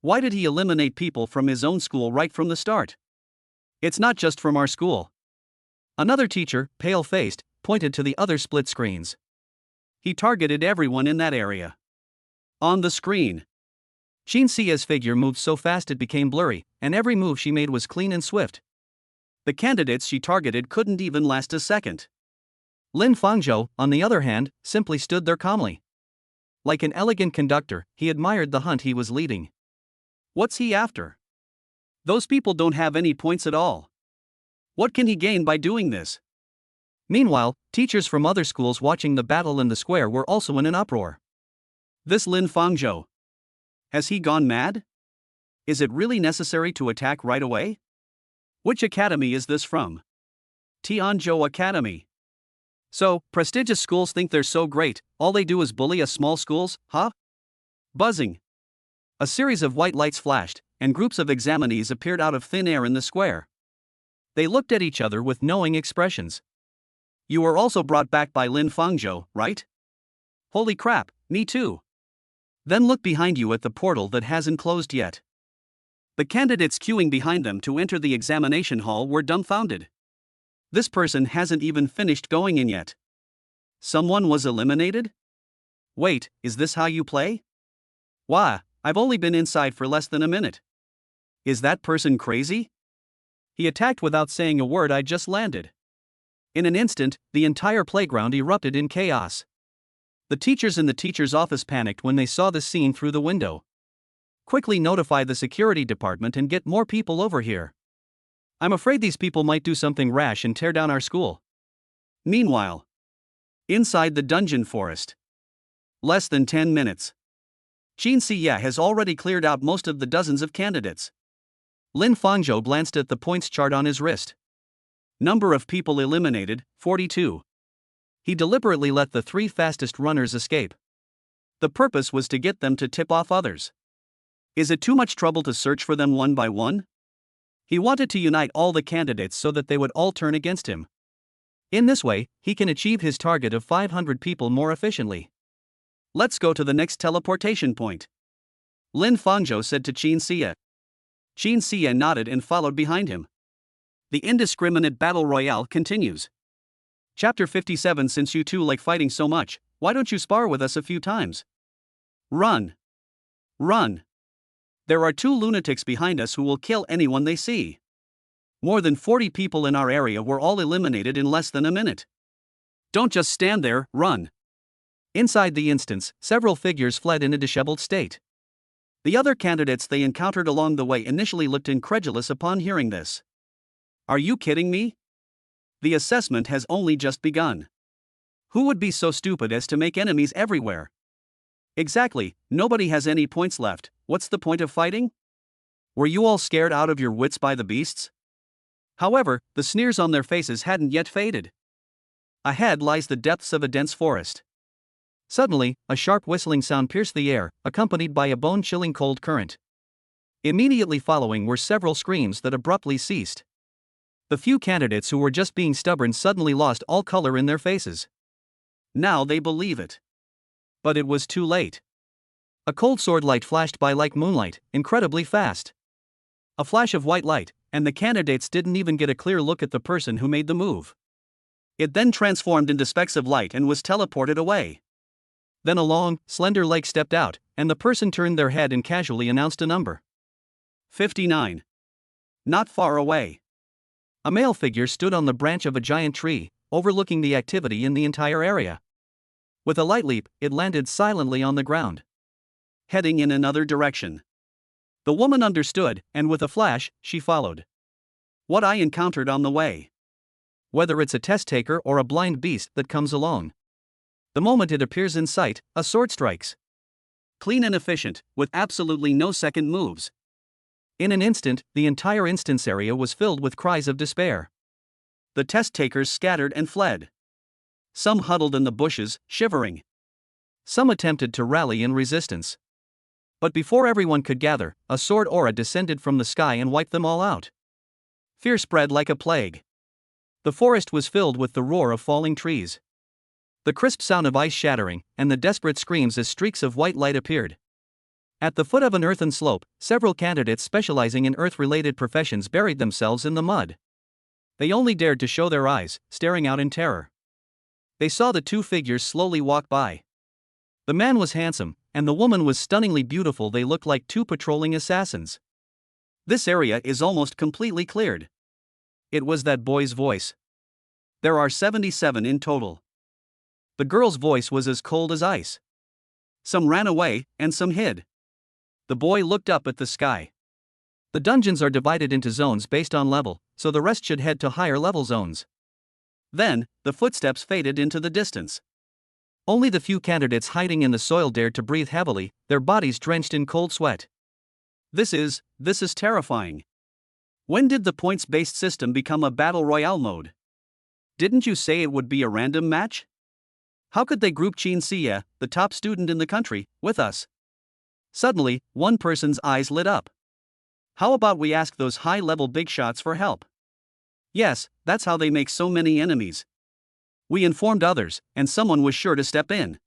Why did he eliminate people from his own school right from the start? It's not just from our school. Another teacher, pale-faced, pointed to the other split screens. He targeted everyone in that area. On the screen, Qin Xie's figure moved so fast it became blurry, and every move she made was clean and swift. The candidates she targeted couldn't even last a second. Lin Fangzhou, on the other hand, simply stood there calmly. Like an elegant conductor, he admired the hunt he was leading. What's he after? Those people don't have any points at all. What can he gain by doing this? Meanwhile, teachers from other schools watching the battle in the square were also in an uproar. This Lin Fangzhou. Has he gone mad? Is it really necessary to attack right away? Which academy is this from? Tianzhou Academy. So, prestigious schools think they're so great, all they do is bully us small schools, huh? Buzzing. A series of white lights flashed, and groups of examinees appeared out of thin air in the square. They looked at each other with knowing expressions. You were also brought back by Lin Fangzhou, right? Holy crap, me too. Then look behind you at the portal that hasn't closed yet. The candidates queuing behind them to enter the examination hall were dumbfounded. This person hasn't even finished going in yet. Someone was eliminated? Wait, is this how you play? Why, I've only been inside for less than a minute. Is that person crazy? He attacked without saying a word. I just landed. In an instant, the entire playground erupted in chaos. The teachers in the teacher's office panicked when they saw the scene through the window. Quickly notify the security department and get more people over here. I'm afraid these people might do something rash and tear down our school. Meanwhile, inside the dungeon forest. Less than 10 minutes. Qin Siya has already cleared out most of the dozens of candidates. Lin Fangzhou glanced at the points chart on his wrist. Number of people eliminated, 42. He deliberately let the 3 fastest runners escape. The purpose was to get them to tip off others. Is it too much trouble to search for them one by one? He wanted to unite all the candidates so that they would all turn against him. In this way, he can achieve his target of 500 people more efficiently. Let's go to the next teleportation point, Lin Fangzhou said to Qin Siya. Qin Siya nodded and followed behind him. The indiscriminate battle royale continues. Chapter 57. Since you two like fighting so much, why don't you spar with us a few times? Run! Run! There are 2 lunatics behind us who will kill anyone they see. More than 40 people in our area were all eliminated in less than a minute. Don't just stand there, run! Inside the instance, several figures fled in a disheveled state. The other candidates they encountered along the way initially looked incredulous upon hearing this. Are you kidding me? The assessment has only just begun. Who would be so stupid as to make enemies everywhere? Exactly, nobody has any points left. What's the point of fighting? Were you all scared out of your wits by the beasts? However, the sneers on their faces hadn't yet faded. Ahead lies the depths of a dense forest. Suddenly, a sharp whistling sound pierced the air, accompanied by a bone-chilling cold current. Immediately following were several screams that abruptly ceased. The few candidates who were just being stubborn suddenly lost all color in their faces. Now they believe it. But it was too late. A cold sword light flashed by like moonlight, incredibly fast. A flash of white light, and the candidates didn't even get a clear look at the person who made the move. It then transformed into specks of light and was teleported away. Then a long, slender leg stepped out, and the person turned their head and casually announced a number. 59. Not far away. A male figure stood on the branch of a giant tree, overlooking the activity in the entire area. With a light leap, it landed silently on the ground, heading in another direction. The woman understood, and with a flash, she followed. What I encountered on the way. Whether it's a test taker or a blind beast that comes along. The moment it appears in sight, a sword strikes. Clean and efficient, with absolutely no second moves. In an instant, the entire instance area was filled with cries of despair. The test takers scattered and fled. Some huddled in the bushes, shivering. Some attempted to rally in resistance. But before everyone could gather, a sword aura descended from the sky and wiped them all out. Fear spread like a plague. The forest was filled with the roar of falling trees, the crisp sound of ice shattering, and the desperate screams as streaks of white light appeared. At the foot of an earthen slope, several candidates specializing in earth-related professions buried themselves in the mud. They only dared to show their eyes, staring out in terror. They saw the 2 figures slowly walk by. The man was handsome, and the woman was stunningly beautiful. They looked like 2 patrolling assassins. This area is almost completely cleared. It was that boy's voice. There are 77 in total. The girl's voice was as cold as ice. Some ran away, and some hid. The boy looked up at the sky. The dungeons are divided into zones based on level, so the rest should head to higher level zones. Then, the footsteps faded into the distance. Only the few candidates hiding in the soil dared to breathe heavily, their bodies drenched in cold sweat. This is terrifying. When did the points-based system become a battle royale mode? Didn't you say it would be a random match? How could they group Qin Siya, the top student in the country, with us? Suddenly, one person's eyes lit up. How about we ask those high-level big shots for help? Yes, that's how they make so many enemies. We informed others, and someone was sure to step in.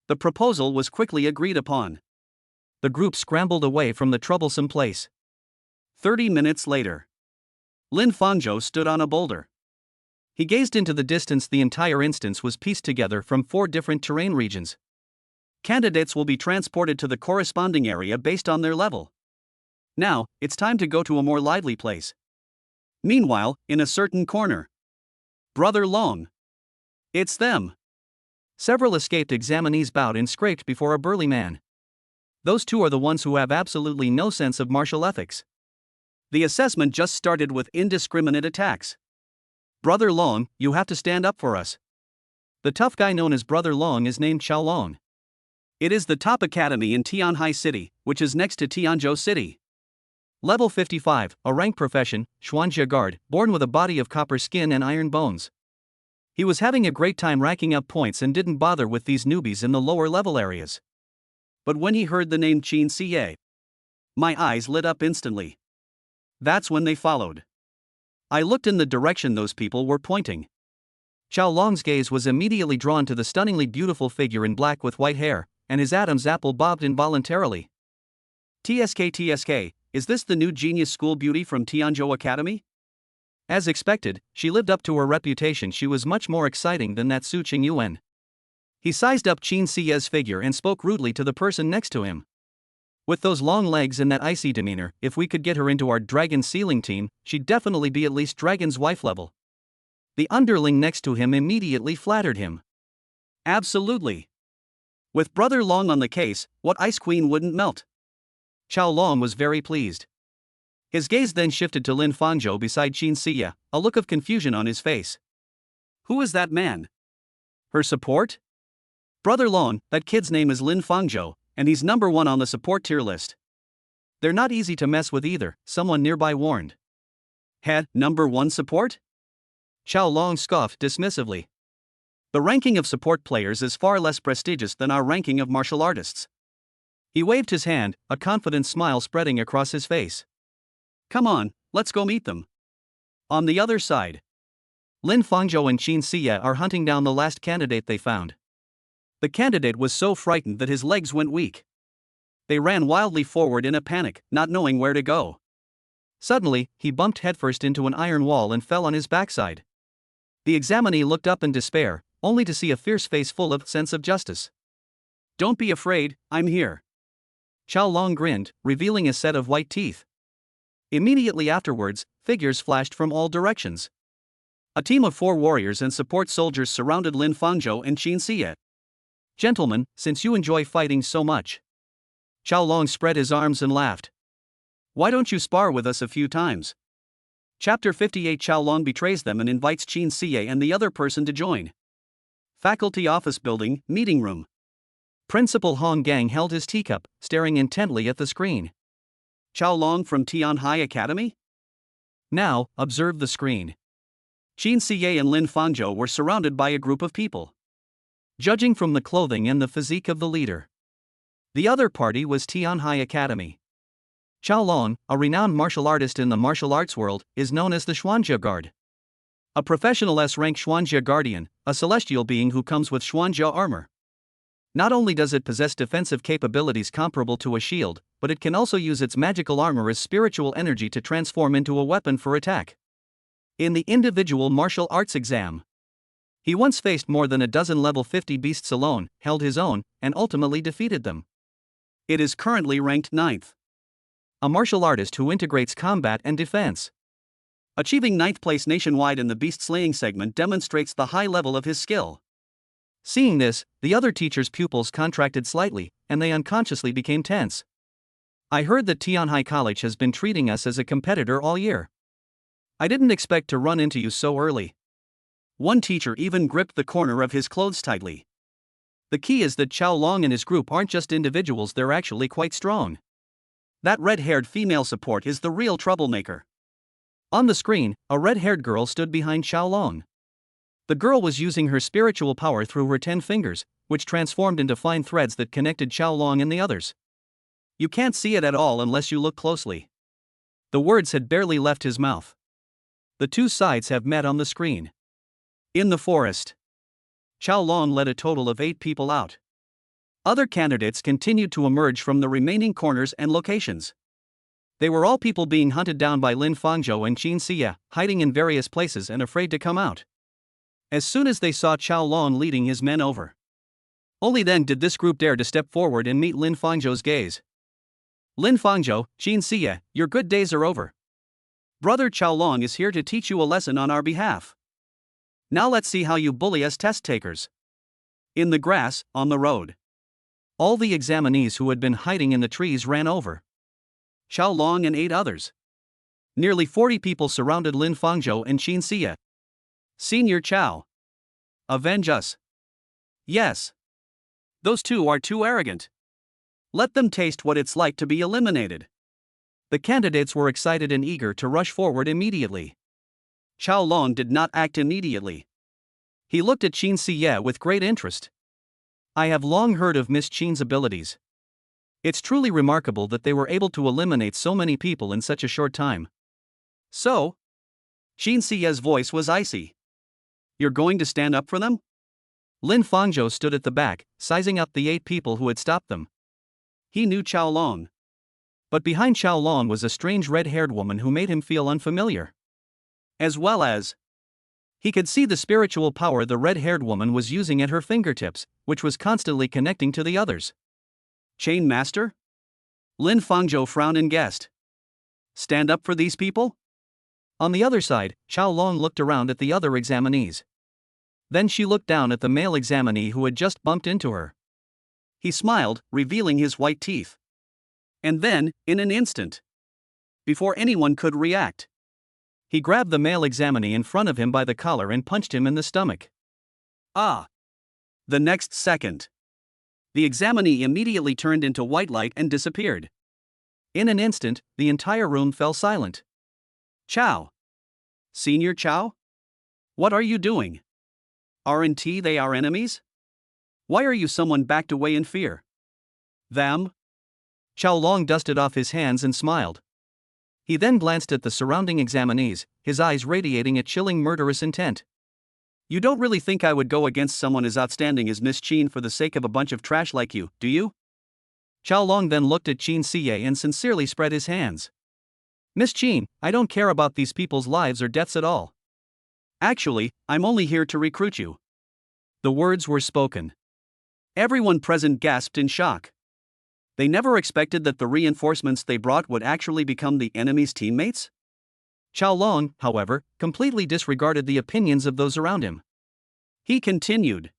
The proposal was quickly agreed upon. The group scrambled away from the troublesome place. 30 minutes later. Lin Fangzhou stood on a boulder. He gazed into the distance. The entire instance was pieced together from 4 different terrain regions. Candidates will be transported to the corresponding area based on their level. Now, it's time to go to a more lively place. Meanwhile, in a certain corner. Brother Long. It's them. Several escaped examinees bowed and scraped before a burly man. Those 2 are the ones who have absolutely no sense of martial ethics. The assessment just started with indiscriminate attacks. Brother Long, you have to stand up for us. The tough guy known as Brother Long is named Qiao Long. It is the top academy in Tianhai City, which is next to Tianzhou City. Level 55, a rank profession, Xuanjia Guard, born with a body of copper skin and iron bones. He was having a great time racking up points and didn't bother with these newbies in the lower level areas. But when he heard the name Qin Siye, my eyes lit up instantly. That's when they followed. I looked in the direction those people were pointing. Qiao Long's gaze was immediately drawn to the stunningly beautiful figure in black with white hair, and his Adam's apple bobbed involuntarily. TSK, is this the new genius school beauty from Tianzhou Academy? As expected, she lived up to her reputation. She was much more exciting than that Su Qingyuan. He sized up Qin Siye's figure and spoke rudely to the person next to him. With those long legs and that icy demeanor, if we could get her into our dragon sealing team, she'd definitely be at least dragon's wife level. The underling next to him immediately flattered him. Absolutely. With Brother Long on the case, what ice queen wouldn't melt? Qiao Long was very pleased. His gaze then shifted to Lin Fangzhou beside Qin Siye, a look of confusion on his face. Who is that man? Her support? Brother Long, that kid's name is Lin Fangzhou, and he's number 1 on the support tier list. They're not easy to mess with either, someone nearby warned. Had number 1 support? Qiao Long scoffed dismissively. The ranking of support players is far less prestigious than our ranking of martial artists. He waved his hand, a confident smile spreading across his face. Come on, let's go meet them. On the other side, Lin Fangzhou and Qin Siye are hunting down the last candidate they found. The candidate was so frightened that his legs went weak. They ran wildly forward in a panic, not knowing where to go. Suddenly, he bumped headfirst into an iron wall and fell on his backside. The examinee looked up in despair, only to see a fierce face full of sense of justice. Don't be afraid, I'm here. Qiao Long grinned, revealing a set of white teeth. Immediately afterwards, figures flashed from all directions. A team of 4 warriors and support soldiers surrounded Lin Fangzhou and Qin Siye. Gentlemen, since you enjoy fighting so much. Qiao Long spread his arms and laughed. Why don't you spar with us a few times? Chapter 58. Qiao Long betrays them and invites Qin Siye and the other person to join. Faculty office building, meeting room. Principal Hong Gang held his teacup, staring intently at the screen. Qiao Long from Tianhai Academy? Now, observe the screen. Qin Siye and Lin Fangzhou were surrounded by a group of people. Judging from the clothing and the physique of the leader, the other party was Tianhai Academy. Qiao Long, a renowned martial artist in the martial arts world, is known as the Xuanjia Guard. A professional S-rank Xuanjia Guardian, a celestial being who comes with Xuanjia armor. Not only does it possess defensive capabilities comparable to a shield, but it can also use its magical armor as spiritual energy to transform into a weapon for attack. In the individual martial arts exam, he once faced more than a dozen level 50 beasts alone, held his own, and ultimately defeated them. It is currently ranked 9th. A martial artist who integrates combat and defense. Achieving 9th place nationwide in the beast slaying segment demonstrates the high level of his skill. Seeing this, the other teacher's pupils contracted slightly, and they unconsciously became tense. I heard that Tianhai College has been treating us as a competitor all year. I didn't expect to run into you so early. One teacher even gripped the corner of his clothes tightly. The key is that Qiao Long and his group aren't just individuals, they're actually quite strong. That red-haired female support is the real troublemaker. On the screen, a red-haired girl stood behind Qiao Long. The girl was using her spiritual power through her 10 fingers, which transformed into fine threads that connected Qiao Long and the others. You can't see it at all unless you look closely. The words had barely left his mouth. The 2 sides have met on the screen. In the forest, Qiao Long led a total of 8 people out. Other candidates continued to emerge from the remaining corners and locations. They were all people being hunted down by Lin Fangzhou and Qin Siye, hiding in various places and afraid to come out. as soon as they saw Chao Long leading his men over. Only then did this group dare to step forward and meet Lin Fangzhou's gaze. Lin Fangzhou, Qin Siya, your good days are over. Brother Chao Long is here to teach you a lesson on our behalf. Now let's see how you bully us test takers. In the grass, on the road. All the examinees who had been hiding in the trees ran over. Chao Long and 8 others. Nearly 40 people surrounded Lin Fangzhou and Qin Siya. Senior Chao. Avenge us. Yes. Those two are too arrogant. Let them taste what it's like to be eliminated. The candidates were excited and eager to rush forward immediately. Chao Long did not act immediately. He looked at Qin Siya with great interest. I have long heard of Miss Qin's abilities. It's truly remarkable that they were able to eliminate so many people in such a short time. So? Qin Siya's voice was icy. You're going to stand up for them? Lin Fangzhou stood at the back, sizing up the 8 people who had stopped them. He knew Chao Long. But behind Chao Long was a strange red-haired woman who made him feel unfamiliar. As well as, he could see the spiritual power the red-haired woman was using at her fingertips, which was constantly connecting to the others. Chain Master? Lin Fangzhou frowned and guessed. Stand up for these people? On the other side, Chao Long looked around at the other examinees. Then she looked down at the male examinee who had just bumped into her. He smiled, revealing his white teeth. And then, in an instant, before anyone could react, he grabbed the male examinee in front of him by the collar and punched him in the stomach. Ah! The next second, the examinee immediately turned into white light and disappeared. In an instant, the entire room fell silent. Chao. Senior Chao? What are you doing? Aren't they our enemies? Why are you someone backed away in fear? Them? Chao Long dusted off his hands and smiled. He then glanced at the surrounding examinees, his eyes radiating a chilling murderous intent. You don't really think I would go against someone as outstanding as Miss Qin for the sake of a bunch of trash like you, do you? Chao Long then looked at Qin Siya and sincerely spread his hands. Miss Qin, I don't care about these people's lives or deaths at all. Actually, I'm only here to recruit you. The words were spoken. Everyone present gasped in shock. They never expected that the reinforcements they brought would actually become the enemy's teammates? Chao Long, however, completely disregarded the opinions of those around him. He continued.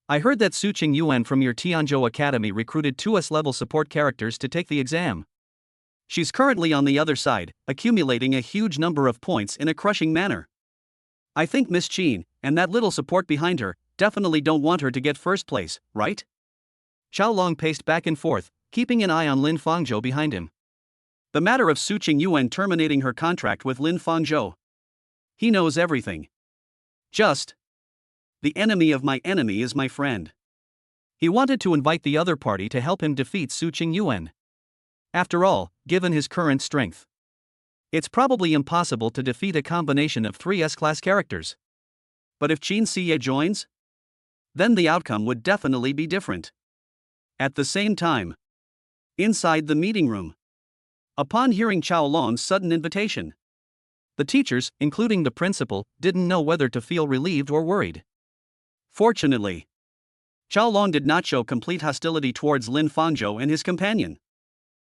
I heard that Su Qingyuan from your Tianzhou Academy recruited 2S-level support characters to take the exam. She's currently on the other side, accumulating a huge number of points in a crushing manner. I think Miss Qin, and that little support behind her, definitely don't want her to get first place, right? Chao Long paced back and forth, keeping an eye on Lin Fangzhou behind him. The matter of Su Qingyuan terminating her contract with Lin Fangzhou. He knows everything. Just. The enemy of my enemy is my friend. He wanted to invite the other party to help him defeat Su Qingyuan. After all, given his current strength, it's probably impossible to defeat a combination of 3 S-class characters. But if Qin Siya joins, then the outcome would definitely be different. At the same time, inside the meeting room, upon hearing Chao Long's sudden invitation, the teachers, including the principal, didn't know whether to feel relieved or worried. Fortunately, Chao Long did not show complete hostility towards Lin Fangzhou and his companion.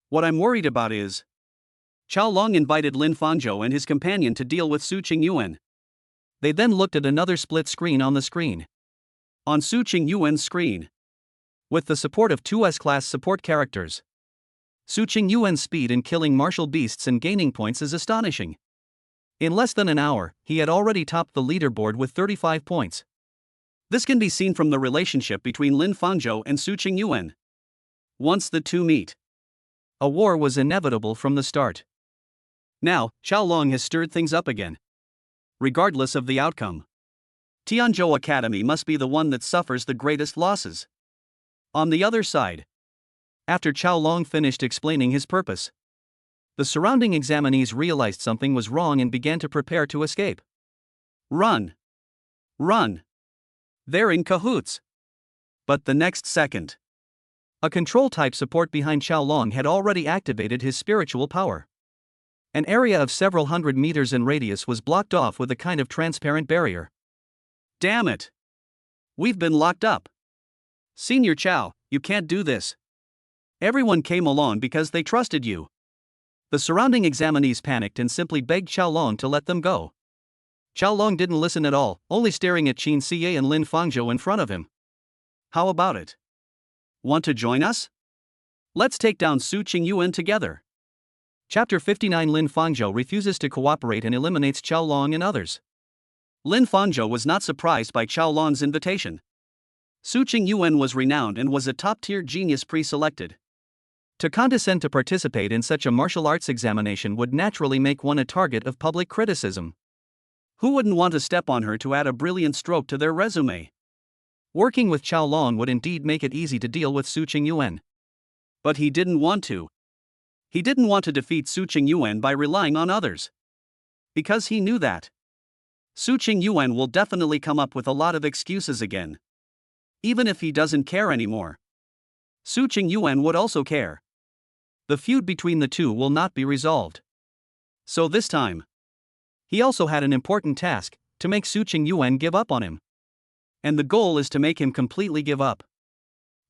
What I'm worried about is, Chao Long invited Lin Fangzhou and his companion to deal with Su Qingyuan. They then looked at another split screen on the screen. On Su Qingyuan's screen, with the support of 2S-class support characters, Su Qingyuan's speed in killing martial beasts and gaining points is astonishing. In less than an hour, he had already topped the leaderboard with 35 points. This can be seen from the relationship between Lin Fangzhou and Su Qingyuan. Once the two meet, a war was inevitable from the start. Now, Chao Long has stirred things up again. Regardless of the outcome, Tianzhou Academy must be the one that suffers the greatest losses. On the other side, after Chao Long finished explaining his purpose, the surrounding examinees realized something was wrong and began to prepare to escape. Run! Run! They're in cahoots! But the next second, a control-type support behind Chao Long had already activated his spiritual power. An area of several hundred meters in radius was blocked off with a kind of transparent barrier. Damn it! We've been locked up. Senior Chow, you can't do this. Everyone came along because they trusted you. The surrounding examinees panicked and simply begged Qiao Long to let them go. Qiao Long didn't listen at all, only staring at Qin Siye and Lin Fangzhou in front of him. How about it? Want to join us? Let's take down Su Qingyuan together. Chapter 59. Lin Fangzhou refuses to cooperate and eliminates Qiao Long and others. Lin Fangzhou was not surprised by Qiao Long's invitation. Su Qingyuan was renowned and was a top-tier genius pre-selected. To condescend to participate in such a martial arts examination would naturally make one a target of public criticism. Who wouldn't want to step on her to add a brilliant stroke to their resume? Working with Qiao Long would indeed make it easy to deal with Su Qingyuan. But he didn't want to. He didn't want to defeat Su Qingyuan by relying on others. Because he knew that Su Qingyuan will definitely come up with a lot of excuses again. Even if he doesn't care anymore, Su Qingyuan would also care. The feud between the two will not be resolved. So this time, he also had an important task, to make Su Qingyuan give up on him. And the goal is to make him completely give up.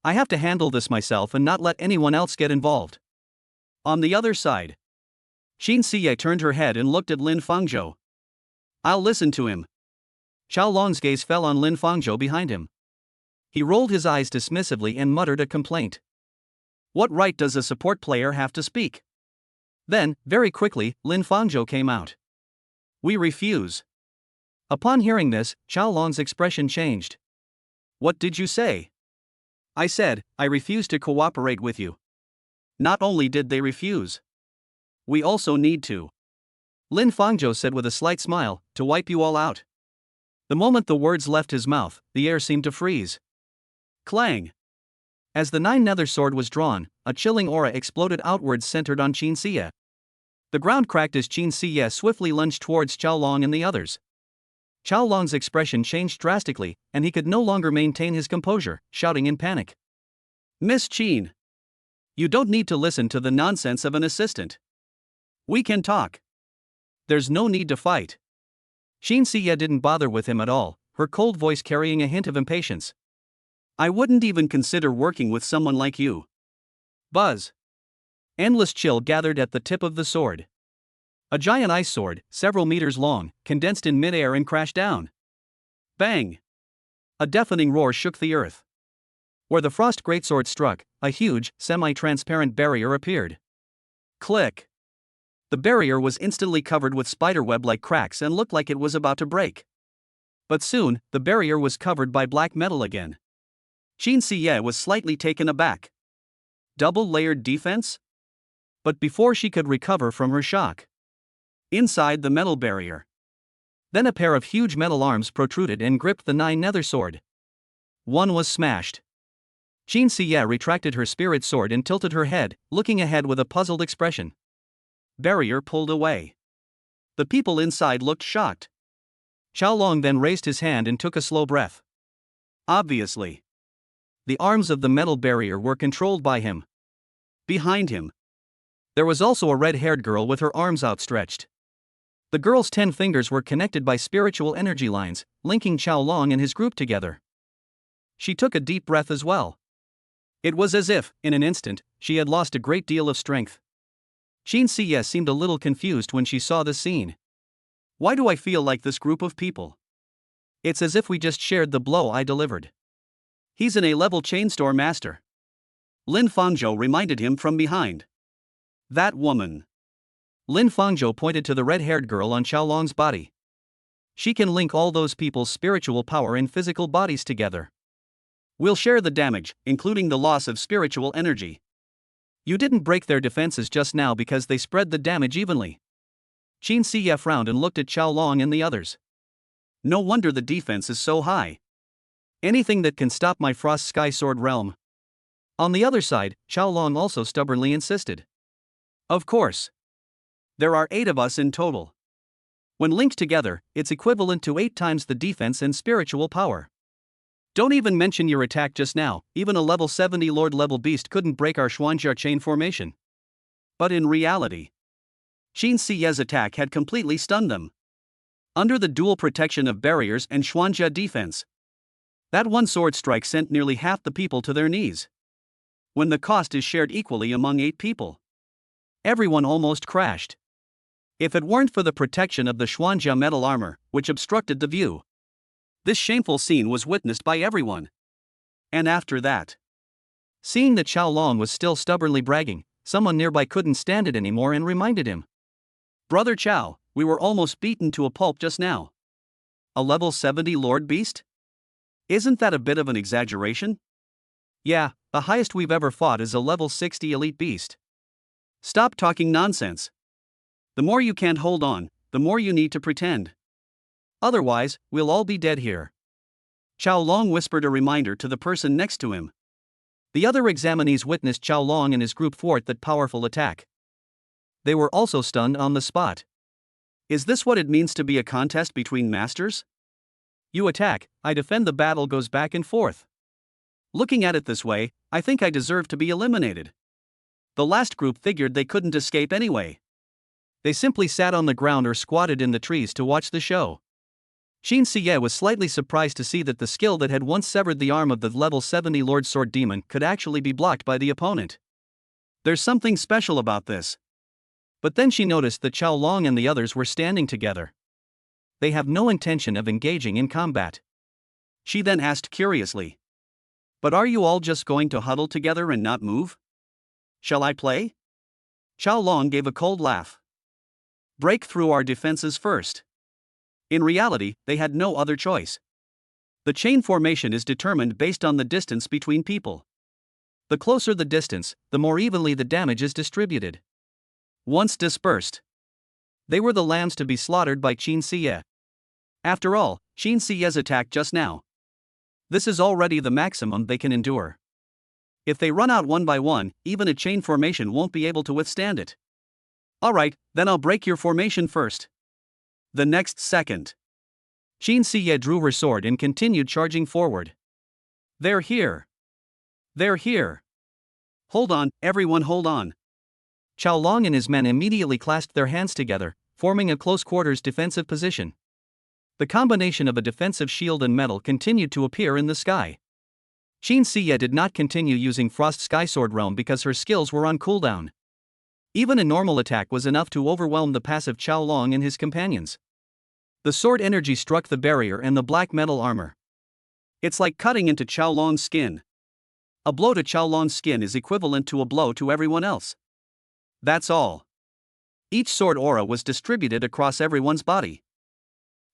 I have to handle this myself and not let anyone else get involved. On the other side, Qin Siye turned her head and looked at Lin Fangzhou. I'll listen to him. Qiao Long's gaze fell on Lin Fangzhou behind him. He rolled his eyes dismissively and muttered a complaint. What right does a support player have to speak? Then, very quickly, Lin Fangzhou came out. We refuse. Upon hearing this, Qiao Long's expression changed. What did you say? I said, I refuse to cooperate with you. Not only did they refuse, we also need to. Lin Fangzhou said with a slight smile, to wipe you all out. The moment the words left his mouth, the air seemed to freeze. Clang! As the 9 nether sword was drawn, a chilling aura exploded outwards centered on Qin Siye. The ground cracked as Qin Siye swiftly lunged towards Qiao Long and the others. Qiao Long's expression changed drastically, and he could no longer maintain his composure, shouting in panic. Miss Qin! You don't need to listen to the nonsense of an assistant. We can talk. There's no need to fight. Qin Siye didn't bother with him at all, her cold voice carrying a hint of impatience. I wouldn't even consider working with someone like you. Buzz. Endless chill gathered at the tip of the sword. A giant ice sword, several meters long, condensed in midair and crashed down. Bang! A deafening roar shook the earth. Where the frost greatsword struck, a huge, semi-transparent barrier appeared. Click! The barrier was instantly covered with spiderweb-like cracks and looked like it was about to break. But soon, the barrier was covered by black metal again. Qin Siye was slightly taken aback. Double-layered defense? But before she could recover from her shock, inside the metal barrier, then a pair of huge metal arms protruded and gripped the 9 nether sword. One was smashed. Qin Siye retracted her spirit sword and tilted her head, looking ahead with a puzzled expression. Barrier pulled away. The people inside looked shocked. Qiao Long then raised his hand and took a slow breath. Obviously, the arms of the metal barrier were controlled by him. Behind him, there was also a red-haired girl with her arms outstretched. The girl's 10 fingers were connected by spiritual energy lines, linking Qiao Long and his group together. She took a deep breath as well. It was as if, in an instant, she had lost a great deal of strength. Qin Siye seemed a little confused when she saw the scene. Why do I feel like this group of people? It's as if we just shared the blow I delivered. He's an A-level chain store master. Lin Fangzhou reminded him from behind. That woman. Lin Fangzhou pointed to the red-haired girl on Qiao Long's body. She can link all those people's spiritual power and physical bodies together. We'll share the damage, including the loss of spiritual energy. You didn't break their defenses just now because they spread the damage evenly. Qin Siye frowned and looked at Qiao Long and the others. No wonder the defense is so high. Anything that can stop my Frost Sky Sword realm. On the other side, Qiao Long also stubbornly insisted. Of course. There are 8 of us in total. When linked together, it's equivalent to 8 times the defense and spiritual power. Don't even mention your attack just now, even a level 70 Lord-level beast couldn't break our Xuanjia chain formation. But in reality, Qin Siye's attack had completely stunned them. under the dual protection of barriers and Xuanjia defense. That one sword strike sent nearly half the people to their knees. When the cost is shared equally among 8 people, everyone almost crashed. If it weren't for the protection of the Xuanjia metal armor, which obstructed the view, this shameful scene was witnessed by everyone. And after that, seeing that Qiao Long was still stubbornly bragging, someone nearby couldn't stand it anymore and reminded him. Brother Qiao, we were almost beaten to a pulp just now. A level 70 Lord Beast? Isn't that a bit of an exaggeration? Yeah, the highest we've ever fought is a level 60 Elite Beast. Stop talking nonsense. The more you can't hold on, the more you need to pretend. Otherwise, we'll all be dead here. Qiao Long whispered a reminder to the person next to him. The other examinees witnessed Qiao Long and his group thwart that powerful attack. They were also stunned on the spot. Is this what it means to be a contest between masters? You attack, I defend, the battle goes back and forth. Looking at it this way, I think I deserve to be eliminated. The last group figured they couldn't escape anyway. They simply sat on the ground or squatted in the trees to watch the show. Qin Siye was slightly surprised to see that the skill that had once severed the arm of the level 70 Lord Sword Demon could actually be blocked by the opponent. There's something special about this. But then she noticed that Qiao Long and the others were standing together. They have no intention of engaging in combat. She then asked curiously. But are you all just going to huddle together and not move? Shall I play? Qiao Long gave a cold laugh. Break through our defenses first. In reality, they had no other choice. The chain formation is determined based on the distance between people. The closer the distance, the more evenly the damage is distributed. Once dispersed, they were the lambs to be slaughtered by Qin Siye. After all, Qin Siye's attack just now. This is already the maximum they can endure. If they run out one by one, even a chain formation won't be able to withstand it. Alright, then I'll break your formation first. The next second, Qin Siye drew her sword and continued charging forward. They're here. They're here. Hold on, everyone, hold on. Qiao Long and his men immediately clasped their hands together, forming a close-quarters defensive position. The combination of a defensive shield and metal continued to appear in the sky. Qin Siye did not continue using Frost Sky Sword Realm because her skills were on cooldown. Even a normal attack was enough to overwhelm the passive Qiao Long and his companions. The sword energy struck the barrier and the black metal armor. It's like cutting into Qiao Long's skin. A blow to Qiao Long's skin is equivalent to a blow to everyone else. That's all. Each sword aura was distributed across everyone's body.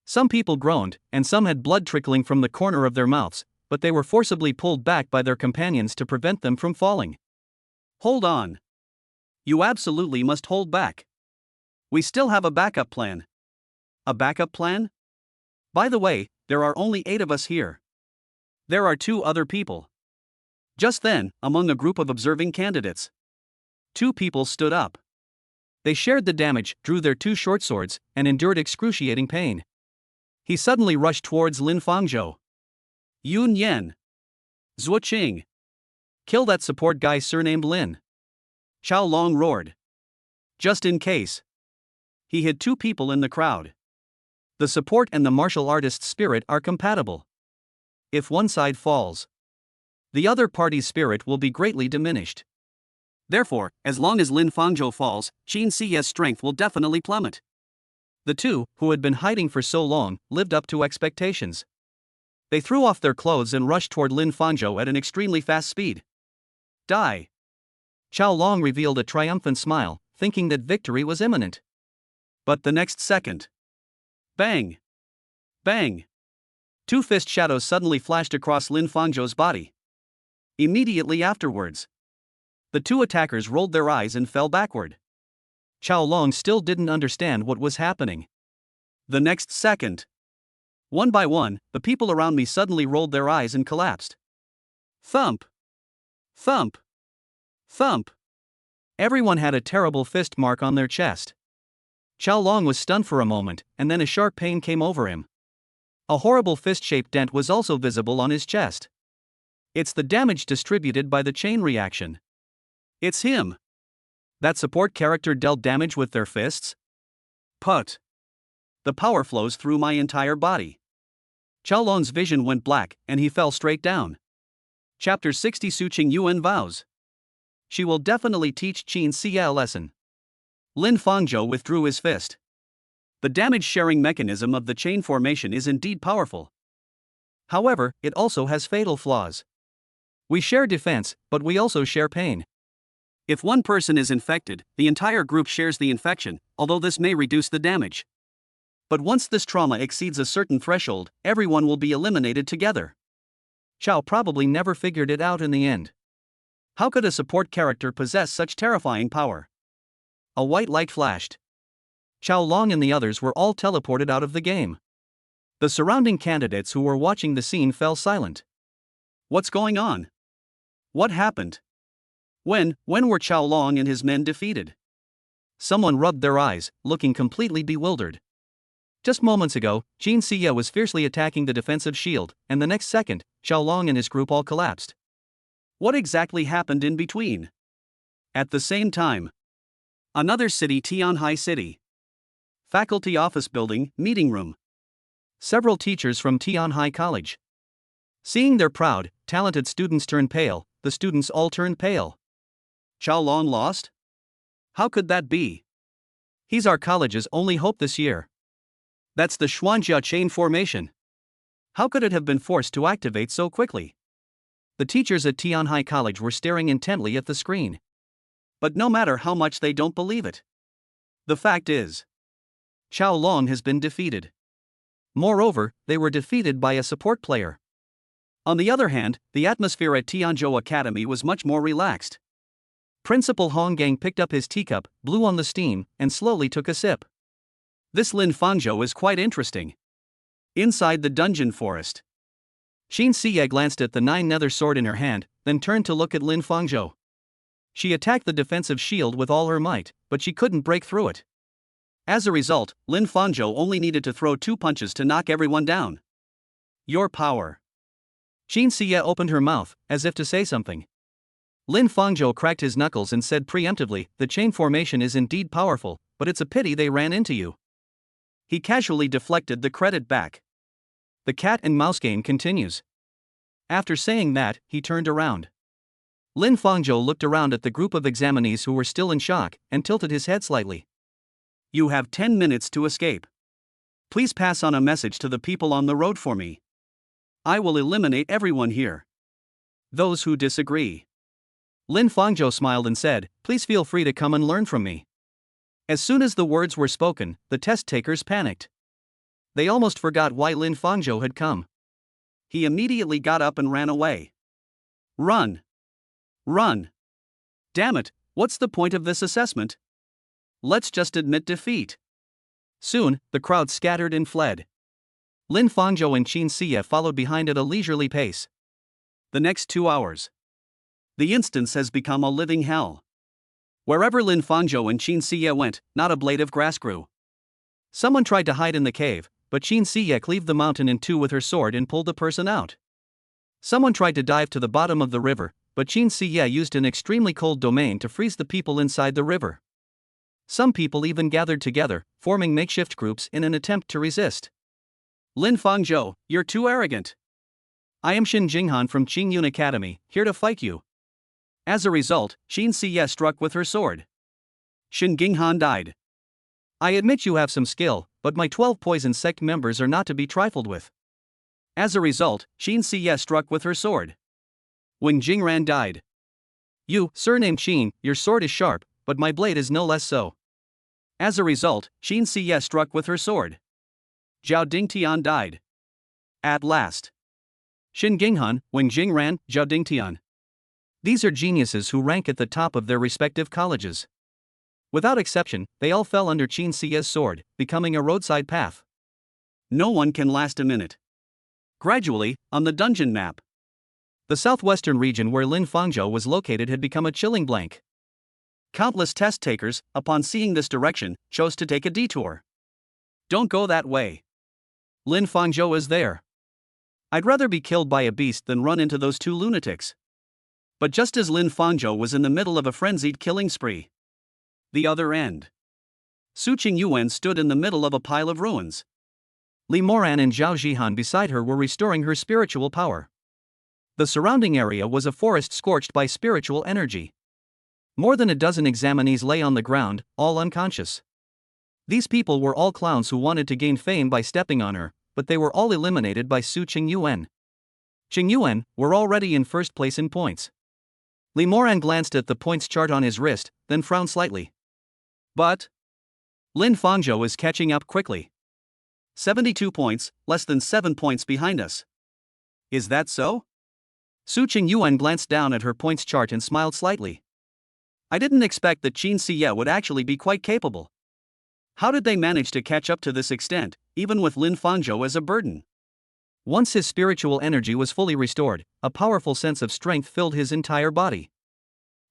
Some people groaned, and some had blood trickling from the corner of their mouths, but they were forcibly pulled back by their companions to prevent them from falling. Hold on. You absolutely must hold back. We still have a backup plan. A backup plan? By the way, there are only 8 of us here. There are 2 other people. Just then, among a group of observing candidates, 2 people stood up. They shared the damage, drew their 2 short swords, and endured excruciating pain. He suddenly rushed towards Lin Fangzhou. Yun Yan. Zhuo Qing. Kill that support guy surnamed Lin. Qiao Long roared. Just in case. He hid 2 people in the crowd. The support and the martial artist's spirit are compatible. If one side falls, the other party's spirit will be greatly diminished. Therefore, as long as Lin Fangzhou falls, Qin Siye's strength will definitely plummet. The 2, who had been hiding for so long, lived up to expectations. They threw off their clothes and rushed toward Lin Fangzhou at an extremely fast speed. Die! Qiao Long revealed a triumphant smile, thinking that victory was imminent. But the next second, bang! Bang! 2 fist shadows suddenly flashed across Lin Fangzhou's body. Immediately afterwards, the 2 attackers rolled their eyes and fell backward. Qiao Long still didn't understand what was happening. The next second, one by one, the people around me suddenly rolled their eyes and collapsed. Thump! Thump! Thump! Everyone had a terrible fist mark on their chest. Qiao Long was stunned for a moment, and then a sharp pain came over him. A horrible fist-shaped dent was also visible on his chest. It's the damage distributed by the chain reaction. It's him. That support character dealt damage with their fists? Put. The power flows through my entire body. Qiaolong's vision went black, and he fell straight down. Chapter 60 Su Qingyuan vows. She will definitely teach Qin Xie a lesson. Lin Fangzhou withdrew his fist. The damage-sharing mechanism of the chain formation is indeed powerful. However, it also has fatal flaws. We share defense, but we also share pain. If one person is infected, the entire group shares the infection, although this may reduce the damage. But once this trauma exceeds a certain threshold, everyone will be eliminated together. Chao probably never figured it out in the end. How could a support character possess such terrifying power? A white light flashed. Qiaolong and the others were all teleported out of the game. The surrounding candidates who were watching the scene fell silent. What's going on? What happened? When were Qiaolong and his men defeated? Someone rubbed their eyes, looking completely bewildered. Just moments ago, Qin Xie was fiercely attacking the defensive shield, and the next second, Qiaolong and his group all collapsed. What exactly happened in between? At the same time, another city, Tianhai City. Faculty office building, meeting room. Several teachers from Tianhai College. Seeing their proud, talented students turn pale, the students all turned pale. Qiaolong lost? How could that be? He's our college's only hope this year. That's the Xuanjia chain formation. How could it have been forced to activate so quickly? The teachers at Tianhai College were staring intently at the screen. But no matter how much they don't believe it, the fact is, Qiaolong has been defeated. Moreover, they were defeated by a support player. On the other hand, the atmosphere at Tianzhou Academy was much more relaxed. Principal Honggang picked up his teacup, blew on the steam, and slowly took a sip. This Lin Fangzhou is quite interesting. Inside the dungeon forest, Qin Xie glanced at the 9-nether sword in her hand, then turned to look at Lin Fangzhou. She attacked the defensive shield with all her might, but she couldn't break through it. As a result, Lin Fangzhou only needed to throw 2 punches to knock everyone down. Your power. Qin Xie opened her mouth, as if to say something. Lin Fangzhou cracked his knuckles and said preemptively, the chain formation is indeed powerful, but it's a pity they ran into you. He casually deflected the credit back. The cat and mouse game continues. After saying that, he turned around. Lin Fangzhou looked around at the group of examinees who were still in shock, and tilted his head slightly. You have 10 minutes to escape. Please pass on a message to the people on the road for me. I will eliminate everyone here. Those who disagree. Lin Fangzhou smiled and said, please feel free to come and learn from me. As soon as the words were spoken, the test takers panicked. They almost forgot why Lin Fangzhou had come. He immediately got up and ran away. Run! Run! Damn it, what's the point of this assessment? Let's just admit defeat. Soon, the crowd scattered and fled. Lin Fangzhou and Qin Xie followed behind at a leisurely pace. The next 2 hours. The instance has become a living hell. Wherever Lin Fangzhou and Qin Xie went, not a blade of grass grew. Someone tried to hide in the cave, but Qin Xie cleaved the mountain in 2 with her sword and pulled the person out. Someone tried to dive to the bottom of the river, but Qin Xie used an extremely cold domain to freeze the people inside the river. Some people even gathered together, forming makeshift groups in an attempt to resist. Lin Fangzhou, you're too arrogant. I am Shin Jinghan from Qingyun Academy, here to fight you. As a result, Qin Xie struck with her sword. Shin Jinghan died. I admit you have some skill, but my 12 poison sect members are not to be trifled with. As a result, Qin Xie struck with her sword. When Jingran died. You, surnamed Qin, your sword is sharp, but my blade is no less so. As a result, Qin Xie struck with her sword. Zhao Dingtian died. At last. Shin Jinghan, Wen Jingran, Zhao Dingtian. These are geniuses who rank at the top of their respective colleges. Without exception, they all fell under Qin Xie's sword, becoming a roadside path. No one can last a minute. Gradually, on the dungeon map, the southwestern region where Lin Fangzhou was located had become a chilling blank. Countless test takers, upon seeing this direction, chose to take a detour. Don't go that way. Lin Fangzhou is there. I'd rather be killed by a beast than run into those 2 lunatics. But just as Lin Fangzhou was in the middle of a frenzied killing spree, the other end. Su Qingyuan stood in the middle of a pile of ruins. Li Moran and Zhao Jihan beside her were restoring her spiritual power. The surrounding area was a forest scorched by spiritual energy. More than a dozen examinees lay on the ground, all unconscious. These people were all clowns who wanted to gain fame by stepping on her, but they were all eliminated by Su Qingyuan. Qingyuan were already in first place in points. Li Moran glanced at the points chart on his wrist, then frowned slightly. But Lin Fangzhou is catching up quickly. 72 points, less than 7 points behind us. Is that so? Su Qingyuan glanced down at her points chart and smiled slightly. I didn't expect that Qin Siye would actually be quite capable. How did they manage to catch up to this extent, even with Lin Fangzhou as a burden? Once his spiritual energy was fully restored, a powerful sense of strength filled his entire body.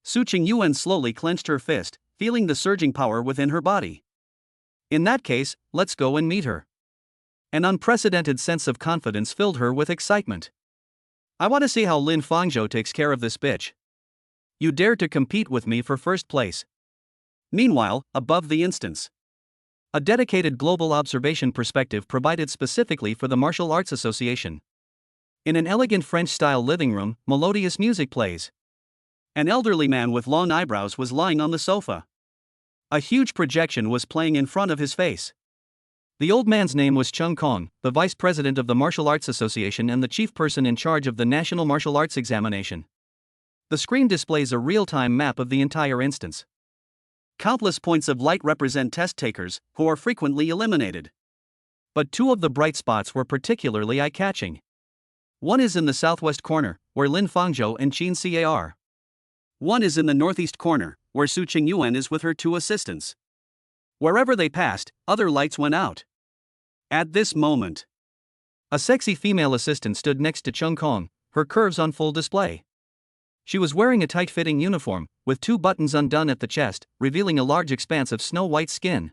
Su Qingyuan slowly clenched her fist, feeling the surging power within her body. In that case, let's go and meet her. An unprecedented sense of confidence filled her with excitement. I want to see how Lin Fangzhou takes care of this bitch. You dare to compete with me for first place. Meanwhile, above the instance, a dedicated global observation perspective provided specifically for the Martial Arts Association. In an elegant French-style living room, melodious music plays. An elderly man with long eyebrows was lying on the sofa. A huge projection was playing in front of his face. The old man's name was Chung Kong, the vice president of the Martial Arts Association and the chief person in charge of the National Martial Arts Examination. The screen displays a real-time map of the entire instance. Countless points of light represent test takers, who are frequently eliminated. But two of the bright spots were particularly eye-catching. One is in the southwest corner, where Lin Fangzhou and Qin Siye are. One is in the northeast corner, where Su Qingyuan is with her two assistants. Wherever they passed, other lights went out. At this moment, a sexy female assistant stood next to Chung Kong, her curves on full display. She was wearing a tight-fitting uniform, with two buttons undone at the chest, revealing a large expanse of snow-white skin.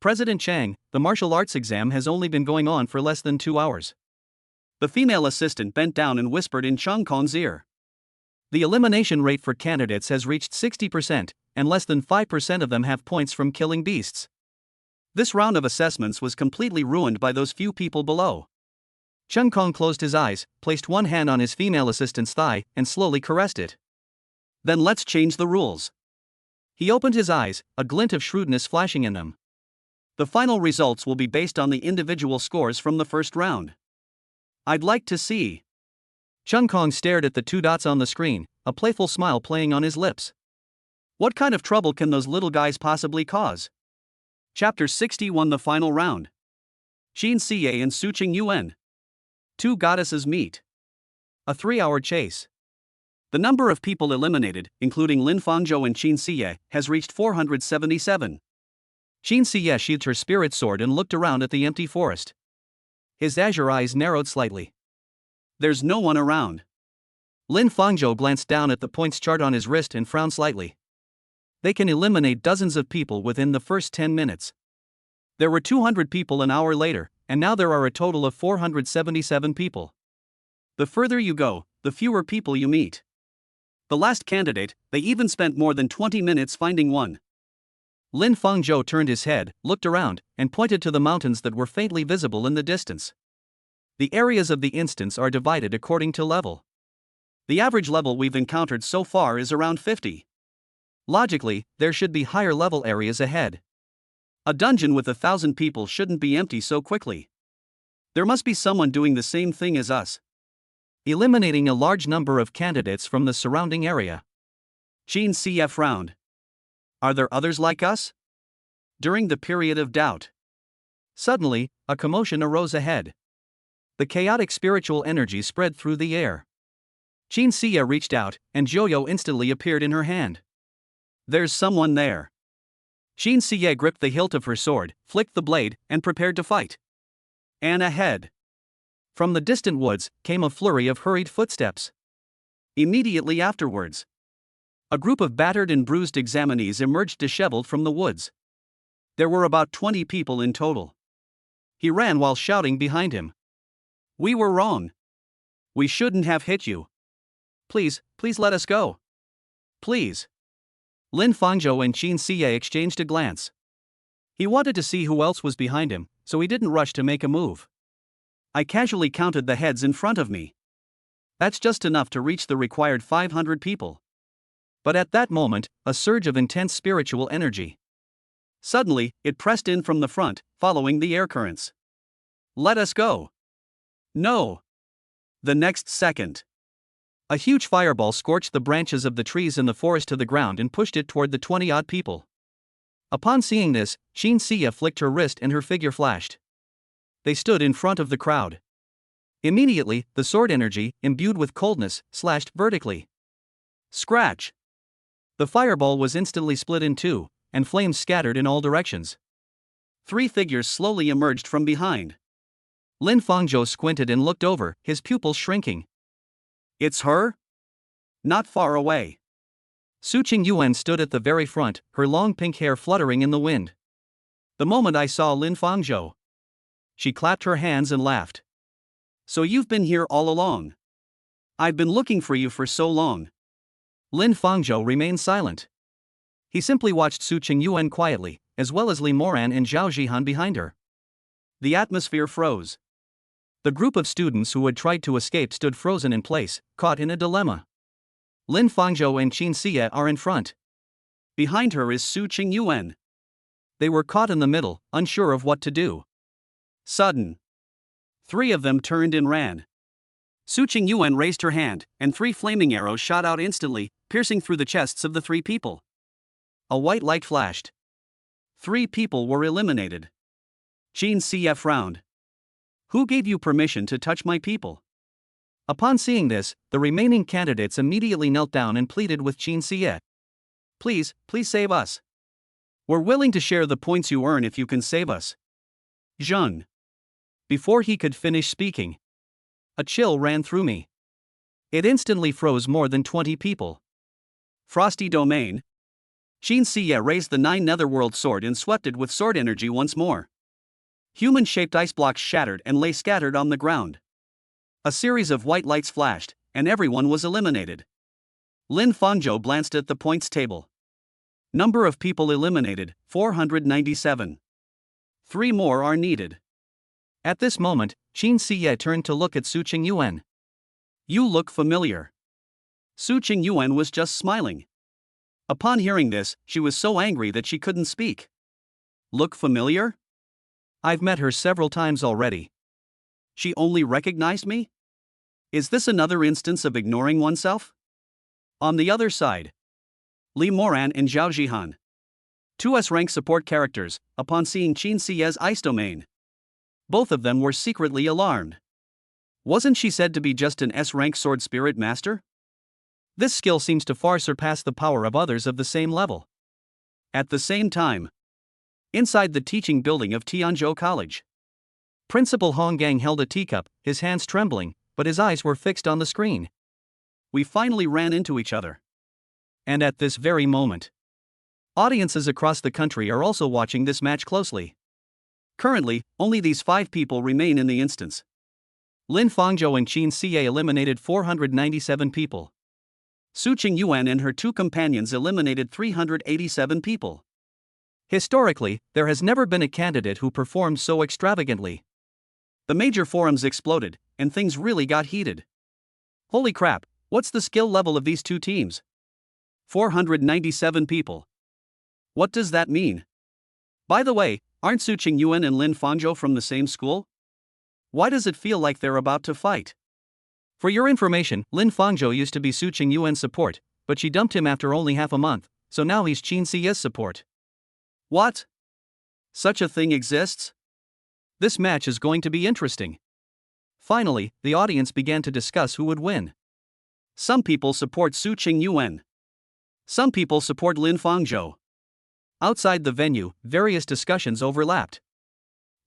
President Chang, the martial arts exam has only been going on for less than 2 hours. The female assistant bent down and whispered in Chung Kong's ear. The elimination rate for candidates has reached 60%, and less than 5% of them have points from killing beasts. This round of assessments was completely ruined by those few people below. Chung Kong closed his eyes, placed one hand on his female assistant's thigh, and slowly caressed it. Then let's change the rules. He opened his eyes, a glint of shrewdness flashing in them. The final results will be based on the individual scores from the first round. I'd like to see. Chung Kong stared at the two dots on the screen, a playful smile playing on his lips. What kind of trouble can those little guys possibly cause? Chapter 61, the final round. Qin Siye and Su Qingyuan. Two goddesses meet. A 3-hour chase. The number of people eliminated, including Lin Fangzhou and Qin Siye, has reached 477. Qin Siye sheathed her spirit sword and looked around at the empty forest. His azure eyes narrowed slightly. There's no one around. Lin Fangzhou glanced down at the points chart on his wrist and frowned slightly. They can eliminate dozens of people within the first 10 minutes. There were 200 people an hour later, and now there are a total of 477 people. The further you go, the fewer people you meet. The last candidate, they even spent more than 20 minutes finding one. Lin Fangzhou turned his head, looked around, and pointed to the mountains that were faintly visible in the distance. The areas of the instance are divided according to level. The average level we've encountered so far is around 50. Logically, there should be higher level areas ahead. A dungeon with 1,000 people shouldn't be empty so quickly. There must be someone doing the same thing as us. Eliminating a large number of candidates from the surrounding area. Qin Siye frowned. Are there others like us? During the period of doubt. Suddenly, a commotion arose ahead. The chaotic spiritual energy spread through the air. Qin Siye reached out, and Joyo instantly appeared in her hand. There's someone there. Qin Siye gripped the hilt of her sword, flicked the blade, and prepared to fight. And ahead. From the distant woods came a flurry of hurried footsteps. Immediately afterwards, a group of battered and bruised examinees emerged disheveled from the woods. There were about 20 people in total. He ran while shouting behind him. We were wrong. We shouldn't have hit you. Please let us go. Please. Lin Fangzhou and Qin Siye exchanged a glance. He wanted to see who else was behind him, so he didn't rush to make a move. I casually counted the heads in front of me. That's just enough to reach the required 500 people. But at that moment, a surge of intense spiritual energy. Suddenly, it pressed in from the front, following the air currents. Let us go. No. The next second, a huge fireball scorched the branches of the trees in the forest to the ground and pushed it toward the 20-odd people. Upon seeing this, Shin Sia flicked her wrist and her figure flashed. They stood in front of the crowd. Immediately, the sword energy, imbued with coldness, slashed vertically. Scratch! The fireball was instantly split in two, and flames scattered in all directions. 3 figures slowly emerged from behind. Lin Fangzhou squinted and looked over, his pupils shrinking. It's her? Not far away. Su Qingyuan stood at the very front, her long pink hair fluttering in the wind. The moment I saw Lin Fangzhou, she clapped her hands and laughed. So you've been here all along. I've been looking for you for so long. Lin Fangzhou remained silent. He simply watched Su Qingyuan quietly, as well as Li Moran and Zhao Zihan behind her. The atmosphere froze. The group of students who had tried to escape stood frozen in place, caught in a dilemma. Lin Fangzhou and Qin Xie are in front. Behind her is Su Qingyuan. They were caught in the middle, unsure of what to do. Sudden. 3 of them turned and ran. Su Qingyuan raised her hand, and 3 flaming arrows shot out instantly, piercing through the chests of the 3 people. A white light flashed. 3 people were eliminated. Qin Xie frowned. Who gave you permission to touch my people? Upon seeing this, the remaining candidates immediately knelt down and pleaded with Qin Xie. Please save us. We're willing to share the points you earn if you can save us. Zheng. Before he could finish speaking, a chill ran through me. It instantly froze more than 20 people. Frosty Domain. Qin Xie raised the 9 netherworld sword and swept it with sword energy once more. Human-shaped ice blocks shattered and lay scattered on the ground. A series of white lights flashed, and everyone was eliminated. Lin Fangzhou glanced at the points table. Number of people eliminated, 497. 3 more are needed. At this moment, Qin Xie turned to look at Su Qingyuan. You look familiar. Su Qingyuan was just smiling. Upon hearing this, she was so angry that she couldn't speak. Look familiar? I've met her several times already. She only recognized me? Is this another instance of ignoring oneself? On the other side, Li Moran and Zhao Zihan, 2 S-rank support characters, upon seeing Qin Xie's ice domain. Both of them were secretly alarmed. Wasn't she said to be just an S-rank sword spirit master? This skill seems to far surpass the power of others of the same level. At the same time, inside the teaching building of Tianzhou College, Principal Honggang held a teacup, his hands trembling, but his eyes were fixed on the screen. We finally ran into each other. And at this very moment, audiences across the country are also watching this match closely. Currently, only these 5 people remain in the instance. Lin Fangzhou and Qin Xie eliminated 497 people. Su Qingyuan and her 2 companions eliminated 387 people. Historically, there has never been a candidate who performed so extravagantly. The major forums exploded, and things really got heated. Holy crap, what's the skill level of these 2 teams? 497 people. What does that mean? By the way, aren't Su Qingyuan and Lin Fangzhou from the same school? Why does it feel like they're about to fight? For your information, Lin Fangzhou used to be Su Qingyuan's support, but she dumped him after only half a month, so now he's Qin Xie's support. What? Such a thing exists? This match is going to be interesting. Finally, the audience began to discuss who would win. Some people support Su Qingyuan. Some people support Lin Fangzhou. Outside the venue, various discussions overlapped.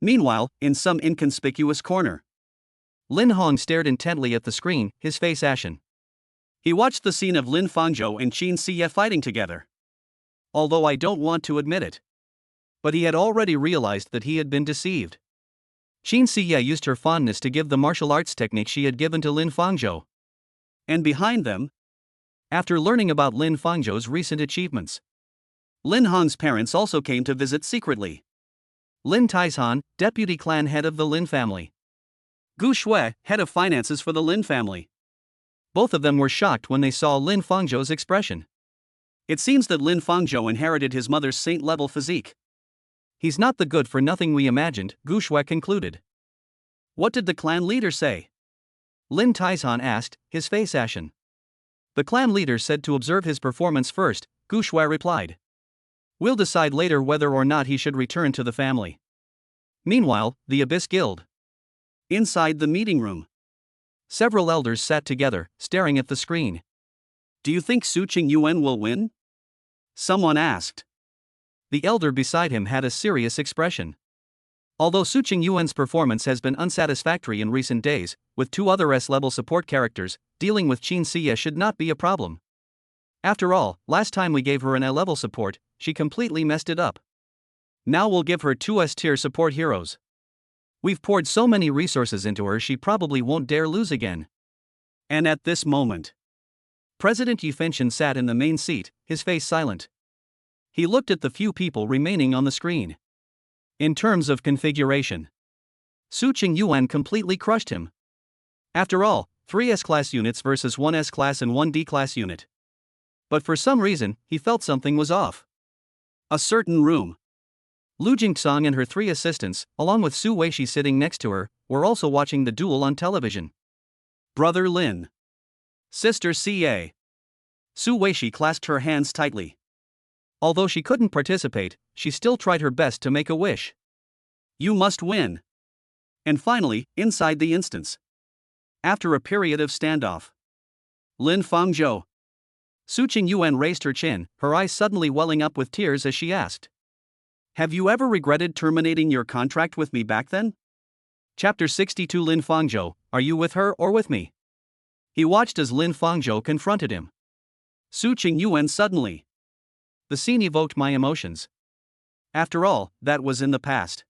Meanwhile, in some inconspicuous corner, Lin Hong stared intently at the screen, his face ashen. He watched the scene of Lin Fangzhou and Qin Xie fighting together. Although I don't want to admit it, but he had already realized that he had been deceived. Qin Xie used her fondness to give the martial arts technique she had given to Lin Fangzhou. And behind them, after learning about Lin Fangzhou's recent achievements, Lin Hong's parents also came to visit secretly. Lin Taizhan, deputy clan head of the Lin family. Gu Shui, head of finances for the Lin family. Both of them were shocked when they saw Lin Fangzhou's expression. It seems that Lin Fangzhou inherited his mother's saint-level physique. He's not the good-for-nothing we imagined, Gu Shui concluded. What did the clan leader say? Lin Taizhan asked, his face ashen. The clan leader said to observe his performance first, Gu Shui replied. We'll decide later whether or not he should return to the family. Meanwhile, the Abyss Guild. Inside the meeting room. Several elders sat together, staring at the screen. Do you think Su Qingyuan will win? Someone asked. The elder beside him had a serious expression. Although Su Qingyuan's performance has been unsatisfactory in recent days, with 2 other S-level support characters, dealing with Qin Siya should not be a problem. After all, last time we gave her an A-level support, she completely messed it up. Now we'll give her 2 S-tier support heroes. We've poured so many resources into her she probably won't dare lose again. And at this moment, President Yu Fenshin sat in the main seat, his face silent. He looked at the few people remaining on the screen. In terms of configuration, Su Qingyuan completely crushed him. After all, 3 S-class units versus 1 S-class and 1 D-class unit. But for some reason, he felt something was off. A certain room. Lu Jingxang and her 3 assistants, along with Su Weishi sitting next to her, were also watching the duel on television. Brother Lin. Sister CA. Su Weishi clasped her hands tightly. Although she couldn't participate, she still tried her best to make a wish. You must win. And finally, inside the instance. After a period of standoff. Lin Fangzhou. Su Qingyuan raised her chin, her eyes suddenly welling up with tears as she asked. Have you ever regretted terminating your contract with me back then? Chapter 62 Lin Fangzhou, are you with her or with me? He watched as Lin Fangzhou confronted him. Su Qingyuan suddenly. The scene evoked my emotions. After all, that was in the past.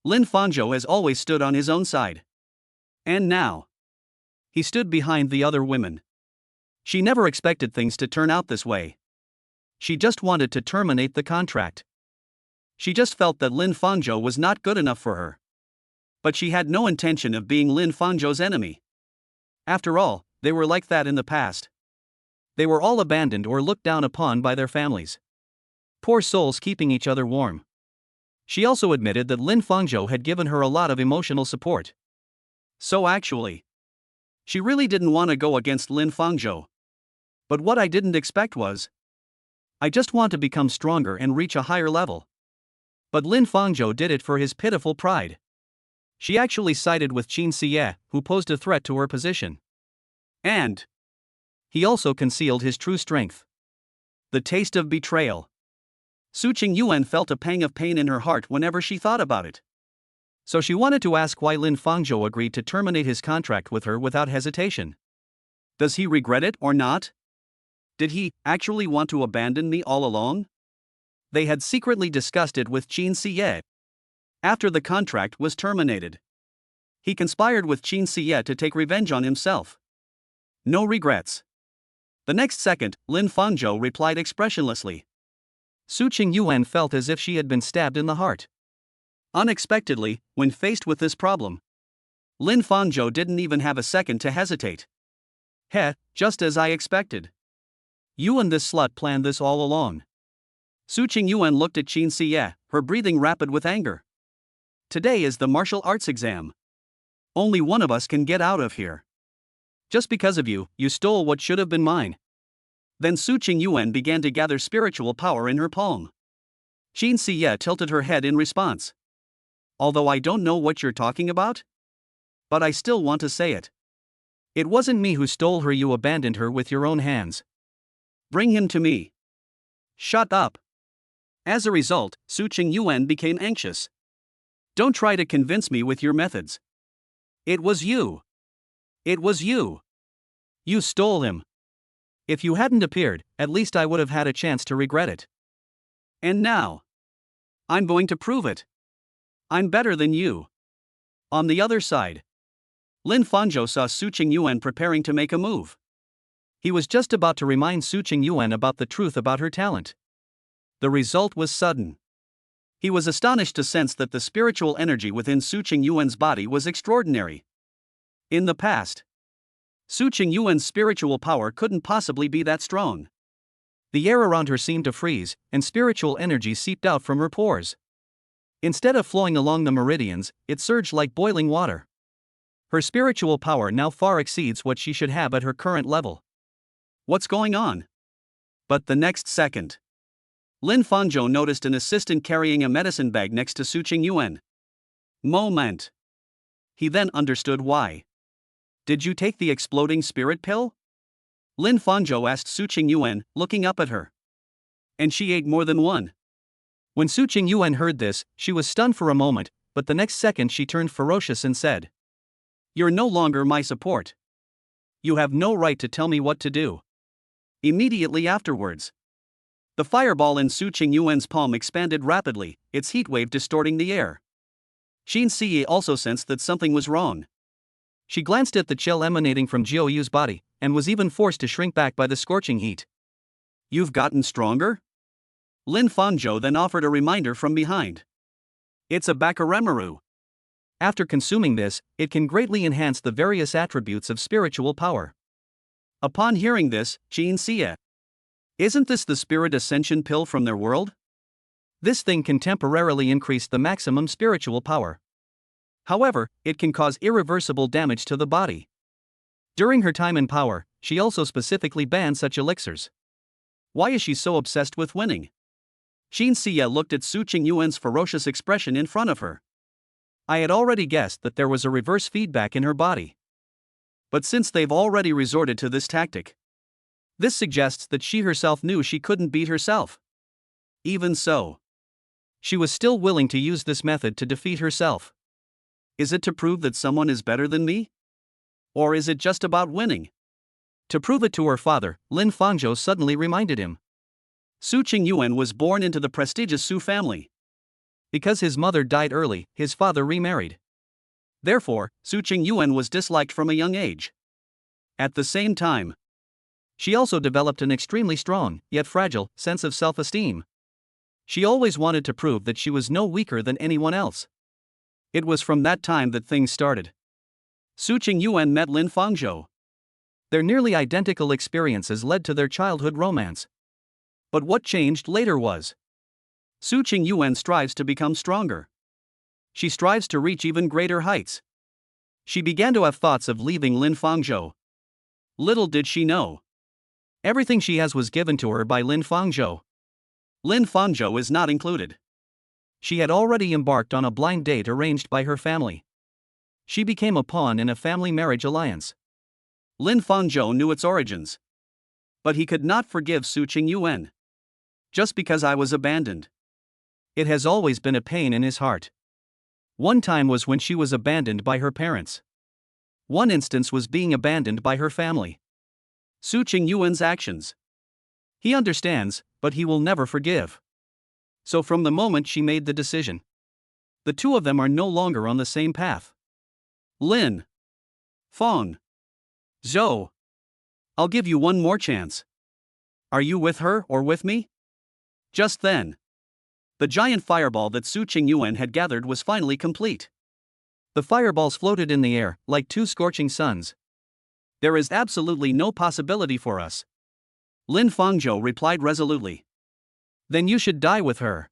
Lin Fangzhou has always stood on his own side. And now, he stood behind the other women. She never expected things to turn out this way. She just wanted to terminate the contract. She just felt that Lin Fangzhou was not good enough for her. But she had no intention of being Lin Fangzhou's enemy. After all, they were like that in the past. They were all abandoned or looked down upon by their families. Poor souls keeping each other warm. She also admitted that Lin Fangzhou had given her a lot of emotional support. So actually, she really didn't want to go against Lin Fangzhou. But what I didn't expect was, I just want to become stronger and reach a higher level. But Lin Fangzhou did it for his pitiful pride. She actually sided with Qin Siya, who posed a threat to her position. And he also concealed his true strength. The taste of betrayal. Su Qingyuan felt a pang of pain in her heart whenever she thought about it. So she wanted to ask why Lin Fangzhou agreed to terminate his contract with her without hesitation. Does he regret it or not? Did he actually want to abandon me all along? They had secretly discussed it with Qin Siya. After the contract was terminated, he conspired with Qin Siya to take revenge on himself. No regrets. The next second, Lin Fangzhou replied expressionlessly. Su Qingyuan felt as if she had been stabbed in the heart. Unexpectedly, when faced with this problem, Lin Fangzhou didn't even have a second to hesitate. Just as I expected. You and this slut planned this all along. Su Qingyuan looked at Qin Siya, her breathing rapid with anger. Today is the martial arts exam. Only one of us can get out of here. Just because of you, you stole what should have been mine. Then Su Qingyuan began to gather spiritual power in her palm. Qin Siya tilted her head in response. Although I don't know what you're talking about, but I still want to say it. It wasn't me who stole her, you abandoned her with your own hands. Bring him to me. Shut up. As a result, Su Qingyuan became anxious. Don't try to convince me with your methods. It was you. It was you. You stole him. If you hadn't appeared, at least I would have had a chance to regret it. And now, I'm going to prove it. I'm better than you. On the other side, Lin Fangzhou saw Su Qingyuan preparing to make a move. He was just about to remind Su Qingyuan about the truth about her talent. The result was sudden. He was astonished to sense that the spiritual energy within Su Qingyuan's body was extraordinary. In the past, Su Qingyuan's spiritual power couldn't possibly be that strong. The air around her seemed to freeze, and spiritual energy seeped out from her pores. Instead of flowing along the meridians, it surged like boiling water. Her spiritual power now far exceeds what she should have at her current level. What's going on? But the next second, Lin Fangzhou noticed an assistant carrying a medicine bag next to Su Qingyuan. Moment. He then understood why. Did you take the exploding spirit pill? Lin Fangzhou asked Su Qingyuan, looking up at her. And she ate more than one. When Su Qingyuan heard this, she was stunned for a moment, but the next second she turned ferocious and said, "You're no longer my support. You have no right to tell me what to do." Immediately afterwards, the fireball in Su Qingyuan's palm expanded rapidly, its heatwave distorting the air. Xin Siye also sensed that something was wrong. She glanced at the chill emanating from Jiao Yu's body, and was even forced to shrink back by the scorching heat. "You've gotten stronger?" Lin Fangzhou then offered a reminder from behind. "It's a Bakuremaru. After consuming this, it can greatly enhance the various attributes of spiritual power." Upon hearing this, Xin Siye, "Isn't this the spirit ascension pill from their world? This thing can temporarily increase the maximum spiritual power. However, it can cause irreversible damage to the body." During her time in power, she also specifically banned such elixirs. Why is she so obsessed with winning? Xin Siye looked at Su Qingyuan's ferocious expression in front of her. I had already guessed that there was a reverse feedback in her body. But since they've already resorted to this tactic, this suggests that she herself knew she couldn't beat herself. Even so, she was still willing to use this method to defeat herself. Is it to prove that someone is better than me? Or is it just about winning? To prove it to her father, Lin Fangzhou suddenly reminded him. Su Qingyuan was born into the prestigious Su family. Because his mother died early, his father remarried. Therefore, Su Qingyuan was disliked from a young age. At the same time, she also developed an extremely strong, yet fragile, sense of self-esteem. She always wanted to prove that she was no weaker than anyone else. It was from that time that things started. Su Qingyuan met Lin Fangzhou. Their nearly identical experiences led to their childhood romance. But what changed later was, Su Qingyuan strives to become stronger. She strives to reach even greater heights. She began to have thoughts of leaving Lin Fangzhou. Little did she know, everything she has was given to her by Lin Fangzhou. Lin Fangzhou is not included. She had already embarked on a blind date arranged by her family. She became a pawn in a family marriage alliance. Lin Fangzhou knew its origins. But he could not forgive Su Qingyuan. Just because I was abandoned. It has always been a pain in his heart. One time was when she was abandoned by her parents. One instance was being abandoned by her family. Su Qingyuan's actions. He understands, but he will never forgive. So from the moment she made the decision, the two of them are no longer on the same path. Lin Fang Zhou, I'll give you one more chance. Are you with her or with me? Just then, the giant fireball that Su Qingyuan had gathered was finally complete. The fireballs floated in the air, like two scorching suns. There is absolutely no possibility for us. Lin Fangzhou replied resolutely. Then you should die with her.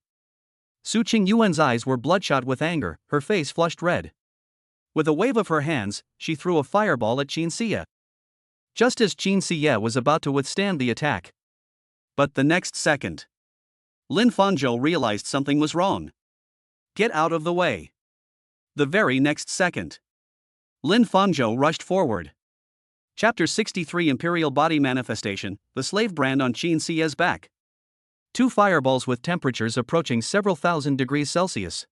Su Qingyuan's eyes were bloodshot with anger, her face flushed red. With a wave of her hands, she threw a fireball at Xin Siye. Just as Xin Siye was about to withstand the attack. But the next second, Lin Fangzhou realized something was wrong. Get out of the way. The very next second, Lin Fangzhou rushed forward. Chapter 63 Imperial Body Manifestation, the slave brand on Xin Siye's back. Two fireballs with temperatures approaching several thousand degrees Celsius.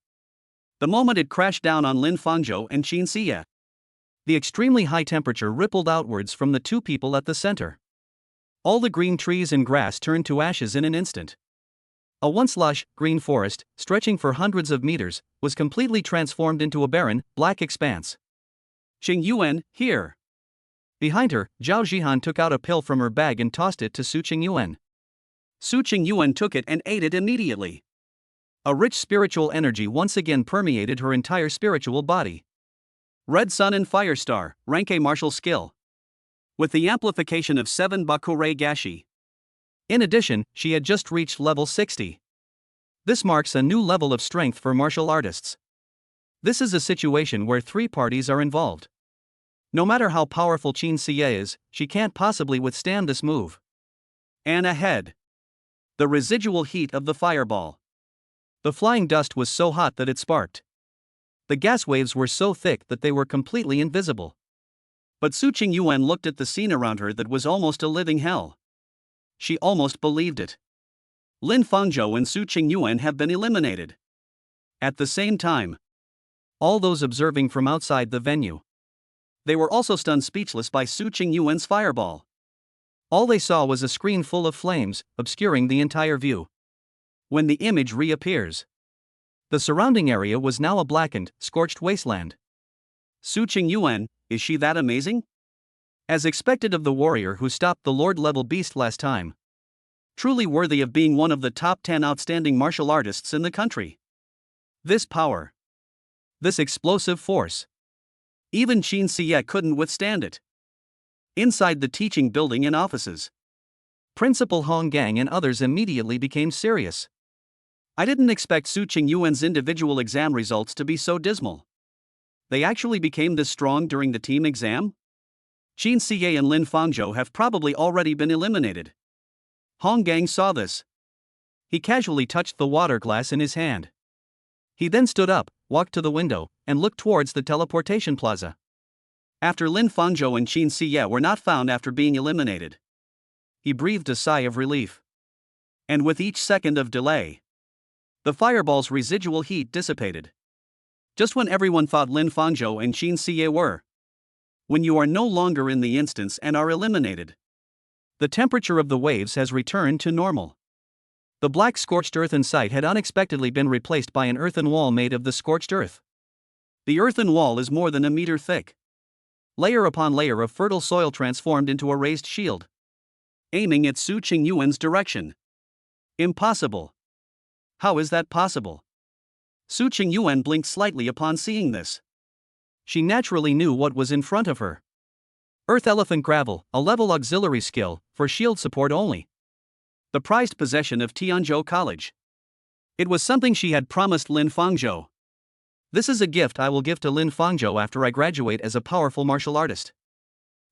The moment it crashed down on Lin Fangzhou and Xin Siye, the extremely high temperature rippled outwards from the two people at the center. All the green trees and grass turned to ashes in an instant. A once lush, green forest, stretching for hundreds of meters, was completely transformed into a barren, black expanse. Qingyuan, here. Behind her, Zhao Zhihan took out a pill from her bag and tossed it to Su Qingyuan. Su Qingyuan took it and ate it immediately. A rich spiritual energy once again permeated her entire spiritual body. Red Sun and Firestar, rank A martial skill. With the amplification of 7 Bakure Gashi. In addition, she had just reached level 60. This marks a new level of strength for martial artists. This is a situation where 3 parties are involved. No matter how powerful Qin Xie is, she can't possibly withstand this move. And ahead. The residual heat of the fireball. The flying dust was so hot that it sparked. The gas waves were so thick that they were completely invisible. But Su Qingyuan looked at the scene around her that was almost a living hell. She almost believed it. Lin Fangzhou and Su Qingyuan have been eliminated. At the same time, all those observing from outside the venue. They were also stunned speechless by Su Qingyuan's fireball. All they saw was a screen full of flames, obscuring the entire view. When the image reappears, the surrounding area was now a blackened, scorched wasteland. Su Qingyuan, is she that amazing? As expected of the warrior who stopped the Lord-level beast last time. Truly worthy of being one of the top 10 outstanding martial artists in the country. This power. This explosive force. Even Qin Xie couldn't withstand it. Inside the teaching building and offices, Principal Hong Gang and others immediately became serious. I didn't expect Su Qingyuan's individual exam results to be so dismal. They actually became this strong during the team exam? Qin Xie and Lin Fangzhou have probably already been eliminated. Hong Gang saw this. He casually touched the water glass in his hand. He then stood up, walked to the window, and looked towards the teleportation plaza. After Lin Fangzhou and Qin Xie were not found after being eliminated, he breathed a sigh of relief. And with each second of delay, the fireball's residual heat dissipated. Just when everyone thought Lin Fangzhou and Qin Xie were. When you are no longer in the instance and are eliminated, the temperature of the waves has returned to normal. The black scorched earthen site had unexpectedly been replaced by an earthen wall made of the scorched earth. The earthen wall is more than a meter thick. Layer upon layer of fertile soil transformed into a raised shield, aiming at Su Qingyuan's direction. Impossible. How is that possible? Su Qingyuan blinked slightly upon seeing this. She naturally knew what was in front of her. Earth Elephant Gravel, a level auxiliary skill, for shield support only. The prized possession of Tianzhou College. It was something she had promised Lin Fangzhou. This is a gift I will give to Lin Fangzhou after I graduate as a powerful martial artist.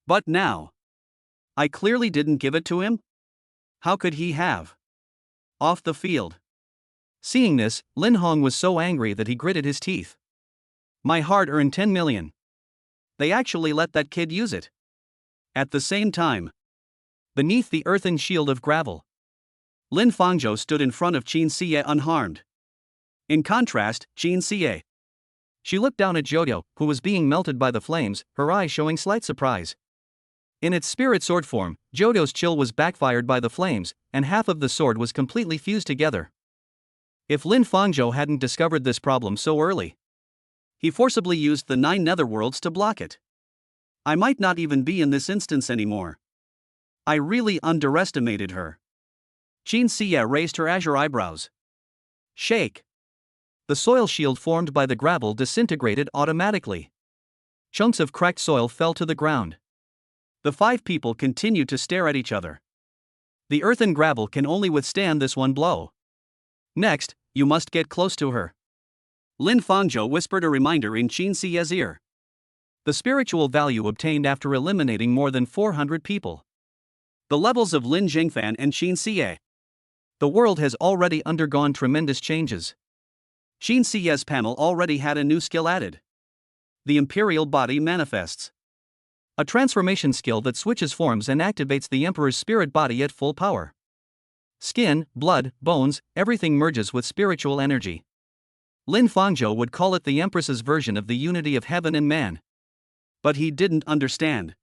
But now, I clearly didn't give it to him? How could he have? Off the field. Seeing this, Lin Hong was so angry that he gritted his teeth. My hard-earned 10 million. They actually let that kid use it. At the same time, beneath the earthen shield of gravel, Lin Fangzhou stood in front of Qin Xie unharmed. In contrast, Qin Xie. She looked down at Jodo, who was being melted by the flames, her eyes showing slight surprise. In its spirit sword form, Jodo's chill was backfired by the flames, and half of the sword was completely fused together. If Lin Fangzhou hadn't discovered this problem so early, he forcibly used the 9 netherworlds to block it. I might not even be in this instance anymore. I really underestimated her. Qin Xie raised her azure eyebrows. Shake. The soil shield formed by the gravel disintegrated automatically. Chunks of cracked soil fell to the ground. The 5 people continued to stare at each other. The earth and gravel can only withstand this one blow. Next, you must get close to her. Lin Fangzhou whispered a reminder in Qin Xie's ear. The spiritual value obtained after eliminating more than 400 people. The levels of Lin Jingfan and Qin Xie. The world has already undergone tremendous changes. Qin Xie's panel already had a new skill added. The Imperial Body Manifests. A transformation skill that switches forms and activates the Emperor's spirit body at full power. Skin, blood, bones, everything merges with spiritual energy. Lin Fangzhou would call it the Empress's version of the unity of heaven and man. But he didn't understand.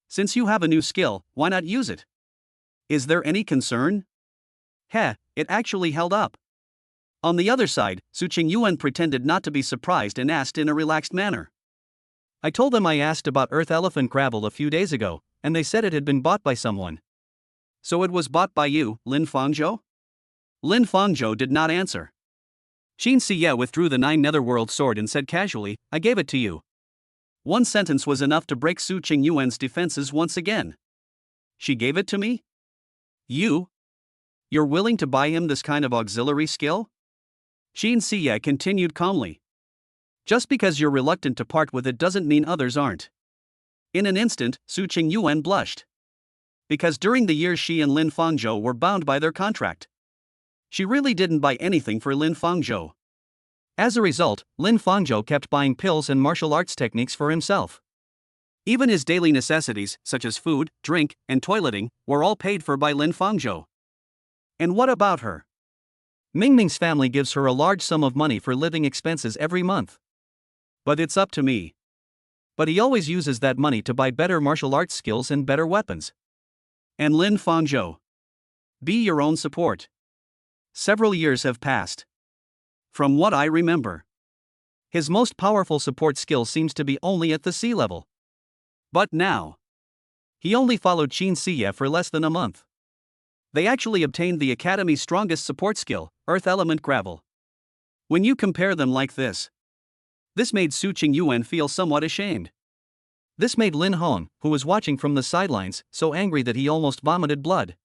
Since you have a new skill, why not use it? Is there any concern? Heh, it actually held up. On the other side, Su Qingyuan pretended not to be surprised and asked in a relaxed manner. I told them I asked about Earth Elephant Gravel a few days ago, and they said it had been bought by someone. So it was bought by you, Lin Fangzhou? Lin Fangzhou did not answer. Qin Siye withdrew the 9 netherworld sword and said casually, I gave it to you. One sentence was enough to break Su Qingyuan's defenses once again. She gave it to me? You're willing to buy him this kind of auxiliary skill? Qin Siye continued calmly. Just because you're reluctant to part with it doesn't mean others aren't. In an instant, Su Qingyuan blushed. Because during the years she and Lin Fangzhou were bound by their contract. She really didn't buy anything for Lin Fangzhou. As a result, Lin Fangzhou kept buying pills and martial arts techniques for himself. Even his daily necessities, such as food, drink, and toileting, were all paid for by Lin Fangzhou. And what about her? Mingming's family gives her a large sum of money for living expenses every month. But it's up to me. But he always uses that money to buy better martial arts skills and better weapons. And Lin Fangzhou. Be your own support. Several years have passed. From what I remember, his most powerful support skill seems to be only at the sea level. But now, he only followed Qin Siye for less than a month. They actually obtained the Academy's strongest support skill, Earth Element Gravel. When you compare them like this made Su Qingyuan feel somewhat ashamed. This made Lin Hong, who was watching from the sidelines, so angry that he almost vomited blood.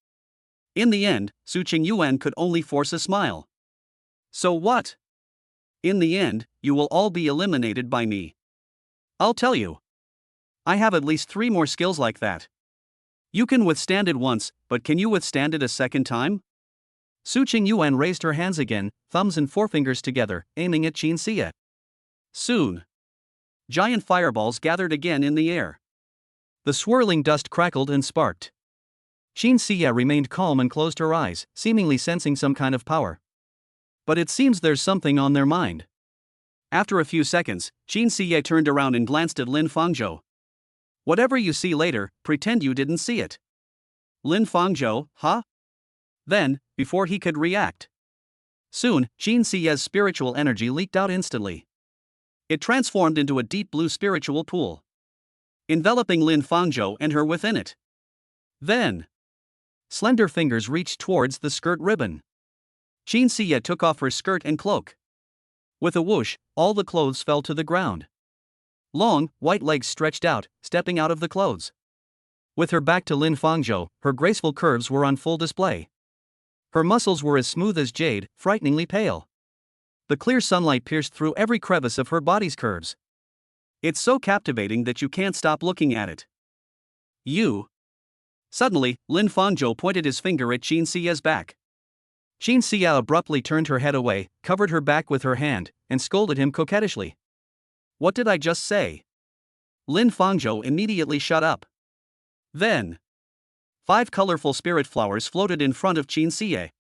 In the end, Su Qingyuan could only force a smile. So what? In the end, you will all be eliminated by me. I'll tell you. I have at least 3 more skills like that. You can withstand it once, but can you withstand it a second time? Su Qingyuan raised her hands again, thumbs and forefingers together, aiming at Qin Siye. Soon, giant fireballs gathered again in the air. The swirling dust crackled and sparked. Qin Siye remained calm and closed her eyes, seemingly sensing some kind of power. But it seems there's something on their mind. After a few seconds, Qin Siye turned around and glanced at Lin Fangzhou. Whatever you see later, pretend you didn't see it. Lin Fangzhou, huh? Then, before he could react, soon, Qin Siye's spiritual energy leaked out instantly. It transformed into a deep blue spiritual pool, enveloping Lin Fangzhou and her within it. Then, slender fingers reached towards the skirt ribbon. Qin Siye took off her skirt and cloak. With a whoosh, all the clothes fell to the ground. Long, white legs stretched out, stepping out of the clothes. With her back to Lin Fangzhou, her graceful curves were on full display. Her muscles were as smooth as jade, frighteningly pale. The clear sunlight pierced through every crevice of her body's curves. It's so captivating that you can't stop looking at it. You. Suddenly, Lin Fangzhou pointed his finger at Qin Siye's back. Qin Siye abruptly turned her head away, covered her back with her hand, and scolded him coquettishly. What did I just say? Lin Fangzhou immediately shut up. Then, 5 colorful spirit flowers floated in front of Qin Siye.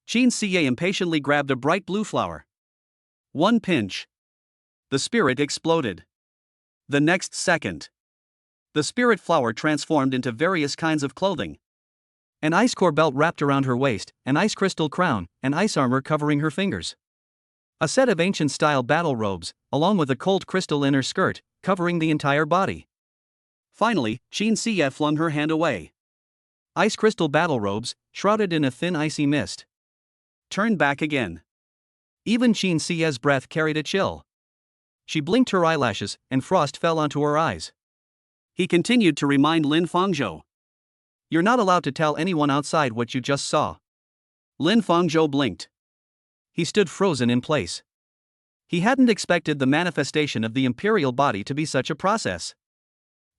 Qin Siye impatiently grabbed a bright blue flower. One pinch. The spirit exploded. The next second, the spirit flower transformed into various kinds of clothing. An ice core belt wrapped around her waist, an ice crystal crown, and ice armor covering her fingers. A set of ancient-style battle robes, along with a cold crystal inner skirt, covering the entire body. Finally, Qin Siye flung her hand away. Ice crystal battle robes, shrouded in a thin icy mist. Turned back again. Even Qin Siye's breath carried a chill. She blinked her eyelashes, and frost fell onto her eyes. He continued to remind Lin Fangzhou. You're not allowed to tell anyone outside what you just saw. Lin Fangzhou blinked. He stood frozen in place. He hadn't expected the manifestation of the imperial body to be such a process.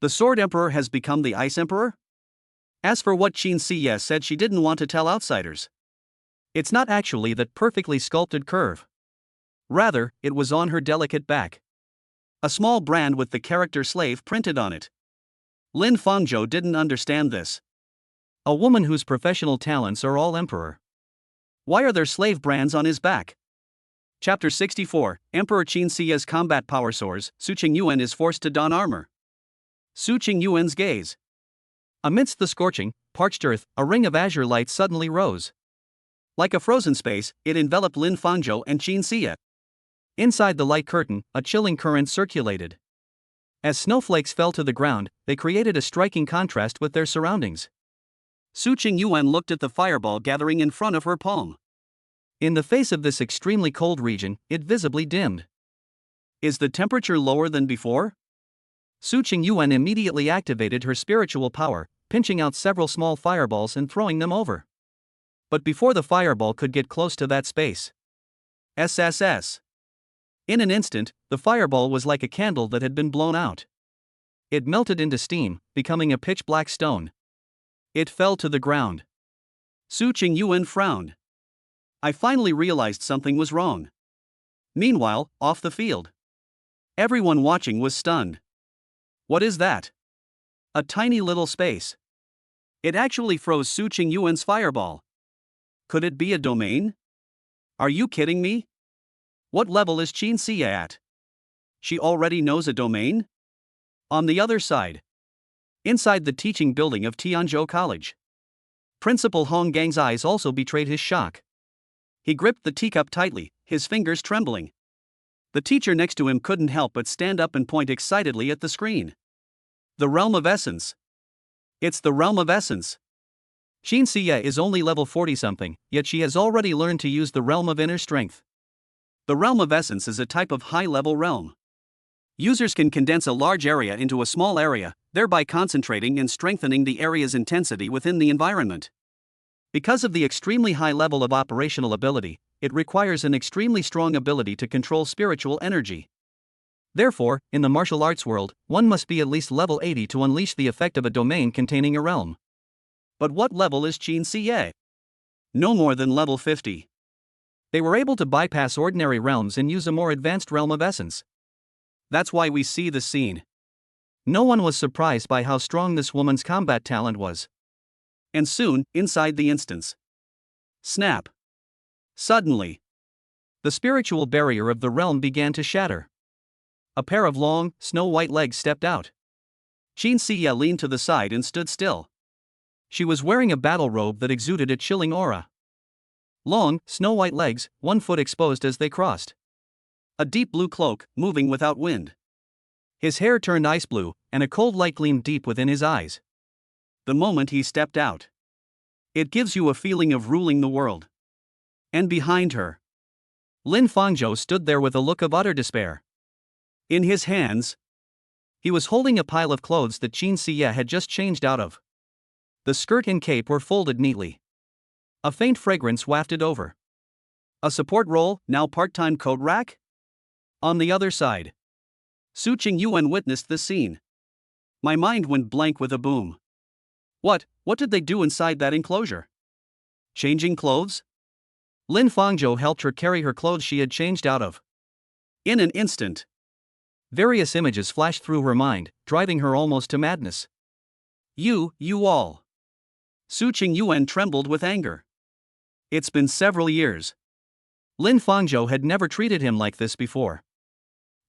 The Sword Emperor has become the Ice Emperor? As for what Qin Siye said she didn't want to tell outsiders, it's not actually that perfectly sculpted curve. Rather, it was on her delicate back. A small brand with the character slave printed on it. Lin Fangzhou didn't understand this. A woman whose professional talents are all emperor. Why are there slave brands on his back? Chapter 64, Emperor Qin Siye's combat power soars, Su Qingyuan is forced to don armor. Su Qingyuan's gaze. Amidst the scorching, parched earth, a ring of azure light suddenly rose. Like a frozen space, it enveloped Lin Fangzhou and Qin Siye. Inside the light curtain, a chilling current circulated. As snowflakes fell to the ground, they created a striking contrast with their surroundings. Su Qingyuan looked at the fireball gathering in front of her palm. In the face of this extremely cold region, it visibly dimmed. Is the temperature lower than before? Su Qingyuan immediately activated her spiritual power, pinching out several small fireballs and throwing them over. But before the fireball could get close to that space, SSS. In an instant, the fireball was like a candle that had been blown out. It melted into steam, becoming a pitch-black stone. It fell to the ground. Su Qingyuan frowned. I finally realized something was wrong. Meanwhile, off the field, everyone watching was stunned. What is that? A tiny little space. It actually froze Su Qingyuan's fireball. Could it be a domain? Are you kidding me? What level is Qin Xie at? She already knows a domain? On the other side, inside the teaching building of Tianzhou College, Principal Hong Gang's eyes also betrayed his shock. He gripped the teacup tightly, his fingers trembling. The teacher next to him couldn't help but stand up and point excitedly at the screen. The Realm of Essence. It's the Realm of Essence. Qin Xie is only level 40-something, yet she has already learned to use the Realm of Inner Strength. The Realm of Essence is a type of high-level realm. Users can condense a large area into a small area, thereby concentrating and strengthening the area's intensity within the environment. Because of the extremely high level of operational ability, it requires an extremely strong ability to control spiritual energy. Therefore, in the martial arts world, one must be at least level 80 to unleash the effect of a domain containing a realm. But what level is Qin Xie? No more than level 50. They were able to bypass ordinary realms and use a more advanced realm of essence. That's why we see the scene. No one was surprised by how strong this woman's combat talent was. And soon, inside the instance, snap! Suddenly, the spiritual barrier of the realm began to shatter. A pair of long, snow-white legs stepped out. Qin Xie leaned to the side and stood still. She was wearing a battle robe that exuded a chilling aura. Long, snow-white legs, one foot exposed as they crossed. A deep blue cloak, moving without wind. His hair turned ice blue, and a cold light gleamed deep within his eyes. The moment he stepped out, it gives you a feeling of ruling the world. And behind her, Lin Fangzhou stood there with a look of utter despair. In his hands, he was holding a pile of clothes that Qin Xie had just changed out of. The skirt and cape were folded neatly. A faint fragrance wafted over. A support role, now part-time code rack? On the other side, Su Qingyuan witnessed the scene. My mind went blank with a boom. What did they do inside that enclosure? Changing clothes? Lin Fangzhou helped her carry her clothes she had changed out of. In an instant, various images flashed through her mind, driving her almost to madness. You all. Su Qingyuan trembled with anger. It's been several years. Lin Fangzhou had never treated him like this before.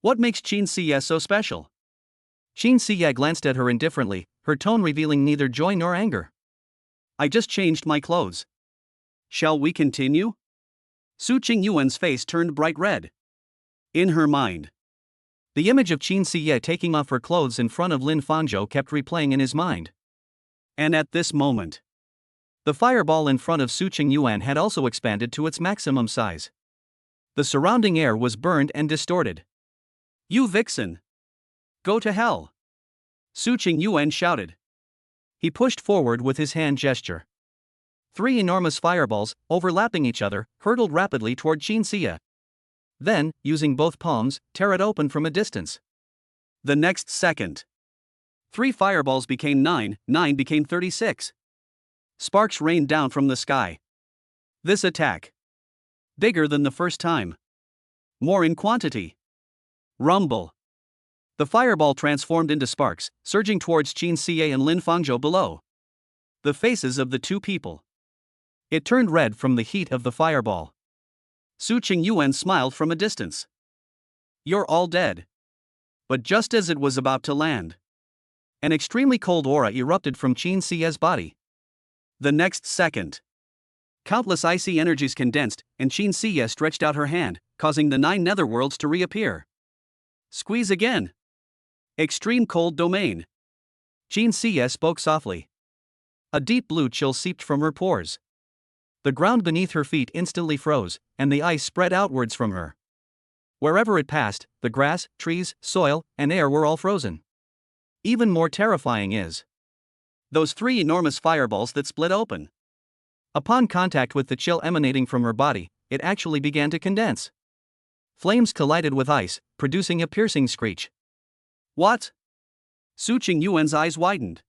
What makes Qin Xie so special? Qin Xie glanced at her indifferently, her tone revealing neither joy nor anger. I just changed my clothes. Shall we continue? Su Qingyuan's face turned bright red. In her mind, the image of Qin Xie taking off her clothes in front of Lin Fangzhou kept replaying in his mind. And at this moment, the fireball in front of Su Qingyuan had also expanded to its maximum size. The surrounding air was burned and distorted. You vixen! Go to hell! Su Qingyuan shouted. He pushed forward with his hand gesture. 3 enormous fireballs, overlapping each other, hurtled rapidly toward Qin Xie. Then, using both palms, tear it open from a distance. The next second, 3 fireballs became 9 became 36. Sparks rained down from the sky. This attack, bigger than the first time. More in quantity. Rumble. The fireball transformed into sparks, surging towards Qin Xie and Lin Fangzhou below. The faces of the two people. It turned red from the heat of the fireball. Su Qingyuan smiled from a distance. You're all dead. But just as it was about to land, an extremely cold aura erupted from Qin Xie's body. The next second, countless icy energies condensed, and Qin Xie stretched out her hand, causing the 9 netherworlds to reappear. Squeeze again. Extreme cold domain. Qin Xie spoke softly. A deep blue chill seeped from her pores. The ground beneath her feet instantly froze, and the ice spread outwards from her. Wherever it passed, the grass, trees, soil, and air were all frozen. Even more terrifying is those 3 enormous fireballs that split open. Upon contact with the chill emanating from her body, it actually began to condense. Flames collided with ice, producing a piercing screech. What? Su Qingyuan's eyes widened.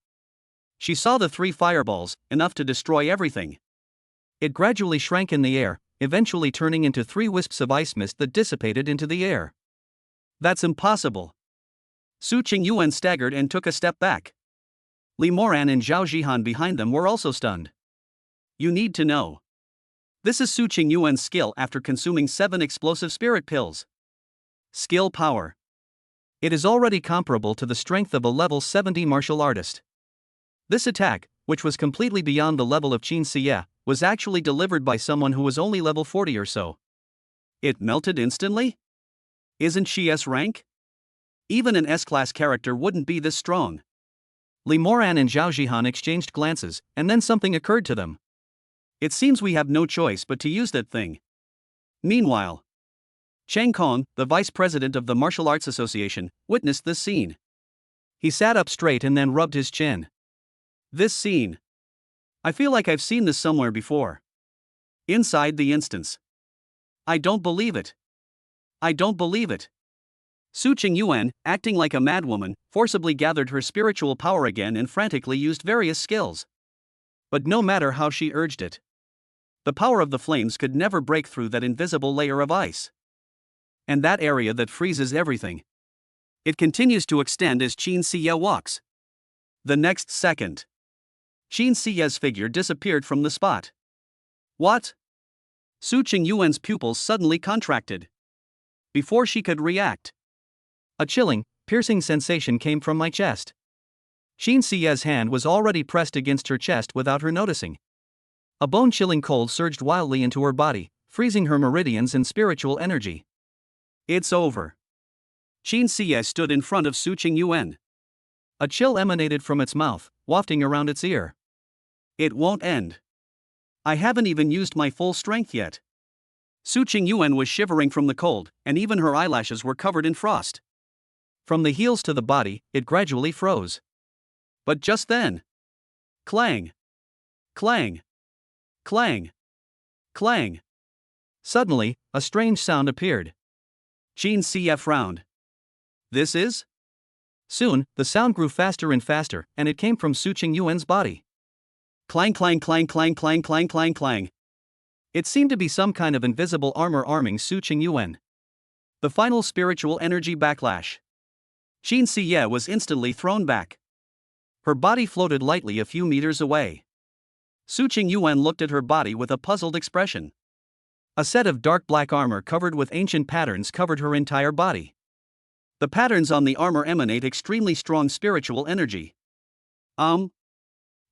She saw the 3 fireballs, enough to destroy everything. It gradually shrank in the air, eventually turning into 3 wisps of ice mist that dissipated into the air. That's impossible. Su Qingyuan staggered and took a step back. Li Moran and Zhao Jihan behind them were also stunned. You need to know. This is Su Qingyuan's skill after consuming 7 explosive spirit pills. Skill power. It is already comparable to the strength of a level 70 martial artist. This attack, which was completely beyond the level of Qin Xie, was actually delivered by someone who was only level 40 or so. It melted instantly? Isn't she S rank? Even an S-class character wouldn't be this strong. Li Moran and Zhao Jihan exchanged glances, and then something occurred to them. It seems we have no choice but to use that thing. Meanwhile, Cheng Kong, the vice president of the Martial Arts Association, witnessed this scene. He sat up straight and then rubbed his chin. This scene. I feel like I've seen this somewhere before. Inside the instance. I don't believe it. I don't believe it. Su Qingyuan, acting like a madwoman, forcibly gathered her spiritual power again and frantically used various skills. But no matter how she urged it, the power of the flames could never break through that invisible layer of ice. And that area that freezes everything. It continues to extend as Qin Xie walks. The next second, Qin Xie's figure disappeared from the spot. What? Su Qingyuan's pupils suddenly contracted. Before she could react, a chilling, piercing sensation came from my chest. Qin Xie's hand was already pressed against her chest without her noticing. A bone-chilling cold surged wildly into her body, freezing her meridians and spiritual energy. It's over. Qin Xie stood in front of Su Qingyuan. A chill emanated from its mouth, wafting around its ear. It won't end. I haven't even used my full strength yet. Su Qingyuan was shivering from the cold, and even her eyelashes were covered in frost. From the heels to the body, it gradually froze. But just then, clang, clang, clang, clang. Suddenly, a strange sound appeared. Qin Xie frowned. This is? Soon, the sound grew faster and faster, and it came from Su Qingyuan's body. Clang clang clang clang clang clang clang clang. It seemed to be some kind of invisible armor arming Su Qingyuan. The final spiritual energy backlash. Qin Xie was instantly thrown back. Her body floated lightly a few meters away. Su Qingyuan looked at her body with a puzzled expression. A set of dark black armor covered with ancient patterns covered her entire body. The patterns on the armor emanate extremely strong spiritual energy.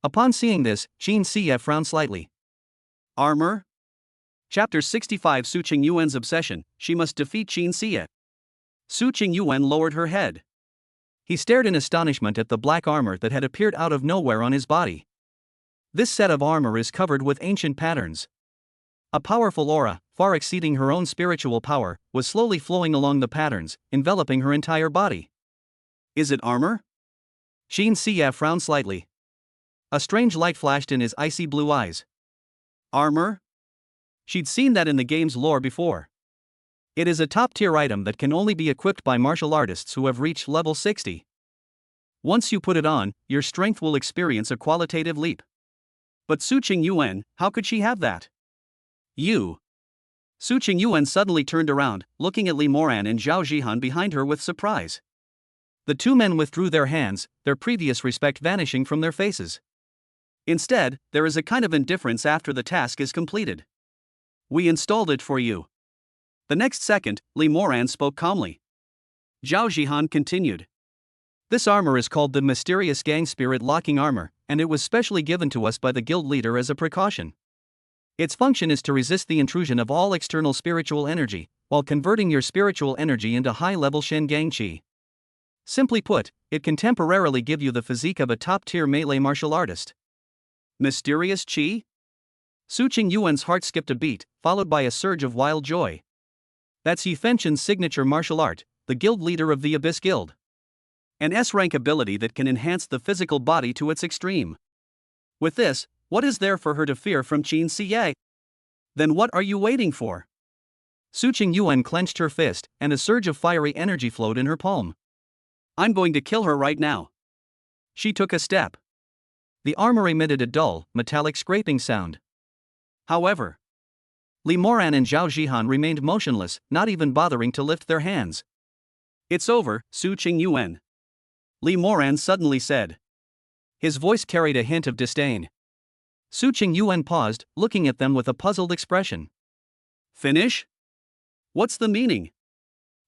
Upon seeing this, Qin Xie frowned slightly. Armor? Chapter 65 Su Qingyuan's obsession, she must defeat Qin Xie. Su Qingyuan lowered her head. He stared in astonishment at the black armor that had appeared out of nowhere on his body. This set of armor is covered with ancient patterns. A powerful aura, far exceeding her own spiritual power, was slowly flowing along the patterns, enveloping her entire body. Is it armor? Qin Xie frowned slightly. A strange light flashed in his icy blue eyes. Armor? She'd seen that in the game's lore before. It is a top-tier item that can only be equipped by martial artists who have reached level 60. Once you put it on, your strength will experience a qualitative leap. But Su Qingyuan, how could she have that? You. Su Qingyuan suddenly turned around, looking at Li Moran and Zhao Jihan behind her with surprise. The 2 men withdrew their hands, their previous respect vanishing from their faces. Instead, there is a kind of indifference after the task is completed. We installed it for you. The next second, Li Moran spoke calmly. Zhao Jihan continued. This armor is called the Mysterious Gang Spirit Locking Armor, and it was specially given to us by the guild leader as a precaution. Its function is to resist the intrusion of all external spiritual energy, while converting your spiritual energy into high-level Shen Gang Qi. Simply put, it can temporarily give you the physique of a top-tier melee martial artist. Mysterious Qi? Su Qingyuan's heart skipped a beat, followed by a surge of wild joy. That's Yi Fengchen's signature martial art, the guild leader of the Abyss Guild. An S-rank ability that can enhance the physical body to its extreme. With this, what is there for her to fear from Qin Siye? Then what are you waiting for? Su Qingyuan clenched her fist, and a surge of fiery energy flowed in her palm. I'm going to kill her right now. She took a step. The armor emitted a dull, metallic scraping sound. However, Li Moran and Zhao Zihan remained motionless, not even bothering to lift their hands. It's over, Su Qingyuan. Li Moran suddenly said. His voice carried a hint of disdain. Su Qingyuan paused, looking at them with a puzzled expression. Finish? What's the meaning?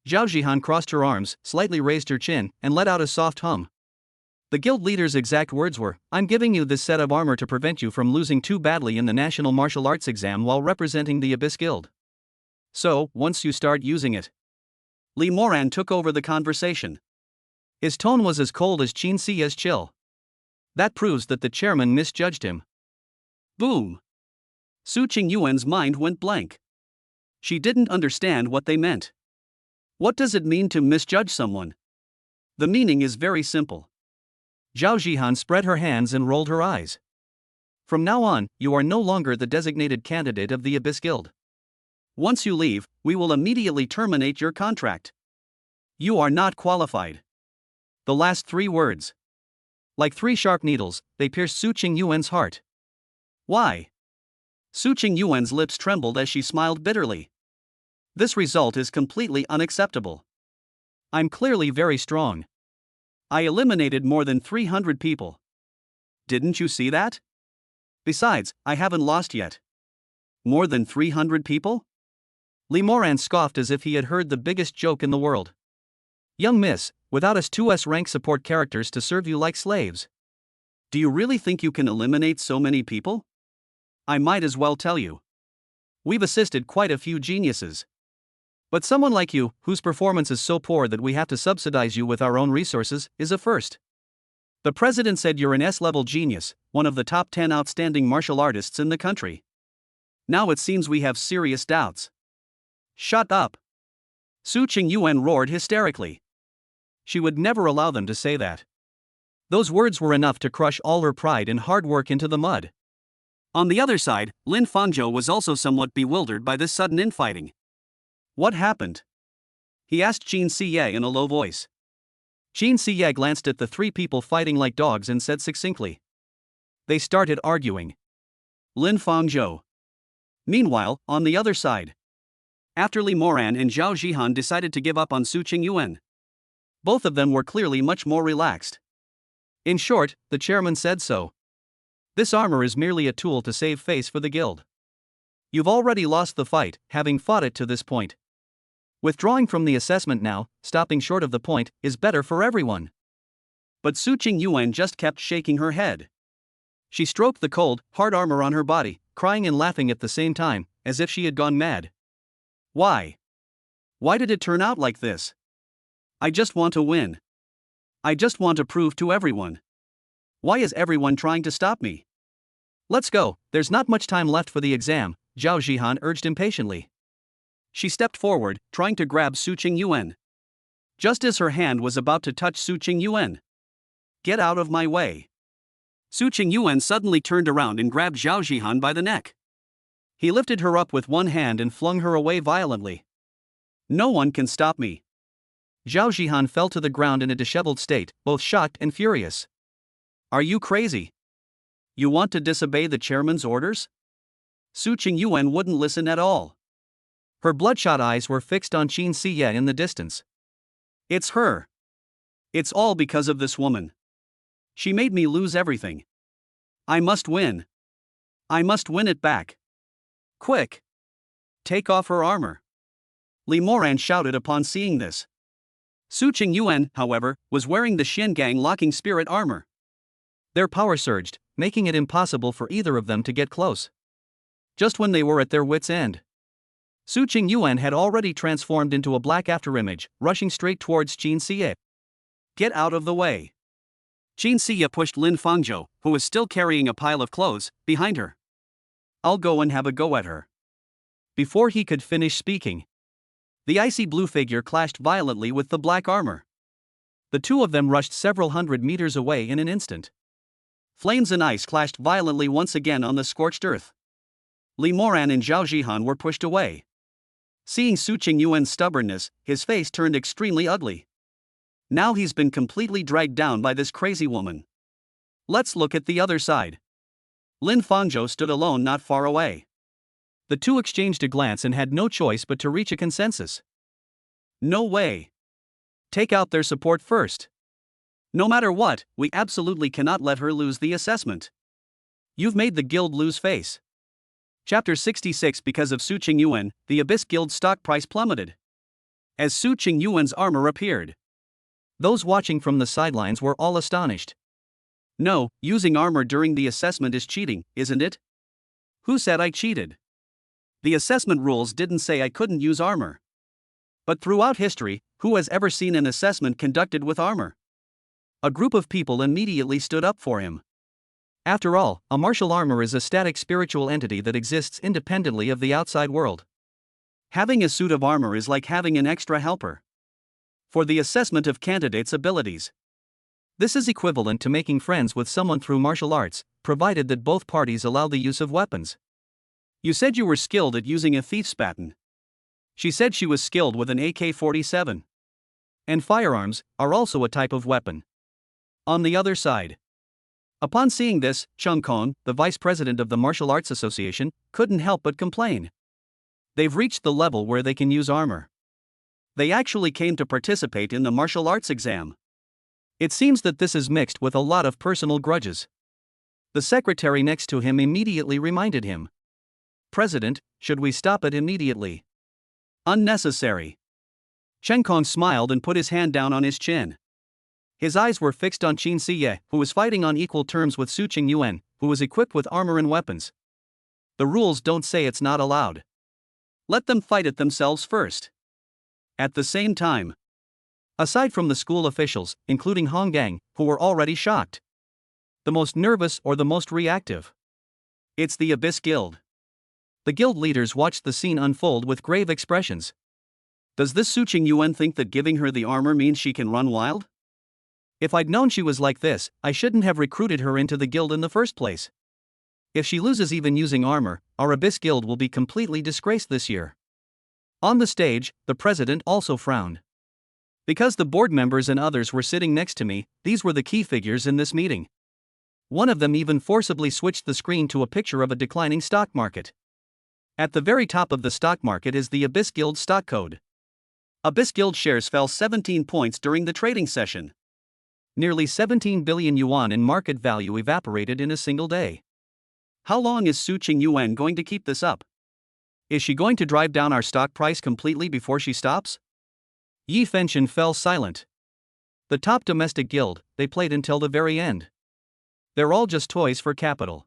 Zhao Zihan crossed her arms, slightly raised her chin, and let out a soft hum. The guild leader's exact words were, I'm giving you this set of armor to prevent you from losing too badly in the National Martial Arts exam while representing the Abyss Guild. So, once you start using it. Li Moran took over the conversation. His tone was as cold as Qin Siye's chill. That proves that the chairman misjudged him. Boom! Su Qingyuan's mind went blank. She didn't understand what they meant. What does it mean to misjudge someone? The meaning is very simple. Zhao Zihan spread her hands and rolled her eyes. From now on, you are no longer the designated candidate of the Abyss Guild. Once you leave, we will immediately terminate your contract. You are not qualified. The last 3 words. Like 3 sharp needles, they pierced Su Qingyuan's heart. Why? Su Qingyuan's lips trembled as she smiled bitterly. This result is completely unacceptable. I'm clearly very strong. I eliminated more than 300 people. Didn't you see that? Besides, I haven't lost yet. More than 300 people? Li Moran scoffed as if he had heard the biggest joke in the world. Young miss, without us 2S rank support characters to serve you like slaves. Do you really think you can eliminate so many people? I might as well tell you. We've assisted quite a few geniuses. But someone like you, whose performance is so poor that we have to subsidize you with our own resources, is a first. The president said you're an S-level genius, one of the top 10 outstanding martial artists in the country. Now it seems we have serious doubts. Shut up! Su Qingyuan roared hysterically. She would never allow them to say that. Those words were enough to crush all her pride and hard work into the mud. On the other side, Lin Fangzhou was also somewhat bewildered by this sudden infighting. What happened? He asked Qin Siye in a low voice. Qin Siye glanced at the 3 people fighting like dogs and said succinctly. They started arguing. Lin Fangzhou. Meanwhile, on the other side. After Li Moran and Zhao Zihan decided to give up on Su Qingyuan. Both of them were clearly much more relaxed. In short, the chairman said so. This armor is merely a tool to save face for the guild. You've already lost the fight, having fought it to this point. Withdrawing from the assessment now, stopping short of the point, is better for everyone. But Su Qingyuan just kept shaking her head. She stroked the cold, hard armor on her body, crying and laughing at the same time, as if she had gone mad. Why? Why did it turn out like this? I just want to win. I just want to prove to everyone. Why is everyone trying to stop me? Let's go, there's not much time left for the exam, Zhao Zihan urged impatiently. She stepped forward, trying to grab Su Qingyuan. Just as her hand was about to touch Su Qingyuan. Get out of my way. Su Qingyuan suddenly turned around and grabbed Zhao Zihan by the neck. He lifted her up with one hand and flung her away violently. No one can stop me. Zhao Zihan fell to the ground in a disheveled state, both shocked and furious. Are you crazy? You want to disobey the chairman's orders? Su Qingyuan wouldn't listen at all. Her bloodshot eyes were fixed on Qin Siye in the distance. It's her. It's all because of this woman. She made me lose everything. I must win. I must win it back. Quick! Take off her armor. Li Moran shouted upon seeing this. Su Qingyuan, however, was wearing the Shingang locking spirit armor. Their power surged, making it impossible for either of them to get close. Just when they were at their wits' end, Su Qingyuan had already transformed into a black afterimage, rushing straight towards Qin Siye. Get out of the way. Qin Siye pushed Lin Fangzhou, who was still carrying a pile of clothes, behind her. I'll go and have a go at her. Before he could finish speaking, the icy blue figure clashed violently with the black armor. The two of them rushed several hundred meters away in an instant. Flames and ice clashed violently once again on the scorched earth. Li Moran and Zhao Jihan were pushed away. Seeing Su Qingyuan's stubbornness, his face turned extremely ugly. Now he's been completely dragged down by this crazy woman. Let's look at the other side. Lin Fangzhou stood alone not far away. The two exchanged a glance and had no choice but to reach a consensus. No way. Take out their support first. No matter what, we absolutely cannot let her lose the assessment. You've made the guild lose face. Chapter 66. Because of Su Qingyuan, the Abyss Guild's stock price plummeted. As Su Qingyuan's armor appeared, those watching from the sidelines were all astonished. No, using armor during the assessment is cheating, isn't it? Who said I cheated? The assessment rules didn't say I couldn't use armor. But throughout history, who has ever seen an assessment conducted with armor? A group of people immediately stood up for him. After all, a martial armor is a static spiritual entity that exists independently of the outside world. Having a suit of armor is like having an extra helper for the assessment of candidates' abilities. This is equivalent to making friends with someone through martial arts, provided that both parties allow the use of weapons. You said you were skilled at using a thief's baton. She said she was skilled with an AK-47. And firearms are also a type of weapon. On the other side. Upon seeing this, Cheng Kong, the vice president of the Martial Arts Association, couldn't help but complain. They've reached the level where they can use armor. They actually came to participate in the martial arts exam. It seems that this is mixed with a lot of personal grudges. The secretary next to him immediately reminded him. President, should we stop it immediately? Unnecessary. Cheng Kong smiled and put his hand down on his chin. His eyes were fixed on Qin Siye, who was fighting on equal terms with Su Qingyuan, who was equipped with armor and weapons. The rules don't say it's not allowed. Let them fight it themselves first. At the same time, aside from the school officials, including Hong Gang, who were already shocked, the most nervous or the most reactive, it's the Abyss Guild. The guild leaders watched the scene unfold with grave expressions. Does this Su Qingyuan think that giving her the armor means she can run wild? If I'd known she was like this, I shouldn't have recruited her into the guild in the first place. If she loses even using armor, our Abyss Guild will be completely disgraced this year. On the stage, the president also frowned. Because the board members and others were sitting next to me, these were the key figures in this meeting. One of them even forcibly switched the screen to a picture of a declining stock market. At the very top of the stock market is the Abyss Guild stock code. Abyss Guild shares fell 17 points during the trading session. Nearly 17 billion yuan in market value evaporated in a single day. How long is Su Qingyuan going to keep this up? Is she going to drive down our stock price completely before she stops? Yi Fengchen fell silent. The top domestic guild, they played until the very end. They're all just toys for capital.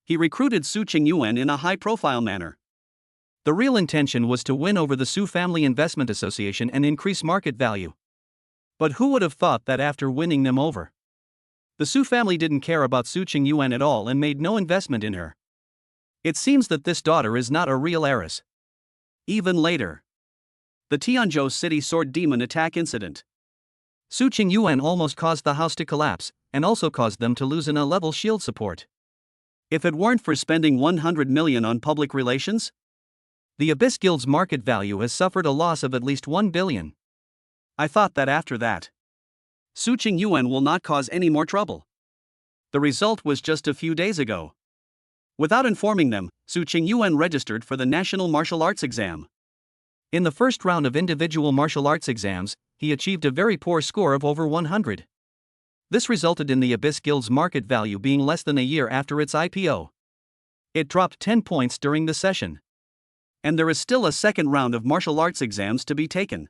He recruited Su Qingyuan in a high-profile manner. The real intention was to win over the Su Family Investment Association and increase market value. But who would have thought that after winning them over, the Su family didn't care about Su Qingyuan at all and made no investment in her? It seems that this daughter is not a real heiress. Even later, the Tianzhou City Sword Demon attack incident. Su Qingyuan almost caused the house to collapse, and also caused them to lose an A-level shield support. If it weren't for spending 100 million on public relations, the Abyss Guild's market value has suffered a loss of at least 1 billion. I thought that after that, Su Qingyuan will not cause any more trouble. The result was just a few days ago. Without informing them, Su Qingyuan registered for the National Martial Arts exam. In the first round of individual martial arts exams, he achieved a very poor score of over 100. This resulted in the Abyss Guild's market value being less than a year after its IPO. It dropped 10 points during the session. And there is still a second round of martial arts exams to be taken.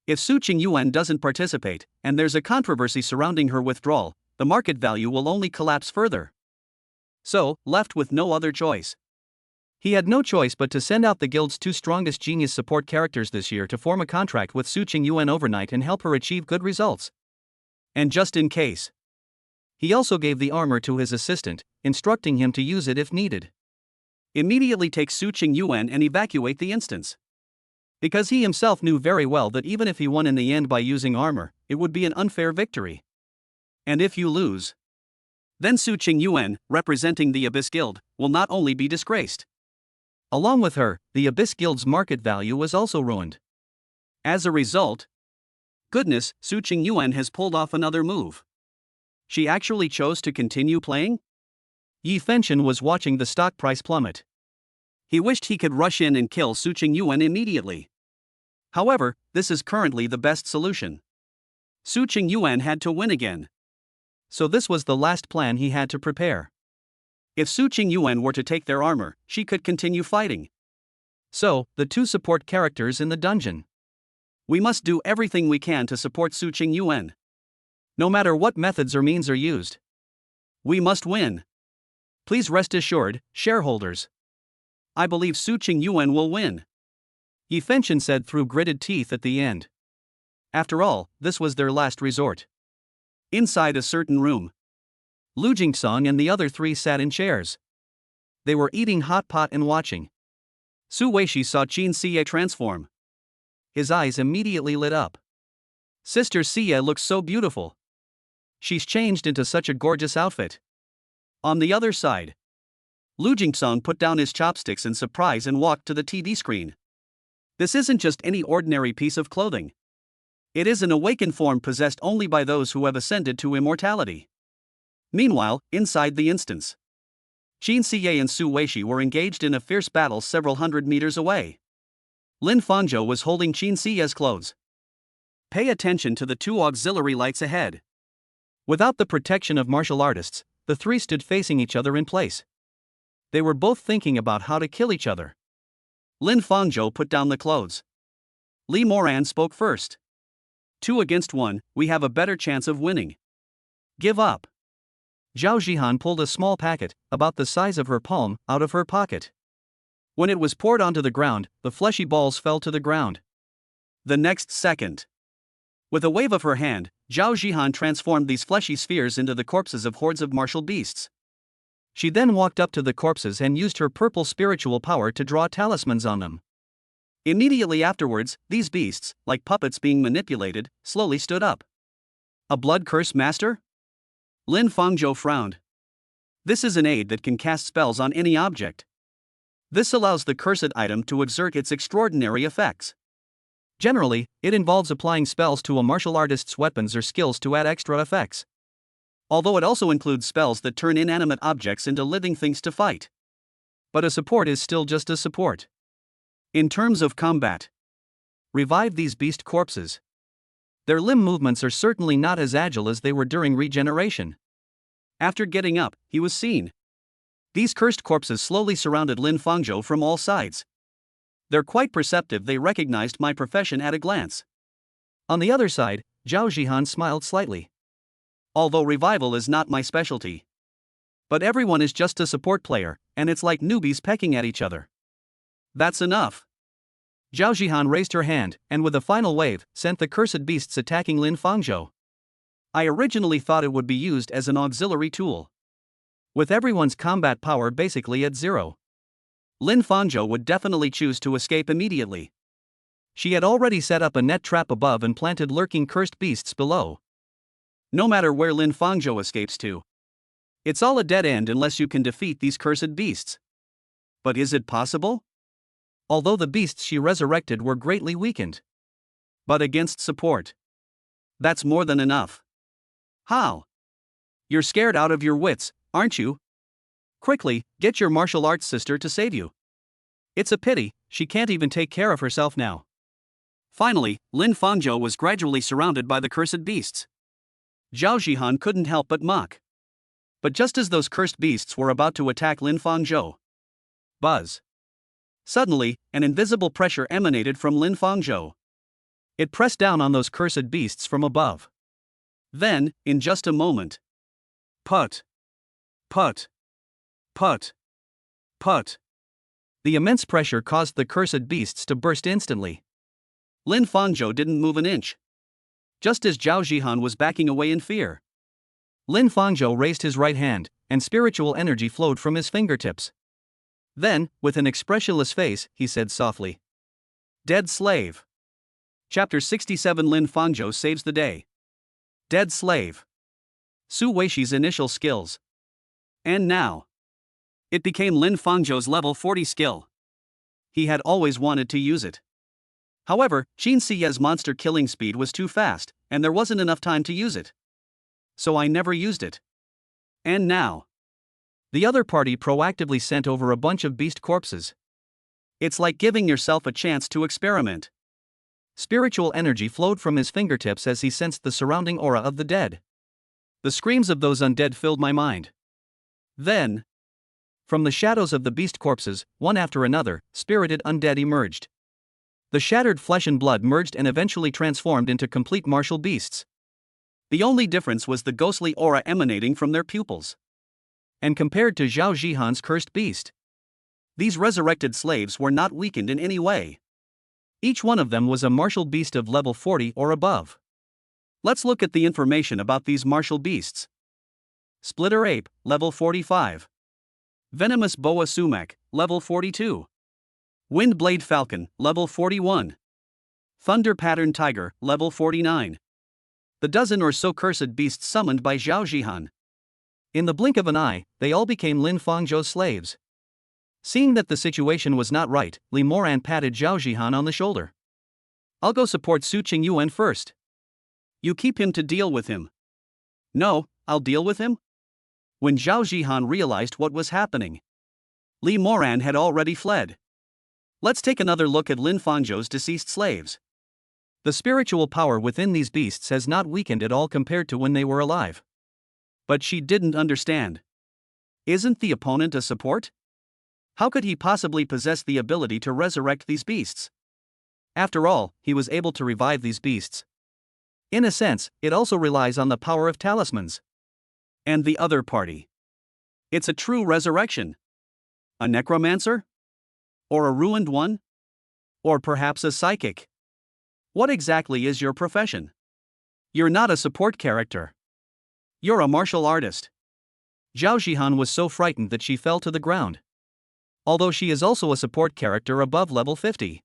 If Su Qingyuan doesn't participate, and there's a controversy surrounding her withdrawal, the market value will only collapse further. So, left with no other choice. He had no choice but to send out the guild's two strongest genius support characters this year to form a contract with Su Qingyuan overnight and help her achieve good results. And just in case, he also gave the armor to his assistant, instructing him to use it if needed. Immediately take Su Qingyuan and evacuate the instance. Because he himself knew very well that even if he won in the end by using armor, it would be an unfair victory. And if you lose, then Su Qingyuan, representing the Abyss Guild, will not only be disgraced. Along with her, the Abyss Guild's market value was also ruined. As a result, goodness, Su Qingyuan has pulled off another move. She actually chose to continue playing? Yi Fengchen was watching the stock price plummet. He wished he could rush in and kill Su Qingyuan immediately. However, this is currently the best solution. Su Qingyuan had to win again. So this was the last plan he had to prepare. If Su Qingyuan were to take their armor, she could continue fighting. So, the two support characters in the dungeon. We must do everything we can to support Su Qingyuan. No matter what methods or means are used. We must win. Please rest assured, shareholders. I believe Su Qingyuan will win. Yi Fengchen said through gritted teeth at the end. After all, this was their last resort. Inside a certain room, Lu Jingsong and the other three sat in chairs. They were eating hot pot and watching. Su Weishi saw Qin Siye transform. His eyes immediately lit up. Sister Siye looks so beautiful. She's changed into such a gorgeous outfit. On the other side, Lu Jingsong put down his chopsticks in surprise and walked to the TV screen. This isn't just any ordinary piece of clothing. It is an awakened form possessed only by those who have ascended to immortality. Meanwhile, inside the instance, Qin Siye and Su Weishi were engaged in a fierce battle several hundred meters away. Lin Fangzhou was holding Qin Siye's clothes. Pay attention to the two auxiliary lights ahead. Without the protection of martial artists, the three stood facing each other in place. They were both thinking about how to kill each other. Lin Fangzhou put down the clothes. Li Moran spoke first. 2 against 1, we have a better chance of winning. Give up. Zhao Jihan pulled a small packet, about the size of her palm, out of her pocket. When it was poured onto the ground, the fleshy balls fell to the ground. The next second, with a wave of her hand, Zhao Jihan transformed these fleshy spheres into the corpses of hordes of martial beasts. She then walked up to the corpses and used her purple spiritual power to draw talismans on them. Immediately afterwards, these beasts, like puppets being manipulated, slowly stood up. A blood curse master? Lin Fangzhou frowned. This is an aid that can cast spells on any object. This allows the cursed item to exert its extraordinary effects. Generally, it involves applying spells to a martial artist's weapons or skills to add extra effects. Although it also includes spells that turn inanimate objects into living things to fight. But a support is still just a support. In terms of combat, revive these beast corpses. Their limb movements are certainly not as agile as they were during regeneration. After getting up, he was seen. These cursed corpses slowly surrounded Lin Fangzhou from all sides. They're quite perceptive, they recognized my profession at a glance. On the other side, Zhao Jihan smiled slightly. Although revival is not my specialty. But everyone is just a support player, and it's like newbies pecking at each other. That's enough. Zhao Jihan raised her hand, and with a final wave, sent the cursed beasts attacking Lin Fangzhou. I originally thought it would be used as an auxiliary tool. With everyone's combat power basically at 0. Lin Fangzhou would definitely choose to escape immediately. She had already set up a net trap above and planted lurking cursed beasts below. No matter where Lin Fangzhou escapes to, it's all a dead end unless you can defeat these cursed beasts. But is it possible? Although the beasts she resurrected were greatly weakened. But against support, that's more than enough. How? You're scared out of your wits, aren't you? Quickly, get your martial arts sister to save you. It's a pity, she can't even take care of herself now. Finally, Lin Fangzhou was gradually surrounded by the cursed beasts. Zhao Jihan couldn't help but mock. But just as those cursed beasts were about to attack Lin Fangzhou, buzz. Suddenly, an invisible pressure emanated from Lin Fangzhou. It pressed down on those cursed beasts from above. Then, in just a moment, put, put, put, put. The immense pressure caused the cursed beasts to burst instantly. Lin Fangzhou didn't move an inch. Just as Zhao Jihan was backing away in fear, Lin Fangzhou raised his right hand, and spiritual energy flowed from his fingertips. Then, with an expressionless face, he said softly, "Dead slave." Chapter 67. Lin Fangzhou saves the day. Dead slave. Su Weixi's initial skills. And now, it became Lin Fangzhou's level 40 skill. He had always wanted to use it. However, Qin Siye's monster killing speed was too fast, and there wasn't enough time to use it. So I never used it. And now, the other party proactively sent over a bunch of beast corpses. It's like giving yourself a chance to experiment. Spiritual energy flowed from his fingertips as he sensed the surrounding aura of the dead. The screams of those undead filled my mind. Then, from the shadows of the beast corpses, one after another, spirited undead emerged. The shattered flesh and blood merged and eventually transformed into complete martial beasts. The only difference was the ghostly aura emanating from their pupils. And compared to Zhao Zihan's cursed beast, these resurrected slaves were not weakened in any way. Each one of them was a martial beast of level 40 or above. Let's look at the information about these martial beasts. Splitter Ape, level 45. Venomous Boa Sumac, level 42. Windblade Falcon, level 41. Thunder Pattern Tiger, level 49. The dozen or so cursed beasts summoned by Zhao Zihan. In the blink of an eye, they all became Lin Fangzhou's slaves. Seeing that the situation was not right, Li Moran patted Zhao Zihan on the shoulder. "I'll go support Su Qingyuan first. You keep him to deal with him." "No, I'll deal with him?" When Zhao Zihan realized what was happening, Li Moran had already fled. Let's take another look at Lin Fangzhou's deceased slaves. The spiritual power within these beasts has not weakened at all compared to when they were alive. But she didn't understand. Isn't the opponent a support? How could he possibly possess the ability to resurrect these beasts? After all, he was able to revive these beasts. In a sense, it also relies on the power of talismans. And the other party. It's a true resurrection. A necromancer? Or a ruined one? Or perhaps a psychic? What exactly is your profession? You're not a support character. You're a martial artist. Zhao Zihan was so frightened that she fell to the ground. Although she is also a support character above level 50.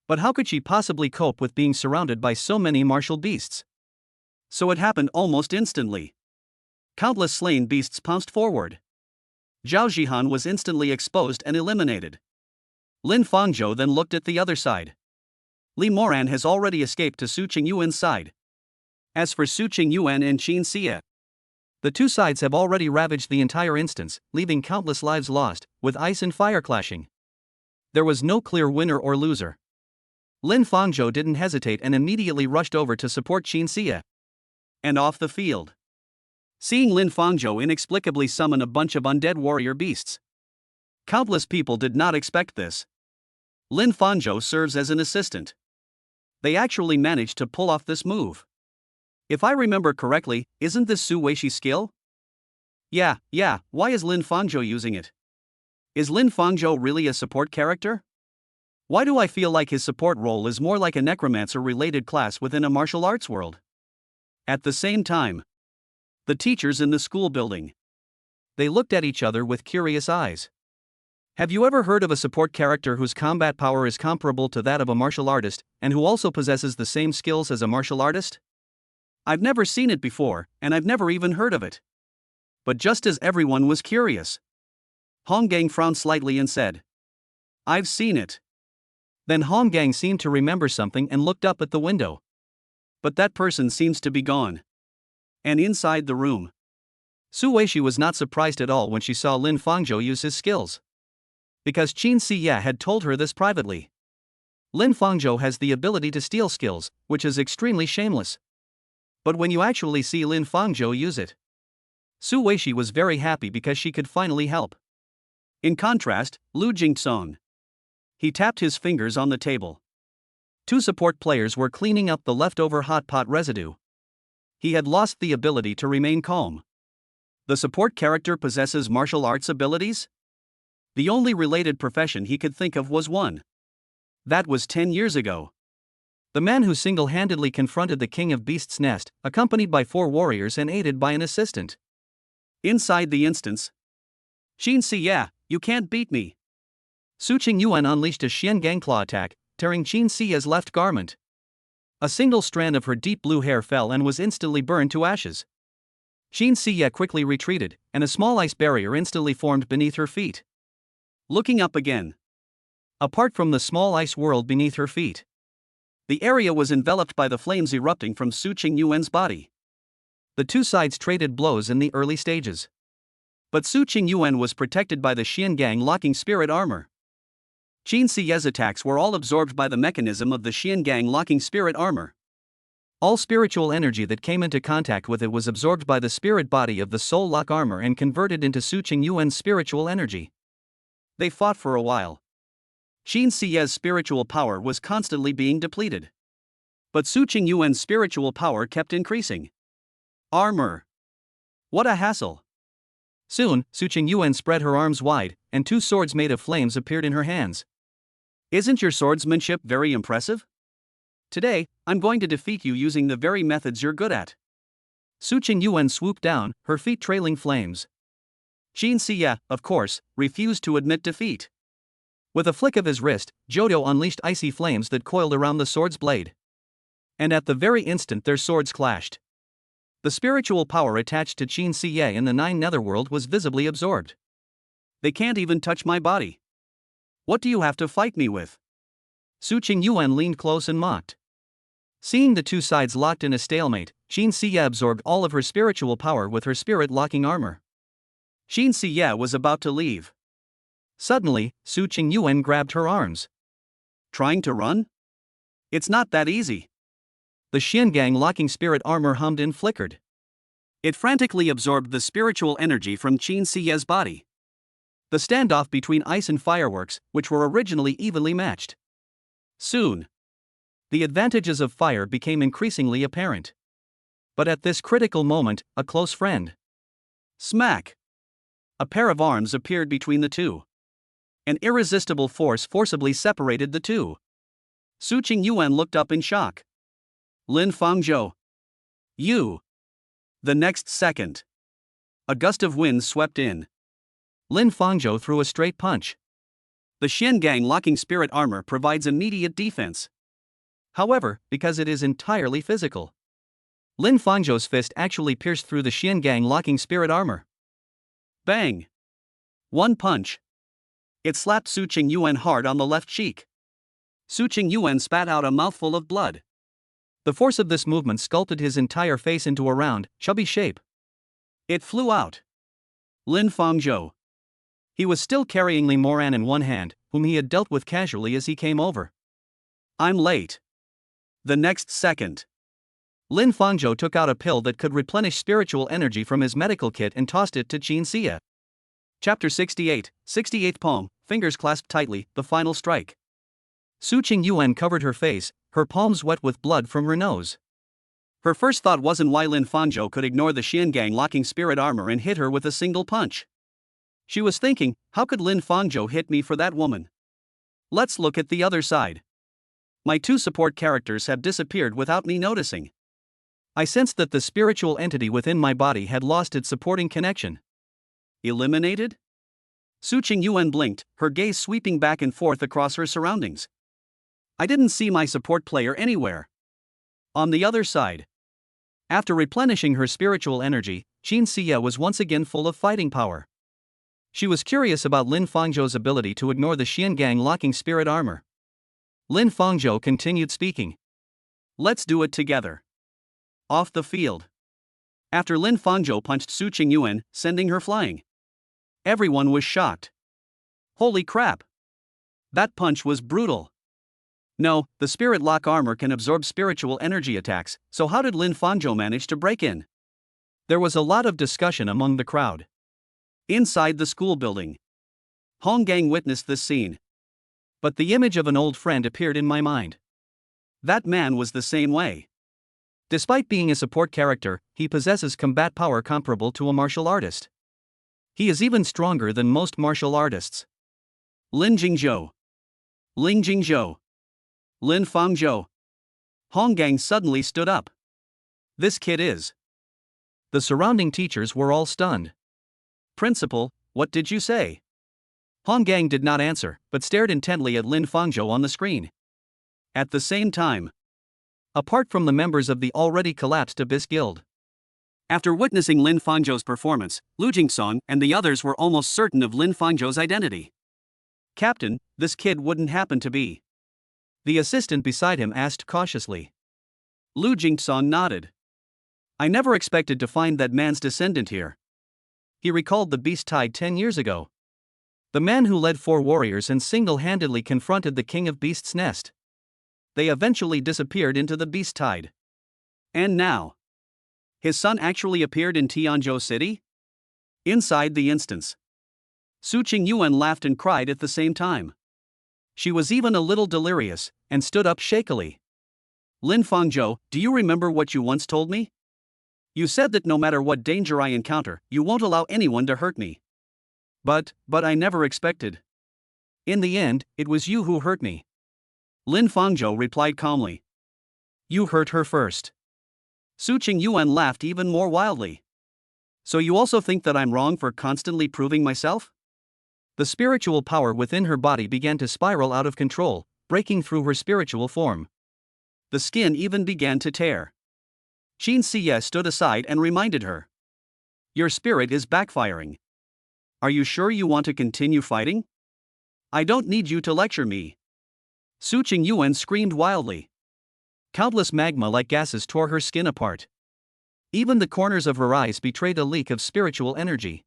But how could she possibly cope with being surrounded by so many martial beasts? So it happened almost instantly. Countless slain beasts pounced forward. Zhao Zihan was instantly exposed and eliminated. Lin Fangzhou then looked at the other side. Li Moran has already escaped to Su Qingyuan's side. As for Su Qingyuan and Qin Siye, the two sides have already ravaged the entire instance, leaving countless lives lost, with ice and fire clashing. There was no clear winner or loser. Lin Fangzhou didn't hesitate and immediately rushed over to support Qin Siye. And off the field. Seeing Lin Fangzhou inexplicably summon a bunch of undead warrior beasts. Countless people did not expect this. Lin Fangzhou serves as an assistant. They actually managed to pull off this move. If I remember correctly, isn't this Su Weixi's skill? Yeah, why is Lin Fangzhou using it? Is Lin Fangzhou really a support character? Why do I feel like his support role is more like a necromancer-related class within a martial arts world? At the same time, the teachers in the school building. They looked at each other with curious eyes. Have you ever heard of a support character whose combat power is comparable to that of a martial artist, and who also possesses the same skills as a martial artist? I've never seen it before, and I've never even heard of it. But just as everyone was curious, Hong Gang frowned slightly and said, "I've seen it." Then Hong Gang seemed to remember something and looked up at the window. But that person seems to be gone. And inside the room, Su Weishi was not surprised at all when she saw Lin Fangzhou use his skills. Because Qin Siye had told her this privately. Lin Fangzhou has the ability to steal skills, which is extremely shameless. But when you actually see Lin Fangzhou use it, Su Weishi was very happy because she could finally help. In contrast, Lu Jingtsong. He tapped his fingers on the table. Two support players were cleaning up the leftover hot pot residue. He had lost the ability to remain calm. The support character possesses martial arts abilities? The only related profession he could think of was one. That was 10 years ago. The man who single-handedly confronted the King of Beasts' Nest, accompanied by 4 warriors and aided by an assistant. Inside the instance, Qin Siye, you can't beat me. Su Qingyuan unleashed a Xiangang claw attack, tearing Qin Siya's left garment. A single strand of her deep blue hair fell and was instantly burned to ashes. Qin Siya quickly retreated, and a small ice barrier instantly formed beneath her feet. Looking up again. Apart from the small ice world beneath her feet, the area was enveloped by the flames erupting from Su Qingyuan's body. The two sides traded blows in the early stages. But Su Qingyuan was protected by the Xiangang locking spirit armor. Qin Siya's attacks were all absorbed by the mechanism of the Xiangang locking spirit armor. All spiritual energy that came into contact with it was absorbed by the spirit body of the soul lock armor and converted into Su Qingyuan's spiritual energy. They fought for a while. Qin Siya's spiritual power was constantly being depleted. But Su Qingyuan's spiritual power kept increasing. Armor. What a hassle. Soon, Su Qingyuan spread her arms wide, and two swords made of flames appeared in her hands. Isn't your swordsmanship very impressive? Today, I'm going to defeat you using the very methods you're good at. Su Qingyuan swooped down, her feet trailing flames. Qin Siya, of course, refused to admit defeat. With a flick of his wrist, Jodo unleashed icy flames that coiled around the sword's blade. And at the very instant their swords clashed. The spiritual power attached to Qin Siya in the Nine Netherworld was visibly absorbed. They can't even touch my body. What do you have to fight me with? Su Qingyuan leaned close and mocked. Seeing the two sides locked in a stalemate, Qin Siya absorbed all of her spiritual power with her spirit-locking armor. Qin Siya was about to leave. Suddenly, Su Qingyuan grabbed her arms. Trying to run? It's not that easy. The Xiangang locking spirit armor hummed and flickered. It frantically absorbed the spiritual energy from Qin Siya's body. The standoff between ice and fireworks, which were originally evenly matched. Soon, the advantages of fire became increasingly apparent. But at this critical moment, a close friend. Smack! A pair of arms appeared between the two. An irresistible force forcibly separated the two. Su Qingyuan looked up in shock. Lin Fangzhou. You. The next second, a gust of wind swept in. Lin Fangzhou threw a straight punch. The Xiangang locking spirit armor provides immediate defense. However, because it is entirely physical, Lin Fangzhou's fist actually pierced through the Xiangang locking spirit armor. Bang! One punch. It slapped Su Qingyuan hard on the left cheek. Su Qingyuan spat out a mouthful of blood. The force of this movement sculpted his entire face into a round, chubby shape. It flew out. Lin Fangzhou. He was still carrying Li Moran in one hand, whom he had dealt with casually as he came over. I'm late. The next second, Lin Fangzhou took out a pill that could replenish spiritual energy from his medical kit and tossed it to Qin Siya. Chapter 68, 68th poem, fingers clasped tightly, the final strike. Su Qingyuan covered her face, her palms wet with blood from her nose. Her first thought wasn't why Lin Fangzhou could ignore the Xiangang locking spirit armor and hit her with a single punch. She was thinking, how could Lin Fangzhou hit me for that woman? Let's look at the other side. My two support characters have disappeared without me noticing. I sensed that the spiritual entity within my body had lost its supporting connection. Eliminated? Su Qingyuan blinked, her gaze sweeping back and forth across her surroundings. I didn't see my support player anywhere. On the other side, after replenishing her spiritual energy, Qin Siya was once again full of fighting power. She was curious about Lin Fangzhou's ability to ignore the Xiangang locking spirit armor. Lin Fangzhou continued speaking. Let's do it together. Off the field. After Lin Fangzhou punched Su Qingyuan, sending her flying. Everyone was shocked. Holy crap! That punch was brutal. No, the spirit lock armor can absorb spiritual energy attacks, so how did Lin Fangzhou manage to break in? There was a lot of discussion among the crowd. Inside the school building, Hong Gang witnessed this scene. But the image of an old friend appeared in my mind. That man was the same way. Despite being a support character, he possesses combat power comparable to a martial artist. He is even stronger than most martial artists. Lin Jingzhou. Ling Jingzhou. Lin Fangzhou. Hong Gang suddenly stood up. This kid is. The surrounding teachers were all stunned. Principal, what did you say? Hong Gang did not answer, but stared intently at Lin Fangzhou on the screen. At the same time, apart from the members of the already collapsed Abyss Guild, after witnessing Lin Fangzhou's performance, Lu Jingsong and the others were almost certain of Lin Fangzhou's identity. "Captain, this kid wouldn't happen to be?" the assistant beside him asked cautiously. Lu Jingsong nodded. "I never expected to find that man's descendant here." He recalled the Beast Tide 10 years ago. The man who led 4 warriors and single-handedly confronted the King of Beast's Nest. They eventually disappeared into the Beast Tide. And now, his son actually appeared in Tianzhou City? Inside the instance, Su Qingyuan laughed and cried at the same time. She was even a little delirious, and stood up shakily. "Lin Fangzhou, do you remember what you once told me? You said that no matter what danger I encounter, you won't allow anyone to hurt me. But I never expected. In the end, it was you who hurt me." Lin Fangzhou replied calmly. "You hurt her first." Su Qingyuan laughed even more wildly. "So you also think that I'm wrong for constantly proving myself?" The spiritual power within her body began to spiral out of control, breaking through her spiritual form. The skin even began to tear. Qin Siye stood aside and reminded her. "Your spirit is backfiring. Are you sure you want to continue fighting? I don't need you to lecture me." Su Qingyuan screamed wildly. Countless magma-like gases tore her skin apart. Even the corners of her eyes betrayed a leak of spiritual energy.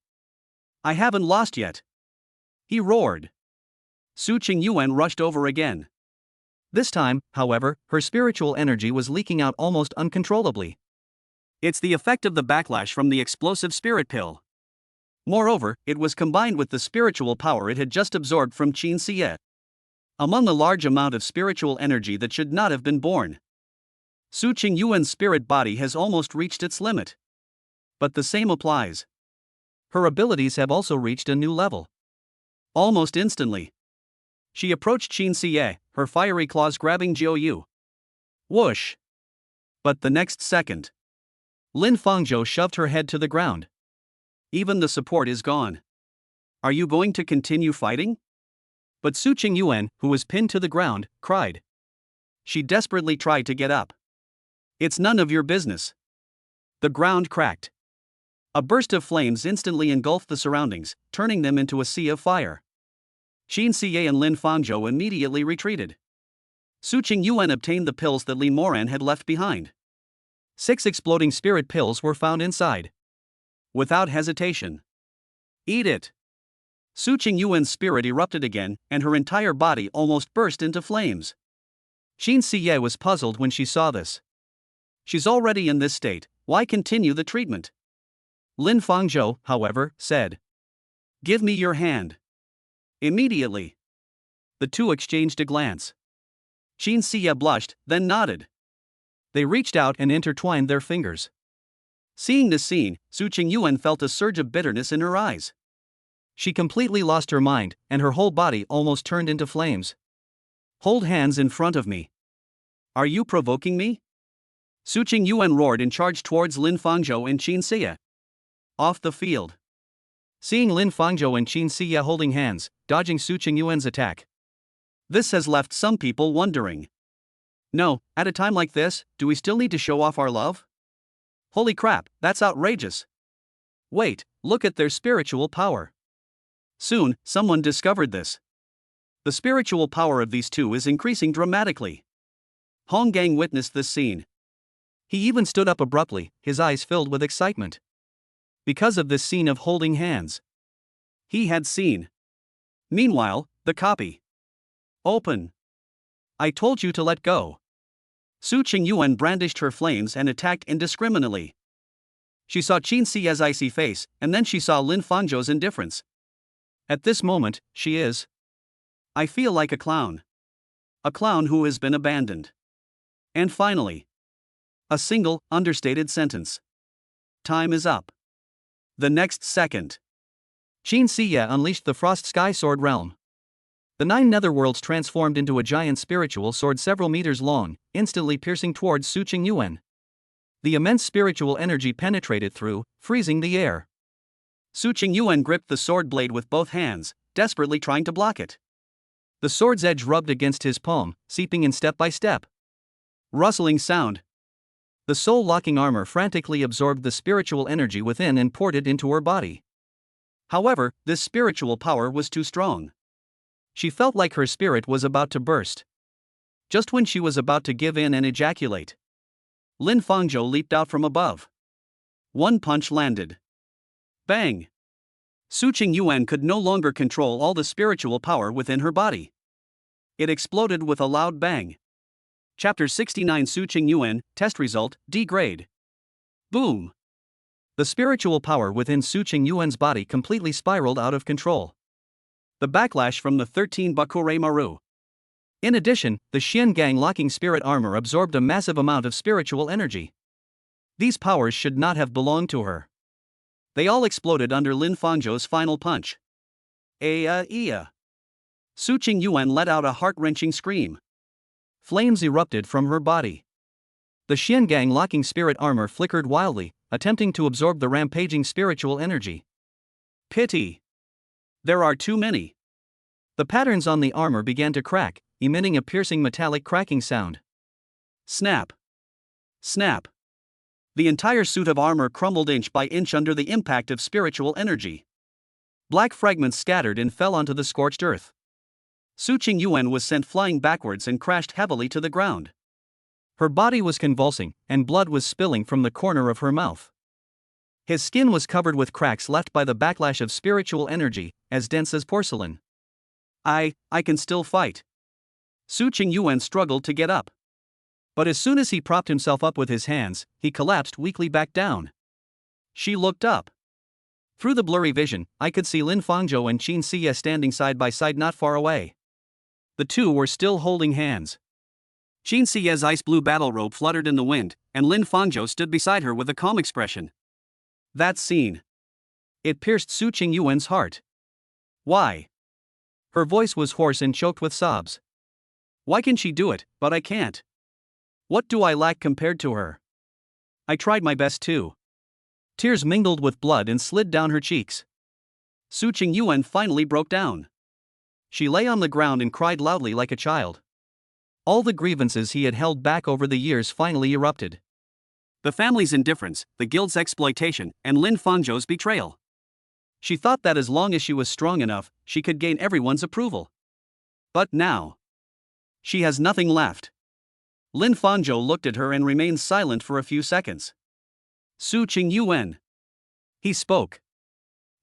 "I haven't lost yet," he roared. Su Qingyuan rushed over again. This time, however, her spiritual energy was leaking out almost uncontrollably. It's the effect of the backlash from the explosive spirit pill. Moreover, it was combined with the spiritual power it had just absorbed from Qin Siye. Among a large amount of spiritual energy that should not have been born, Su Qingyuan's spirit body has almost reached its limit. But the same applies. Her abilities have also reached a new level. Almost instantly, she approached Qin Siye, her fiery claws grabbing Jiu Yu. Whoosh! But the next second, Lin Fangzhou shoved her head to the ground. "Even the support is gone. Are you going to continue fighting?" But Su Qingyuan, who was pinned to the ground, cried. She desperately tried to get up. "It's none of your business." The ground cracked. A burst of flames instantly engulfed the surroundings, turning them into a sea of fire. Qin Siye and Lin Fangzhou immediately retreated. Su Qingyuan obtained the pills that Li Moran had left behind. 6 exploding spirit pills were found inside. Without hesitation, "Eat it!" Su Qingyuan's spirit erupted again, and her entire body almost burst into flames. Qin Siye was puzzled when she saw this. She's already in this state, why continue the treatment? Lin Fangzhou, however, said, "Give me your hand." Immediately, the two exchanged a glance. Qin Siye blushed, then nodded. They reached out and intertwined their fingers. Seeing this scene, Su Qingyuan felt a surge of bitterness in her eyes. She completely lost her mind, and her whole body almost turned into flames. "Hold hands in front of me. Are you provoking me?" Su Qingyuan roared and charged towards Lin Fangzhou and Qin Siye. Off the field. Seeing Lin Fangzhou and Qin Siye holding hands, dodging Su Qingyuan's attack, this has left some people wondering. No, at a time like this, do we still need to show off our love? Holy crap, that's outrageous. Wait, look at their spiritual power. Soon, someone discovered this. The spiritual power of these two is increasing dramatically. Hong Gang witnessed this scene. He even stood up abruptly, his eyes filled with excitement. Because of this scene of holding hands, he had seen. Meanwhile, the copy. Open. I told you to let go. Su Qingyuan brandished her flames and attacked indiscriminately. She saw Qin Siye's icy face, and then she saw Lin Fangzhou's indifference. At this moment, she is. I feel like a clown. A clown who has been abandoned. And finally, a single, understated sentence. Time is up. The next second, Qin Siye unleashed the Frost Sky Sword realm. The 9 netherworlds transformed into a giant spiritual sword several meters long, instantly piercing towards Su Qingyuan. The immense spiritual energy penetrated through, freezing the air. Su Qingyuan gripped the sword blade with both hands, desperately trying to block it. The sword's edge rubbed against his palm, seeping in step by step. Rustling sound. The soul-locking armor frantically absorbed the spiritual energy within and poured it into her body. However, this spiritual power was too strong. She felt like her spirit was about to burst. Just when she was about to give in and ejaculate, Lin Fangzhou leaped out from above. One punch landed. Bang! Su Qingyuan could no longer control all the spiritual power within her body. It exploded with a loud bang. Chapter 69 Su Qingyuan, Test Result, D Grade. Boom! The spiritual power within Su Qingyuan's body completely spiraled out of control. The backlash from the 13 Bakure Maru. In addition, the Xiangang locking spirit armor absorbed a massive amount of spiritual energy. These powers should not have belonged to her. They all exploded under Lin Fangzhou's final punch. Ea. Su Qingyuan let out a heart-wrenching scream. Flames erupted from her body. The Xiangang locking spirit armor flickered wildly, attempting to absorb the rampaging spiritual energy. Pity. There are too many. The patterns on the armor began to crack, emitting a piercing metallic cracking sound. Snap. Snap. The entire suit of armor crumbled inch by inch under the impact of spiritual energy. Black fragments scattered and fell onto the scorched earth. Su Qingyuan was sent flying backwards and crashed heavily to the ground. Her body was convulsing, and blood was spilling from the corner of her mouth. His skin was covered with cracks left by the backlash of spiritual energy, as dense as porcelain. I can still fight. Su Qingyuan struggled to get up. But as soon as he propped himself up with his hands, he collapsed weakly back down. She looked up. Through the blurry vision, I could see Lin Fangzhou and Qin Siye standing side by side not far away. The two were still holding hands. Qin Siye's ice blue battle robe fluttered in the wind, and Lin Fangzhou stood beside her with a calm expression. That scene. It pierced Su Qingyuan's heart. Why? Her voice was hoarse and choked with sobs. Why can she do it, but I can't? What do I lack compared to her? I tried my best too. Tears mingled with blood and slid down her cheeks. Su Qingyuan finally broke down. She lay on the ground and cried loudly like a child. All the grievances he had held back over the years finally erupted. The family's indifference, the guild's exploitation, and Lin Fangzhou's betrayal. She thought that as long as she was strong enough, she could gain everyone's approval. But now, she has nothing left. Lin Fangzhou looked at her and remained silent for a few seconds. Su Qingyuan. He spoke.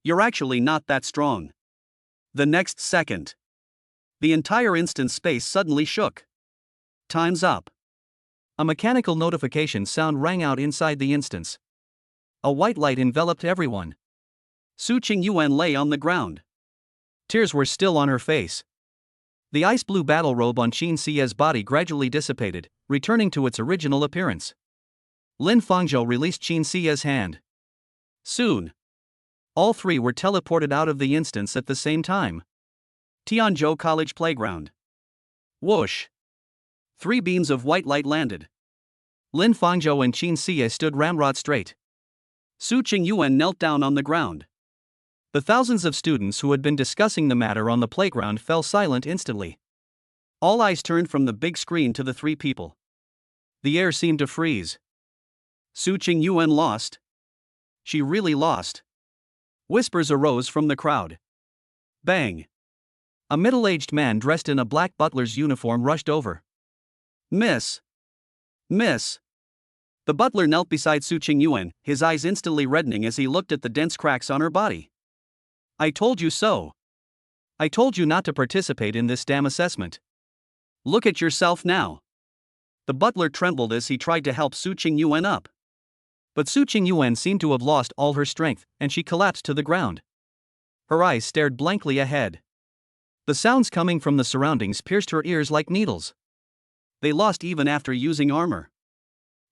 You're actually not that strong. The next second, the entire instant space suddenly shook. Time's up. A mechanical notification sound rang out inside the instance. A white light enveloped everyone. Su Qingyuan lay on the ground. Tears were still on her face. The ice blue battle robe on Qin Siye's body gradually dissipated, returning to its original appearance. Lin Fangzhou released Qin Siye's hand. Soon, all three were teleported out of the instance at the same time. Tianzhou College Playground. Whoosh! 3 beams of white light landed. Lin Fangzhou and Qin Siye stood ramrod straight. Su Qingyuan knelt down on the ground. The thousands of students who had been discussing the matter on the playground fell silent instantly. All eyes turned from the big screen to the 3 people. The air seemed to freeze. Su Qingyuan lost. She really lost. Whispers arose from the crowd. Bang! A middle-aged man dressed in a black butler's uniform rushed over. Miss! Miss! The butler knelt beside Su Qingyuan, his eyes instantly reddening as he looked at the dense cracks on her body. I told you so. I told you not to participate in this damn assessment. Look at yourself now. The butler trembled as he tried to help Su Qingyuan up. But Su Qingyuan seemed to have lost all her strength, and she collapsed to the ground. Her eyes stared blankly ahead. The sounds coming from the surroundings pierced her ears like needles. They lost even after using armor.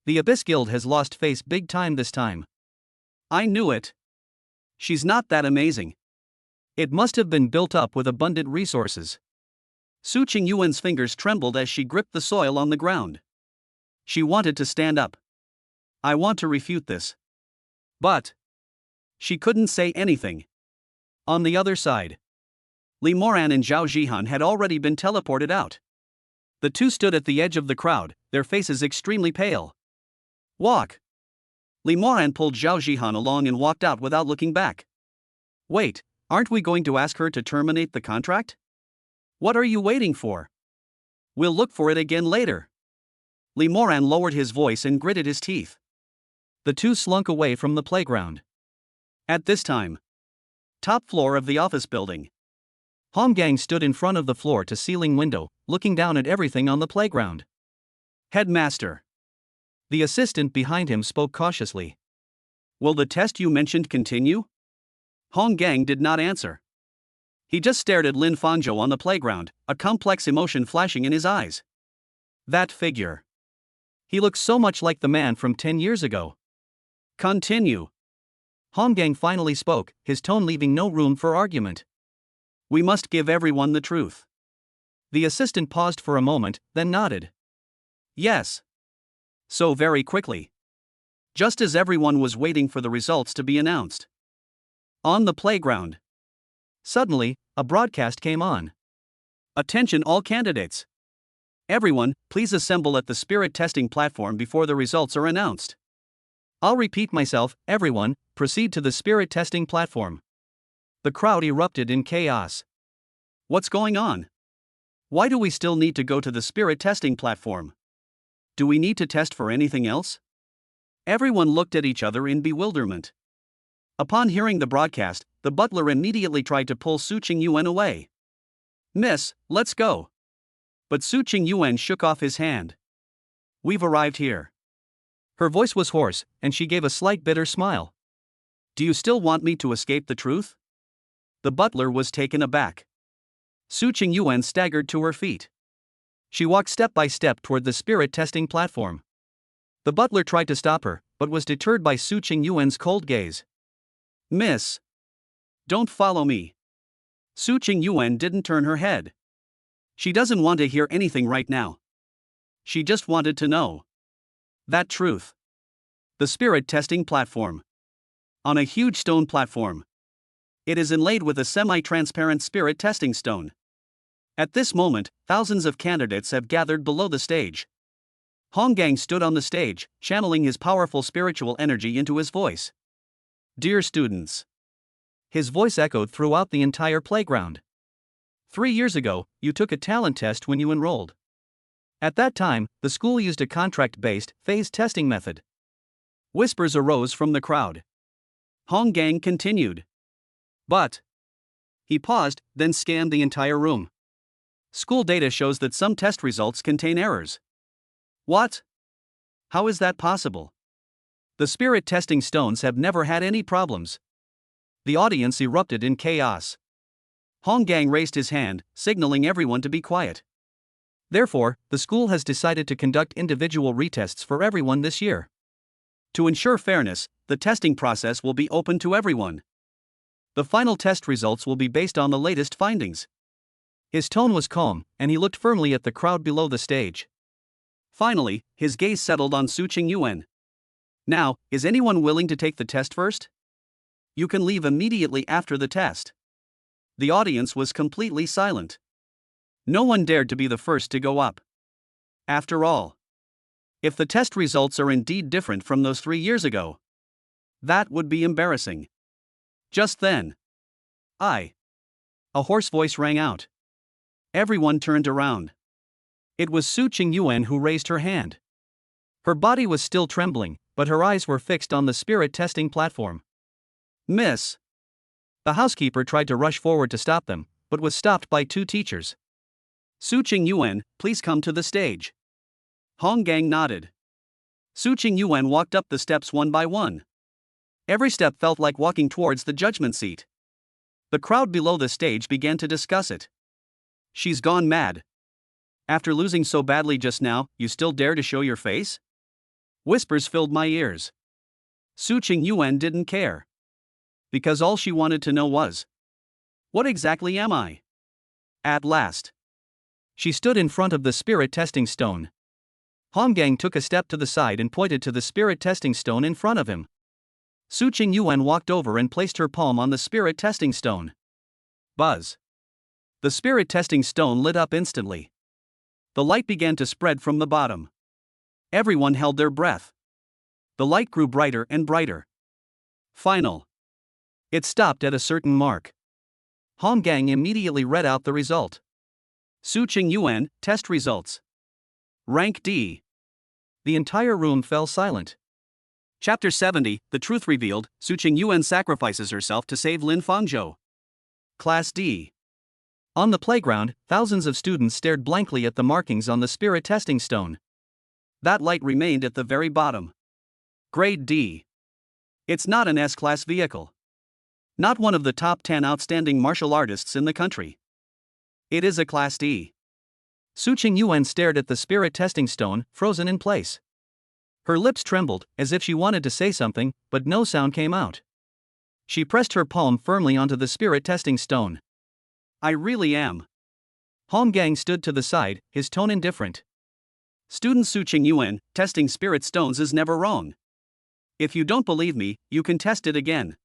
The Abyss Guild has lost face big time this time. I knew it. She's not that amazing. It must have been built up with abundant resources. Su Qingyuan's fingers trembled as she gripped the soil on the ground. She wanted to stand up. I want to refute this. But She couldn't say anything. On the other side, Li Moran and Zhao Jihan had already been teleported out. The two stood at the edge of the crowd, their faces extremely pale. Walk! Li Moran pulled Zhao Jihan along and walked out without looking back. Wait, aren't we going to ask her to terminate the contract? What are you waiting for? We'll look for it again later. Li Moran lowered his voice and gritted his teeth. The two slunk away from the playground. At this time, top floor of the office building. Hong Gang stood in front of the floor-to-ceiling window, looking down at everything on the playground. Headmaster. The assistant behind him spoke cautiously. Will the test you mentioned continue? Hong Gang did not answer. He just stared at Lin Fangzhou on the playground, a complex emotion flashing in his eyes. That figure. He looked so much like the man from 10 years ago. Continue. Hong Gang finally spoke, his tone leaving no room for argument. We must give everyone the truth. The assistant paused for a moment, then nodded. Yes. So very quickly. Just as everyone was waiting for the results to be announced. On the playground. Suddenly, a broadcast came on. Attention all candidates. Everyone, please assemble at the spirit testing platform before the results are announced. I'll repeat myself, everyone, proceed to the spirit testing platform. The crowd erupted in chaos. What's going on? Why do we still need to go to the spirit testing platform? Do we need to test for anything else? Everyone looked at each other in bewilderment. Upon hearing the broadcast, the butler immediately tried to pull Su Qingyuan away. Miss, let's go. But Su Qingyuan shook off his hand. We've arrived here. Her voice was hoarse, and she gave a slight bitter smile. Do you still want me to escape the truth? The butler was taken aback. Su Qingyuan staggered to her feet. She walked step by step toward the spirit testing platform. The butler tried to stop her, but was deterred by Su Qingyuan's cold gaze. Miss. Don't follow me. Su Qingyuan didn't turn her head. She doesn't want to hear anything right now. She just wanted to know that truth. The spirit testing platform. On a huge stone platform. It is inlaid with a semi-transparent spirit testing stone. At this moment, thousands of candidates have gathered below the stage. Hong Gang stood on the stage, channeling his powerful spiritual energy into his voice. Dear students. His voice echoed throughout the entire playground. 3 years ago, you took a talent test when you enrolled. At that time, the school used a contract-based, phased testing method. Whispers arose from the crowd. Hong Gang continued. But. He paused, then scanned the entire room. School data shows that some test results contain errors. What? How is that possible? The spirit testing stones have never had any problems. The audience erupted in chaos. Hong Gang raised his hand, signaling everyone to be quiet. Therefore, the school has decided to conduct individual retests for everyone this year. To ensure fairness, the testing process will be open to everyone. The final test results will be based on the latest findings. His tone was calm, and he looked firmly at the crowd below the stage. Finally, his gaze settled on Su Qingyuan. Now, is anyone willing to take the test first? You can leave immediately after the test. The audience was completely silent. No one dared to be the first to go up. After all, if the test results are indeed different from those 3 years ago, that would be embarrassing. Just then, a hoarse voice rang out. Everyone turned around. It was Su Qingyuan who raised her hand. Her body was still trembling, but her eyes were fixed on the spirit testing platform. Miss. The housekeeper tried to rush forward to stop them, but was stopped by 2 teachers. Su Qingyuan, please come to the stage. Hong Gang nodded. Su Qingyuan walked up the steps one by one. Every step felt like walking towards the judgment seat. The crowd below the stage began to discuss it. She's gone mad. After losing so badly just now, you still dare to show your face? Whispers filled my ears. Su Qingyuan didn't care. Because all she wanted to know was, what exactly am I? At last. She stood in front of the spirit testing stone. Hong Gang took a step to the side and pointed to the spirit testing stone in front of him. Su Qing Yuan walked over and placed her palm on the spirit testing stone. Buzz. The spirit testing stone lit up instantly. The light began to spread from the bottom. Everyone held their breath. The light grew brighter and brighter. Final. It stopped at a certain mark. Hong Gang immediately read out the result. Su Qing Yuan, test results. Rank D. The entire room fell silent. Chapter 70, The Truth Revealed, Su Qing Yuan sacrifices herself to save Lin Fangzhou. Class D. On the playground, thousands of students stared blankly at the markings on the spirit testing stone. That light remained at the very bottom. Grade D. It's not an S-class vehicle. Not one of the top 10 outstanding martial artists in the country. It is a Class D. Su Qing Yuan stared at the spirit testing stone, frozen in place. Her lips trembled, as if she wanted to say something, but no sound came out. She pressed her palm firmly onto the spirit testing stone. I really am. Hong Gang stood to the side, his tone indifferent. Student Su Qing Yuan, testing spirit stones is never wrong. If you don't believe me, you can test it again.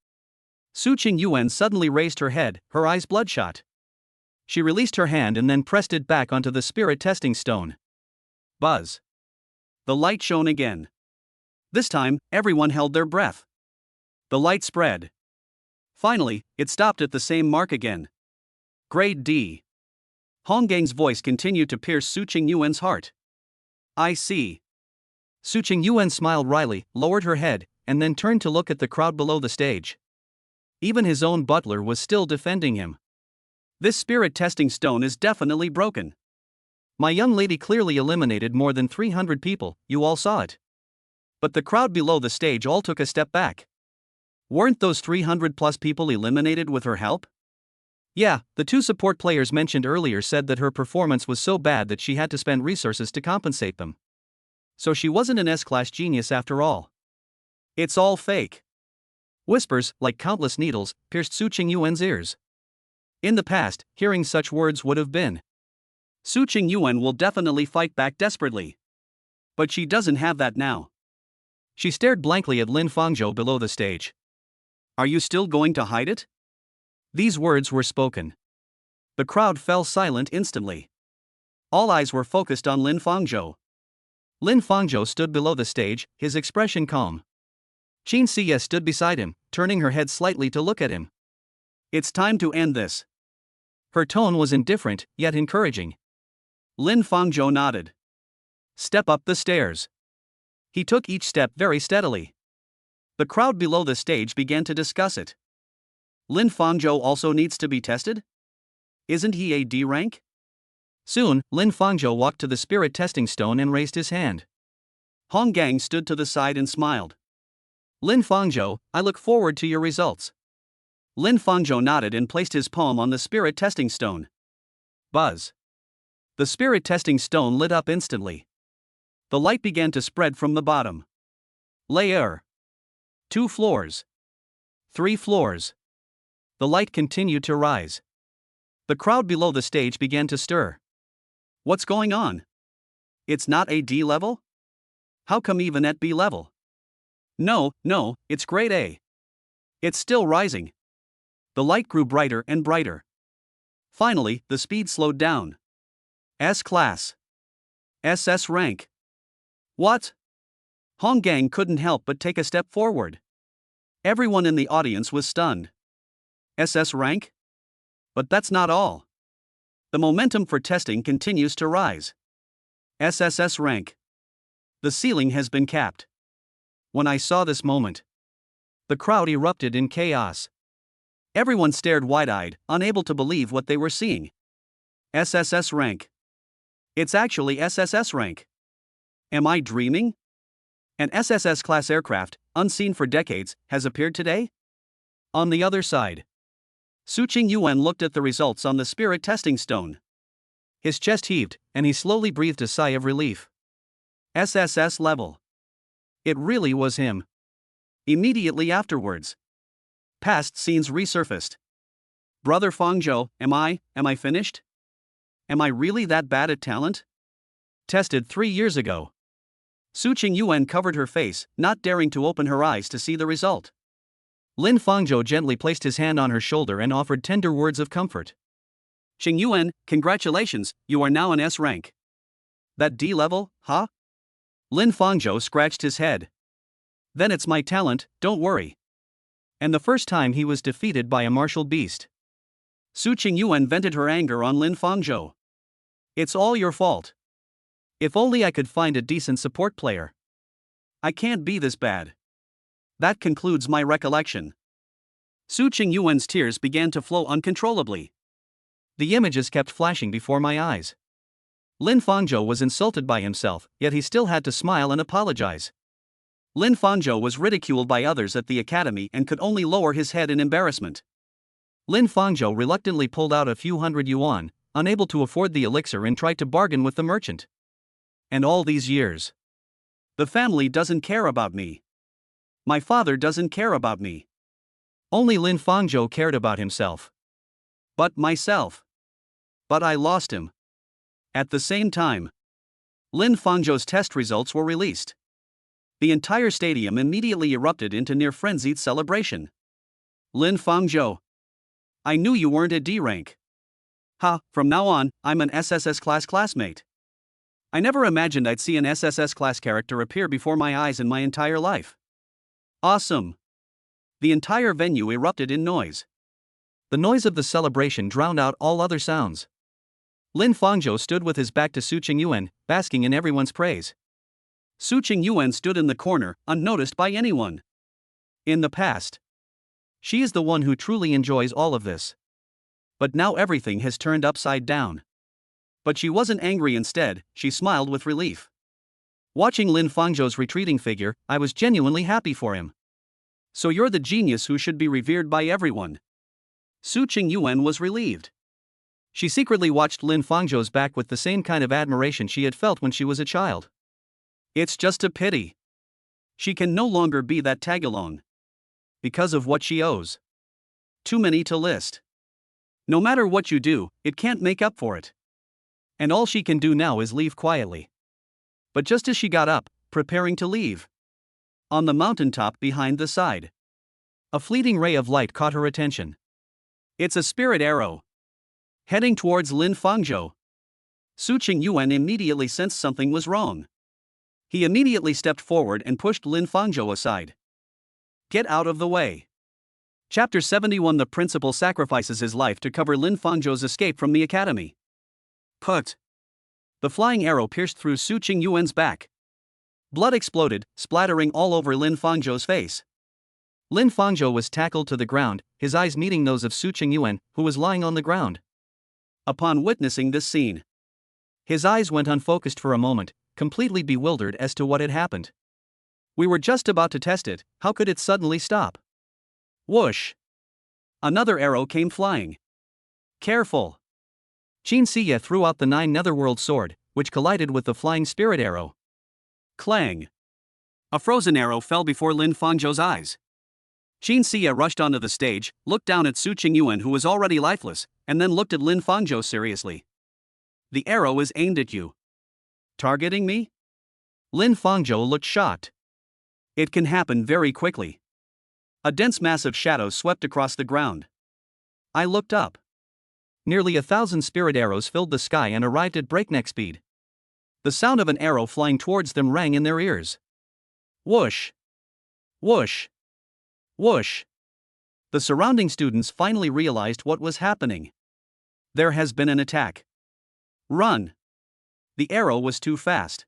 Su Qing Yuan suddenly raised her head, her eyes bloodshot. She released her hand and then pressed it back onto the spirit testing stone. Buzz. The light shone again. This time, everyone held their breath. The light spread. Finally, it stopped at the same mark again. Grade D. Hong Gang's voice continued to pierce Su Qing Yuan's heart. I see. Su Qing Yuan smiled wryly, lowered her head, and then turned to look at the crowd below the stage. Even his own butler was still defending him. This spirit testing stone is definitely broken. My young lady clearly eliminated more than 300 people, you all saw it. But the crowd below the stage all took a step back. Weren't those 300 plus people eliminated with her help? Yeah, the two support players mentioned earlier said that her performance was so bad that she had to spend resources to compensate them. So she wasn't an S-class genius after all. It's all fake. Whispers, like countless needles, pierced Su Qing Yuan's ears. In the past, hearing such words would have been. Su Qing Yuan will definitely fight back desperately. But she doesn't have that now. She stared blankly at Lin Fangzhou below the stage. Are you still going to hide it? These words were spoken. The crowd fell silent instantly. All eyes were focused on Lin Fangzhou. Lin Fangzhou stood below the stage, his expression calm. Qin Siya stood beside him, turning her head slightly to look at him. It's time to end this. Her tone was indifferent, yet encouraging. Lin Fangzhou nodded. Step up the stairs. He took each step very steadily. The crowd below the stage began to discuss it. Lin Fangzhou also needs to be tested? Isn't he a D rank? Soon, Lin Fangzhou walked to the spirit testing stone and raised his hand. Hong Gang stood to the side and smiled. Lin Fangzhou, I look forward to your results. Lin Fangzhou nodded and placed his palm on the spirit testing stone. Buzz. The spirit testing stone lit up instantly. The light began to spread from the bottom. Layer. 2 floors. 3 floors. The light continued to rise. The crowd below the stage began to stir. What's going on? It's not a D level? How come even at B level? No, it's grade A. It's still rising. The light grew brighter and brighter. Finally, the speed slowed down. S class. SS rank. What? Hong Gang couldn't help but take a step forward. Everyone in the audience was stunned. SS rank? But that's not all. The momentum for testing continues to rise. SSS rank. The ceiling has been capped. When I saw this moment, the crowd erupted in chaos. Everyone stared wide-eyed, unable to believe what they were seeing. SSS rank. It's actually SSS rank. Am I dreaming? An SSS-class aircraft, unseen for decades, has appeared today? On the other side, Su Qing Yuan looked at the results on the spirit testing stone. His chest heaved, and he slowly breathed a sigh of relief. SSS level. It really was him. Immediately afterwards, past scenes resurfaced. Brother Fangzhou, am I finished? Am I really that bad at talent? Tested 3 years ago. Su Qing Yuan covered her face, not daring to open her eyes to see the result. Lin Fangzhou gently placed his hand on her shoulder and offered tender words of comfort. Qing Yuan, congratulations, you are now an S rank. That D level, huh? Lin Fangzhou scratched his head. Then it's my talent, don't worry. And the first time he was defeated by a martial beast. Su Qingyuan vented her anger on Lin Fangzhou. It's all your fault. If only I could find a decent support player. I can't be this bad. That concludes my recollection. Su Qingyuan's tears began to flow uncontrollably. The images kept flashing before my eyes. Lin Fangzhou was insulted by himself, yet he still had to smile and apologize. Lin Fangzhou was ridiculed by others at the academy and could only lower his head in embarrassment. Lin Fangzhou reluctantly pulled out a few hundred yuan, unable to afford the elixir, and tried to bargain with the merchant. And all these years. The family doesn't care about me. My father doesn't care about me. Only Lin Fangzhou cared about himself. But myself. But I lost him. At the same time, Lin Fangzhou's test results were released. The entire stadium immediately erupted into near frenzied celebration. Lin Fangzhou. I knew you weren't a D rank. Ha, from now on, I'm an SSS class classmate. I never imagined I'd see an SSS class character appear before my eyes in my entire life. Awesome. The entire venue erupted in noise. The noise of the celebration drowned out all other sounds. Lin Fangzhou stood with his back to Su Qingyuan, basking in everyone's praise. Su Qingyuan stood in the corner, unnoticed by anyone. In the past, she is the one who truly enjoys all of this. But now everything has turned upside down. But she wasn't angry, instead, she smiled with relief. Watching Lin Fangzhou's retreating figure, I was genuinely happy for him. So you're the genius who should be revered by everyone. Su Qingyuan was relieved. She secretly watched Lin Fangzhou's back with the same kind of admiration she had felt when she was a child. It's just a pity. She can no longer be that tagalong. Because of what she owes. Too many to list. No matter what you do, it can't make up for it. And all she can do now is leave quietly. But just as she got up, preparing to leave, on the mountaintop behind the side, a fleeting ray of light caught her attention. It's a spirit arrow. Heading towards Lin Fangzhou. Su Qingyuan immediately sensed something was wrong. He immediately stepped forward and pushed Lin Fangzhou aside. Get out of the way. Chapter 71. The principal sacrifices his life to cover Lin Fangzhou's escape from the academy. Put. The flying arrow pierced through Su Qingyuan's back. Blood exploded, splattering all over Lin Fangzhou's face. Lin Fangzhou was tackled to the ground, his eyes meeting those of Su Qingyuan, who was lying on the ground. Upon witnessing this scene, his eyes went unfocused for a moment, completely bewildered as to what had happened. We were just about to test it, how could it suddenly stop? Whoosh! Another arrow came flying. Careful! Qin Siya threw out the 9 netherworld sword, which collided with the flying spirit arrow. Clang! A frozen arrow fell before Lin Fangzhou's eyes. Qin Siya rushed onto the stage, looked down at Su Qingyuan, who was already lifeless, and then looked at Lin Fangzhou seriously. The arrow is aimed at you. Targeting me? Lin Fangzhou looked shocked. It can happen very quickly. A dense mass of shadows swept across the ground. I looked up. Nearly 1,000 spirit arrows filled the sky and arrived at breakneck speed. The sound of an arrow flying towards them rang in their ears. Whoosh! Whoosh! Whoosh! The surrounding students finally realized what was happening. There has been an attack. Run! The arrow was too fast.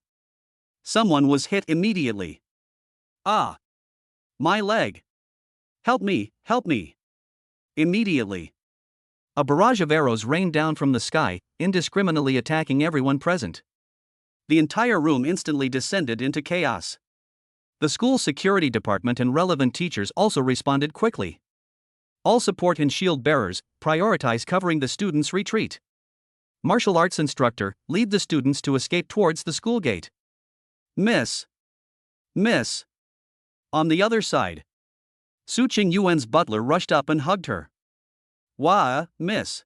Someone was hit immediately. Ah! My leg! Help me, help me! Immediately. A barrage of arrows rained down from the sky, indiscriminately attacking everyone present. The entire room instantly descended into chaos. The school security department and relevant teachers also responded quickly. All support and shield bearers prioritize covering the students' retreat. Martial arts instructor, lead the students to escape towards the school gate. Miss! Miss! On the other side, Su Qingyuan's butler rushed up and hugged her. Wah, miss!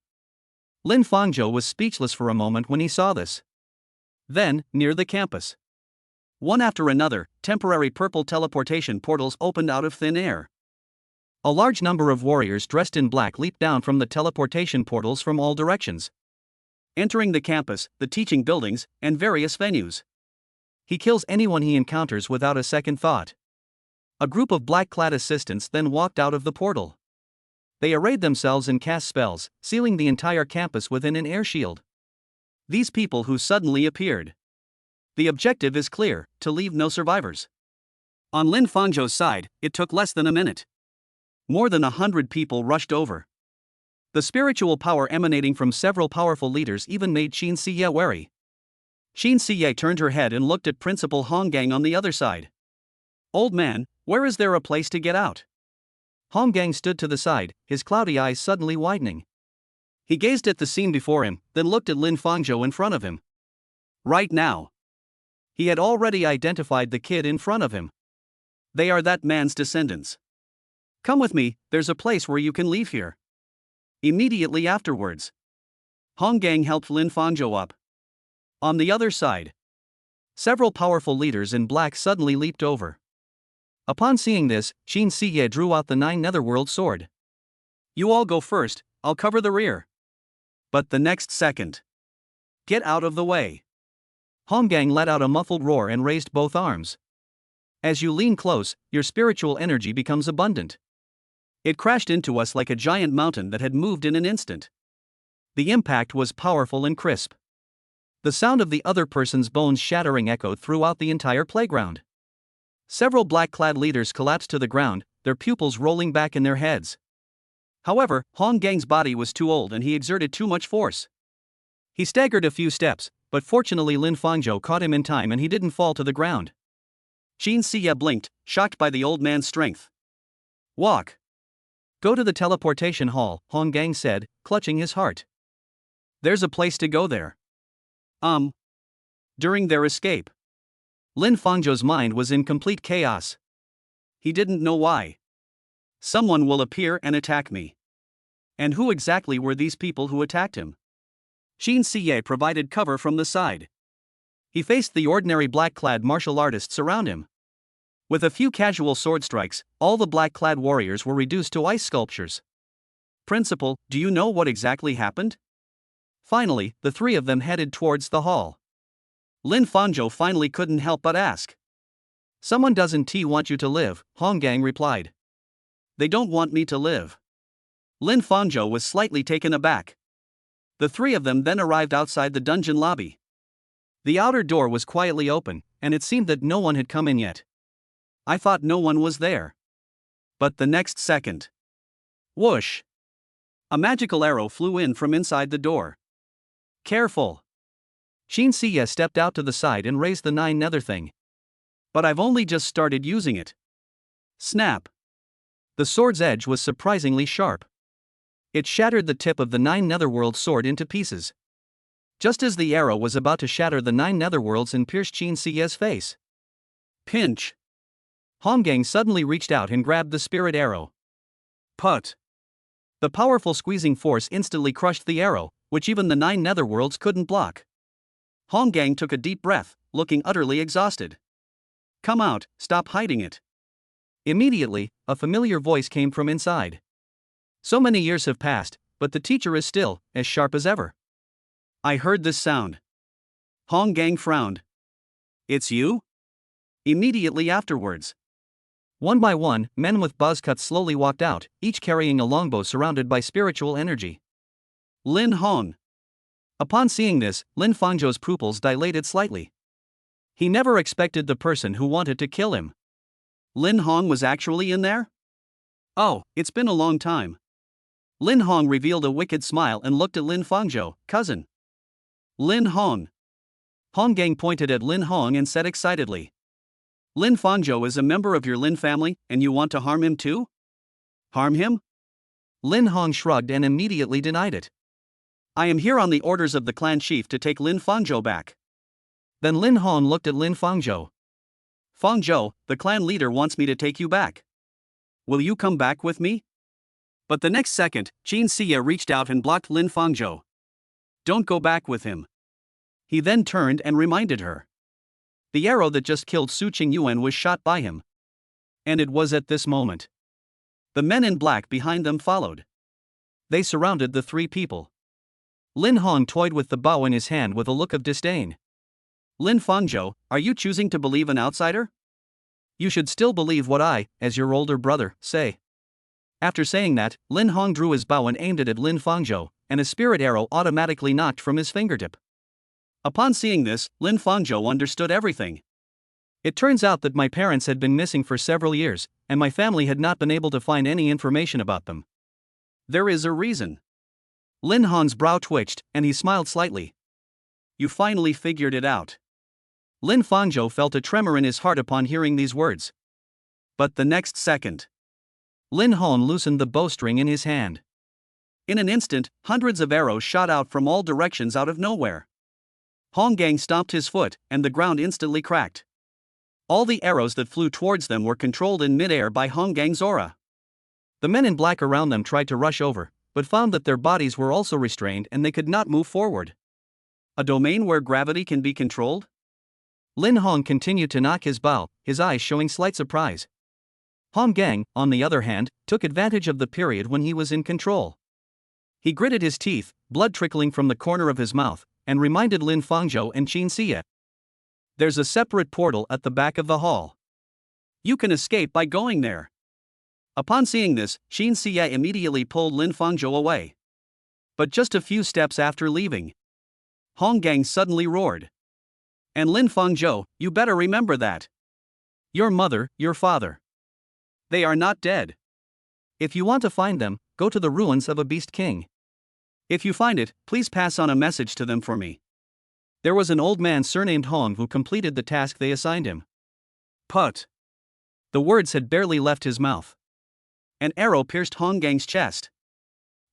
Lin Fangzhou was speechless for a moment when he saw this. Then, near the campus, one after another, temporary purple teleportation portals opened out of thin air. A large number of warriors dressed in black leaped down from the teleportation portals from all directions, entering the campus, the teaching buildings, and various venues. He kills anyone he encounters without a second thought. A group of black-clad assistants then walked out of the portal. They arrayed themselves and cast spells, sealing the entire campus within an air shield. These people who suddenly appeared. The objective is clear: to leave no survivors. On Lin Fangzhou's side, it took less than a minute. More than 100 people rushed over. The spiritual power emanating from several powerful leaders even made Qin Siye wary. Qin Siye turned her head and looked at Principal Hong Gang on the other side. "Old man, where is there a place to get out?" Hong Gang stood to the side, his cloudy eyes suddenly widening. He gazed at the scene before him, then looked at Lin Fangzhou in front of him. Right now. He had already identified the kid in front of him. They are that man's descendants. "Come with me, there's a place where you can leave here." Immediately afterwards, Hong Gang helped Lin Fangzhou up. On the other side, several powerful leaders in black suddenly leaped over. Upon seeing this, Qin Siye drew out the 9 Netherworld sword. "You all go first, I'll cover the rear." But the next second, "Get out of the way." Hong Gang let out a muffled roar and raised both arms. As you lean close, your spiritual energy becomes abundant. It crashed into us like a giant mountain that had moved in an instant. The impact was powerful and crisp. The sound of the other person's bones shattering echoed throughout the entire playground. Several black-clad leaders collapsed to the ground, their pupils rolling back in their heads. However, Hong Gang's body was too old and he exerted too much force. He staggered a few steps, but fortunately Lin Fangzhou caught him in time and he didn't fall to the ground. Qin Siye blinked, shocked by the old man's strength. "Walk. Go to the teleportation hall," Hong Gang said, clutching his heart. "There's a place to go there." During their escape, Lin Fangzhou's mind was in complete chaos. He didn't know why. Someone will appear and attack me. And who exactly were these people who attacked him? Qin Siye provided cover from the side. He faced the ordinary black-clad martial artists around him. With a few casual sword strikes, all the black-clad warriors were reduced to ice sculptures. "Principal, do you know what exactly happened?" Finally, the 3 of them headed towards the hall. Lin Fangzhou finally couldn't help but ask. "Someone doesn't want you to live," Hong Gang replied. "They don't want me to live." Lin Fangzhou was slightly taken aback. The 3 of them then arrived outside the dungeon lobby. The outer door was quietly open, and it seemed that no one had come in yet. I thought no one was there. But the next second, whoosh! A magical arrow flew in from inside the door. "Careful." Qin Siye stepped out to the side and raised the 9 nether thing. "But I've only just started using it." Snap! The sword's edge was surprisingly sharp. It shattered the tip of the 9 Netherworld sword into pieces. Just as the arrow was about to shatter the 9 Netherworlds and pierce Qin Siye's face. Pinch! Hong Gang suddenly reached out and grabbed the spirit arrow. Put! The powerful squeezing force instantly crushed the arrow, which even the 9 Netherworlds couldn't block. Hong Gang took a deep breath, looking utterly exhausted. "Come out, stop hiding it." Immediately, a familiar voice came from inside. So many years have passed, but the teacher is still as sharp as ever. I heard this sound. Hong Gang frowned. "It's you?" Immediately afterwards, one by one, men with buzz cuts slowly walked out, each carrying a longbow surrounded by spiritual energy. Lin Hong. Upon seeing this, Lin Fangzhou's pupils dilated slightly. He never expected the person who wanted to kill him. Lin Hong was actually in there? "Oh, it's been a long time." Lin Hong revealed a wicked smile and looked at Lin Fangzhou, "Cousin." Lin Hong. Hong Gang pointed at Lin Hong and said excitedly. "Lin Fangzhou is a member of your Lin family, and you want to harm him too?" "Harm him?" Lin Hong shrugged and immediately denied it. "I am here on the orders of the clan chief to take Lin Fangzhou back." Then Lin Hong looked at Lin Fangzhou. "Fangzhou, the clan leader wants me to take you back. Will you come back with me?" But the next second, Qin Siye reached out and blocked Lin Fangzhou. "Don't go back with him." He then turned and reminded her. The arrow that just killed Su Qingyuan was shot by him. And it was at this moment The men in black behind them followed. They surrounded the three people. Lin Hong toyed with the bow in his hand with a look of disdain. Lin Fangzhou, are you choosing to believe an outsider? You should still believe what I, as your older brother, say. After saying that, Lin Hong drew his bow and aimed it at Lin Fangzhou, and a spirit arrow automatically knocked from his fingertip. Upon seeing this, Lin Fangzhou understood everything. It turns out that my parents had been missing for several years, and my family had not been able to find any information about them. There is a reason. Lin Hong's brow twitched, and he smiled slightly. You finally figured it out. Lin Fangzhou felt a tremor in his heart upon hearing these words. But the next second, Lin Hong loosened the bowstring in his hand. In an instant, hundreds of arrows shot out from all directions out of nowhere. Hong Gang stomped his foot, and the ground instantly cracked. All the arrows that flew towards them were controlled in midair by Hong Gang's aura. The men in black around them tried to rush over, but found that their bodies were also restrained and they could not move forward. A domain where gravity can be controlled? Lin Hong continued to knock his bow, his eyes showing slight surprise. Hong Gang, on the other hand, took advantage of the period when he was in control. He gritted his teeth, blood trickling from the corner of his mouth, and reminded Lin Fangzhou and Qin Xie. There's a separate portal at the back of the hall. You can escape by going there. Upon seeing this, Qin Xie immediately pulled Lin Fangzhou away. But just a few steps after leaving, Hong Gang suddenly roared. And Lin Fangzhou, you better remember that. Your mother, your father. They are not dead. If you want to find them, go to the ruins of a beast king. If you find it, please pass on a message to them for me. There was an old man surnamed Hong who completed the task they assigned him. Put. The words had barely left his mouth. An arrow pierced Hong Gang's chest.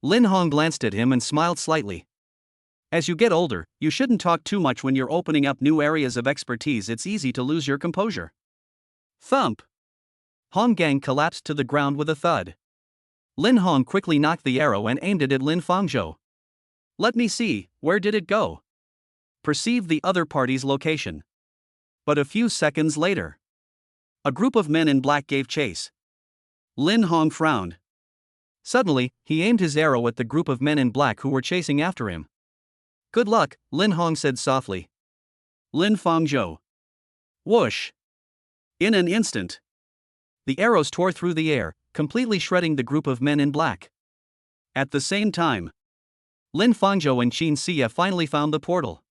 Lin Hong glanced at him and smiled slightly. As you get older, you shouldn't talk too much when you're opening up new areas of expertise. It's easy to lose your composure. Thump! Hong Gang collapsed to the ground with a thud. Lin Hong quickly knocked the arrow and aimed it at Lin Fangzhou. Let me see, where did it go? Perceive the other party's location. But a few seconds later, a group of men in black gave chase. Lin Hong frowned. Suddenly, he aimed his arrow at the group of men in black who were chasing after him. Good luck, Lin Hong said softly. Lin Fangzhou. Whoosh! In an instant, the arrows tore through the air, completely shredding the group of men in black. At the same time, Lin Fangzhou and Qin Xie finally found the portal.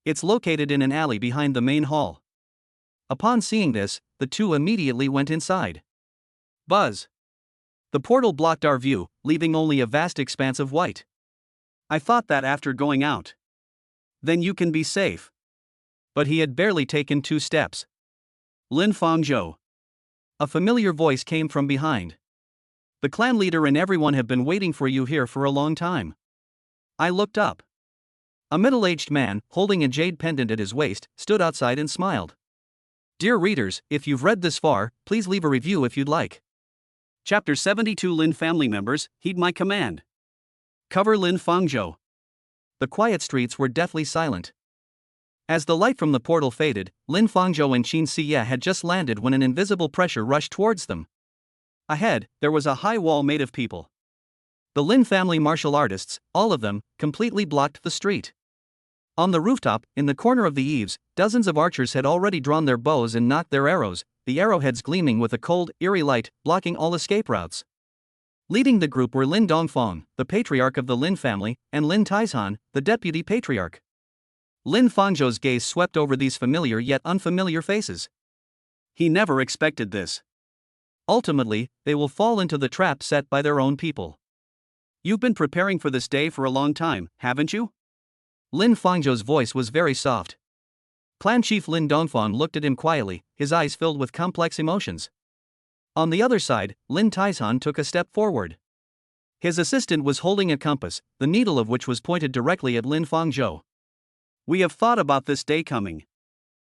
It's located in an alley behind the main hall. Upon seeing this, the two immediately went inside. Buzz! The portal blocked our view, leaving only a vast expanse of white. I thought that after going out, then you can be safe. But he had barely taken 2 steps. Lin Fangzhou. A familiar voice came from behind. The clan leader and everyone have been waiting for you here for a long time. I looked up. A middle-aged man, holding a jade pendant at his waist, stood outside and smiled. Dear readers, if you've read this far, please leave a review if you'd like. Chapter 72 Lin family members, heed my command. Cover Lin Fangzhou. The quiet streets were deathly silent. As the light from the portal faded, Lin Fangzhou and Qin Xie had just landed when an invisible pressure rushed towards them. Ahead, there was a high wall made of people. The Lin family martial artists, all of them, completely blocked the street. On the rooftop, in the corner of the eaves, dozens of archers had already drawn their bows and knocked their arrows, the arrowheads gleaming with a cold, eerie light, blocking all escape routes. Leading the group were Lin Dongfang, the patriarch of the Lin family, and Lin Taizhan, the deputy patriarch. Lin Fangzhou's gaze swept over these familiar yet unfamiliar faces. He never expected this. Ultimately, they will fall into the trap set by their own people. You've been preparing for this day for a long time, haven't you? Lin Fangzhou's voice was very soft. Clan chief Lin Dongfang looked at him quietly, his eyes filled with complex emotions. On the other side, Lin Taizhan took a step forward. His assistant was holding a compass, the needle of which was pointed directly at Lin Fangzhou. We have thought about this day coming.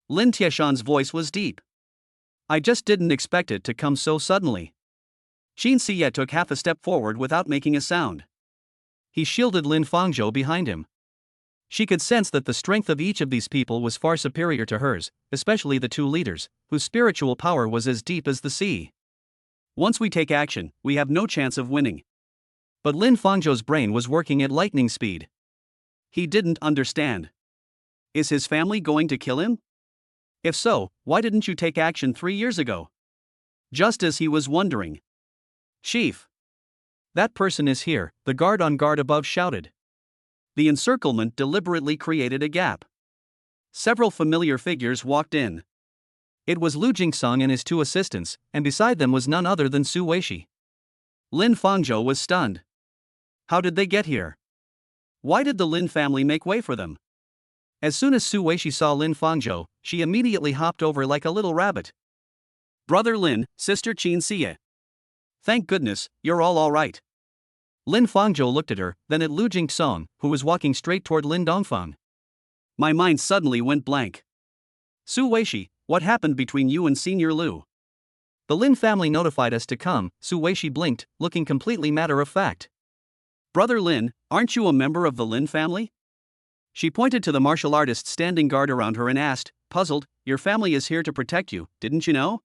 Lin Tieshan's voice was deep. I just didn't expect it to come so suddenly. Qin Xie took half a step forward without making a sound. He shielded Lin Fangzhou behind him. She could sense that the strength of each of these people was far superior to hers, especially the two leaders, whose spiritual power was as deep as the sea. Once we take action, we have no chance of winning. But Lin Fangzhou's brain was working at lightning speed. He didn't understand. Is his family going to kill him? If so, why didn't you take action 3 years ago? Just as he was wondering. Chief! That person is here, the guard on guard above shouted. The encirclement deliberately created a gap. Several familiar figures walked in. It was Lu Jingsong and his 2 assistants, and beside them was none other than Su Weishi. Lin Fangzhou was stunned. How did they get here? Why did the Lin family make way for them? As soon as Su Weishi saw Lin Fangzhou, she immediately hopped over like a little rabbit. Brother Lin, sister Qin Xie. Thank goodness, you're all right. Lin Fangzhou looked at her, then at Lu Jingsong, who was walking straight toward Lin Dongfang. My mind suddenly went blank. Su Weishi, what happened between you and Senior Lu? The Lin family notified us to come, Su Weishi blinked, looking completely matter-of-fact. Brother Lin, aren't you a member of the Lin family? She pointed to the martial artist standing guard around her and asked, puzzled, your family is here to protect you, didn't you know?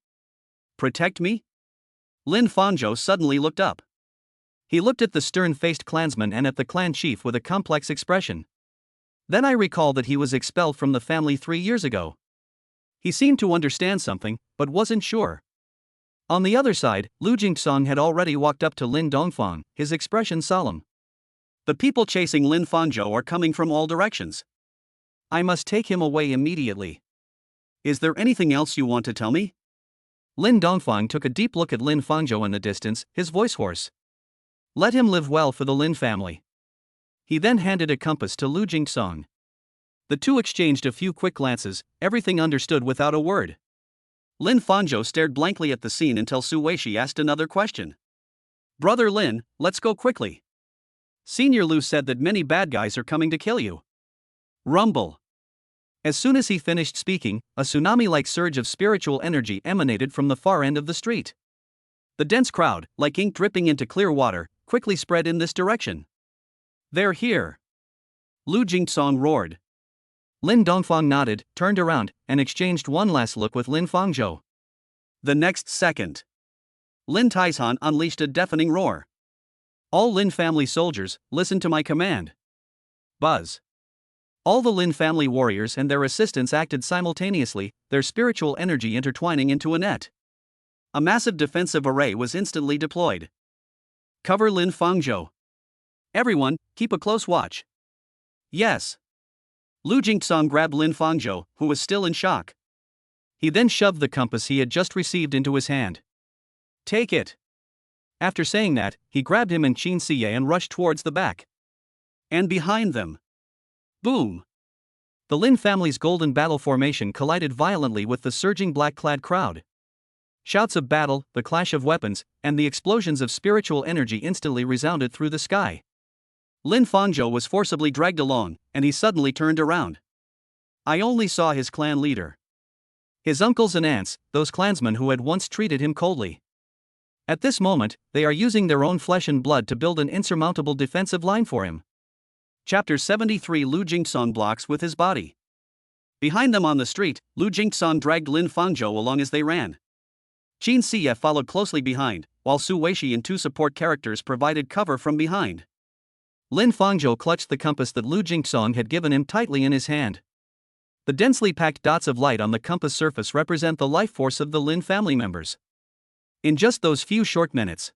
Protect me? Lin Fangzhou suddenly looked up. He looked at the stern-faced clansman and at the clan chief with a complex expression. Then I recall that he was expelled from the family 3 years ago. He seemed to understand something, but wasn't sure. On the other side, Lu Jingsong had already walked up to Lin Dongfang, his expression solemn. The people chasing Lin Fangzhou are coming from all directions. I must take him away immediately. Is there anything else you want to tell me? Lin Dongfang took a deep look at Lin Fangzhou in the distance, his voice hoarse. Let him live well for the Lin family. He then handed a compass to Lu Jingsong. The 2 exchanged a few quick glances, everything understood without a word. Lin Fangzhou stared blankly at the scene until Su Weishi asked another question. Brother Lin, let's go quickly. Senior Lu said that many bad guys are coming to kill you. Rumble. As soon as he finished speaking, a tsunami-like surge of spiritual energy emanated from the far end of the street. The dense crowd, like ink dripping into clear water, quickly spread in this direction. They're here. Lu Jingsong roared. Lin Dongfang nodded, turned around, and exchanged one last look with Lin Fangzhou. The next second, Lin Taishan unleashed a deafening roar. All Lin family soldiers, listen to my command. Buzz. All the Lin family warriors and their assistants acted simultaneously, their spiritual energy intertwining into a net. A massive defensive array was instantly deployed. Cover Lin Fangzhou. Everyone, keep a close watch. Yes. Lu Jingsong grabbed Lin Fangzhou, who was still in shock. He then shoved the compass he had just received into his hand. Take it. After saying that, he grabbed him and Qin Xie and rushed towards the back. And behind them. Boom. The Lin family's golden battle formation collided violently with the surging black-clad crowd. Shouts of battle, the clash of weapons, and the explosions of spiritual energy instantly resounded through the sky. Lin Fangzhou was forcibly dragged along, and he suddenly turned around. I only saw his clan leader. His uncles and aunts, those clansmen who had once treated him coldly. At this moment, they are using their own flesh and blood to build an insurmountable defensive line for him. Chapter 73 Lu Jingsong blocks with his body. Behind them on the street, Lu Jingsong dragged Lin Fangzhou along as they ran. Qin Xie followed closely behind, while Su Weishi and 2 support characters provided cover from behind. Lin Fangzhou clutched the compass that Lu Jingsong had given him tightly in his hand. The densely packed dots of light on the compass surface represent the life force of the Lin family members. In just those few short minutes,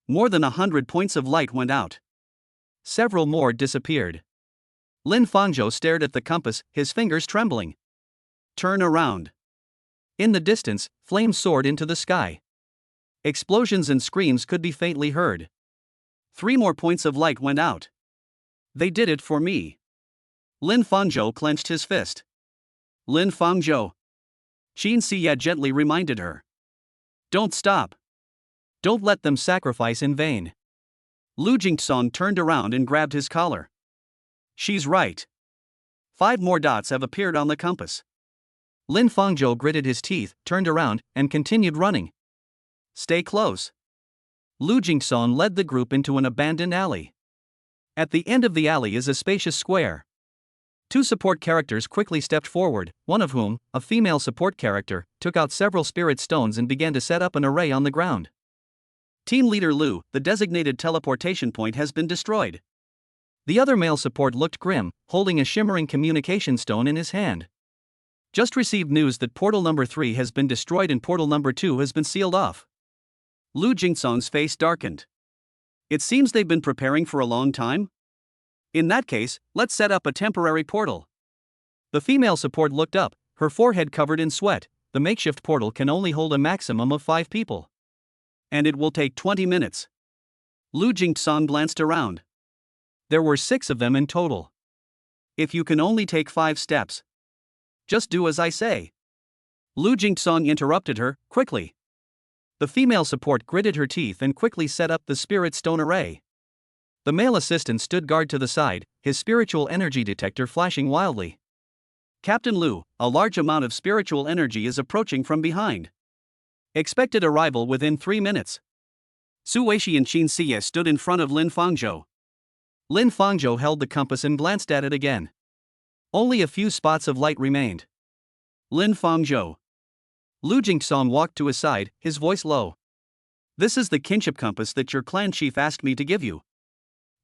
more than 100 points of light went out. Several more disappeared. Lin Fangzhou stared at the compass, his fingers trembling. Turn around. In the distance, flames soared into the sky. Explosions and screams could be faintly heard. 3 more points of light went out. They did it for me. Lin Fangzhou clenched his fist. Lin Fangzhou. Qin Xie gently reminded her. Don't stop. Don't let them sacrifice in vain. Lu Jingsong turned around and grabbed his collar. She's right. 5 more dots have appeared on the compass. Lin Fangzhou gritted his teeth, turned around, and continued running. Stay close. Lu Jingsong led the group into an abandoned alley. At the end of the alley is a spacious square. 2 support characters quickly stepped forward, one of whom, a female support character, took out several spirit stones and began to set up an array on the ground. Team Leader Lu, the designated teleportation point has been destroyed. The other male support looked grim, holding a shimmering communication stone in his hand. Just received news that portal number 3 has been destroyed and portal number 2 has been sealed off. Lu Jingsong's face darkened. It seems they've been preparing for a long time? In that case, let's set up a temporary portal. The female support looked up, her forehead covered in sweat. The makeshift portal can only hold a maximum of 5 people. And it will take 20 minutes. Lu Jingsong glanced around. There were 6 of them in total. If you can only take 5 steps, just do as I say. Lu Jingsong interrupted her, quickly. The female support gritted her teeth and quickly set up the spirit stone array. The male assistant stood guard to the side, his spiritual energy detector flashing wildly. Captain Lu, a large amount of spiritual energy is approaching from behind. Expected arrival within 3 minutes. Su Weishi and Qin Xie stood in front of Lin Fangzhou. Lin Fangzhou held the compass and glanced at it again. Only a few spots of light remained. Lin Fangzhou. Lu Jingsong walked to his side, his voice low. This is the kinship compass that your clan chief asked me to give you.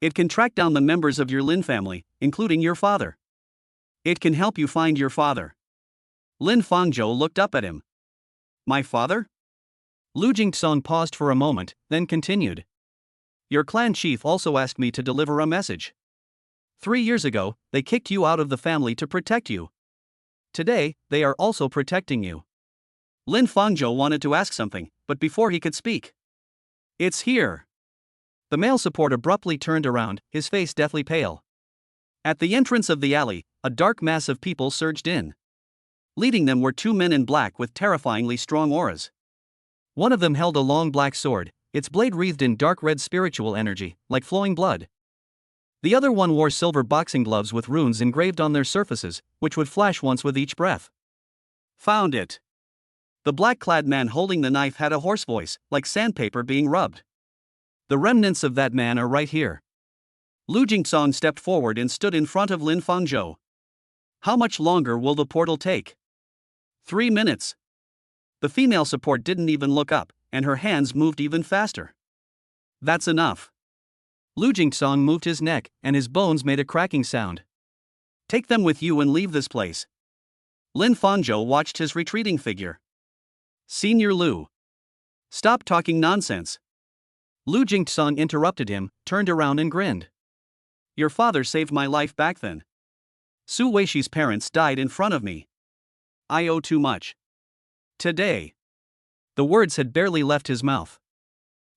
It can track down the members of your Lin family, including your father. It can help you find your father. Lin Fangzhou looked up at him. My father? Lu Jingsong paused for a moment, then continued. Your clan chief also asked me to deliver a message. 3 years ago, they kicked you out of the family to protect you. Today, they are also protecting you. Lin Fangzhou wanted to ask something, but before he could speak. It's here. The male support abruptly turned around, his face deathly pale. At the entrance of the alley, a dark mass of people surged in. Leading them were 2 men in black with terrifyingly strong auras. One of them held a long black sword, its blade wreathed in dark red spiritual energy, like flowing blood. The other one wore silver boxing gloves with runes engraved on their surfaces, which would flash once with each breath. Found it. The black-clad man holding the knife had a hoarse voice, like sandpaper being rubbed. The remnants of that man are right here. Lu Jingsong stepped forward and stood in front of Lin Fangzhou. How much longer will the portal take? 3 minutes. The female support didn't even look up, and her hands moved even faster. That's enough. Lu Jingsong moved his neck, and his bones made a cracking sound. Take them with you and leave this place. Lin Fangzhou watched his retreating figure. Senior Lu. Stop talking nonsense. Lu Jingsong interrupted him, turned around and grinned. Your father saved my life back then. Su Weishi's parents died in front of me. I owe too much. Today. The words had barely left his mouth.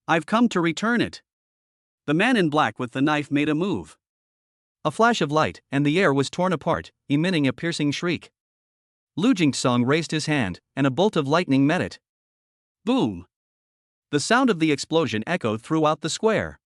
I've come to return it. The man in black with the knife made a move. A flash of light, and the air was torn apart, emitting a piercing shriek. Lu Jingsong raised his hand, and a bolt of lightning met it. Boom! The sound of the explosion echoed throughout the square.